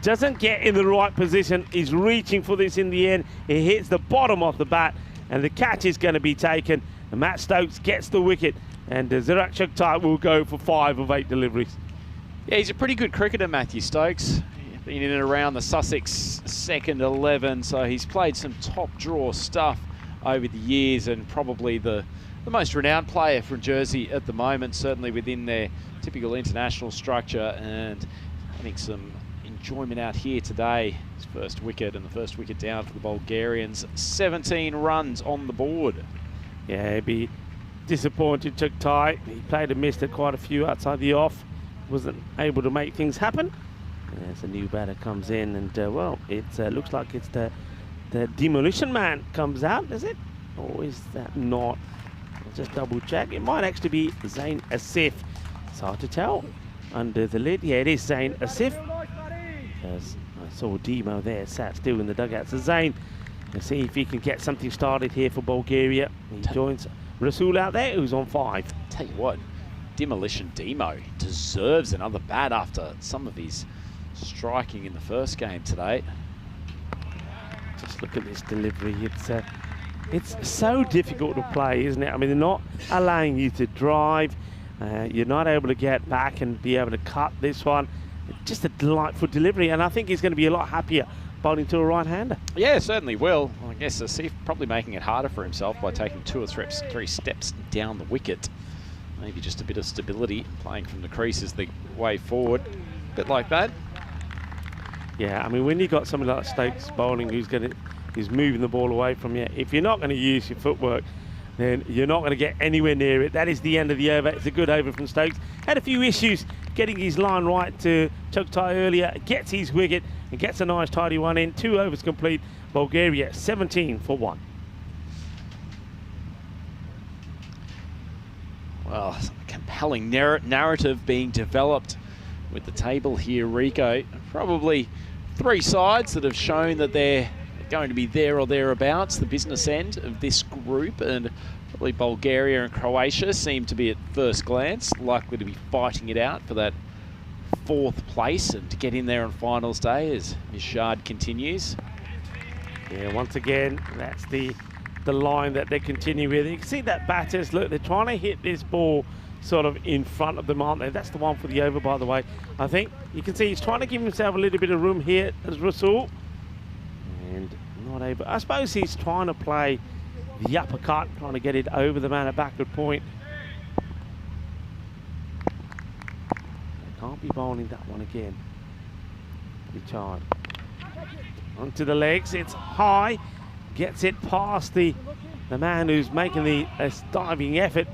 doesn't get in the right position. He's reaching for this in the end. He hits the bottom of the bat, and the catch is going to be taken. And Matt Stokes gets the wicket, and Ziraat Chugtai will go for 5 of 8 deliveries. Yeah, he's a pretty good cricketer, Matthew Stokes. Been in and around the Sussex second 11, so he's played some top draw stuff over the years, and probably the most renowned player from Jersey at the moment, certainly within their typical international structure, and having some enjoyment out here today. His first wicket, and the first wicket down for the Bulgarians. 17 runs on the board. Yeah, he'd be disappointed, Chugtai. He played and missed at quite a few outside the off. Wasn't able to make things happen. As a new batter comes in, and well, it looks like it's the demolition man comes out, is it? Or is that not? I'll just double check. It might actually be Zain Asif. It's hard to tell under the lid. Yeah, it is Zain Asif. Because I saw Demo there sat still in the dugout. So Zain, let's see if he can get something started here for Bulgaria. He joins Rasul out there, who's on 5. Tell you what, Demolition Demo deserves another bat after some of his striking in the first game today. Just look at this delivery. It's so difficult to play, isn't it? I mean, they're not allowing you to drive. You're not able to get back and be able to cut this one. Just a delightful delivery, and I think he's going to be a lot happier bowling to a right-hander. Yeah, certainly will. I guess Asif probably making it harder for himself by taking 2 or 3 steps down the wicket. Maybe just a bit of stability, playing from the crease is the way forward. A bit like that. Yeah, I mean, when you've got somebody like Stokes bowling who's moving the ball away from you, if you're not going to use your footwork, then you're not going to get anywhere near it. That is the end of the over. It's a good over from Stokes. Had a few issues getting his line right to Choktai earlier. Gets his wicket and gets a nice tidy one in. 2 overs complete. Bulgaria 17 for 1. Well, compelling narrative being developed with the table here, Rico. Probably 3 sides that have shown that they're going to be there or thereabouts, the business end of this group, and probably Bulgaria and Croatia seem to be at first glance likely to be fighting it out for that 4th place and to get in there on finals day as Mishard continues. Yeah, once again, that's the line that they continue with. You can see that batters, look, they're trying to hit this ball sort of in front of them, aren't they? That's the one for the over, by the way. I think you can see he's trying to give himself a little bit of room here as Rasul. And not able. I suppose he's trying to play the uppercut, trying to get it over the man at backward point. They can't be bowling that one again. Richard. Onto the legs, it's high. Gets it past the man who's making the diving effort.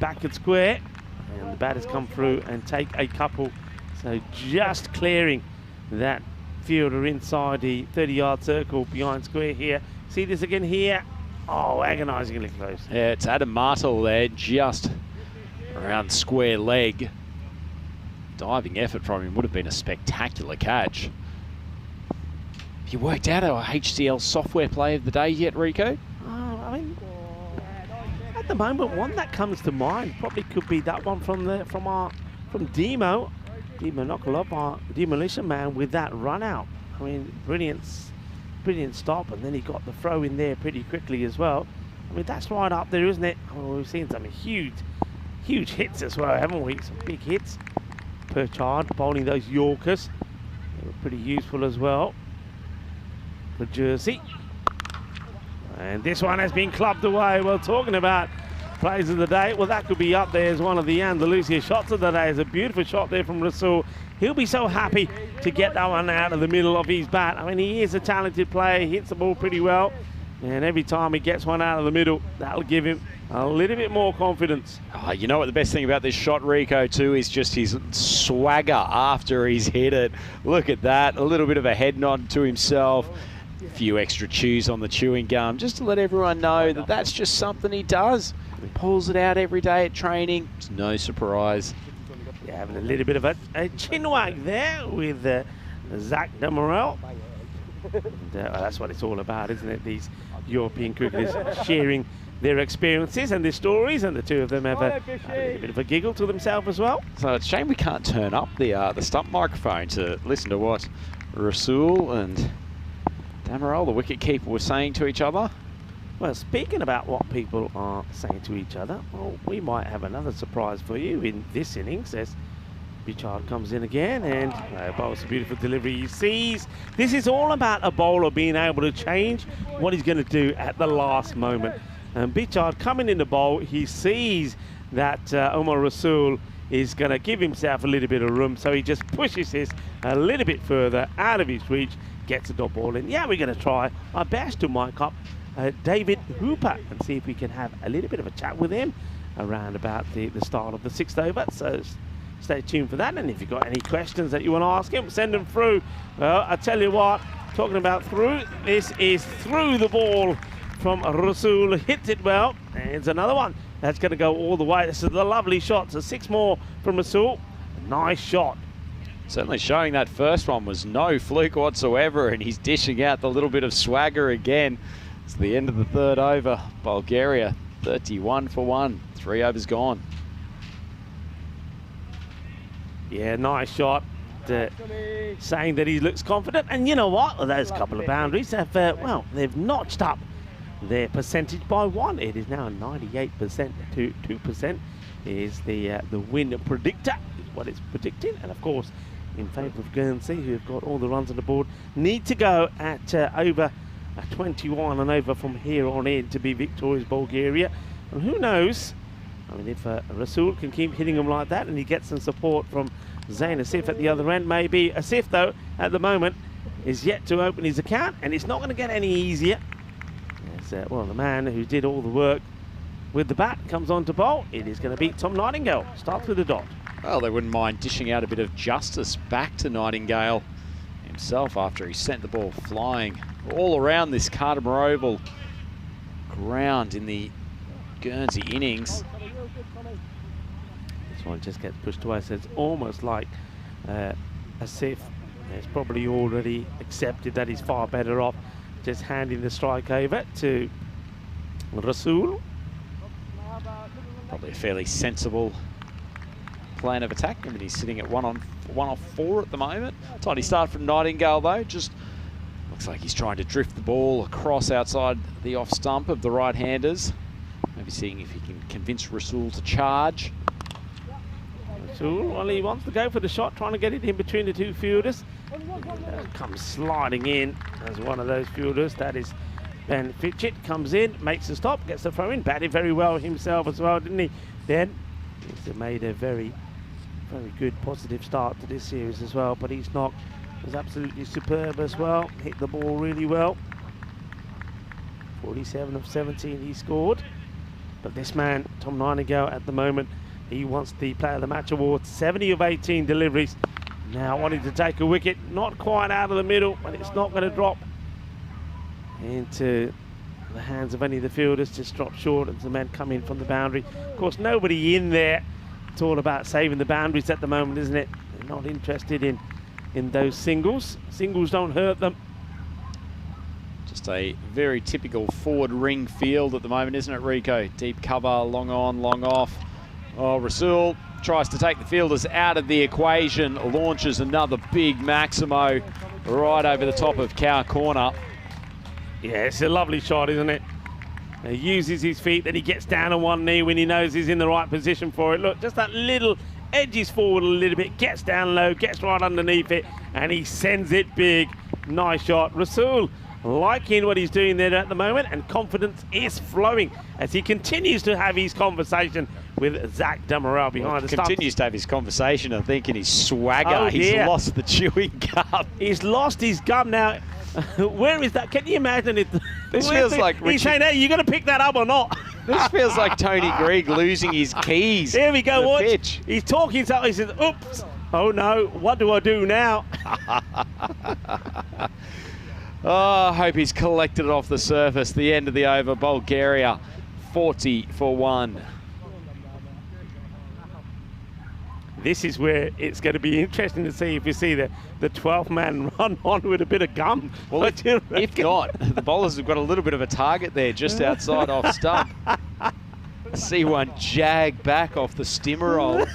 Backward square. And the batters come through and take a couple. So just clearing that fielder inside the 30-yard circle behind square here. See this again here. Oh, agonisingly close. Yeah, it's Adam Martel there, just around square leg. Diving effort from him would have been a spectacular catch. Have you worked out our HCL software play of the day yet, Rico? I mean, at the moment, one that comes to mind probably could be that one from Demo. Demo Nokolov, our demolition man, with that run out. I mean, brilliant stop, and then he got the throw in there pretty quickly as well. I mean, that's right up there, isn't it? Oh, we've seen some huge hits as well, haven't we? Some big hits. Perchard bowling those Yorkers. They were pretty useful as well for Jersey. And this one has been clubbed away. Well, talking about plays of the day, well, that could be up there as one of the Andalusia shots of the day. It's a beautiful shot there from Rasul. He'll be so happy to get that one out of the middle of his bat. I mean, he is a talented player. He hits the ball pretty well. And every time he gets one out of the middle, that'll give him a little bit more confidence. Oh, you know what the best thing about this shot, Rico, too, is just his swagger after he's hit it. Look at that. A little bit of a head nod to himself. A few extra chews on the chewing gum, just to let everyone know that that's just something he does. He pulls it out every day at training. It's no surprise. Yeah, having a little bit of a chin wag there with Zach Demerel. That's what it's all about, isn't it? These European cricketers sharing their experiences and their stories, and the two of them have a little bit of a giggle to themselves as well. So it's a shame we can't turn up the stump microphone to listen to what Rasul and Demerel, the wicketkeeper, were saying to each other. Well, speaking about what people are saying to each other, well, we might have another surprise for you in this innings as Bichard comes in again and bowls a beautiful delivery. He sees this is all about a bowler being able to change what he's going to do at the last moment. And Bichard coming in the bowl, he sees that Omar Rasul is going to give himself a little bit of room, so he just pushes this a little bit further out of his reach, gets a dot ball in. Yeah, we're going to try our best to mic up David Hooper and see if we can have a little bit of a chat with him around about the start of the 6th over. So stay tuned for that, and if you've got any questions that you want to ask him, send them through. Well, I tell you what, talking about through, this is through the ball from Rasul. Hits it well, and it's another one That's going to go all the way. This is a lovely shot. So 6 more from Rasul. Nice shot. Certainly showing that first one was no fluke whatsoever, and he's dishing out the little bit of swagger again. It's the end of the 3rd over. Bulgaria 31 for 1. 3 overs gone. Yeah, nice shot. Saying that he looks confident. And you know what? Well, those couple of boundaries have, well, they've notched up their percentage by 1. It is now 98% to 2% is the win predictor, is what it's predicting. And of course, in favour of Guernsey, who have got all the runs on the board, need to go at over 21 and over from here on in to be victorious Bulgaria. And who knows, I mean, if Rasul can keep hitting them like that and he gets some support from Zain Asif at the other end, maybe. Asif, though, at the moment, is yet to open his account, and it's not going to get any easier. As, well, the man who did all the work with the bat comes on to bowl. It is going to be Tom Nightingale. Starts with the dot. Well, they wouldn't mind dishing out a bit of justice back to Nightingale himself after he sent the ball flying all around this Carter Oval ground in the Guernsey innings. This one just gets pushed away, so it's almost like Asif has probably already accepted that he's far better off just handing the strike over to Rasul. Probably a fairly sensible plan of attack. I mean, he's sitting at 1 off 4 at the moment. Tiny start from Nightingale, though. Just looks like he's trying to drift the ball across outside the off stump of the right-handers. Maybe seeing if he can convince Rasul to charge. Rasul, well, he wants to go for the shot, trying to get it in between the 2 fielders. Comes sliding in as one of those fielders. That is Ben Fitchett. Comes in, makes a stop, gets the throw in. Batted very well himself as well, didn't he? Then he's made a very good positive start to this series as well. But his knock was absolutely superb as well. Hit the ball really well. 47 of 17 he scored. But this man, Tom Nightingale, at the moment, he wants the Player of the Match award. 70 of 18 deliveries. Now wanting to take a wicket, not quite out of the middle, but it's not going to drop into the hands of any of the fielders. Just drop short as the men come in from the boundary. Of course, nobody in there. It's all about saving the boundaries at the moment, isn't it? They're not interested in those singles. Singles don't hurt them. Just a very typical forward ring field at the moment, isn't it, Rico? Deep cover, long on, long off. Oh, Rasul tries to take the fielders out of the equation, launches another big Maximo right over the top of Cow Corner. Yeah, it's a lovely shot, isn't it? He uses his feet, then he gets down on one knee when he knows he's in the right position for it. Look, just that little edges forward a little bit, gets down low, gets right underneath it, and he sends it big. Nice shot. Rasul liking what he's doing there at the moment, and confidence is flowing as he continues to have his conversation with Zach Damarel behind the stumps. Continues to have his conversation, I think, in his swagger. Oh, he's yeah. lost the chewing gum. He's lost his gum now. Where is that? Can you imagine it? This feels like he's saying, hey, you going to pick that up or not? This feels like Tony Greig losing his keys. Here we go, watch. Pitch. He's talking something. He says, oops. Oh, no. What do I do now? Oh, I hope he's collected it off the surface. The end of the over. Bulgaria, 40 for 1. This is where it's going to be interesting to see if you see the 12th man run on with a bit of gum. Well, if not, the bowlers have got a little bit of a target there just outside off stump. See one jag back off the stimmer roll.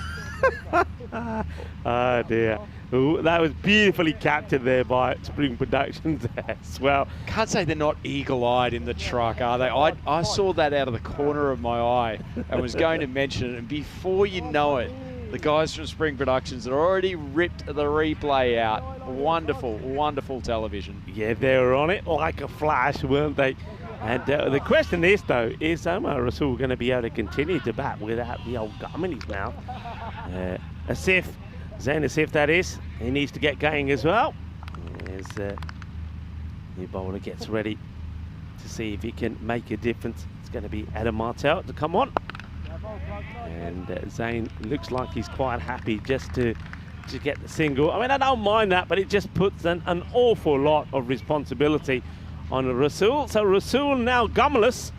Oh, dear. Ooh, that was beautifully captured there by Spring Productions as well. Can't say they're not eagle-eyed in the truck, are they? I saw that out of the corner of my eye and was going to mention it, and before you know it, the guys from Spring Productions had already ripped the replay out. Wonderful, wonderful television. Yeah, they were on it like a flash, weren't they? And the question is, though, is Omar Rasul going to be able to continue to bat without the old gum in his mouth? Asif, Zain Asif, that is, he needs to get going as well. As the bowler gets ready to see if he can make a difference. It's going to be Adam Martel to come on. And Zain looks like he's quite happy just to get the single. I mean, I don't mind that, but it just puts an awful lot of responsibility on Rasul. So Rasul now gumless,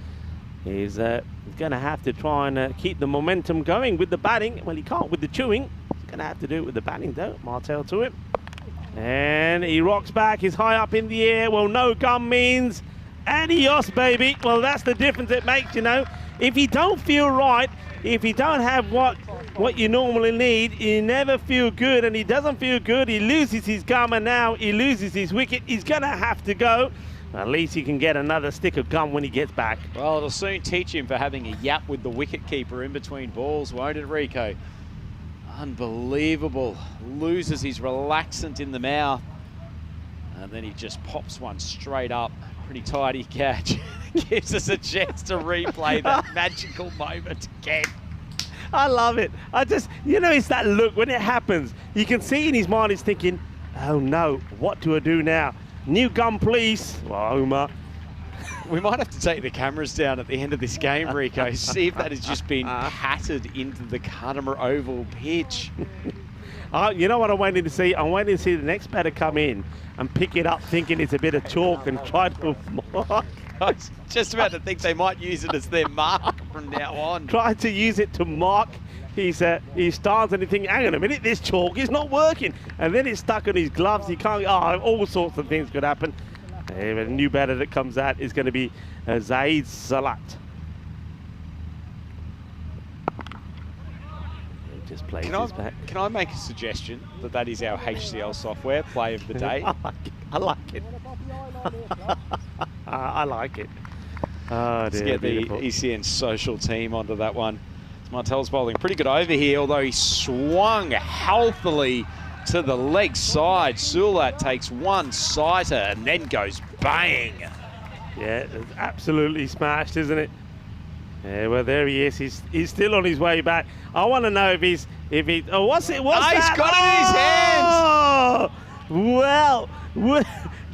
He's going to have to try and keep the momentum going with the batting. Well, he can't with the chewing. He's going to have to do it with the batting, though. Martel to him. And he rocks back. He's high up in the air. Well, no gum means adios, baby. Well, that's the difference it makes, you know. If you don't feel right, if you don't have what you normally need, you never feel good, and he doesn't feel good. He loses his gum, and now he loses his wicket. He's going to have to go. At least he can get another stick of gum when he gets back. Well, it'll soon teach him for having a yap with the wicketkeeper in between balls, won't it, Rico? Unbelievable. Loses his relaxant in the mouth. And then he just pops one straight up. Pretty tidy catch. Gives us a chance to replay that magical moment again. I love it. You know, it's that look when it happens. You can see in his mind he's thinking, oh no, what do I do now? New gum, please. Well, Omar. We might have to take the cameras down at the end of this game, Rico. See if that has just been patted into the Khadimah Oval pitch. You know what I'm waiting to see? I'm waiting to see the next batter come in and pick it up thinking it's a bit of chalk and try to mark. I was just about to think they might use it as their mark from now on. Try to use it to mark his stance, and you think, hang on a minute, this chalk is not working. And then it's stuck on his gloves. He can't, all sorts of things could happen. A new batter that comes out is going to be Zaid Salat. Just plays his back. Can I make a suggestion that is our HCL software play of the day? I like it. I like it. Oh, Let's dear, get the beautiful. ECN social team onto that one. Martel's bowling pretty good over here, although he swung healthily to the leg side. Sulat takes one sighter and then goes bang. Yeah, it's absolutely smashed, isn't it? Yeah, well, there he is. He's still on his way back. I want to know if he's oh, what's it? What's that? He's got it in his hands. Well,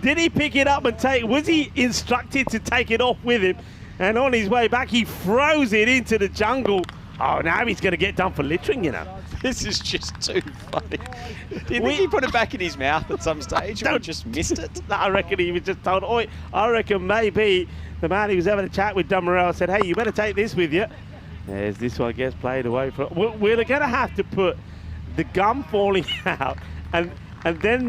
did he pick it up and take? Was he instructed to take it off with him? And on his way back, he throws it into the jungle. Oh, now he's going to get done for littering, you know. This is just too funny. Do you think he put it back in his mouth at some stage or just missed it? I reckon he was just told, oi, I reckon maybe the man who was having a chat with Dumarel said, hey, you better take this with you. As this one gets played away from. We're going to have to put the gum falling out and then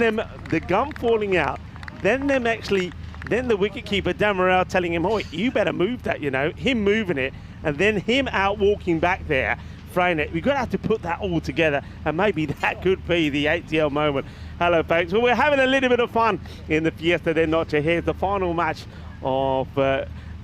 the gum falling out, then the wicketkeeper Dumarel telling him, oi, you better move that, you know, him moving it, and then him out walking back there, throwing it. We're going to have to put that all together, and maybe that could be the HCL moment. Hello, folks. Well, we're having a little bit of fun in the Fiesta de Noche. Here's the final match of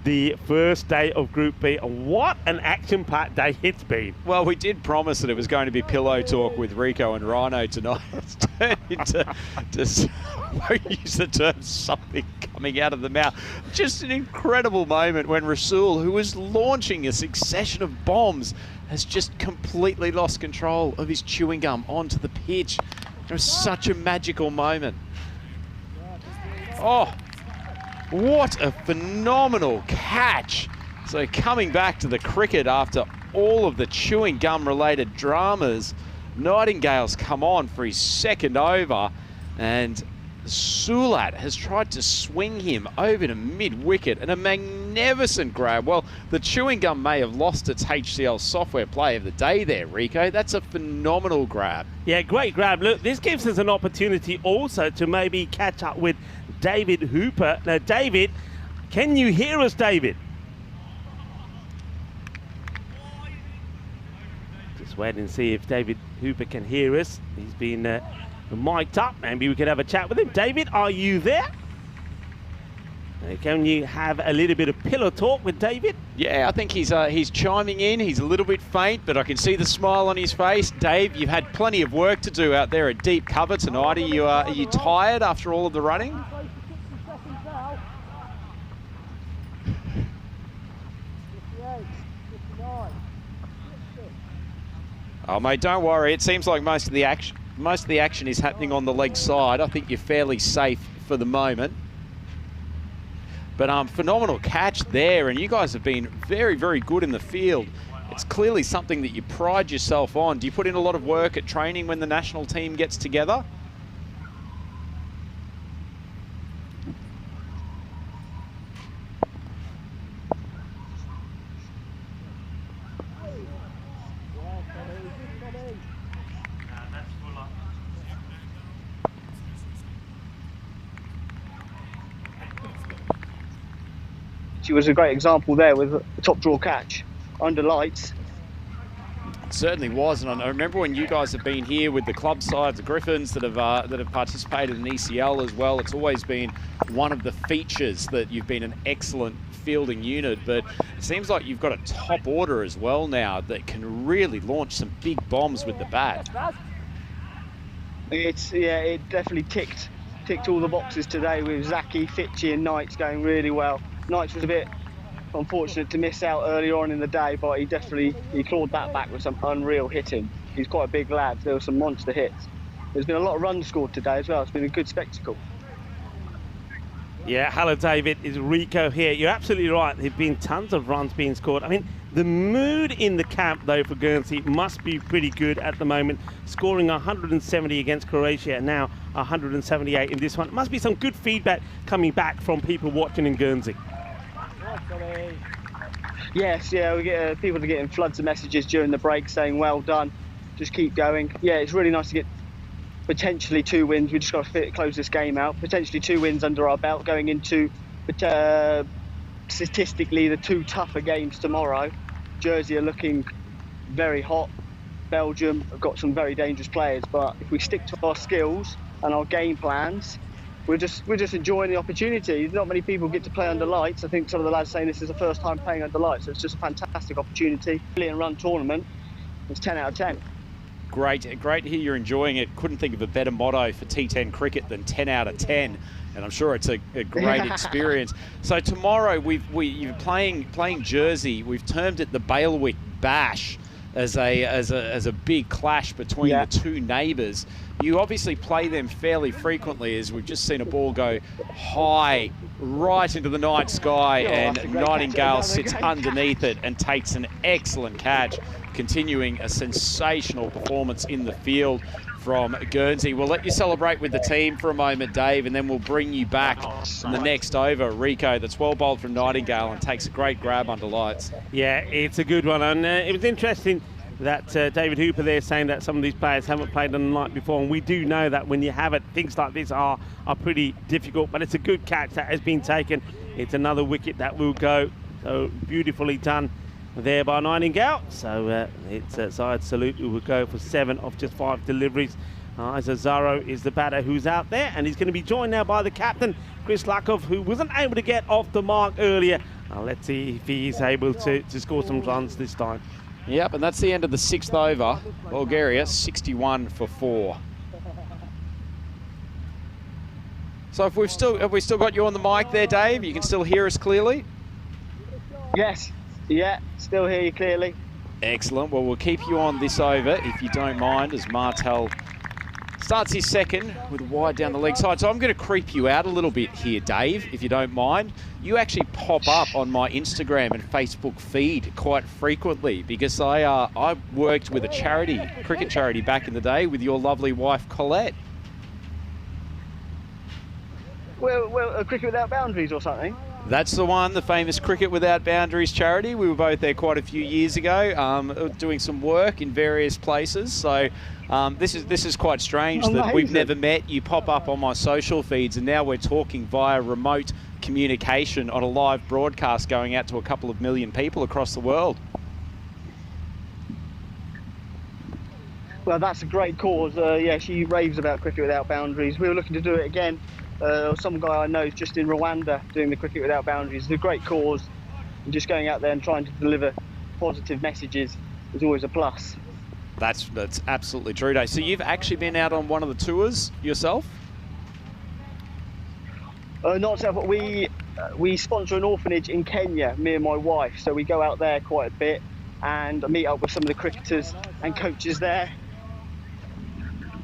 the first day of Group B. What an action-packed day it's been. Well, we did promise that it was going to be pillow talk with Rico and Rhino tonight. It's turned into, I won't use the term, something coming out of the mouth. Just an incredible moment when Rasul, who was launching a succession of bombs, has just completely lost control of his chewing gum onto the pitch. It was such a magical moment. Oh, what a phenomenal catch. So coming back to the cricket after all of the chewing gum related dramas, Nightingale's come on for his second over, and Sulat has tried to swing him over to mid-wicket, and a magnificent grab. Well, the chewing gum may have lost its HCL software play of the day there, Rico. That's a phenomenal grab. Yeah, great grab. Look, this gives us an opportunity also to maybe catch up with David Hooper. Now, David, can you hear us, David? Just wait and see if David Hooper can hear us. He's been mic'd up. Maybe we could have a chat with him. David, are you there? Can you have a little bit of pillow talk with David? Yeah, I think he's chiming in. He's a little bit faint, but I can see the smile on his face. Dave, you've had plenty of work to do out there at deep cover tonight. Are you tired after all of the running? Oh, mate, don't worry. It seems like most of the action is happening on the leg side. I think you're fairly safe for the moment. But phenomenal catch there, and you guys have been very, very good in the field. It's clearly something that you pride yourself on. Do you put in a lot of work at training when the national team gets together? catch. He was a great example there with a top draw catch under lights. It certainly was, and I remember when you guys have been here with the club sides, the Griffins that have participated in ECL as well. It's always been one of the features that you've been an excellent fielding unit, but it seems like you've got a top order as well now that can really launch some big bombs with the bat. It definitely ticked all the boxes today with Zaki, Fitchy, and Knights going really well. Knights was a bit unfortunate to miss out earlier on in the day, but he clawed that back with some unreal hitting. He's quite a big lad. There were some monster hits. There's been a lot of runs scored today as well. It's been a good spectacle. Yeah, hello David, it's Rico here. You're absolutely right, there have been tons of runs being scored. I mean, the mood in the camp though for Guernsey must be pretty good at the moment. Scoring 170 against Croatia and now 178 in this one. Must be some good feedback coming back from people watching in Guernsey. Yes, yeah, we get people are getting floods of messages during the break saying well done, just keep going. Yeah, it's really nice to get potentially 2 wins. We just got to close this game out. Potentially 2 wins under our belt going into statistically the 2 tougher games tomorrow. Jersey are looking very hot. Belgium have got some very dangerous players, but if we stick to our skills and our game plans, we're just enjoying the opportunity. Not many people get to play under lights. I think some of the lads saying this is the first time playing under lights, so it's just a fantastic opportunity. Brilliant run tournament. It's 10 out of 10. Great to hear you're enjoying it. Couldn't think of a better motto for T10 cricket than 10 out of 10, and I'm sure it's a great experience. So tomorrow you're playing Jersey. We've termed it the Bailiwick Bash as a big clash between the 2 neighbours. You obviously play them fairly frequently, as we've just seen a ball go high right into the night sky, and Nightingale sits underneath it and takes an excellent catch, continuing a sensational performance in the field from Guernsey. We'll let you celebrate with the team for a moment, Dave, and then we'll bring you back in the next over. Rico, that's well bowled from Nightingale and takes a great grab under lights. Yeah, it's a good one, and it was interesting that David Hooper there saying that some of these players haven't played on the night before, and we do know that when you have it, things like this are pretty difficult, but it's a good catch that has been taken. It's another wicket that will go, so beautifully done there by Nightingale. So it's a side salute who will go for 7 of just 5 deliveries. Zaro is the batter who's out there, and he's going to be joined now by the captain, Chris Lakov, who wasn't able to get off the mark earlier. Let's see if he's able to score some runs this time. Yep, and that's the end of the 6th over. Bulgaria 61 for 4. So have we still got you on the mic there, Dave? You can still hear us clearly? Yes, yeah, still hear you clearly. Excellent. Well, we'll keep you on this over, if you don't mind, as Martel starts his second with a wide down the leg side. So I'm going to creep you out a little bit here, Dave, if you don't mind. You actually pop up on my Instagram and Facebook feed quite frequently, because I worked with a cricket charity back in the day with your lovely wife, Colette. Well, Cricket Without Boundaries or something? That's the one, the famous Cricket Without Boundaries charity. We were both there quite a few years ago, doing some work in various places. So this is quite strange that we've never met. You pop up on my social feeds, and now we're talking via remote communication on a live broadcast going out to a couple of million people across the world. Well, that's a great cause. Yeah, she raves about Cricket Without Boundaries. We were looking to do it again. Some guy I know is just in Rwanda doing the Cricket Without Boundaries. It's a great cause, and just going out there and trying to deliver positive messages is always a plus. That's absolutely true, Dave. So you've actually been out on one of the tours yourself? Not so, but we sponsor an orphanage in Kenya, me and my wife. So we go out there quite a bit and meet up with some of the cricketers and coaches there,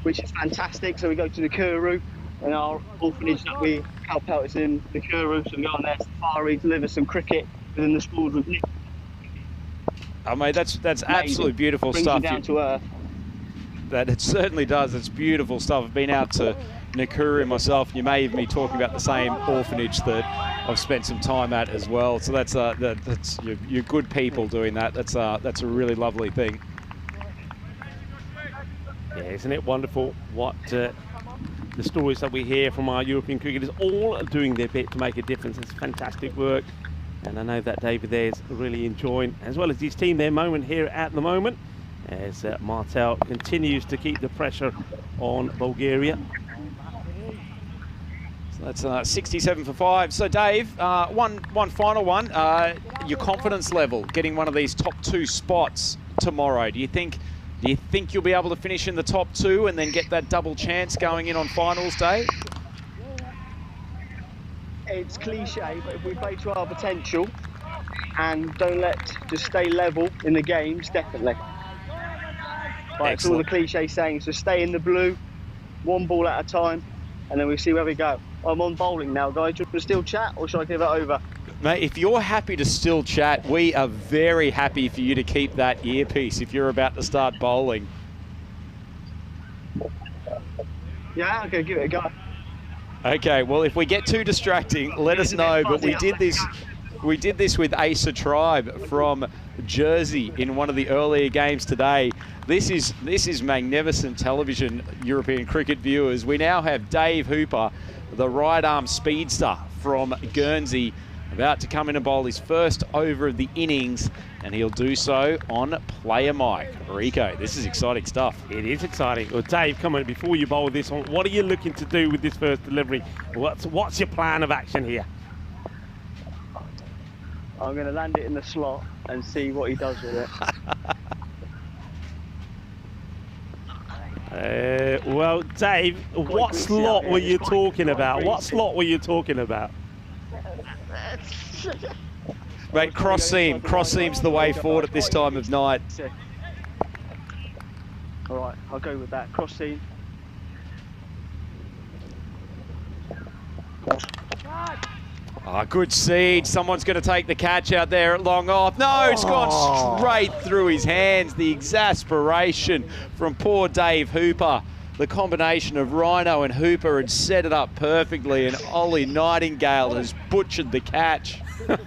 which is fantastic. So we go to Nakuru, and our orphanage that we help out is in Nakuru. So we go on there safari, deliver some cricket within the schools with Nick. Oh, mate, that's absolutely beautiful stuff. Brings you down to earth. That it certainly does. It's beautiful stuff. I've been out to Nakuru myself, and you may even be talking about the same orphanage that I've spent some time at as well. So that's you're good people doing that. That's a really lovely thing. Yeah, isn't it wonderful what the stories that we hear from our European cricketers, all doing their bit to make a difference. It's fantastic work. And I know that David there is really enjoying, as well as his team, their moment here at the moment, as Martel continues to keep the pressure on Bulgaria. So that's 67 for 5. So Dave, one final one. Your confidence level getting one of these top 2 spots tomorrow. Do you think you'll be able to finish in the top 2 and then get that double chance going in on finals day? It's cliche, but if we play to our potential and don't just stay level in the games, definitely. Like it's all the cliche sayings, just stay in the blue, one ball at a time, and then we see where we go. I'm on bowling now, guys. Do you want to still chat, or should I give it over? Mate, if you're happy to still chat, we are very happy for you to keep that earpiece if you're about to start bowling. Yeah, okay, give it a go. Okay, well, if we get too distracting, let us know. But we did this with Asa Tribe from Jersey in one of the earlier games today. This is magnificent television, European cricket viewers. We now have Dave Hooper, the right arm speedster from Guernsey, about to come in and bowl his first over of the innings, and he'll do so on player mic. Rico, this is exciting stuff. It is exciting. Well, Dave, come on, before you bowl this one, what are you looking to do with this first delivery? What's your plan of action here? I'm going to land it in the slot and see what he does with it. Well, Dave, what slot were you talking about? What slot were you talking about? Mate, cross seam's the way forward at this time of night. All right, I'll go with that. Cross seam. Good seed. Someone's going to take the catch out there at long off. No, it's gone straight through his hands. The exasperation from poor Dave Hooper. The combination of Rhino and Hooper had set it up perfectly, and Ollie Nightingale has butchered the catch.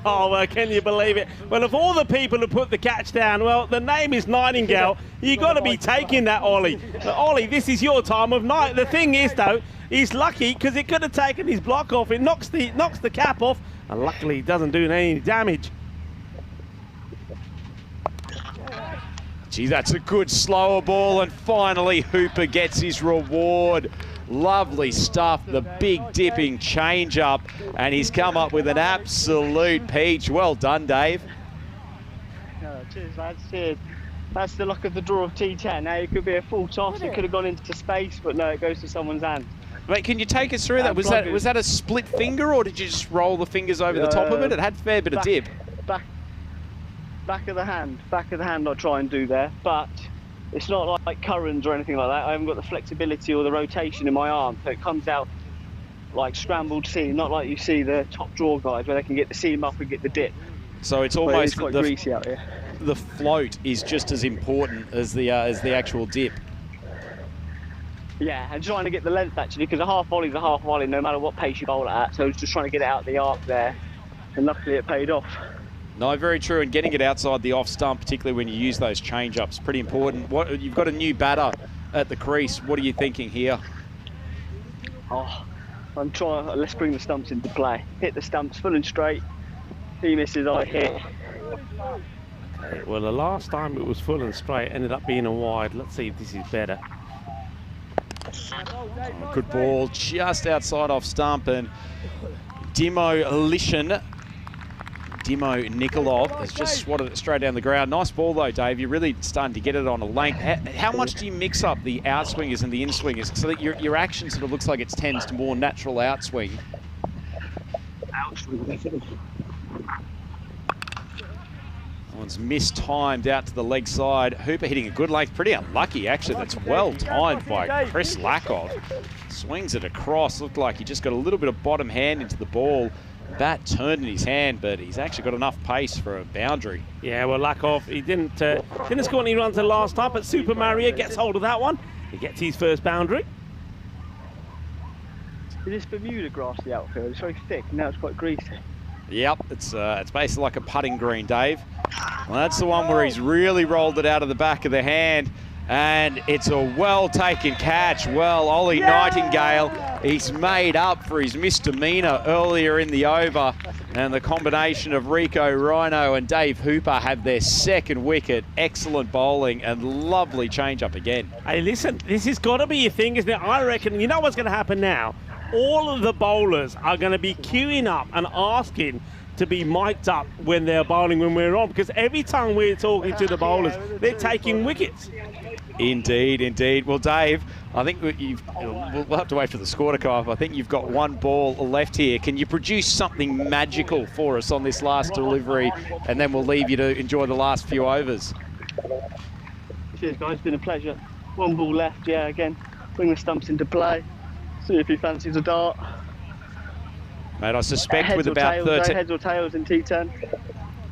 Oh, well, can you believe it? Well, of all the people who put the catch down, well, the name is Nightingale. You've got to be taking that, Ollie. Ollie, this is your time of night. The thing is, though, he's lucky because it could have taken his block off. It knocks the cap off, and luckily he doesn't do any damage. Gee, that's a good slower ball, and finally Hooper gets his reward. Lovely stuff, the big dipping change-up, and he's come up with an absolute peach. Well done, Dave. Oh, cheers, lads, cheers. That's the luck of the draw of T10. Now, it could be a full toss, it could have gone into space, but no, it goes to someone's hand. Mate, can you take us through that? Was that a split finger, or did you just roll the fingers over the top of it? It had a fair bit of dip. Back of the hand I try and do there, but it's not like currents or anything like that. I haven't got the flexibility or the rotation in my arm, so it comes out like scrambled seam, not like you see the top draw guys where they can get the seam up and get the dip. So it's almost quite greasy out here. The float is just as important as the actual dip. Yeah, and trying to get the length actually, because a half volley is a half volley no matter what pace you bowl it at, so I was just trying to get it out the arc there, and luckily it paid off. No, very true, and getting it outside the off stump, particularly when you use those change-ups, pretty important. You've got a new batter at the crease. What are you thinking here? Oh, I'm trying. Let's bring the stumps into play. Hit the stumps full and straight. He misses, I hit. Okay, well, the last time it was full and straight, ended up being a wide. Let's see if this is better. Good ball, just outside off stump, and Dimo Nikolov has just swatted it straight down the ground. Nice ball though, Dave. You're really starting to get it on a length. How much do you mix up the outswingers and the in-swingers so that your action sort of looks like it tends to more natural outswing? One's mistimed out to the leg side. Hooper hitting a good length. Pretty unlucky, actually. That's well timed by Chris Lakoff. Swings it across. Looked like he just got a little bit of bottom hand into the ball. Bat turned in his hand, but he's actually got enough pace for a boundary. Yeah, well, Lakoff, he didn't score any runs the last time, but Super Mario gets hold of that one. He gets his first boundary. Is this Bermuda grass, the outfield? It's very thick, and now it's quite greasy. Yep, it's basically like a putting green, Dave. Well, that's the one where he's really rolled it out of the back of the hand. And it's a well-taken catch. Well, Ollie Nightingale, he's made up for his misdemeanor earlier in the over. And the combination of Rico Rhino and Dave Hooper have their second wicket. Excellent bowling and lovely change-up again. Hey, listen, this has got to be a thing, isn't it? I reckon, you know what's going to happen now? All of the bowlers are going to be queuing up and asking to be mic'd up when they're bowling when we're on, because every time we're talking to the bowlers, they're taking wickets. Indeed, indeed. Well, Dave, I think we'll have to wait for the score to come up. I think you've got one ball left here. Can you produce something magical for us on this last delivery, and then we'll leave you to enjoy the last few overs? Cheers, guys. It's been a pleasure. One ball left, yeah, again. Bring the stumps into play. See if he fancies a dart. Mate, I suspect with Heads or about tails, 13... heads or tails in T10.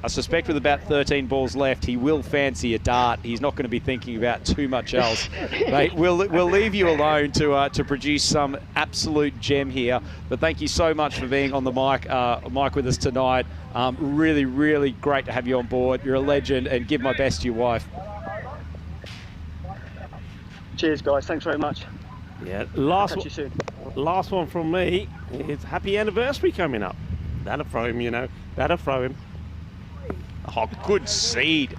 I suspect with about 13 balls left, he will fancy a dart. He's not going to be thinking about too much else. Mate, we'll leave you alone to produce some absolute gem here. But thank you so much for being on the mic with us tonight. Really, really great to have you on board. You're a legend, and give my best to your wife. Cheers, guys. Thanks very much. Yeah, Catch you soon. Last one from me. It's happy anniversary coming up. That'll throw him, you know. That'll throw him. Oh, good seed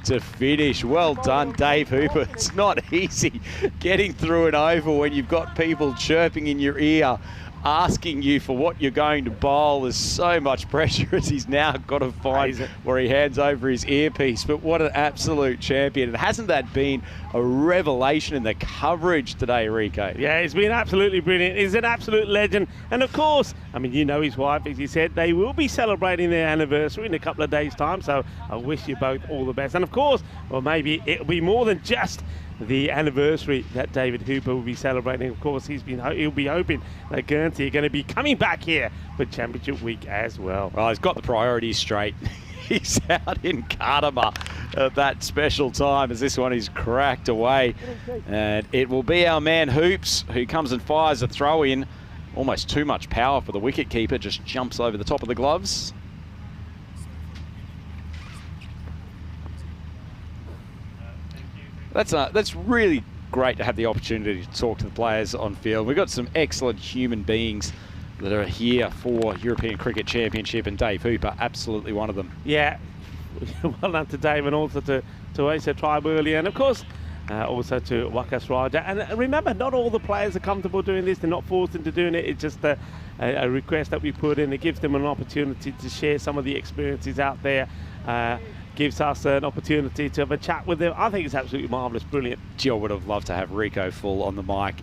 to finish. Well done, Dave Hooper. It's not easy getting through an over when you've got people chirping in your ear, asking you for what you're going to bowl. There's so much pressure as he's now got to find where he hands over his earpiece. But what an absolute champion. And hasn't that been a revelation in the coverage today, Rico? Yeah, it's been absolutely brilliant. He's an absolute legend. And of course, I mean, you know his wife, as he said, they will be celebrating their anniversary in a couple of days' time. So I wish you both all the best. And of course, well, maybe it'll be more than just the anniversary that David Hooper will be celebrating. Of course, he'll be hoping that Guernsey are going to be coming back here for Championship Week as well. Well, he's got the priorities straight. He's out in Kardimer at that special time as this one is cracked away. And it will be our man Hoops who comes and fires a throw in. Almost too much power for the wicket keeper, just jumps over the top of the gloves. That's really great to have the opportunity to talk to the players on field. We've got some excellent human beings that are here for European Cricket Championship, and Dave Hooper, absolutely one of them. Yeah, well done to Dave, and also to Asa Tribe earlier, and of course also to Wakas Raja. And remember, not all the players are comfortable doing this. They're not forced into doing it. It's just a request that we put in. It gives them an opportunity to share some of the experiences out there. Gives us an opportunity to have a chat with them. I think it's absolutely marvellous, brilliant. Gee, I would have loved to have Rico full on the mic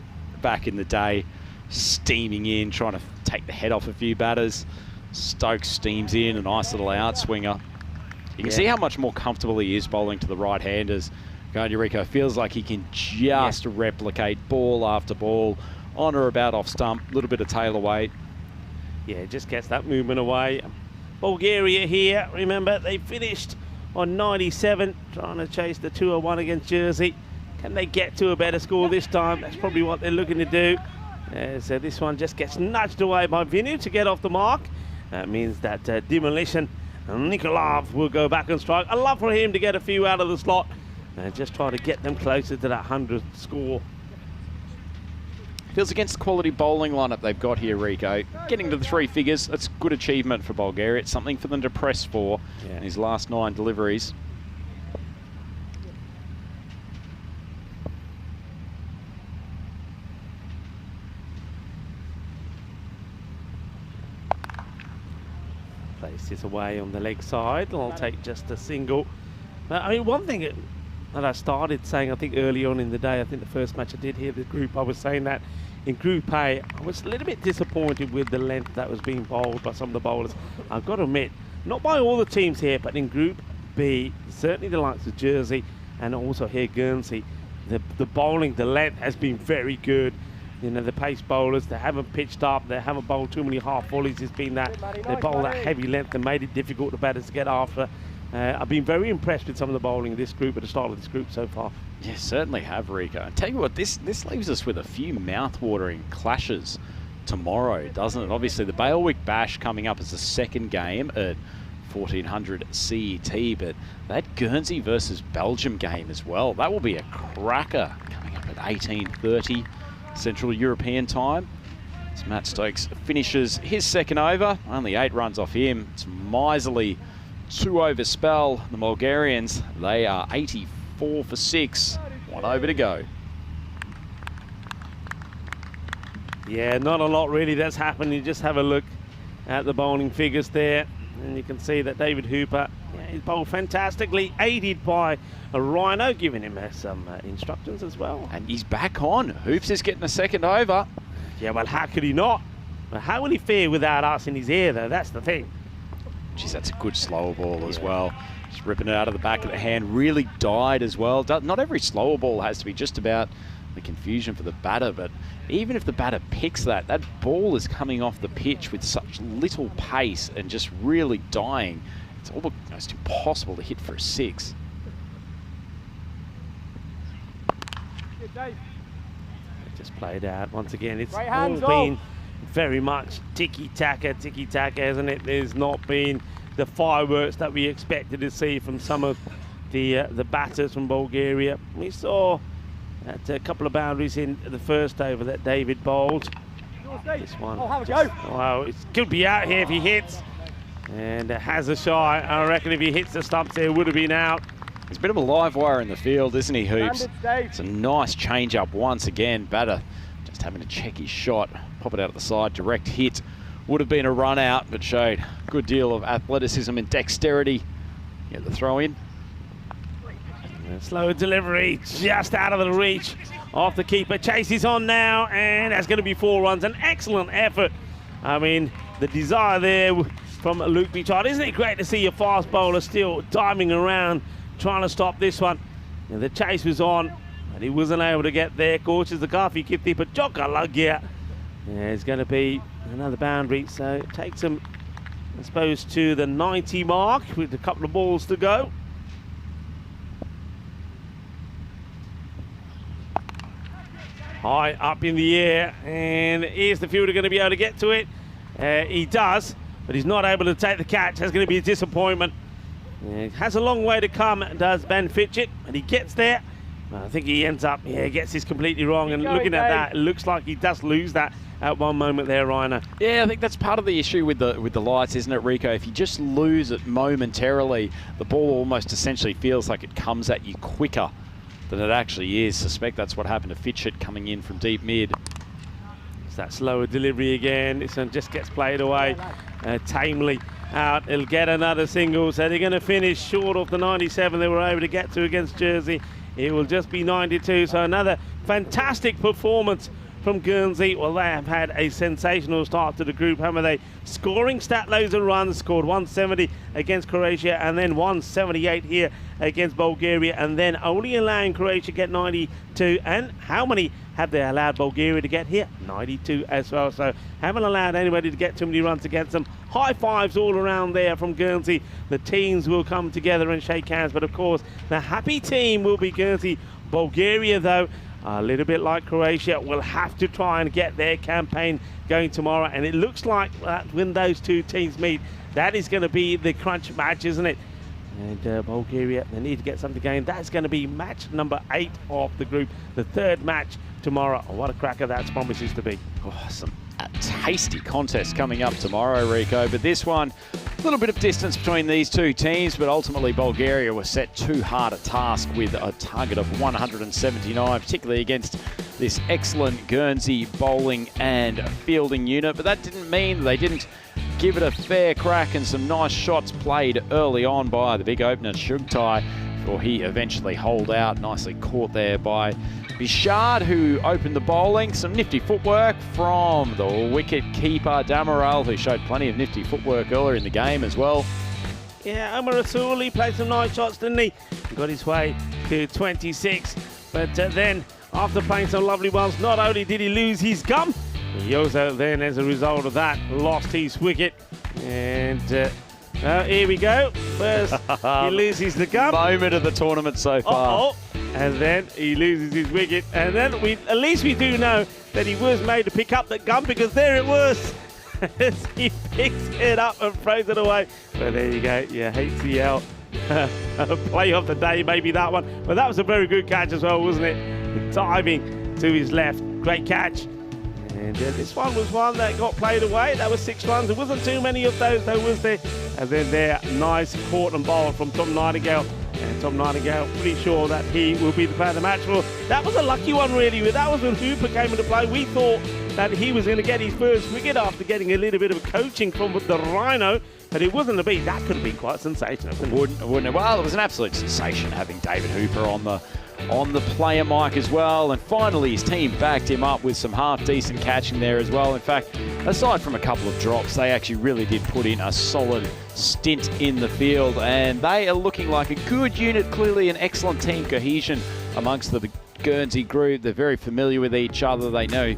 back in the day, steaming in, trying to take the head off a few batters. Stokes steams in, a nice little outswinger. You can see how much more comfortable he is bowling to the right-handers. Going to Rico, feels like he can just replicate ball after ball, on or about off stump, a little bit of tail away. Yeah, just gets that movement away. Bulgaria here, remember, they finished on 97, trying to chase the 201 against Jersey. Can they get to a better score this time? That's probably what they're looking to do. So this one just gets nudged away by Vinu to get off the mark. That means that Demolition and Nikolov will go back and strike. I'd love for him to get a few out of the slot and just try to get them closer to that 100th score. Feels against the quality bowling lineup they've got here, Rico. Getting to the three figures, that's good achievement for Bulgaria. It's something for them to press for in his last 9 deliveries. Place this away on the leg side. I'll take just a single. I mean, one thing that I started saying, I think early on in the day, I think the first match I did here, the group, I was saying that in Group A, I was a little bit disappointed with the length that was being bowled by some of the bowlers. I've got to admit, not by all the teams here, but in Group B, certainly the likes of Jersey and also here Guernsey, the bowling, the length has been very good. You know, the pace bowlers, they haven't pitched up, they haven't bowled too many half volleys. It's been that they bowl that heavy length and made it difficult for batters to get after. I've been very impressed with some of the bowling in this group, at the start of this group so far. Yeah, certainly have, Rico. I tell you what, this leaves us with a few mouth-watering clashes tomorrow, doesn't it? Obviously, the Bailwick Bash coming up as the second game at 1400 CET. But that Guernsey versus Belgium game as well, that will be a cracker coming up at 18:30 Central European time. As Matt Stokes finishes his second over, only 8 runs off him. It's miserly 2-over spell. The Bulgarians, they are 84 for 6. 1 over to go. Yeah, not a lot really that's happened. You just have a look at the bowling figures there, and you can see that David Hooper, he's bowled fantastically, aided by a Rhino, giving him some instructions as well. And he's back on. Hoops is getting a second over. Yeah, well, how could he not? Well, how will he fare without us in his ear, though? That's the thing. Geez, that's a good slower ball as well. Just ripping it out of the back of the hand. Really died as well. Not every slower ball has to be just about the confusion for the batter, but even if the batter picks that ball is coming off the pitch with such little pace and just really dying. It's almost impossible to hit for a 6. Just played out once again. It's all been very much tiki-taka, hasn't it? There's not been the fireworks that we expected to see from some of the batters from Bulgaria. We saw a couple of boundaries in the first over that David bowled. This one, wow, it could be out here if he hits. And has a shy. I reckon if he hits the stumps there, would have been out. He's a bit of a live wire in the field, isn't he, Hoops? It's a nice change up once again. Batter just having to check his shot, pop it out of the side, direct hit. Would have been a run out, but showed a good deal of athleticism and dexterity. Get the throw in. Slow delivery, just out of the reach of the keeper. Chase is on now, and that's going to be 4 runs. An excellent effort. I mean, the desire there from Luke Bichard. Isn't it great to see your fast bowler still diving around, trying to stop this one? And the chase was on, but he wasn't able to get there. Coaches the Kafi Kipti, but Joka Lagya. It's going to be another boundary, so it takes him, I suppose, to the 90 mark with a couple of balls to go. High up in the air, and is the fielder going to be able to get to it? He does, but he's not able to take the catch. That's going to be a disappointment. Has a long way to come, does Ben Fitchett, and he gets there. I think he ends up, gets this completely wrong, and looking at that, it looks like he does lose that at one moment there, Reiner. Yeah, I think that's part of the issue with the lights, isn't it, Rico? If you just lose it momentarily, the ball almost essentially feels like it comes at you quicker than it actually is. Suspect that's what happened to Fitchett coming in from deep mid. It's that slower delivery again. This one just gets played away tamely out. It'll get another single, so they're going to finish short of the 97 they were able to get to against Jersey. It will just be 92, so another fantastic performance from Guernsey. Well, they have had a sensational start to the group, haven't they? Scoring stat loads of runs, scored 170 against Croatia and then 178 here against Bulgaria, and then only allowing Croatia to get 92. And how many have they allowed Bulgaria to get here? 92 as well. So haven't allowed anybody to get too many runs against them. High fives all around there from Guernsey. The teams will come together and shake hands, but of course the happy team will be Guernsey. Bulgaria, though, a little bit like Croatia, will have to try and get their campaign going tomorrow. And it looks like when those two teams meet, that is going to be the crunch match, isn't it? And Bulgaria, they need to get something going. That's going to be match number 8 of the group, the 3rd match tomorrow. Oh, what a cracker that promises to be. Awesome. A tasty contest coming up tomorrow, Rico. But this one, a little bit of distance between these two teams, but ultimately Bulgaria was set too hard a task with a target of 179, particularly against this excellent Guernsey bowling and fielding unit. But that didn't mean they didn't give it a fair crack, and some nice shots played early on by the big opener, Shugtai, before he eventually holed out. Nicely caught there by Bichard, who opened the bowling. Some nifty footwork from the wicket keeper, Damaral, who showed plenty of nifty footwork earlier in the game as well. Yeah, Omar Rasuli played some nice shots, didn't he? Got his way to 26. But then, after playing some lovely ones, not only did he lose his gum, he also then, as a result of that, lost his wicket. And here we go. First, he loses the gum. Moment of the tournament so far. And then he loses his wicket. And then at least we do know that he was made to pick up that gum, because there it was. as he picks it up and throws it away. But there you go, yeah, HCL play of the day, maybe that one. But that was a very good catch as well, wasn't it? Diving to his left, great catch. And this one was one that got played away. That was 6 runs. There wasn't too many of those, though, was there? And then there, nice caught and bowl from Tom Nightingale. And Tom Nightingale, pretty sure that he will be the player of the match. Well, that was a lucky one, really. That was when Hooper came into play. We thought that he was going to get his first wicket after getting a little bit of coaching from the Rhino. But it wasn't to be. That could have been quite sensational. Wouldn't it? Well, it was an absolute sensation having David Hooper on the player mic as well, and finally his team backed him up with some half-decent catching there as well. In fact, aside from a couple of drops, they actually really did put in a solid stint in the field, and they are looking like a good unit, clearly an excellent team cohesion amongst the Guernsey group. They're very familiar with each other. They know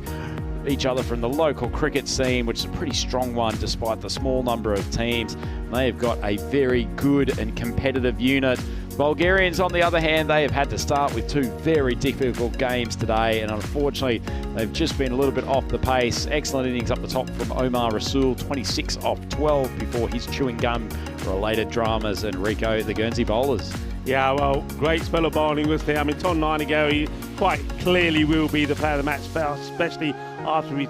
each other from the local cricket scene, which is a pretty strong one despite the small number of teams. They've got a very good and competitive unit. Bulgarians, on the other hand, they have had to start with 2 very difficult games today, and unfortunately, they've just been a little bit off the pace. Excellent innings up the top from Omar Rasool, 26 off 12 before his chewing gum related dramas, and Rico, the Guernsey bowlers. Yeah, well, great spell of bowling was there. I mean, Tom Nightingale, he quite clearly will be the player of the match, especially after his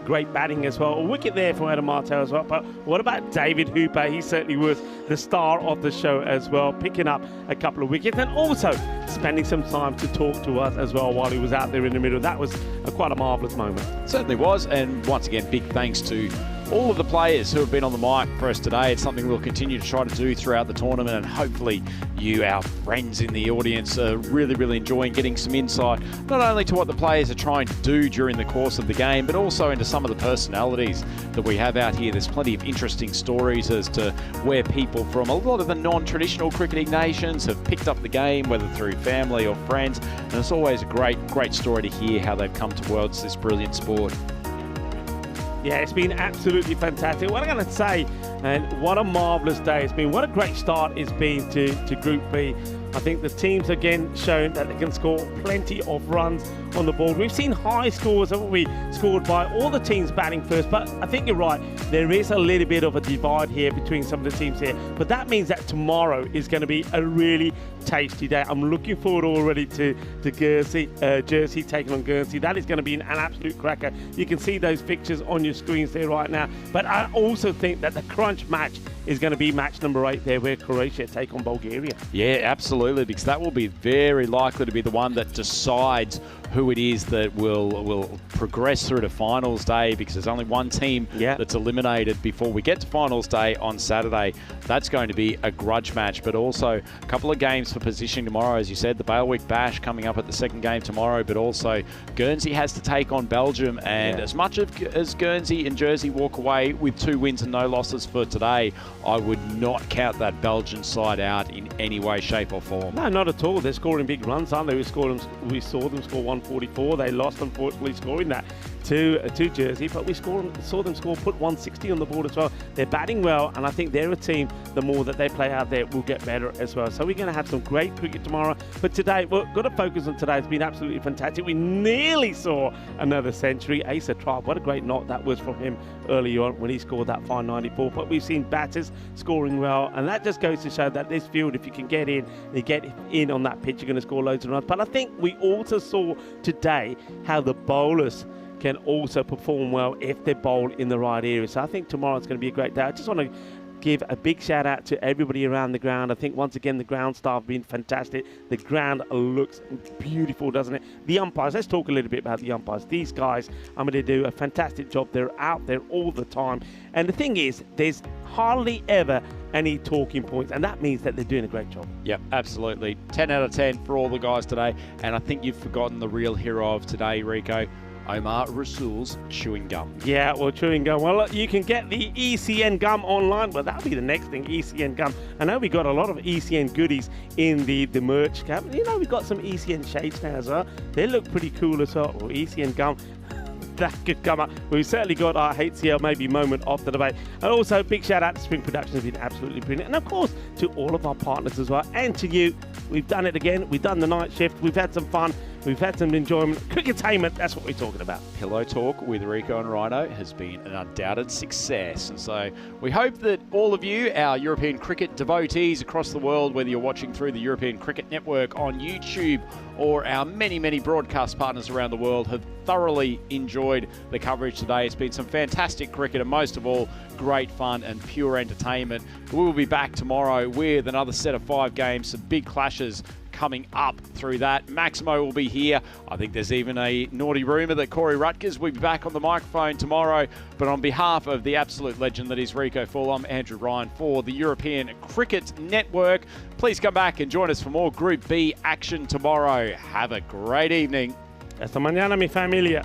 great batting as well. A wicket there from Adam Martel as well. But what about David Hooper? He certainly was the star of the show as well, picking up a couple of wickets and also spending some time to talk to us as well while he was out there in the middle. That was quite a marvellous moment. It certainly was, and once again, big thanks to all of the players who have been on the mic for us today. It's something we'll continue to try to do throughout the tournament, and hopefully you, our friends in the audience, are really enjoying getting some insight, not only to what the players are trying to do during the course of the game, but also into some of the personalities that we have out here. There's plenty of interesting stories as to where people from a lot of the non-traditional cricketing nations have picked up the game, whether through family or friends, and it's always a great story to hear how they've come towards this brilliant sport. Yeah, it's been absolutely fantastic. What I'm going to say, and what a marvellous day it's been. What a great start it's been to Group B. I think the teams again shown that they can score plenty of runs on the board. We've seen high scores, haven't we, scored by all the teams batting first, but I think you're right. There is a little bit of a divide here between some of the teams here, but that means that tomorrow is going to be a really tasty day. I'm looking forward already to Jersey taking on Guernsey. That is going to be an absolute cracker. You can see those pictures on your screens there right now, but I also think that the crunch match is going to be match number 8 there, where Croatia take on Bulgaria. Yeah, absolutely, because that will be very likely to be the one that decides who it is that will progress through to finals day, because there's only one team that's eliminated before we get to finals day on Saturday. That's going to be a grudge match, but also a couple of games for positioning tomorrow. As you said, the Bailiwick Bash coming up at the second game tomorrow, but also Guernsey has to take on Belgium, and as much as Guernsey and Jersey walk away with 2 wins and no losses for today, I would not count that Belgian side out in any way, shape or form. No, not at all. They're scoring big runs, aren't they? We saw them score 144. They lost, unfortunately, scoring that to Jersey, but we saw them put 160 on the board as well. They're batting well, and I think they're a team, the more that they play out there, will get better as well. So we're going to have some great cricket tomorrow. But today, we've got to focus on today. It's been absolutely fantastic. We nearly saw another century. Asa Tribe, what a great knock that was from him early on when he scored that 594. But we've seen batters scoring well, and that just goes to show that this field, if you can get in, you get in on that pitch, you're going to score loads of runs. But I think we also saw today how the bowlers can also perform well if they bowl in the right area. So I think tomorrow's going to be a great day. I just want to give a big shout out to everybody around the ground. I think once again the ground staff have been fantastic. The ground looks beautiful, doesn't it? The umpires, let's talk a little bit about the umpires. These guys are going to do a fantastic job. They're out there all the time. And the thing is, there's hardly ever any talking points, and that means that they're doing a great job. Yep, absolutely. 10 out of 10 for all the guys today. And I think you've forgotten the real hero of today, Rico. Omar Rasool's chewing gum. Yeah, well, chewing gum. Well, you can get the ECN gum online. Well, that'll be the next thing, ECN gum. I know we got a lot of ECN goodies in the merch cap. You know, we've got some ECN shades now as well. They look pretty cool as well. Well, ECN gum, that could come up. We've certainly got our HCL maybe moment of the debate. And also, big shout out to Spring Productions. It's been absolutely brilliant. And of course, to all of our partners as well. And to you, we've done it again. We've done the night shift. We've had some fun. We've had some enjoyment. Cricketainment, that's what we're talking about. Pillow Talk with Rico and Rhino has been an undoubted success. And so we hope that all of you, our European cricket devotees across the world, whether you're watching through the European Cricket Network on YouTube or our many, many broadcast partners around the world, have thoroughly enjoyed the coverage today. It's been some fantastic cricket and most of all, great fun and pure entertainment. We will be back tomorrow with another set of 5 games, some big clashes coming up through that. Maximo will be here. I think there's even a naughty rumour that Corey Rutgers will be back on the microphone tomorrow. But on behalf of the absolute legend that is Rico Full, I'm Andrew Ryan for the European Cricket Network. Please come back and join us for more Group B action tomorrow. Have a great evening. Hasta mañana, mi familia.